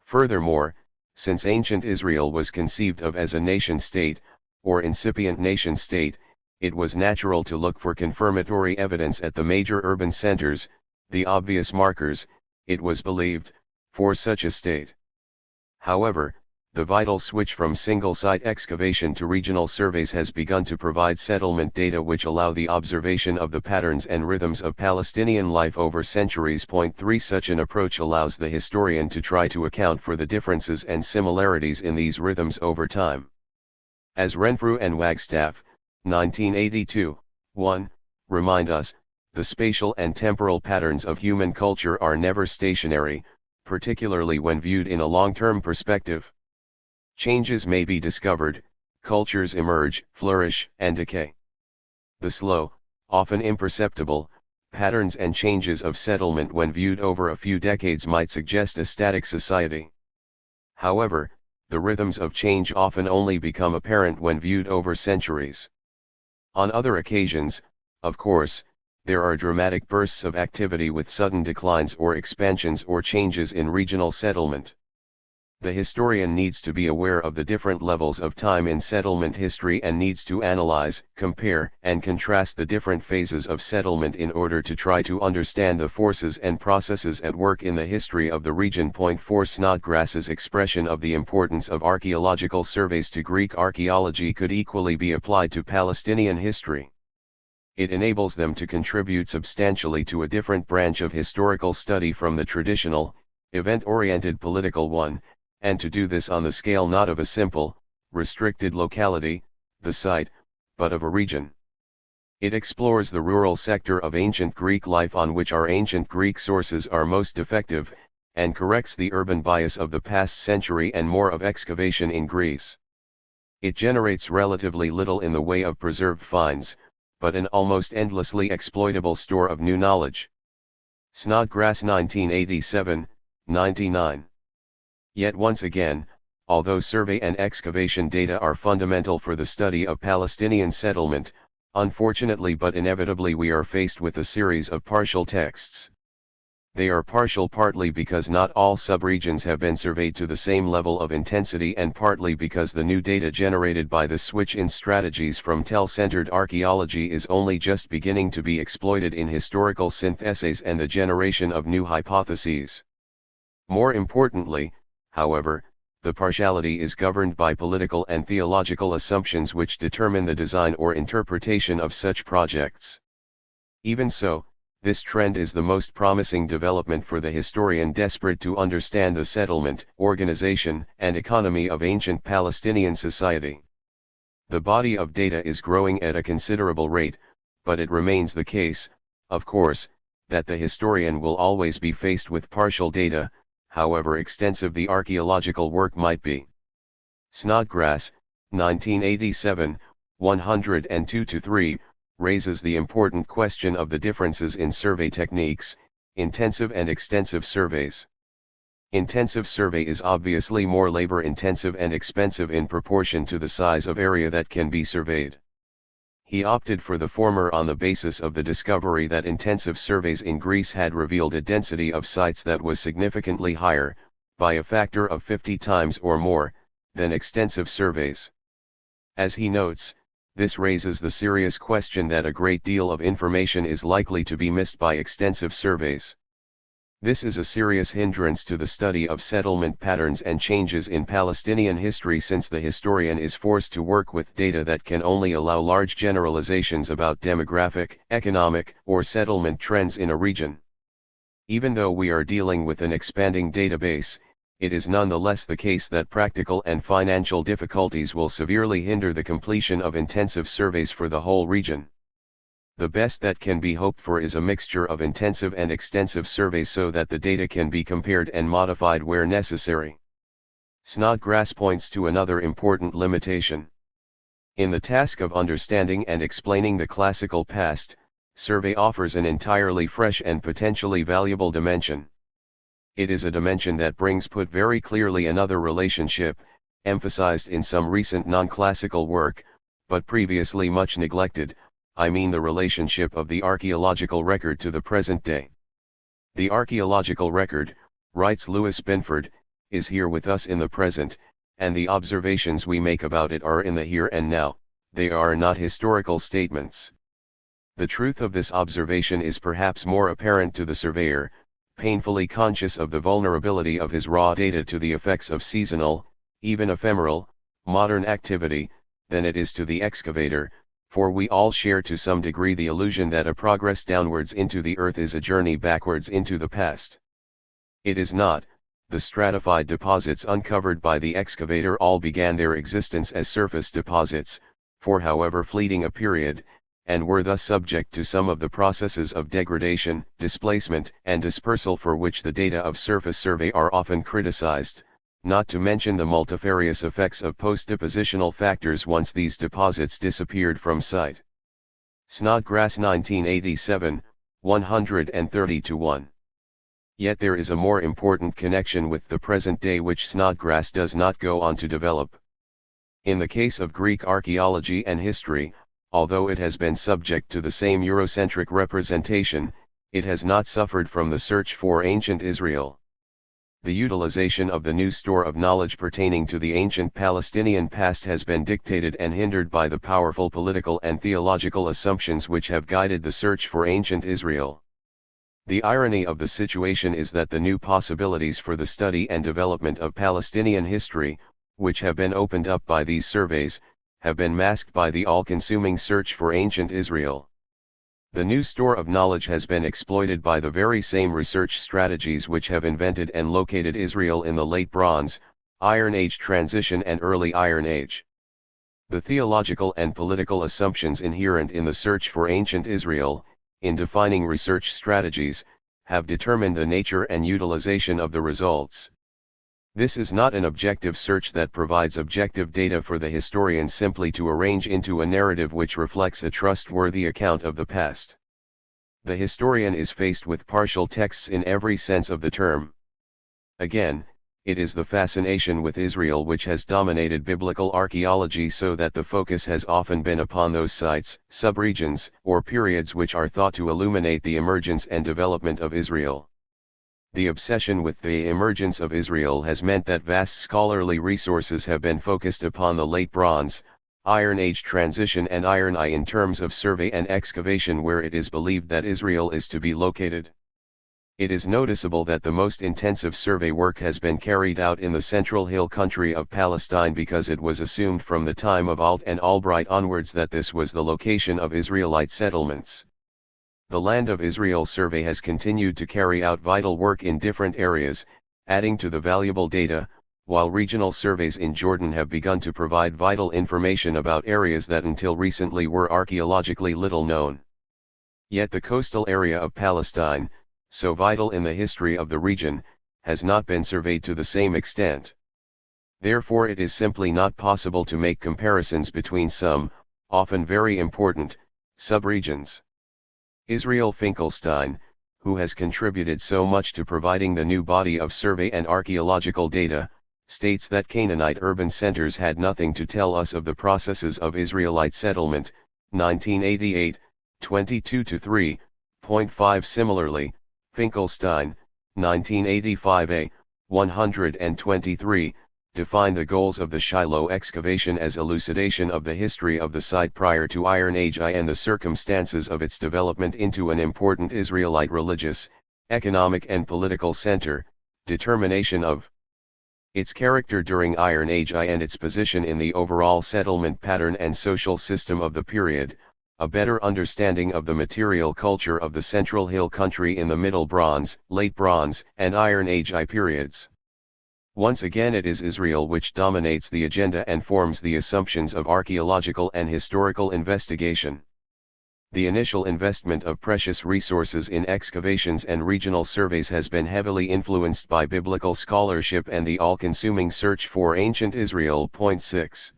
Furthermore, since ancient Israel was conceived of as a nation-state, or incipient nation-state, it was natural to look for confirmatory evidence at the major urban centers, the obvious markers, it was believed, for such a state. However, the vital switch from single-site excavation to regional surveys has begun to provide settlement data which allow the observation of the patterns and rhythms of Palestinian life over centuries. 3 Such an approach allows the historian to try to account for the differences and similarities in these rhythms over time. As Renfrew and Wagstaff, 1982, 1, remind us, The spatial and temporal patterns of human culture are never stationary, particularly when viewed in a long-term perspective. Changes may be discovered, cultures emerge, flourish, and decay. The slow, often imperceptible, patterns and changes of settlement when viewed over a few decades might suggest a static society. However, the rhythms of change often only become apparent when viewed over centuries. On other occasions, of course, there are dramatic bursts of activity with sudden declines or expansions or changes in regional settlement. The historian needs to be aware of the different levels of time in settlement history and needs to analyze, compare, and contrast the different phases of settlement in order to try to understand the forces and processes at work in the history of the region. 4 Snodgrass's expression of the importance of archaeological surveys to Greek archaeology could equally be applied to Palestinian history. It enables them to contribute substantially to a different branch of historical study from the traditional, event-oriented political one, and to do this on the scale not of a simple, restricted locality, the site, but of a region. It explores the rural sector of ancient Greek life on which our ancient Greek sources are most defective, and corrects the urban bias of the past century and more of excavation in Greece. It generates relatively little in the way of preserved finds, but an almost endlessly exploitable store of new knowledge. Snodgrass 1987, 99. Yet once again, although survey and excavation data are fundamental for the study of Palestinian settlement, unfortunately but inevitably we are faced with a series of partial texts. They are partial partly because not all subregions have been surveyed to the same level of intensity and partly because the new data generated by the switch in strategies from tell-centered archaeology is only just beginning to be exploited in historical syntheses and the generation of new hypotheses. More importantly, however, the partiality is governed by political and theological assumptions which determine the design or interpretation of such projects. Even so, this trend is the most promising development for the historian desperate to understand the settlement, organization, and economy of ancient Palestinian society. The body of data is growing at a considerable rate, but it remains the case, of course, that the historian will always be faced with partial data, however extensive the archaeological work might be. Snodgrass, 1987, 102-3, raises the important question of the differences in survey techniques, intensive and extensive surveys. Intensive survey is obviously more labor-intensive and expensive in proportion to the size of area that can be surveyed. He opted for the former on the basis of the discovery that intensive surveys in Greece had revealed a density of sites that was significantly higher, by a factor of 50 times or more, than extensive surveys. As he notes, this raises the serious question that a great deal of information is likely to be missed by extensive surveys. This is a serious hindrance to the study of settlement patterns and changes in Palestinian history since the historian is forced to work with data that can only allow large generalizations about demographic, economic, or settlement trends in a region. Even though we are dealing with an expanding database, it is nonetheless the case that practical and financial difficulties will severely hinder the completion of intensive surveys for the whole region. The best that can be hoped for is a mixture of intensive and extensive surveys so that the data can be compared and modified where necessary. Snodgrass points to another important limitation. In the task of understanding and explaining the classical past, survey offers an entirely fresh and potentially valuable dimension. It is a dimension that brings put very clearly another relationship, emphasized in some recent non-classical work, but previously much neglected, I mean the relationship of the archaeological record to the present day. The archaeological record, writes Louis Binford, is here with us in the present, and the observations we make about it are in the here and now, they are not historical statements. The truth of this observation is perhaps more apparent to the surveyor, painfully conscious of the vulnerability of his raw data to the effects of seasonal, even ephemeral, modern activity, than it is to the excavator, for we all share to some degree the illusion that a progress downwards into the earth is a journey backwards into the past. It is not. The stratified deposits uncovered by the excavator all began their existence as surface deposits, for however fleeting a period, and were thus subject to some of the processes of degradation, displacement, and dispersal for which the data of surface survey are often criticized, not to mention the multifarious effects of post-depositional factors once these deposits disappeared from sight. Snodgrass 1987, 130-1. Yet there is a more important connection with the present day which Snodgrass does not go on to develop. In the case of Greek archaeology and history, although it has been subject to the same Eurocentric representation, it has not suffered from the search for ancient Israel. The utilization of the new store of knowledge pertaining to the ancient Palestinian past has been dictated and hindered by the powerful political and theological assumptions which have guided the search for ancient Israel. The irony of the situation is that the new possibilities for the study and development of Palestinian history, which have been opened up by these surveys, have been masked by the all-consuming search for ancient Israel. The new store of knowledge has been exploited by the very same research strategies which have invented and located Israel in the Late Bronze, Iron Age transition and Early Iron Age. The theological and political assumptions inherent in the search for ancient Israel, in defining research strategies, have determined the nature and utilization of the results. This is not an objective search that provides objective data for the historian simply to arrange into a narrative which reflects a trustworthy account of the past. The historian is faced with partial texts in every sense of the term. Again, it is the fascination with Israel which has dominated biblical archaeology so that the focus has often been upon those sites, subregions, or periods which are thought to illuminate the emergence and development of Israel. The obsession with the emergence of Israel has meant that vast scholarly resources have been focused upon the Late Bronze, Iron Age transition and Iron Age in terms of survey and excavation where it is believed that Israel is to be located. It is noticeable that the most intensive survey work has been carried out in the central hill country of Palestine because it was assumed from the time of Alt and Albright onwards that this was the location of Israelite settlements. The Land of Israel survey has continued to carry out vital work in different areas, adding to the valuable data, while regional surveys in Jordan have begun to provide vital information about areas that until recently were archaeologically little known. Yet the coastal area of Palestine, so vital in the history of the region, has not been surveyed to the same extent. Therefore it is simply not possible to make comparisons between some, often very important, subregions. Israel Finkelstein, who has contributed so much to providing the new body of survey and archaeological data, states that Canaanite urban centers had nothing to tell us of the processes of Israelite settlement, 1988, 22-3.5. Similarly, Finkelstein, 1985a, 123, defined the goals of the Shiloh excavation as elucidation of the history of the site prior to Iron Age I and the circumstances of its development into an important Israelite religious, economic and political center, determination of its character during Iron Age I and its position in the overall settlement pattern and social system of the period, a better understanding of the material culture of the Central Hill country in the Middle Bronze, Late Bronze, and Iron Age I periods. Once again it is Israel which dominates the agenda and forms the assumptions of archaeological and historical investigation. The initial investment of precious resources in excavations and regional surveys has been heavily influenced by biblical scholarship and the all-consuming search for ancient Israel. 6.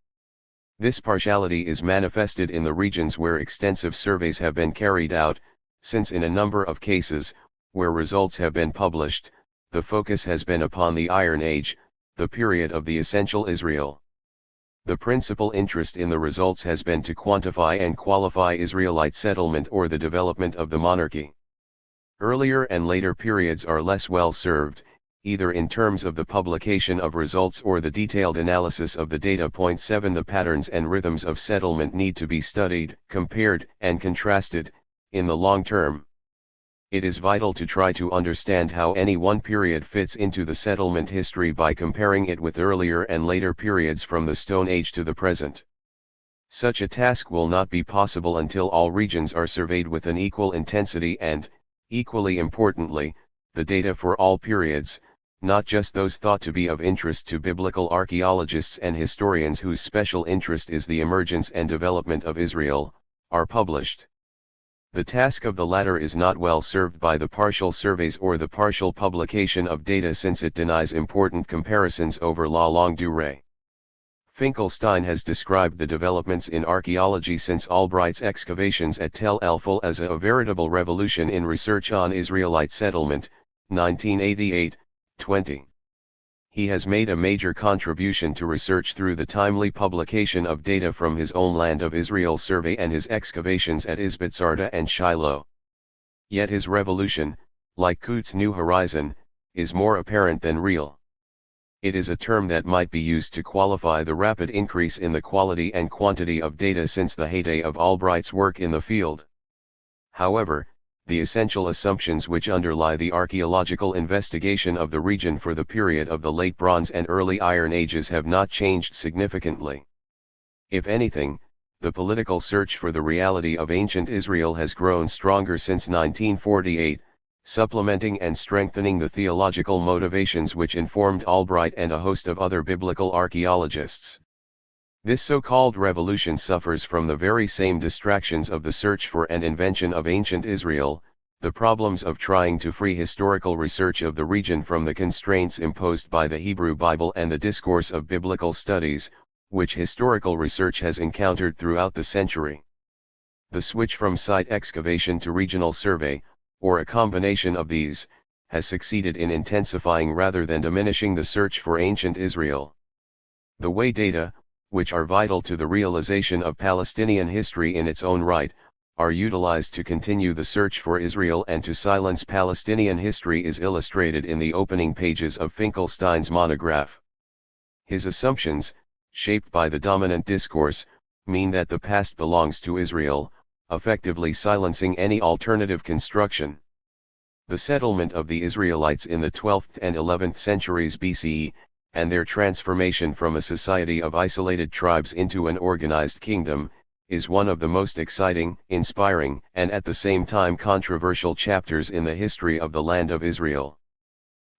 This partiality is manifested in the regions where extensive surveys have been carried out, since in a number of cases, where results have been published, the focus has been upon the Iron Age, the period of the essential Israel. The principal interest in the results has been to quantify and qualify Israelite settlement or the development of the monarchy. Earlier and later periods are less well served, either in terms of the publication of results or the detailed analysis of the data. 7 The patterns and rhythms of settlement need to be studied, compared, and contrasted, in the long term. It is vital to try to understand how any one period fits into the settlement history by comparing it with earlier and later periods from the Stone Age to the present. Such a task will not be possible until all regions are surveyed with an equal intensity and, equally importantly, the data for all periods, not just those thought to be of interest to biblical archaeologists and historians whose special interest is the emergence and development of Israel, are published. The task of the latter is not well served by the partial surveys or the partial publication of data, since it denies important comparisons over la longue durée. Finkelstein has described the developments in archaeology since Albright's excavations at Tel el-Ful as a veritable revolution in research on Israelite settlement, 1988, 20. He has made a major contribution to research through the timely publication of data from his own Land of Israel survey and his excavations at Isbitzarta and Shiloh. Yet his revolution, like Coote's New Horizon, is more apparent than real. It is a term that might be used to qualify the rapid increase in the quality and quantity of data since the heyday of Albright's work in the field. However, the essential assumptions which underlie the archaeological investigation of the region for the period of the Late Bronze and Early Iron Ages have not changed significantly. If anything, the political search for the reality of ancient Israel has grown stronger since 1948, supplementing and strengthening the theological motivations which informed Albright and a host of other biblical archaeologists. This so-called revolution suffers from the very same distractions of the search for and invention of ancient Israel, the problems of trying to free historical research of the region from the constraints imposed by the Hebrew Bible and the discourse of biblical studies, which historical research has encountered throughout the century. The switch from site excavation to regional survey, or a combination of these, has succeeded in intensifying rather than diminishing the search for ancient Israel. The way data, which are vital to the realization of Palestinian history in its own right, are utilized to continue the search for Israel and to silence Palestinian history is illustrated in the opening pages of Finkelstein's monograph. His assumptions, shaped by the dominant discourse, mean that the past belongs to Israel, effectively silencing any alternative construction. The settlement of the Israelites in the 12th and 11th centuries BCE, and their transformation from a society of isolated tribes into an organized kingdom, is one of the most exciting, inspiring, and at the same time controversial chapters in the history of the Land of Israel.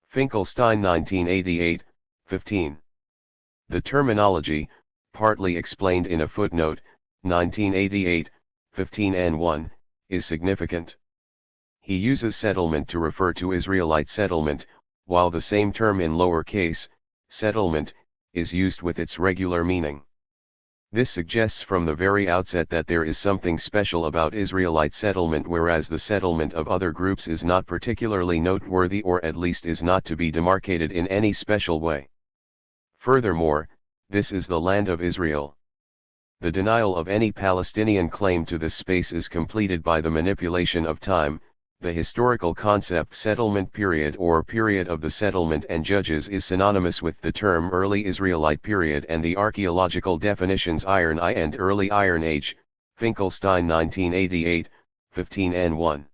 Finkelstein 1988, 15. The terminology, partly explained in a footnote, 1988, 15 and 1, is significant. He uses settlement to refer to Israelite settlement, while the same term in lower case, settlement, is used with its regular meaning. This suggests from the very outset that there is something special about Israelite settlement, whereas the settlement of other groups is not particularly noteworthy, or at least is not to be demarcated in any special way. Furthermore, this is the Land of Israel. The denial of any Palestinian claim to this space is completed by the manipulation of time. The historical concept settlement period or period of the settlement and judges is synonymous with the term early Israelite period, and the archaeological definitions Iron I and Early Iron Age, Finkelstein 1988, 15 and 1.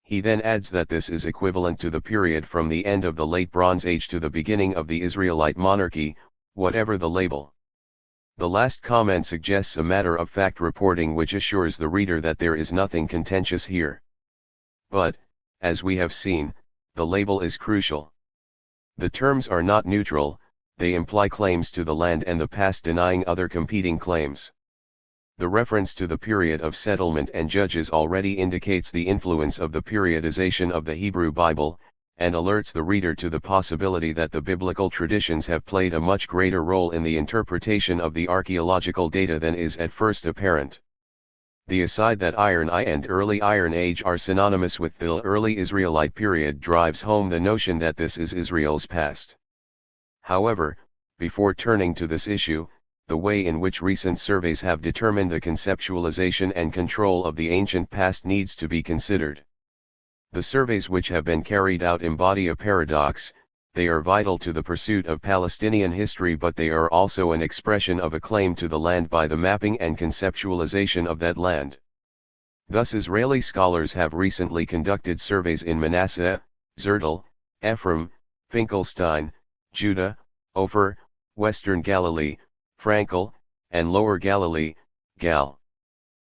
He then adds that this is equivalent to the period from the end of the Late Bronze Age to the beginning of the Israelite monarchy, whatever the label. The last comment suggests a matter-of-fact reporting which assures the reader that there is nothing contentious here. But, as we have seen, the label is crucial. The terms are not neutral, they imply claims to the land and the past denying other competing claims. The reference to the period of settlement and judges already indicates the influence of the periodization of the Hebrew Bible, and alerts the reader to the possibility that the biblical traditions have played a much greater role in the interpretation of the archaeological data than is at first apparent. The aside that Iron I and Early Iron Age are synonymous with the early Israelite period drives home the notion that this is Israel's past. However, before turning to this issue, the way in which recent surveys have determined the conceptualization and control of the ancient past needs to be considered. The surveys which have been carried out embody a paradox. They are vital to the pursuit of Palestinian history, but they are also an expression of a claim to the land by the mapping and conceptualization of that land. Thus Israeli scholars have recently conducted surveys in Manasseh, Zertel, Ephraim, Finkelstein, Judah, Ophir, Western Galilee, Frankel, and Lower Galilee, Gal.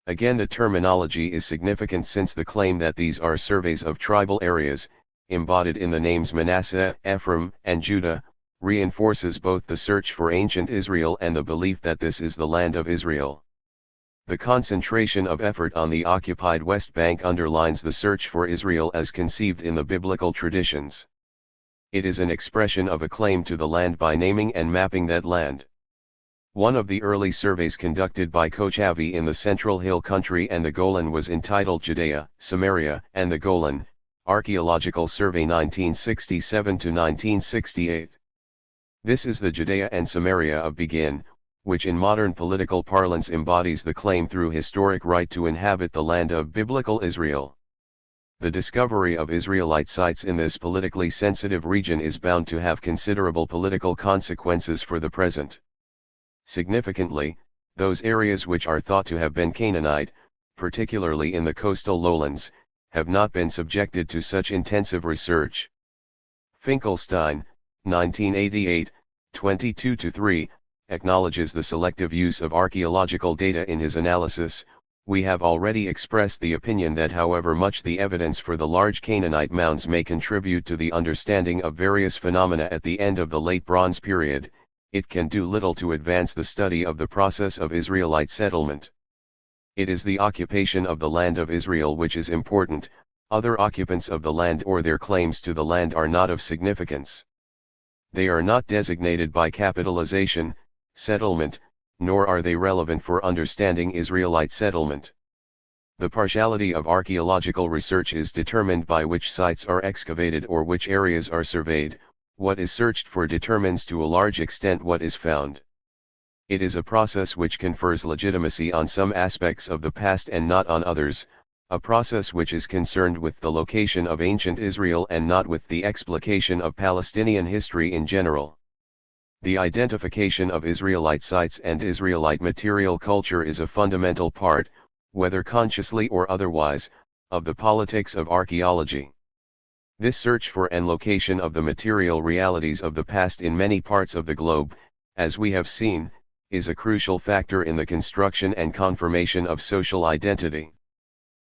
Again, the terminology is significant since the claim that these are surveys of tribal areas, embodied in the names Manasseh, Ephraim, and Judah, reinforces both the search for ancient Israel and the belief that this is the Land of Israel. The concentration of effort on the occupied West Bank underlines the search for Israel as conceived in the biblical traditions. It is an expression of a claim to the land by naming and mapping that land. One of the early surveys conducted by Kochavi in the Central Hill Country and the Golan was entitled Judea, Samaria, and the Golan, Archaeological Survey 1967-1968. This is the Judea and Samaria of Begin, which in modern political parlance embodies the claim through historic right to inhabit the land of biblical Israel. The discovery of Israelite sites in this politically sensitive region is bound to have considerable political consequences for the present. Significantly, those areas which are thought to have been Canaanite, particularly in the coastal lowlands, have not been subjected to such intensive research. Finkelstein, 1988, 22-3, acknowledges the selective use of archaeological data in his analysis. We have already expressed the opinion that however much the evidence for the large Canaanite mounds may contribute to the understanding of various phenomena at the end of the Late Bronze period, it can do little to advance the study of the process of Israelite settlement. It is the occupation of the land of Israel which is important. Other occupants of the land or their claims to the land are not of significance. They are not designated by capitalization, settlement, nor are they relevant for understanding Israelite settlement. The partiality of archaeological research is determined by which sites are excavated or which areas are surveyed. What is searched for determines to a large extent what is found. It is a process which confers legitimacy on some aspects of the past and not on others, a process which is concerned with the location of ancient Israel and not with the explication of Palestinian history in general. The identification of Israelite sites and Israelite material culture is a fundamental part, whether consciously or otherwise, of the politics of archaeology. This search for and location of the material realities of the past in many parts of the globe, as we have seen, is a crucial factor in the construction and confirmation of social identity.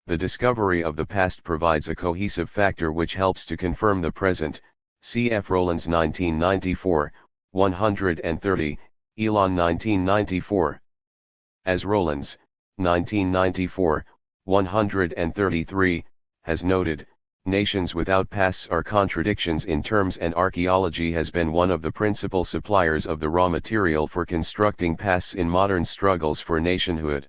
The discovery of the past provides a cohesive factor which helps to confirm the present. Cf. Rowlands 1994, 130, Elon 1994. As Rowlands, 1994, 133, has noted, nations without pasts are contradictions in terms, and archaeology has been one of the principal suppliers of the raw material for constructing pasts in modern struggles for nationhood.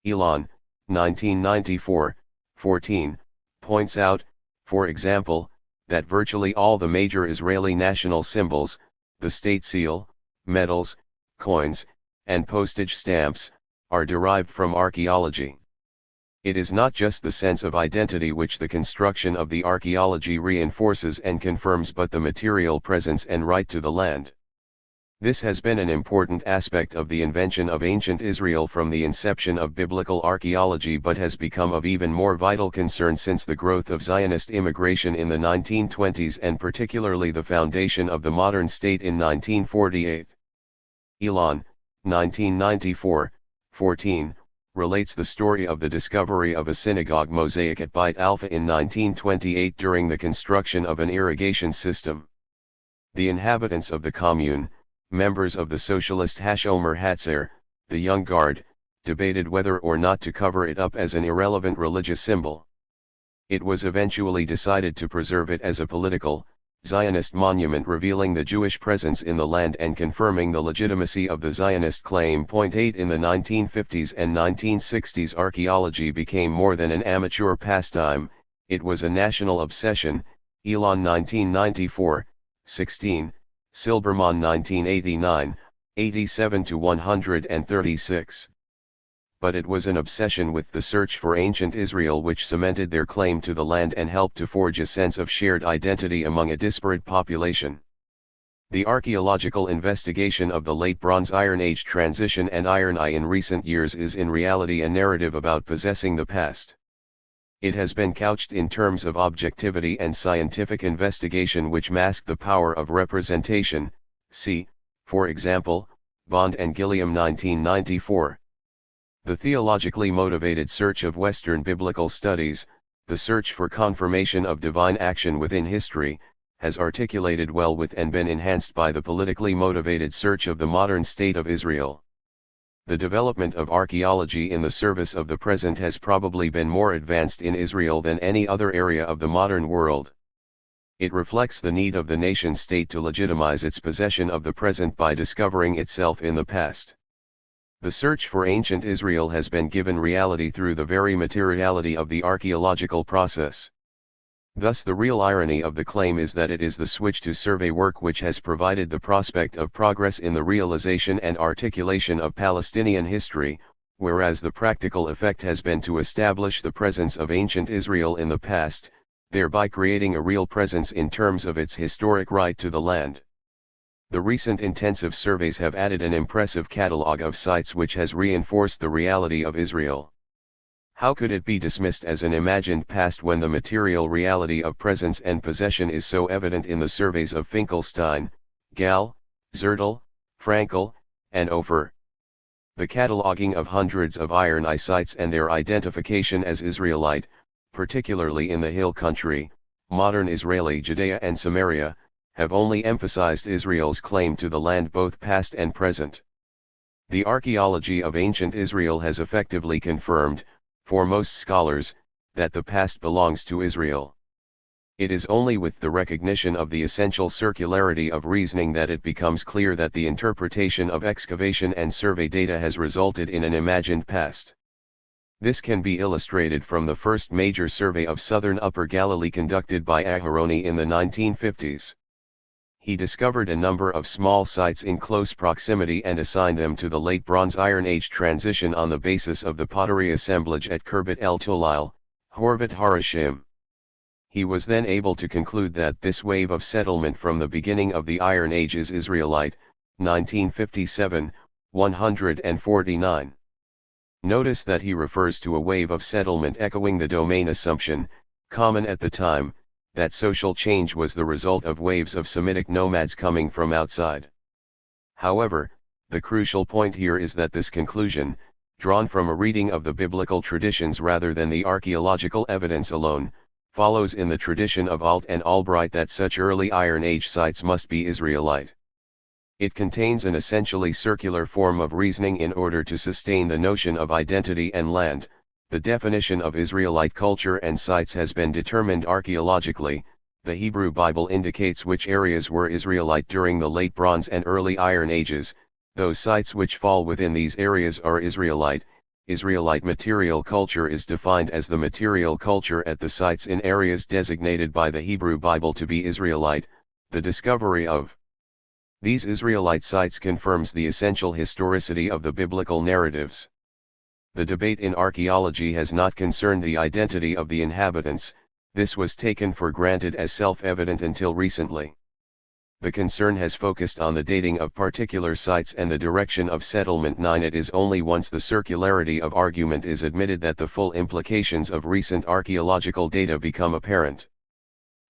Elon, 1994, 14, points out, for example, that virtually all the major Israeli national symbols, the state seal, medals, coins, and postage stamps, are derived from archaeology. It is not just the sense of identity which the construction of the archaeology reinforces and confirms, but the material presence and right to the land. This has been an important aspect of the invention of ancient Israel from the inception of biblical archaeology, but has become of even more vital concern since the growth of Zionist immigration in the 1920s and particularly the foundation of the modern state in 1948. Elon, 1994, 14, relates the story of the discovery of a synagogue mosaic at Beit Alpha in 1928 during the construction of an irrigation system. The inhabitants of the commune, members of the socialist Hashomer Hatzair, the Young Guard, debated whether or not to cover it up as an irrelevant religious symbol. It was eventually decided to preserve it as a political, Zionist monument revealing the Jewish presence in the land and confirming the legitimacy of the Zionist claim. 8 In the 1950s and 1960s, archaeology became more than an amateur pastime, it was a national obsession. Elon 1994, 16, Silberman 1989, 87-136. But it was an obsession with the search for ancient Israel which cemented their claim to the land and helped to forge a sense of shared identity among a disparate population. The archaeological investigation of the Late Bronze Iron Age transition and Iron Age in recent years is in reality a narrative about possessing the past. It has been couched in terms of objectivity and scientific investigation which mask the power of representation. See, for example, Bond and Gilliam 1994. The theologically motivated search of Western biblical studies, the search for confirmation of divine action within history, has articulated well with and been enhanced by the politically motivated search of the modern state of Israel. The development of archaeology in the service of the present has probably been more advanced in Israel than any other area of the modern world. It reflects the need of the nation-state to legitimize its possession of the present by discovering itself in the past. The search for ancient Israel has been given reality through the very materiality of the archaeological process. Thus the real irony of the claim is that it is the switch to survey work which has provided the prospect of progress in the realization and articulation of Palestinian history, whereas the practical effect has been to establish the presence of ancient Israel in the past, thereby creating a real presence in terms of its historic right to the land. The recent intensive surveys have added an impressive catalogue of sites which has reinforced the reality of Israel. How could it be dismissed as an imagined past when the material reality of presence and possession is so evident in the surveys of Finkelstein, Gall, Zertel, Frankel, and Ofer? The cataloguing of hundreds of Iron I sites and their identification as Israelite, particularly in the hill country, modern Israeli Judea and Samaria, have only emphasized Israel's claim to the land both past and present. The archaeology of ancient Israel has effectively confirmed, for most scholars, that the past belongs to Israel. It is only with the recognition of the essential circularity of reasoning that it becomes clear that the interpretation of excavation and survey data has resulted in an imagined past. This can be illustrated from the first major survey of southern Upper Galilee conducted by Aharoni in the 1950s. He discovered a number of small sites in close proximity and assigned them to the Late Bronze Iron Age transition on the basis of the pottery assemblage at Khirbet el Tolil, Horvat Harashim. He was then able to conclude that this wave of settlement from the beginning of the Iron Age is Israelite, 1957, 149. Notice that he refers to a wave of settlement echoing the domain assumption, common at the time, that social change was the result of waves of Semitic nomads coming from outside. However, the crucial point here is that this conclusion, drawn from a reading of the biblical traditions rather than the archaeological evidence alone, follows in the tradition of Alt and Albright that such early Iron Age sites must be Israelite. It contains an essentially circular form of reasoning in order to sustain the notion of identity and land. The definition of Israelite culture and sites has been determined archaeologically. The Hebrew Bible indicates which areas were Israelite during the Late Bronze and Early Iron Ages. Those sites which fall within these areas are Israelite. Israelite material culture is defined as the material culture at the sites in areas designated by the Hebrew Bible to be Israelite. The discovery of these Israelite sites confirms the essential historicity of the biblical narratives. The debate in archaeology has not concerned the identity of the inhabitants. This was taken for granted as self-evident until recently. The concern has focused on the dating of particular sites and the direction of settlement. It is only once the circularity of argument is admitted that the full implications of recent archaeological data become apparent.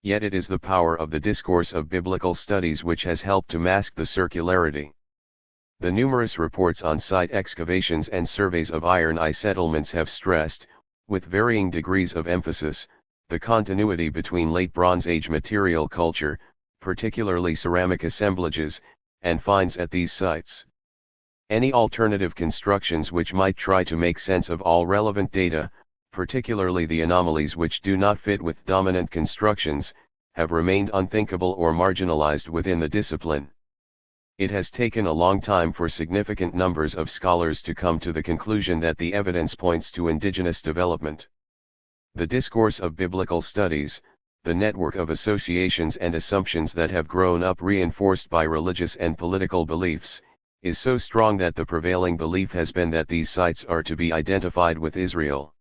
Yet it is the power of the discourse of biblical studies which has helped to mask the circularity. The numerous reports on site excavations and surveys of Iron I settlements have stressed, with varying degrees of emphasis, the continuity between Late Bronze Age material culture, particularly ceramic assemblages, and finds at these sites. Any alternative constructions which might try to make sense of all relevant data, particularly the anomalies which do not fit with dominant constructions, have remained unthinkable or marginalized within the discipline. It has taken a long time for significant numbers of scholars to come to the conclusion that the evidence points to indigenous development. The discourse of biblical studies, the network of associations and assumptions that have grown up reinforced by religious and political beliefs, is so strong that the prevailing belief has been that these sites are to be identified with Israel.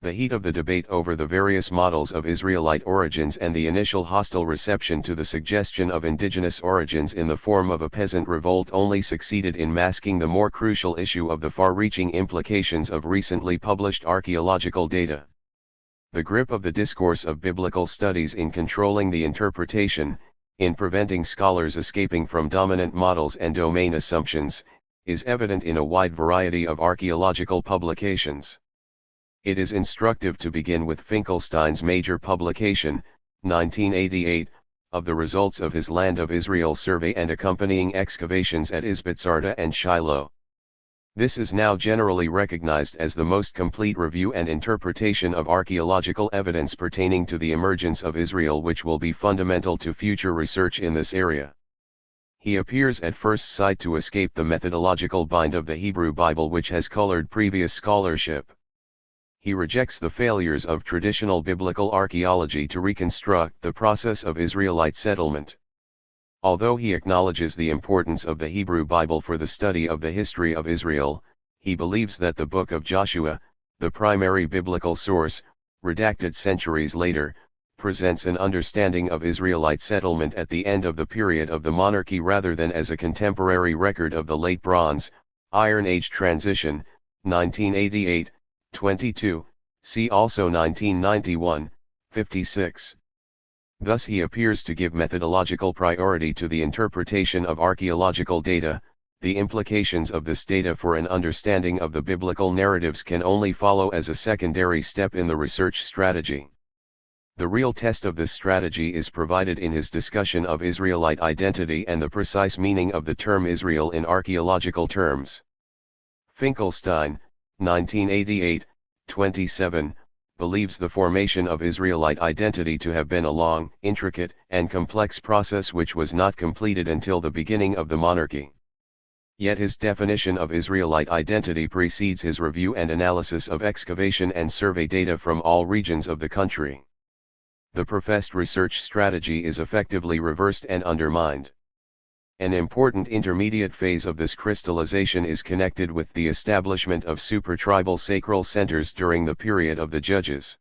The heat of the debate over the various models of Israelite origins and the initial hostile reception to the suggestion of indigenous origins in the form of a peasant revolt only succeeded in masking the more crucial issue of the far-reaching implications of recently published archaeological data. The grip of the discourse of biblical studies in controlling the interpretation, in preventing scholars escaping from dominant models and domain assumptions, is evident in a wide variety of archaeological publications. It is instructive to begin with Finkelstein's major publication, 1988, of the results of his Land of Israel survey and accompanying excavations at Isbitzarta and Shiloh. This is now generally recognized as the most complete review and interpretation of archaeological evidence pertaining to the emergence of Israel, which will be fundamental to future research in this area. He appears at first sight to escape the methodological bind of the Hebrew Bible, which has colored previous scholarship. He rejects the failures of traditional biblical archaeology to reconstruct the process of Israelite settlement. Although he acknowledges the importance of the Hebrew Bible for the study of the history of Israel, he believes that the book of Joshua, the primary biblical source, redacted centuries later, presents an understanding of Israelite settlement at the end of the period of the monarchy rather than as a contemporary record of the Late Bronze, Iron Age transition, 1988, 22, see also 1991, 56. Thus he appears to give methodological priority to the interpretation of archaeological data. The implications of this data for an understanding of the biblical narratives can only follow as a secondary step in the research strategy. The real test of this strategy is provided in his discussion of Israelite identity and the precise meaning of the term Israel in archaeological terms. Finkelstein, 1988, 27, believes the formation of Israelite identity to have been a long, intricate, and complex process which was not completed until the beginning of the monarchy. Yet his definition of Israelite identity precedes his review and analysis of excavation and survey data from all regions of the country. The professed research strategy is effectively reversed and undermined. An important intermediate phase of this crystallization is connected with the establishment of supertribal sacral centers during the period of the Judges.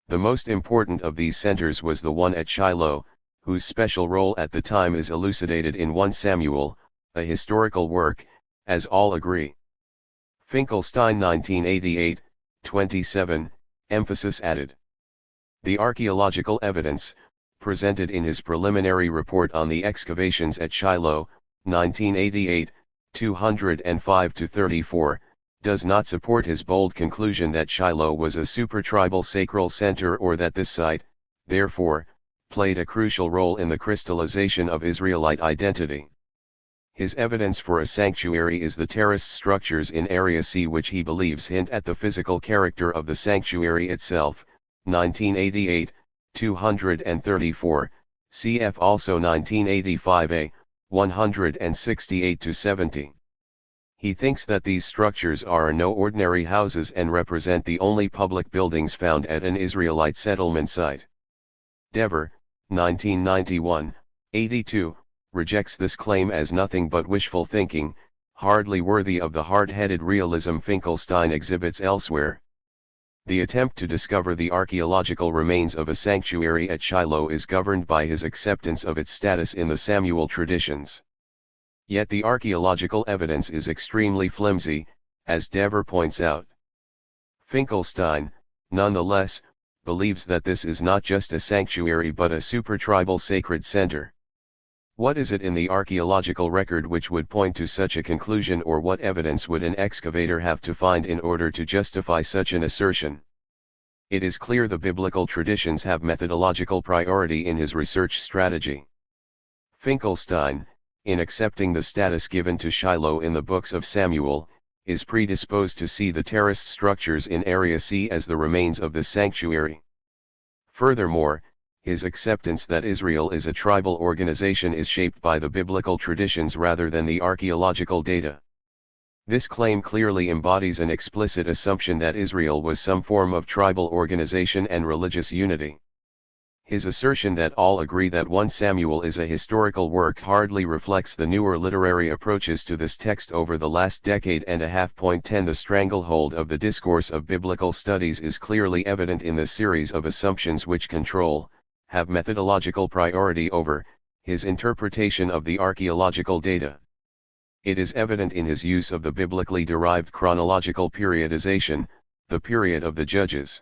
The most important of these centers was the one at Shiloh, whose special role at the time is elucidated in 1 Samuel, a historical work, as all agree. Finkelstein 1988, 27, emphasis added. The archaeological evidence, presented in his preliminary report on the excavations at Shiloh, 1988, 205-34, does not support his bold conclusion that Shiloh was a supertribal sacral center or that this site, therefore, played a crucial role in the crystallization of Israelite identity. His evidence for a sanctuary is the terraced structures in Area C, which he believes hint at the physical character of the sanctuary itself, 1988, 234, cf. also 1985a, 168-70. He thinks that these structures are no ordinary houses and represent the only public buildings found at an Israelite settlement site. Dever, 1991, 82, rejects this claim as nothing but wishful thinking, hardly worthy of the hard-headed realism Finkelstein exhibits elsewhere. The attempt to discover the archaeological remains of a sanctuary at Shiloh is governed by his acceptance of its status in the Samuel traditions. Yet the archaeological evidence is extremely flimsy, as Dever points out. Finkelstein, nonetheless, believes that this is not just a sanctuary but a supertribal sacred center. What is it in the archaeological record which would point to such a conclusion, or what evidence would an excavator have to find in order to justify such an assertion? It is clear the biblical traditions have methodological priority in his research strategy. Finkelstein, in accepting the status given to Shiloh in the books of Samuel, is predisposed to see the terraced structures in Area C as the remains of the sanctuary. Furthermore, his acceptance that Israel is a tribal organization is shaped by the biblical traditions rather than the archaeological data. This claim clearly embodies an explicit assumption that Israel was some form of tribal organization and religious unity. His assertion that all agree that 1 Samuel is a historical work hardly reflects the newer literary approaches to this text over the last decade and a half. 10 The stranglehold of the discourse of biblical studies is clearly evident in the series of assumptions which have methodological priority over his interpretation of the archaeological data. It is evident in his use of the biblically derived chronological periodization, the period of the Judges.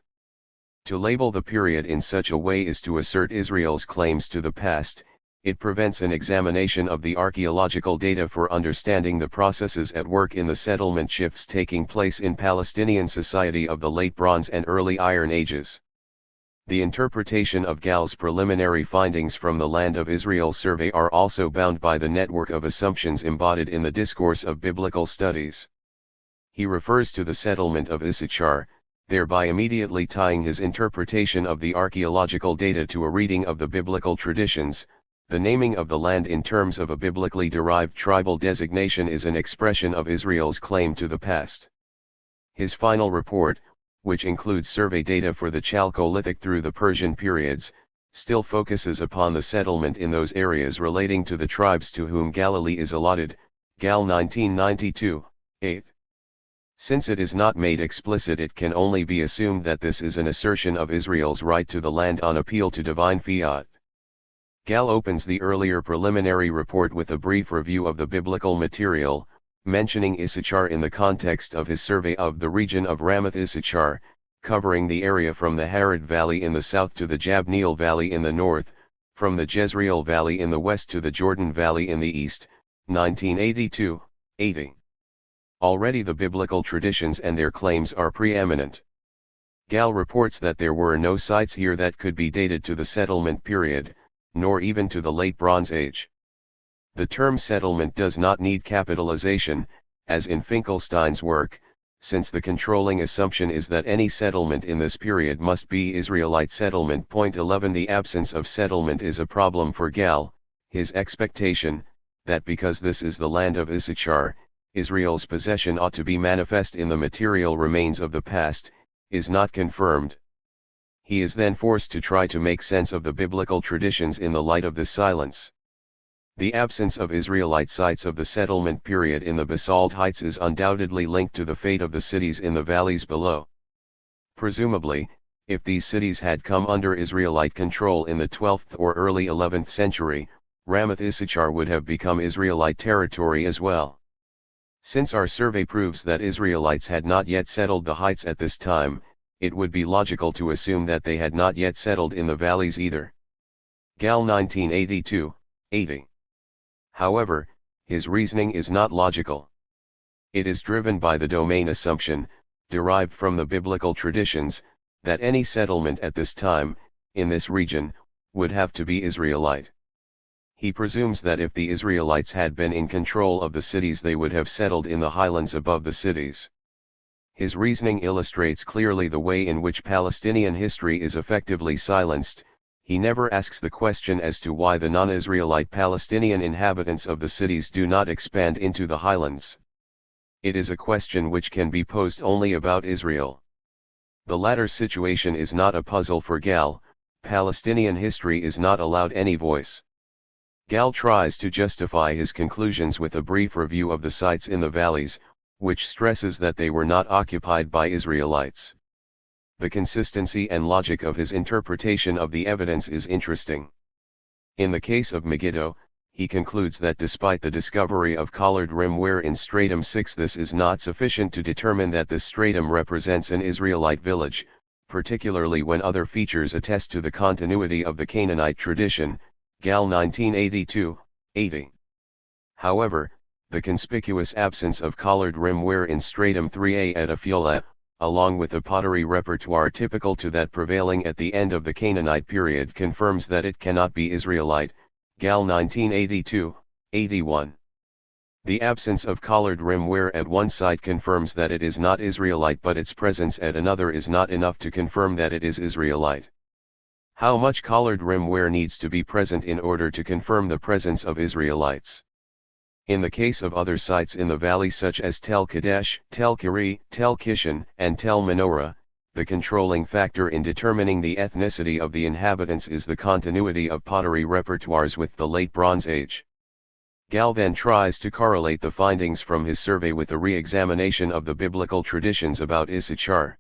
To label the period in such a way is to assert Israel's claims to the past. It prevents an examination of the archaeological data for understanding the processes at work in the settlement shifts taking place in Palestinian society of the Late Bronze and Early Iron Ages. The interpretation of Gall's preliminary findings from the Land of Israel survey are also bound by the network of assumptions embodied in the discourse of biblical studies. He refers to the settlement of Issachar, thereby immediately tying his interpretation of the archaeological data to a reading of the biblical traditions. The naming of the land in terms of a biblically derived tribal designation is an expression of Israel's claim to the past. His final report, which includes survey data for the Chalcolithic through the Persian periods, still focuses upon the settlement in those areas relating to the tribes to whom Galilee is allotted, Gal 1992, 8. Since it is not made explicit, it can only be assumed that this is an assertion of Israel's right to the land on appeal to divine fiat. Gal opens the earlier preliminary report with a brief review of the biblical material, mentioning Issachar in the context of his survey of the region of Ramoth Issachar, covering the area from the Harod Valley in the south to the Jabneel Valley in the north, from the Jezreel Valley in the west to the Jordan Valley in the east, 1982, 80. Already the biblical traditions and their claims are preeminent. Gal reports that there were no sites here that could be dated to the settlement period, nor even to the late Bronze Age. The term settlement does not need capitalization, as in Finkelstein's work, since the controlling assumption is that any settlement in this period must be Israelite settlement. Point 11. The absence of settlement is a problem for Gal. His expectation, that because this is the land of Issachar, Israel's possession ought to be manifest in the material remains of the past, is not confirmed. He is then forced to try to make sense of the biblical traditions in the light of this silence. The absence of Israelite sites of the settlement period in the basalt heights is undoubtedly linked to the fate of the cities in the valleys below. Presumably, if these cities had come under Israelite control in the 12th or early 11th century, Ramoth Issachar would have become Israelite territory as well. Since our survey proves that Israelites had not yet settled the heights at this time, it would be logical to assume that they had not yet settled in the valleys either. Gal 1982, 80. However, his reasoning is not logical. It is driven by the domain assumption, derived from the biblical traditions, that any settlement at this time, in this region, would have to be Israelite. He presumes that if the Israelites had been in control of the cities, they would have settled in the highlands above the cities. His reasoning illustrates clearly the way in which Palestinian history is effectively silenced. He never asks the question as to why the non-Israelite Palestinian inhabitants of the cities do not expand into the highlands. It is a question which can be posed only about Israel. The latter situation is not a puzzle for Gal. Palestinian history is not allowed any voice. Gal tries to justify his conclusions with a brief review of the sites in the valleys, which stresses that they were not occupied by Israelites. The consistency and logic of his interpretation of the evidence is interesting. In the case of Megiddo, he concludes that despite the discovery of collared rimware in Stratum 6, this is not sufficient to determine that this stratum represents an Israelite village, particularly when other features attest to the continuity of the Canaanite tradition, Gal 1982, 80. However, the conspicuous absence of collared rimware in Stratum 3a at Afiola, along with the pottery repertoire typical to that prevailing at the end of the Canaanite period, confirms that it cannot be Israelite, Gal 1982, 81. The absence of collared rimware at one site confirms that it is not Israelite, but its presence at another is not enough to confirm that it is Israelite. How much collared rimware needs to be present in order to confirm the presence of Israelites? In the case of other sites in the valley such as Tel Kadesh, Tel Kiri, Tel Kishan, and Tel Menorah, the controlling factor in determining the ethnicity of the inhabitants is the continuity of pottery repertoires with the late Bronze Age. Gal then tries to correlate the findings from his survey with a re-examination of the biblical traditions about Issachar.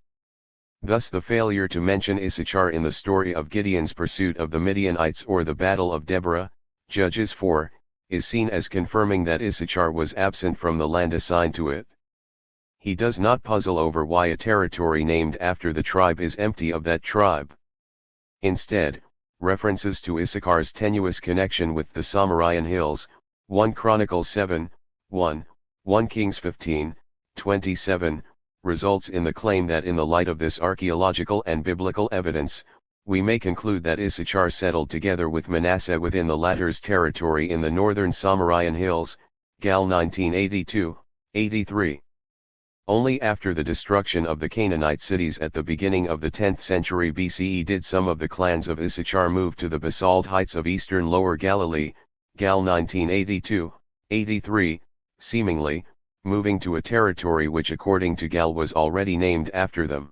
Thus the failure to mention Issachar in the story of Gideon's pursuit of the Midianites or the Battle of Deborah, Judges 4, is seen as confirming that Issachar was absent from the land assigned to it. He does not puzzle over why a territory named after the tribe is empty of that tribe. Instead, references to Issachar's tenuous connection with the Samarian hills, 1 Chronicles 7, 1, 1 Kings 15, 27, results in the claim that in the light of this archaeological and biblical evidence, we may conclude that Issachar settled together with Manasseh within the latter's territory in the northern Samarian hills, Gal 1982, 83. Only after the destruction of the Canaanite cities at the beginning of the 10th century BCE did some of the clans of Issachar move to the basalt heights of eastern Lower Galilee, Gal 1982-83, seemingly, moving to a territory which according to Gal was already named after them.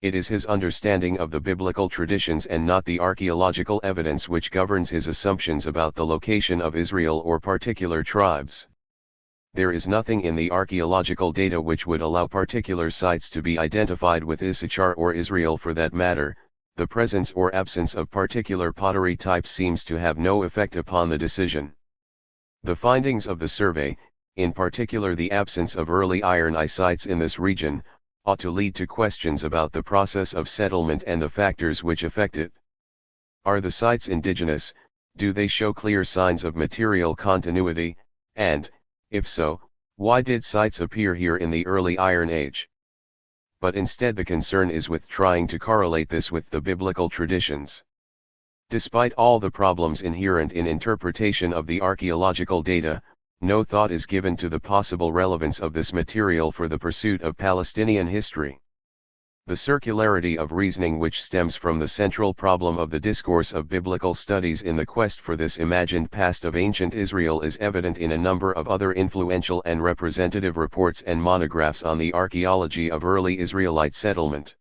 It is his understanding of the biblical traditions and not the archaeological evidence which governs his assumptions about the location of Israel or particular tribes. There is nothing in the archaeological data which would allow particular sites to be identified with Issachar or Israel for that matter. The presence or absence of particular pottery types seems to have no effect upon the decision. The findings of the survey, in particular the absence of early Iron Age sites in this region, ought to lead to questions about the process of settlement and the factors which affect it. Are the sites indigenous? Do they show clear signs of material continuity? And, if so, why did sites appear here in the early Iron Age? But instead the concern is with trying to correlate this with the biblical traditions. Despite all the problems inherent in interpretation of the archaeological data, no thought is given to the possible relevance of this material for the pursuit of Palestinian history. The circularity of reasoning which stems from the central problem of the discourse of biblical studies in the quest for this imagined past of ancient Israel is evident in a number of other influential and representative reports and monographs on the archaeology of early Israelite settlement.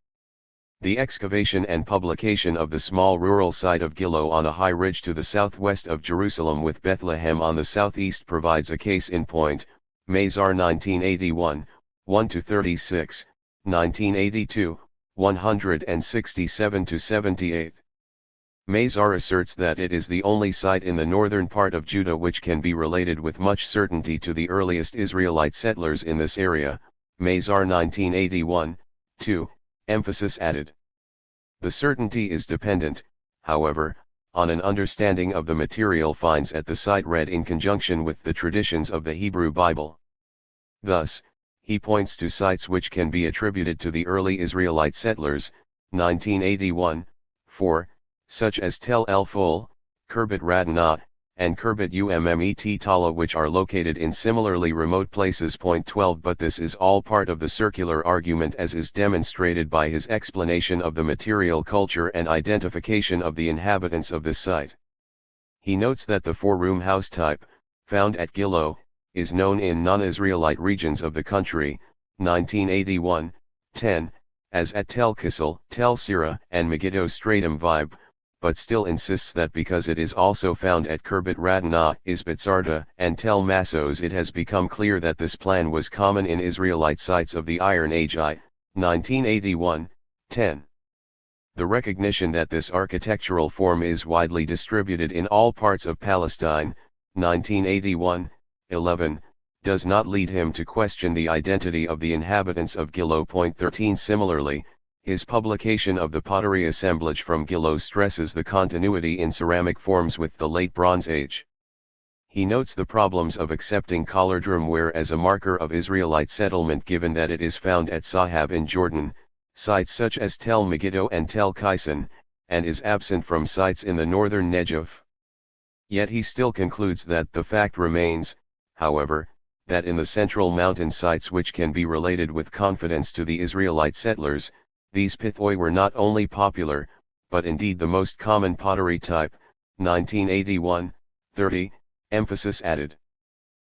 The excavation and publication of the small rural site of Gilo on a high ridge to the southwest of Jerusalem with Bethlehem on the southeast provides a case in point. Mazar 1981, 1-36, 1982, 167-78. Mazar asserts that it is the only site in the northern part of Judah which can be related with much certainty to the earliest Israelite settlers in this area. Mazar 1981, 2. Emphasis added. The certainty is dependent, however, on an understanding of the material finds at the site read in conjunction with the traditions of the Hebrew Bible. Thus, he points to sites which can be attributed to the early Israelite settlers, 1981, 4, such as Tel El Ful, Khirbet Radnat, and Khirbet Ummet Tala, which are located in similarly remote places. Point 12. But this is all part of the circular argument, as is demonstrated by his explanation of the material culture and identification of the inhabitants of this site. He notes that the four-room house type, found at Gilo, is known in non-Israelite regions of the country, 1981, 10, as at Tel Kissel, Tel Sira, and Megiddo Stratum Vibe, but still insists that because it is also found at Khirbet Radna, Isbitzarta, and Tel Massos, it has become clear that this plan was common in Israelite sites of the Iron Age. 1981, 10. The recognition that this architectural form is widely distributed in all parts of Palestine, 1981, 11, does not lead him to question the identity of the inhabitants of Gilo. 13. Similarly, his publication of the pottery assemblage from Gilo stresses the continuity in ceramic forms with the Late Bronze Age. He notes the problems of accepting collardrum ware as a marker of Israelite settlement, given that it is found at Sahab in Jordan, sites such as Tel Megiddo and Tel Kaisan, and is absent from sites in the northern Negev. Yet he still concludes that the fact remains, however, that in the central mountain sites which can be related with confidence to the Israelite settlers, these pithoi were not only popular, but indeed the most common pottery type. 1981, 30, emphasis added.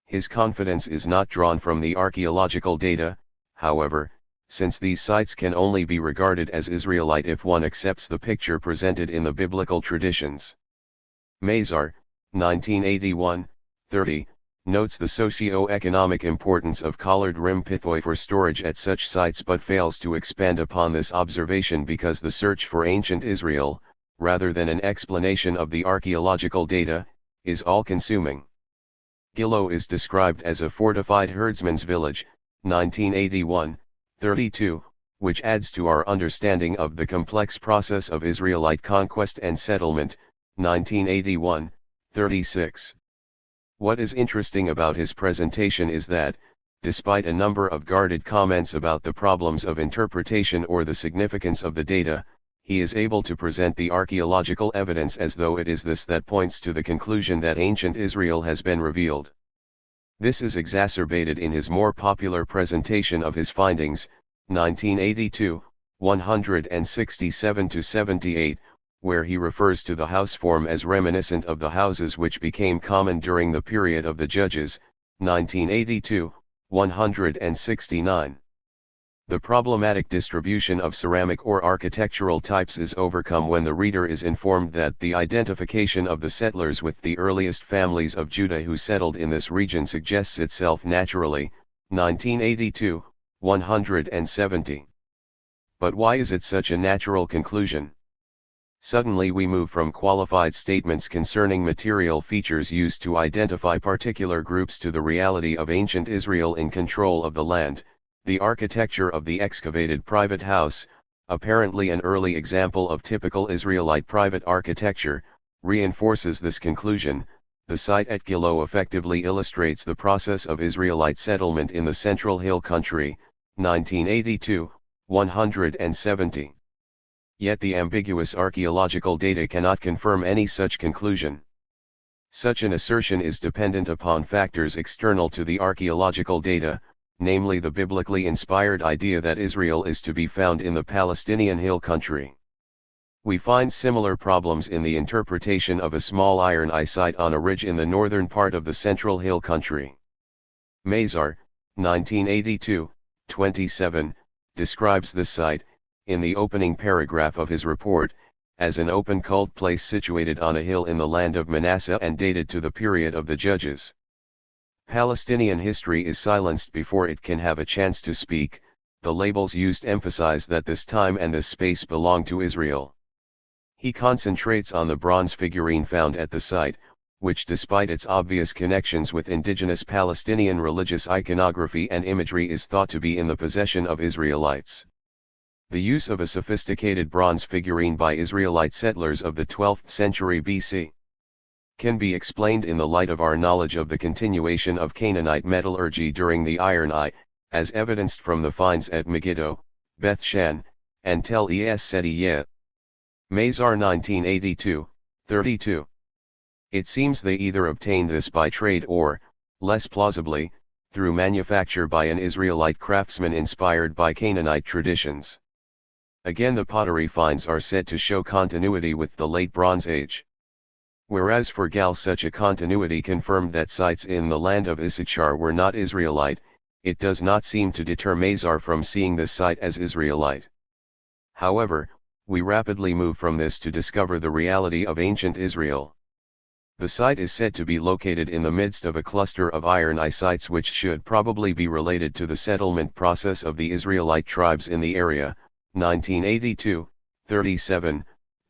His confidence is not drawn from the archaeological data, however, since these sites can only be regarded as Israelite if one accepts the picture presented in the biblical traditions. Mazar, 1981, 30, notes the socio-economic importance of collared rim pithoi for storage at such sites, but fails to expand upon this observation because the search for ancient Israel, rather than an explanation of the archaeological data, is all-consuming. Gilo is described as a fortified herdsman's village, 1981, 32, which adds to our understanding of the complex process of Israelite conquest and settlement, 1981, 36. What is interesting about his presentation is that, despite a number of guarded comments about the problems of interpretation or the significance of the data, he is able to present the archaeological evidence as though it is this that points to the conclusion that ancient Israel has been revealed. This is exacerbated in his more popular presentation of his findings, 1982, 167-78, where he refers to the house form as reminiscent of the houses which became common during the period of the Judges, 1982, 169. The problematic distribution of ceramic or architectural types is overcome when the reader is informed that the identification of the settlers with the earliest families of Judah who settled in this region suggests itself naturally, 1982, 170. But why is it such a natural conclusion? Suddenly we move from qualified statements concerning material features used to identify particular groups to the reality of ancient Israel in control of the land. The architecture of the excavated private house, apparently an early example of typical Israelite private architecture, reinforces this conclusion. The site at Gilo effectively illustrates the process of Israelite settlement in the Central Hill Country, 1982, 170. Yet the ambiguous archaeological data cannot confirm any such conclusion. Such an assertion is dependent upon factors external to the archaeological data, namely the biblically inspired idea that Israel is to be found in the Palestinian Hill Country. We find similar problems in the interpretation of a small iron eye site on a ridge in the northern part of the Central Hill Country. Mazar, 1982, 27, describes this site, in the opening paragraph of his report, as an open cult place situated on a hill in the land of Manasseh and dated to the period of the Judges. Palestinian history is silenced before it can have a chance to speak. The labels used emphasize that this time and this space belong to Israel. He concentrates on the bronze figurine found at the site, which despite its obvious connections with indigenous Palestinian religious iconography and imagery is thought to be in the possession of Israelites. The use of a sophisticated bronze figurine by Israelite settlers of the 12th century BC can be explained in the light of our knowledge of the continuation of Canaanite metallurgy during the Iron Age, as evidenced from the finds at Megiddo, Beth Shan, and Tel Es Sedi. Mazar 1982, 32. It seems they either obtained this by trade or, less plausibly, through manufacture by an Israelite craftsman inspired by Canaanite traditions. Again, the pottery finds are said to show continuity with the Late Bronze Age. Whereas for Gal such a continuity confirmed that sites in the land of Issachar were not Israelite, it does not seem to deter Mazar from seeing this site as Israelite. However, we rapidly move from this to discover the reality of ancient Israel. The site is said to be located in the midst of a cluster of iron eye sites which should probably be related to the settlement process of the Israelite tribes in the area, 1982, 37.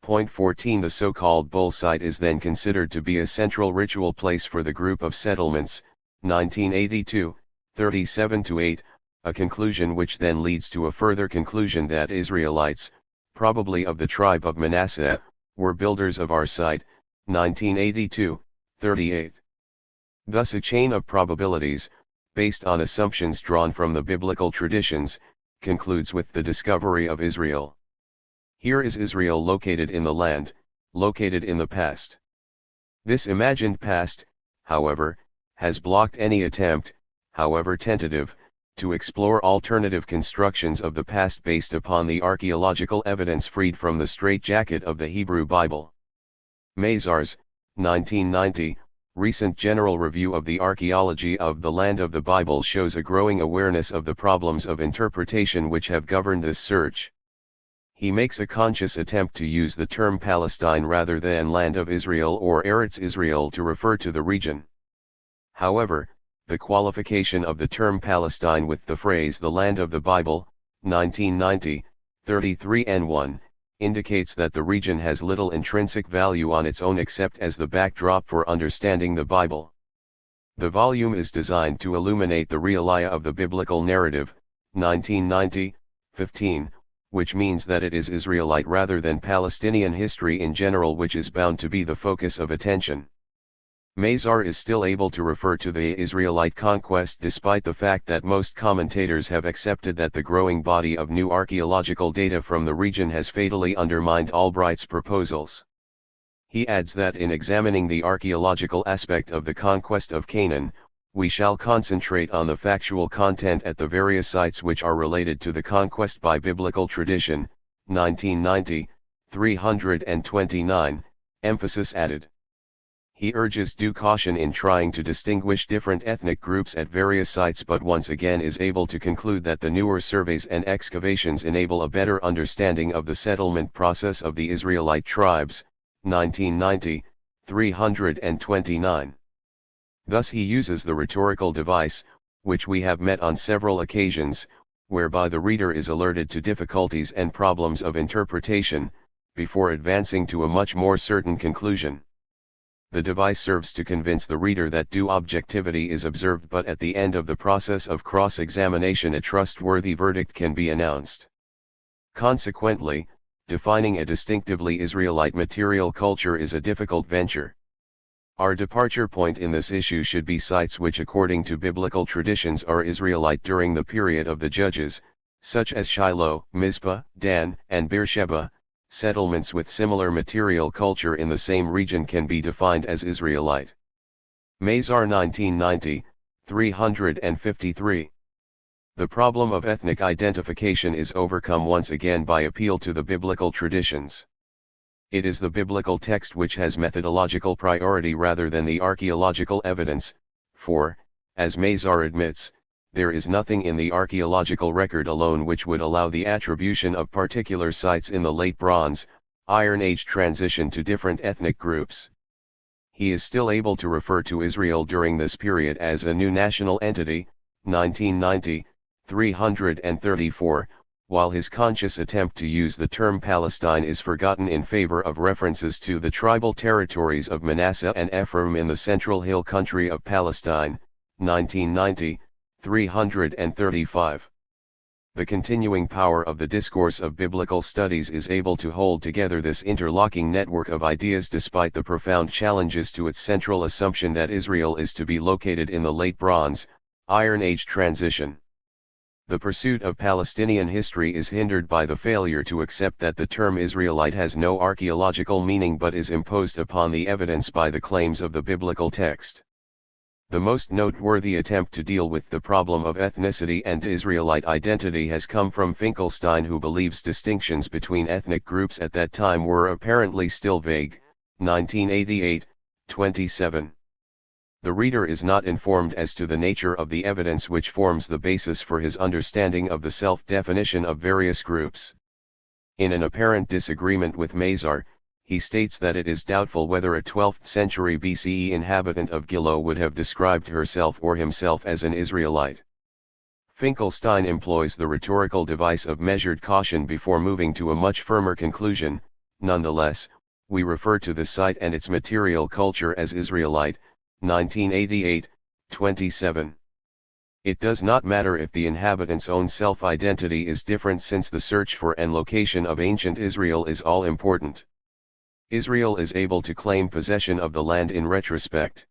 14 The so-called bull site is then considered to be a central ritual place for the group of settlements, 1982, 37-8, a conclusion which then leads to a further conclusion that Israelites, probably of the tribe of Manasseh, were builders of our site, 1982, 38. Thus a chain of probabilities, based on assumptions drawn from the biblical traditions, concludes with the discovery of Israel. Here is Israel located in the land, located in the past. This imagined past, however, has blocked any attempt, however tentative, to explore alternative constructions of the past based upon the archaeological evidence freed from the straitjacket of the Hebrew Bible. Mazar's, 1990, recent general review of the archaeology of the land of the Bible shows a growing awareness of the problems of interpretation which have governed this search. He makes a conscious attempt to use the term Palestine rather than Land of Israel or Eretz Israel to refer to the region. However, the qualification of the term Palestine with the phrase the land of the Bible, 1990, 33-1, indicates that the region has little intrinsic value on its own except as the backdrop for understanding the Bible. The volume is designed to illuminate the realia of the biblical narrative, 1990, 15, which means that it is Israelite rather than Palestinian history in general which is bound to be the focus of attention. Mazar is still able to refer to the Israelite conquest despite the fact that most commentators have accepted that the growing body of new archaeological data from the region has fatally undermined Albright's proposals. He adds that in examining the archaeological aspect of the conquest of Canaan, we shall concentrate on the factual content at the various sites which are related to the conquest by biblical tradition. 1990, 329, emphasis added. He urges due caution in trying to distinguish different ethnic groups at various sites, but once again is able to conclude that the newer surveys and excavations enable a better understanding of the settlement process of the Israelite tribes. 1990, 329. Thus he uses the rhetorical device, which we have met on several occasions, whereby the reader is alerted to difficulties and problems of interpretation, before advancing to a much more certain conclusion. The device serves to convince the reader that due objectivity is observed, but at the end of the process of cross-examination a trustworthy verdict can be announced. Consequently, defining a distinctively Israelite material culture is a difficult venture. Our departure point in this issue should be sites which according to biblical traditions are Israelite during the period of the Judges, such as Shiloh, Mizpah, Dan, and Beersheba. Settlements with similar material culture in the same region can be defined as Israelite. Mazar 1990, 353. The problem of ethnic identification is overcome once again by appeal to the biblical traditions. It is the biblical text which has methodological priority rather than the archaeological evidence, for, as Mazar admits, there is nothing in the archaeological record alone which would allow the attribution of particular sites in the Late Bronze, Iron Age transition to different ethnic groups. He is still able to refer to Israel during this period as a new national entity, 1990, 334, while his conscious attempt to use the term Palestine is forgotten in favor of references to the tribal territories of Manasseh and Ephraim in the central hill country of Palestine, 1990, 335. The continuing power of the discourse of biblical studies is able to hold together this interlocking network of ideas despite the profound challenges to its central assumption that Israel is to be located in the Late Bronze, Iron Age transition. The pursuit of Palestinian history is hindered by the failure to accept that the term Israelite has no archaeological meaning but is imposed upon the evidence by the claims of the biblical text. The most noteworthy attempt to deal with the problem of ethnicity and Israelite identity has come from Finkelstein, who believes distinctions between ethnic groups at that time were apparently still vague, 1988, 27. The reader is not informed as to the nature of the evidence which forms the basis for his understanding of the self-definition of various groups. In an apparent disagreement with Mazar, he states that it is doubtful whether a 12th century BCE inhabitant of Gilo would have described herself or himself as an Israelite. Finkelstein employs the rhetorical device of measured caution before moving to a much firmer conclusion. Nonetheless, we refer to the site and its material culture as Israelite, 1988, 27. It does not matter if the inhabitant's own self-identity is different, since the search for and location of ancient Israel is all important. Israel is able to claim possession of the land in retrospect.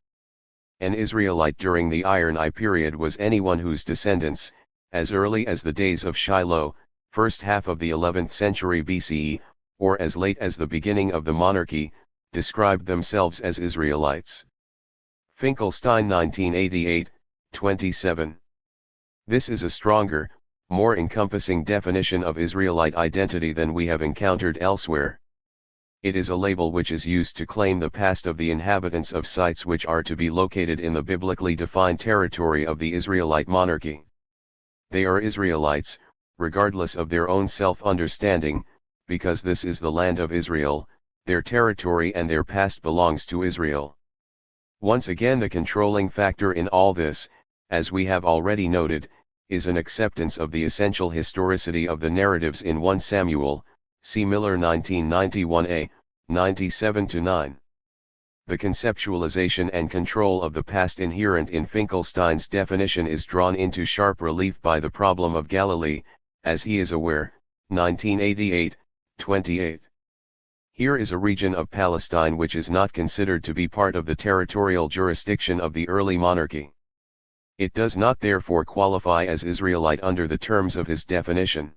An Israelite during the Iron Age period was anyone whose descendants, as early as the days of Shiloh, first half of the 11th century BCE, or as late as the beginning of the monarchy, described themselves as Israelites. Finkelstein 1988, 27. This is a stronger, more encompassing definition of Israelite identity than we have encountered elsewhere. It is a label which is used to claim the past of the inhabitants of sites which are to be located in the biblically defined territory of the Israelite monarchy. They are Israelites, regardless of their own self-understanding, because this is the land of Israel, their territory, and their past belongs to Israel. Once again, the controlling factor in all this, as we have already noted, is an acceptance of the essential historicity of the narratives in 1 Samuel, see Miller 1991a, 97-9. The conceptualization and control of the past inherent in Finkelstein's definition is drawn into sharp relief by the problem of Galilee, as he is aware, 1988, 28. Here is a region of Palestine which is not considered to be part of the territorial jurisdiction of the early monarchy. It does not therefore qualify as Israelite under the terms of his definition.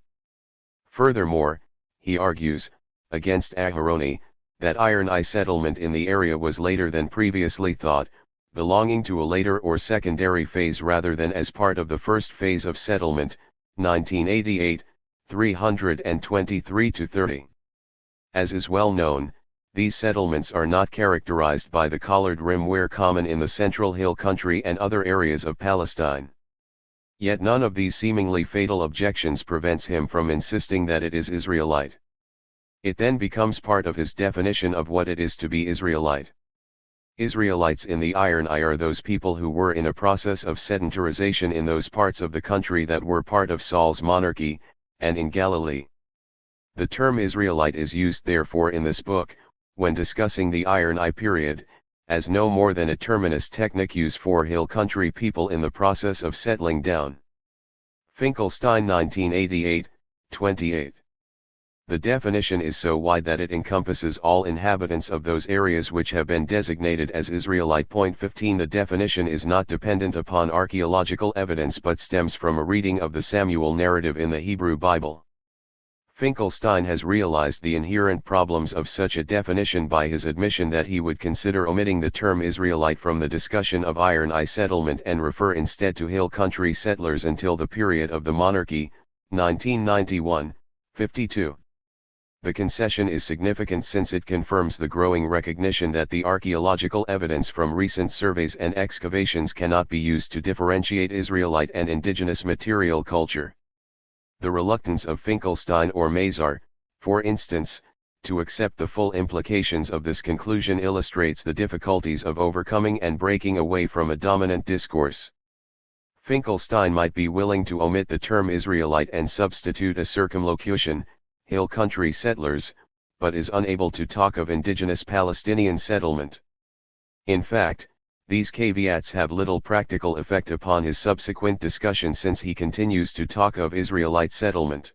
Furthermore, he argues, against Aharoni, that Iron Age settlement in the area was later than previously thought, belonging to a later or secondary phase rather than as part of the first phase of settlement, 1988, 323-30. As is well known, these settlements are not characterized by the collared rim where common in the Central Hill Country and other areas of Palestine. Yet none of these seemingly fatal objections prevents him from insisting that it is Israelite. It then becomes part of his definition of what it is to be Israelite. Israelites in the Iron Eye are those people who were in a process of sedentarization in those parts of the country that were part of Saul's monarchy, and in Galilee. The term Israelite is used therefore in this book, when discussing the Iron Eye period, as no more than a terminus technicus for hill country people in the process of settling down. Finkelstein 1988, 28. The definition is so wide that it encompasses all inhabitants of those areas which have been designated as Israelite. 15 The definition is not dependent upon archaeological evidence but stems from a reading of the Samuel narrative in the Hebrew Bible. Finkelstein has realized the inherent problems of such a definition by his admission that he would consider omitting the term Israelite from the discussion of Iron Eye settlement and refer instead to hill country settlers until the period of the monarchy, 1991, 52. The concession is significant since it confirms the growing recognition that the archaeological evidence from recent surveys and excavations cannot be used to differentiate Israelite and indigenous material culture. The reluctance of Finkelstein or Mazar, for instance, to accept the full implications of this conclusion illustrates the difficulties of overcoming and breaking away from a dominant discourse. Finkelstein might be willing to omit the term Israelite and substitute a circumlocution, hill country settlers, but is unable to talk of indigenous Palestinian settlement. In fact, these caveats have little practical effect upon his subsequent discussion since he continues to talk of Israelite settlement.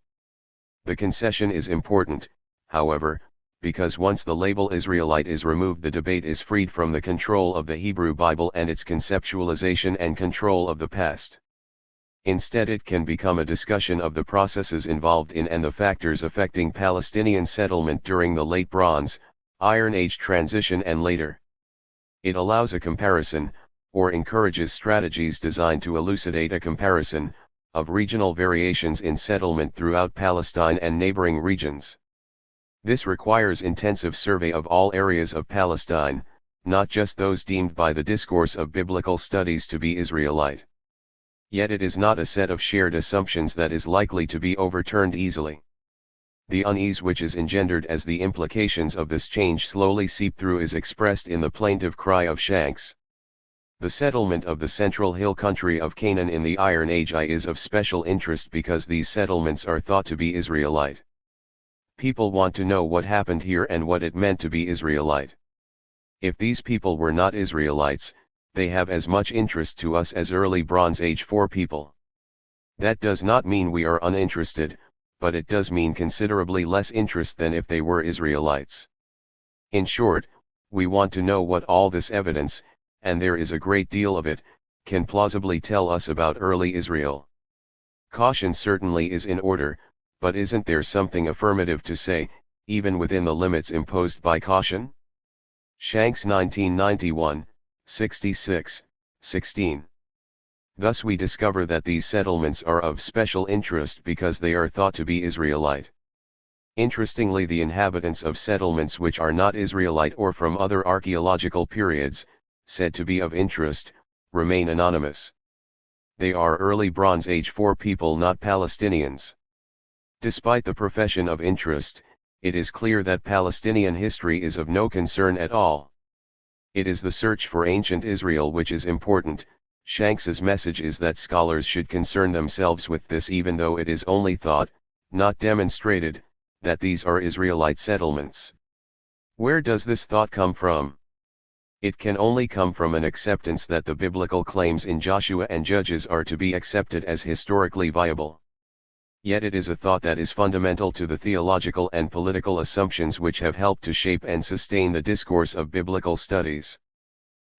The concession is important, however, because once the label Israelite is removed the debate is freed from the control of the Hebrew Bible and its conceptualization and control of the past. Instead it can become a discussion of the processes involved in and the factors affecting Palestinian settlement during the Late Bronze, Iron Age transition and later. It allows a comparison, or encourages strategies designed to elucidate a comparison, of regional variations in settlement throughout Palestine and neighboring regions. This requires intensive survey of all areas of Palestine, not just those deemed by the discourse of biblical studies to be Israelite. Yet it is not a set of shared assumptions that is likely to be overturned easily. The unease which is engendered as the implications of this change slowly seep through is expressed in the plaintive cry of Shanks. The settlement of the central hill country of Canaan in the Iron Age is of special interest because these settlements are thought to be Israelite. People want to know what happened here and what it meant to be Israelite. If these people were not Israelites, they have as much interest to us as early Bronze Age 4 people. That does not mean we are uninterested, but it does mean considerably less interest than if they were Israelites. In short, we want to know what all this evidence, and there is a great deal of it, can plausibly tell us about early Israel. Caution certainly is in order, but isn't there something affirmative to say, even within the limits imposed by caution? Shanks 1991, 66, 16. Thus we discover that these settlements are of special interest because they are thought to be Israelite. Interestingly, the inhabitants of settlements which are not Israelite or from other archaeological periods, said to be of interest, remain anonymous. They are early Bronze Age 4 people, not Palestinians. Despite the profession of interest, it is clear that Palestinian history is of no concern at all. It is the search for ancient Israel which is important. Shanks's message is that scholars should concern themselves with this even though it is only thought, not demonstrated, that these are Israelite settlements. Where does this thought come from? It can only come from an acceptance that the biblical claims in Joshua and Judges are to be accepted as historically viable. Yet it is a thought that is fundamental to the theological and political assumptions which have helped to shape and sustain the discourse of biblical studies.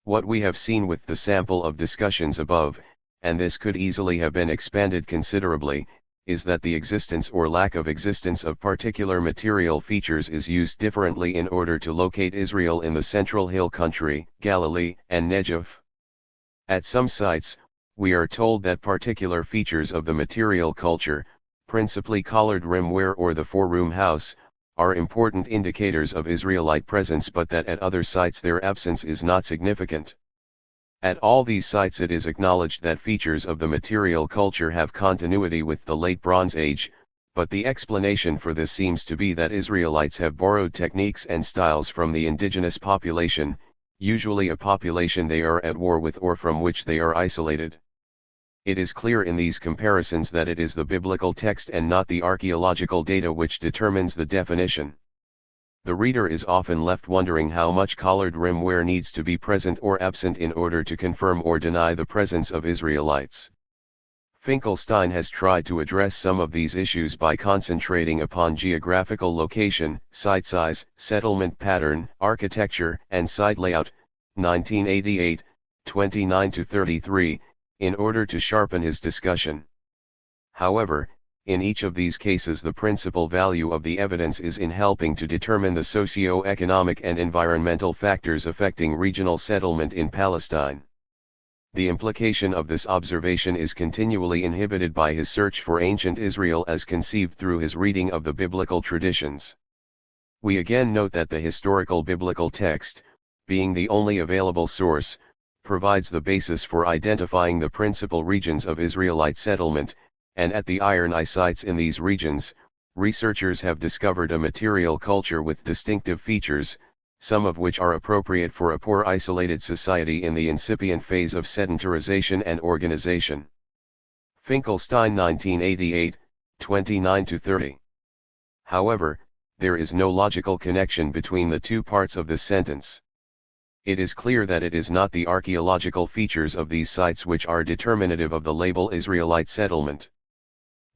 What we have seen with the sample of discussions above, and this could easily have been expanded considerably, is that the existence or lack of existence of particular material features is used differently in order to locate Israel in the Central Hill Country, Galilee, and Negev. At some sites, we are told that particular features of the material culture, principally collared rimware or the four-room house, are important indicators of Israelite presence, but that at other sites their absence is not significant. At all these sites it is acknowledged that features of the material culture have continuity with the Late Bronze Age, but the explanation for this seems to be that Israelites have borrowed techniques and styles from the indigenous population, usually a population they are at war with or from which they are isolated. It is clear in these comparisons that it is the biblical text and not the archaeological data which determines the definition. The reader is often left wondering how much collared rimware needs to be present or absent in order to confirm or deny the presence of Israelites. Finkelstein has tried to address some of these issues by concentrating upon geographical location, site size, settlement pattern, architecture, and site layout, 1988, 29-33, in order to sharpen his discussion. However, in each of these cases the principal value of the evidence is in helping to determine the socio-economic and environmental factors affecting regional settlement in Palestine. The implication of this observation is continually inhibited by his search for ancient Israel as conceived through his reading of the biblical traditions. We again note that the historical biblical text, being the only available source, provides the basis for identifying the principal regions of Israelite settlement, and at the Iron Eye sites in these regions, researchers have discovered a material culture with distinctive features, some of which are appropriate for a poor isolated society in the incipient phase of sedentarization and organization. Finkelstein 1988, 29-30. However, there is no logical connection between the two parts of this sentence. It is clear that it is not the archaeological features of these sites which are determinative of the label Israelite settlement.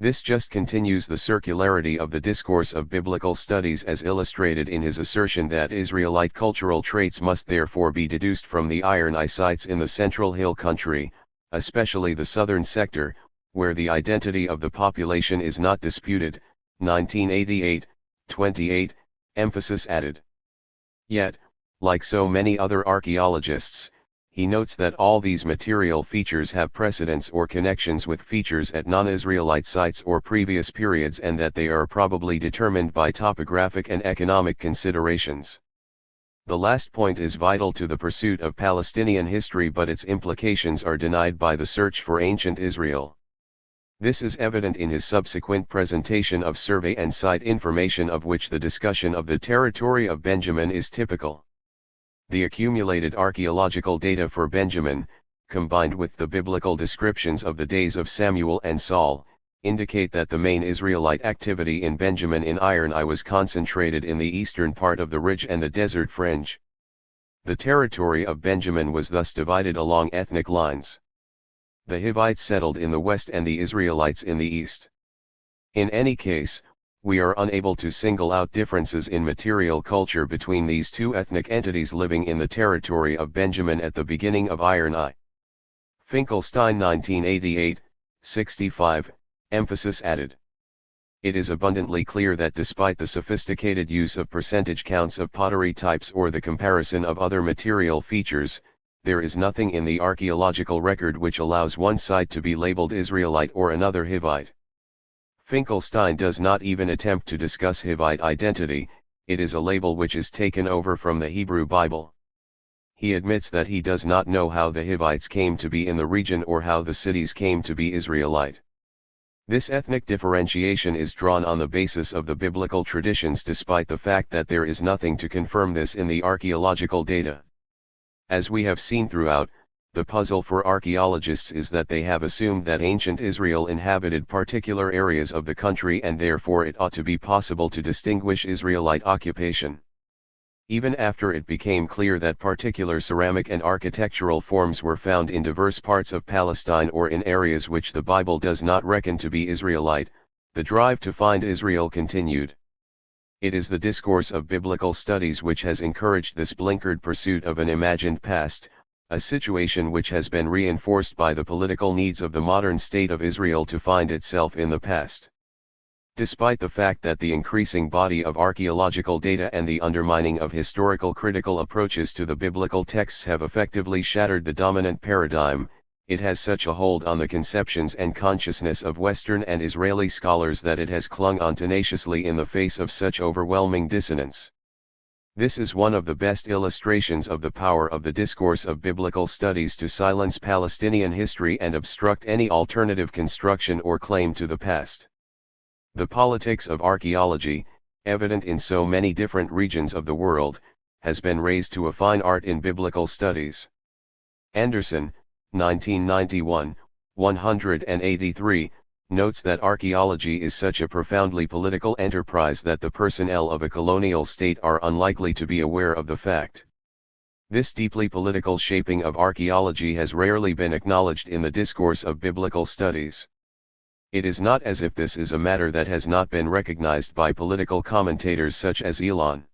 This just continues the circularity of the discourse of biblical studies as illustrated in his assertion that Israelite cultural traits must therefore be deduced from the Iron Eye sites in the Central Hill Country, especially the southern sector, where the identity of the population is not disputed, 1988, 28, emphasis added. Yet, like so many other archaeologists, he notes that all these material features have precedence or connections with features at non-Israelite sites or previous periods and that they are probably determined by topographic and economic considerations. The last point is vital to the pursuit of Palestinian history, but its implications are denied by the search for ancient Israel. This is evident in his subsequent presentation of survey and site information, of which the discussion of the territory of Benjamin is typical. The accumulated archaeological data for Benjamin, combined with the biblical descriptions of the days of Samuel and Saul, indicate that the main Israelite activity in Benjamin in Iron Eye was concentrated in the eastern part of the ridge and the desert fringe. The territory of Benjamin was thus divided along ethnic lines. The Hivites settled in the west and the Israelites in the east. In any case, we are unable to single out differences in material culture between these two ethnic entities living in the territory of Benjamin at the beginning of Iron Eye. Finkelstein 1988, 65, emphasis added. It is abundantly clear that despite the sophisticated use of percentage counts of pottery types or the comparison of other material features, there is nothing in the archaeological record which allows one site to be labeled Israelite or another Hivite. Finkelstein does not even attempt to discuss Hivite identity, it is a label which is taken over from the Hebrew Bible. He admits that he does not know how the Hivites came to be in the region or how the cities came to be Israelite. This ethnic differentiation is drawn on the basis of the biblical traditions, despite the fact that there is nothing to confirm this in the archaeological data. As we have seen throughout, the puzzle for archaeologists is that they have assumed that ancient Israel inhabited particular areas of the country and therefore it ought to be possible to distinguish Israelite occupation. Even after it became clear that particular ceramic and architectural forms were found in diverse parts of Palestine or in areas which the Bible does not reckon to be Israelite, the drive to find Israel continued. It is the discourse of biblical studies which has encouraged this blinkered pursuit of an imagined past, a situation which has been reinforced by the political needs of the modern state of Israel to find itself in the past. Despite the fact that the increasing body of archaeological data and the undermining of historical critical approaches to the biblical texts have effectively shattered the dominant paradigm, it has such a hold on the conceptions and consciousness of Western and Israeli scholars that it has clung on tenaciously in the face of such overwhelming dissonance. This is one of the best illustrations of the power of the discourse of biblical studies to silence Palestinian history and obstruct any alternative construction or claim to the past. The politics of archaeology, evident in so many different regions of the world, has been raised to a fine art in biblical studies. Anderson, 1991, 183, notes that archaeology is such a profoundly political enterprise that the personnel of a colonial state are unlikely to be aware of the fact. This deeply political shaping of archaeology has rarely been acknowledged in the discourse of biblical studies. It is not as if this is a matter that has not been recognized by political commentators such as Elon.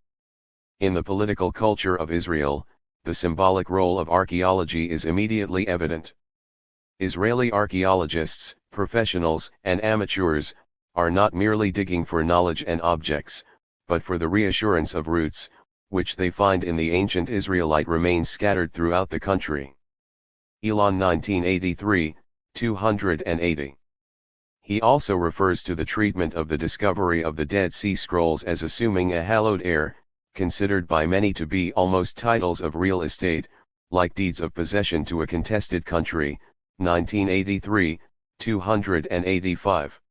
In the political culture of Israel, the symbolic role of archaeology is immediately evident. Israeli archaeologists, professionals and amateurs, are not merely digging for knowledge and objects, but for the reassurance of roots, which they find in the ancient Israelite remains scattered throughout the country. Elon 1983, 280. He also refers to the treatment of the discovery of the Dead Sea Scrolls as assuming a hallowed air, considered by many to be almost titles of real estate, like deeds of possession to a contested country, 1983, 285.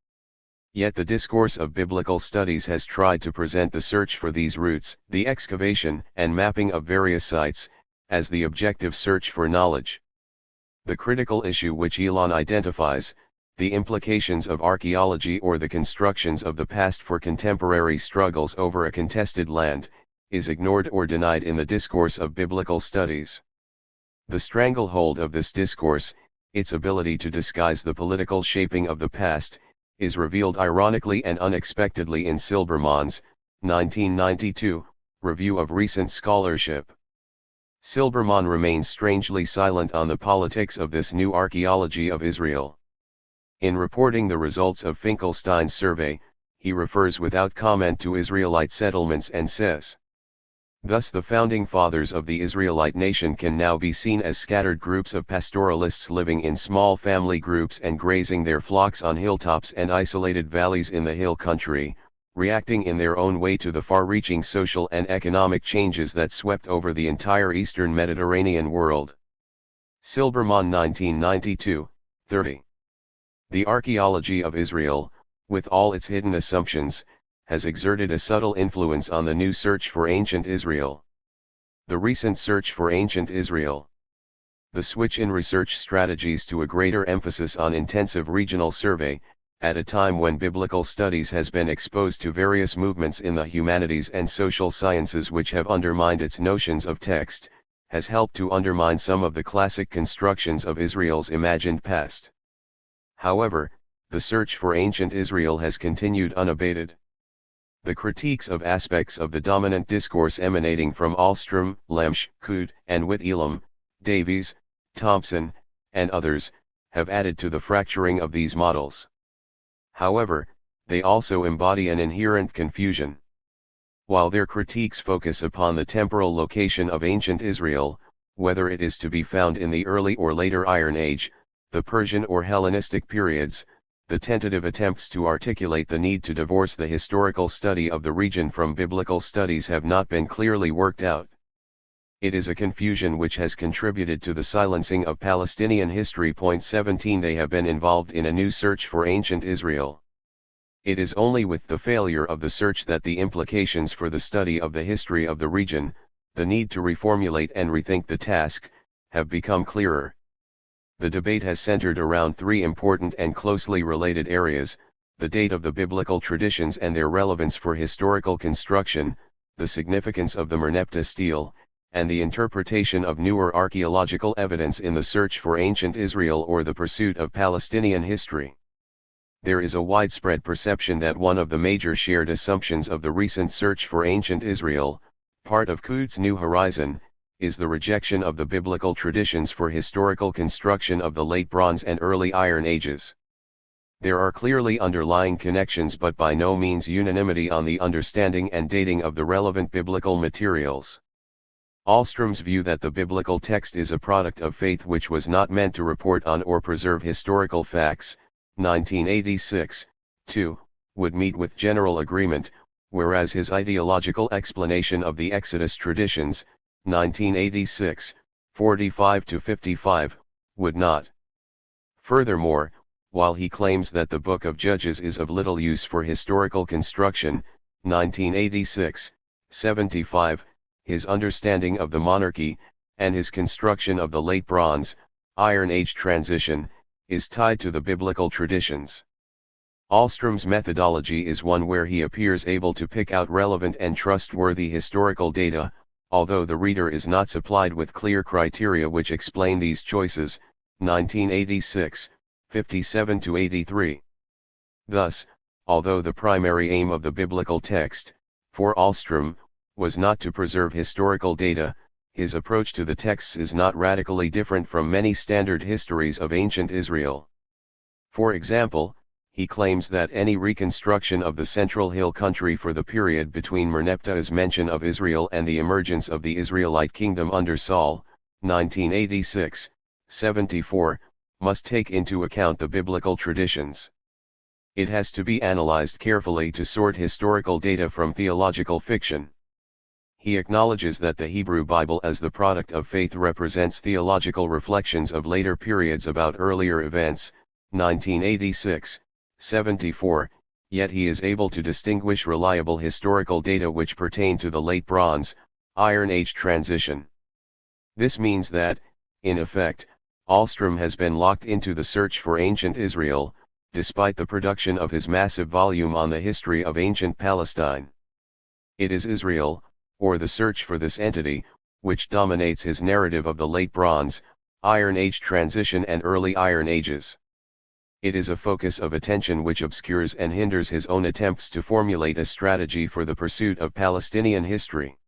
Yet the discourse of biblical studies has tried to present the search for these roots, the excavation and mapping of various sites, as the objective search for knowledge. The critical issue which Elon identifies, the implications of archaeology or the constructions of the past for contemporary struggles over a contested land, is ignored or denied in the discourse of biblical studies. The stranglehold of this discourse, its ability to disguise the political shaping of the past, is revealed ironically and unexpectedly in Silbermann's, 1992, review of recent scholarship. Silbermann remains strangely silent on the politics of this new archaeology of Israel. In reporting the results of Finkelstein's survey, he refers without comment to Israelite settlements and says, "Thus the founding fathers of the Israelite nation can now be seen as scattered groups of pastoralists living in small family groups and grazing their flocks on hilltops and isolated valleys in the hill country, reacting in their own way to the far-reaching social and economic changes that swept over the entire eastern Mediterranean world." Silbermann 1992, 30. The archaeology of Israel, with all its hidden assumptions, has exerted a subtle influence on the new search for ancient Israel. The recent search for ancient Israel. The switch in research strategies to a greater emphasis on intensive regional survey, at a time when biblical studies has been exposed to various movements in the humanities and social sciences which have undermined its notions of text, has helped to undermine some of the classic constructions of Israel's imagined past. However, the search for ancient Israel has continued unabated. The critiques of aspects of the dominant discourse emanating from Ahlstrom, Lemsch, Coode, and Whitelam, Davies, Thompson, and others, have added to the fracturing of these models. However, they also embody an inherent confusion. While their critiques focus upon the temporal location of ancient Israel, whether it is to be found in the early or later Iron Age, the Persian or Hellenistic periods, the tentative attempts to articulate the need to divorce the historical study of the region from biblical studies have not been clearly worked out. It is a confusion which has contributed to the silencing of Palestinian history. 17 They have been involved in a new search for ancient Israel. It is only with the failure of the search that the implications for the study of the history of the region, the need to reformulate and rethink the task, have become clearer. The debate has centered around three important and closely related areas: the date of the biblical traditions and their relevance for historical construction, the significance of the Merneptah stele, and the interpretation of newer archaeological evidence in the search for ancient Israel or the pursuit of Palestinian history. There is a widespread perception that one of the major shared assumptions of the recent search for ancient Israel, part of Coode's New Horizon, is the rejection of the biblical traditions for historical construction of the Late Bronze and Early Iron Ages. There are clearly underlying connections but by no means unanimity on the understanding and dating of the relevant biblical materials. Ahlstrom's view that the biblical text is a product of faith which was not meant to report on or preserve historical facts, 1986, 2, would meet with general agreement, whereas his ideological explanation of the Exodus traditions, 1986, 45-55, would not. Furthermore, while he claims that the Book of Judges is of little use for historical construction, 1986, 75, his understanding of the monarchy, and his construction of the Late Bronze, Iron Age transition, is tied to the biblical traditions. Ahlstrom's methodology is one where he appears able to pick out relevant and trustworthy historical data, although the reader is not supplied with clear criteria which explain these choices, 1986, 57-83. Thus, although the primary aim of the biblical text, for Ahlstrom, was not to preserve historical data, his approach to the texts is not radically different from many standard histories of ancient Israel. For example, he claims that any reconstruction of the Central Hill Country for the period between Merneptah's mention of Israel and the emergence of the Israelite kingdom under Saul, 1986, 74, must take into account the biblical traditions. It has to be analyzed carefully to sort historical data from theological fiction. He acknowledges that the Hebrew Bible as the product of faith represents theological reflections of later periods about earlier events, 1986, 74, yet he is able to distinguish reliable historical data which pertain to the Late Bronze, Iron Age transition. This means that, in effect, Ahlstrom has been locked into the search for ancient Israel, despite the production of his massive volume on the history of ancient Palestine. It is Israel, or the search for this entity, which dominates his narrative of the Late Bronze, Iron Age transition and early Iron Ages. It is a focus of attention which obscures and hinders his own attempts to formulate a strategy for the pursuit of Palestinian history.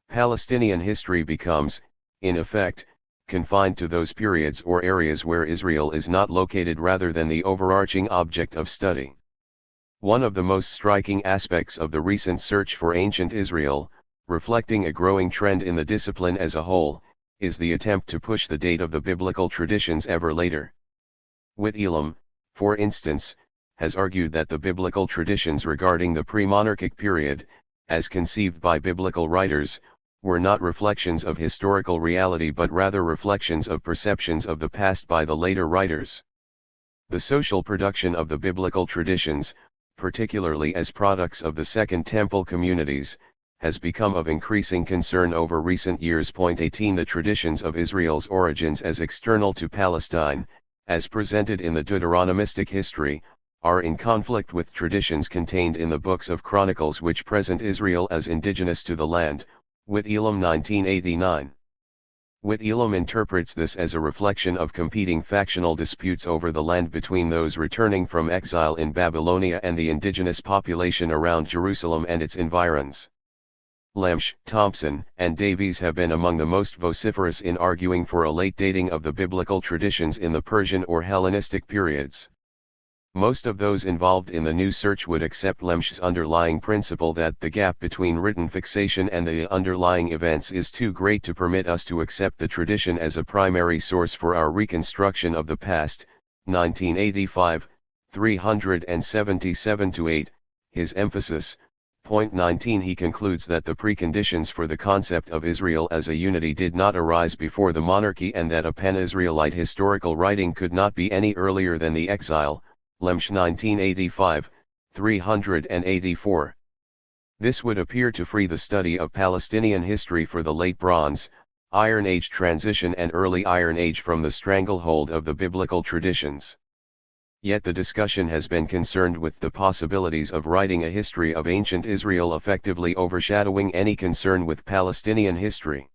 Palestinian history becomes, in effect, confined to those periods or areas where Israel is not located rather than the overarching object of study. One of the most striking aspects of the recent search for ancient Israel, reflecting a growing trend in the discipline as a whole, is the attempt to push the date of the biblical traditions ever later. Whitelam, for instance, has argued that the biblical traditions regarding the pre-monarchic period, as conceived by biblical writers, were not reflections of historical reality but rather reflections of perceptions of the past by the later writers. The social production of the biblical traditions, particularly as products of the Second Temple communities, has become of increasing concern over recent years. 18 The traditions of Israel's origins as external to Palestine, as presented in the Deuteronomistic history, are in conflict with traditions contained in the books of Chronicles which present Israel as indigenous to the land. Whitelam 1989. Whitelam interprets this as a reflection of competing factional disputes over the land between those returning from exile in Babylonia and the indigenous population around Jerusalem and its environs. Lemsch, Thompson, and Davies have been among the most vociferous in arguing for a late dating of the biblical traditions in the Persian or Hellenistic periods. Most of those involved in the new search would accept Lemsch's underlying principle that the gap between written fixation and the underlying events is too great to permit us to accept the tradition as a primary source for our reconstruction of the past. 1985, 377-8, his emphasis. Point 19 He concludes that the preconditions for the concept of Israel as a unity did not arise before the monarchy and that a pan-Israelite historical writing could not be any earlier than the exile. Lemsch 1985, 384. This would appear to free the study of Palestinian history for the Late Bronze, Iron Age transition and early Iron Age from the stranglehold of the biblical traditions. Yet the discussion has been concerned with the possibilities of writing a history of ancient Israel effectively overshadowing any concern with Palestinian history.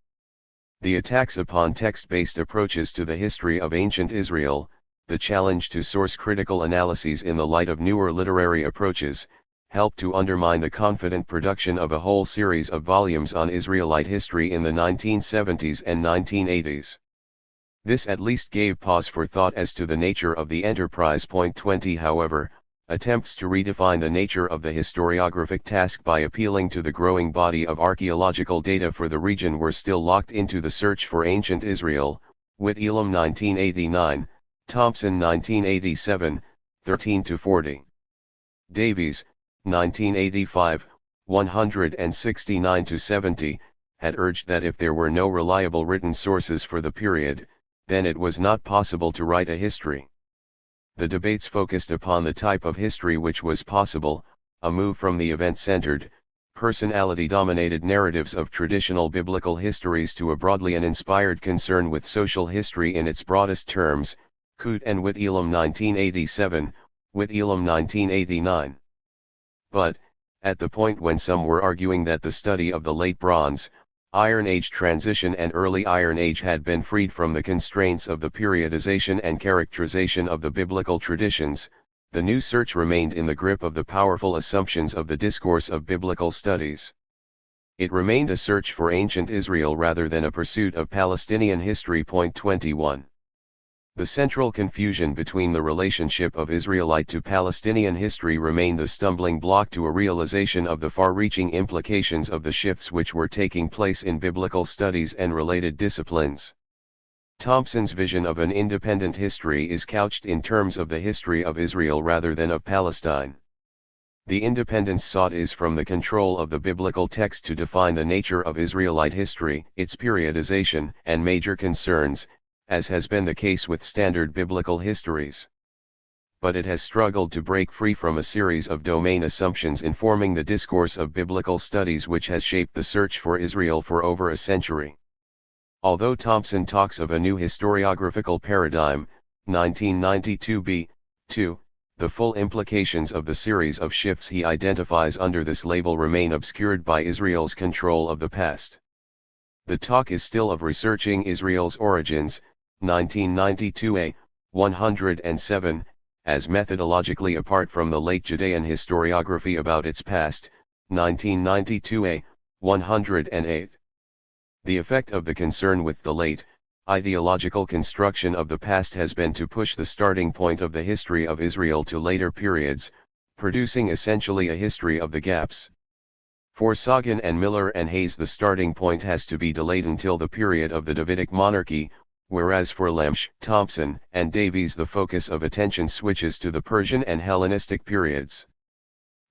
The attacks upon text-based approaches to the history of ancient Israel, the challenge to source-critical analyses in the light of newer literary approaches, helped to undermine the confident production of a whole series of volumes on Israelite history in the 1970s and 1980s. This at least gave pause for thought as to the nature of the enterprise. Point 20. However, attempts to redefine the nature of the historiographic task by appealing to the growing body of archaeological data for the region were still locked into the search for ancient Israel. Whitelam 1989, Thompson 1987, 13-40. Davies, 1985, 169-70, had urged that if there were no reliable written sources for the period, then it was not possible to write a history. The debates focused upon the type of history which was possible, a move from the event-centered, personality-dominated narratives of traditional biblical histories to a broadly uninspired concern with social history in its broadest terms. Coote and Whitelam 1987, Whitelam 1989. But, at the point when some were arguing that the study of the Late Bronze, Iron Age transition and Early Iron Age had been freed from the constraints of the periodization and characterization of the biblical traditions, the new search remained in the grip of the powerful assumptions of the discourse of biblical studies. It remained a search for ancient Israel rather than a pursuit of Palestinian history. Point 21. The central confusion between the relationship of Israelite to Palestinian history remained the stumbling block to a realization of the far-reaching implications of the shifts which were taking place in biblical studies and related disciplines. Thompson's vision of an independent history is couched in terms of the history of Israel rather than of Palestine. The independence sought is from the control of the biblical text to define the nature of Israelite history, its periodization, and major concerns, as has been the case with standard biblical histories. But it has struggled to break free from a series of domain assumptions informing the discourse of biblical studies which has shaped the search for Israel for over a century. Although Thompson talks of a new historiographical paradigm, 1992b, 2, the full implications of the series of shifts he identifies under this label remain obscured by Israel's control of the past. The talk is still of researching Israel's origins, 1992a, 107, as methodologically apart from the late Judean historiography about its past, 1992a, 108. The effect of the concern with the late, ideological construction of the past has been to push the starting point of the history of Israel to later periods, producing essentially a history of the gaps. For Sagan and Miller and Hayes the starting point has to be delayed until the period of the Davidic monarchy, whereas for Lemsch, Thompson, and Davies the focus of attention switches to the Persian and Hellenistic periods.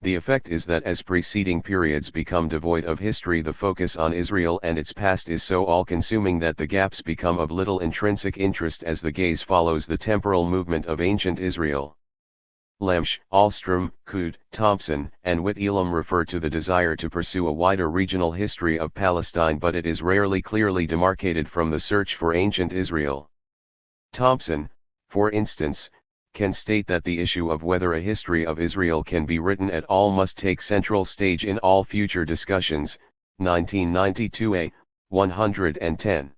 The effect is that as preceding periods become devoid of history, the focus on Israel and its past is so all-consuming that the gaps become of little intrinsic interest as the gaze follows the temporal movement of ancient Israel. Lemsch, Ahlstrom, Coote, Thompson, and Whitelam refer to the desire to pursue a wider regional history of Palestine, but it is rarely clearly demarcated from the search for ancient Israel. Thompson, for instance, can state that the issue of whether a history of Israel can be written at all must take central stage in all future discussions, 1992a, 110.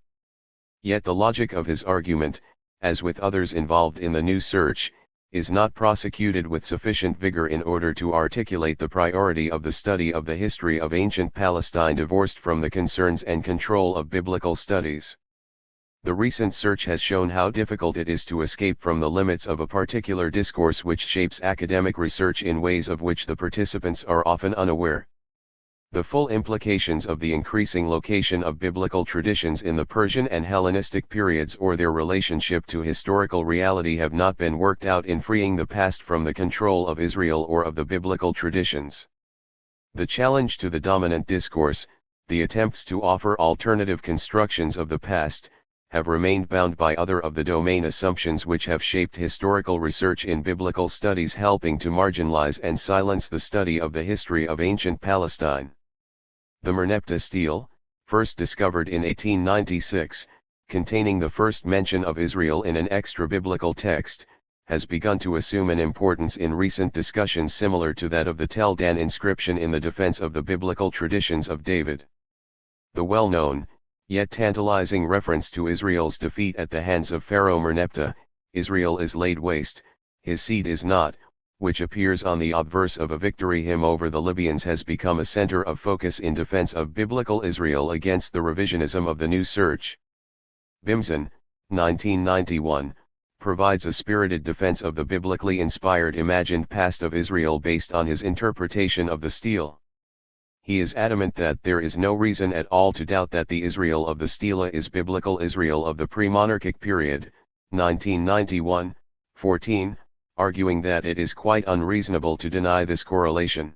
Yet the logic of his argument, as with others involved in the new search, is not prosecuted with sufficient vigor in order to articulate the priority of the study of the history of ancient Palestine divorced from the concerns and control of biblical studies. The recent search has shown how difficult it is to escape from the limits of a particular discourse which shapes academic research in ways of which the participants are often unaware. The full implications of the increasing location of biblical traditions in the Persian and Hellenistic periods or their relationship to historical reality have not been worked out in freeing the past from the control of Israel or of the biblical traditions. The challenge to the dominant discourse, the attempts to offer alternative constructions of the past, have remained bound by other of the domain assumptions which have shaped historical research in biblical studies, helping to marginalize and silence the study of the history of ancient Palestine. The Merneptah stele, first discovered in 1896, containing the first mention of Israel in an extra-biblical text, has begun to assume an importance in recent discussions similar to that of the Tel Dan inscription in the defense of the biblical traditions of David. The well-known, yet tantalizing reference to Israel's defeat at the hands of Pharaoh Merneptah, "Israel is laid waste, his seed is not," which appears on the obverse of a victory hymn over the Libyans, has become a center of focus in defense of biblical Israel against the revisionism of the new search. Bimson, 1991, provides a spirited defense of the biblically inspired imagined past of Israel based on his interpretation of the stele. He is adamant that there is no reason at all to doubt that the Israel of the stele is biblical Israel of the pre-monarchic period, 1991, 14, arguing that it is quite unreasonable to deny this correlation.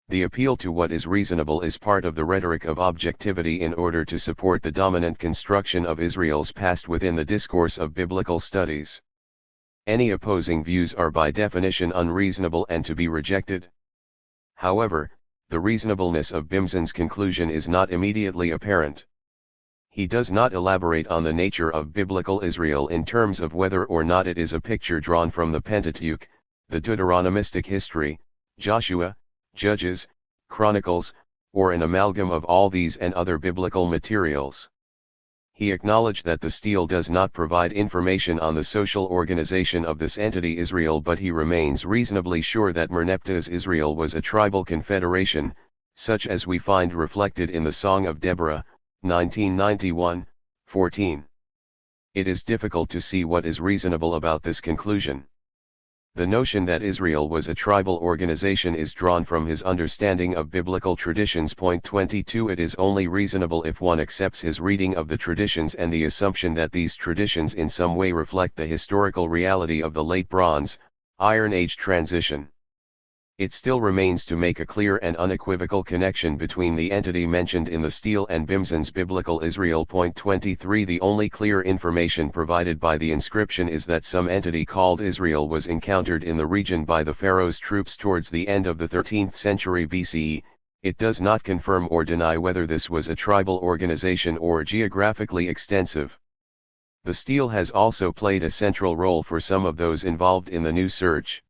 The appeal to what is reasonable is part of the rhetoric of objectivity in order to support the dominant construction of Israel's past within the discourse of biblical studies. Any opposing views are by definition unreasonable and to be rejected. However, the reasonableness of Bimson's conclusion is not immediately apparent. He does not elaborate on the nature of biblical Israel in terms of whether or not it is a picture drawn from the Pentateuch, the Deuteronomistic history, Joshua, Judges, Chronicles, or an amalgam of all these and other biblical materials. He acknowledged that the stele does not provide information on the social organization of this entity Israel, but he remains reasonably sure that Merneptah's Israel was a tribal confederation, such as we find reflected in the Song of Deborah, 1991, 14. It is difficult to see what is reasonable about this conclusion. The notion that Israel was a tribal organization is drawn from his understanding of biblical traditions. Point 22. It is only reasonable if one accepts his reading of the traditions and the assumption that these traditions in some way reflect the historical reality of the Late Bronze, Iron Age transition. It still remains to make a clear and unequivocal connection between the entity mentioned in the stele and Bimson's biblical Israel. Point 23. The only clear information provided by the inscription is that some entity called Israel was encountered in the region by the pharaoh's troops towards the end of the 13th century BCE. It does not confirm or deny whether this was a tribal organization or geographically extensive. The stele has also played a central role for some of those involved in the new search.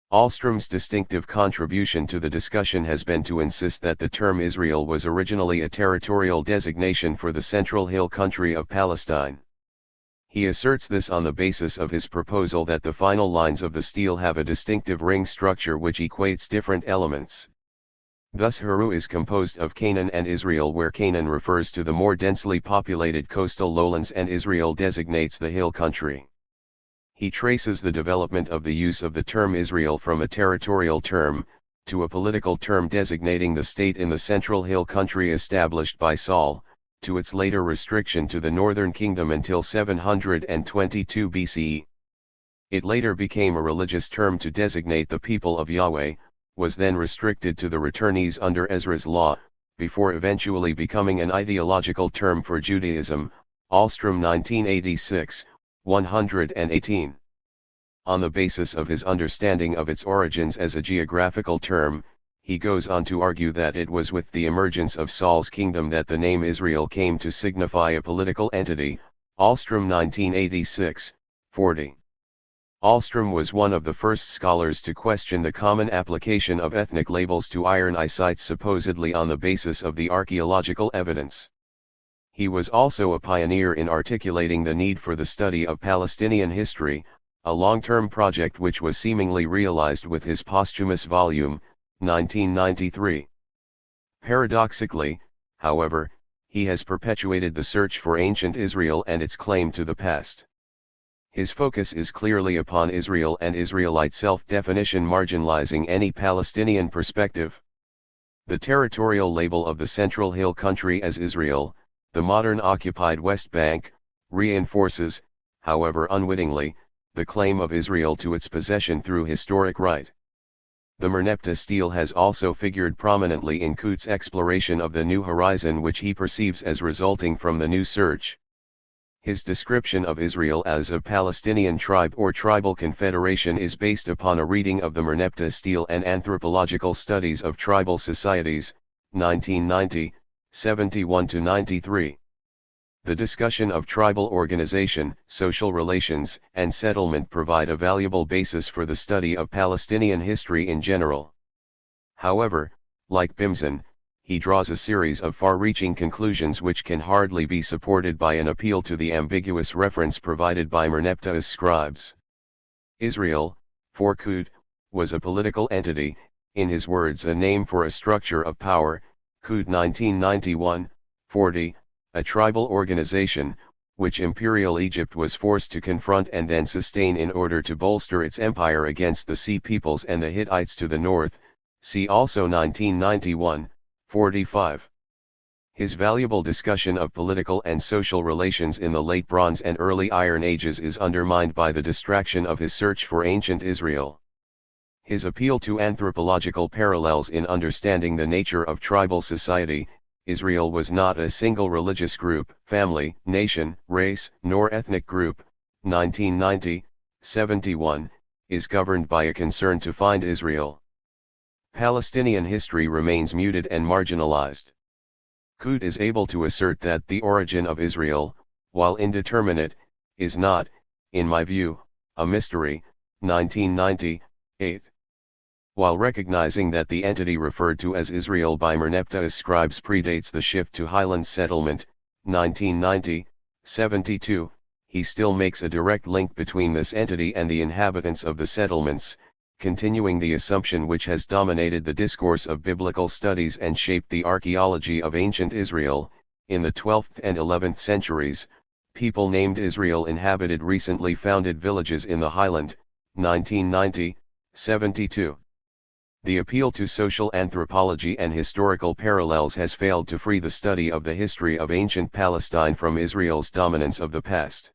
Ahlstrom's distinctive contribution to the discussion has been to insist that the term Israel was originally a territorial designation for the Central Hill Country of Palestine. He asserts this on the basis of his proposal that the final lines of the stele have a distinctive ring structure which equates different elements. Thus Heru is composed of Canaan and Israel, where Canaan refers to the more densely populated coastal lowlands and Israel designates the hill country. He traces the development of the use of the term Israel from a territorial term, to a political term designating the state in the Central Hill Country established by Saul, to its later restriction to the northern kingdom until 722 BCE. It later became a religious term to designate the people of Yahweh, was then restricted to the returnees under Ezra's law, before eventually becoming an ideological term for Judaism. Ahlstrom 1986, 118. On the basis of his understanding of its origins as a geographical term, he goes on to argue that it was with the emergence of Saul's kingdom that the name Israel came to signify a political entity. Ahlstrom 1986, 40. Ahlstrom was one of the first scholars to question the common application of ethnic labels to iron eye sites supposedly on the basis of the archaeological evidence. He was also a pioneer in articulating the need for the study of Palestinian history, a long-term project which was seemingly realized with his posthumous volume, 1993. Paradoxically, however, he has perpetuated the search for ancient Israel and its claim to the past. His focus is clearly upon Israel and Israelite self-definition, marginalizing any Palestinian perspective. The territorial label of the Central Hill Country as Israel, the modern occupied West Bank, reinforces, however unwittingly, the claim of Israel to its possession through historic right. The Merneptah stele has also figured prominently in Coote's exploration of the new horizon which he perceives as resulting from the new search. His description of Israel as a Palestinian tribe or tribal confederation is based upon a reading of the Merneptah stele and Anthropological Studies of Tribal Societies, 1990, 71-93. The discussion of tribal organization, social relations, and settlement provide a valuable basis for the study of Palestinian history in general. However, like Bimson, he draws a series of far-reaching conclusions which can hardly be supported by an appeal to the ambiguous reference provided by Merneptah's scribes. Israel, for Coote, was a political entity, in his words a name for a structure of power. Coote 1991, 40, a tribal organization, which Imperial Egypt was forced to confront and then sustain in order to bolster its empire against the Sea peoples and the Hittites to the north, see also 1991, 45. His valuable discussion of political and social relations in the Late Bronze and Early Iron Ages is undermined by the distraction of his search for ancient Israel. His appeal to anthropological parallels in understanding the nature of tribal society. Israel was not a single religious group, family, nation, race, nor ethnic group, 1990, 71, is governed by a concern to find Israel. Palestinian history remains muted and marginalized. Coote is able to assert that the origin of Israel, while indeterminate, is not, in my view, a mystery, 1998. While recognizing that the entity referred to as Israel by Merneptah's scribes predates the shift to highland settlement, 1990, 72, he still makes a direct link between this entity and the inhabitants of the settlements, continuing the assumption which has dominated the discourse of biblical studies and shaped the archaeology of ancient Israel. In the 12th and 11th centuries, people named Israel inhabited recently founded villages in the highland, 1990, 72. The appeal to social anthropology and historical parallels has failed to free the study of the history of ancient Palestine from Israel's dominance of the past.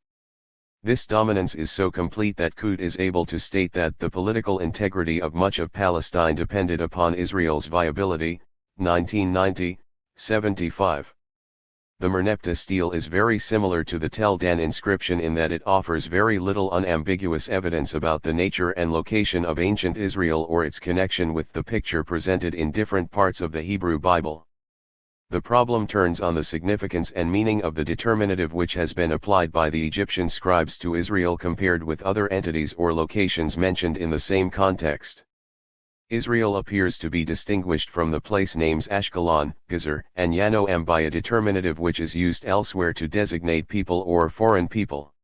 This dominance is so complete that Coote is able to state that the political integrity of much of Palestine depended upon Israel's viability, 1990, 75. The Merneptah stele is very similar to the Tel Dan inscription in that it offers very little unambiguous evidence about the nature and location of ancient Israel or its connection with the picture presented in different parts of the Hebrew Bible. The problem turns on the significance and meaning of the determinative which has been applied by the Egyptian scribes to Israel compared with other entities or locations mentioned in the same context. Israel appears to be distinguished from the place names Ashkelon, Gezer, and Yanoam by a determinative which is used elsewhere to designate people or foreign people.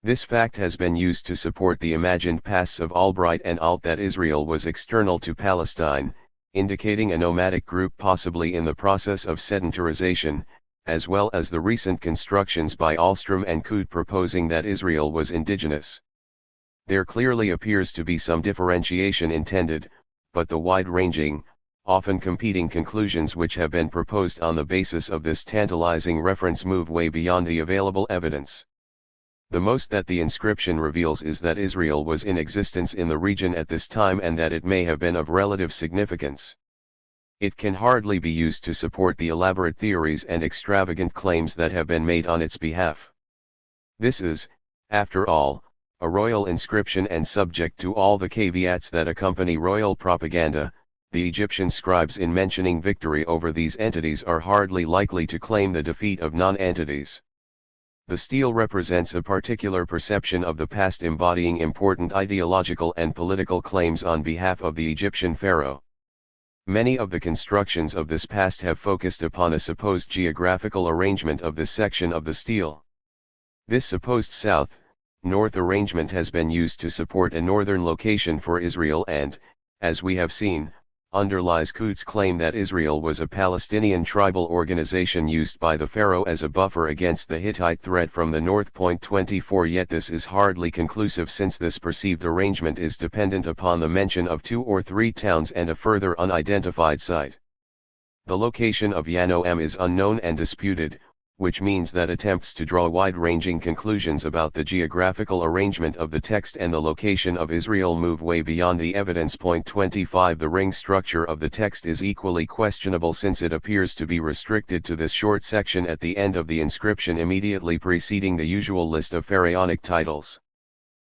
This fact has been used to support the imagined pasts of Albright and Alt that Israel was external to Palestine, indicating a nomadic group possibly in the process of sedentarization, as well as the recent constructions by Ahlstrom and Coote proposing that Israel was indigenous. There clearly appears to be some differentiation intended, but the wide-ranging, often competing conclusions which have been proposed on the basis of this tantalizing reference move way beyond the available evidence. The most that the inscription reveals is that Israel was in existence in the region at this time and that it may have been of relative significance. It can hardly be used to support the elaborate theories and extravagant claims that have been made on its behalf. This is, after all, a royal inscription and subject to all the caveats that accompany royal propaganda. The Egyptian scribes in mentioning victory over these entities are hardly likely to claim the defeat of non-entities. The stele represents a particular perception of the past embodying important ideological and political claims on behalf of the Egyptian pharaoh. Many of the constructions of this past have focused upon a supposed geographical arrangement of this section of the stele. This supposed south-north arrangement has been used to support a northern location for Israel and, as we have seen, underlies Coote's claim that Israel was a Palestinian tribal organization used by the pharaoh as a buffer against the Hittite threat from the north. 24 Yet this is hardly conclusive since this perceived arrangement is dependent upon the mention of 2 or 3 towns and a further unidentified site. The location of Yanoam is unknown and disputed, which means that attempts to draw wide-ranging conclusions about the geographical arrangement of the text and the location of Israel move way beyond the evidence. 25 The ring structure of the text is equally questionable since it appears to be restricted to this short section at the end of the inscription immediately preceding the usual list of pharaonic titles.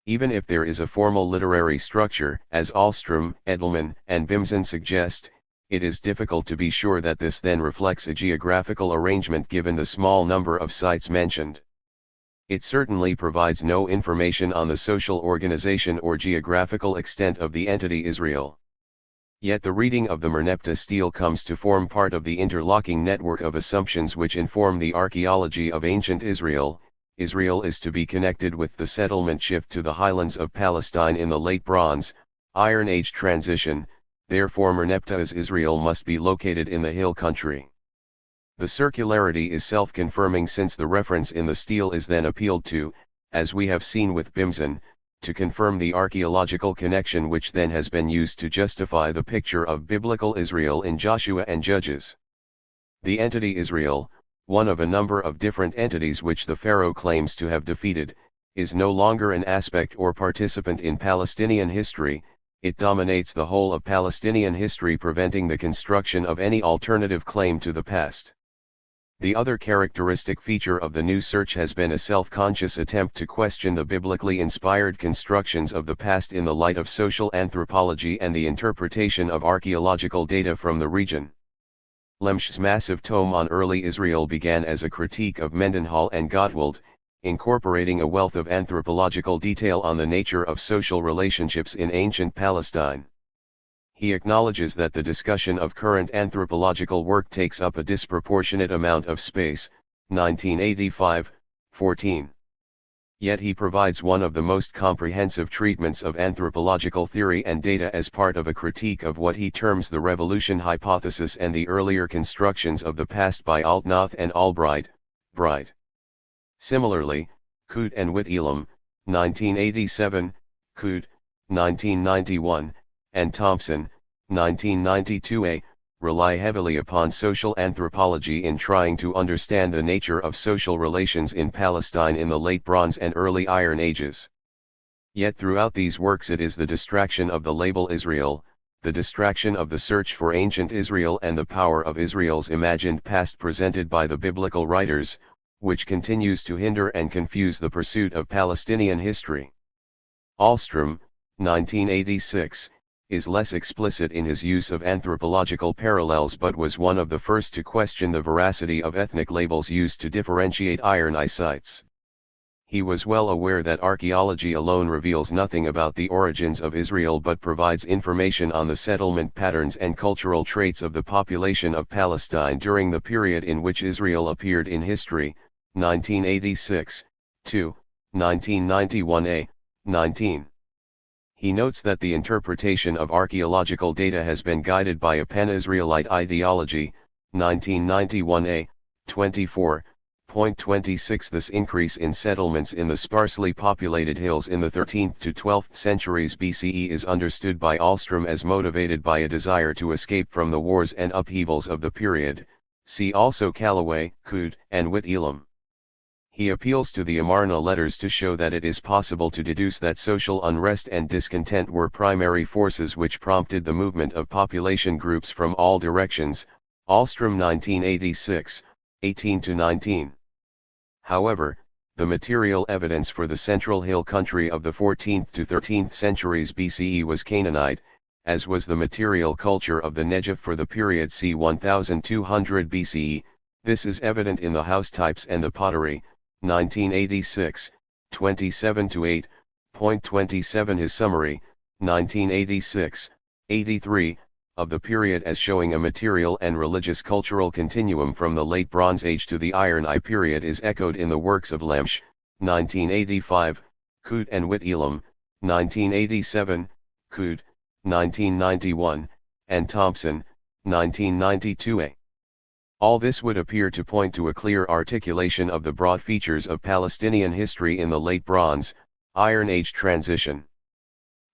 Even if there is a formal literary structure, as Ahlstrom, Edelman, and Bimson suggest, it is difficult to be sure that this then reflects a geographical arrangement given the small number of sites mentioned. It certainly provides no information on the social organization or geographical extent of the entity Israel. Yet the reading of the Merneptah stele comes to form part of the interlocking network of assumptions which inform the archaeology of ancient Israel. Israel is to be connected with the settlement shift to the highlands of Palestine in the Late Bronze, Iron Age transition. Therefore Merneptah's Israel must be located in the hill country. The circularity is self-confirming since the reference in the stele is then appealed to, as we have seen with Bimson, to confirm the archaeological connection which then has been used to justify the picture of biblical Israel in Joshua and Judges. The entity Israel, one of a number of different entities which the Pharaoh claims to have defeated, is no longer an aspect or participant in Palestinian history. It dominates the whole of Palestinian history, preventing the construction of any alternative claim to the past. The other characteristic feature of the new search has been a self-conscious attempt to question the biblically inspired constructions of the past in the light of social anthropology and the interpretation of archaeological data from the region. Lemsch's massive tome on early Israel began as a critique of Mendenhall and Gottwald, incorporating a wealth of anthropological detail on the nature of social relationships in ancient Palestine. He acknowledges that the discussion of current anthropological work takes up a disproportionate amount of space, 1985, 14. Yet he provides one of the most comprehensive treatments of anthropological theory and data as part of a critique of what he terms the revolution hypothesis and the earlier constructions of the past by Altnoth and Albright, Bright. Similarly, Coote and Whitelam, 1987, Coote, 1991, and Thompson, 1992a, rely heavily upon social anthropology in trying to understand the nature of social relations in Palestine in the Late Bronze and Early Iron Ages. Yet throughout these works it is the distraction of the label Israel, the distraction of the search for ancient Israel and the power of Israel's imagined past presented by the biblical writers, which continues to hinder and confuse the pursuit of Palestinian history. Ahlstrom, 1986, is less explicit in his use of anthropological parallels but was one of the first to question the veracity of ethnic labels used to differentiate Iron sites. He was well aware that archaeology alone reveals nothing about the origins of Israel but provides information on the settlement patterns and cultural traits of the population of Palestine during the period in which Israel appeared in history, 1986, 2, 1991a, 19. He notes that the interpretation of archaeological data has been guided by a pan-Israelite ideology, 1991a, 24.26. This increase in settlements in the sparsely populated hills in the 13th to 12th centuries BCE is understood by Ahlstrom as motivated by a desire to escape from the wars and upheavals of the period. See also Callaway, Coote, and Whitelam. He appeals to the Amarna letters to show that it is possible to deduce that social unrest and discontent were primary forces which prompted the movement of population groups from all directions, Ahlstrom 1986, 18-19. However, the material evidence for the central hill country of the 14th to 13th centuries BCE was Canaanite, as was the material culture of the Negev for the period c. 1200 BCE. This is evident in the house types and the pottery, 1986, 27-8, .27. His summary, 1986, 83, of the period as showing a material and religious cultural continuum from the Late Bronze Age to the Iron Age period is echoed in the works of Lemsch, 1985, Coote and Whitelam, 1987, Coote, 1991, and Thompson, 1992a. All this would appear to point to a clear articulation of the broad features of Palestinian history in the Late Bronze, Iron Age transition.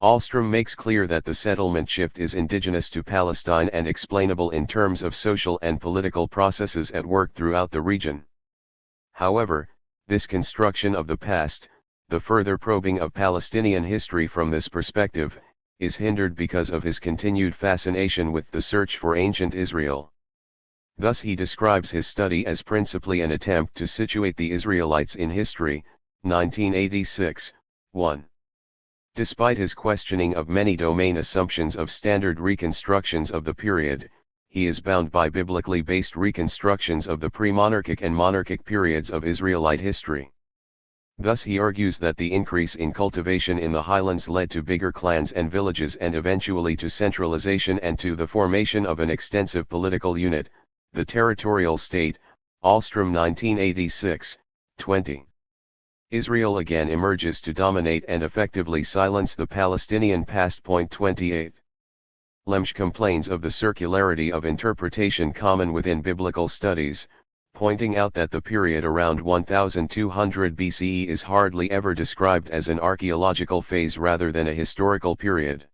Ahlstrom makes clear that the settlement shift is indigenous to Palestine and explainable in terms of social and political processes at work throughout the region. However, this construction of the past, the further probing of Palestinian history from this perspective, is hindered because of his continued fascination with the search for ancient Israel. Thus he describes his study as principally an attempt to situate the Israelites in history, 1986, 1. Despite his questioning of many domain assumptions of standard reconstructions of the period, he is bound by biblically based reconstructions of the pre-monarchic and monarchic periods of Israelite history. Thus he argues that the increase in cultivation in the highlands led to bigger clans and villages and eventually to centralization and to the formation of an extensive political unit, the territorial state, Ahlstrom 1986, 20. Israel again emerges to dominate and effectively silence the Palestinian past. 28. Lemsch complains of the circularity of interpretation common within biblical studies, pointing out that the period around 1200 BCE is hardly ever described as an archaeological phase rather than a historical period.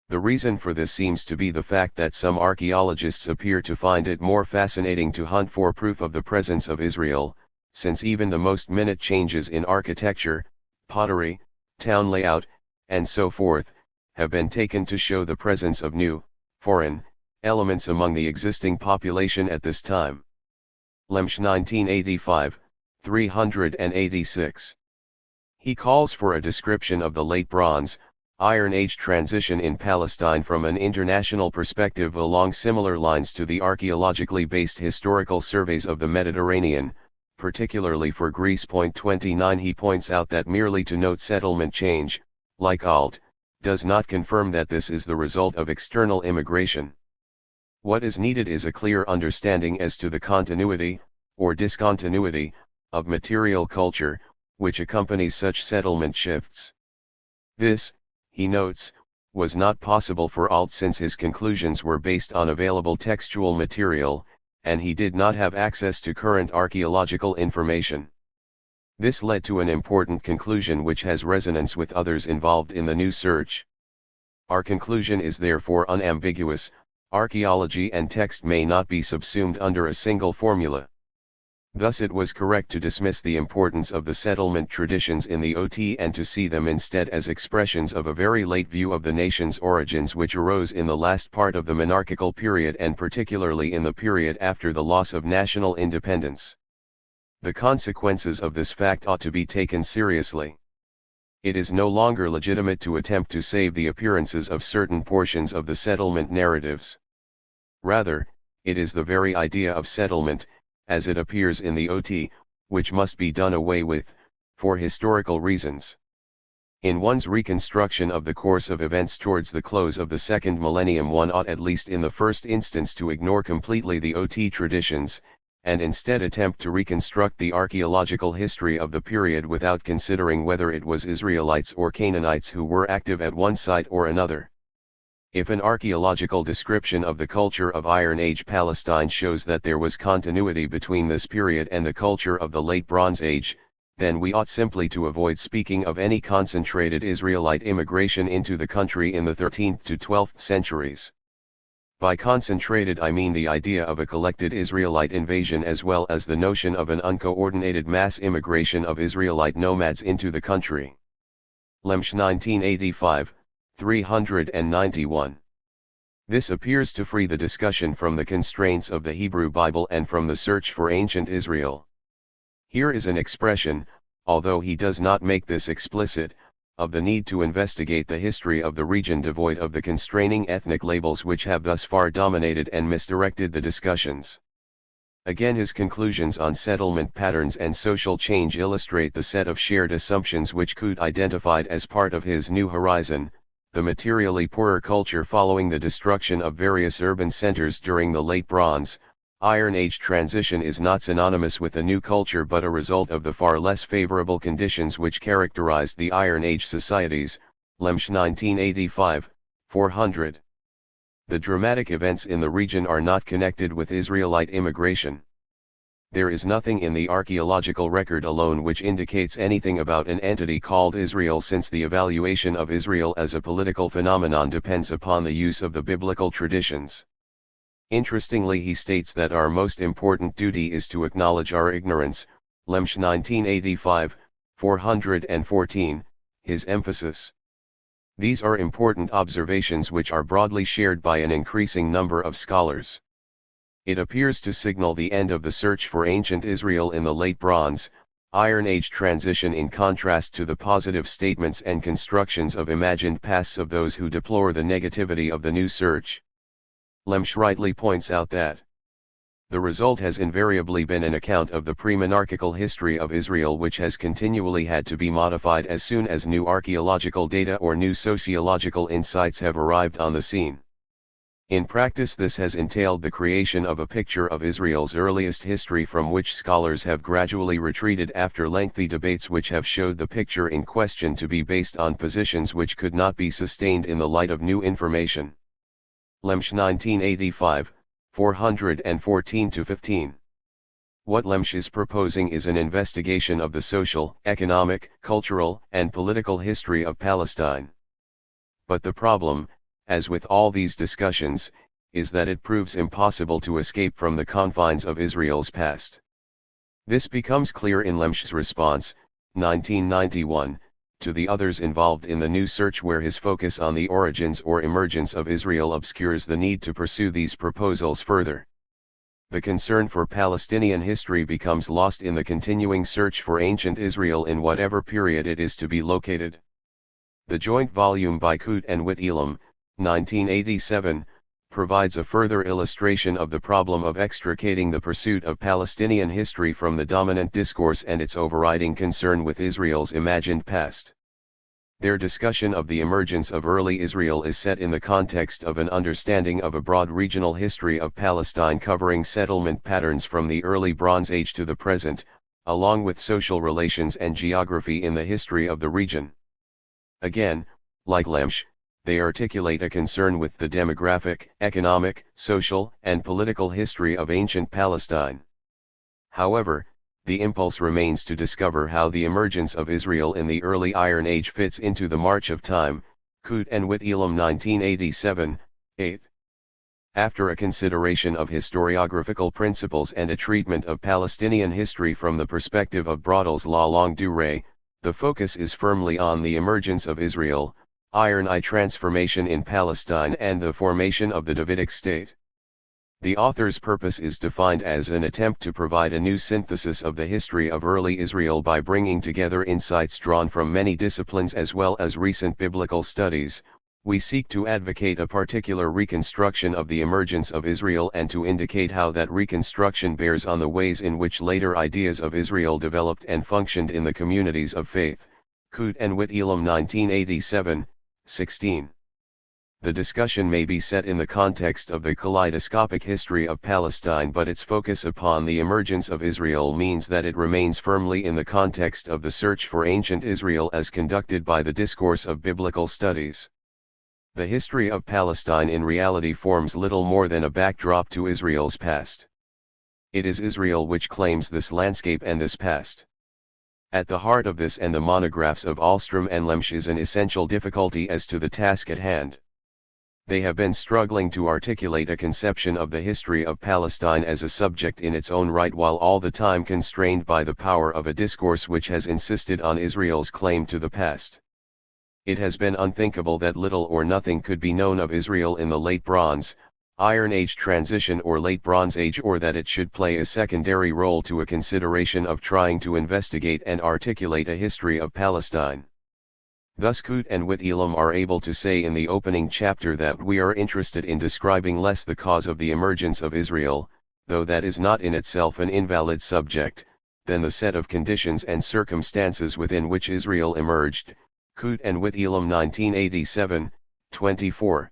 The reason for this seems to be the fact that some archaeologists appear to find it more fascinating to hunt for proof of the presence of Israel, since even the most minute changes in architecture, pottery, town layout, and so forth, have been taken to show the presence of new, foreign, elements among the existing population at this time. Lemsch 1985, 386. He calls for a description of the Late Bronze, Iron Age transition in Palestine from an international perspective along similar lines to the archaeologically based historical surveys of the Mediterranean, particularly for Greece. 29. He points out that merely to note settlement change, like alt, does not confirm that this is the result of external immigration. What is needed is a clear understanding as to the continuity, or discontinuity, of material culture, which accompanies such settlement shifts. This, he notes, was not possible for alt since his conclusions were based on available textual material, and he did not have access to current archaeological information. This led to an important conclusion which has resonance with others involved in the new search. Our conclusion is therefore unambiguous: archaeology and text may not be subsumed under a single formula. Thus it was correct to dismiss the importance of the settlement traditions in the OT and to see them instead as expressions of a very late view of the nation's origins which arose in the last part of the monarchical period and particularly in the period after the loss of national independence. The consequences of this fact ought to be taken seriously. It is no longer legitimate to attempt to save the appearances of certain portions of the settlement narratives. Rather, it is the very idea of settlement, as it appears in the OT, which must be done away with, for historical reasons. In one's reconstruction of the course of events towards the close of the second millennium, one ought at least in the first instance to ignore completely the OT traditions, and instead attempt to reconstruct the archaeological history of the period without considering whether it was Israelites or Canaanites who were active at one site or another. If an archaeological description of the culture of Iron Age Palestine shows that there was continuity between this period and the culture of the Late Bronze Age, then we ought simply to avoid speaking of any concentrated Israelite immigration into the country in the 13th to 12th centuries. By concentrated I mean the idea of a collected Israelite invasion as well as the notion of an uncoordinated mass immigration of Israelite nomads into the country. Lemsch 1985, 391. This appears to free the discussion from the constraints of the Hebrew Bible and from the search for ancient Israel. Here is an expression, although he does not make this explicit, of the need to investigate the history of the region devoid of the constraining ethnic labels which have thus far dominated and misdirected the discussions. Again, his conclusions on settlement patterns and social change illustrate the set of shared assumptions which Coote identified as part of his New Horizon. The materially poorer culture following the destruction of various urban centers during the Late Bronze, Iron Age transition is not synonymous with a new culture but a result of the far less favorable conditions which characterized the Iron Age societies. Lemsch 1985, 400. The dramatic events in the region are not connected with Israelite immigration. There is nothing in the archaeological record alone which indicates anything about an entity called Israel, since the evaluation of Israel as a political phenomenon depends upon the use of the biblical traditions. Interestingly, he states that our most important duty is to acknowledge our ignorance. Lemsch 1985, 414, his emphasis. These are important observations which are broadly shared by an increasing number of scholars. It appears to signal the end of the search for ancient Israel in the Late Bronze, Iron Age transition, in contrast to the positive statements and constructions of imagined pasts of those who deplore the negativity of the new search. Lemsch rightly points out that the result has invariably been an account of the pre-monarchical history of Israel, which has continually had to be modified as soon as new archaeological data or new sociological insights have arrived on the scene. In practice, this has entailed the creation of a picture of Israel's earliest history from which scholars have gradually retreated after lengthy debates which have showed the picture in question to be based on positions which could not be sustained in the light of new information. Lemsch 1985, 414-15. What Lemsch is proposing is an investigation of the social, economic, cultural, and political history of Palestine. But the problem, as with all these discussions, is that it proves impossible to escape from the confines of Israel's past. This becomes clear in Lemsch's response, 1991, to the others involved in the new search, where his focus on the origins or emergence of Israel obscures the need to pursue these proposals further. The concern for Palestinian history becomes lost in the continuing search for ancient Israel in whatever period it is to be located. The joint volume by Coote and Whitelam, 1987, provides a further illustration of the problem of extricating the pursuit of Palestinian history from the dominant discourse and its overriding concern with Israel's imagined past. Their discussion of the emergence of early Israel is set in the context of an understanding of a broad regional history of Palestine covering settlement patterns from the early Bronze Age to the present, along with social relations and geography in the history of the region. Again, like Lemsch, they articulate a concern with the demographic, economic, social, and political history of ancient Palestine. However, the impulse remains to discover how the emergence of Israel in the early Iron Age fits into the march of time, Coote and Whitelam 1987, 8. After a consideration of historiographical principles and a treatment of Palestinian history from the perspective of Brodel's la longue durée, the focus is firmly on the emergence of Israel, Iron I transformation in Palestine, and the formation of the Davidic state. The author's purpose is defined as an attempt to provide a new synthesis of the history of early Israel by bringing together insights drawn from many disciplines as well as recent biblical studies. We seek to advocate a particular reconstruction of the emergence of Israel and to indicate how that reconstruction bears on the ways in which later ideas of Israel developed and functioned in the communities of faith. Coote and Whitelam 1987, 16. The discussion may be set in the context of the kaleidoscopic history of Palestine, but its focus upon the emergence of Israel means that it remains firmly in the context of the search for ancient Israel as conducted by the discourse of biblical studies. The history of Palestine in reality forms little more than a backdrop to Israel's past. It is Israel which claims this landscape and this past. At the heart of this and the monographs of Ahlstrom and Lemsch is an essential difficulty as to the task at hand. They have been struggling to articulate a conception of the history of Palestine as a subject in its own right, while all the time constrained by the power of a discourse which has insisted on Israel's claim to the past. It has been unthinkable that little or nothing could be known of Israel in the Late Bronze, Iron Age transition or Late Bronze Age, or that it should play a secondary role to a consideration of trying to investigate and articulate a history of Palestine. Thus Coote and Whitelam are able to say in the opening chapter that we are interested in describing less the cause of the emergence of Israel, though that is not in itself an invalid subject, than the set of conditions and circumstances within which Israel emerged. Coote and Whitelam 1987, 24.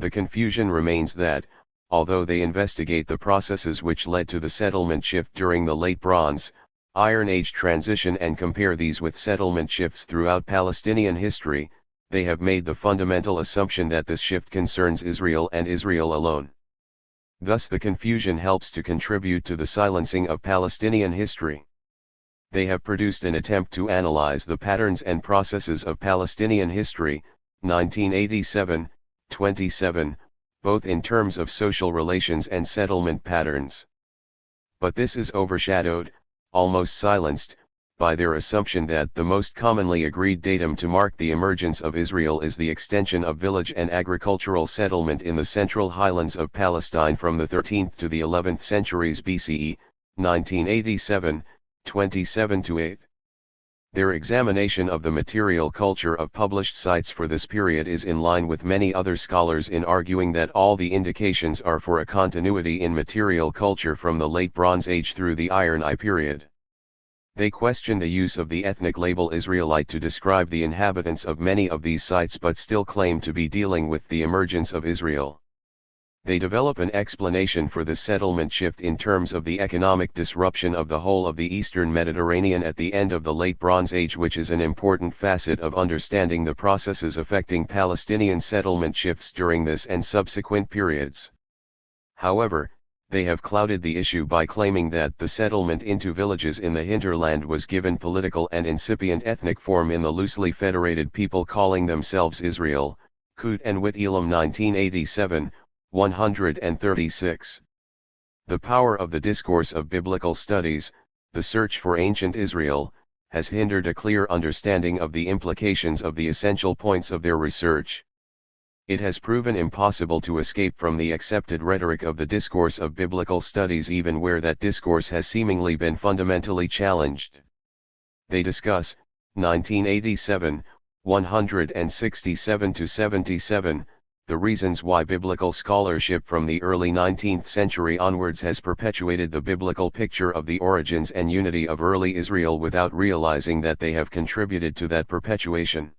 The confusion remains that, although they investigate the processes which led to the settlement shift during the Late Bronze, Iron Age transition and compare these with settlement shifts throughout Palestinian history, they have made the fundamental assumption that this shift concerns Israel and Israel alone. Thus the confusion helps to contribute to the silencing of Palestinian history. They have produced an attempt to analyze the patterns and processes of Palestinian history, 1987, 27, both in terms of social relations and settlement patterns. But this is overshadowed, almost silenced, by their assumption that the most commonly agreed datum to mark the emergence of Israel is the extension of village and agricultural settlement in the central highlands of Palestine from the 13th to the 11th centuries BCE, 1987, 27-8. Their examination of the material culture of published sites for this period is in line with many other scholars in arguing that all the indications are for a continuity in material culture from the Late Bronze Age through the Iron I period. They question the use of the ethnic label Israelite to describe the inhabitants of many of these sites, but still claim to be dealing with the emergence of Israel. They develop an explanation for the settlement shift in terms of the economic disruption of the whole of the Eastern Mediterranean at the end of the Late Bronze Age, which is an important facet of understanding the processes affecting Palestinian settlement shifts during this and subsequent periods. However, they have clouded the issue by claiming that the settlement into villages in the hinterland was given political and incipient ethnic form in the loosely federated people calling themselves Israel, Kut and Whitelam 1987, 136. The power of the discourse of biblical studies, the search for ancient Israel, has hindered a clear understanding of the implications of the essential points of their research. It has proven impossible to escape from the accepted rhetoric of the discourse of biblical studies even where that discourse has seemingly been fundamentally challenged. They discuss, 1987, 167-77, the reasons why biblical scholarship from the early 19th century onwards has perpetuated the biblical picture of the origins and unity of early Israel without realizing that they have contributed to that perpetuation.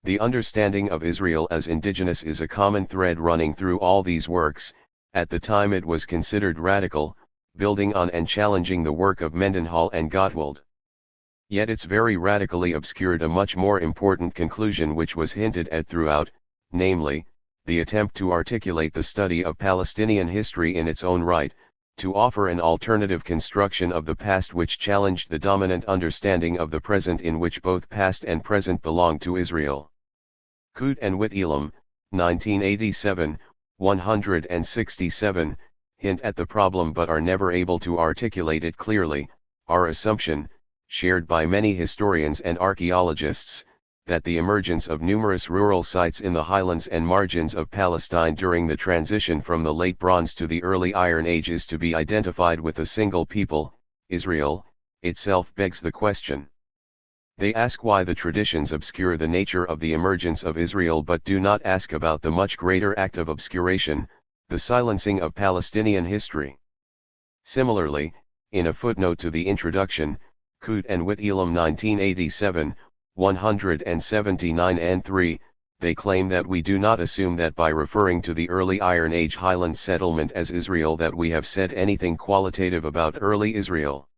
The understanding of Israel as indigenous is a common thread running through all these works. At the time it was considered radical, building on and challenging the work of Mendenhall and Gottwald. Yet it's very radically obscured a much more important conclusion which was hinted at throughout, namely, the attempt to articulate the study of Palestinian history in its own right, to offer an alternative construction of the past which challenged the dominant understanding of the present in which both past and present belong to Israel. Kut and Whitelam, 1987, 167, hint at the problem but are never able to articulate it clearly. Our assumption, shared by many historians and archaeologists, that the emergence of numerous rural sites in the highlands and margins of Palestine during the transition from the Late Bronze to the Early Iron Age is to be identified with a single people, Israel, itself begs the question. They ask why the traditions obscure the nature of the emergence of Israel but do not ask about the much greater act of obscuration, the silencing of Palestinian history. Similarly, in a footnote to the introduction, Kut and Whitelam 1987, 179 and 3, they claim that we do not assume that by referring to the early Iron Age highland settlement as Israel that we have said anything qualitative about early Israel.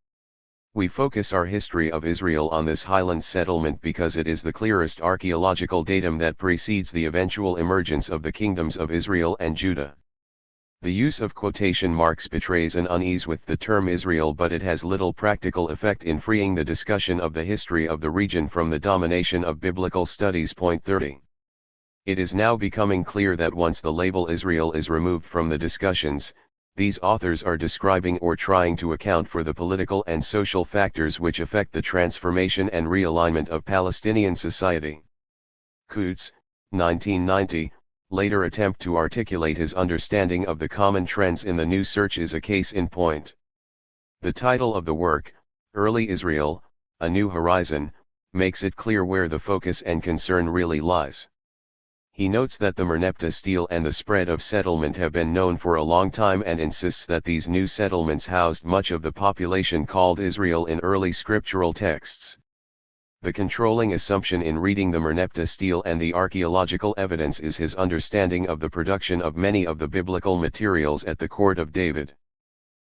We focus our history of Israel on this highland settlement because it is the clearest archaeological datum that precedes the eventual emergence of the kingdoms of Israel and Judah. The use of quotation marks betrays an unease with the term Israel, but it has little practical effect in freeing the discussion of the history of the region from the domination of biblical studies. Point 30. It is now becoming clear that once the label Israel is removed from the discussions, these authors are describing or trying to account for the political and social factors which affect the transformation and realignment of Palestinian society. Kut's, 1990, later attempt to articulate his understanding of the common trends in the new search is a case in point. The title of the work, Early Israel, A New Horizon, makes it clear where the focus and concern really lies. He notes that the Merneptah stele and the spread of settlement have been known for a long time and insists that these new settlements housed much of the population called Israel in early scriptural texts. The controlling assumption in reading the Merneptah stele and the archaeological evidence is his understanding of the production of many of the biblical materials at the court of David.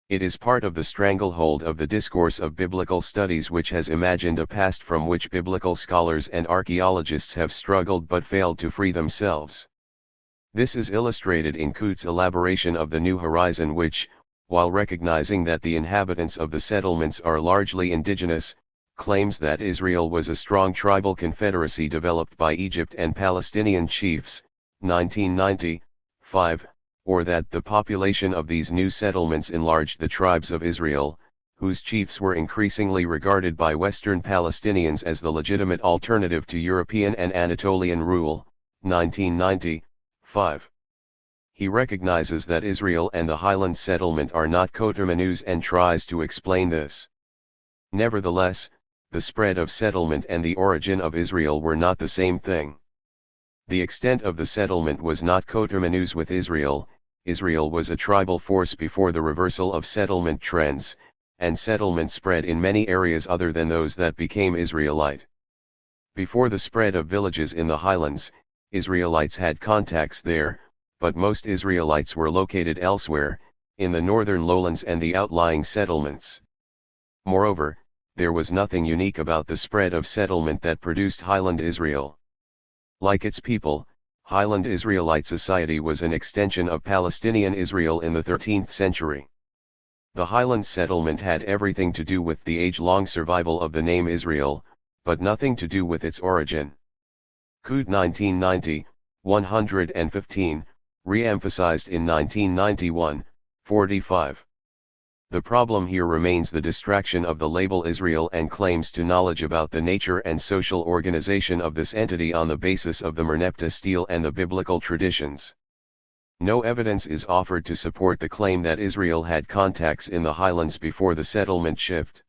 It is part of the stranglehold of the discourse of biblical studies which has imagined a past from which biblical scholars and archaeologists have struggled but failed to free themselves. This is illustrated in Kut's elaboration of the New Horizon which, while recognizing that the inhabitants of the settlements are largely indigenous, claims that Israel was a strong tribal confederacy developed by Egypt and Palestinian chiefs, 1990, 5, or that the population of these new settlements enlarged the tribes of Israel, whose chiefs were increasingly regarded by Western Palestinians as the legitimate alternative to European and Anatolian rule, 1990, 5. He recognizes that Israel and the highland settlement are not coterminous and tries to explain this. Nevertheless, the spread of settlement and the origin of Israel were not the same thing. The extent of the settlement was not coterminous with Israel. Israel was a tribal force before the reversal of settlement trends, and settlement spread in many areas other than those that became Israelite. Before the spread of villages in the highlands, Israelites had contacts there, but most Israelites were located elsewhere, in the northern lowlands and the outlying settlements. Moreover, there was nothing unique about the spread of settlement that produced highland Israel. Like its people, highland Israelite society was an extension of Palestinian Israel in the 13th century. The highland settlement had everything to do with the age-long survival of the name Israel, but nothing to do with its origin. Coote 1990, 115, re-emphasized in 1991, 45. The problem here remains the distraction of the label Israel and claims to knowledge about the nature and social organization of this entity on the basis of the Merneptah stele and the biblical traditions. No evidence is offered to support the claim that Israel had contacts in the highlands before the settlement shift.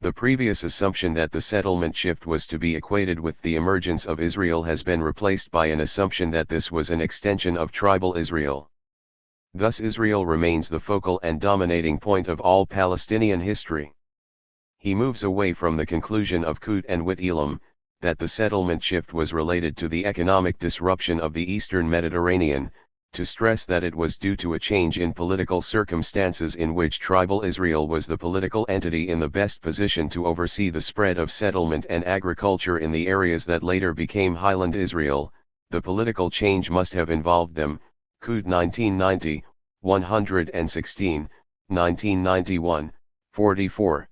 The previous assumption that the settlement shift was to be equated with the emergence of Israel has been replaced by an assumption that this was an extension of tribal Israel. Thus Israel remains the focal and dominating point of all Palestinian history. He moves away from the conclusion of Coote and Whitelam, that the settlement shift was related to the economic disruption of the Eastern Mediterranean, to stress that it was due to a change in political circumstances in which tribal Israel was the political entity in the best position to oversee the spread of settlement and agriculture in the areas that later became highland Israel. The political change must have involved them. Coote 1990, 116, 1991, 44.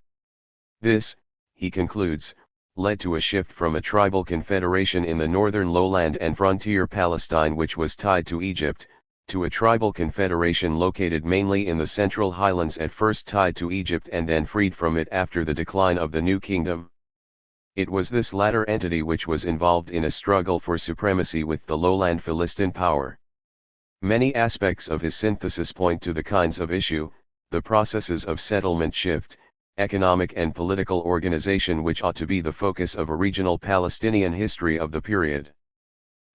This, he concludes, led to a shift from a tribal confederation in the northern lowland and frontier Palestine which was tied to Egypt, to a tribal confederation located mainly in the central highlands at first tied to Egypt and then freed from it after the decline of the New Kingdom. It was this latter entity which was involved in a struggle for supremacy with the lowland Philistine power. Many aspects of his synthesis point to the kinds of issue, the processes of settlement shift, economic and political organization which ought to be the focus of a regional Palestinian history of the period.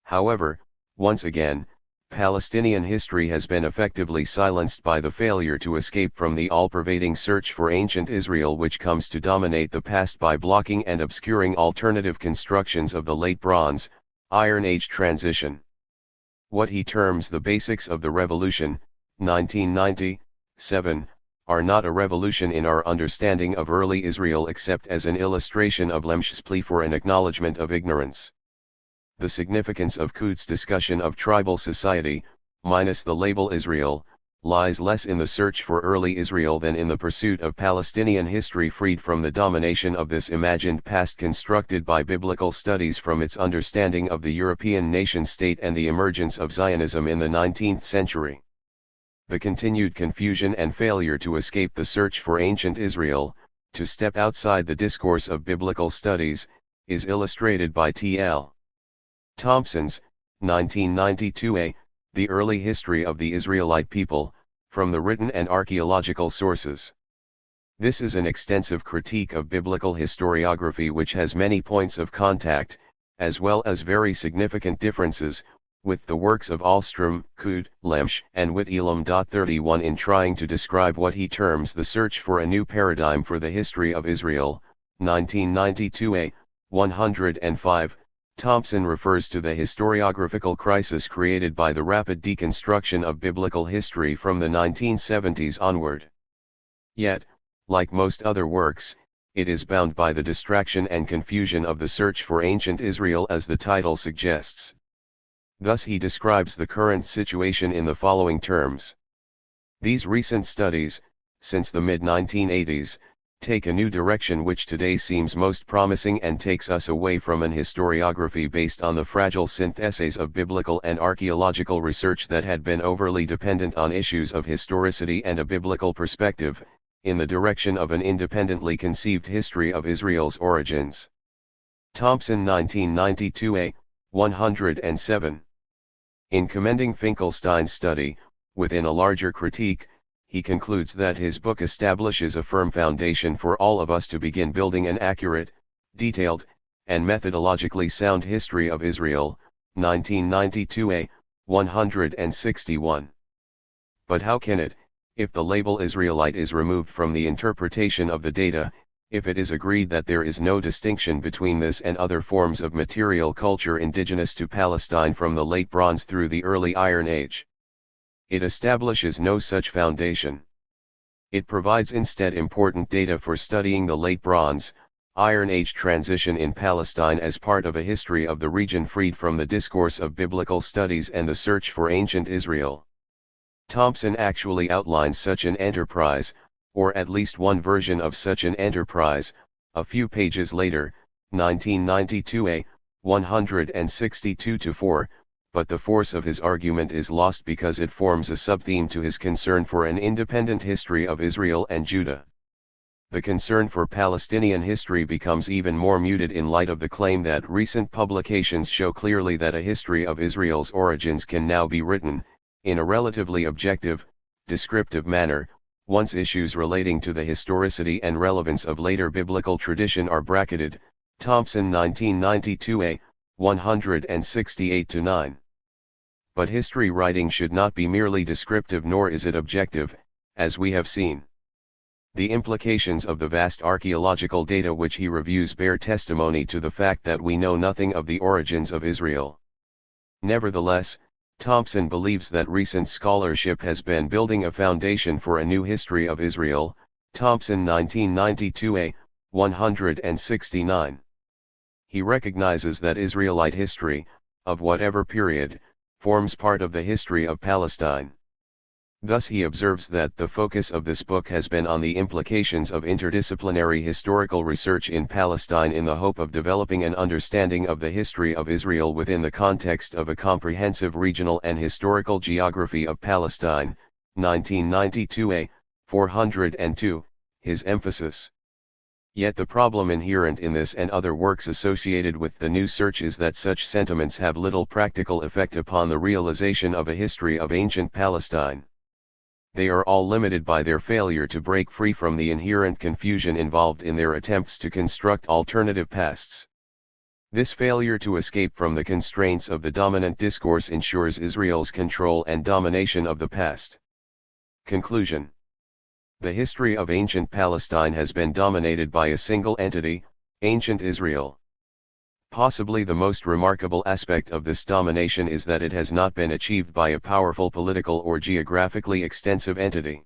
However, once again, Palestinian history has been effectively silenced by the failure to escape from the all-pervading search for ancient Israel which comes to dominate the past by blocking and obscuring alternative constructions of the Late Bronze, Iron Age transition. What he terms the basics of the revolution, 1997, are not a revolution in our understanding of early Israel except as an illustration of Lemche's plea for an acknowledgement of ignorance. The significance of Coote's discussion of tribal society, minus the label Israel, lies less in the search for early Israel than in the pursuit of Palestinian history freed from the domination of this imagined past constructed by biblical studies from its understanding of the European nation-state and the emergence of Zionism in the 19th century. The continued confusion and failure to escape the search for ancient Israel, to step outside the discourse of biblical studies, is illustrated by T.L. Thompson's, 1992a, The Early History of the Israelite People, from the Written and Archaeological Sources. This is an extensive critique of biblical historiography which has many points of contact, as well as very significant differences, with the works of Ahlstrom, Coote, Lemche, and Whitelam. 31 in trying to describe what he terms the search for a new paradigm for the history of Israel, 1992a, 105, Thompson refers to the historiographical crisis created by the rapid deconstruction of biblical history from the 1970s onward. Yet, like most other works, it is bound by the distraction and confusion of the search for ancient Israel as the title suggests. Thus he describes the current situation in the following terms. These recent studies, since the mid-1980s, take a new direction which today seems most promising and takes us away from an historiography based on the fragile syntheses of biblical and archaeological research that had been overly dependent on issues of historicity and a biblical perspective, in the direction of an independently conceived history of Israel's origins. Thompson 1992a, 107. In commending Finkelstein's study, within a larger critique, he concludes that his book establishes a firm foundation for all of us to begin building an accurate, detailed, and methodologically sound history of Israel, 1992a, 161. But how can it, if the label Israelite is removed from the interpretation of the data, If it is agreed that there is no distinction between this and other forms of material culture indigenous to Palestine from the Late Bronze through the Early Iron Age, it establishes no such foundation. It provides instead important data for studying the Late Bronze, Iron Age transition in Palestine as part of a history of the region freed from the discourse of biblical studies and the search for ancient Israel. Thompson actually outlines such an enterprise, or at least one version of such an enterprise, a few pages later, 1992a, 162-4, but the force of his argument is lost because it forms a subtheme to his concern for an independent history of Israel and Judah. The concern for Palestinian history becomes even more muted in light of the claim that recent publications show clearly that a history of Israel's origins can now be written, in a relatively objective, descriptive manner, once issues relating to the historicity and relevance of later biblical tradition are bracketed. Thompson 1992a, 168-9. But history writing should not be merely descriptive, nor is it objective, as we have seen. The implications of the vast archaeological data which he reviews bear testimony to the fact that we know nothing of the origins of Israel. Nevertheless, Thompson believes that recent scholarship has been building a foundation for a new history of Israel. Thompson 1992a, 169. He recognizes that Israelite history, of whatever period, forms part of the history of Palestine. Thus he observes that the focus of this book has been on the implications of interdisciplinary historical research in Palestine in the hope of developing an understanding of the history of Israel within the context of a comprehensive regional and historical geography of Palestine. 1992a, 402, his emphasis. Yet the problem inherent in this and other works associated with the new search is that such sentiments have little practical effect upon the realization of a history of ancient Palestine. They are all limited by their failure to break free from the inherent confusion involved in their attempts to construct alternative pasts. This failure to escape from the constraints of the dominant discourse ensures Israel's control and domination of the past. Conclusion. The history of ancient Palestine has been dominated by a single entity, ancient Israel. Possibly the most remarkable aspect of this domination is that it has not been achieved by a powerful political or geographically extensive entity.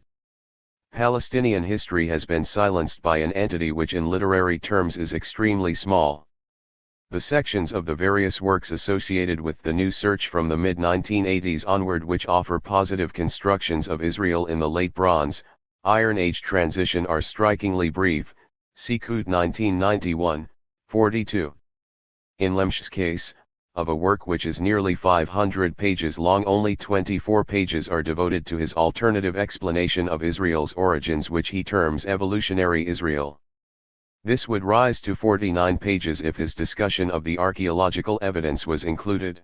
Palestinian history has been silenced by an entity which in literary terms is extremely small. The sections of the various works associated with the new search from the mid-1980s onward which offer positive constructions of Israel in the Late Bronze, Iron Age transition are strikingly brief, see Coote 1991, 42. In Lemsch's case, of a work which is nearly 500 pages long, only 24 pages are devoted to his alternative explanation of Israel's origins, which he terms evolutionary Israel. This would rise to 49 pages if his discussion of the archaeological evidence was included.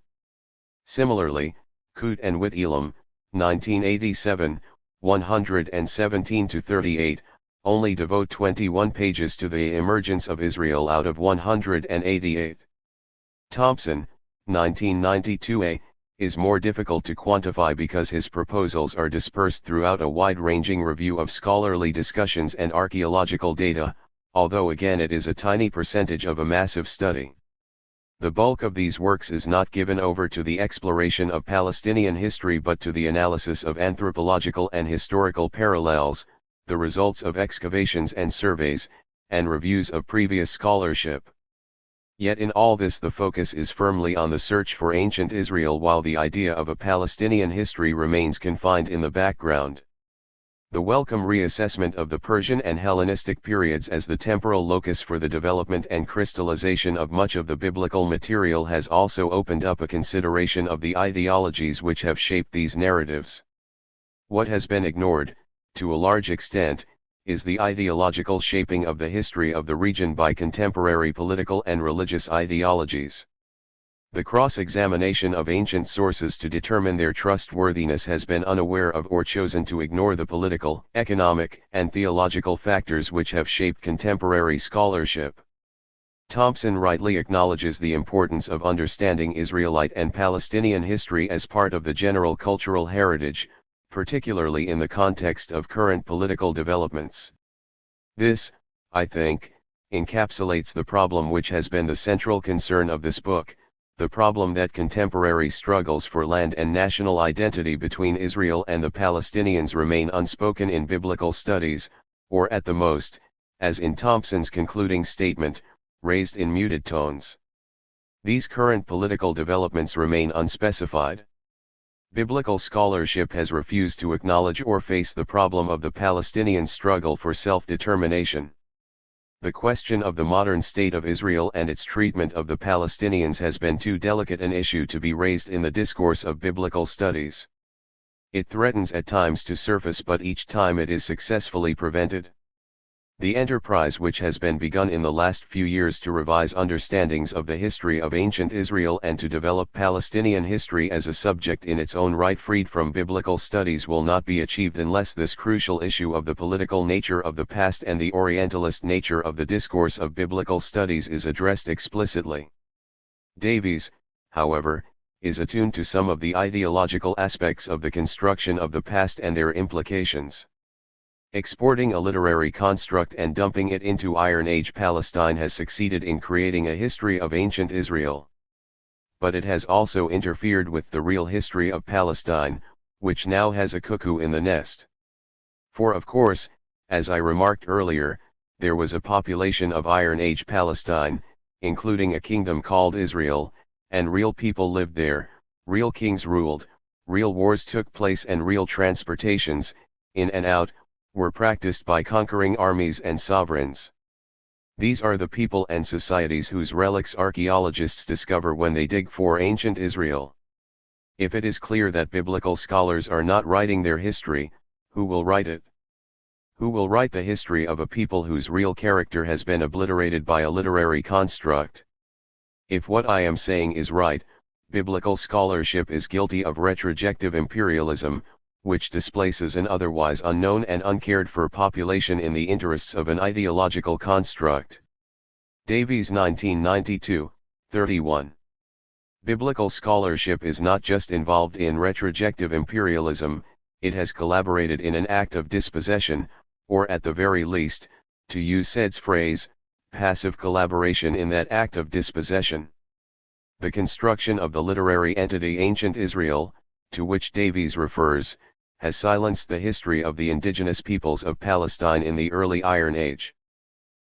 Similarly, Coote and Whitelam, 1987, 117-38, only devote 21 pages to the emergence of Israel out of 188. Thompson, 1992a, is more difficult to quantify because his proposals are dispersed throughout a wide-ranging review of scholarly discussions and archaeological data, although again it is a tiny percentage of a massive study. The bulk of these works is not given over to the exploration of Palestinian history but to the analysis of anthropological and historical parallels, the results of excavations and surveys, and reviews of previous scholarship. Yet in all this the focus is firmly on the search for ancient Israel, while the idea of a Palestinian history remains confined in the background. The welcome reassessment of the Persian and Hellenistic periods as the temporal locus for the development and crystallization of much of the biblical material has also opened up a consideration of the ideologies which have shaped these narratives. What has been ignored, to a large extent, is the ideological shaping of the history of the region by contemporary political and religious ideologies. The cross-examination of ancient sources to determine their trustworthiness has been unaware of or chosen to ignore the political, economic, and theological factors which have shaped contemporary scholarship. Thompson rightly acknowledges the importance of understanding Israelite and Palestinian history as part of the general cultural heritage, particularly in the context of current political developments. This, I think, encapsulates the problem which has been the central concern of this book, the problem that contemporary struggles for land and national identity between Israel and the Palestinians remain unspoken in biblical studies, or at the most, as in Thompson's concluding statement, raised in muted tones. These current political developments remain unspecified. Biblical scholarship has refused to acknowledge or face the problem of the Palestinian struggle for self-determination. The question of the modern state of Israel and its treatment of the Palestinians has been too delicate an issue to be raised in the discourse of biblical studies. It threatens at times to surface, but each time it is successfully prevented. The enterprise which has been begun in the last few years to revise understandings of the history of ancient Israel and to develop Palestinian history as a subject in its own right freed from biblical studies will not be achieved unless this crucial issue of the political nature of the past and the Orientalist nature of the discourse of biblical studies is addressed explicitly. Davies, however, is attuned to some of the ideological aspects of the construction of the past and their implications. Exporting a literary construct and dumping it into Iron Age Palestine has succeeded in creating a history of ancient Israel. But it has also interfered with the real history of Palestine, which now has a cuckoo in the nest. For of course, as I remarked earlier, there was a population of Iron Age Palestine, including a kingdom called Israel, and real people lived there, real kings ruled, real wars took place and real transportations, in and out, were practiced by conquering armies and sovereigns. These are the people and societies whose relics archaeologists discover when they dig for ancient Israel. If it is clear that biblical scholars are not writing their history, who will write it? Who will write the history of a people whose real character has been obliterated by a literary construct? If what I am saying is right, biblical scholarship is guilty of retrojective imperialism, which displaces an otherwise unknown and uncared for population in the interests of an ideological construct. Davies 1992, 31. Biblical scholarship is not just involved in retrojective imperialism, it has collaborated in an act of dispossession, or at the very least, to use Said's phrase, passive collaboration in that act of dispossession. The construction of the literary entity Ancient Israel, to which Davies refers, has silenced the history of the indigenous peoples of Palestine in the early Iron Age.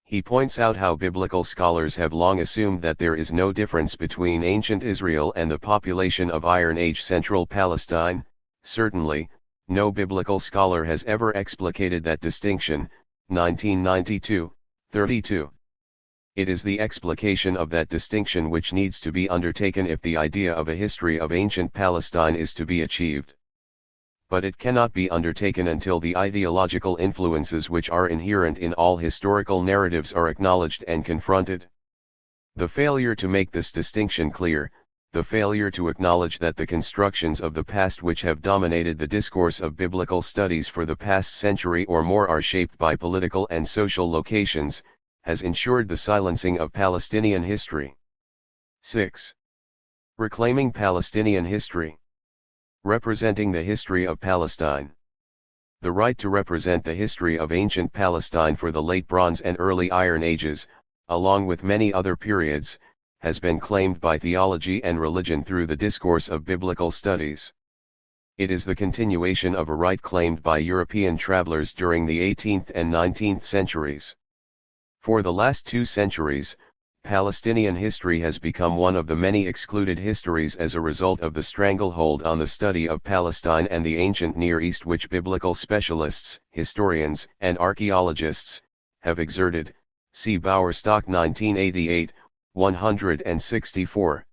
He points out how biblical scholars have long assumed that there is no difference between ancient Israel and the population of Iron Age Central Palestine. Certainly, no biblical scholar has ever explicated that distinction. 1992, 32. It is the explication of that distinction which needs to be undertaken if the idea of a history of ancient Palestine is to be achieved. But it cannot be undertaken until the ideological influences which are inherent in all historical narratives are acknowledged and confronted. The failure to make this distinction clear, the failure to acknowledge that the constructions of the past which have dominated the discourse of biblical studies for the past century or more are shaped by political and social locations, has ensured the silencing of Palestinian history. 6. Reclaiming Palestinian history. Representing the history of Palestine. The right to represent the history of ancient Palestine for the Late Bronze and Early Iron Ages, along with many other periods, has been claimed by theology and religion through the discourse of biblical studies. It is the continuation of a right claimed by European travelers during the 18th and 19th centuries. For the last 2 centuries, Palestinian history has become one of the many excluded histories as a result of the stranglehold on the study of Palestine and the ancient Near East which biblical specialists, historians, and archaeologists have exerted. See Bowerstock 1988, 164.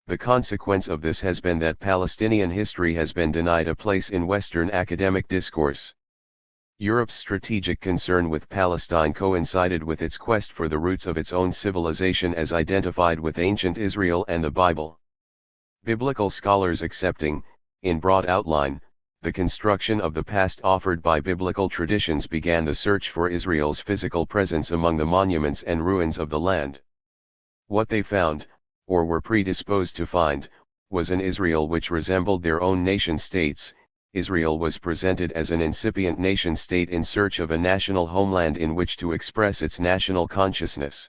The consequence of this has been that Palestinian history has been denied a place in Western academic discourse. Europe's strategic concern with Palestine coincided with its quest for the roots of its own civilization as identified with ancient Israel and the Bible. Biblical scholars accepting, in broad outline, the construction of the past offered by biblical traditions began the search for Israel's physical presence among the monuments and ruins of the land. What they found, or were predisposed to find, was an Israel which resembled their own nation-states, Israel was presented as an incipient nation-state in search of a national homeland in which to express its national consciousness.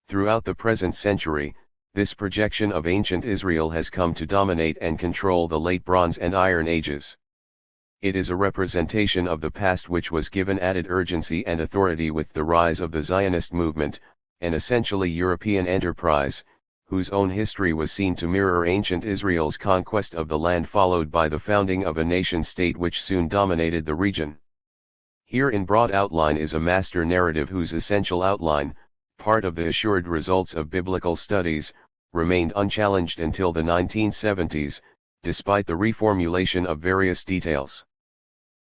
Throughout the present century, this projection of ancient Israel has come to dominate and control the late Bronze and Iron Ages. It is a representation of the past which was given added urgency and authority with the rise of the Zionist movement, an essentially European enterprise, whose own history was seen to mirror ancient Israel's conquest of the land followed by the founding of a nation-state which soon dominated the region. Here in broad outline is a master narrative whose essential outline, part of the assured results of biblical studies, remained unchallenged until the 1970s, despite the reformulation of various details.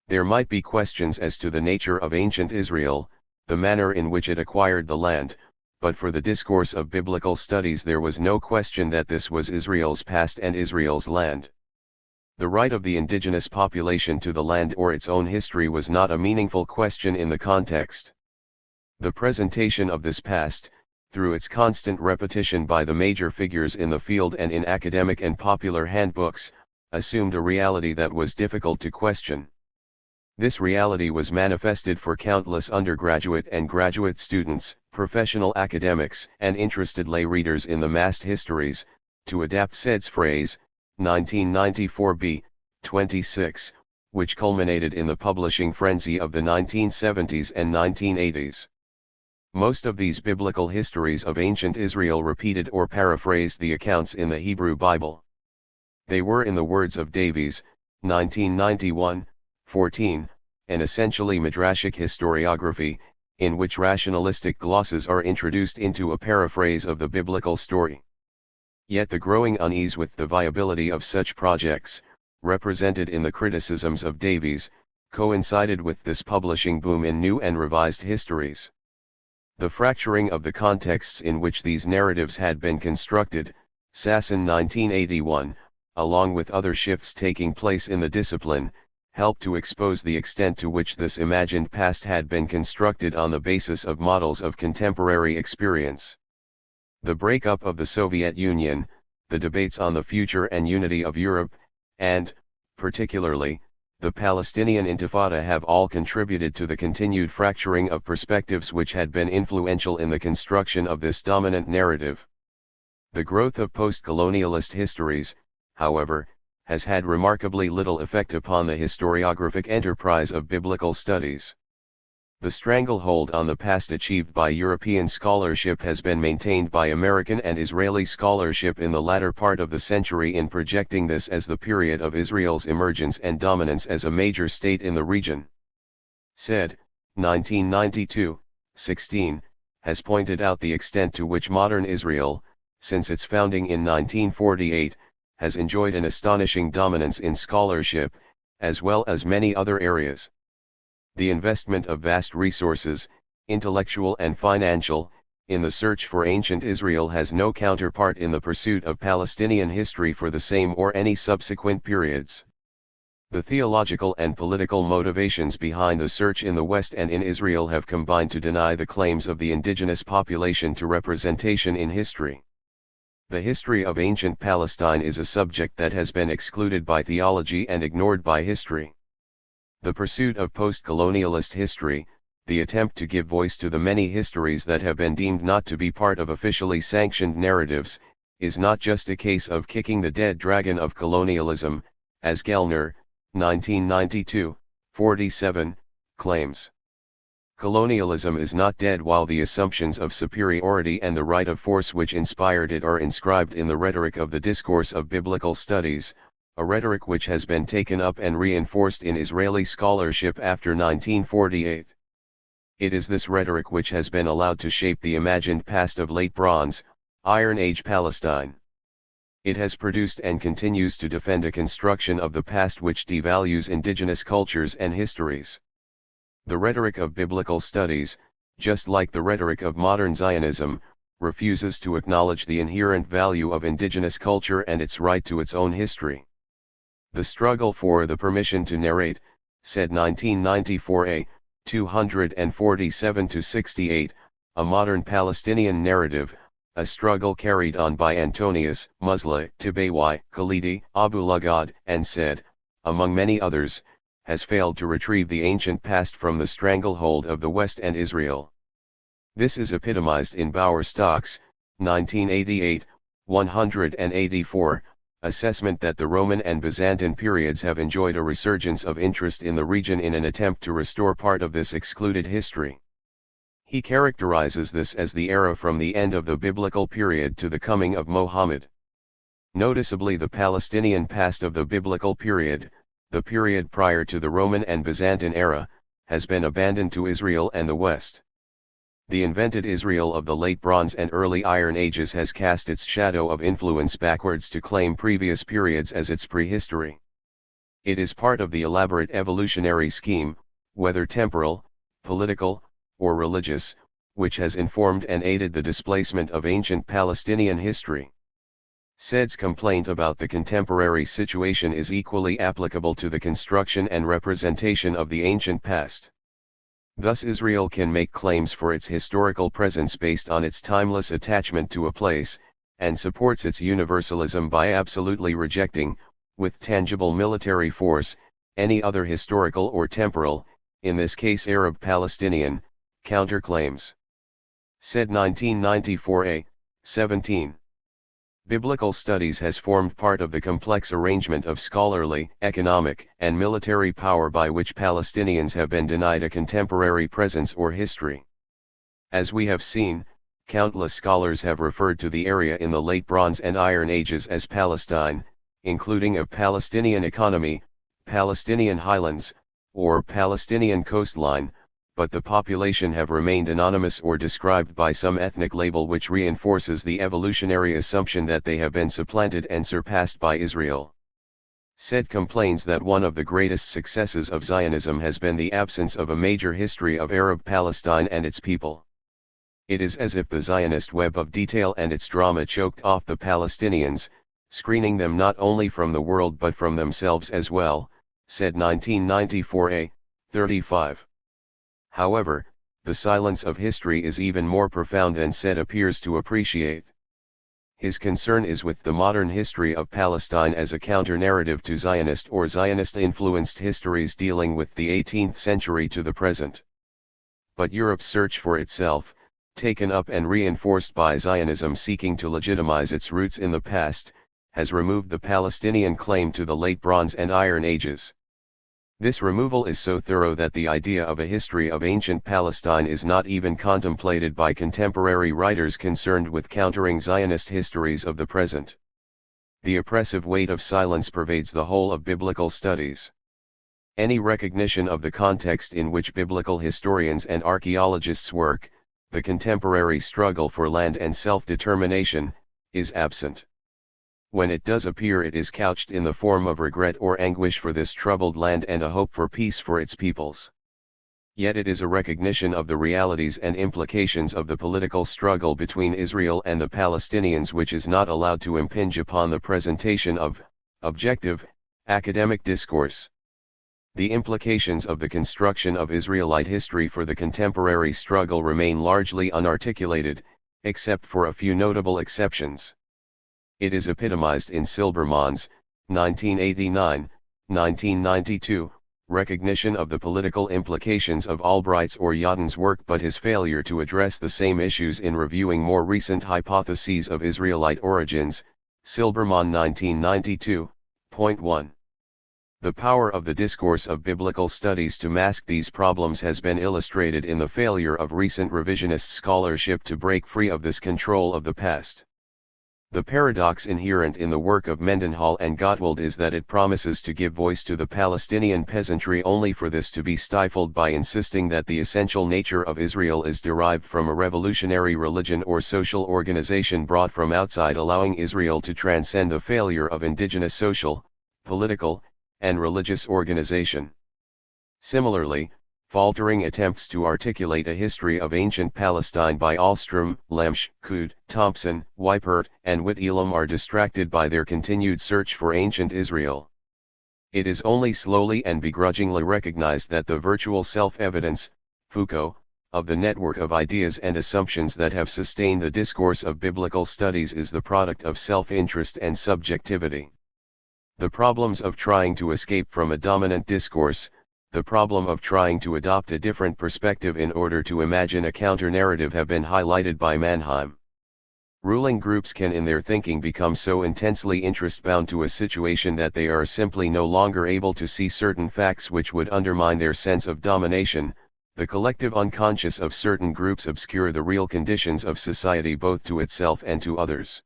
There might be questions as to the nature of ancient Israel, the manner in which it acquired the land, but for the discourse of biblical studies there was no question that this was Israel's past and Israel's land. The right of the indigenous population to the land or its own history was not a meaningful question in the context. The presentation of this past, through its constant repetition by the major figures in the field and in academic and popular handbooks, assumed a reality that was difficult to question. This reality was manifested for countless undergraduate and graduate students, professional academics, and interested lay readers in the massed histories, to adapt Said's phrase, 1994b, 26, which culminated in the publishing frenzy of the 1970s and 1980s. Most of these biblical histories of ancient Israel repeated or paraphrased the accounts in the Hebrew Bible. They were, in the words of Davies, 1991, 14, an essentially midrashic historiography, in which rationalistic glosses are introduced into a paraphrase of the biblical story. Yet the growing unease with the viability of such projects, represented in the criticisms of Davies, coincided with this publishing boom in new and revised histories. The fracturing of the contexts in which these narratives had been constructed, Sasson 1981, along with other shifts taking place in the discipline, helped to expose the extent to which this imagined past had been constructed on the basis of models of contemporary experience. The breakup of the Soviet Union, the debates on the future and unity of Europe, and, particularly, the Palestinian Intifada have all contributed to the continued fracturing of perspectives which had been influential in the construction of this dominant narrative. The growth of post-colonialist histories, however, has had remarkably little effect upon the historiographic enterprise of biblical studies. The stranglehold on the past achieved by European scholarship has been maintained by American and Israeli scholarship in the latter part of the century in projecting this as the period of Israel's emergence and dominance as a major state in the region. Said, 1992, 16, has pointed out the extent to which modern Israel, since its founding in 1948, has enjoyed an astonishing dominance in scholarship, as well as many other areas. The investment of vast resources, intellectual and financial, in the search for ancient Israel has no counterpart in the pursuit of Palestinian history for the same or any subsequent periods. The theological and political motivations behind the search in the West and in Israel have combined to deny the claims of the indigenous population to representation in history. The history of ancient Palestine is a subject that has been excluded by theology and ignored by history. The pursuit of post-colonialist history, the attempt to give voice to the many histories that have been deemed not to be part of officially sanctioned narratives, is not just a case of kicking the dead dragon of colonialism, as Gellner, 1992, 47, claims. Colonialism is not dead while the assumptions of superiority and the right of force which inspired it are inscribed in the rhetoric of the discourse of biblical studies, a rhetoric which has been taken up and reinforced in Israeli scholarship after 1948. It is this rhetoric which has been allowed to shape the imagined past of late Bronze, Iron Age Palestine. It has produced and continues to defend a construction of the past which devalues indigenous cultures and histories. The rhetoric of biblical studies, just like the rhetoric of modern Zionism, refuses to acknowledge the inherent value of indigenous culture and its right to its own history. The struggle for the permission to narrate, said 1994a, 247-68, a modern Palestinian narrative, a struggle carried on by Antonius, Musla, Tibayi, Khalidi, Abu Lugad, and said, among many others, has failed to retrieve the ancient past from the stranglehold of the West and Israel. This is epitomized in Bowerstock's, 1988, 184, assessment that the Roman and Byzantine periods have enjoyed a resurgence of interest in the region in an attempt to restore part of this excluded history. He characterizes this as the era from the end of the biblical period to the coming of Mohammed. Noticeably, the Palestinian past of the biblical period, the period prior to the Roman and Byzantine era, has been abandoned to Israel and the West. The invented Israel of the Late Bronze and Early Iron Ages has cast its shadow of influence backwards to claim previous periods as its prehistory. It is part of the elaborate evolutionary scheme, whether temporal, political, or religious, which has informed and aided the displacement of ancient Palestinian history. Said's complaint about the contemporary situation is equally applicable to the construction and representation of the ancient past. Thus Israel can make claims for its historical presence based on its timeless attachment to a place, and supports its universalism by absolutely rejecting, with tangible military force, any other historical or temporal, in this case Arab-Palestinian, counterclaims. Said 1994a, 17. Biblical studies has formed part of the complex arrangement of scholarly, economic, and military power by which Palestinians have been denied a contemporary presence or history. As we have seen, countless scholars have referred to the area in the Late Bronze and Iron Ages as Palestine, including a Palestinian economy, Palestinian highlands, or Palestinian coastline, but the population have remained anonymous or described by some ethnic label which reinforces the evolutionary assumption that they have been supplanted and surpassed by Israel. Said complains that one of the greatest successes of Zionism has been the absence of a major history of Arab Palestine and its people. It is as if the Zionist web of detail and its drama choked off the Palestinians, screening them not only from the world but from themselves as well, said 1994a, 35. However, the silence of history is even more profound than Said appears to appreciate. His concern is with the modern history of Palestine as a counter-narrative to Zionist or Zionist-influenced histories dealing with the 18th century to the present. But Europe's search for itself, taken up and reinforced by Zionism seeking to legitimize its roots in the past, has removed the Palestinian claim to the Late Bronze and Iron Ages. This removal is so thorough that the idea of a history of ancient Palestine is not even contemplated by contemporary writers concerned with countering Zionist histories of the present. The oppressive weight of silence pervades the whole of biblical studies. Any recognition of the context in which biblical historians and archaeologists work, the contemporary struggle for land and self-determination, is absent. When it does appear, it is couched in the form of regret or anguish for this troubled land and a hope for peace for its peoples. Yet it is a recognition of the realities and implications of the political struggle between Israel and the Palestinians which is not allowed to impinge upon the presentation of objective, academic discourse. The implications of the construction of Israelite history for the contemporary struggle remain largely unarticulated, except for a few notable exceptions. It is epitomized in Silbermann's, 1989, 1992, recognition of the political implications of Albright's or Yadin's work but his failure to address the same issues in reviewing more recent hypotheses of Israelite origins, Silbermann 1992.1. The power of the discourse of biblical studies to mask these problems has been illustrated in the failure of recent revisionist scholarship to break free of this control of the past. The paradox inherent in the work of Mendenhall and Gottwald is that it promises to give voice to the Palestinian peasantry only for this to be stifled by insisting that the essential nature of Israel is derived from a revolutionary religion or social organization brought from outside, allowing Israel to transcend the failure of indigenous social, political, and religious organization. Similarly, faltering attempts to articulate a history of ancient Palestine by Ahlstrom, Lemsch, Coode, Thompson, Weipert, and Whitelam are distracted by their continued search for ancient Israel. It is only slowly and begrudgingly recognized that the virtual self-evidence, Foucault, of the network of ideas and assumptions that have sustained the discourse of biblical studies is the product of self-interest and subjectivity. The problems of trying to escape from a dominant discourse, the problem of trying to adopt a different perspective in order to imagine a counter-narrative have been highlighted by Mannheim. Ruling groups can in their thinking become so intensely interest-bound to a situation that they are simply no longer able to see certain facts which would undermine their sense of domination. The collective unconscious of certain groups obscure the real conditions of society both to itself and to others.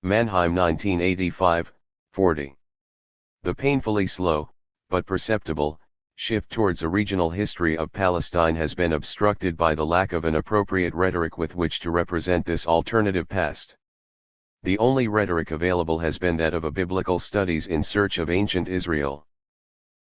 Mannheim 1985, 40. The painfully slow, but perceptible, shift towards a regional history of Palestine has been obstructed by the lack of an appropriate rhetoric with which to represent this alternative past. The only rhetoric available has been that of a biblical studies in search of ancient Israel.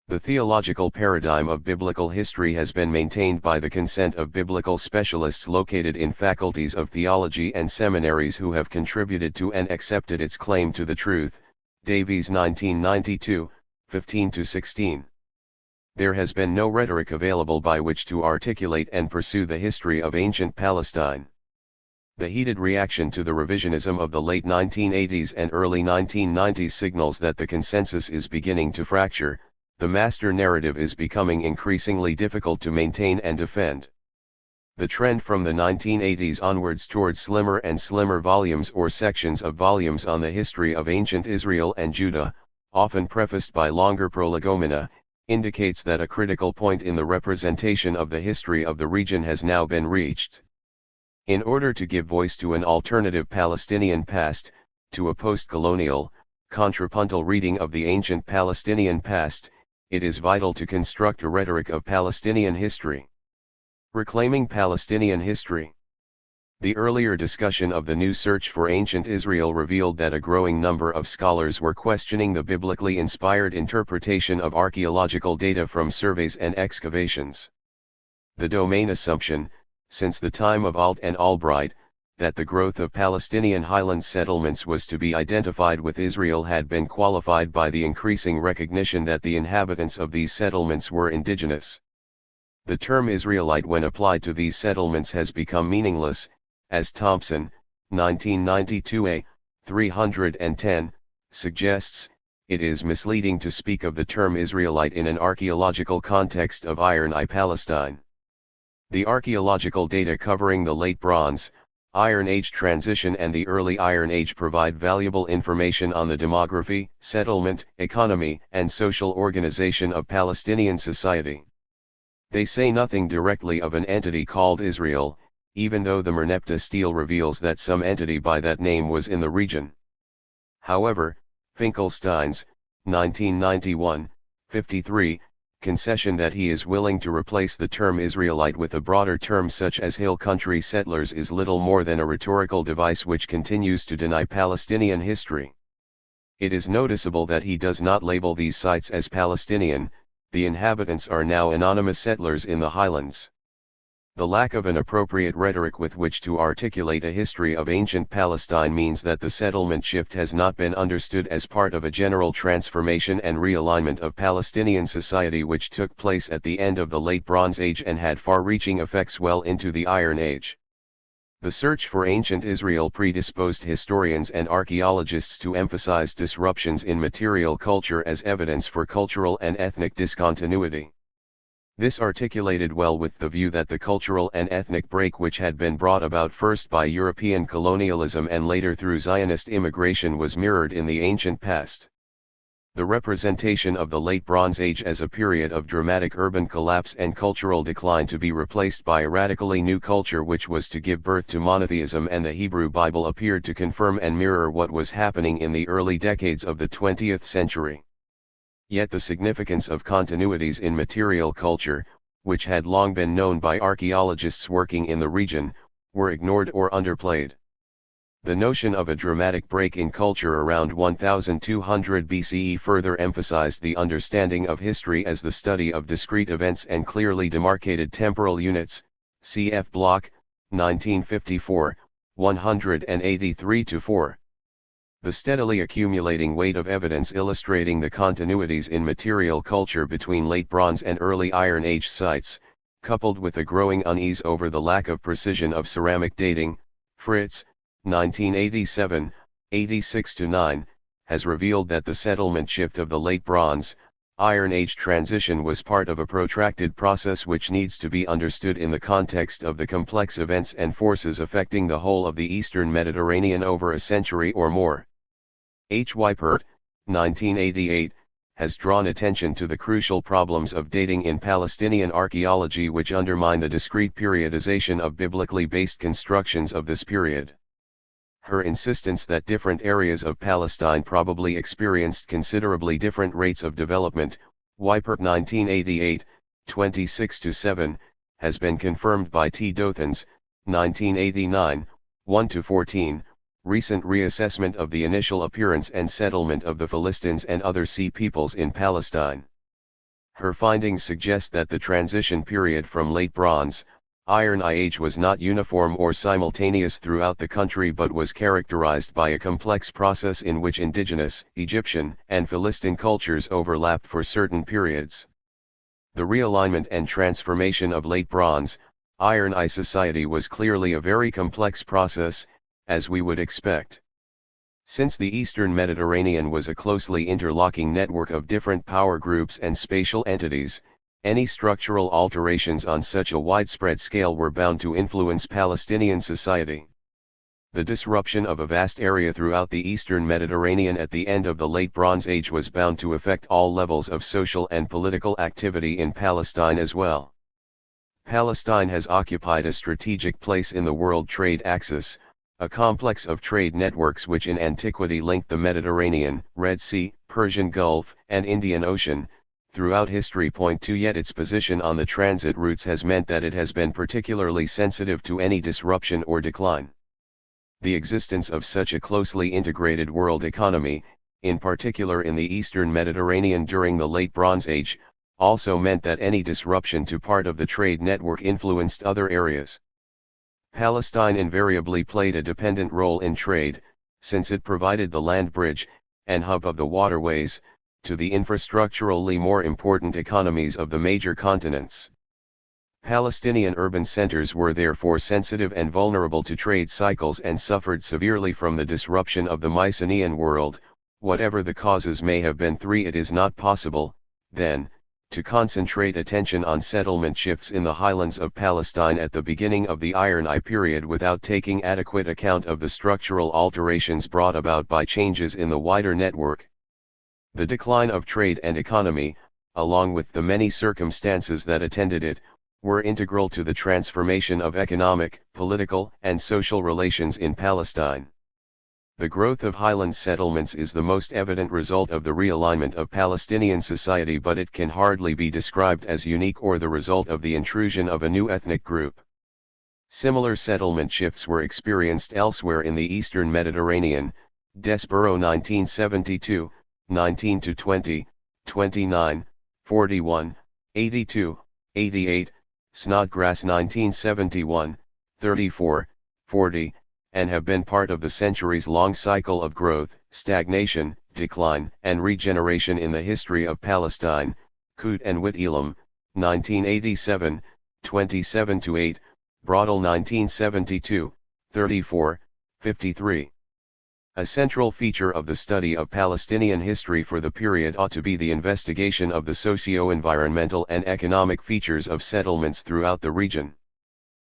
The theological paradigm of biblical history has been maintained by the consent of biblical specialists located in faculties of theology and seminaries who have contributed to and accepted its claim to the truth. Davies 1992, 15-16. There has been no rhetoric available by which to articulate and pursue the history of ancient Palestine. The heated reaction to the revisionism of the late 1980s and early 1990s signals that the consensus is beginning to fracture. The master narrative is becoming increasingly difficult to maintain and defend. The trend from the 1980s onwards towards slimmer and slimmer volumes or sections of volumes on the history of ancient Israel and Judah, often prefaced by longer prolegomena, indicates that a critical point in the representation of the history of the region has now been reached. In order to give voice to an alternative Palestinian past, to a post-colonial, contrapuntal reading of the ancient Palestinian past, it is vital to construct a rhetoric of Palestinian history. Reclaiming Palestinian history. The earlier discussion of the new search for ancient Israel revealed that a growing number of scholars were questioning the biblically inspired interpretation of archaeological data from surveys and excavations. The domain assumption, since the time of Alt and Albright, that the growth of Palestinian highland settlements was to be identified with Israel had been qualified by the increasing recognition that the inhabitants of these settlements were indigenous. The term Israelite when applied to these settlements has become meaningless, as Thompson, 1992a, 310, suggests. It is misleading to speak of the term Israelite in an archaeological context of Iron I Palestine. The archaeological data covering the Late Bronze, Iron Age transition and the Early Iron Age provide valuable information on the demography, settlement, economy, and social organization of Palestinian society. They say nothing directly of an entity called Israel, even though the Merneptah stele reveals that some entity by that name was in the region. However, Finkelstein's, 1991, 53, concession that he is willing to replace the term Israelite with a broader term such as Hill Country settlers is little more than a rhetorical device which continues to deny Palestinian history. It is noticeable that he does not label these sites as Palestinian. The inhabitants are now anonymous settlers in the highlands. The lack of an appropriate rhetoric with which to articulate a history of ancient Palestine means that the settlement shift has not been understood as part of a general transformation and realignment of Palestinian society which took place at the end of the Late Bronze Age and had far-reaching effects well into the Iron Age. The search for ancient Israel predisposed historians and archaeologists to emphasize disruptions in material culture as evidence for cultural and ethnic discontinuity. This articulated well with the view that the cultural and ethnic break which had been brought about first by European colonialism and later through Zionist immigration was mirrored in the ancient past. The representation of the Late Bronze Age as a period of dramatic urban collapse and cultural decline to be replaced by a radically new culture which was to give birth to monotheism and the Hebrew Bible appeared to confirm and mirror what was happening in the early decades of the 20th century. Yet the significance of continuities in material culture, which had long been known by archaeologists working in the region, were ignored or underplayed. The notion of a dramatic break in culture around 1200 BCE further emphasized the understanding of history as the study of discrete events and clearly demarcated temporal units, cf. Bloch, 1954, 183-4. The steadily accumulating weight of evidence illustrating the continuities in material culture between Late Bronze and Early Iron Age sites, coupled with a growing unease over the lack of precision of ceramic dating, Fritz, 1987, 86-9, has revealed that the settlement shift of the Late Bronze, Iron Age transition was part of a protracted process which needs to be understood in the context of the complex events and forces affecting the whole of the Eastern Mediterranean over a century or more. H. Weipert, 1988, has drawn attention to the crucial problems of dating in Palestinian archaeology which undermine the discrete periodization of biblically based constructions of this period. Her insistence that different areas of Palestine probably experienced considerably different rates of development, Weipert 1988, 26-7, has been confirmed by T. Dothans, 1989, 1-14, recent reassessment of the initial appearance and settlement of the Philistines and other Sea peoples in Palestine. Her findings suggest that the transition period from Late Bronze, Iron Age was not uniform or simultaneous throughout the country but was characterized by a complex process in which indigenous, Egyptian, and Philistine cultures overlapped for certain periods. The realignment and transformation of Late Bronze, Iron Age society was clearly a very complex process, as we would expect. Since the Eastern Mediterranean was a closely interlocking network of different power groups and spatial entities, any structural alterations on such a widespread scale were bound to influence Palestinian society. The disruption of a vast area throughout the Eastern Mediterranean at the end of the Late Bronze Age was bound to affect all levels of social and political activity in Palestine as well. Palestine has occupied a strategic place in the world trade axis, a complex of trade networks which in antiquity linked the Mediterranean, Red Sea, Persian Gulf, and Indian Ocean. Throughout history point to yet its position on the transit routes has meant that it has been particularly sensitive to any disruption or decline. The existence of such a closely integrated world economy, in particular in the Eastern Mediterranean during the Late Bronze Age, also meant that any disruption to part of the trade network influenced other areas. Palestine invariably played a dependent role in trade, since it provided the land bridge, and hub of the waterways, to the infrastructurally more important economies of the major continents. Palestinian urban centers were therefore sensitive and vulnerable to trade cycles and suffered severely from the disruption of the Mycenaean world. Whatever the causes may have been, it is not possible, then, to concentrate attention on settlement shifts in the highlands of Palestine at the beginning of the Iron Age period without taking adequate account of the structural alterations brought about by changes in the wider network. The decline of trade and economy, along with the many circumstances that attended it, were integral to the transformation of economic, political, and social relations in Palestine. The growth of highland settlements is the most evident result of the realignment of Palestinian society, but it can hardly be described as unique or the result of the intrusion of a new ethnic group. Similar settlement shifts were experienced elsewhere in the Eastern Mediterranean. Desborough 1972, 19-20, 29, 41, 82, 88, Snodgrass 1971, 34, 40, and have been part of the centuries-long cycle of growth, stagnation, decline, and regeneration in the history of Palestine. Coote and Whitelam, 1987, 27-8, Brodel 1972, 34, 53. A central feature of the study of Palestinian history for the period ought to be the investigation of the socio-environmental and economic features of settlements throughout the region.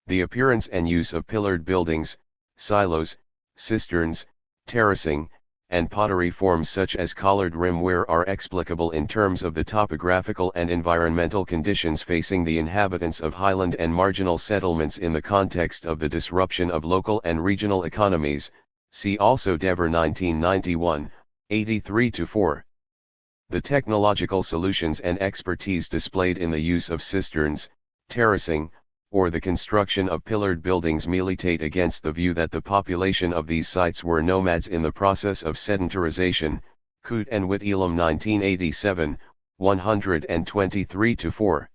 The appearance and use of pillared buildings, silos, cisterns, terracing, and pottery forms such as collared rimware are explicable in terms of the topographical and environmental conditions facing the inhabitants of highland and marginal settlements in the context of the disruption of local and regional economies. See also Dever 1991, 83-4. The technological solutions and expertise displayed in the use of cisterns, terracing, or the construction of pillared buildings militate against the view that the population of these sites were nomads in the process of sedentarization. Coote and Whitelam 1987, 123-4.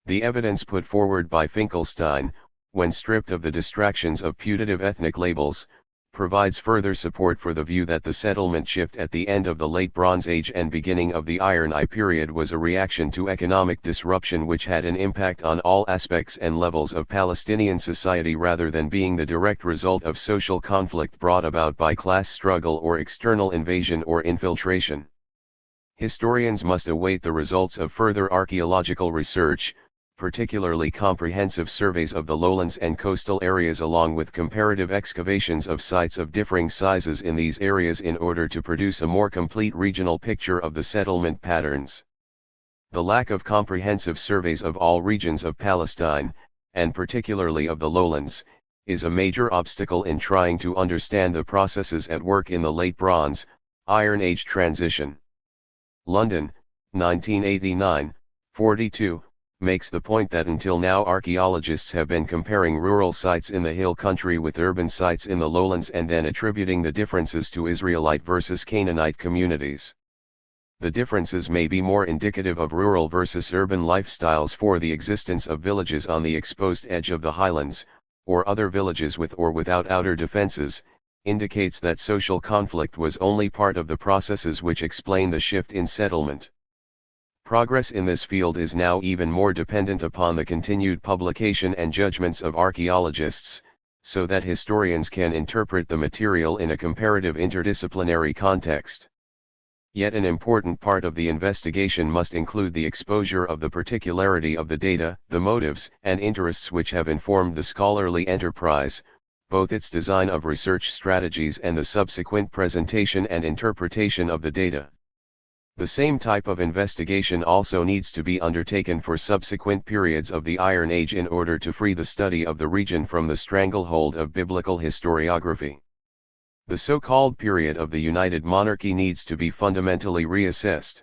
The evidence put forward by Finkelstein, when stripped of the distractions of putative ethnic labels, provides further support for the view that the settlement shift at the end of the Late Bronze Age and beginning of the Iron Age period was a reaction to economic disruption which had an impact on all aspects and levels of Palestinian society rather than being the direct result of social conflict brought about by class struggle or external invasion or infiltration. Historians must await the results of further archaeological research, particularly comprehensive surveys of the lowlands and coastal areas along with comparative excavations of sites of differing sizes in these areas in order to produce a more complete regional picture of the settlement patterns. The lack of comprehensive surveys of all regions of Palestine, and particularly of the lowlands, is a major obstacle in trying to understand the processes at work in the Late Bronze, Iron Age transition. London, 1989, 42. Makes the point that until now archaeologists have been comparing rural sites in the hill country with urban sites in the lowlands and then attributing the differences to Israelite versus Canaanite communities. The differences may be more indicative of rural versus urban lifestyles, for the existence of villages on the exposed edge of the highlands, or other villages with or without outer defenses, indicates that social conflict was only part of the processes which explain the shift in settlement. Progress in this field is now even more dependent upon the continued publication and judgments of archaeologists, so that historians can interpret the material in a comparative interdisciplinary context. Yet an important part of the investigation must include the exposure of the particularity of the data, the motives and interests which have informed the scholarly enterprise, both its design of research strategies and the subsequent presentation and interpretation of the data. The same type of investigation also needs to be undertaken for subsequent periods of the Iron Age in order to free the study of the region from the stranglehold of biblical historiography. The so-called period of the United Monarchy needs to be fundamentally reassessed.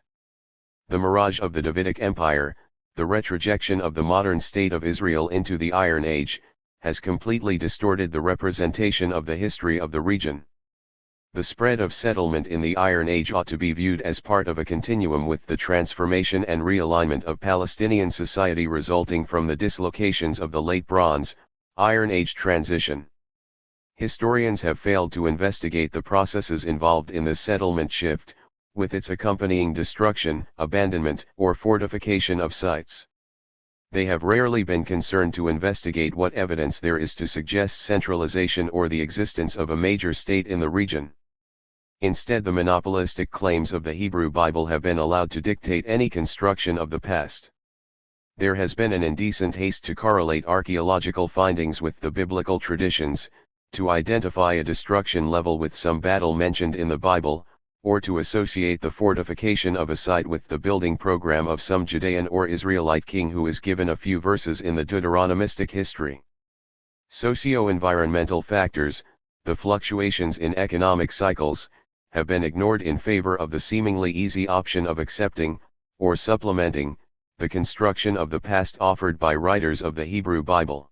The mirage of the Davidic Empire, the retrojection of the modern state of Israel into the Iron Age, has completely distorted the representation of the history of the region. The spread of settlement in the Iron Age ought to be viewed as part of a continuum with the transformation and realignment of Palestinian society resulting from the dislocations of the Late Bronze, Iron Age transition. Historians have failed to investigate the processes involved in the settlement shift, with its accompanying destruction, abandonment, or fortification of sites. They have rarely been concerned to investigate what evidence there is to suggest centralization or the existence of a major state in the region. Instead, the monopolistic claims of the Hebrew Bible have been allowed to dictate any construction of the past. There has been an indecent haste to correlate archaeological findings with the biblical traditions, to identify a destruction level with some battle mentioned in the Bible, or to associate the fortification of a site with the building program of some Judean or Israelite king who is given a few verses in the Deuteronomistic history. Socio-environmental factors, the fluctuations in economic cycles, have been ignored in favor of the seemingly easy option of accepting, or supplementing, the construction of the past offered by writers of the Hebrew Bible.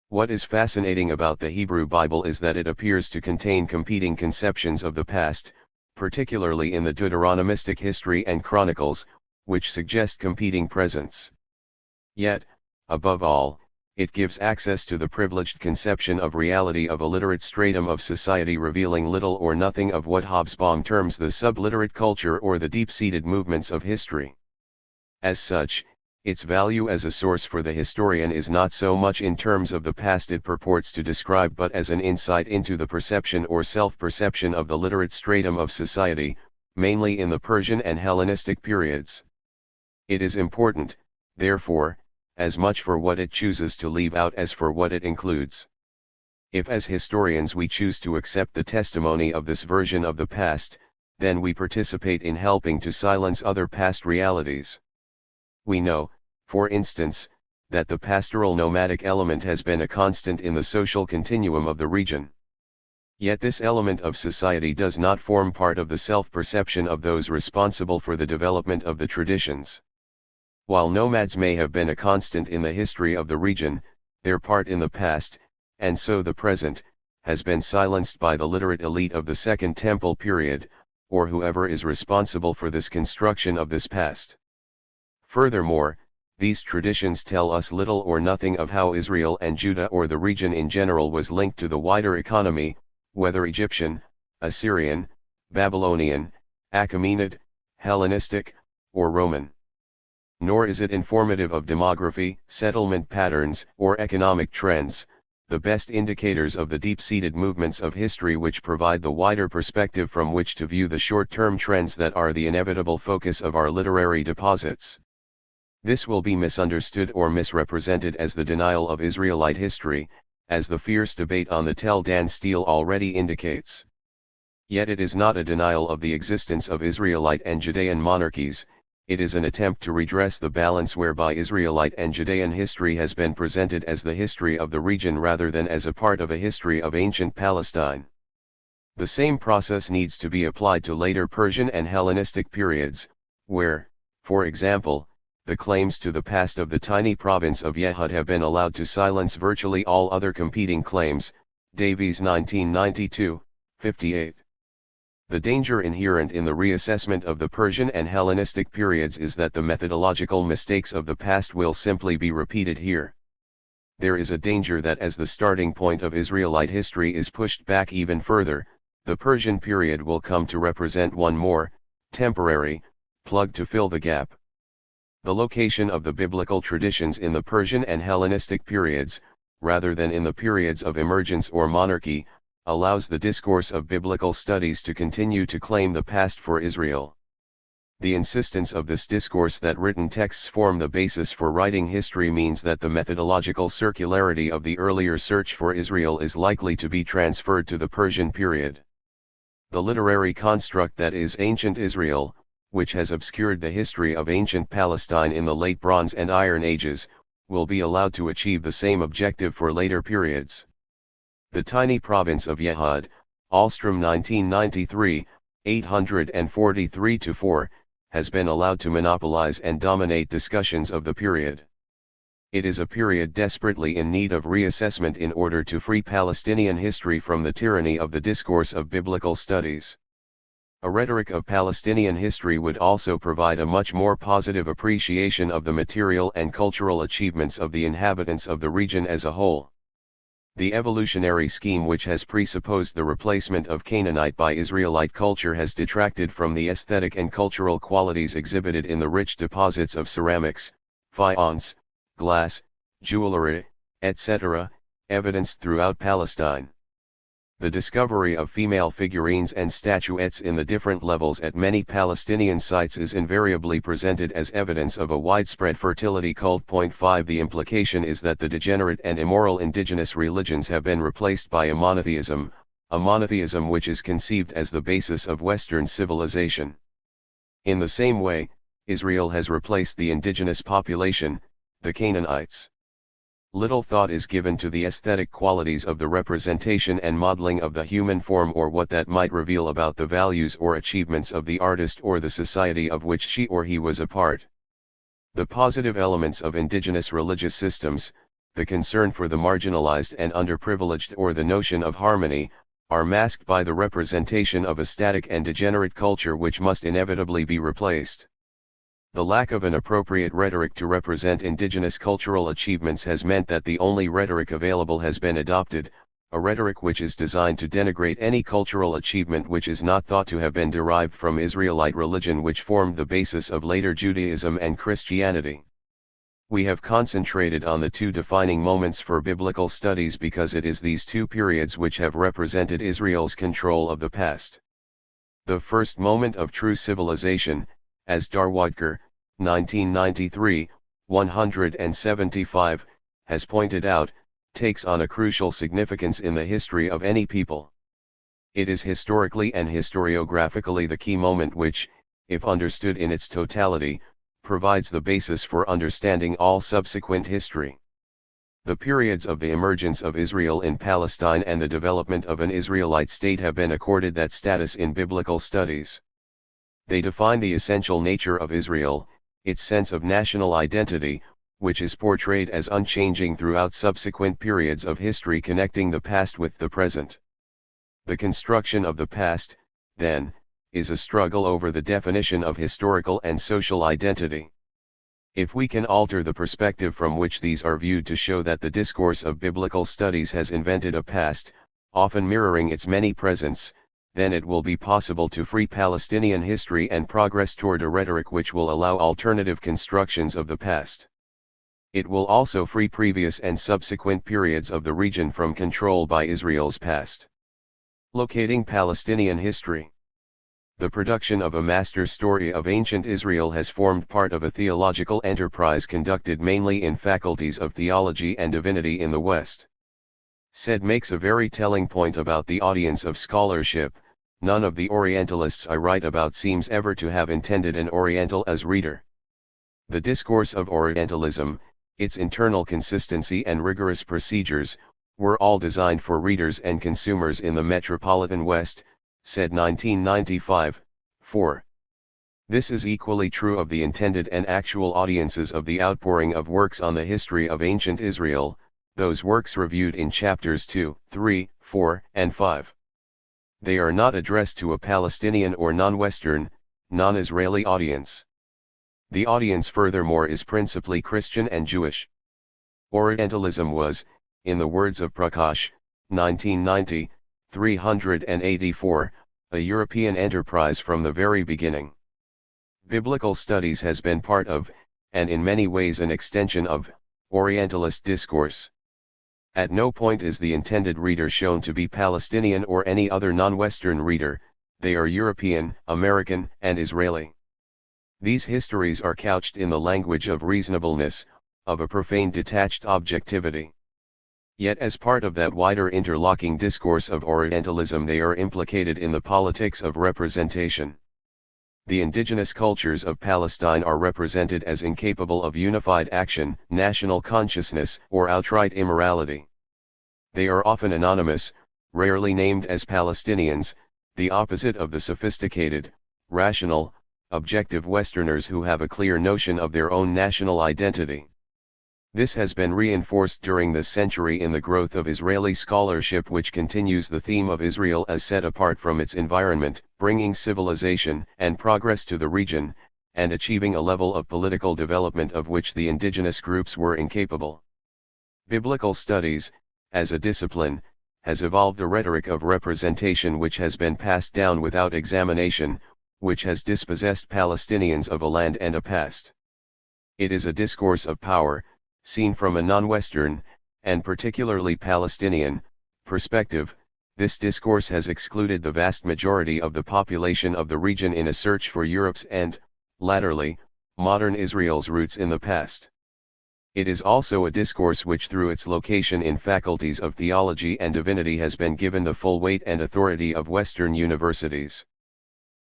What is fascinating about the Hebrew Bible is that it appears to contain competing conceptions of the past, particularly in the Deuteronomistic history and chronicles, which suggest competing presents. Yet, above all, it gives access to the privileged conception of reality of a literate stratum of society, revealing little or nothing of what Hobsbawm terms the subliterate culture or the deep-seated movements of history. As such, its value as a source for the historian is not so much in terms of the past it purports to describe but as an insight into the perception or self-perception of the literate stratum of society, mainly in the Persian and Hellenistic periods. It is important, therefore, as much for what it chooses to leave out as for what it includes. If as historians we choose to accept the testimony of this version of the past, then we participate in helping to silence other past realities. We know, for instance, that the pastoral nomadic element has been a constant in the social continuum of the region. Yet this element of society does not form part of the self-perception of those responsible for the development of the traditions. While nomads may have been a constant in the history of the region, their part in the past, and so the present, has been silenced by the literate elite of the Second Temple period, or whoever is responsible for this construction of this past. Furthermore, these traditions tell us little or nothing of how Israel and Judah or the region in general was linked to the wider economy, whether Egyptian, Assyrian, Babylonian, Achaemenid, Hellenistic, or Roman. Nor is it informative of demography, settlement patterns, or economic trends, the best indicators of the deep-seated movements of history which provide the wider perspective from which to view the short-term trends that are the inevitable focus of our literary deposits. This will be misunderstood or misrepresented as the denial of Israelite history, as the fierce debate on the Tel Dan Stele already indicates. Yet it is not a denial of the existence of Israelite and Judean monarchies, it is an attempt to redress the balance whereby Israelite and Judean history has been presented as the history of the region rather than as a part of a history of ancient Palestine. The same process needs to be applied to later Persian and Hellenistic periods, where, for example, the claims to the past of the tiny province of Yehud have been allowed to silence virtually all other competing claims. Davies 1992, 58. The danger inherent in the reassessment of the Persian and Hellenistic periods is that the methodological mistakes of the past will simply be repeated here. There is a danger that as the starting point of Israelite history is pushed back even further, the Persian period will come to represent one more, temporary, plug to fill the gap. The location of the biblical traditions in the Persian and Hellenistic periods, rather than in the periods of emergence or monarchy, allows the discourse of biblical studies to continue to claim the past for Israel. The insistence of this discourse that written texts form the basis for writing history means that the methodological circularity of the earlier search for Israel is likely to be transferred to the Persian period. The literary construct that is ancient Israel, which has obscured the history of ancient Palestine in the late Bronze and Iron Ages, will be allowed to achieve the same objective for later periods. The tiny province of Yehud, Ahlstrom 1993, 843-4, has been allowed to monopolize and dominate discussions of the period. It is a period desperately in need of reassessment in order to free Palestinian history from the tyranny of the discourse of biblical studies. A rhetoric of Palestinian history would also provide a much more positive appreciation of the material and cultural achievements of the inhabitants of the region as a whole. The evolutionary scheme which has presupposed the replacement of Canaanite by Israelite culture has detracted from the aesthetic and cultural qualities exhibited in the rich deposits of ceramics, faience, glass, jewelry, etc., evidenced throughout Palestine. The discovery of female figurines and statuettes in the different levels at many Palestinian sites is invariably presented as evidence of a widespread fertility cult. 5 The implication is that the degenerate and immoral indigenous religions have been replaced by a monotheism which is conceived as the basis of Western civilization. In the same way, Israel has replaced the indigenous population, the Canaanites. Little thought is given to the aesthetic qualities of the representation and modeling of the human form or what that might reveal about the values or achievements of the artist or the society of which she or he was a part. The positive elements of indigenous religious systems, the concern for the marginalized and underprivileged or the notion of harmony, are masked by the representation of a static and degenerate culture which must inevitably be replaced. The lack of an appropriate rhetoric to represent indigenous cultural achievements has meant that the only rhetoric available has been adopted, a rhetoric which is designed to denigrate any cultural achievement which is not thought to have been derived from Israelite religion which formed the basis of later Judaism and Christianity. We have concentrated on the two defining moments for biblical studies because it is these two periods which have represented Israel's control of the past. The first moment of true civilization, as Darwadkar, 1993, 175, has pointed out, takes on a crucial significance in the history of any people. It is historically and historiographically the key moment which, if understood in its totality, provides the basis for understanding all subsequent history. The periods of the emergence of Israel in Palestine and the development of an Israelite state have been accorded that status in biblical studies. They define the essential nature of Israel, its sense of national identity, which is portrayed as unchanging throughout subsequent periods of history connecting the past with the present. The construction of the past, then, is a struggle over the definition of historical and social identity. If we can alter the perspective from which these are viewed to show that the discourse of biblical studies has invented a past, often mirroring its many presents, then it will be possible to free Palestinian history and progress toward a rhetoric which will allow alternative constructions of the past. It will also free previous and subsequent periods of the region from control by Israel's past. Locating Palestinian history. The production of a master story of ancient Israel has formed part of a theological enterprise conducted mainly in faculties of theology and divinity in the West. Said makes a very telling point about the audience of scholarship. None of the Orientalists I write about seems ever to have intended an Oriental as reader. The discourse of Orientalism, its internal consistency and rigorous procedures, were all designed for readers and consumers in the metropolitan West, said 1995, 4. This is equally true of the intended and actual audiences of the outpouring of works on the history of ancient Israel, those works reviewed in chapters 2, 3, 4, and 5. They are not addressed to a Palestinian or non-Western, non-Israeli audience. The audience furthermore is principally Christian and Jewish. Orientalism was, in the words of Prakash, 1990, 384, a European enterprise from the very beginning. Biblical studies has been part of, and in many ways an extension of, Orientalist discourse. At no point is the intended reader shown to be Palestinian or any other non-Western reader, they are European, American, and Israeli. These histories are couched in the language of reasonableness, of a profane detached objectivity. Yet as part of that wider interlocking discourse of Orientalism they are implicated in the politics of representation. The indigenous cultures of Palestine are represented as incapable of unified action, national consciousness, or outright immorality. They are often anonymous, rarely named as Palestinians, the opposite of the sophisticated, rational, objective Westerners who have a clear notion of their own national identity. This has been reinforced during this century in the growth of Israeli scholarship, which continues the theme of Israel as set apart from its environment, bringing civilization and progress to the region, and achieving a level of political development of which the indigenous groups were incapable. Biblical studies, as a discipline, has evolved a rhetoric of representation which has been passed down without examination, which has dispossessed Palestinians of a land and a past. It is a discourse of power, seen from a non-Western, and particularly Palestinian, perspective. This discourse has excluded the vast majority of the population of the region in a search for Europe's and, latterly, modern Israel's roots in the past. It is also a discourse which through its location in faculties of theology and divinity has been given the full weight and authority of Western universities.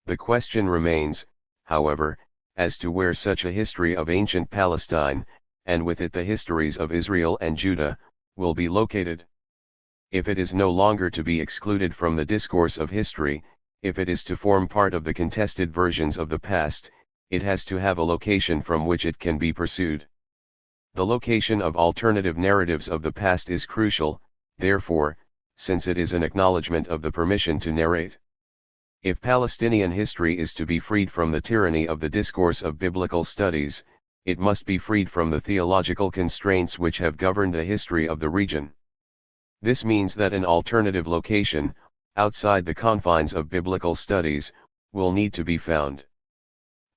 The question remains, however, as to where such a history of ancient Palestine, and with it the histories of Israel and Judah, will be located. If it is no longer to be excluded from the discourse of history, if it is to form part of the contested versions of the past, it has to have a location from which it can be pursued. The location of alternative narratives of the past is crucial, therefore, since it is an acknowledgement of the permission to narrate. If Palestinian history is to be freed from the tyranny of the discourse of biblical studies, it must be freed from the theological constraints which have governed the history of the region. This means that an alternative location, outside the confines of biblical studies, will need to be found.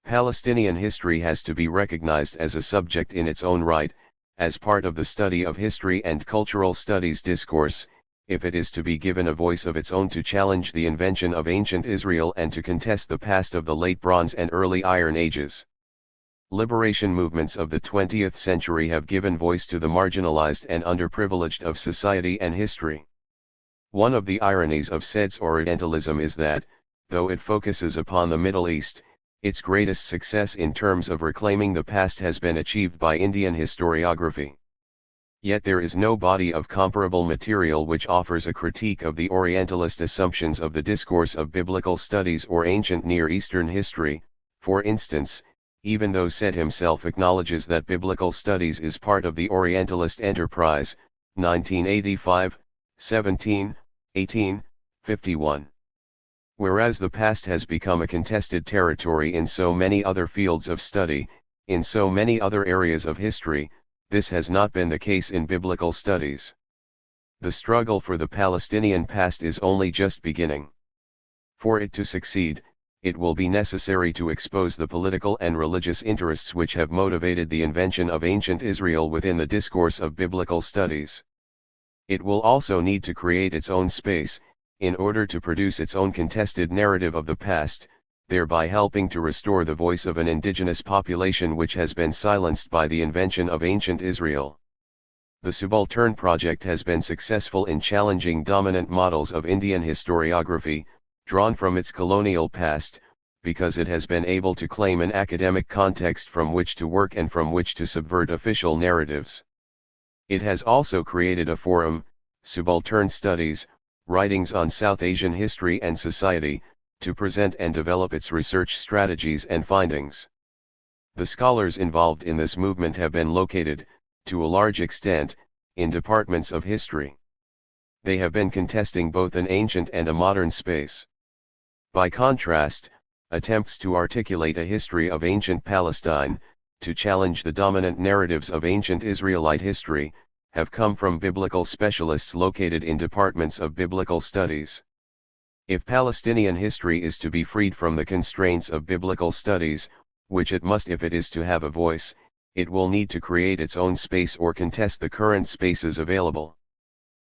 Palestinian history has to be recognized as a subject in its own right, as part of the study of history and cultural studies discourse, if it is to be given a voice of its own to challenge the invention of ancient Israel and to contest the past of the late Bronze and early Iron Ages. Liberation movements of the 20th century have given voice to the marginalized and underprivileged of society and history. One of the ironies of said Orientalism is that, though it focuses upon the Middle East, its greatest success in terms of reclaiming the past has been achieved by Indian historiography. Yet there is no body of comparable material which offers a critique of the Orientalist assumptions of the discourse of biblical studies or ancient Near Eastern history. For instance, even though Said himself acknowledges that biblical studies is part of the Orientalist enterprise, 1985, 17, 18, 51. Whereas the past has become a contested territory in so many other fields of study, in so many other areas of history, this has not been the case in biblical studies. The struggle for the Palestinian past is only just beginning. For it to succeed, it will be necessary to expose the political and religious interests which have motivated the invention of ancient Israel within the discourse of biblical studies. It will also need to create its own space, in order to produce its own contested narrative of the past, thereby helping to restore the voice of an indigenous population which has been silenced by the invention of ancient Israel. The Subaltern project has been successful in challenging dominant models of Indian historiography, drawn from its colonial past, because it has been able to claim an academic context from which to work and from which to subvert official narratives. It has also created a forum, Subaltern Studies, Writings on South Asian History and Society, to present and develop its research strategies and findings. The scholars involved in this movement have been located, to a large extent, in departments of history. They have been contesting both an ancient and a modern space. By contrast, attempts to articulate a history of ancient Palestine, to challenge the dominant narratives of ancient Israelite history, have come from biblical specialists located in departments of biblical studies. If Palestinian history is to be freed from the constraints of biblical studies, which it must if it is to have a voice, it will need to create its own space or contest the current spaces available.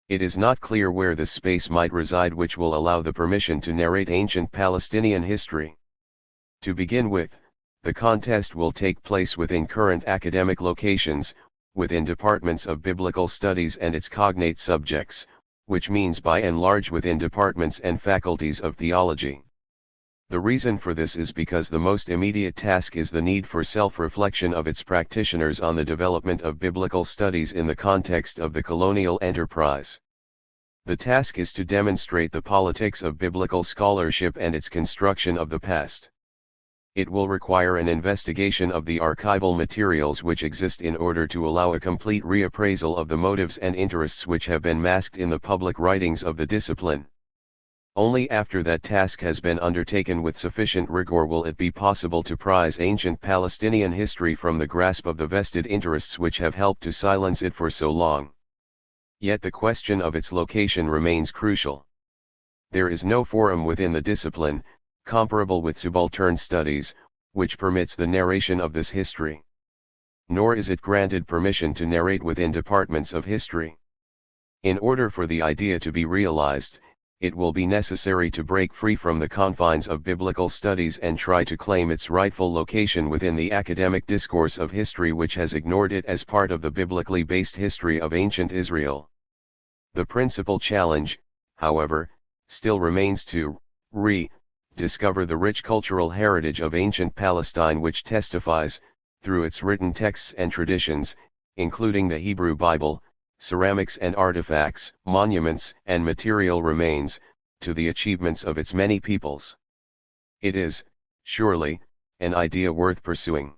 It is not clear where this space might reside which will allow the permission to narrate ancient Palestinian history. To begin with, the contest will take place within current academic locations, within departments of biblical studies and its cognate subjects, which means by and large within departments and faculties of theology. The reason for this is because the most immediate task is the need for self-reflection of its practitioners on the development of biblical studies in the context of the colonial enterprise. The task is to demonstrate the politics of biblical scholarship and its construction of the past. It will require an investigation of the archival materials which exist in order to allow a complete reappraisal of the motives and interests which have been masked in the public writings of the discipline. Only after that task has been undertaken with sufficient rigor will it be possible to prize ancient Palestinian history from the grasp of the vested interests which have helped to silence it for so long. Yet the question of its location remains crucial. There is no forum within the discipline, comparable with subaltern studies, which permits the narration of this history. Nor is it granted permission to narrate within departments of history. In order for the idea to be realized, it will be necessary to break free from the confines of biblical studies and try to claim its rightful location within the academic discourse of history which has ignored it as part of the biblically based history of ancient Israel. The principal challenge, however, still remains to discover the rich cultural heritage of ancient Palestine which testifies, through its written texts and traditions, including the Hebrew Bible, ceramics and artifacts, monuments and material remains, to the achievements of its many peoples. It is, surely, an idea worth pursuing.